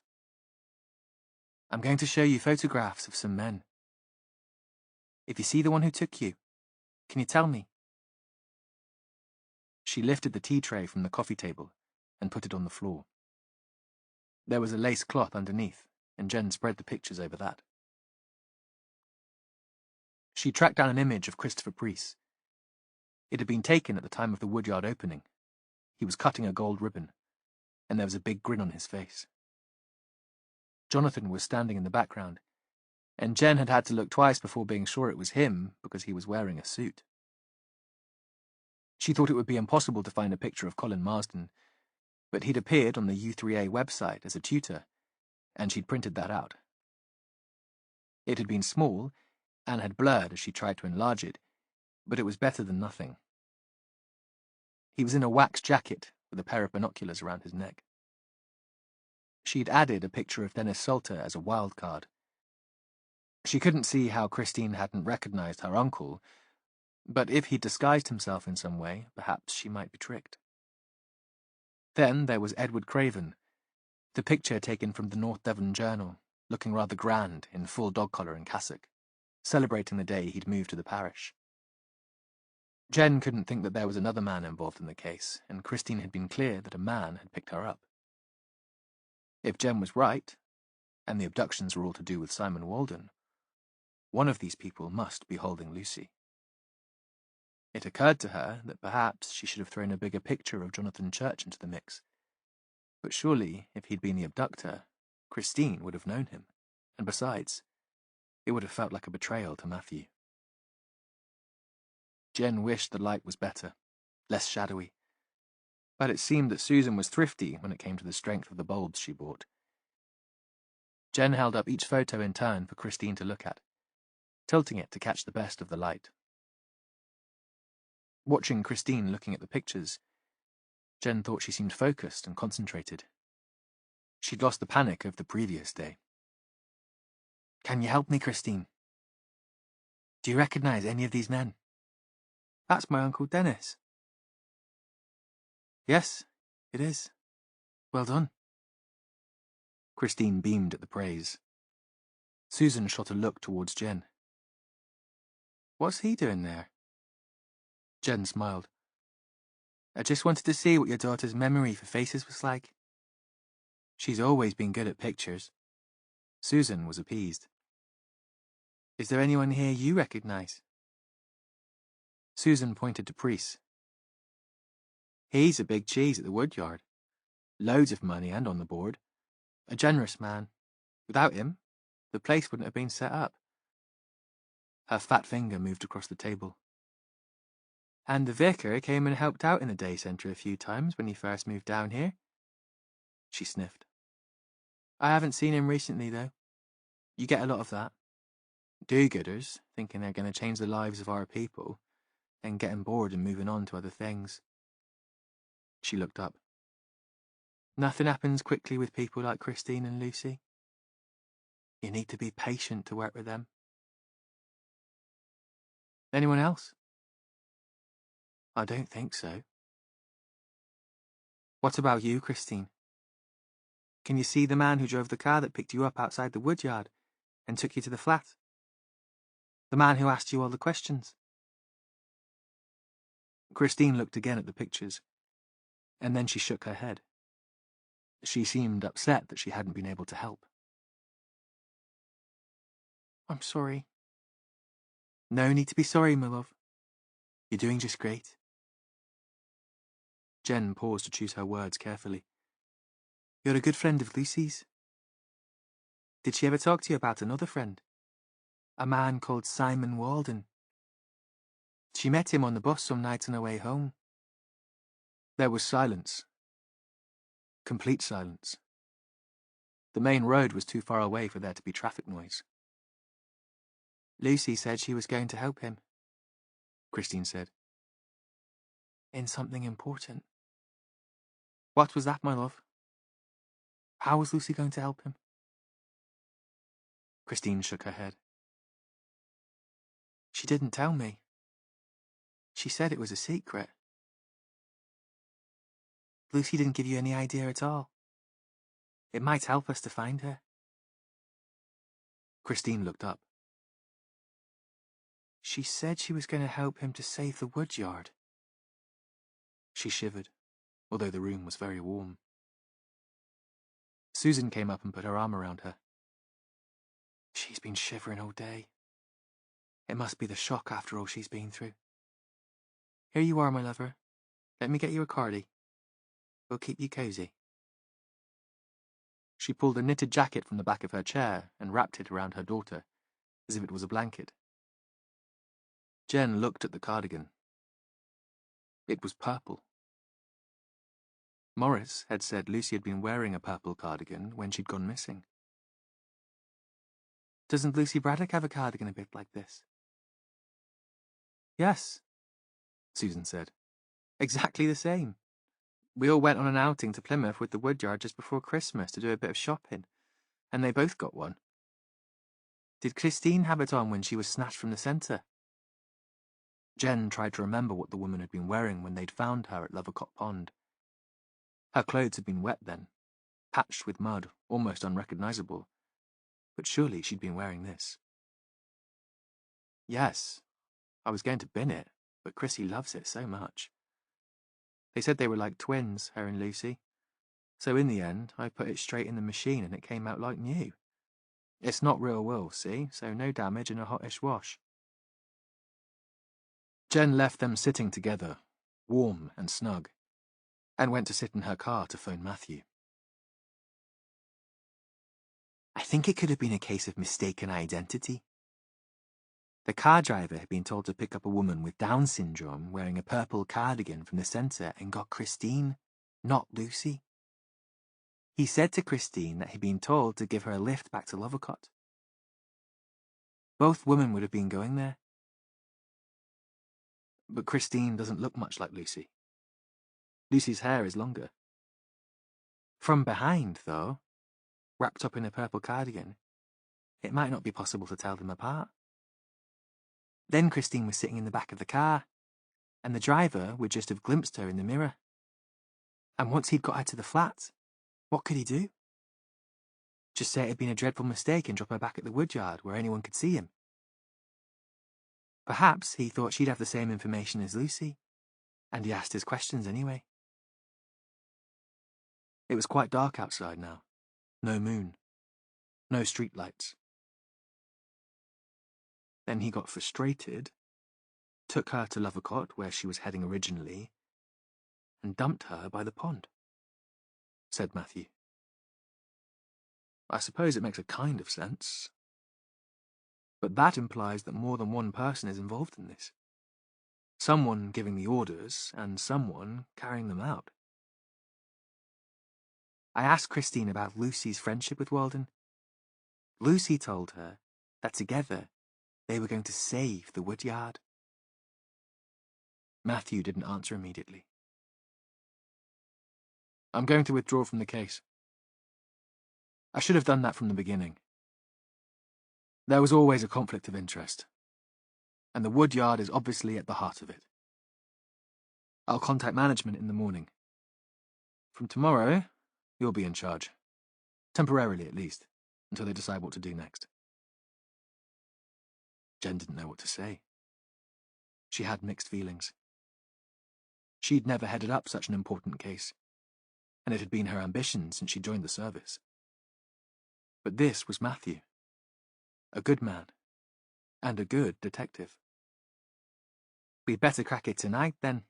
"I'm going to show you photographs of some men. If you see the one who took you, can you tell me?" She lifted the tea tray from the coffee table and put it on the floor. There was a lace cloth underneath, and Jen spread the pictures over that. She tracked down an image of Christopher Preece. It had been taken at the time of the woodyard opening. He was cutting a gold ribbon, and there was a big grin on his face. Jonathan was standing in the background, and Jen had had to look twice before being sure it was him because he was wearing a suit. She thought it would be impossible to find a picture of Colin Marsden, but he'd appeared on the U3A website as a tutor, and she'd printed that out. It had been small, and had blurred as she tried to enlarge it, but it was better than nothing. He was in a wax jacket with a pair of binoculars around his neck. She'd added a picture of Dennis Salter as a wild card. She couldn't see how Christine hadn't recognized her uncle, but if he'd disguised himself in some way, perhaps she might be tricked. Then there was Edward Craven, the picture taken from the North Devon Journal, looking rather grand in full dog collar and cassock, celebrating the day he'd moved to the parish. Jen couldn't think that there was another man involved in the case, and Christine had been clear that a man had picked her up. If Jen was right, and the abductions were all to do with Simon Walden, one of these people must be holding Lucy. It occurred to her that perhaps she should have thrown a bigger picture of Jonathan Church into the mix. But surely, if he'd been the abductor, Christine would have known him, and besides, it would have felt like a betrayal to Matthew. Jen wished the light was better, less shadowy, but it seemed that Susan was thrifty when it came to the strength of the bulbs she bought. Jen held up each photo in turn for Christine to look at, tilting it to catch the best of the light. Watching Christine looking at the pictures, Jen thought she seemed focused and concentrated. She'd lost the panic of the previous day. "Can you help me, Christine? Do you recognize any of these men?" "That's my Uncle Dennis." "Yes, it is. Well done." Christine beamed at the praise. Susan shot a look towards Jen. "What's he doing there?" Jen smiled. "I just wanted to see what your daughter's memory for faces was like. She's always been good at pictures." Susan was appeased. "Is there anyone here you recognize?" Susan pointed to Preece. "He's a big cheese at the woodyard. Loads of money and on the board. A generous man. Without him, the place wouldn't have been set up." Her fat finger moved across the table. "And the vicar came and helped out in the day centre a few times when he first moved down here." She sniffed. "I haven't seen him recently, though. You get a lot of that. Do-gooders, thinking they're going to change the lives of our people, then getting bored and moving on to other things." She looked up. "Nothing happens quickly with people like Christine and Lucy. You need to be patient to work with them." "Anyone else?" "I don't think so." "What about you, Christine? Can you see the man who drove the car that picked you up outside the woodyard and took you to the flat? The man who asked you all the questions?" Christine looked again at the pictures, and then she shook her head. She seemed upset that she hadn't been able to help. "I'm sorry." "No need to be sorry, my love. You're doing just great." Jen paused to choose her words carefully. "You're a good friend of Lucy's. Did she ever talk to you about another friend? A man called Simon Walden. She met him on the bus some night on her way home." There was silence. Complete silence. The main road was too far away for there to be traffic noise. "Lucy said she was going to help him," Christine said. "In something important." "What was that, my love? How was Lucy going to help him?" Christine shook her head. "She didn't tell me. She said it was a secret." "Lucy didn't give you any idea at all? It might help us to find her." Christine looked up. "She said she was going to help him to save the woodyard." She shivered, although the room was very warm. Susan came up and put her arm around her. "She's been shivering all day. It must be the shock after all she's been through. Here you are, my lover. Let me get you a cardie. We'll keep you cosy." She pulled a knitted jacket from the back of her chair and wrapped it around her daughter, as if it was a blanket. Jen looked at the cardigan. It was purple. Morris had said Lucy had been wearing a purple cardigan when she'd gone missing. Doesn't Lucy Braddock have a cardigan a bit like this? Yes, Susan said. Exactly the same. We all went on an outing to Plymouth with the Woodyard just before Christmas to do a bit of shopping, and they both got one. Did Christine have it on when she was snatched from the centre? Jen tried to remember what the woman had been wearing when they'd found her at Lovercott Pond. Her clothes had been wet then, patched with mud, almost unrecognisable, but surely she'd been wearing this. Yes, I was going to bin it, but Chrissy loves it so much. They said they were like twins, her and Lucy, so in the end I put it straight in the machine and it came out like new. It's not real wool, see, so no damage and a hottish wash. Jen left them sitting together, warm and snug, and went to sit in her car to phone Matthew. I think it could have been a case of mistaken identity. The car driver had been told to pick up a woman with Down syndrome wearing a purple cardigan from the centre and got Christine, not Lucy. He said to Christine that he'd been told to give her a lift back to Lovercott. Both women would have been going there. But Christine doesn't look much like Lucy. Lucy's hair is longer. From behind, though, wrapped up in a purple cardigan, it might not be possible to tell them apart. Then Christine was sitting in the back of the car, and the driver would just have glimpsed her in the mirror. And once he'd got her to the flat, what could he do? Just say it had been a dreadful mistake and drop her back at the Woodyard where anyone could see him. Perhaps he thought she'd have the same information as Lucy, and he asked his questions anyway. It was quite dark outside now. No moon. No streetlights. Then he got frustrated, took her to Lovercott, where she was heading originally, and dumped her by the pond, said Matthew. I suppose it makes a kind of sense. But that implies that more than one person is involved in this. Someone giving the orders, and someone carrying them out. I asked Christine about Lucy's friendship with Walden. Lucy told her that together they were going to save the Woodyard. Matthew didn't answer immediately. I'm going to withdraw from the case. I should have done that from the beginning. There was always a conflict of interest, and the Woodyard is obviously at the heart of it. I'll contact management in the morning. From tomorrow, you'll be in charge. Temporarily, at least, until they decide what to do next. Jen didn't know what to say. She had mixed feelings. She'd never headed up such an important case, and it had been her ambition since she joined the service. But this was Matthew. A good man, and a good detective. We'd better crack it tonight, then,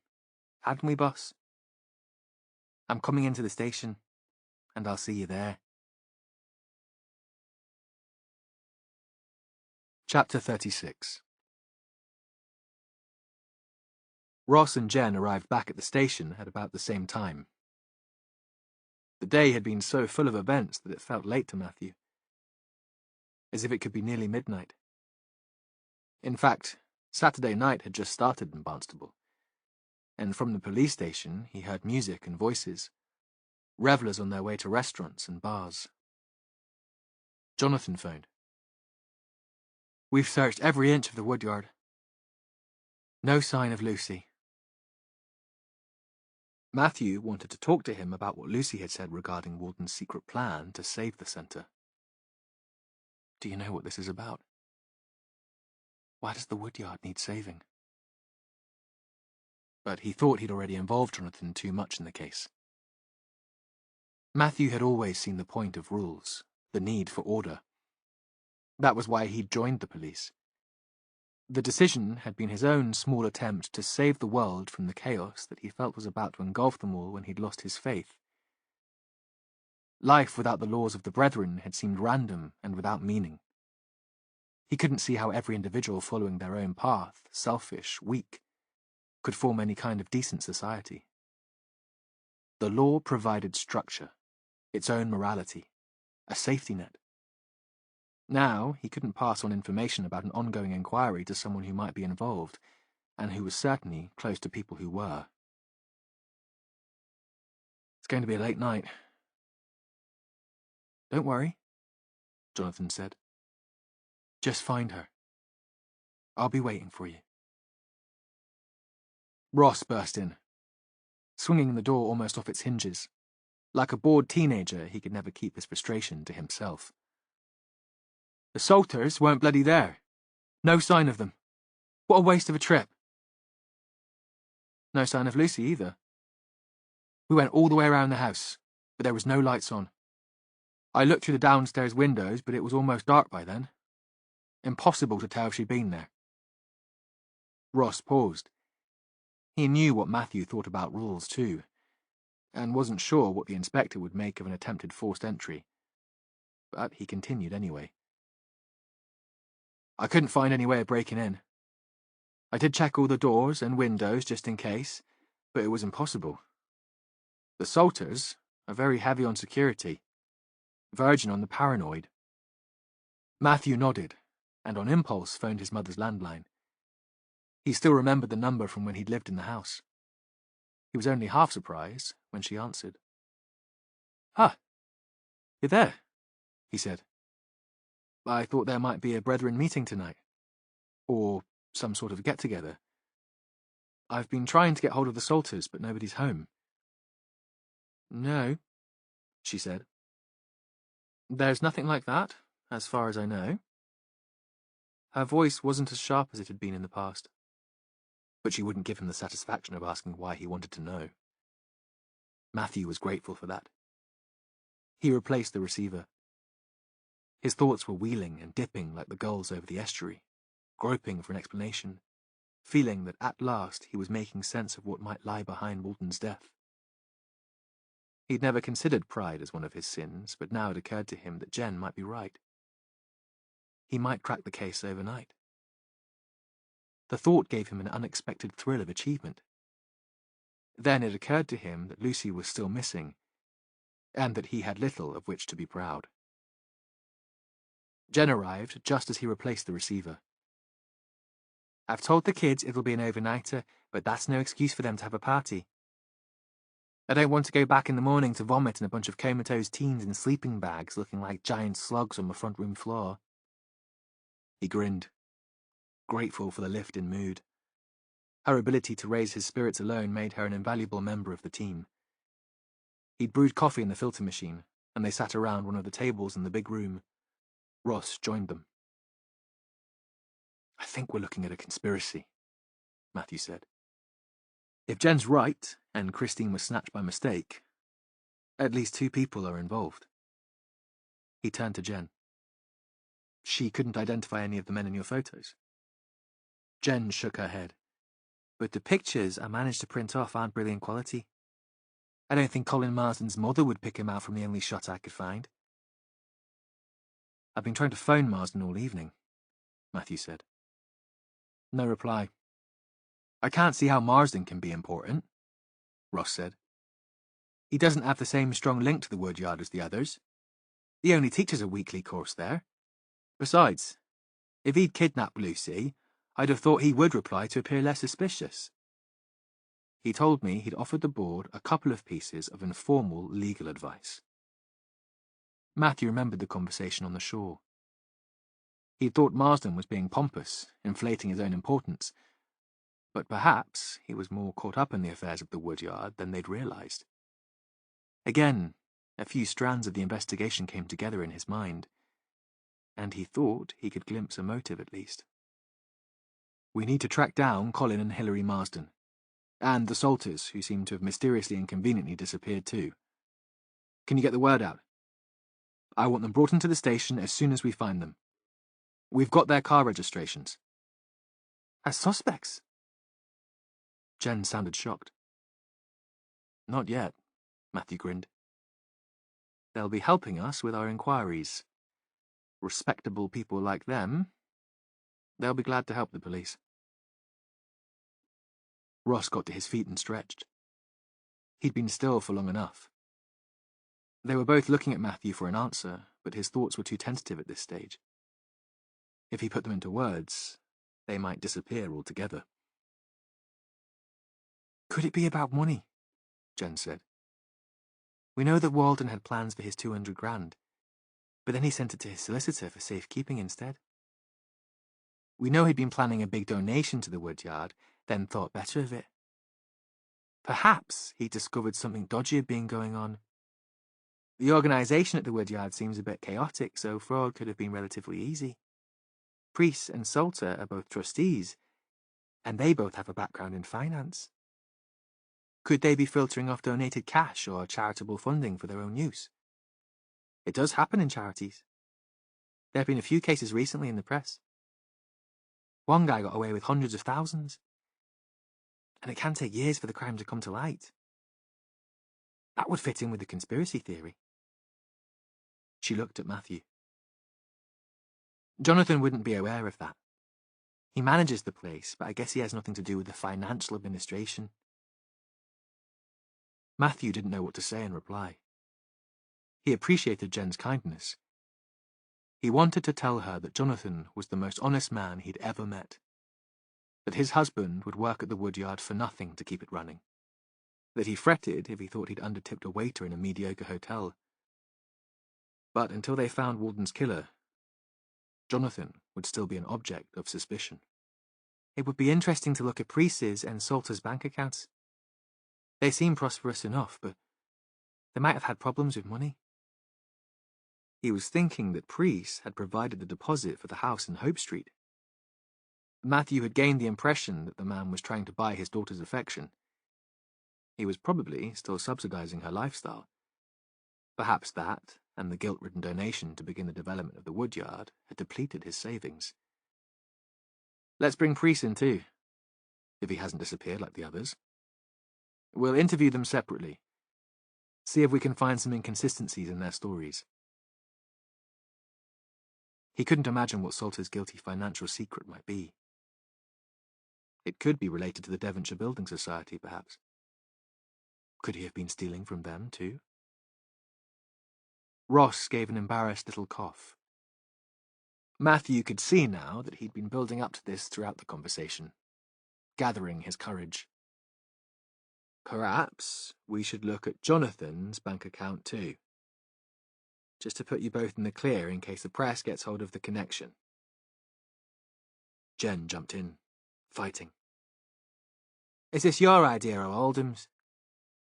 hadn't we, boss? I'm coming into the station, and I'll see you there. Chapter 36. Ross and Jen arrived back at the station at about the same time. The day had been so full of events that it felt late to Matthew, as if it could be nearly midnight. In fact, Saturday night had just started in Barnstable, and from the police station he heard music and voices, revellers on their way to restaurants and bars. Jonathan phoned. We've searched every inch of the Woodyard. No sign of Lucy. Matthew wanted to talk to him about what Lucy had said regarding Walden's secret plan to save the centre. Do you know what this is about? Why does the Woodyard need saving? But he thought he'd already involved Jonathan too much in the case. Matthew had always seen the point of rules, the need for order. That was why he'd joined the police. The decision had been his own small attempt to save the world from the chaos that he felt was about to engulf them all when he'd lost his faith. Life without the laws of the Brethren had seemed random and without meaning. He couldn't see how every individual following their own path, selfish, weak, could form any kind of decent society. The law provided structure, its own morality, a safety net. Now, he couldn't pass on information about an ongoing inquiry to someone who might be involved, and who was certainly close to people who were. It's going to be a late night. Don't worry, Jonathan said. Just find her. I'll be waiting for you. Ross burst in, swinging the door almost off its hinges. Like a bored teenager, he could never keep his frustration to himself. The Salters weren't bloody there. No sign of them. What a waste of a trip. No sign of Lucy either. We went all the way around the house, but there was no lights on. I looked through the downstairs windows, but it was almost dark by then. Impossible to tell if she'd been there. Ross paused. He knew what Matthew thought about rules too, and wasn't sure what the inspector would make of an attempted forced entry. But he continued anyway. I couldn't find any way of breaking in. I did check all the doors and windows just in case, but it was impossible. The Salters are very heavy on security, verging on the paranoid. Matthew nodded, and on impulse phoned his mother's landline. He still remembered the number from when he'd lived in the house. He was only half surprised when she answered. Ah, you're there, he said. I thought there might be a brethren meeting tonight. Or some sort of get-together. I've been trying to get hold of the Salters, but nobody's home. No, she said. There's nothing like that, as far as I know. Her voice wasn't as sharp as it had been in the past. But she wouldn't give him the satisfaction of asking why he wanted to know. Matthew was grateful for that. He replaced the receiver. His thoughts were wheeling and dipping like the gulls over the estuary, groping for an explanation, feeling that at last he was making sense of what might lie behind Walton's death. He'd never considered pride as one of his sins, but now it occurred to him that Jen might be right. He might crack the case overnight. The thought gave him an unexpected thrill of achievement. Then it occurred to him that Lucy was still missing, and that he had little of which to be proud. Jen arrived just as he replaced the receiver. I've told the kids it'll be an overnighter, but that's no excuse for them to have a party. I don't want to go back in the morning to vomit in a bunch of comatose teens in sleeping bags looking like giant slugs on the front room floor. He grinned, grateful for the lift in mood. Her ability to raise his spirits alone made her an invaluable member of the team. He'd brewed coffee in the filter machine, and they sat around one of the tables in the big room. Ross joined them. I think we're looking at a conspiracy, Matthew said. If Jen's right, and Christine was snatched by mistake, at least 2 people are involved. He turned to Jen. She couldn't identify any of the men in your photos. Jen shook her head. But the pictures I managed to print off aren't brilliant quality. I don't think Colin Marsden's mother would pick him out from the only shot I could find. I've been trying to phone Marsden all evening, Matthew said. No reply. I can't see how Marsden can be important, Ross said. He doesn't have the same strong link to the woodyard as the others. He only teaches a weekly course there. Besides, if he'd kidnapped Lucy, I'd have thought he would reply to appear less suspicious. He told me he'd offered the board a couple of pieces of informal legal advice. Matthew remembered the conversation on the shore. He'd thought Marsden was being pompous, inflating his own importance, but perhaps he was more caught up in the affairs of the woodyard than they'd realized. Again, a few strands of the investigation came together in his mind, and he thought he could glimpse a motive at least. We need to track down Colin and Hilary Marsden, and the Salters, who seem to have mysteriously and conveniently disappeared too. Can you get the word out? I want them brought into the station as soon as we find them. We've got their car registrations. As suspects? Jen sounded shocked. Not yet, Matthew grinned. They'll be helping us with our inquiries. Respectable people like them, they'll be glad to help the police. Ross got to his feet and stretched. He'd been still for long enough. They were both looking at Matthew for an answer, but his thoughts were too tentative at this stage. If he put them into words, they might disappear altogether. Could it be about money? Jen said. We know that Walden had plans for his 200 grand, but then he sent it to his solicitor for safekeeping instead. We know he'd been planning a big donation to the woodyard, then thought better of it. Perhaps he discovered something dodgy had been going on. The organisation at the woodyard seems a bit chaotic, so fraud could have been relatively easy. Priest and Salter are both trustees, and they both have a background in finance. Could they be filtering off donated cash or charitable funding for their own use? It does happen in charities. There have been a few cases recently in the press. One guy got away with hundreds of thousands. And it can take years for the crime to come to light. That would fit in with the conspiracy theory. She looked at Matthew. Jonathan wouldn't be aware of that. He manages the place, but I guess he has nothing to do with the financial administration. Matthew didn't know what to say in reply. He appreciated Jen's kindness. He wanted to tell her that Jonathan was the most honest man he'd ever met. That his husband would work at the woodyard for nothing to keep it running. That he fretted if he thought he'd undertipped a waiter in a mediocre hotel. But until they found Walden's killer, Jonathan would still be an object of suspicion. It would be interesting to look at Priest's and Salter's bank accounts. They seem prosperous enough, but they might have had problems with money. He was thinking that Priest had provided the deposit for the house in Hope Street. Matthew had gained the impression that the man was trying to buy his daughter's affection. He was probably still subsidizing her lifestyle. Perhaps that, and the guilt-ridden donation to begin the development of the woodyard, had depleted his savings. Let's bring Priest in too, if he hasn't disappeared like the others. We'll interview them separately. See if we can find some inconsistencies in their stories. He couldn't imagine what Salter's guilty financial secret might be. It could be related to the Devonshire Building Society, perhaps. Could he have been stealing from them, too? Ross gave an embarrassed little cough. Matthew could see now that he'd been building up to this throughout the conversation, gathering his courage. Perhaps we should look at Jonathan's bank account, too. Just to put you both in the clear in case the press gets hold of the connection. Jen jumped in, fighting. Is this your idea, or Oldham's?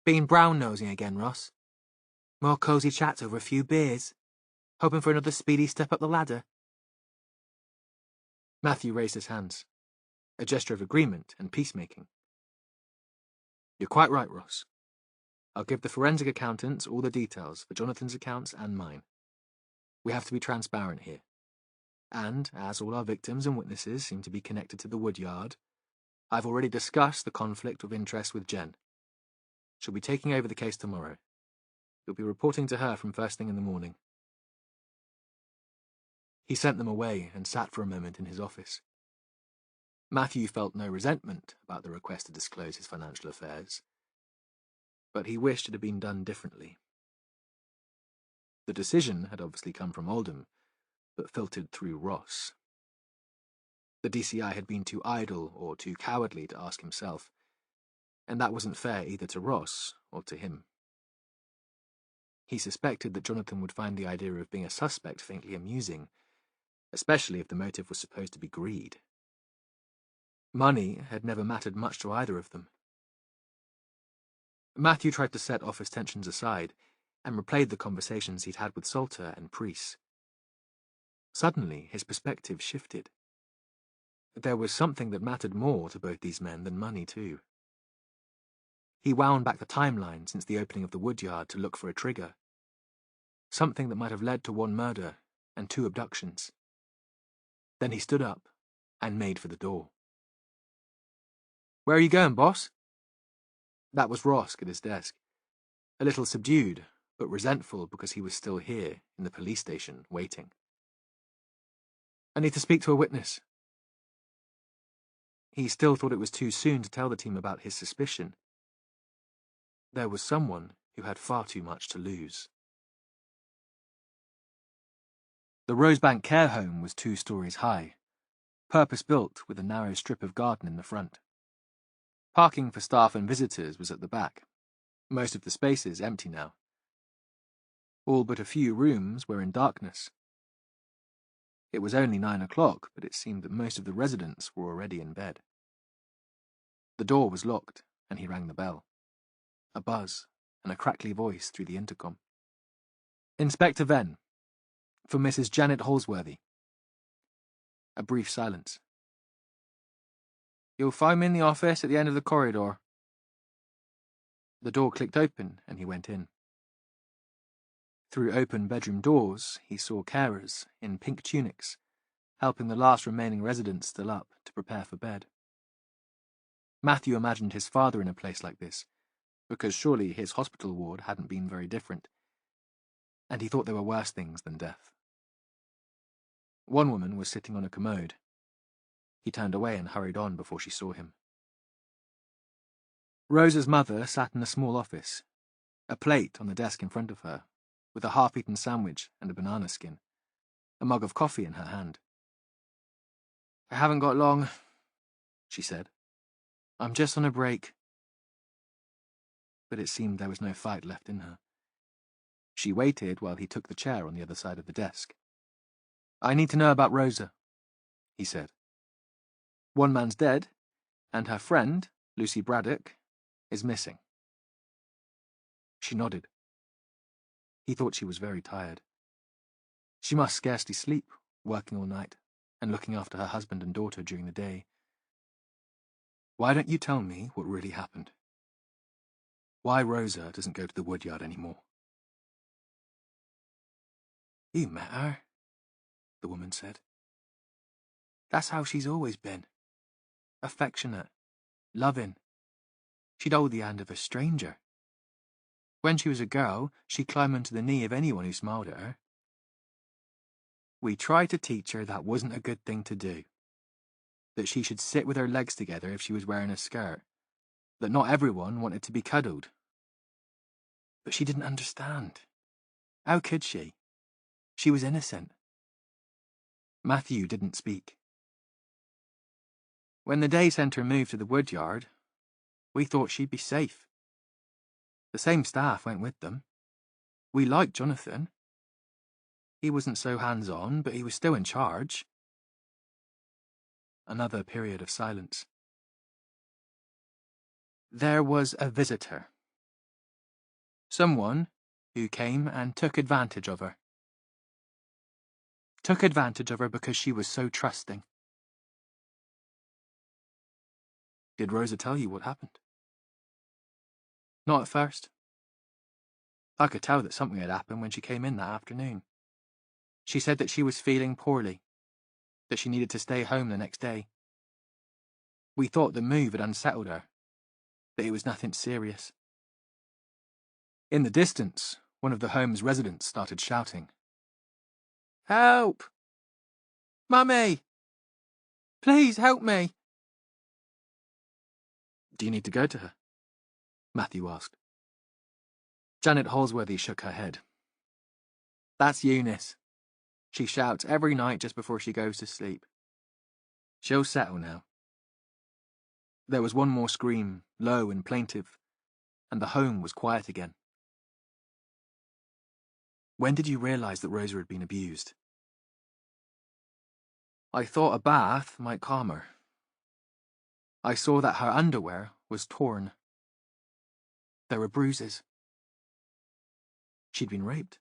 Been brown-nosing again, Ross? More cosy chats over a few beers? Hoping for another speedy step up the ladder? Matthew raised his hands, a gesture of agreement and peacemaking. You're quite right, Ross. I'll give the forensic accountants all the details for Jonathan's accounts and mine. We have to be transparent here. And, as all our victims and witnesses seem to be connected to the woodyard, I've already discussed the conflict of interest with Jen. She'll be taking over the case tomorrow. You'll be reporting to her from first thing in the morning. He sent them away and sat for a moment in his office. Matthew felt no resentment about the request to disclose his financial affairs, but he wished it had been done differently. The decision had obviously come from Oldham, but filtered through Ross. The DCI had been too idle or too cowardly to ask himself, and that wasn't fair either to Ross or to him. He suspected that Jonathan would find the idea of being a suspect faintly amusing, especially if the motive was supposed to be greed. Money had never mattered much to either of them. Matthew tried to set Office tensions aside and replayed the conversations he'd had with Salter and Priest. Suddenly, his perspective shifted. There was something that mattered more to both these men than money, too. He wound back the timeline since the opening of the woodyard to look for a trigger. Something that might have led to one murder and 2 abductions. Then he stood up and made for the door. Where are you going, boss? That was Rosk at his desk, a little subdued, but resentful because he was still here in the police station, waiting. I need to speak to a witness. He still thought it was too soon to tell the team about his suspicion. There was someone who had far too much to lose. The Rosebank care home was 2 stories high, purpose-built with a narrow strip of garden in the front. Parking for staff and visitors was at the back, most of the spaces empty now. All but a few rooms were in darkness. It was only 9 o'clock, but it seemed that most of the residents were already in bed. The door was locked, and he rang the bell. A buzz, and a crackly voice through the intercom. "Inspector Venn, for Mrs. Janet Holsworthy." A brief silence. "You'll find me in the office at the end of the corridor." The door clicked open, and he went in. Through open bedroom doors, he saw carers in pink tunics, helping the last remaining residents still up to prepare for bed. Matthew imagined his father in a place like this, because surely his hospital ward hadn't been very different, and he thought there were worse things than death. One woman was sitting on a commode. He turned away and hurried on before she saw him. Rosa's mother sat in a small office, a plate on the desk in front of her, with a half-eaten sandwich and a banana skin, a mug of coffee in her hand. "I haven't got long," she said. "I'm just on a break." But it seemed there was no fight left in her. She waited while he took the chair on the other side of the desk. "I need to know about Rosa," he said. "One man's dead, and her friend, Lucy Braddock, is missing." She nodded. He thought she was very tired. She must scarcely sleep, working all night, and looking after her husband and daughter during the day. "Why don't you tell me what really happened? Why Rosa doesn't go to the woodyard anymore?" "You met her," the woman said. "That's how she's always been. Affectionate, loving. She'd hold the hand of a stranger. When she was a girl, she'd climb onto the knee of anyone who smiled at her. We tried to teach her that wasn't a good thing to do. That she should sit with her legs together if she was wearing a skirt. That not everyone wanted to be cuddled. But she didn't understand. How could she? She was innocent." Matthew didn't speak. "When the day centre moved to the woodyard, we thought she'd be safe. The same staff went with them. We liked Jonathan. He wasn't so hands-on, but he was still in charge." Another period of silence. "There was a visitor. Someone who came and took advantage of her. Took advantage of her because she was so trusting." "Did Rosa tell you what happened?" "Not at first. I could tell that something had happened when she came in that afternoon. She said that she was feeling poorly, that she needed to stay home the next day. We thought the move had unsettled her, that it was nothing serious." In the distance, one of the home's residents started shouting. "Help! Mummy! Please help me!" "Do you need to go to her?" Matthew asked. Janet Holsworthy shook her head. "That's Eunice. She shouts every night just before she goes to sleep. She'll settle now." There was one more scream, low and plaintive, and the home was quiet again. "When did you realize that Rosa had been abused?" "I thought a bath might calm her. I saw that her underwear was torn. There were bruises. She'd been raped."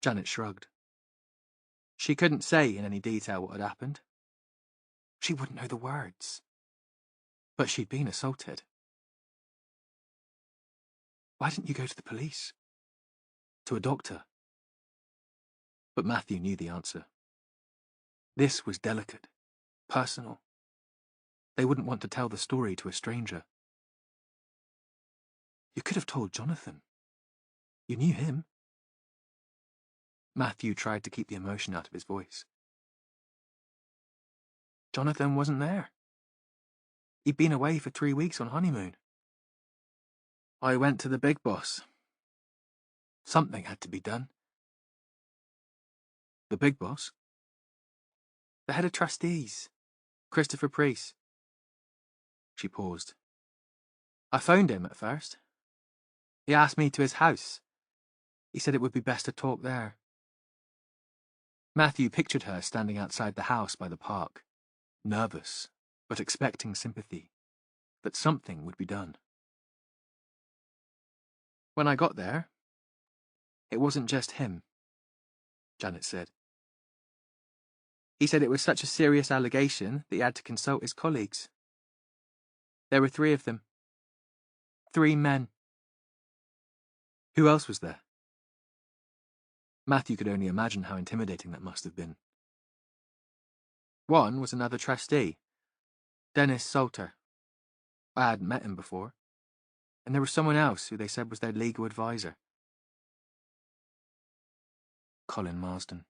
Janet shrugged. She couldn't say in any detail what had happened. She wouldn't know the words. But she'd been assaulted. "Why didn't you go to the police? To a doctor?" But Matthew knew the answer. This was delicate, personal. They wouldn't want to tell the story to a stranger. "You could have told Jonathan. You knew him." Matthew tried to keep the emotion out of his voice. "Jonathan wasn't there. He'd been away for 3 weeks on honeymoon." I went to the big boss. Something had to be done. The big boss? The head of trustees, Christopher Priest. She paused. I phoned him at first. He asked me to his house. He said it would be best to talk there. Matthew pictured her standing outside the house by the park, nervous, but expecting sympathy, that something would be done. When I got there, it wasn't just him, Janet said. He said it was such a serious allegation that he had to consult his colleagues. There were 3 of them. 3 men. Who else was there? Matthew could only imagine how intimidating that must have been. One was another trustee, Dennis Salter. I hadn't met him before. And there was someone else who they said was their legal advisor. Colin Marsden.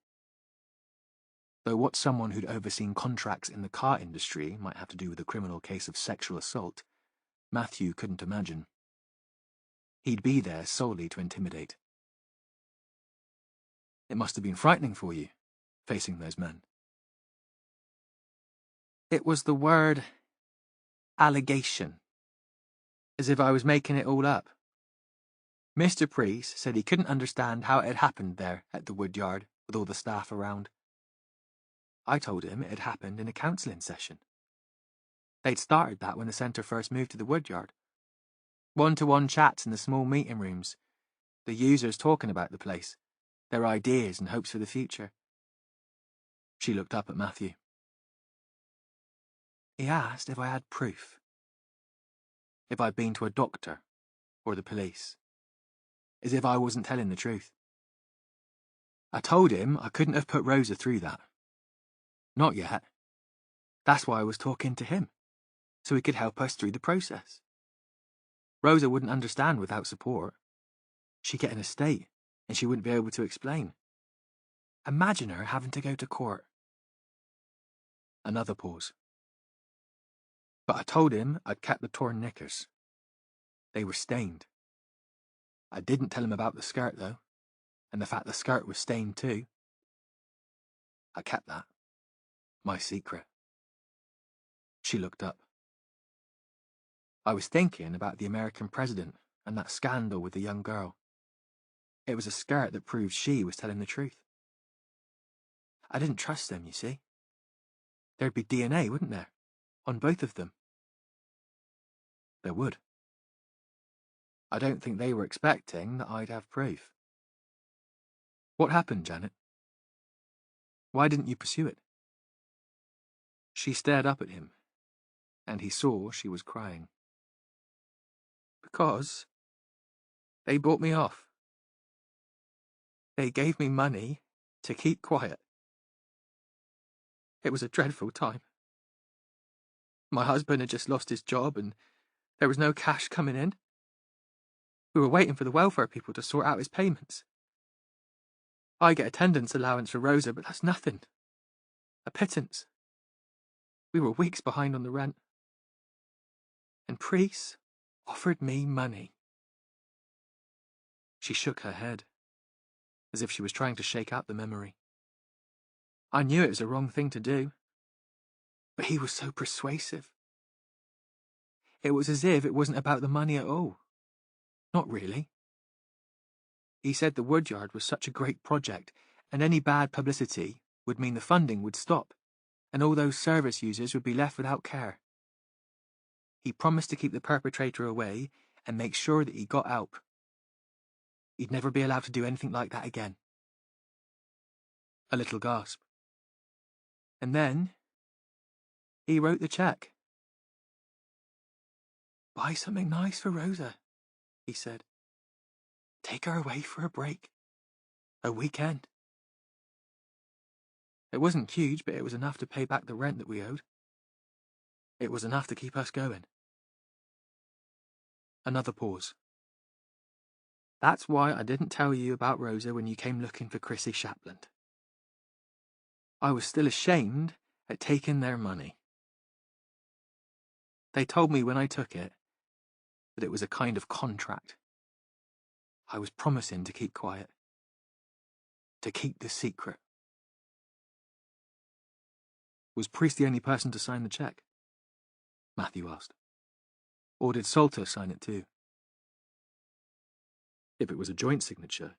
Though what someone who'd overseen contracts in the car industry might have to do with a criminal case of sexual assault, Matthew couldn't imagine. He'd be there solely to intimidate. It must have been frightening for you, facing those men. It was the word allegation, as if I was making it all up. Mr. Priest said he couldn't understand how it had happened there at the woodyard with all the staff around. I told him it had happened in a counselling session. They'd started that when the centre first moved to the woodyard. One-to-one chats in the small meeting rooms, the users talking about the place, their ideas and hopes for the future. She looked up at Matthew. He asked if I had proof. If I'd been to a doctor or the police. As if I wasn't telling the truth. I told him I couldn't have put Rosa through that. Not yet. That's why I was talking to him, so he could help us through the process. Rosa wouldn't understand without support. She'd get in a state, and she wouldn't be able to explain. Imagine her having to go to court. Another pause. But I told him I'd kept the torn knickers. They were stained. I didn't tell him about the skirt, though, and the fact the skirt was stained too. I kept that. My secret. She looked up. I was thinking about the American president and that scandal with the young girl. It was a skirt that proved she was telling the truth. I didn't trust them, you see. There'd be DNA, wouldn't there? On both of them. There would. I don't think they were expecting that I'd have proof. What happened, Janet? Why didn't you pursue it? She stared up at him, and he saw she was crying. Because they bought me off. They gave me money to keep quiet. It was a dreadful time. My husband had just lost his job and there was no cash coming in. We were waiting for the welfare people to sort out his payments. I get attendance allowance for Rosa, but that's nothing. A pittance. We were weeks behind on the rent. And Priest offered me money. She shook her head, as if she was trying to shake out the memory. I knew it was the wrong thing to do, but he was so persuasive. It was as if it wasn't about the money at all. Not really. He said the woodyard was such a great project, and any bad publicity would mean the funding would stop, and all those service users would be left without care. He promised to keep the perpetrator away and make sure that he got help. He'd never be allowed to do anything like that again. A little gasp. And then he wrote the check. Buy something nice for Rosa, he said. Take her away for a break. A weekend. It wasn't huge, but it was enough to pay back the rent that we owed. It was enough to keep us going. Another pause. That's why I didn't tell you about Rosa when you came looking for Chrissy Shapland. I was still ashamed at taking their money. They told me when I took it that it was a kind of contract. I was promising to keep quiet. To keep the secret. Was Priest the only person to sign the cheque? Matthew asked. Or did Salter sign it too? If it was a joint signature,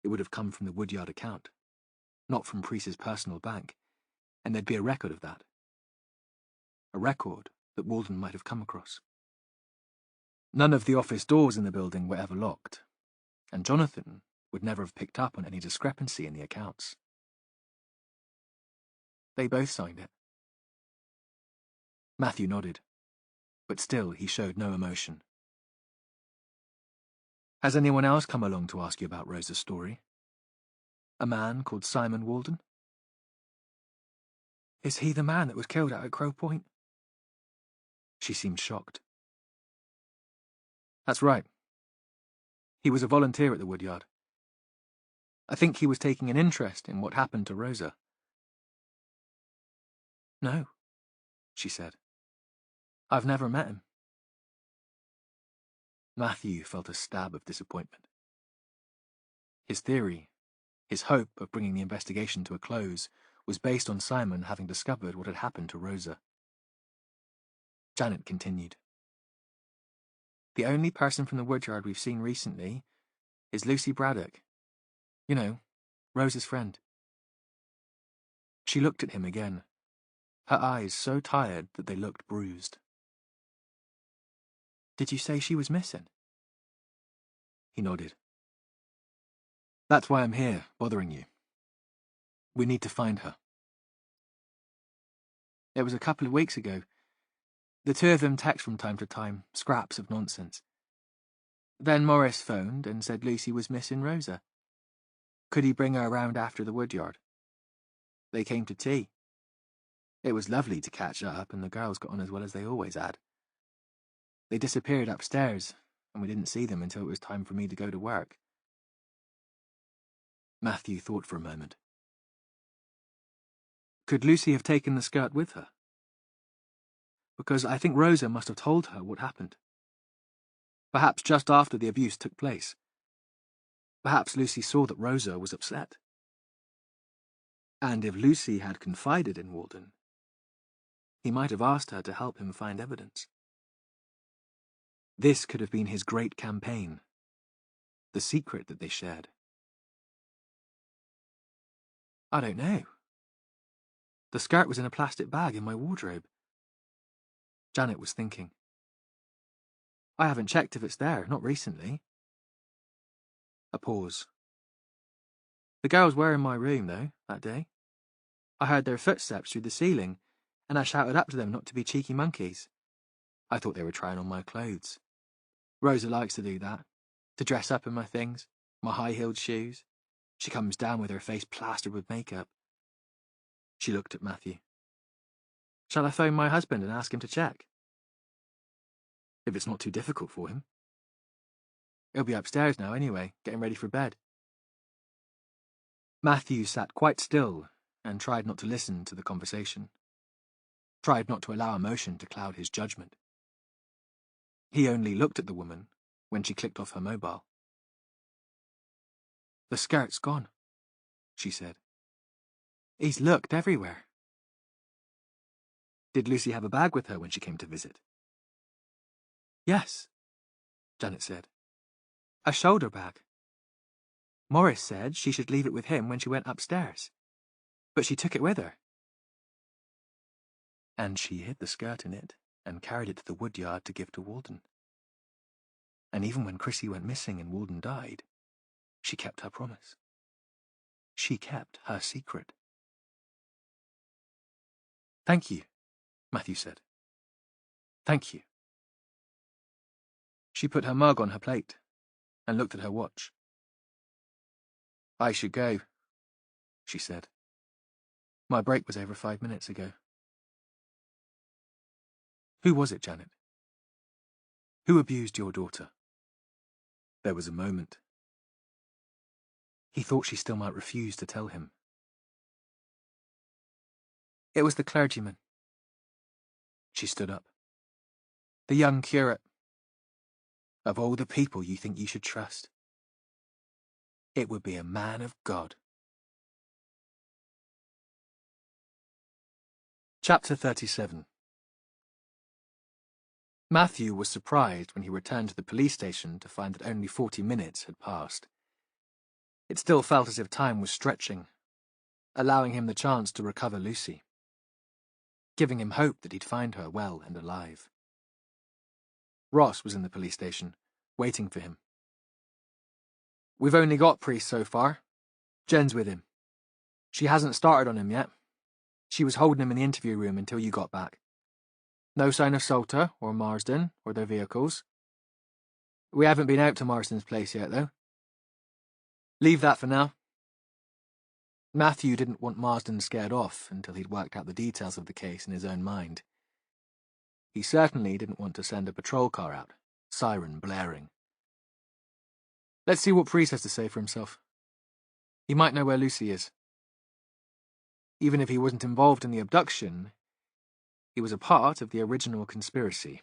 it would have come from the Woodyard account, not from Priest's personal bank, and there'd be a record of that. A record that Walden might have come across. None of the office doors in the building were ever locked, and Jonathan would never have picked up on any discrepancy in the accounts. They both signed it. Matthew nodded, but still he showed no emotion. Has anyone else come along to ask you about Rosa's story? A man called Simon Walden? Is he the man that was killed out at Crow Point? She seemed shocked. That's right. He was a volunteer at the Woodyard. I think he was taking an interest in what happened to Rosa. No, she said. I've never met him. Matthew felt a stab of disappointment. His theory, his hope of bringing the investigation to a close, was based on Simon having discovered what had happened to Rosa. Janet continued. The only person from the Woodyard we've seen recently is Lucy Braddock. You know, Rosa's friend. She looked at him again, her eyes so tired that they looked bruised. Did you say she was missing? He nodded. That's why I'm here, bothering you. We need to find her. It was a couple of weeks ago. The two of them text from time to time, scraps of nonsense. Then Morris phoned and said Lucy was missing Rosa. Could he bring her around after the Woodyard? They came to tea. It was lovely to catch up, and the girls got on as well as they always had. They disappeared upstairs, and we didn't see them until it was time for me to go to work. Matthew thought for a moment. Could Lucy have taken the skirt with her? Because I think Rosa must have told her what happened. Perhaps just after the abuse took place. Perhaps Lucy saw that Rosa was upset. And if Lucy had confided in Walden, he might have asked her to help him find evidence. This could have been his great campaign, the secret that they shared. I don't know. The skirt was in a plastic bag in my wardrobe. Janet was thinking. I haven't checked if it's there, not recently. A pause. The girls were in my room, though, that day. I heard their footsteps through the ceiling, and I shouted up to them not to be cheeky monkeys. I thought they were trying on my clothes. Rosa likes to do that, to dress up in my things, my high-heeled shoes. She comes down with her face plastered with makeup. She looked at Matthew. Shall I phone my husband and ask him to check? If it's not too difficult for him. He'll be upstairs now anyway, getting ready for bed. Matthew sat quite still and tried not to listen to the conversation. Tried not to allow emotion to cloud his judgment. He only looked at the woman when she clicked off her mobile. The skirt's gone, she said. He's looked everywhere. Did Lucy have a bag with her when she came to visit? Yes, Janet said. A shoulder bag. Morris said she should leave it with him when she went upstairs, but she took it with her. And she hid the skirt in it and carried it to the Woodyard to give to Walden. And even when Chrissy went missing and Walden died, she kept her promise. She kept her secret. Thank you, Matthew said. Thank you. She put her mug on her plate and looked at her watch. I should go, she said. My break was over 5 minutes ago. Who was it, Janet? Who abused your daughter? There was a moment. He thought she still might refuse to tell him. It was the clergyman. She stood up. The young curate. Of all the people you think you should trust, it would be a man of God. Chapter 37. Matthew was surprised when he returned to the police station to find that only 40 minutes had passed. It still felt as if time was stretching, allowing him the chance to recover Lucy, giving him hope that he'd find her well and alive. Ross was in the police station, waiting for him. "We've only got Priest so far. Jen's with him. She hasn't started on him yet. She was holding him in the interview room until you got back. No sign of Salter or Marsden or their vehicles. We haven't been out to Marsden's place yet, though. Leave that for now." Matthew didn't want Marsden scared off until he'd worked out the details of the case in his own mind. He certainly didn't want to send a patrol car out, siren blaring. Let's see what Priest has to say for himself. He might know where Lucy is. Even if he wasn't involved in the abduction, he was a part of the original conspiracy.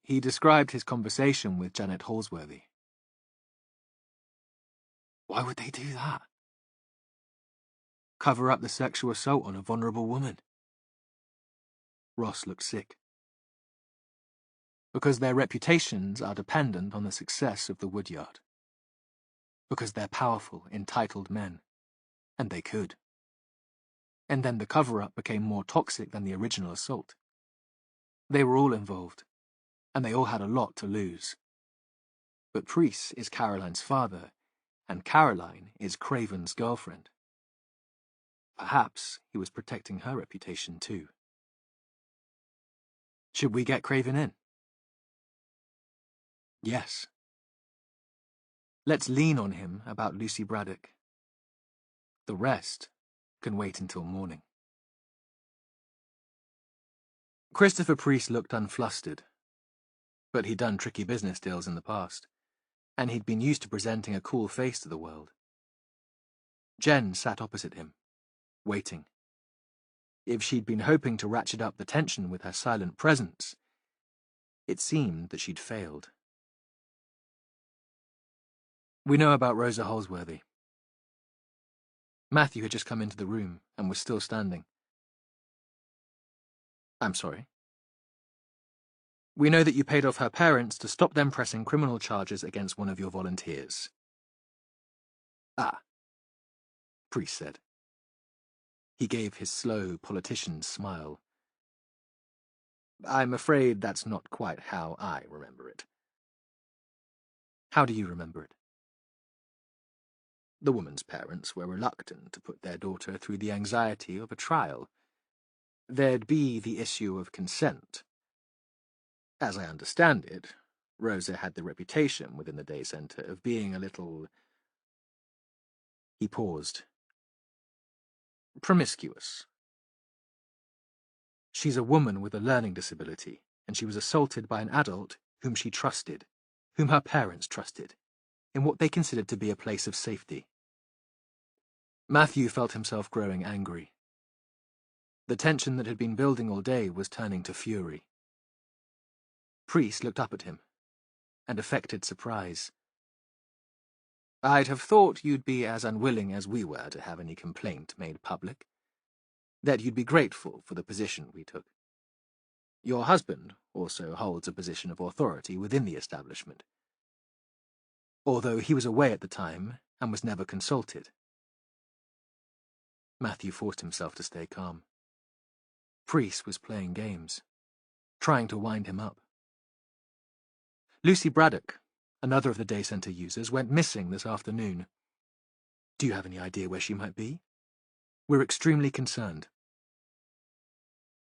He described his conversation with Janet Halsworthy. Why would they do that? Cover up the sexual assault on a vulnerable woman? Ross looked sick. Because their reputations are dependent on the success of the Woodyard. Because they're powerful, entitled men. And they could. And then the cover-up became more toxic than the original assault. They were all involved, and they all had a lot to lose. But Priest is Caroline's father, and Caroline is Craven's girlfriend. Perhaps he was protecting her reputation too. Should we get Craven in? Yes. Let's lean on him about Lucy Braddock. The rest can wait until morning. Christopher Priest looked unflustered, but he'd done tricky business deals in the past, and he'd been used to presenting a cool face to the world. Jen sat opposite him, waiting. If she'd been hoping to ratchet up the tension with her silent presence, it seemed that she'd failed. We know about Rosa Halsworthy. Matthew had just come into the room and was still standing. I'm sorry. We know that you paid off her parents to stop them pressing criminal charges against one of your volunteers. Ah, Priest said. He gave his slow politician's smile. I'm afraid that's not quite how I remember it. How do you remember it? The woman's parents were reluctant to put their daughter through the anxiety of a trial. There'd be the issue of consent. As I understand it, Rosa had the reputation within the day centre of being a little... He paused. Promiscuous. She's a woman with a learning disability, and she was assaulted by an adult whom she trusted, whom her parents trusted, in what they considered to be a place of safety. Matthew felt himself growing angry. The tension that had been building all day was turning to fury. Priest looked up at him, and affected surprise. I'd have thought you'd be as unwilling as we were to have any complaint made public. That you'd be grateful for the position we took. Your husband also holds a position of authority within the establishment, although he was away at the time and was never consulted. Matthew forced himself to stay calm. Priest was playing games, trying to wind him up. Lucy Braddock, another of the day centre users, went missing this afternoon. Do you have any idea where she might be? We're extremely concerned.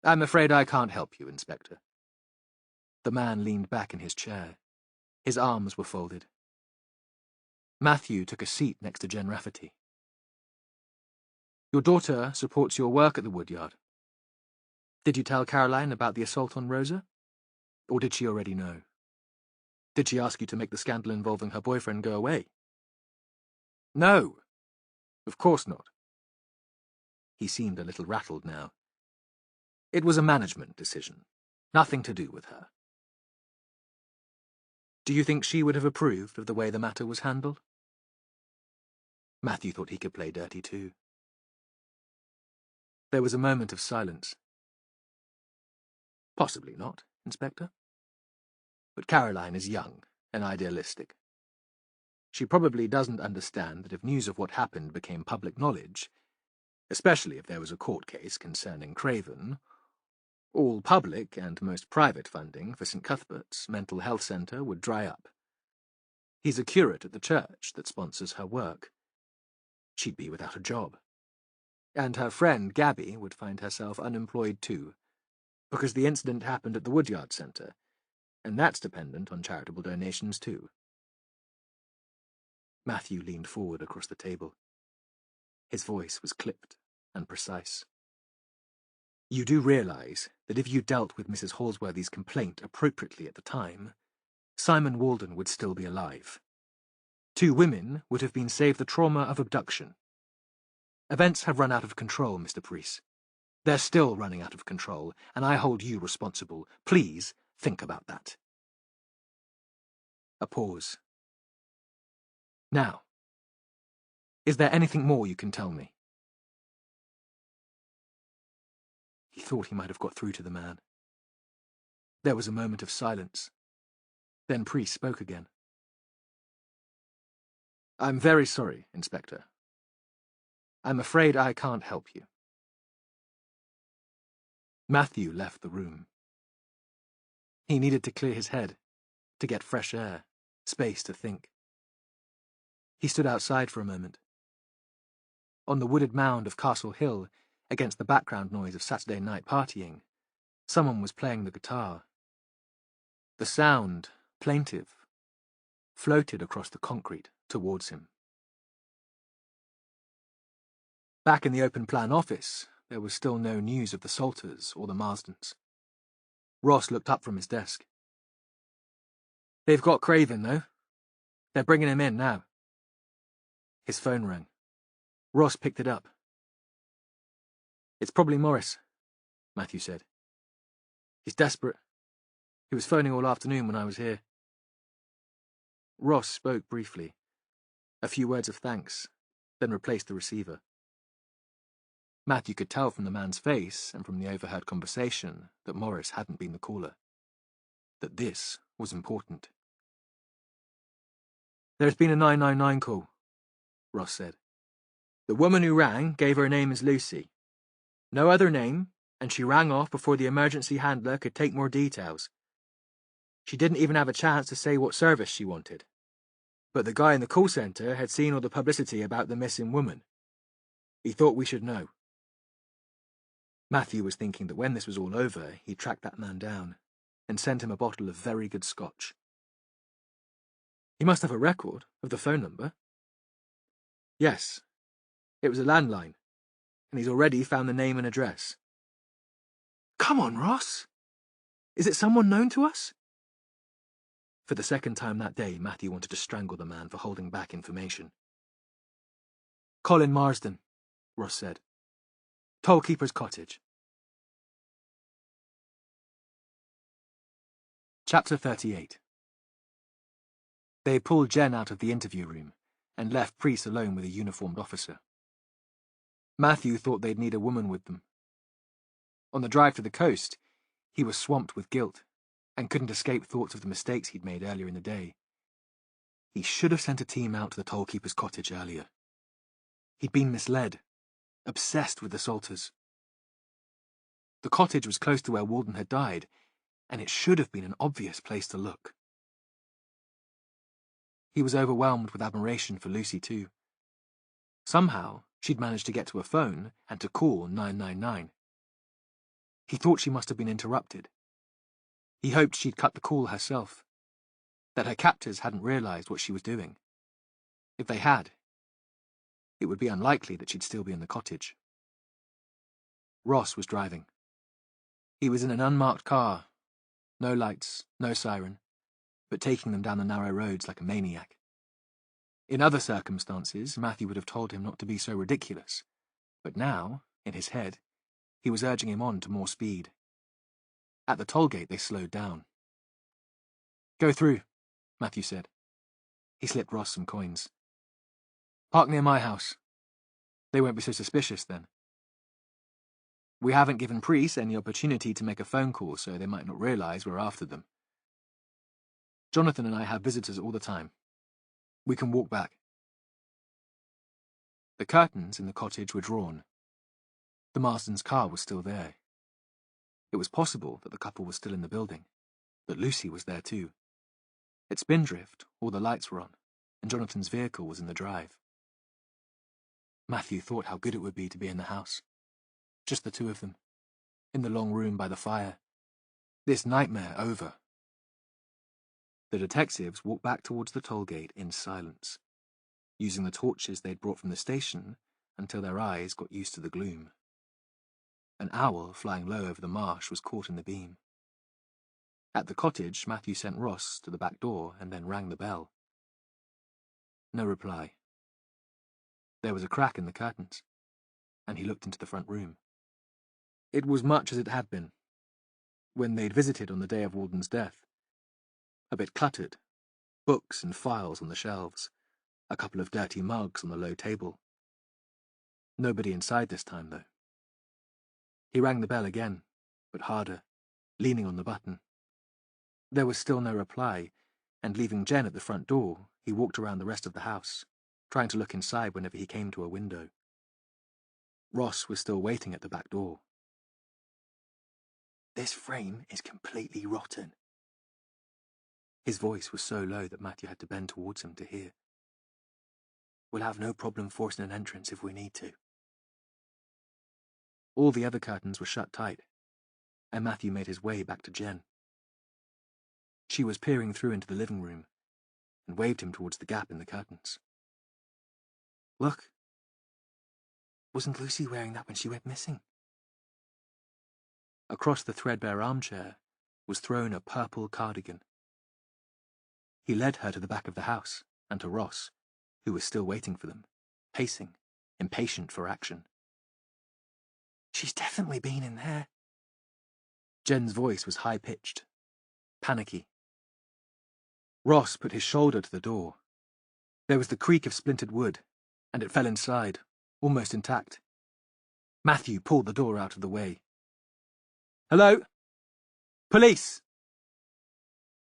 I'm afraid I can't help you, Inspector. The man leaned back in his chair. His arms were folded. Matthew took a seat next to Jen Rafferty. Your daughter supports your work at the Woodyard. Did you tell Caroline about the assault on Rosa? Or did she already know? Did she ask you to make the scandal involving her boyfriend go away? No, of course not. He seemed a little rattled now. It was a management decision, nothing to do with her. Do you think she would have approved of the way the matter was handled? Matthew thought he could play dirty too. There was a moment of silence. Possibly not, Inspector. But Caroline is young and idealistic. She probably doesn't understand that if news of what happened became public knowledge, especially if there was a court case concerning Craven, all public and most private funding for St. Cuthbert's mental health centre would dry up. He's a curate at the church that sponsors her work. She'd be without a job. And her friend Gabby would find herself unemployed too, because the incident happened at the Woodyard Centre, and that's dependent on charitable donations too. Matthew leaned forward across the table. His voice was clipped and precise. You do realise that if you dealt with Mrs. Halsworthy's complaint appropriately at the time, Simon Walden would still be alive. 2 women would have been saved the trauma of abduction. Events have run out of control, Mr. Priest. They're still running out of control, and I hold you responsible. Please think about that. A pause. Now, is there anything more you can tell me? He thought he might have got through to the man. There was a moment of silence. Then Priest spoke again. I'm very sorry, Inspector. I'm afraid I can't help you. Matthew left the room. He needed to clear his head, to get fresh air, space to think. He stood outside for a moment. On the wooded mound of Castle Hill, against the background noise of Saturday night partying, someone was playing the guitar. The sound, plaintive, floated across the concrete towards him. Back in the open-plan office, there was still no news of the Salters or the Marsdens. Ross looked up from his desk. They've got Craven, though. They're bringing him in now. His phone rang. Ross picked it up. It's probably Morris, Matthew said. He's desperate. He was phoning all afternoon when I was here. Ross spoke briefly, a few words of thanks, then replaced the receiver. Matthew could tell from the man's face and from the overheard conversation that Morris hadn't been the caller. That this was important. There's been a 999 call, Ross said. The woman who rang gave her name as Lucy. No other name, and she rang off before the emergency handler could take more details. She didn't even have a chance to say what service she wanted. But the guy in the call centre had seen all the publicity about the missing woman. He thought we should know. Matthew was thinking that when this was all over, he'd track that man down and send him a bottle of very good scotch. He must have a record of the phone number. Yes, it was a landline, and he's already found the name and address. Come on, Ross! Is it someone known to us? For the second time that day, Matthew wanted to strangle the man for holding back information. Colin Marsden, Ross said. Tollkeeper's cottage. Chapter 38. They pulled Jen out of the interview room and left Priest alone with a uniformed officer. Matthew thought they'd need a woman with them. On the drive to the coast, he was swamped with guilt and couldn't escape thoughts of the mistakes he'd made earlier in the day. He should have sent a team out to the tollkeeper's cottage earlier. He'd been misled, obsessed with the Salters. The cottage was close to where Walden had died, and it should have been an obvious place to look. He was overwhelmed with admiration for Lucy, too. Somehow, she'd managed to get to a phone and to call 999. He thought she must have been interrupted. He hoped she'd cut the call herself, that her captors hadn't realised what she was doing. If they had, it would be unlikely that she'd still be in the cottage. Ross was driving. He was in an unmarked car, no lights, no siren, but taking them down the narrow roads like a maniac. In other circumstances, Matthew would have told him not to be so ridiculous, but now, in his head, he was urging him on to more speed. At the toll gate, they slowed down. Go through, Matthew said. He slipped Ross some coins. Park near my house. They won't be so suspicious then. We haven't given priests any opportunity to make a phone call, so they might not realise we're after them. Jonathan and I have visitors all the time. We can walk back. The curtains in the cottage were drawn. The Marstons' car was still there. It was possible that the couple was still in the building, that Lucy was there too. At Spindrift, all the lights were on, and Jonathan's vehicle was in the drive. Matthew thought how good it would be to be in the house. Just the two of them, in the long room by the fire. This nightmare over. The detectives walked back towards the toll gate in silence, using the torches they'd brought from the station until their eyes got used to the gloom. An owl flying low over the marsh was caught in the beam. At the cottage, Matthew sent Ross to the back door and then rang the bell. No reply. There was a crack in the curtains, and he looked into the front room. It was much as it had been, when they'd visited on the day of Walden's death. A bit cluttered, books and files on the shelves, a couple of dirty mugs on the low table. Nobody inside this time, though. He rang the bell again, but harder, leaning on the button. There was still no reply, and leaving Jen at the front door, he walked around the rest of the house, trying to look inside whenever he came to a window. Ross was still waiting at the back door. "This frame is completely rotten." His voice was so low that Matthew had to bend towards him to hear. "We'll have no problem forcing an entrance if we need to." All the other curtains were shut tight, and Matthew made his way back to Jen. She was peering through into the living room and waved him towards the gap in the curtains. "Look. Wasn't Lucy wearing that when she went missing?" Across the threadbare armchair was thrown a purple cardigan. He led her to the back of the house and to Ross, who was still waiting for them, pacing, impatient for action. "She's definitely been in there." Jen's voice was high-pitched, panicky. Ross put his shoulder to the door. There was the creak of splintered wood, and it fell inside, almost intact. Matthew pulled the door out of the way. "Hello? Police!"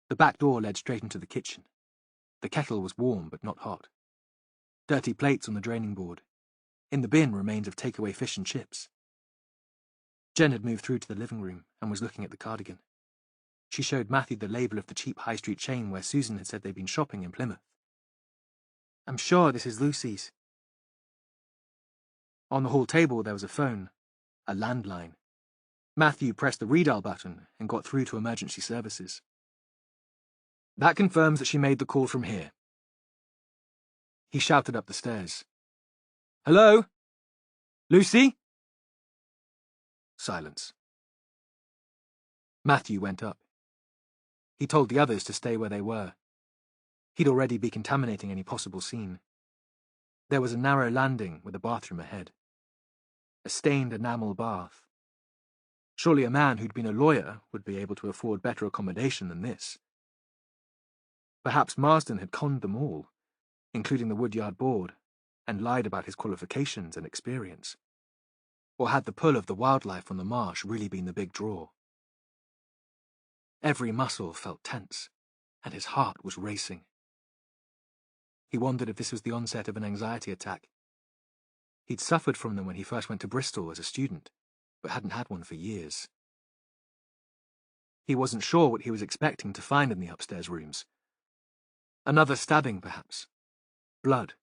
The back door led straight into the kitchen. The kettle was warm but not hot. Dirty plates on the draining board. In the bin, remains of takeaway fish and chips. Jen had moved through to the living room and was looking at the cardigan. She showed Matthew the label of the cheap high street chain where Susan had said they'd been shopping in Plymouth. "I'm sure this is Lucy's." On the hall table there was a phone, a landline. Matthew pressed the redial button and got through to emergency services. "That confirms that she made the call from here." He shouted up the stairs. "Hello? Lucy?" Silence. Matthew went up. He told the others to stay where they were. He'd already be contaminating any possible scene. There was a narrow landing with a bathroom ahead. A stained enamel bath. Surely a man who'd been a lawyer would be able to afford better accommodation than this. Perhaps Marsden had conned them all, including the Woodyard board, and lied about his qualifications and experience. Or had the pull of the wildlife on the marsh really been the big draw? Every muscle felt tense, and his heart was racing. He wondered if this was the onset of an anxiety attack. He'd suffered from them when he first went to Bristol as a student, but hadn't had one for years. He wasn't sure what he was expecting to find in the upstairs rooms. Another stabbing, perhaps. Blood.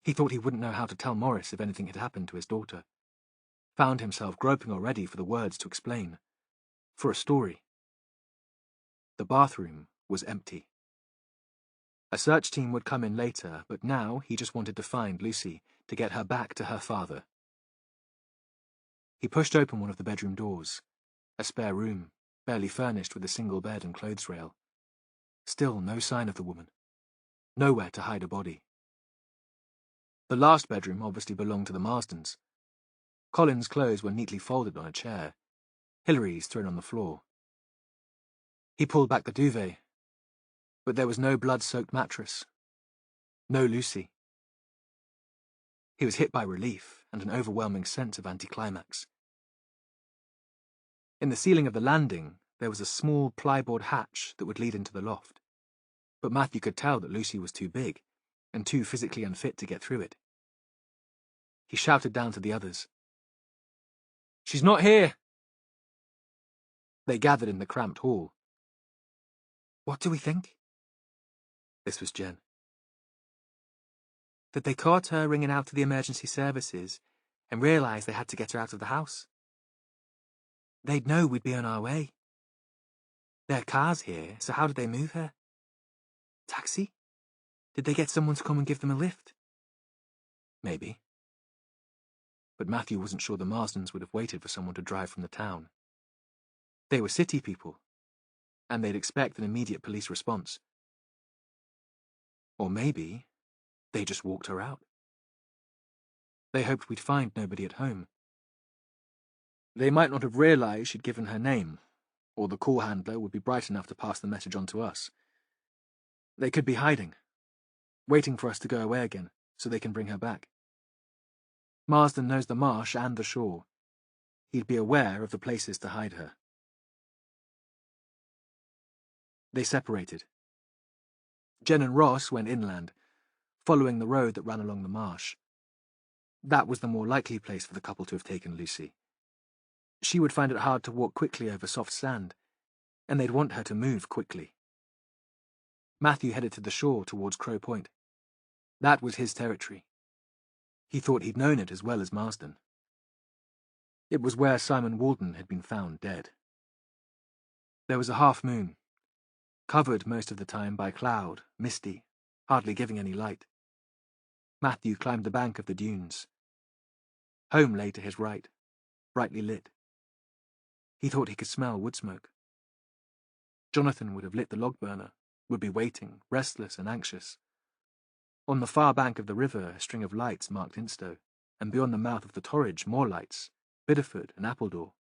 He thought he wouldn't know how to tell Morris if anything had happened to his daughter. Found himself groping already for the words to explain. For a story. The bathroom was empty. A search team would come in later, but now he just wanted to find Lucy, to get her back to her father. He pushed open one of the bedroom doors. A spare room, barely furnished with a single bed and clothes rail. Still no sign of the woman. Nowhere to hide a body. The last bedroom obviously belonged to the Marstons. Colin's clothes were neatly folded on a chair. Hilary's thrown on the floor. He pulled back the duvet. But there was no blood-soaked mattress. No Lucy. He was hit by relief and an overwhelming sense of anticlimax. In the ceiling of the landing, there was a small plyboard hatch that would lead into the loft. But Matthew could tell that Lucy was too big and too physically unfit to get through it. He shouted down to the others. "She's not here!" They gathered in the cramped hall. "What do we think?" This was Jen. "That they caught her ringing out to the emergency services and realised they had to get her out of the house. They'd know we'd be on our way. There are cars here, so how did they move her? Taxi? Did they get someone to come and give them a lift?" Maybe. But Matthew wasn't sure the Marstons would have waited for someone to drive from the town. They were city people, and they'd expect an immediate police response. Or maybe they just walked her out. They hoped we'd find nobody at home. They might not have realised she'd given her name, or the call handler would be bright enough to pass the message on to us. They could be hiding, waiting for us to go away again so they can bring her back. Marsden knows the marsh and the shore. He'd be aware of the places to hide her. They separated. Jen and Ross went inland, following the road that ran along the marsh. That was the more likely place for the couple to have taken Lucy. She would find it hard to walk quickly over soft sand, and they'd want her to move quickly. Matthew headed to the shore towards Crow Point. That was his territory. He thought he'd known it as well as Marsden. It was where Simon Walden had been found dead. There was a half moon, covered most of the time by cloud, misty, hardly giving any light. Matthew climbed the bank of the dunes. Home lay to his right, brightly lit. He thought he could smell wood smoke. Jonathan would have lit the log burner, would be waiting, restless and anxious. On the far bank of the river, a string of lights marked Instow, and beyond the mouth of the Torridge, more lights, Biddeford and Appledore,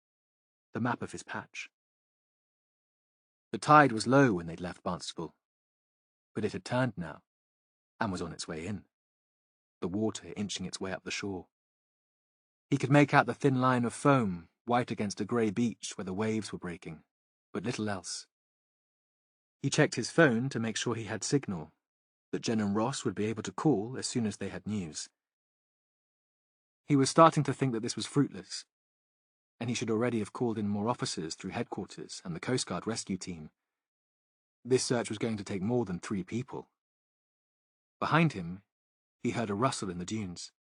the map of his patch. The tide was low when they'd left Barnstable, but it had turned now, and was on its way in, the water inching its way up the shore. He could make out the thin line of foam, white against a grey beach where the waves were breaking, but little else. He checked his phone to make sure he had signal, that Jen and Ross would be able to call as soon as they had news. He was starting to think that this was fruitless, and he should already have called in more officers through headquarters and the Coast Guard rescue team. This search was going to take more than 3 people. Behind him, he heard a rustle in the dunes.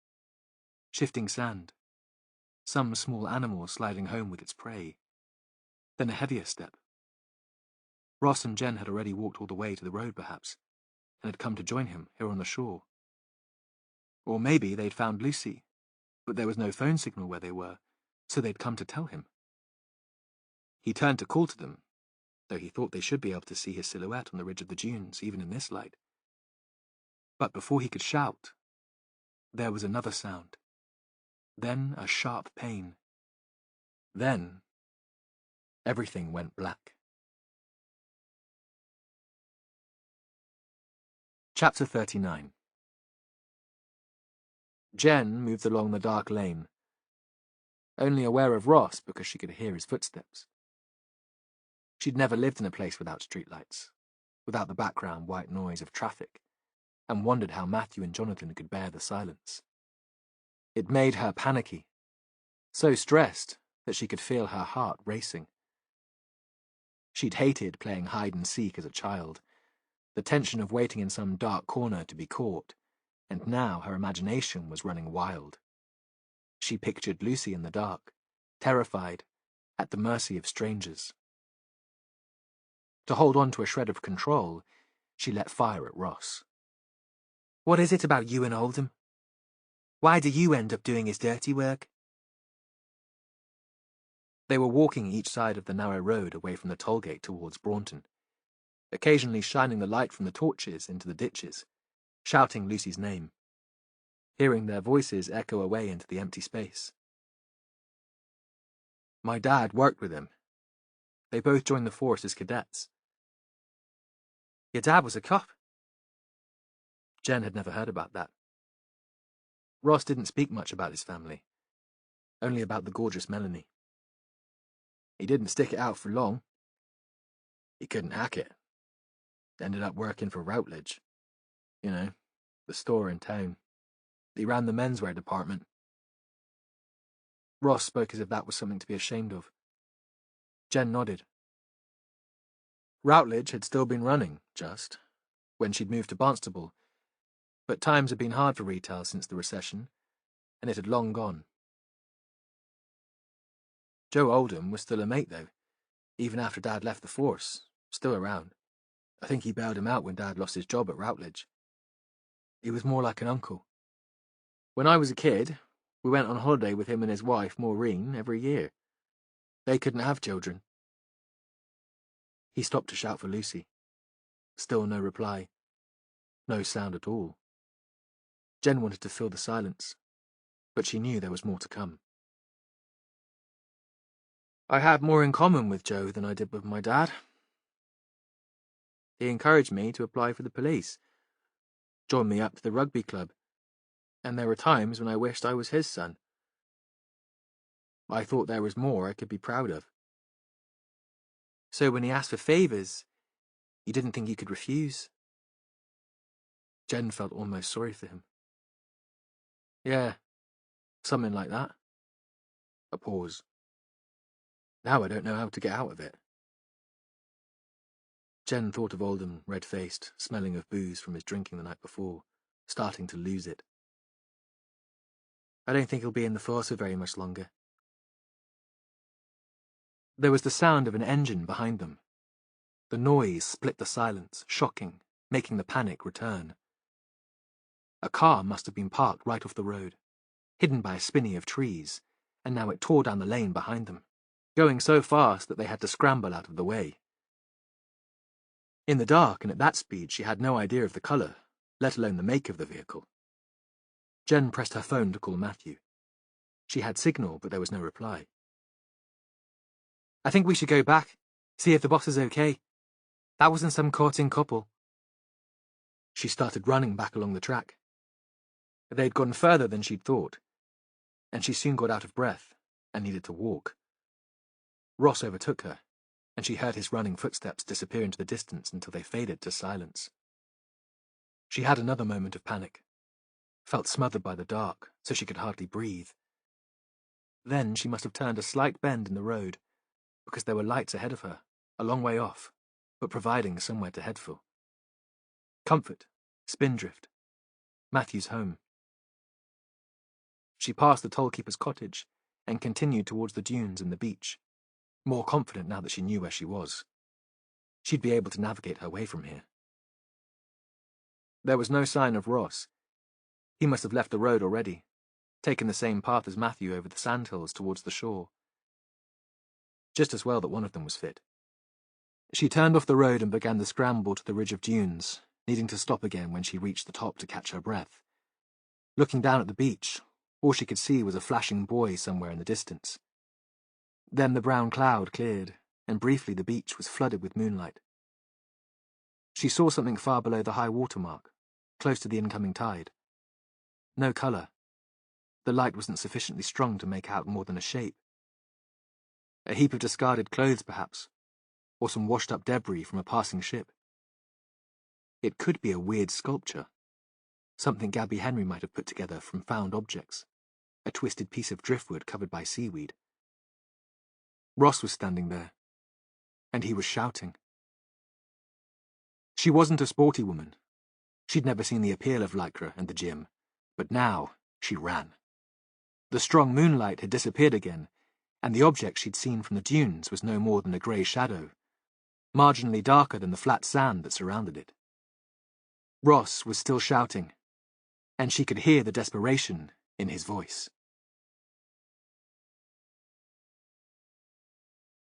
Shifting sand. Some small animal sliding home with its prey. Then a heavier step. Ross and Jen had already walked all the way to the road, perhaps, and had come to join him here on the shore. Or maybe they'd found Lucy, but there was no phone signal where they were, so they'd come to tell him. He turned to call to them, though he thought they should be able to see his silhouette on the ridge of the dunes, even in this light. But before he could shout, there was another sound. Then a sharp pain. Then everything went black. Chapter 39. Jen moved along the dark lane, only aware of Ross because she could hear his footsteps. She'd never lived in a place without streetlights, without the background white noise of traffic, and wondered how Matthew and Jonathan could bear the silence. It made her panicky, so stressed that she could feel her heart racing. She'd hated playing hide-and-seek as a child, the tension of waiting in some dark corner to be caught, and now her imagination was running wild. She pictured Lucy in the dark, terrified, at the mercy of strangers. To hold on to a shred of control, she let fire at Ross. "What is it about you and Oldham? Why do you end up doing his dirty work?" They were walking each side of the narrow road away from the toll gate towards Braunton, occasionally shining the light from the torches into the ditches, shouting Lucy's name, hearing their voices echo away into the empty space. "My dad worked with him. They both joined the force as cadets." Your dad was a cop. Jen had never heard about that. Ross didn't speak much about his family, only about the gorgeous Melanie. He didn't stick it out for long. He couldn't hack it. Ended up working for Routledge. You know, the store in town. He ran the menswear department. Ross spoke as if that was something to be ashamed of. Jen nodded. Routledge had still been running, just, when she'd moved to Barnstable, but times had been hard for retail since the recession, and it had long gone. Joe Oldham was still a mate, though, even after Dad left the force, still around. I think he bailed him out when Dad lost his job at Routledge. He was more like an uncle. When I was a kid, we went on holiday with him and his wife, Maureen, every year. They couldn't have children. He stopped to shout for Lucy. Still no reply. No sound at all. Jen wanted to fill the silence, but she knew there was more to come. I had more in common with Joe than I did with my dad. He encouraged me to apply for the police, joined me up to the rugby club, and there were times when I wished I was his son. I thought there was more I could be proud of. So when he asked for favours, you didn't think you could refuse? Jen felt almost sorry for him. Yeah, something like that. A pause. Now I don't know how to get out of it. Jen thought of Oldham, red-faced, smelling of booze from his drinking the night before, starting to lose it. I don't think he'll be in the force for very much longer. There was the sound of an engine behind them. The noise split the silence, shocking, making the panic return. A car must have been parked right off the road, hidden by a spinney of trees, and now it tore down the lane behind them, going so fast that they had to scramble out of the way. In the dark and at that speed, she had no idea of the colour, let alone the make of the vehicle. Jen pressed her phone to call Matthew. She had signal, but there was no reply. I think we should go back, see if the boss is okay. That wasn't some courting couple. She started running back along the track. They'd gone further than she'd thought, and she soon got out of breath and needed to walk. Ross overtook her, and she heard his running footsteps disappear into the distance until they faded to silence. She had another moment of panic, felt smothered by the dark, so she could hardly breathe. Then she must have turned a slight bend in the road, because there were lights ahead of her, a long way off, but providing somewhere to head for. Comfort, Spindrift, Matthew's home. She passed the tollkeeper's cottage and continued towards the dunes and the beach, more confident now that she knew where she was. She'd be able to navigate her way from here. There was no sign of Ross. He must have left the road already, taken the same path as Matthew over the sandhills towards the shore. Just as well that one of them was fit. She turned off the road and began the scramble to the ridge of dunes, needing to stop again when she reached the top to catch her breath. Looking down at the beach, all she could see was a flashing buoy somewhere in the distance. Then the brown cloud cleared, and briefly the beach was flooded with moonlight. She saw something far below the high water mark, close to the incoming tide. No colour. The light wasn't sufficiently strong to make out more than a shape. A heap of discarded clothes, perhaps, or some washed-up debris from a passing ship. It could be a weird sculpture, something Gabby Henry might have put together from found objects, a twisted piece of driftwood covered by seaweed. Ross was standing there, and he was shouting. She wasn't a sporty woman. She'd never seen the appeal of lycra and the gym, but now she ran. The strong moonlight had disappeared again, and the object she'd seen from the dunes was no more than a grey shadow, marginally darker than the flat sand that surrounded it. Ross was still shouting, and she could hear the desperation in his voice.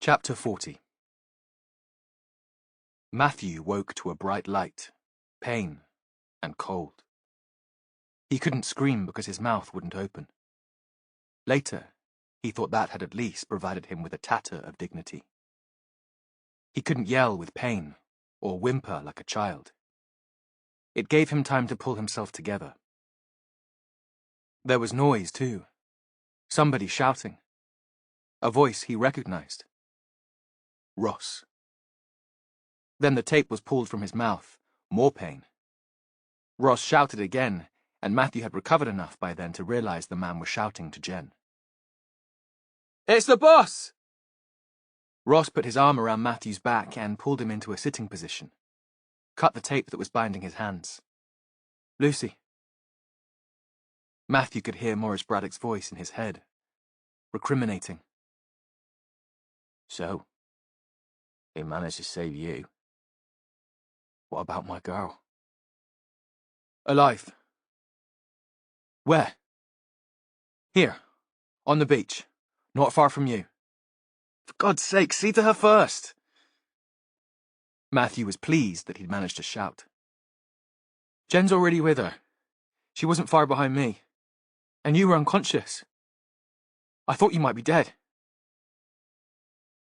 Chapter 40. Matthew woke to a bright light, pain, and cold. He couldn't scream because his mouth wouldn't open. Later, he thought that had at least provided him with a tatter of dignity. He couldn't yell with pain, or whimper like a child. It gave him time to pull himself together. There was noise, too. Somebody shouting. A voice he recognized. Ross. Then the tape was pulled from his mouth. More pain. Ross shouted again, and Matthew had recovered enough by then to realize the man was shouting to Jen. "It's the boss!" Ross put his arm around Matthew's back and pulled him into a sitting position. Cut the tape that was binding his hands. "Lucy." Matthew could hear Morris Braddock's voice in his head, recriminating. "So, he managed to save you. What about my girl?" "Alive." "Where?" "Here, on the beach, not far from you." "For God's sake, see to her first." Matthew was pleased that he'd managed to shout. "Jen's already with her. She wasn't far behind me. And you were unconscious. I thought you might be dead."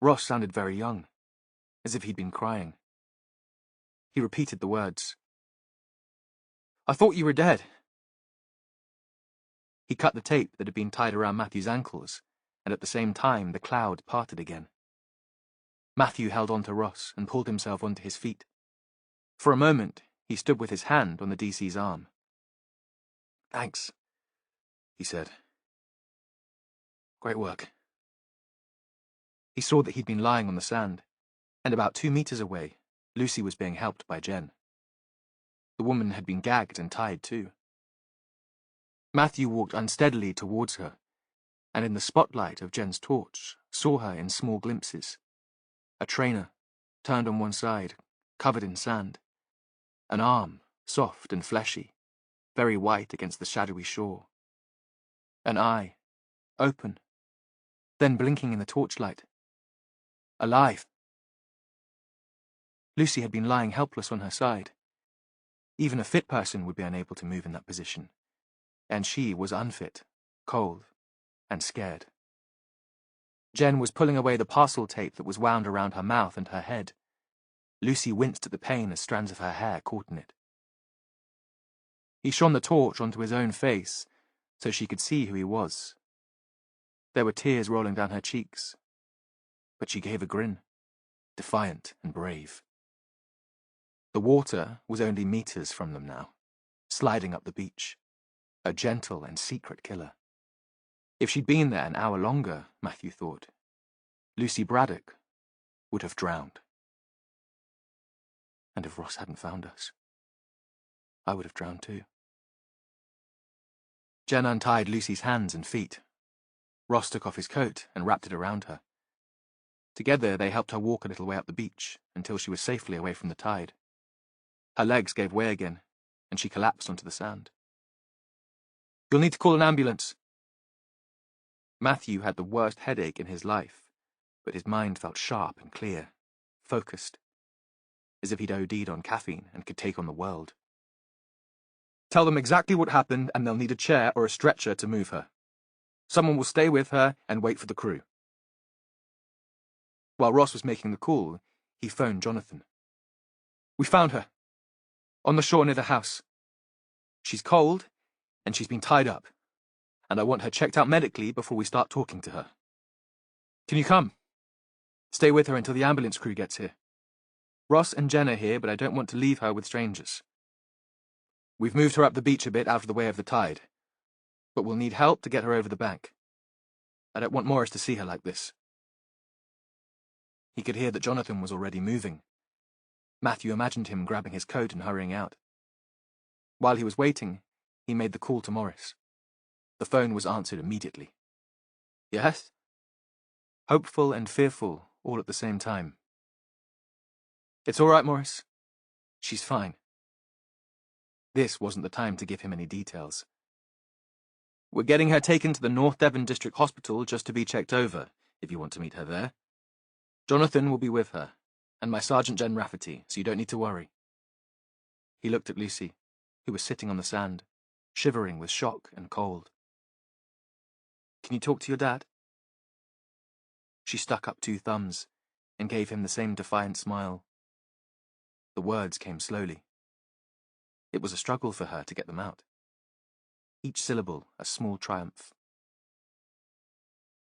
Ross sounded very young, as if he'd been crying. He repeated the words. "I thought you were dead." He cut the tape that had been tied around Matthew's ankles, and at the same time the cloud parted again. Matthew held on to Ross and pulled himself onto his feet. For a moment, he stood with his hand on the DC's arm. "Thanks," he said. "Great work." He saw that he'd been lying on the sand, and about 2 meters away, Lucy was being helped by Jen. The woman had been gagged and tied too. Matthew walked unsteadily towards her, and in the spotlight of Jen's torch, saw her in small glimpses. A trainer, turned on one side, covered in sand. An arm, soft and fleshy, very white against the shadowy shore. An eye, open, then blinking in the torchlight. Alive. Lucy had been lying helpless on her side. Even a fit person would be unable to move in that position, and she was unfit, cold, and scared. Jen was pulling away the parcel tape that was wound around her mouth and her head. Lucy winced at the pain as strands of her hair caught in it. He shone the torch onto his own face, so she could see who he was. There were tears rolling down her cheeks, but she gave a grin, defiant and brave. The water was only meters from them now, sliding up the beach, a gentle and secret killer. If she'd been there an hour longer, Matthew thought, Lucy Braddock would have drowned. And if Ross hadn't found us, I would have drowned too. Jen untied Lucy's hands and feet. Ross took off his coat and wrapped it around her. Together they helped her walk a little way up the beach until she was safely away from the tide. Her legs gave way again, and she collapsed onto the sand. "You'll need to call an ambulance." Matthew had the worst headache in his life, but his mind felt sharp and clear, focused, as if he'd OD'd on caffeine and could take on the world. "Tell them exactly what happened, and they'll need a chair or a stretcher to move her. Someone will stay with her and wait for the crew." While Ross was making the call, he phoned Jonathan. "We found her. On the shore near the house. She's cold, and she's been tied up, and I want her checked out medically before we start talking to her. Can you come? Stay with her until the ambulance crew gets here. Ross and Jen are here, but I don't want to leave her with strangers. We've moved her up the beach a bit out of the way of the tide, but we'll need help to get her over the bank. I don't want Morris to see her like this." He could hear that Jonathan was already moving. Matthew imagined him grabbing his coat and hurrying out. While he was waiting, he made the call to Morris. The phone was answered immediately. "Yes?" Hopeful and fearful, all at the same time. "It's all right, Morris. She's fine." This wasn't the time to give him any details. "We're getting her taken to the North Devon District Hospital just to be checked over, if you want to meet her there. Jonathan will be with her, and my Sergeant Jen Rafferty, so you don't need to worry." He looked at Lucy, who was sitting on the sand, shivering with shock and cold. "Can you talk to your dad?" She stuck up 2 thumbs and gave him the same defiant smile. The words came slowly. It was a struggle for her to get them out. Each syllable a small triumph.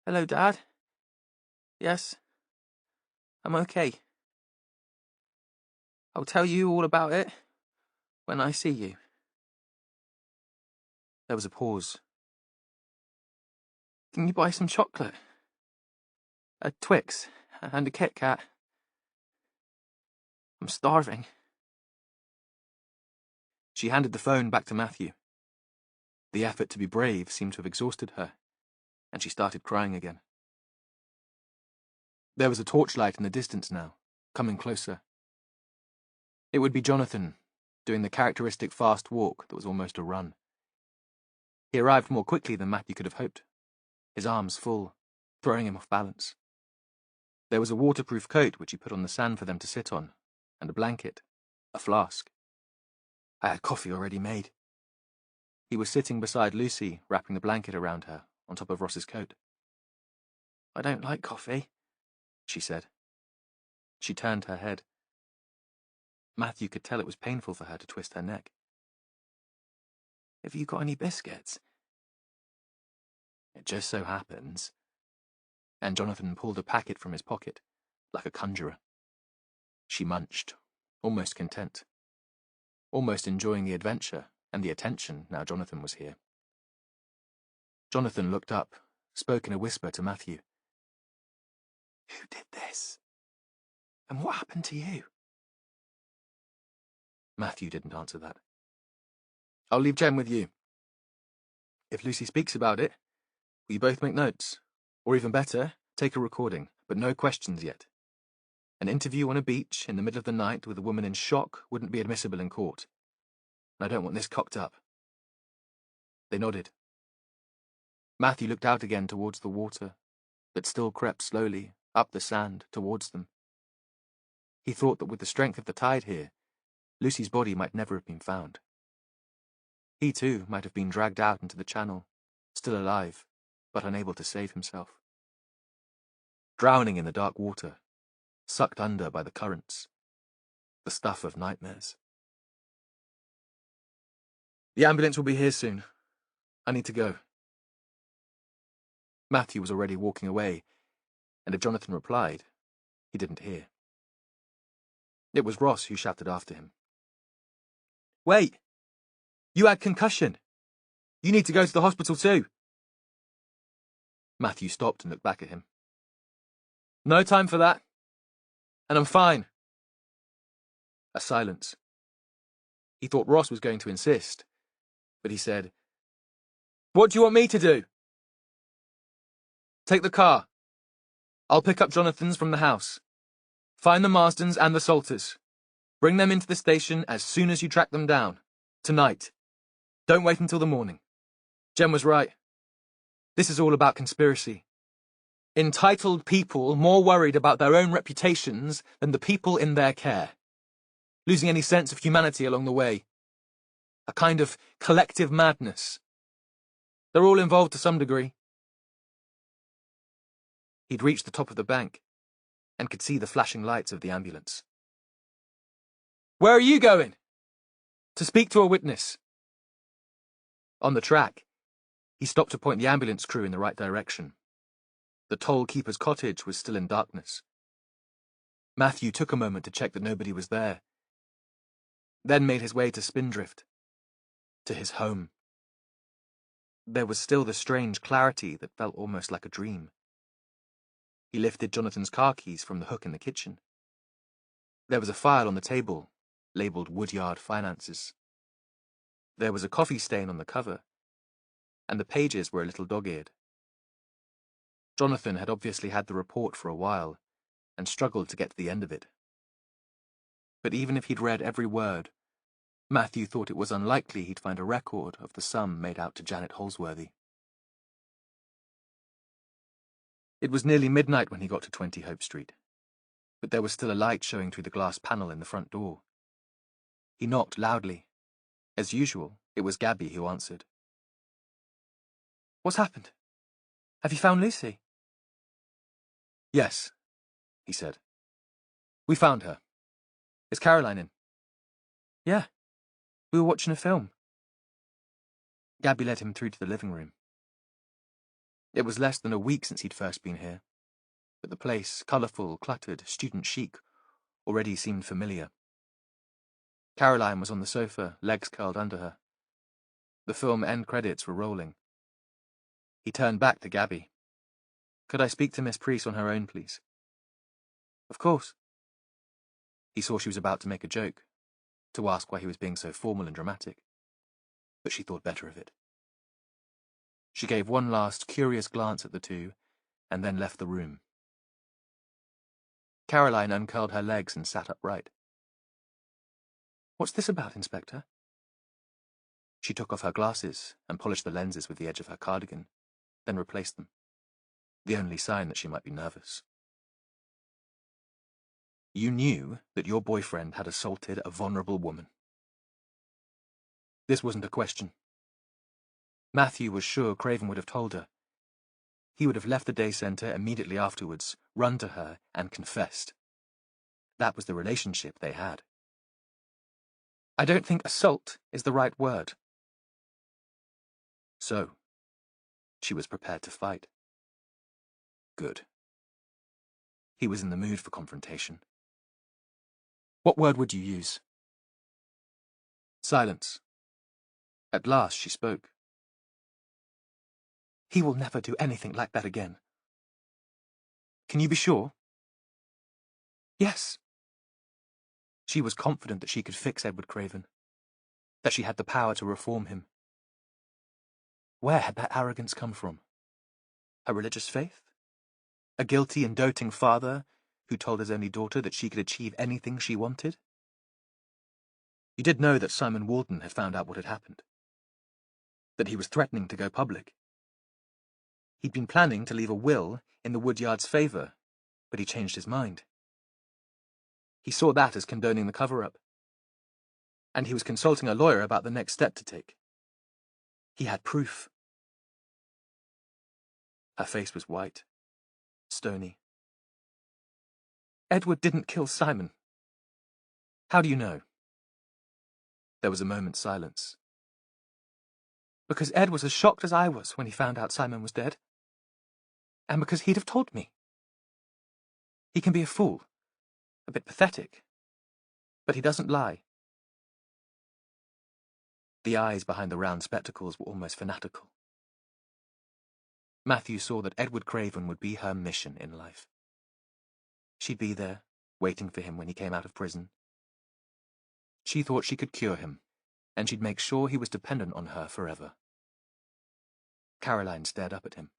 "Hello, Dad. Yes, I'm okay. I'll tell you all about it when I see you." There was a pause. "Can you buy some chocolate? A Twix and a Kit Kat? I'm starving." She handed the phone back to Matthew. The effort to be brave seemed to have exhausted her, and she started crying again. There was a torchlight in the distance now, coming closer. It would be Jonathan, doing the characteristic fast walk that was almost a run. He arrived more quickly than Matthew could have hoped, his arms full, throwing him off balance. There was a waterproof coat which he put on the sand for them to sit on, and a blanket, a flask. I had coffee already made. He was sitting beside Lucy, wrapping the blanket around her, on top of Ross's coat. "I don't like coffee," she said. She turned her head. Matthew could tell it was painful for her to twist her neck. "Have you got any biscuits?" "It just so happens." And Jonathan pulled a packet from his pocket, like a conjurer. She munched, almost content, almost enjoying the adventure and the attention now Jonathan was here. Jonathan looked up, spoke in a whisper to Matthew. "Who did this? And what happened to you?" Matthew didn't answer that. "I'll leave Jem with you. If Lucy speaks about it, will you both make notes? Or even better, take a recording, but no questions yet. An interview on a beach in the middle of the night with a woman in shock wouldn't be admissible in court. And I don't want this cocked up." They nodded. Matthew looked out again towards the water, that still crept slowly up the sand towards them. He thought that with the strength of the tide here, Lucy's body might never have been found. He too might have been dragged out into the channel, still alive, but unable to save himself. Drowning in the dark water, sucked under by the currents, the stuff of nightmares. "The ambulance will be here soon. I need to go." Matthew was already walking away, and if Jonathan replied, he didn't hear. It was Ross who shouted after him. "Wait! You had concussion! You need to go to the hospital too!" Matthew stopped and looked back at him. "No time for that. And I'm fine." A silence. He thought Ross was going to insist, but he said, "What do you want me to do?" "Take the car. I'll pick up Jonathan's from the house. Find the Marstons and the Salters. Bring them into the station as soon as you track them down. Tonight. Don't wait until the morning. Jem was right. This is all about conspiracy. Entitled people more worried about their own reputations than the people in their care. Losing any sense of humanity along the way. A kind of collective madness. They're all involved to some degree." He'd reached the top of the bank and could see the flashing lights of the ambulance. "Where are you going?" "To speak to a witness." On the track, he stopped to point the ambulance crew in the right direction. The toll keeper's cottage was still in darkness. Matthew took a moment to check that nobody was there, then made his way to Spindrift, to his home. There was still the strange clarity that felt almost like a dream. He lifted Jonathan's car keys from the hook in the kitchen. There was a file on the table, labelled Woodyard Finances. There was a coffee stain on the cover, and the pages were a little dog-eared. Jonathan had obviously had the report for a while, and struggled to get to the end of it. But even if he'd read every word, Matthew thought it was unlikely he'd find a record of the sum made out to Janet Holsworthy. It was nearly midnight when he got to 20 Hope Street, but there was still a light showing through the glass panel in the front door. He knocked loudly. As usual, it was Gabby who answered. "What's happened? Have you found Lucy?" "Yes," he said. "We found her. Is Caroline in?" Yeah, we were watching a film. Gabby led him through to the living room. It was less than a week since he'd first been here, but the place, colourful, cluttered, student chic, already seemed familiar. Caroline was on the sofa, legs curled under her. The film end credits were rolling. He turned back to Gabby. "Could I speak to Miss Priest on her own, please?" "Of course." He saw she was about to make a joke, to ask why he was being so formal and dramatic, but she thought better of it. She gave one last curious glance at the two, and then left the room. Caroline uncurled her legs and sat upright. "What's this about, Inspector?" She took off her glasses and polished the lenses with the edge of her cardigan, then replaced them, the only sign that she might be nervous. "You knew that your boyfriend had assaulted a vulnerable woman." This wasn't a question. Matthew was sure Craven would have told her. He would have left the day centre immediately afterwards, run to her, and confessed. That was the relationship they had. "I don't think assault is the right word." So, she was prepared to fight. Good. He was in the mood for confrontation. "What word would you use?" Silence. At last she spoke. "He will never do anything like that again." "Can you be sure?" "Yes." She was confident that she could fix Edward Craven, that she had the power to reform him. Where had that arrogance come from? Her religious faith? A guilty and doting father who told his only daughter that she could achieve anything she wanted? You did know that Simon Walden had found out what had happened, that he was threatening to go public. He'd been planning to leave a will in the Woodyard's favour, but he changed his mind. He saw that as condoning the cover-up, and he was consulting a lawyer about the next step to take. He had proof. Her face was white, stony. "Edward didn't kill Simon." "How do you know?" There was a moment's silence. "Because Ed was as shocked as I was when he found out Simon was dead. And because he'd have told me. He can be a fool, a bit pathetic, but he doesn't lie." The eyes behind the round spectacles were almost fanatical. Matthew saw that Edward Craven would be her mission in life. She'd be there, waiting for him when he came out of prison. She thought she could cure him, and she'd make sure he was dependent on her forever. Caroline stared up at him.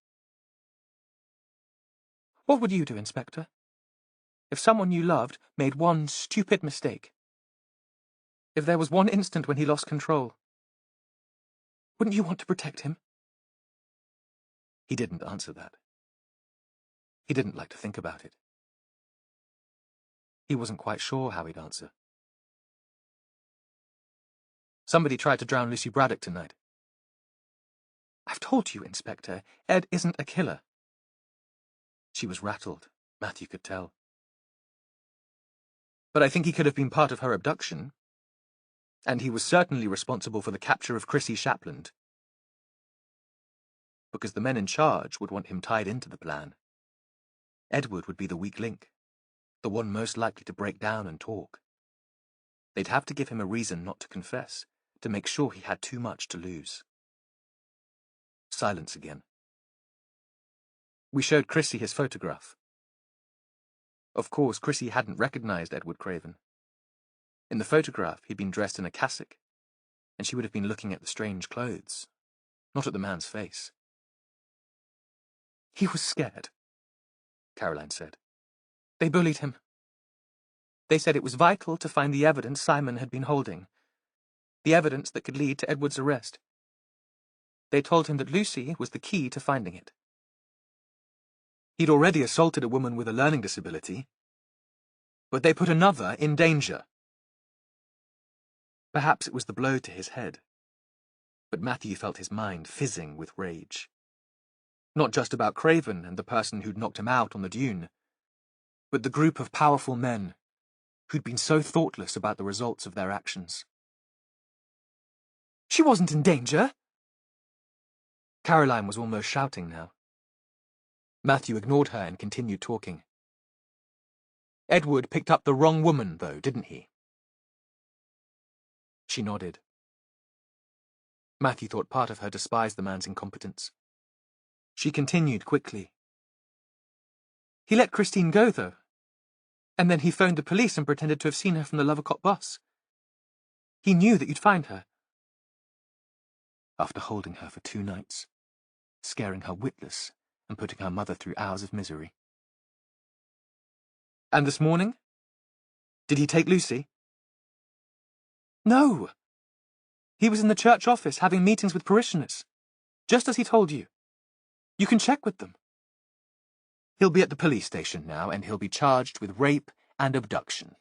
"What would you do, Inspector? If someone you loved made one stupid mistake? If there was one instant when he lost control? Wouldn't you want to protect him?" He didn't answer that. He didn't like to think about it. He wasn't quite sure how he'd answer. "Somebody tried to drown Lucy Braddock tonight." "I've told you, Inspector, Ed isn't a killer." She was rattled, Matthew could tell. "But I think he could have been part of her abduction. And he was certainly responsible for the capture of Chrissy Shapland. Because the men in charge would want him tied into the plan. Edward would be the weak link, the one most likely to break down and talk. They'd have to give him a reason not to confess, to make sure he had too much to lose." Silence again. "We showed Chrissy his photograph." Of course, Chrissy hadn't recognized Edward Craven. In the photograph, he'd been dressed in a cassock, and she would have been looking at the strange clothes, not at the man's face. "He was scared," Caroline said. "They bullied him. They said it was vital to find the evidence Simon had been holding, the evidence that could lead to Edward's arrest. They told him that Lucy was the key to finding it. He'd already assaulted a woman with a learning disability, but they put another in danger." Perhaps it was the blow to his head, but Matthew felt his mind fizzing with rage. Not just about Craven and the person who'd knocked him out on the dune, but the group of powerful men who'd been so thoughtless about the results of their actions. She wasn't in danger. Caroline was almost shouting now. Matthew ignored her and continued talking. Edward picked up the wrong woman, though, didn't he? She nodded. Matthew thought part of her despised the man's incompetence. She continued quickly. He let Christine go, though. And then he phoned the police and pretended to have seen her from the Lovercott bus. He knew that you'd find her. After holding her for 2 nights, scaring her witless and putting her mother through hours of misery. And this morning? Did he take Lucy? No. He was in the church office having meetings with parishioners, just as he told you. You can check with them. He'll be at the police station now, and he'll be charged with rape and abduction.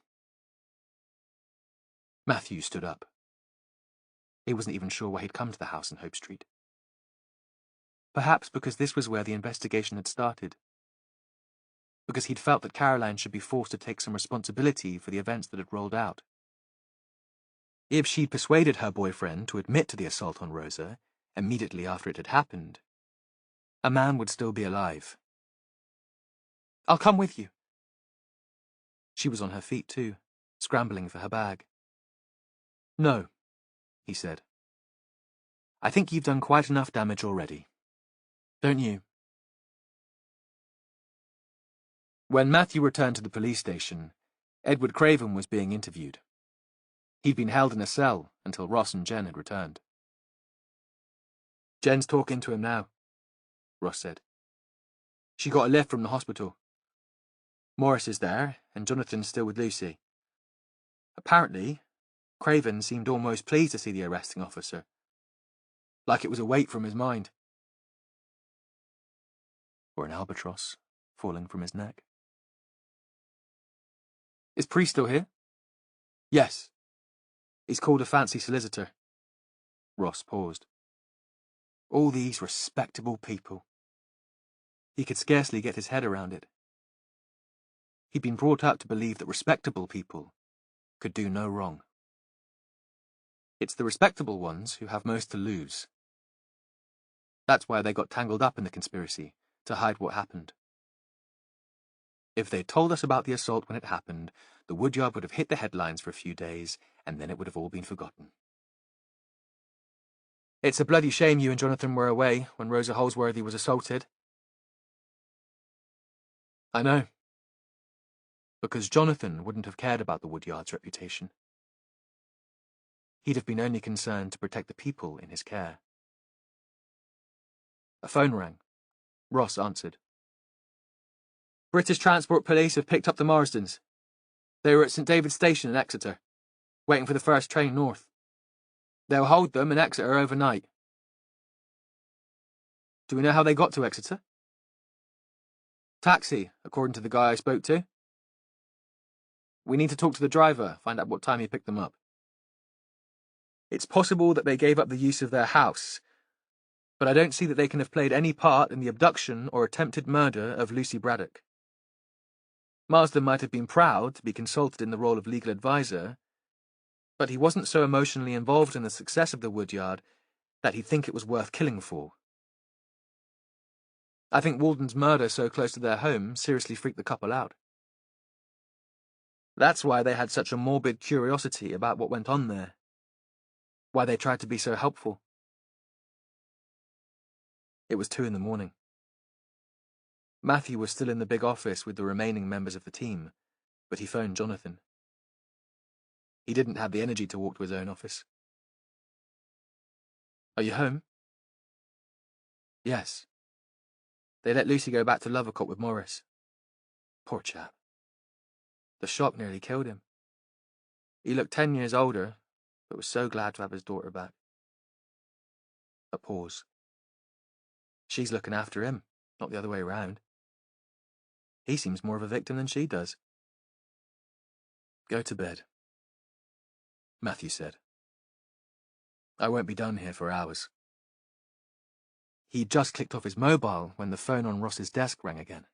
Matthew stood up. He wasn't even sure why he'd come to the house in Hope Street. Perhaps because this was where the investigation had started. Because he'd felt that Caroline should be forced to take some responsibility for the events that had rolled out. If she'd persuaded her boyfriend to admit to the assault on Rosa immediately after it had happened, a man would still be alive. I'll come with you. She was on her feet too, scrambling for her bag. No, he said. I think you've done quite enough damage already. Don't you? When Matthew returned to the police station, Edward Craven was being interviewed. He'd been held in a cell until Ross and Jen had returned. Jen's talking to him now, Ross said. She got a lift from the hospital. Morris is there, and Jonathan's still with Lucy. Apparently, Craven seemed almost pleased to see the arresting officer, like it was a weight from his mind. Or an albatross falling from his neck. Is Priest still here? Yes. He's called a fancy solicitor. Ross paused. All these respectable people. He could scarcely get his head around it. He'd been brought up to believe that respectable people could do no wrong. It's the respectable ones who have most to lose. That's why they got tangled up in the conspiracy, to hide what happened. If they'd told us about the assault when it happened, the woodyard would have hit the headlines for a few days, and then it would have all been forgotten. It's a bloody shame you and Jonathan were away when Rosa Holsworthy was assaulted. I know. Because Jonathan wouldn't have cared about the woodyard's reputation. He'd have been only concerned to protect the people in his care. A phone rang. Ross answered. British Transport Police have picked up the Marsdens. They were at St David's Station in Exeter, waiting for the first train north. They'll hold them in Exeter overnight. Do we know how they got to Exeter? Taxi, according to the guy I spoke to. We need to talk to the driver, find out what time he picked them up. It's possible that they gave up the use of their house, but I don't see that they can have played any part in the abduction or attempted murder of Lucy Braddock. Marsden might have been proud to be consulted in the role of legal advisor, but he wasn't so emotionally involved in the success of the woodyard that he'd think it was worth killing for. I think Walden's murder so close to their home seriously freaked the couple out. That's why they had such a morbid curiosity about what went on there. Why they tried to be so helpful. It was 2 a.m. Matthew was still in the big office with the remaining members of the team, but he phoned Jonathan. He didn't have the energy to walk to his own office. Are you home? Yes. They let Lucy go back to Lovercott with Morris. Poor chap. The shock nearly killed him. He looked 10 years older, but was so glad to have his daughter back. A pause. She's looking after him, not the other way around. He seems more of a victim than she does. Go to bed, Matthew said. I won't be done here for hours. He'd just clicked off his mobile when the phone on Ross's desk rang again.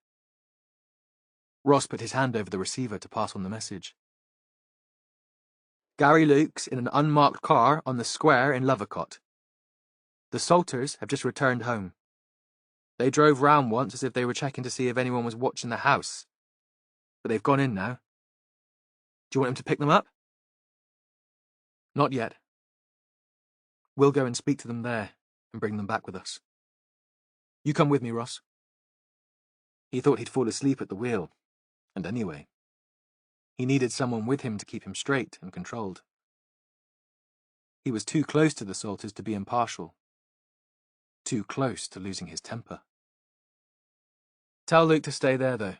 Ross put his hand over the receiver to pass on the message. Gary Luke's in an unmarked car on the square in Lovercott. The Salters have just returned home. They drove round once as if they were checking to see if anyone was watching the house. But they've gone in now. Do you want him to pick them up? Not yet. We'll go and speak to them there and bring them back with us. You come with me, Ross. He thought he'd fall asleep at the wheel. And anyway, he needed someone with him to keep him straight and controlled. He was too close to the Salters to be impartial. Too close to losing his temper. Tell Luke to stay there, though.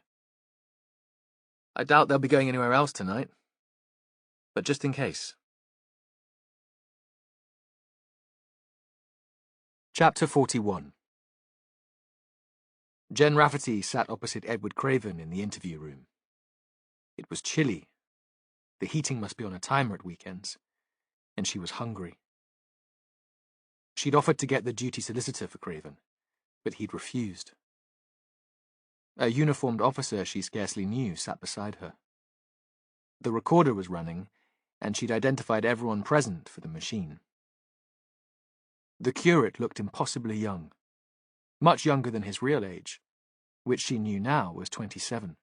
I doubt they'll be going anywhere else tonight. But just in case. Chapter 41. Jen Rafferty sat opposite Edward Craven in the interview room. It was chilly. The heating must be on a timer at weekends, and she was hungry. She'd offered to get the duty solicitor for Craven, but he'd refused. A uniformed officer she scarcely knew sat beside her. The recorder was running, and she'd identified everyone present for the machine. The curate looked impossibly young, much younger than his real age, which she knew now was 27.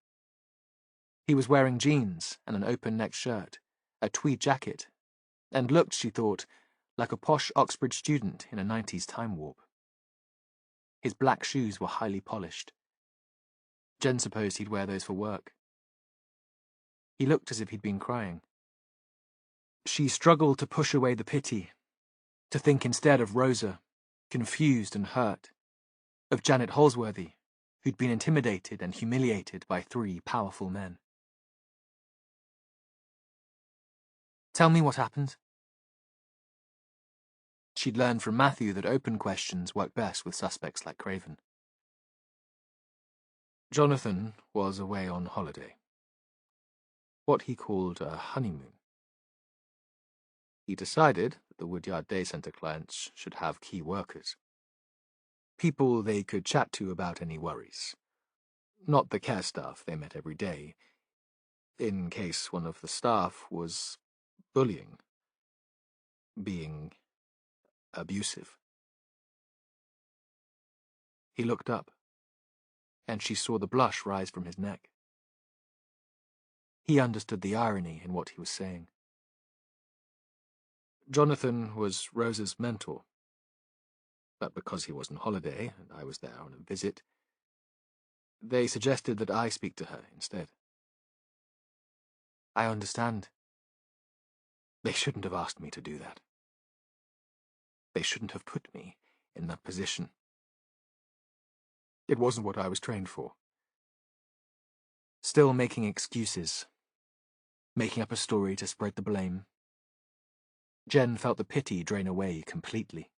He was wearing jeans and an open-necked shirt, a tweed jacket, and looked, she thought, like a posh Oxbridge student in a 90s time warp. His black shoes were highly polished. Jen supposed he'd wear those for work. He looked as if he'd been crying. She struggled to push away the pity, to think instead of Rosa, confused and hurt, of Janet Holsworthy, who'd been intimidated and humiliated by 3 powerful men. Tell me what happened. She'd learned from Matthew that open questions work best with suspects like Craven. Jonathan was away on holiday. What he called a honeymoon. He decided that the Woodyard Day Centre clients should have key workers. People they could chat to about any worries. Not the care staff they met every day, in case one of the staff was bullying, being abusive. He looked up, and she saw the blush rise from his neck. He understood the irony in what he was saying. Jonathan was Rosa's mentor, but because he was on holiday and I was there on a visit, they suggested that I speak to her instead. I understand. They shouldn't have asked me to do that. They shouldn't have put me in that position. It wasn't what I was trained for. Still making excuses, making up a story to spread the blame. Jen felt the pity drain away completely.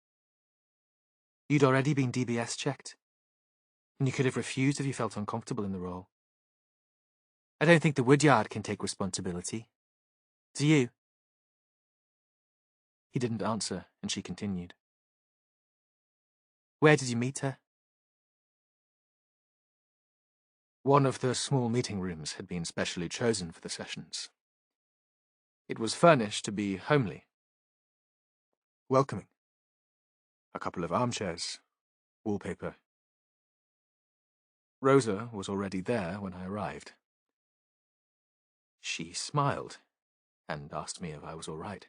You'd already been DBS checked, and you could have refused if you felt uncomfortable in the role. I don't think the Woodyard can take responsibility. Do you? He didn't answer, and she continued. Where did you meet her? One of the small meeting rooms had been specially chosen for the sessions. It was furnished to be homely, welcoming. A couple of armchairs, wallpaper. Rosa was already there when I arrived. She smiled and asked me if I was all right,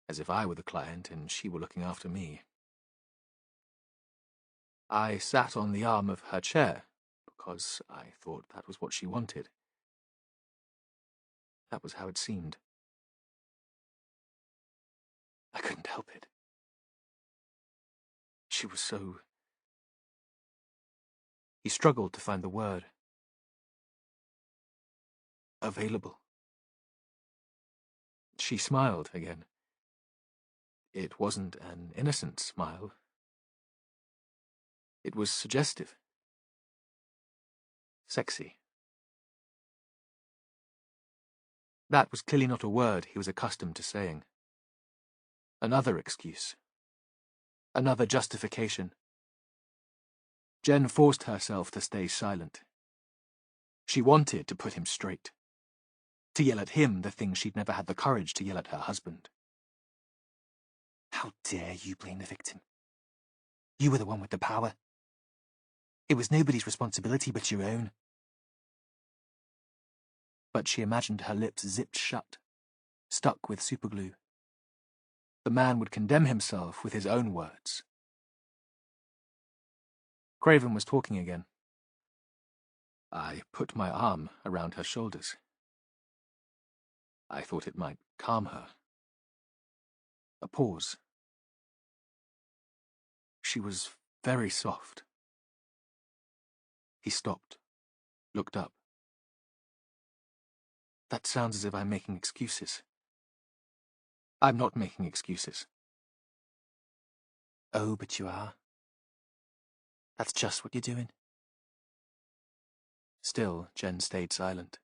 as if I were the client and she were looking after me. I sat on the arm of her chair because I thought that was what she wanted. That was how it seemed. I couldn't help it. She was so... He struggled to find the word. Available. She smiled again. It wasn't an innocent smile. It was suggestive. Sexy. That was clearly not a word he was accustomed to saying. Another excuse. Another justification. Jen forced herself to stay silent. She wanted to put him straight. To yell at him the things she'd never had the courage to yell at her husband. How dare you blame the victim? You were the one with the power. It was nobody's responsibility but your own. But she imagined her lips zipped shut, stuck with superglue. The man would condemn himself with his own words. Craven was talking again. I put my arm around her shoulders. I thought it might calm her. A pause. She was very soft. He stopped, looked up. That sounds as if I'm making excuses. I'm not making excuses. Oh, but you are. That's just what you're doing. Still, Jen stayed silent.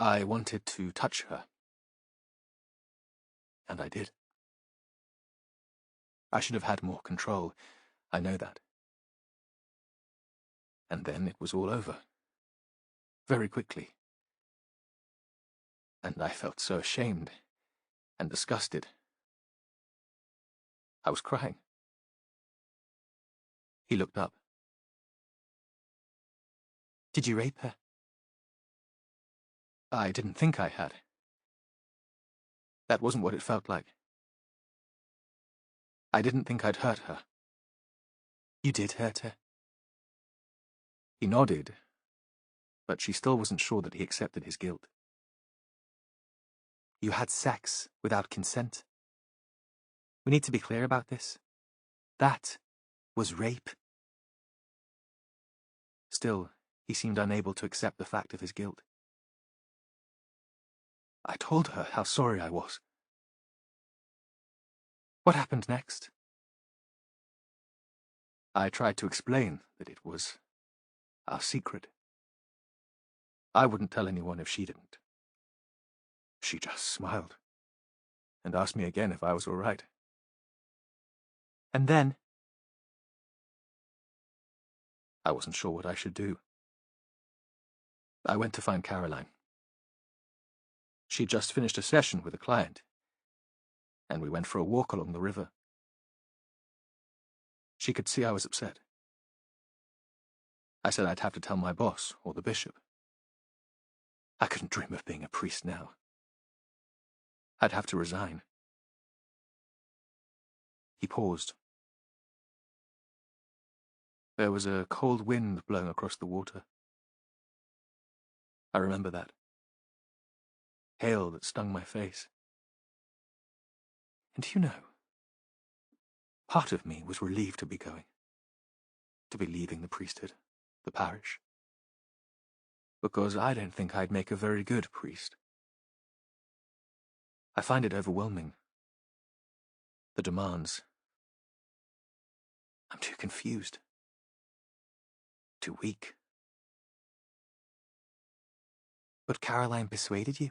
I wanted to touch her. And I did. I should have had more control. I know that. And then it was all over. Very quickly. And I felt so ashamed and disgusted. I was crying. He looked up. Did you rape her? I didn't think I had. That wasn't what it felt like. I didn't think I'd hurt her. You did hurt her. He nodded, but she still wasn't sure that he accepted his guilt. You had sex without consent. We need to be clear about this. That was rape. Still, he seemed unable to accept the fact of his guilt. I told her how sorry I was. What happened next? I tried to explain that it was our secret. I wouldn't tell anyone if she didn't. She just smiled and asked me again if I was all right. And then? I wasn't sure what I should do. I went to find Caroline. She'd just finished a session with a client, and we went for a walk along the river. She could see I was upset. I said I'd have to tell my boss or the bishop. I couldn't dream of being a priest now. I'd have to resign. He paused. There was a cold wind blowing across the water. I remember that. Hail that stung my face. And you know, part of me was relieved to be going. To be leaving the priesthood, the parish. Because I don't think I'd make a very good priest. I find it overwhelming. The demands. I'm too confused. Too weak. But Caroline persuaded you?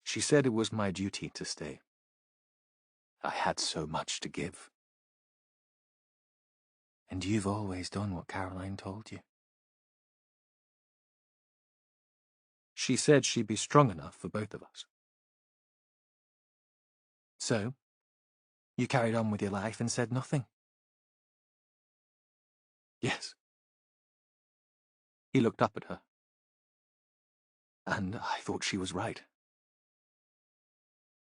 She said it was my duty to stay. I had so much to give. And you've always done what Caroline told you. She said she'd be strong enough for both of us. So, you carried on with your life and said nothing? Yes. He looked up at her. And I thought she was right.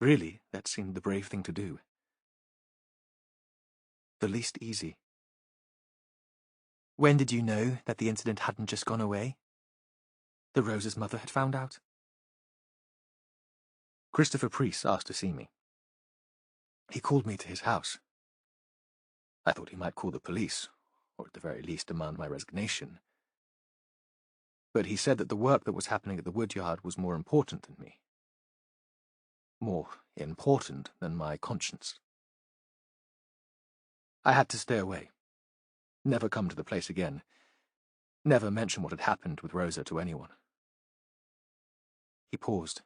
Really, that seemed the brave thing to do. The least easy. When did you know that the incident hadn't just gone away? The Rose's mother had found out? Christopher Priest asked to see me. He called me to his house. I thought he might call the police, or at the very least demand my resignation. But he said that the work that was happening at the woodyard was more important than me. More important than my conscience. I had to stay away. Never come to the place again. Never mention what had happened with Rosa to anyone. He paused.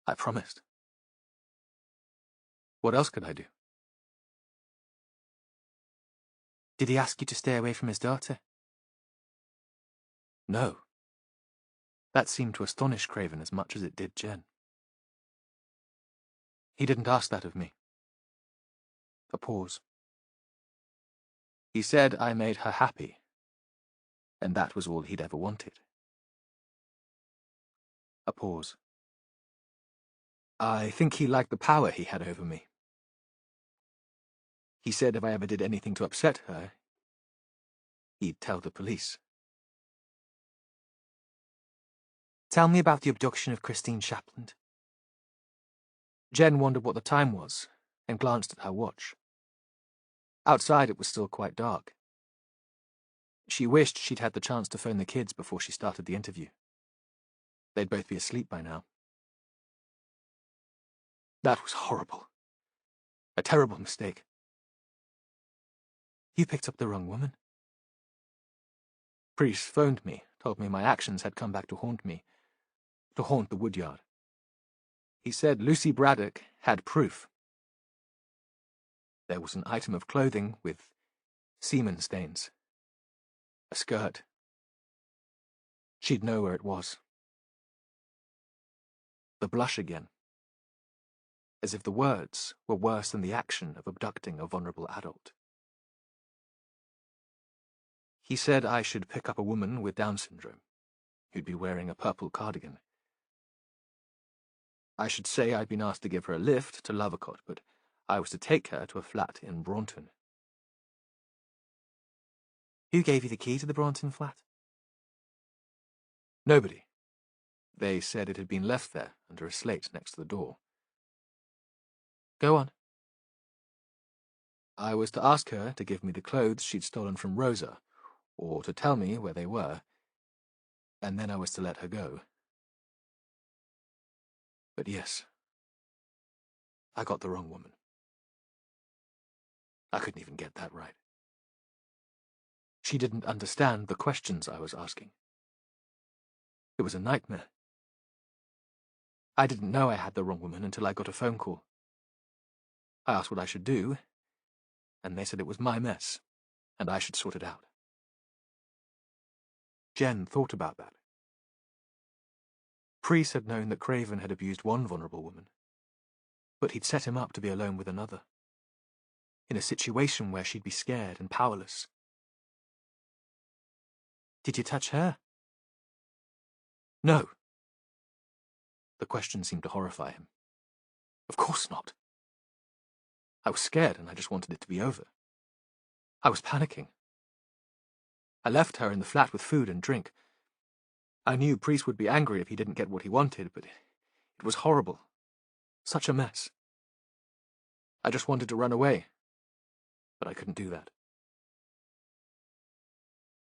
I promised. What else could I do? Did he ask you to stay away from his daughter? No. That seemed to astonish Craven as much as it did Jen. He didn't ask that of me. A pause. He said I made her happy, and that was all he'd ever wanted. A pause. I think he liked the power he had over me. He said if I ever did anything to upset her, he'd tell the police. Tell me about the abduction of Christine Shapland. Jen wondered what the time was, and glanced at her watch. Outside it was still quite dark. She wished she'd had the chance to phone the kids before she started the interview. They'd both be asleep by now. That was horrible. A terrible mistake. You picked up the wrong woman. Priest phoned me, told me my actions had come back to haunt me, to haunt the woodyard. He said Lucy Braddock had proof. There was an item of clothing with semen stains. A skirt. She'd know where it was. The blush again. As if the words were worse than the action of abducting a vulnerable adult. He said I should pick up a woman with Down syndrome, who'd be wearing a purple cardigan. I should say I'd been asked to give her a lift to Lovercott, but I was to take her to a flat in Braunton. Who gave you the key to the Braunton flat? Nobody. They said it had been left there under a slate next to the door. Go on. I was to ask her to give me the clothes she'd stolen from Rosa, or to tell me where they were, and then I was to let her go. But yes, I got the wrong woman. I couldn't even get that right. She didn't understand the questions I was asking. It was a nightmare. I didn't know I had the wrong woman until I got a phone call. I asked what I should do, and they said it was my mess, and I should sort it out. Jen thought about that. Priest had known that Craven had abused one vulnerable woman, but he'd set him up to be alone with another, in a situation where she'd be scared and powerless. Did you touch her? No. The question seemed to horrify him. Of course not. I was scared and I just wanted it to be over. I was panicking. I left her in the flat with food and drink. I knew Priest would be angry if he didn't get what he wanted, but it was horrible. Such a mess. I just wanted to run away, but I couldn't do that.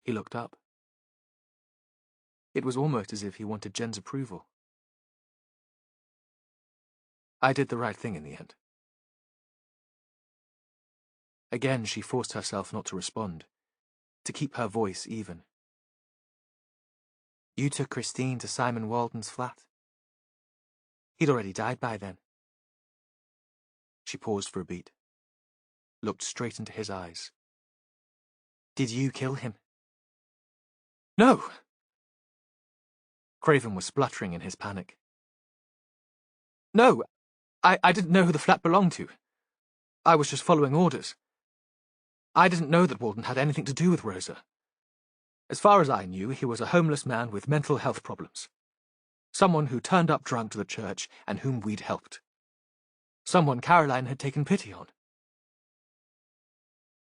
He looked up. It was almost as if he wanted Jen's approval. I did the right thing in the end. Again, she forced herself not to respond, to keep her voice even. You took Christine to Simon Walden's flat. He'd already died by then. She paused for a beat, looked straight into his eyes. Did you kill him? No! Craven was spluttering in his panic. No, I didn't know who the flat belonged to. I was just following orders. I didn't know that Walden had anything to do with Rosa. As far as I knew, he was a homeless man with mental health problems. Someone who turned up drunk to the church and whom we'd helped. Someone Caroline had taken pity on.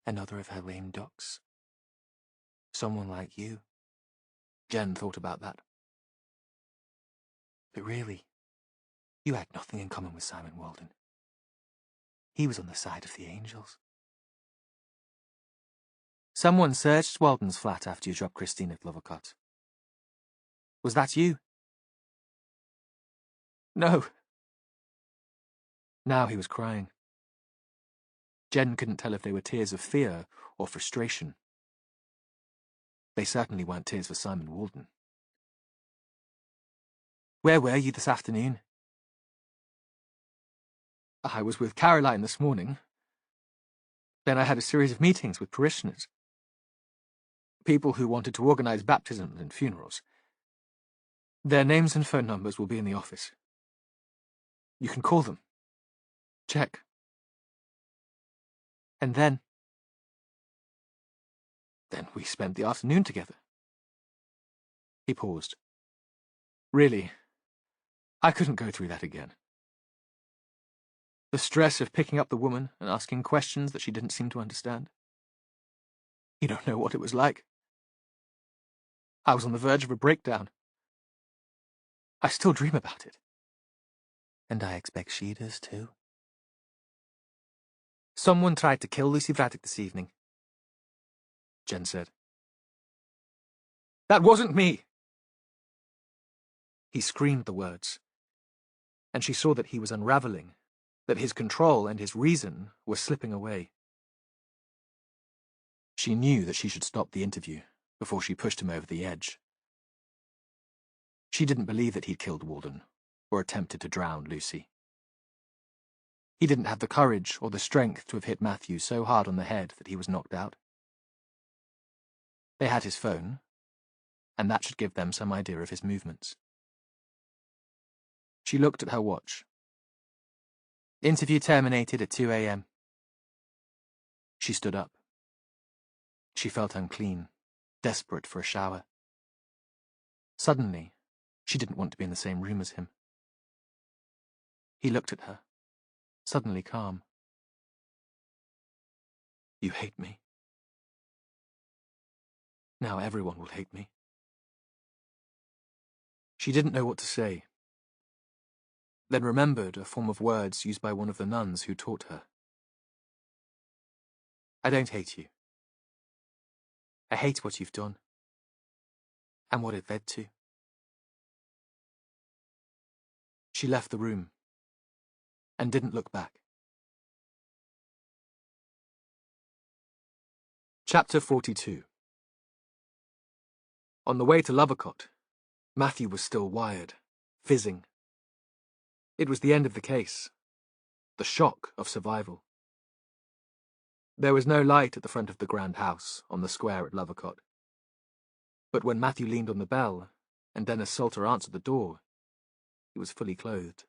Another of her lame ducks. Someone like you. Jen thought about that. But really, you had nothing in common with Simon Walden. He was on the side of the angels. Someone searched Walden's flat after you dropped Christine at Lovercott. Was that you? No. Now he was crying. Jen couldn't tell if they were tears of fear or frustration. They certainly weren't tears for Simon Walden. Where were you this afternoon? I was with Caroline this morning. Then I had a series of meetings with parishioners. people who wanted to organize baptisms and funerals. Their names and phone numbers will be in the office. You can call them. Check. And then we spent the afternoon together. He paused. Really, I couldn't go through that again. The stress of picking up the woman and asking questions that she didn't seem to understand. You don't know what it was like. I was on the verge of a breakdown. I still dream about it. And I expect she does too. Someone tried to kill Lucy Braddock this evening, Jen said. That wasn't me! He screamed the words, and she saw that he was unraveling, that his control and his reason were slipping away. She knew that she should stop the interview before she pushed him over the edge. She didn't believe that he'd killed Walden or attempted to drown Lucy. He didn't have the courage or the strength to have hit Matthew so hard on the head that he was knocked out. They had his phone, and that should give them some idea of his movements. She looked at her watch. Interview terminated at 2 a.m. She stood up. She felt unclean, desperate for a shower. Suddenly, she didn't want to be in the same room as him. He looked at her, suddenly calm. You hate me. Now everyone will hate me. She didn't know what to say, then remembered a form of words used by one of the nuns who taught her. I don't hate you. I hate what you've done, and what it led to. She left the room, and didn't look back. Chapter 42. On the way to Lovercott, Matthew was still wired, fizzing. It was the end of the case, the shock of survival. There was no light at the front of the grand house on the square at Lovercott. But when Matthew leaned on the bell, and Dennis Salter answered the door, he was fully clothed.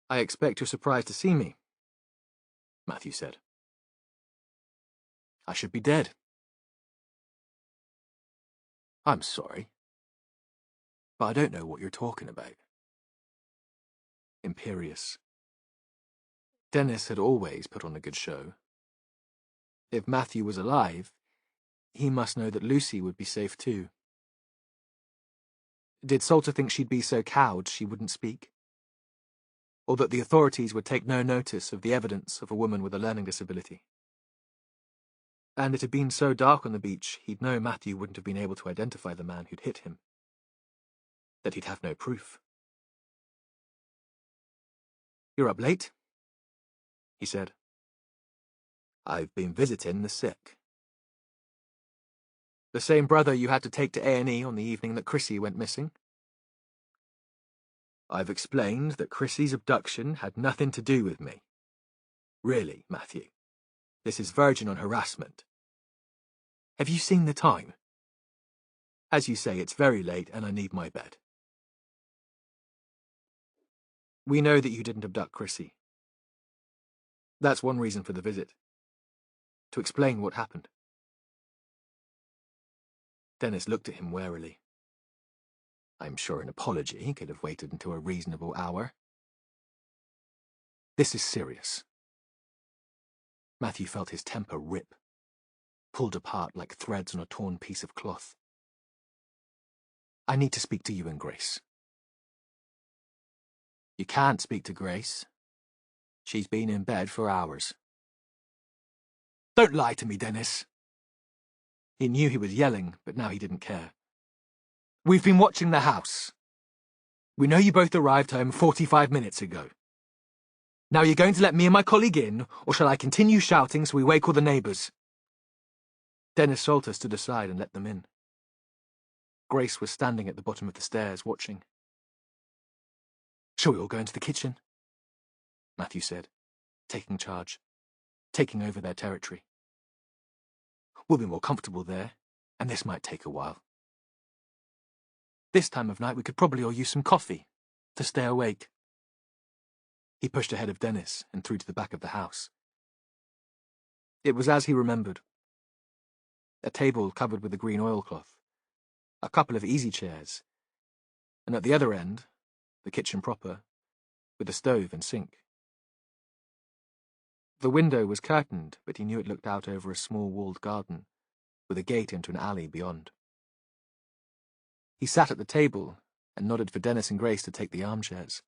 I expect you're surprised to see me, Matthew said. I should be dead. I'm sorry, but I don't know what you're talking about. Imperious. Dennis had always put on a good show. If Matthew was alive, he must know that Lucy would be safe too. Did Salter think she'd be so cowed she wouldn't speak? Or that the authorities would take no notice of the evidence of a woman with a learning disability? And it had been so dark on the beach, he'd know Matthew wouldn't have been able to identify the man who'd hit him. That he'd have no proof. You're up late, he said. I've been visiting the sick. The same brother you had to take to A&E on the evening that Chrissy went missing? I've explained that Chrissy's abduction had nothing to do with me. Really, Matthew, this is verging on harassment. Have you seen the time? As you say, it's very late and I need my bed. We know that you didn't abduct Chrissy. That's one reason for the visit. To explain what happened. Dennis looked at him warily. I'm sure an apology could have waited until a reasonable hour. This is serious. Matthew felt his temper rip, pulled apart like threads on a torn piece of cloth. I need to speak to you and Grace. You can't speak to Grace. She's been in bed for hours. Don't lie to me, Dennis. He knew he was yelling, but now he didn't care. We've been watching the house. We know you both arrived home 45 minutes ago. Now you're going to let me and my colleague in, or shall I continue shouting so we wake all the neighbours? Dennis Salter stood aside and let them in. Grace was standing at the bottom of the stairs, watching. Shall we all go into the kitchen? Matthew said, taking charge, taking over their territory. We'll be more comfortable there, and this might take a while. This time of night we could probably all use some coffee, to stay awake. He pushed ahead of Dennis and through to the back of the house. It was as he remembered. A table covered with a green oilcloth, a couple of easy chairs, and at the other end, the kitchen proper, with a stove and sink. The window was curtained, but he knew it looked out over a small walled garden, with a gate into an alley beyond. He sat at the table and nodded for Dennis and Grace to take the armchairs.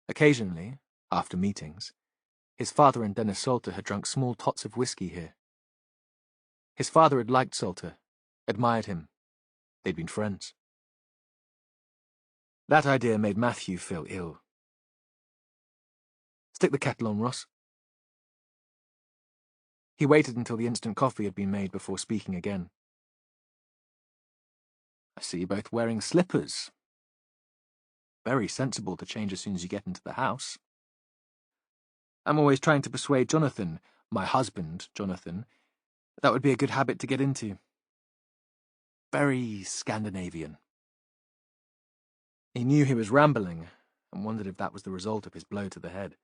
Occasionally, after meetings, his father and Dennis Salter had drunk small tots of whiskey here. His father had liked Salter, admired him. They'd been friends. That idea made Matthew feel ill. Stick the kettle on, Ross. He waited until the instant coffee had been made before speaking again. I see you both wearing slippers. Very sensible to change as soon as you get into the house. I'm always trying to persuade Jonathan, my husband, Jonathan, that would be a good habit to get into. Very Scandinavian. He knew he was rambling and wondered if that was the result of his blow to the head.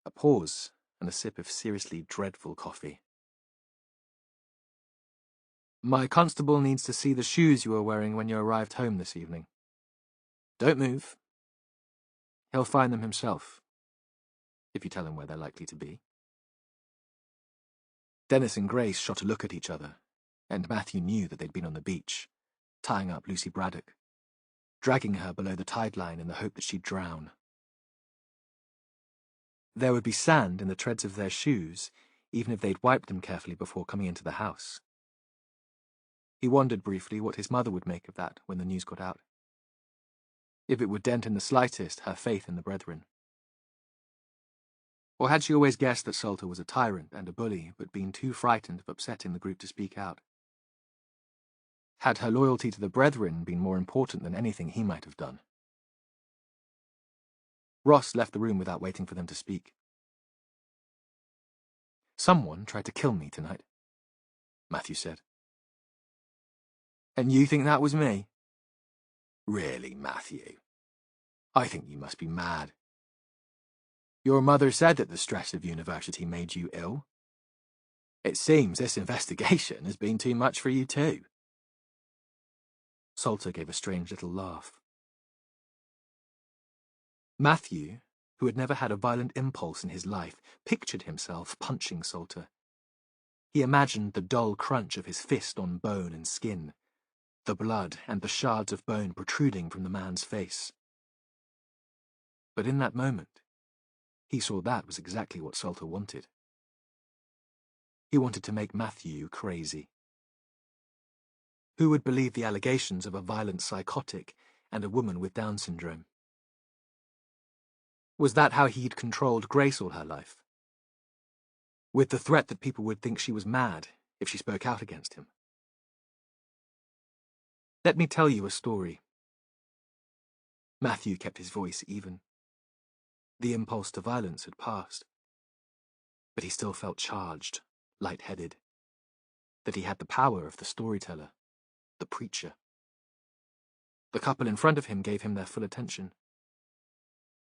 A pause and a sip of seriously dreadful coffee. My constable needs to see the shoes you were wearing when you arrived home this evening. Don't move. He'll find them himself, if you tell him where they're likely to be. Dennis and Grace shot a look at each other, and Matthew knew that they'd been on the beach, tying up Lucy Braddock, dragging her below the tide line in the hope that she'd drown. There would be sand in the treads of their shoes, even if they'd wiped them carefully before coming into the house. He wondered briefly what his mother would make of that when the news got out. If it would dent in the slightest her faith in the brethren. Or had she always guessed that Salter was a tyrant and a bully, but been too frightened of upsetting the group to speak out? Had her loyalty to the brethren been more important than anything he might have done? Ross left the room without waiting for them to speak. Someone tried to kill me tonight, Matthew said. And you think that was me? Really, Matthew? I think you must be mad. Your mother said that the stress of university made you ill. It seems this investigation has been too much for you too. Salter gave a strange little laugh. Matthew, who had never had a violent impulse in his life, pictured himself punching Salter. He imagined the dull crunch of his fist on bone and skin, the blood and the shards of bone protruding from the man's face. But in that moment, he saw that was exactly what Salter wanted. He wanted to make Matthew crazy. Who would believe the allegations of a violent psychotic and a woman with Down syndrome? Was that how he'd controlled Grace all her life? With the threat that people would think she was mad if she spoke out against him? Let me tell you a story. Matthew kept his voice even. The impulse to violence had passed. But he still felt charged, light-headed. That he had the power of the storyteller, the preacher. The couple in front of him gave him their full attention.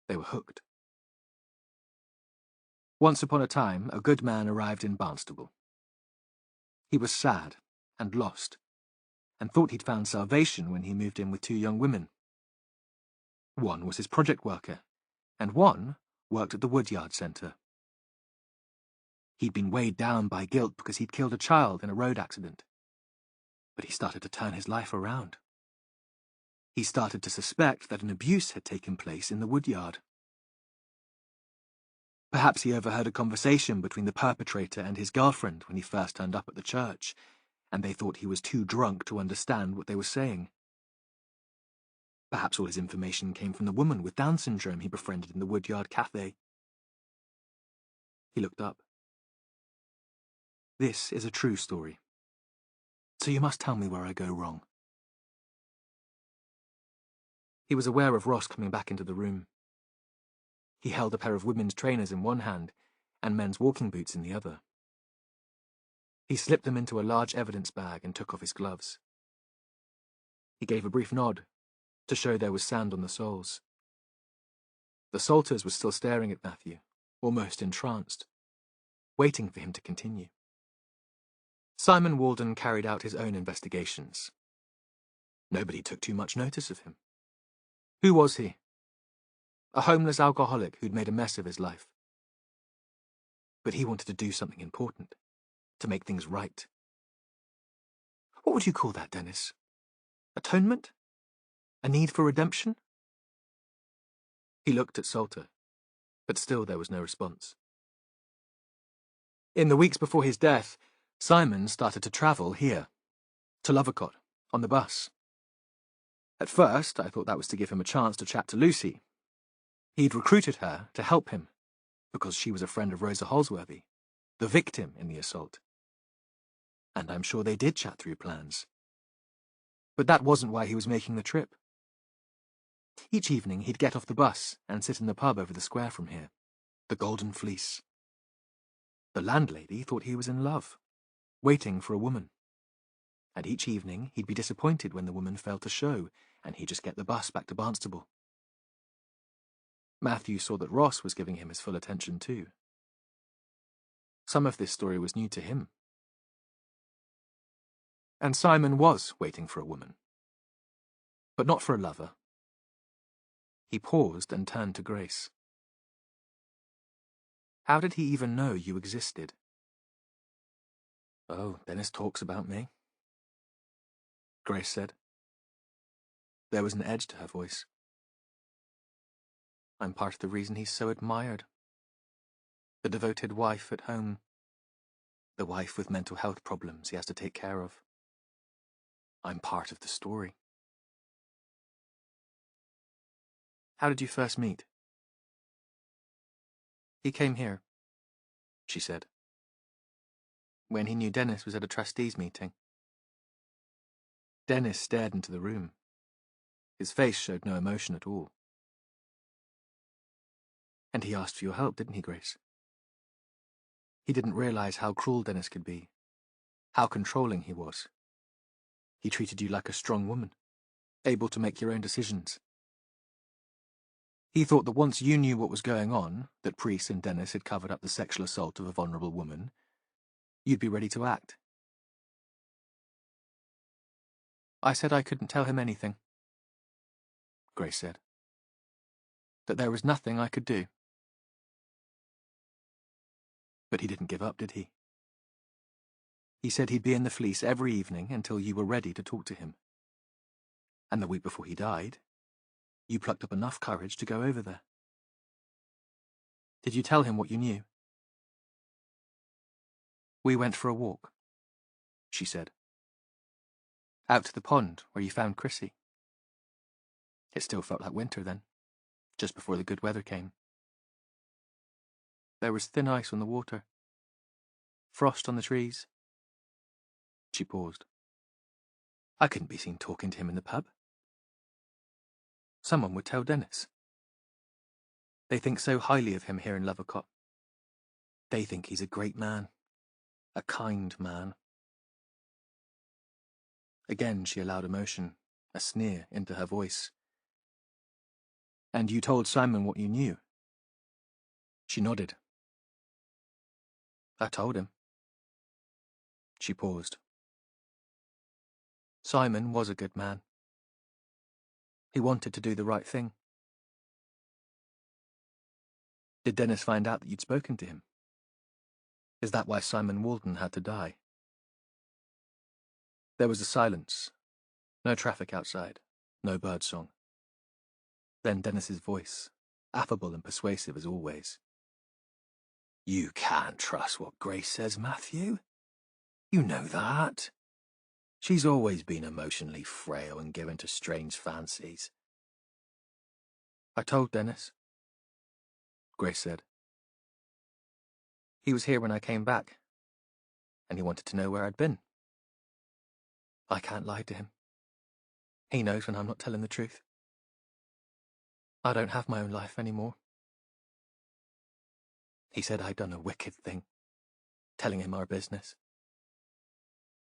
They were hooked. Once upon a time, a good man arrived in Barnstable. He was sad and lost, and thought he'd found salvation when he moved in with two young women. One was his project worker, and one worked at the Woodyard Centre. He'd been weighed down by guilt because he'd killed a child in a road accident. But he started to turn his life around. He started to suspect that an abuse had taken place in the Woodyard. Perhaps he overheard a conversation between the perpetrator and his girlfriend when he first turned up at the church, and they thought he was too drunk to understand what they were saying. Perhaps all his information came from the woman with Down syndrome he befriended in the Woodyard Cafe. He looked up. This is a true story. So you must tell me where I go wrong. He was aware of Ross coming back into the room. He held a pair of women's trainers in one hand and men's walking boots in the other. He slipped them into a large evidence bag and took off his gloves. He gave a brief nod to show there was sand on the soles. The Salters were still staring at Matthew, almost entranced, waiting for him to continue. Simon Walden carried out his own investigations. Nobody took too much notice of him. Who was he? A homeless alcoholic who'd made a mess of his life. But he wanted to do something important, to make things right. What would you call that, Dennis? Atonement? A need for redemption? He looked at Salter, but still there was no response. In the weeks before his death, Simon started to travel here, to Lovercott, on the bus. At first, I thought that was to give him a chance to chat to Lucy. He'd recruited her to help him, because she was a friend of Rosa Holsworthy, the victim in the assault. And I'm sure they did chat through plans. But that wasn't why he was making the trip. Each evening he'd get off the bus and sit in the pub over the square from here, the Golden Fleece. The landlady thought he was in love, waiting for a woman. And each evening he'd be disappointed when the woman failed to show, and he'd just get the bus back to Barnstable. Matthew saw that Ross was giving him his full attention too. Some of this story was new to him. And Simon was waiting for a woman. But not for a lover. He paused and turned to Grace. How did he even know you existed? Oh, Dennis talks about me, Grace said. There was an edge to her voice. I'm part of the reason he's so admired. The devoted wife at home. The wife with mental health problems he has to take care of. I'm part of the story. How did you first meet? He came here, she said, when he knew Dennis was at a trustees' meeting. Dennis stared into the room. His face showed no emotion at all. And he asked for your help, didn't he, Grace? He didn't realize how cruel Dennis could be, how controlling he was. He treated you like a strong woman, able to make your own decisions. He thought that once you knew what was going on, that Priest and Dennis had covered up the sexual assault of a vulnerable woman, you'd be ready to act. I said I couldn't tell him anything, Grace said. That there was nothing I could do. But he didn't give up, did he? He said he'd be in the Fleece every evening until you were ready to talk to him. And the week before he died, you plucked up enough courage to go over there. Did you tell him what you knew? We went for a walk, she said. Out to the pond where you found Chrissy. It still felt like winter then, just before the good weather came. There was thin ice on the water, frost on the trees. She paused. I couldn't be seen talking to him in the pub. Someone would tell Dennis. They think so highly of him here in Lovercott. They think he's a great man, a kind man. Again she allowed emotion, a sneer, into her voice. And you told Simon what you knew? She nodded. I told him. She paused. Simon was a good man. He wanted to do the right thing. Did Dennis find out that you'd spoken to him? Is that why Simon Walden had to die? There was a silence. No traffic outside. No birdsong. Then Dennis's voice, affable and persuasive as always. You can't trust what Grace says, Matthew. You know that. She's always been emotionally frail and given to strange fancies. I told Dennis, Grace said. He was here when I came back, and he wanted to know where I'd been. I can't lie to him. He knows when I'm not telling the truth. I don't have my own life anymore. He said I'd done a wicked thing, telling him our business.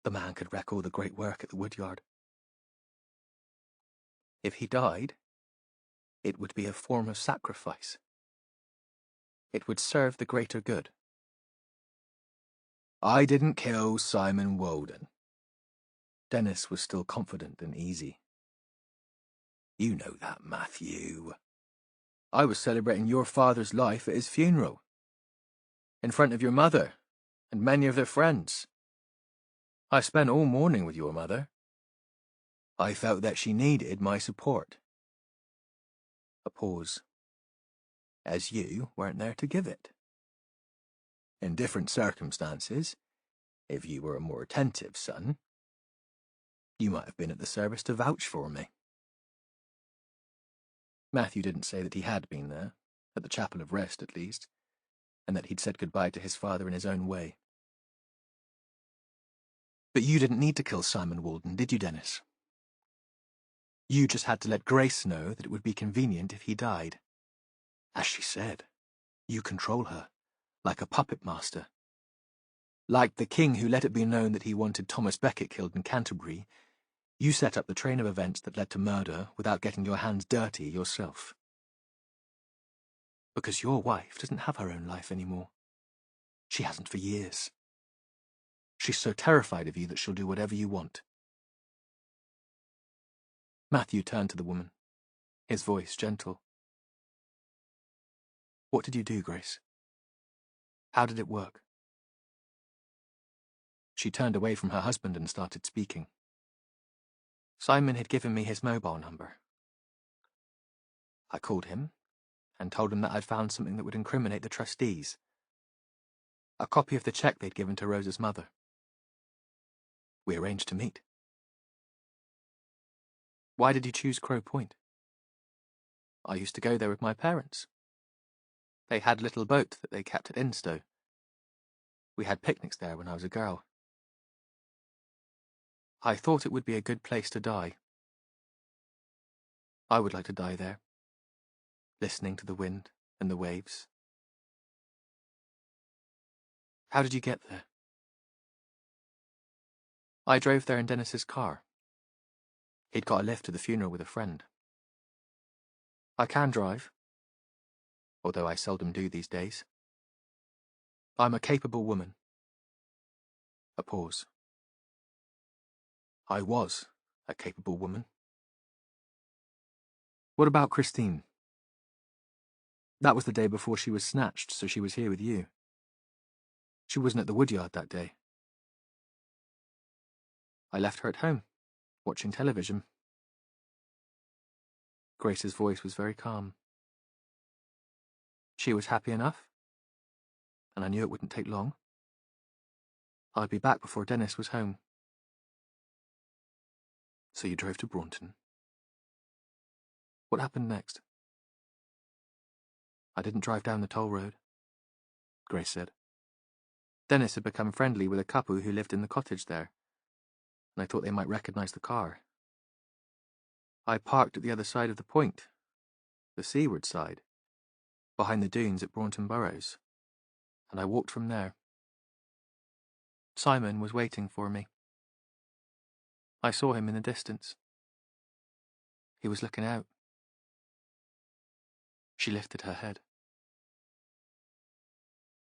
The man could wreck all the great work at the woodyard. If he died, it would be a form of sacrifice. It would serve the greater good. I didn't kill Simon Walden. Dennis was still confident and easy. You know that, Matthew. I was celebrating your father's life at his funeral, in front of your mother and many of their friends. I spent all morning with your mother. I felt that she needed my support. A pause. As you weren't there to give it. In different circumstances, if you were a more attentive son, you might have been at the service to vouch for me. Matthew didn't say that he had been there, at the Chapel of Rest at least, and that he'd said goodbye to his father in his own way. But you didn't need to kill Simon Walden, did you, Dennis? You just had to let Grace know that it would be convenient if he died. As she said, you control her, like a puppet master. Like the king who let it be known that he wanted Thomas Becket killed in Canterbury, you set up the train of events that led to murder without getting your hands dirty yourself. Because your wife doesn't have her own life anymore. She hasn't for years. She's so terrified of you that she'll do whatever you want. Matthew turned to the woman, his voice gentle. What did you do, Grace? How did it work? She turned away from her husband and started speaking. Simon had given me his mobile number. I called him and told him that I'd found something that would incriminate the trustees. A copy of the cheque they'd given to Rosa's mother. We arranged to meet. Why did you choose Crow Point? I used to go there with my parents. They had a little boat that they kept at Instow. We had picnics there when I was a girl. I thought it would be a good place to die. I would like to die there, listening to the wind and the waves. How did you get there? I drove there in Dennis's car. He'd got a lift to the funeral with a friend. I can drive, although I seldom do these days. I'm a capable woman. A pause. I was a capable woman. What about Christine? That was the day before she was snatched, so she was here with you. She wasn't at the woodyard that day. I left her at home, watching television. Grace's voice was very calm. She was happy enough, and I knew it wouldn't take long. I'd be back before Dennis was home. So you drove to Braunton. What happened next? I didn't drive down the toll road, Grace said. Dennis had become friendly with a couple who lived in the cottage there, and I thought they might recognize the car. I parked at the other side of the point, the seaward side, behind the dunes at Braunton Burrows, and I walked from there. Simon was waiting for me. I saw him in the distance. He was looking out. She lifted her head.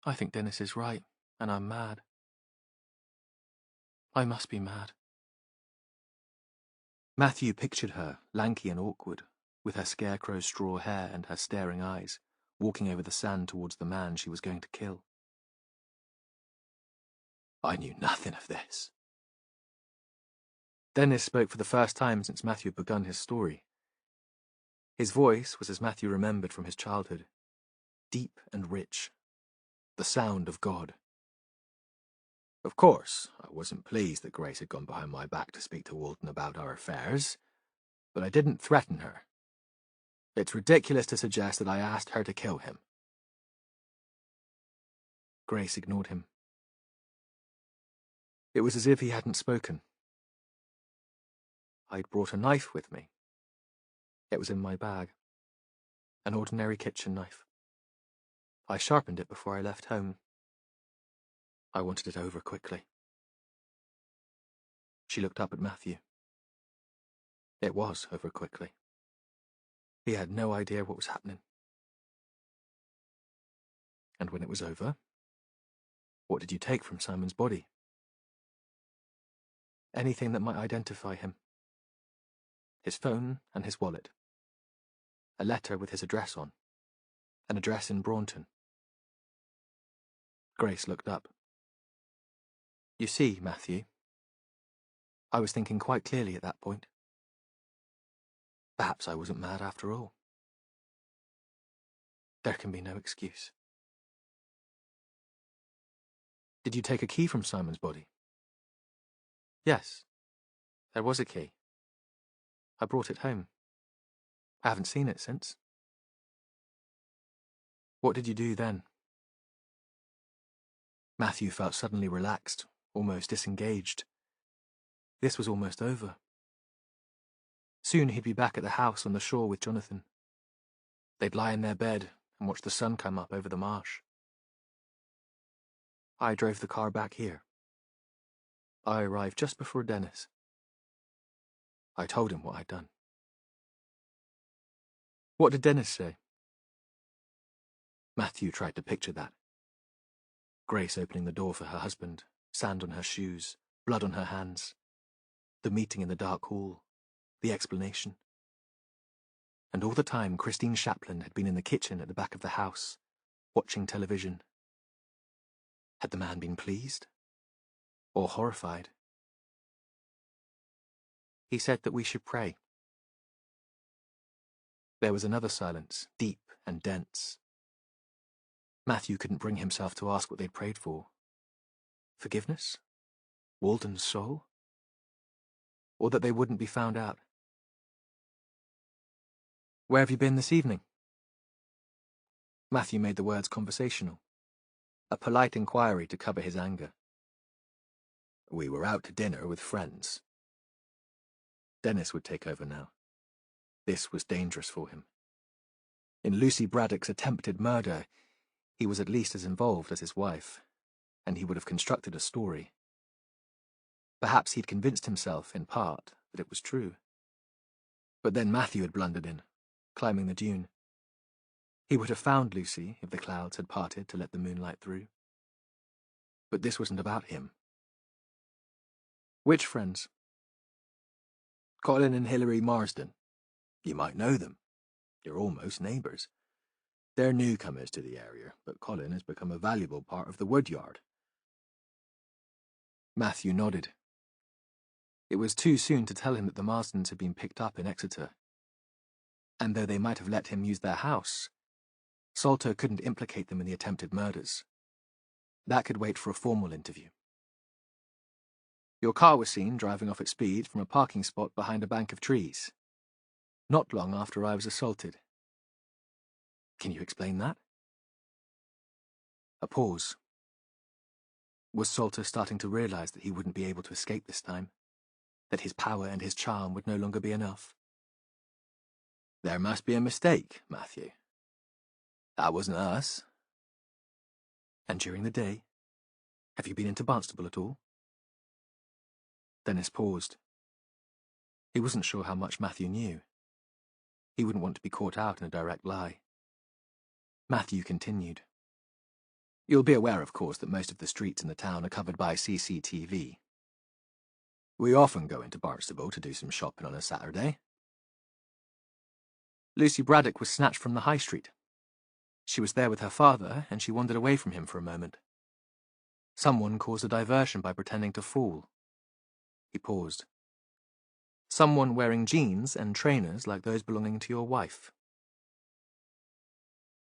I think Dennis is right, and I'm mad. I must be mad. Matthew pictured her, lanky and awkward, with her scarecrow straw hair and her staring eyes, walking over the sand towards the man she was going to kill. I knew nothing of this. Dennis spoke for the first time since Matthew had begun his story. His voice was as Matthew remembered from his childhood, deep and rich, the sound of God. Of course, I wasn't pleased that Grace had gone behind my back to speak to Walden about our affairs, but I didn't threaten her. It's ridiculous to suggest that I asked her to kill him. Grace ignored him. It was as if he hadn't spoken. I'd brought a knife with me. It was in my bag. An ordinary kitchen knife. I sharpened it before I left home. I wanted it over quickly. She looked up at Matthew. It was over quickly. He had no idea what was happening. And when it was over, what did you take from Simon's body? Anything that might identify him. His phone and his wallet. A letter with his address on. An address in Braunton. Grace looked up. You see, Matthew, I was thinking quite clearly at that point. Perhaps I wasn't mad after all. There can be no excuse. Did you take a key from Simon's body? Yes, there was a key. I brought it home. I haven't seen it since. What did you do then? Matthew felt suddenly relaxed, almost disengaged. This was almost over. Soon he'd be back at the house on the shore with Jonathan. They'd lie in their bed and watch the sun come up over the marsh. I drove the car back here. I arrived just before Dennis. I told him what I'd done. What did Dennis say? Matthew tried to picture that. Grace opening the door for her husband, sand on her shoes, blood on her hands. The meeting in the dark hall, the explanation. And all the time Christine Chaplin had been in the kitchen at the back of the house, watching television. Had the man been pleased? Or horrified? He said that we should pray. There was another silence, deep and dense. Matthew couldn't bring himself to ask what they'd prayed for. Forgiveness? Walden's soul? Or that they wouldn't be found out? Where have you been this evening? Matthew made the words conversational, a polite inquiry to cover his anger. We were out to dinner with friends. Dennis would take over now. This was dangerous for him. In Lucy Braddock's attempted murder, he was at least as involved as his wife, and he would have constructed a story. Perhaps he'd convinced himself, in part, that it was true. But then Matthew had blundered in, climbing the dune. He would have found Lucy if the clouds had parted to let the moonlight through. But this wasn't about him. Which friends? Colin and Hilary Marsden. You might know them. You're almost neighbours. They're newcomers to the area, but Colin has become a valuable part of the woodyard. Matthew nodded. It was too soon to tell him that the Marstons had been picked up in Exeter. And though they might have let him use their house, Salter couldn't implicate them in the attempted murders. That could wait for a formal interview. Your car was seen driving off at speed from a parking spot behind a bank of trees. Not long after I was assaulted. Can you explain that? A pause. Was Salter starting to realize that he wouldn't be able to escape this time? That his power and his charm would no longer be enough? There must be a mistake, Matthew. That wasn't us. And during the day, have you been into Barnstable at all? Dennis paused. He wasn't sure how much Matthew knew. He wouldn't want to be caught out in a direct lie. Matthew continued. You'll be aware, of course, that most of the streets in the town are covered by CCTV. We often go into Barnstable to do some shopping on a Saturday. Lucy Braddock was snatched from the high street. She was there with her father, and she wandered away from him for a moment. Someone caused a diversion by pretending to fall. He paused. Someone wearing jeans and trainers like those belonging to your wife.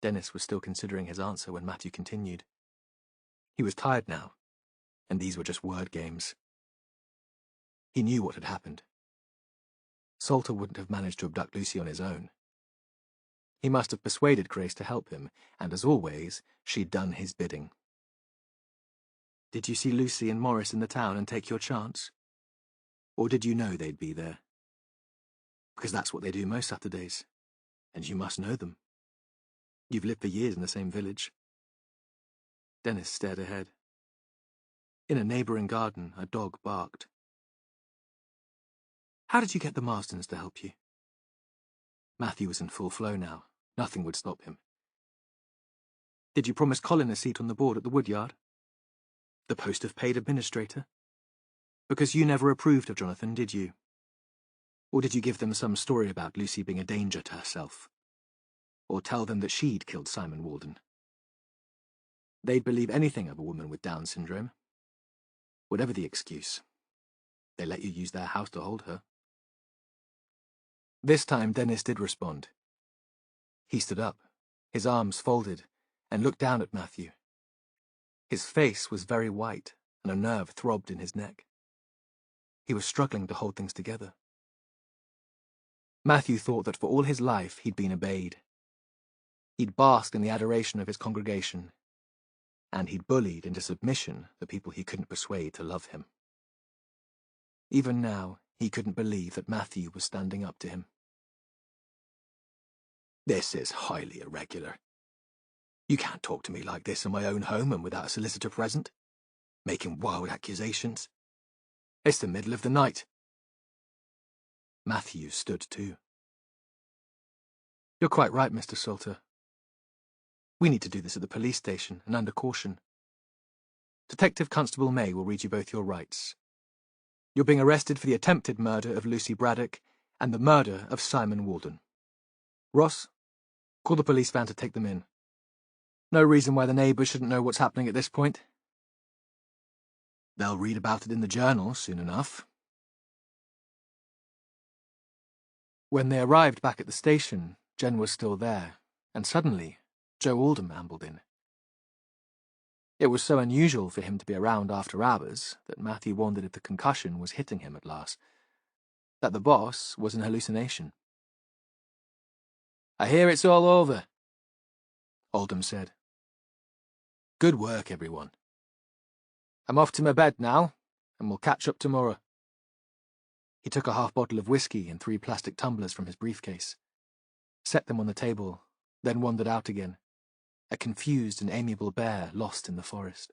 Dennis was still considering his answer when Matthew continued. He was tired now, and these were just word games. He knew what had happened. Salter wouldn't have managed to abduct Lucy on his own. He must have persuaded Grace to help him, and as always, she'd done his bidding. Did you see Lucy and Morris in the town and take your chance? Or did you know they'd be there? Because that's what they do most Saturdays, and you must know them. You've lived for years in the same village. Dennis stared ahead. In a neighbouring garden, a dog barked. How did you get the Marstons to help you? Matthew was in full flow now. Nothing would stop him. Did you promise Colin a seat on the board at the Woodyard? The post of paid administrator? Because you never approved of Jonathan, did you? Or did you give them some story about Lucy being a danger to herself? Or tell them that she'd killed Simon Walden? They'd believe anything of a woman with Down syndrome. Whatever the excuse, they let you use their house to hold her. This time Dennis did respond. He stood up, his arms folded, and looked down at Matthew. His face was very white, and a nerve throbbed in his neck. He was struggling to hold things together. Matthew thought that for all his life he'd been obeyed. He'd basked in the adoration of his congregation, and he'd bullied into submission the people he couldn't persuade to love him. Even now, he couldn't believe that Matthew was standing up to him. This is highly irregular. You can't talk to me like this in my own home and without a solicitor present, making wild accusations. It's the middle of the night. Matthew stood too. You're quite right, Mr. Salter. We need to do this at the police station and under caution. Detective Constable May will read you both your rights. You're being arrested for the attempted murder of Lucy Braddock and the murder of Simon Walden. Ross, call the police van to take them in. No reason why the neighbours shouldn't know what's happening at this point. They'll read about it in the journal soon enough. When they arrived back at the station, Jen was still there, and suddenly, Joe Oldham ambled in. It was so unusual for him to be around after hours that Matthew wondered if the concussion was hitting him at last, that the boss was an hallucination. I hear it's all over, Oldham said. Good work, everyone. I'm off to my bed now, and we'll catch up tomorrow. He took a half bottle of whiskey and 3 plastic tumblers from his briefcase, set them on the table, then wandered out again, a confused and amiable bear lost in the forest.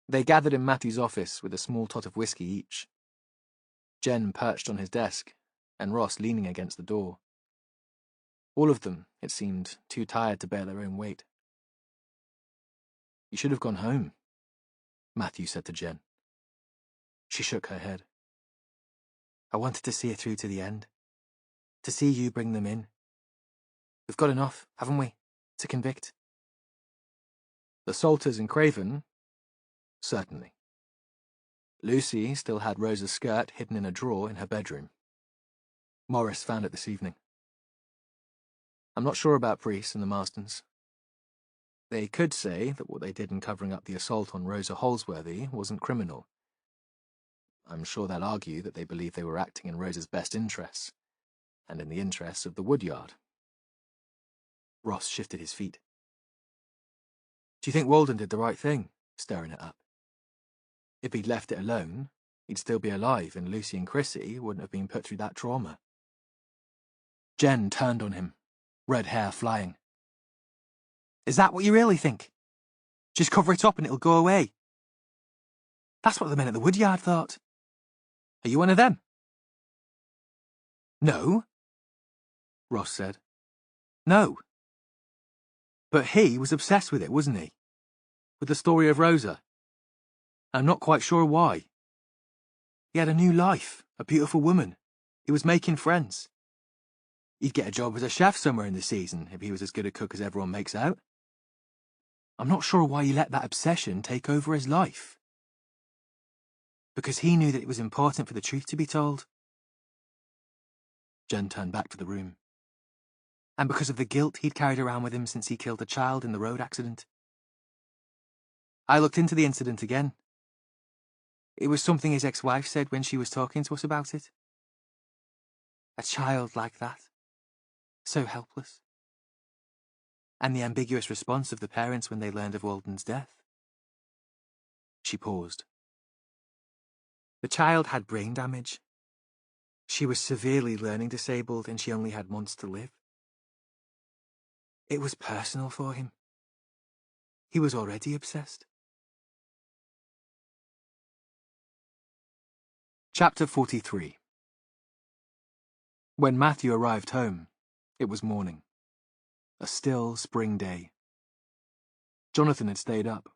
They gathered in Matthew's office with a small tot of whiskey each. Jen perched on his desk, and Ross leaning against the door. All of them, it seemed, too tired to bear their own weight. You should have gone home, Matthew said to Jen. She shook her head. I wanted to see it through to the end. To see you bring them in. We've got enough, haven't we, to convict? The Salters and Craven? Certainly. Lucy still had Rosa's skirt hidden in a drawer in her bedroom. Morris found it this evening. I'm not sure about Priest and the Marstons. They could say that what they did in covering up the assault on Rosa Holsworthy wasn't criminal. I'm sure they'll argue that they believe they were acting in Rosa's best interests, and in the interests of the Woodyard. Ross shifted his feet. Do you think Walden did the right thing, stirring it up? If he'd left it alone, he'd still be alive, and Lucy and Chrissy wouldn't have been put through that trauma. Jen turned on him, red hair flying. Is that what you really think? Just cover it up and it'll go away. That's what the men at the Woodyard thought. Are you one of them? No, Ross said. No. But he was obsessed with it, wasn't he? With the story of Rosa. I'm not quite sure why. He had a new life, a beautiful woman. He was making friends. He'd get a job as a chef somewhere in the season if he was as good a cook as everyone makes out. I'm not sure why he let that obsession take over his life. Because he knew that it was important for the truth to be told. Jen turned back to the room. And because of the guilt he'd carried around with him since he killed a child in the road accident. I looked into the incident again. It was something his ex-wife said when she was talking to us about it. A child like that. So helpless. And the ambiguous response of the parents when they learned of Walden's death. She paused. The child had brain damage. She was severely learning disabled and she only had months to live. It was personal for him. He was already obsessed. Chapter 43. When Matthew arrived home, it was morning. A still spring day. Jonathan had stayed up,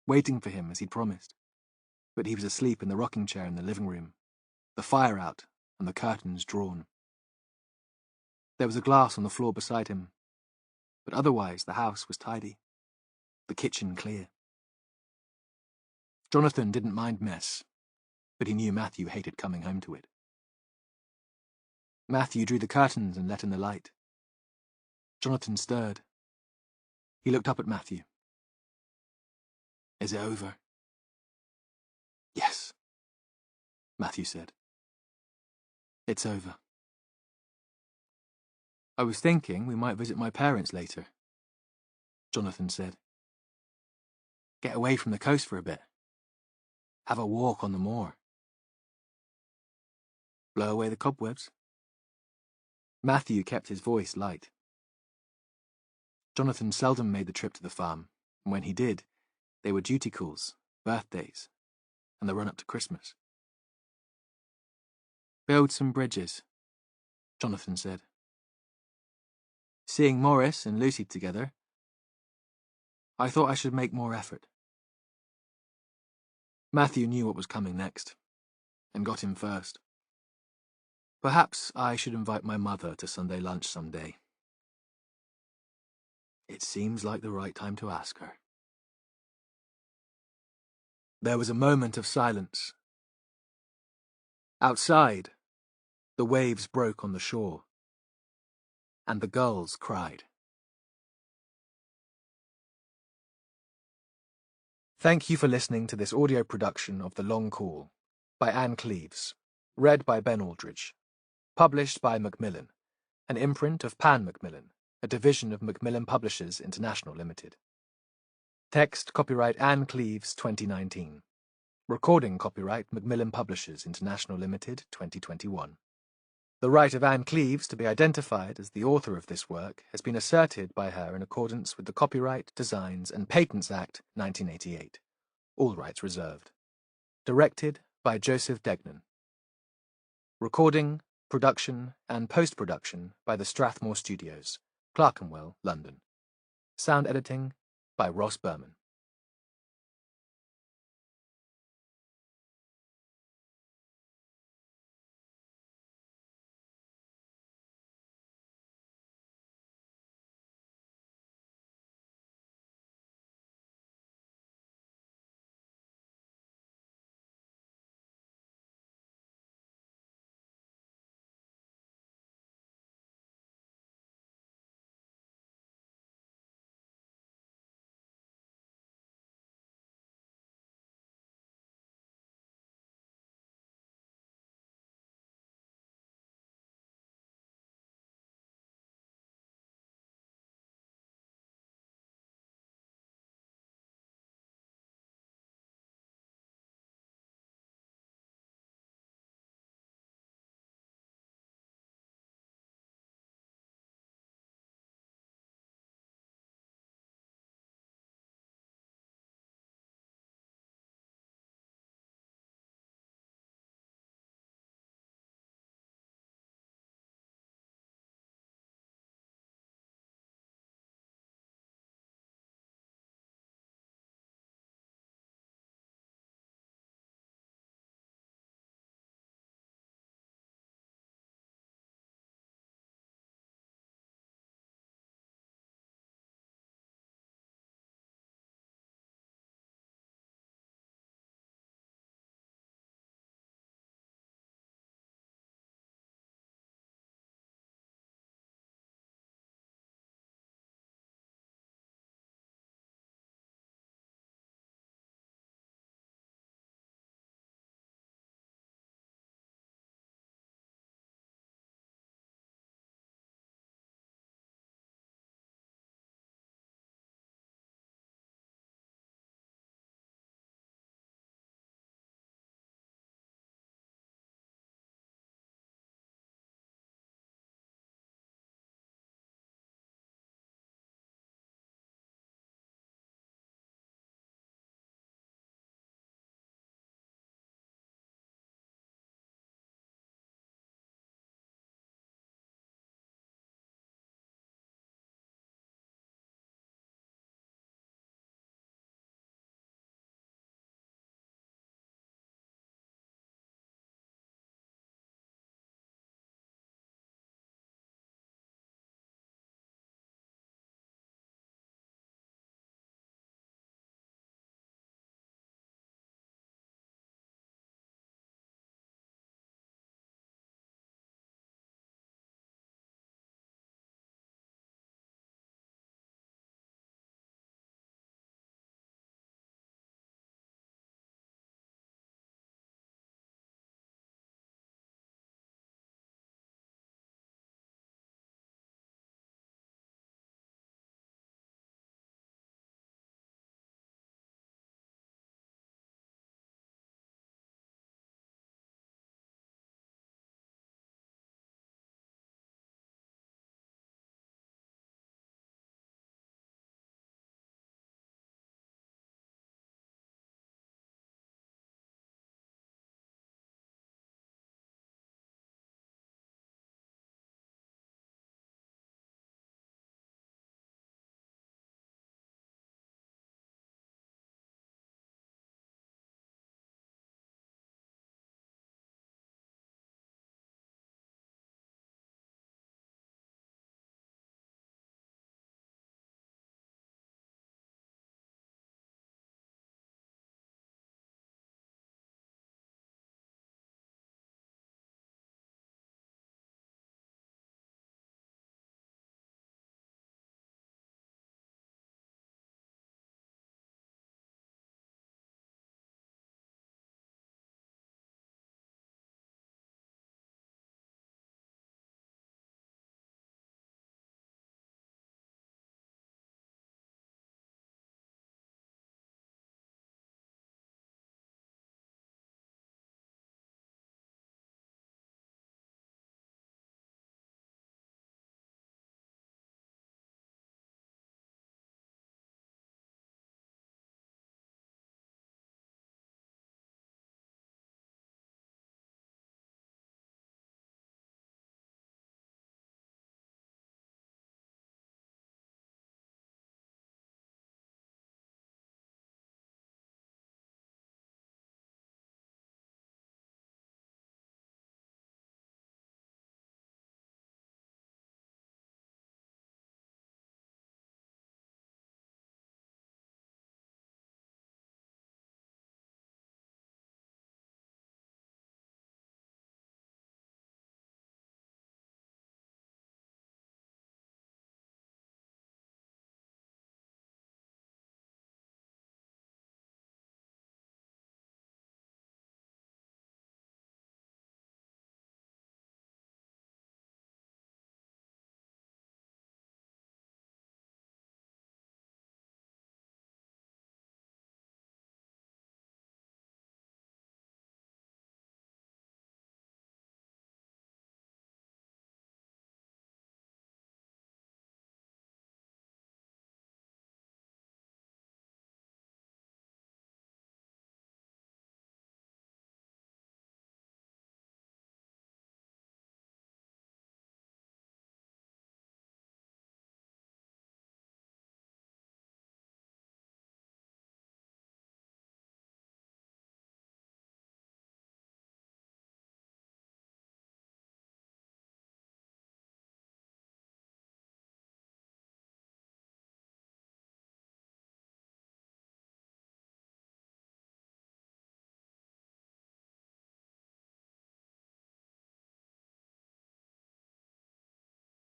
waiting for him as he'd promised, but he was asleep in the rocking chair in the living room, the fire out and the curtains drawn. There was a glass on the floor beside him, but otherwise the house was tidy, the kitchen clear. Jonathan didn't mind mess, but he knew Matthew hated coming home to it. Matthew drew the curtains and let in the light. Jonathan stirred. He looked up at Matthew. "Is it over?" "Yes," Matthew said. "It's over." "I was thinking we might visit my parents later," Jonathan said. "Get away from the coast for a bit. Have a walk on the moor. Blow away the cobwebs." Matthew kept his voice light. Jonathan seldom made the trip to the farm, and when he did, they were duty calls, birthdays, and the run-up to Christmas. "Build some bridges," Jonathan said. "Seeing Morris and Lucy together, I thought I should make more effort." Matthew knew what was coming next, and got him first. "Perhaps I should invite my mother to Sunday lunch someday. It seems like the right time to ask her." There was a moment of silence. Outside, the waves broke on the shore, and the gulls cried. Thank you for listening to this audio production of The Long Call by Anne Cleeves, read by Ben Aldridge, published by Macmillan, an imprint of Pan Macmillan, a division of Macmillan Publishers International Limited. Text copyright Anne Cleeves 2019. Recording copyright Macmillan Publishers International Limited 2021. The right of Anne Cleeves to be identified as the author of this work has been asserted by her in accordance with the Copyright, Designs and Patents Act 1988. All rights reserved. Directed by Joseph Degnan. Recording, production and post-production by the Strathmore Studios, Clerkenwell, London. Sound editing by Ross Berman.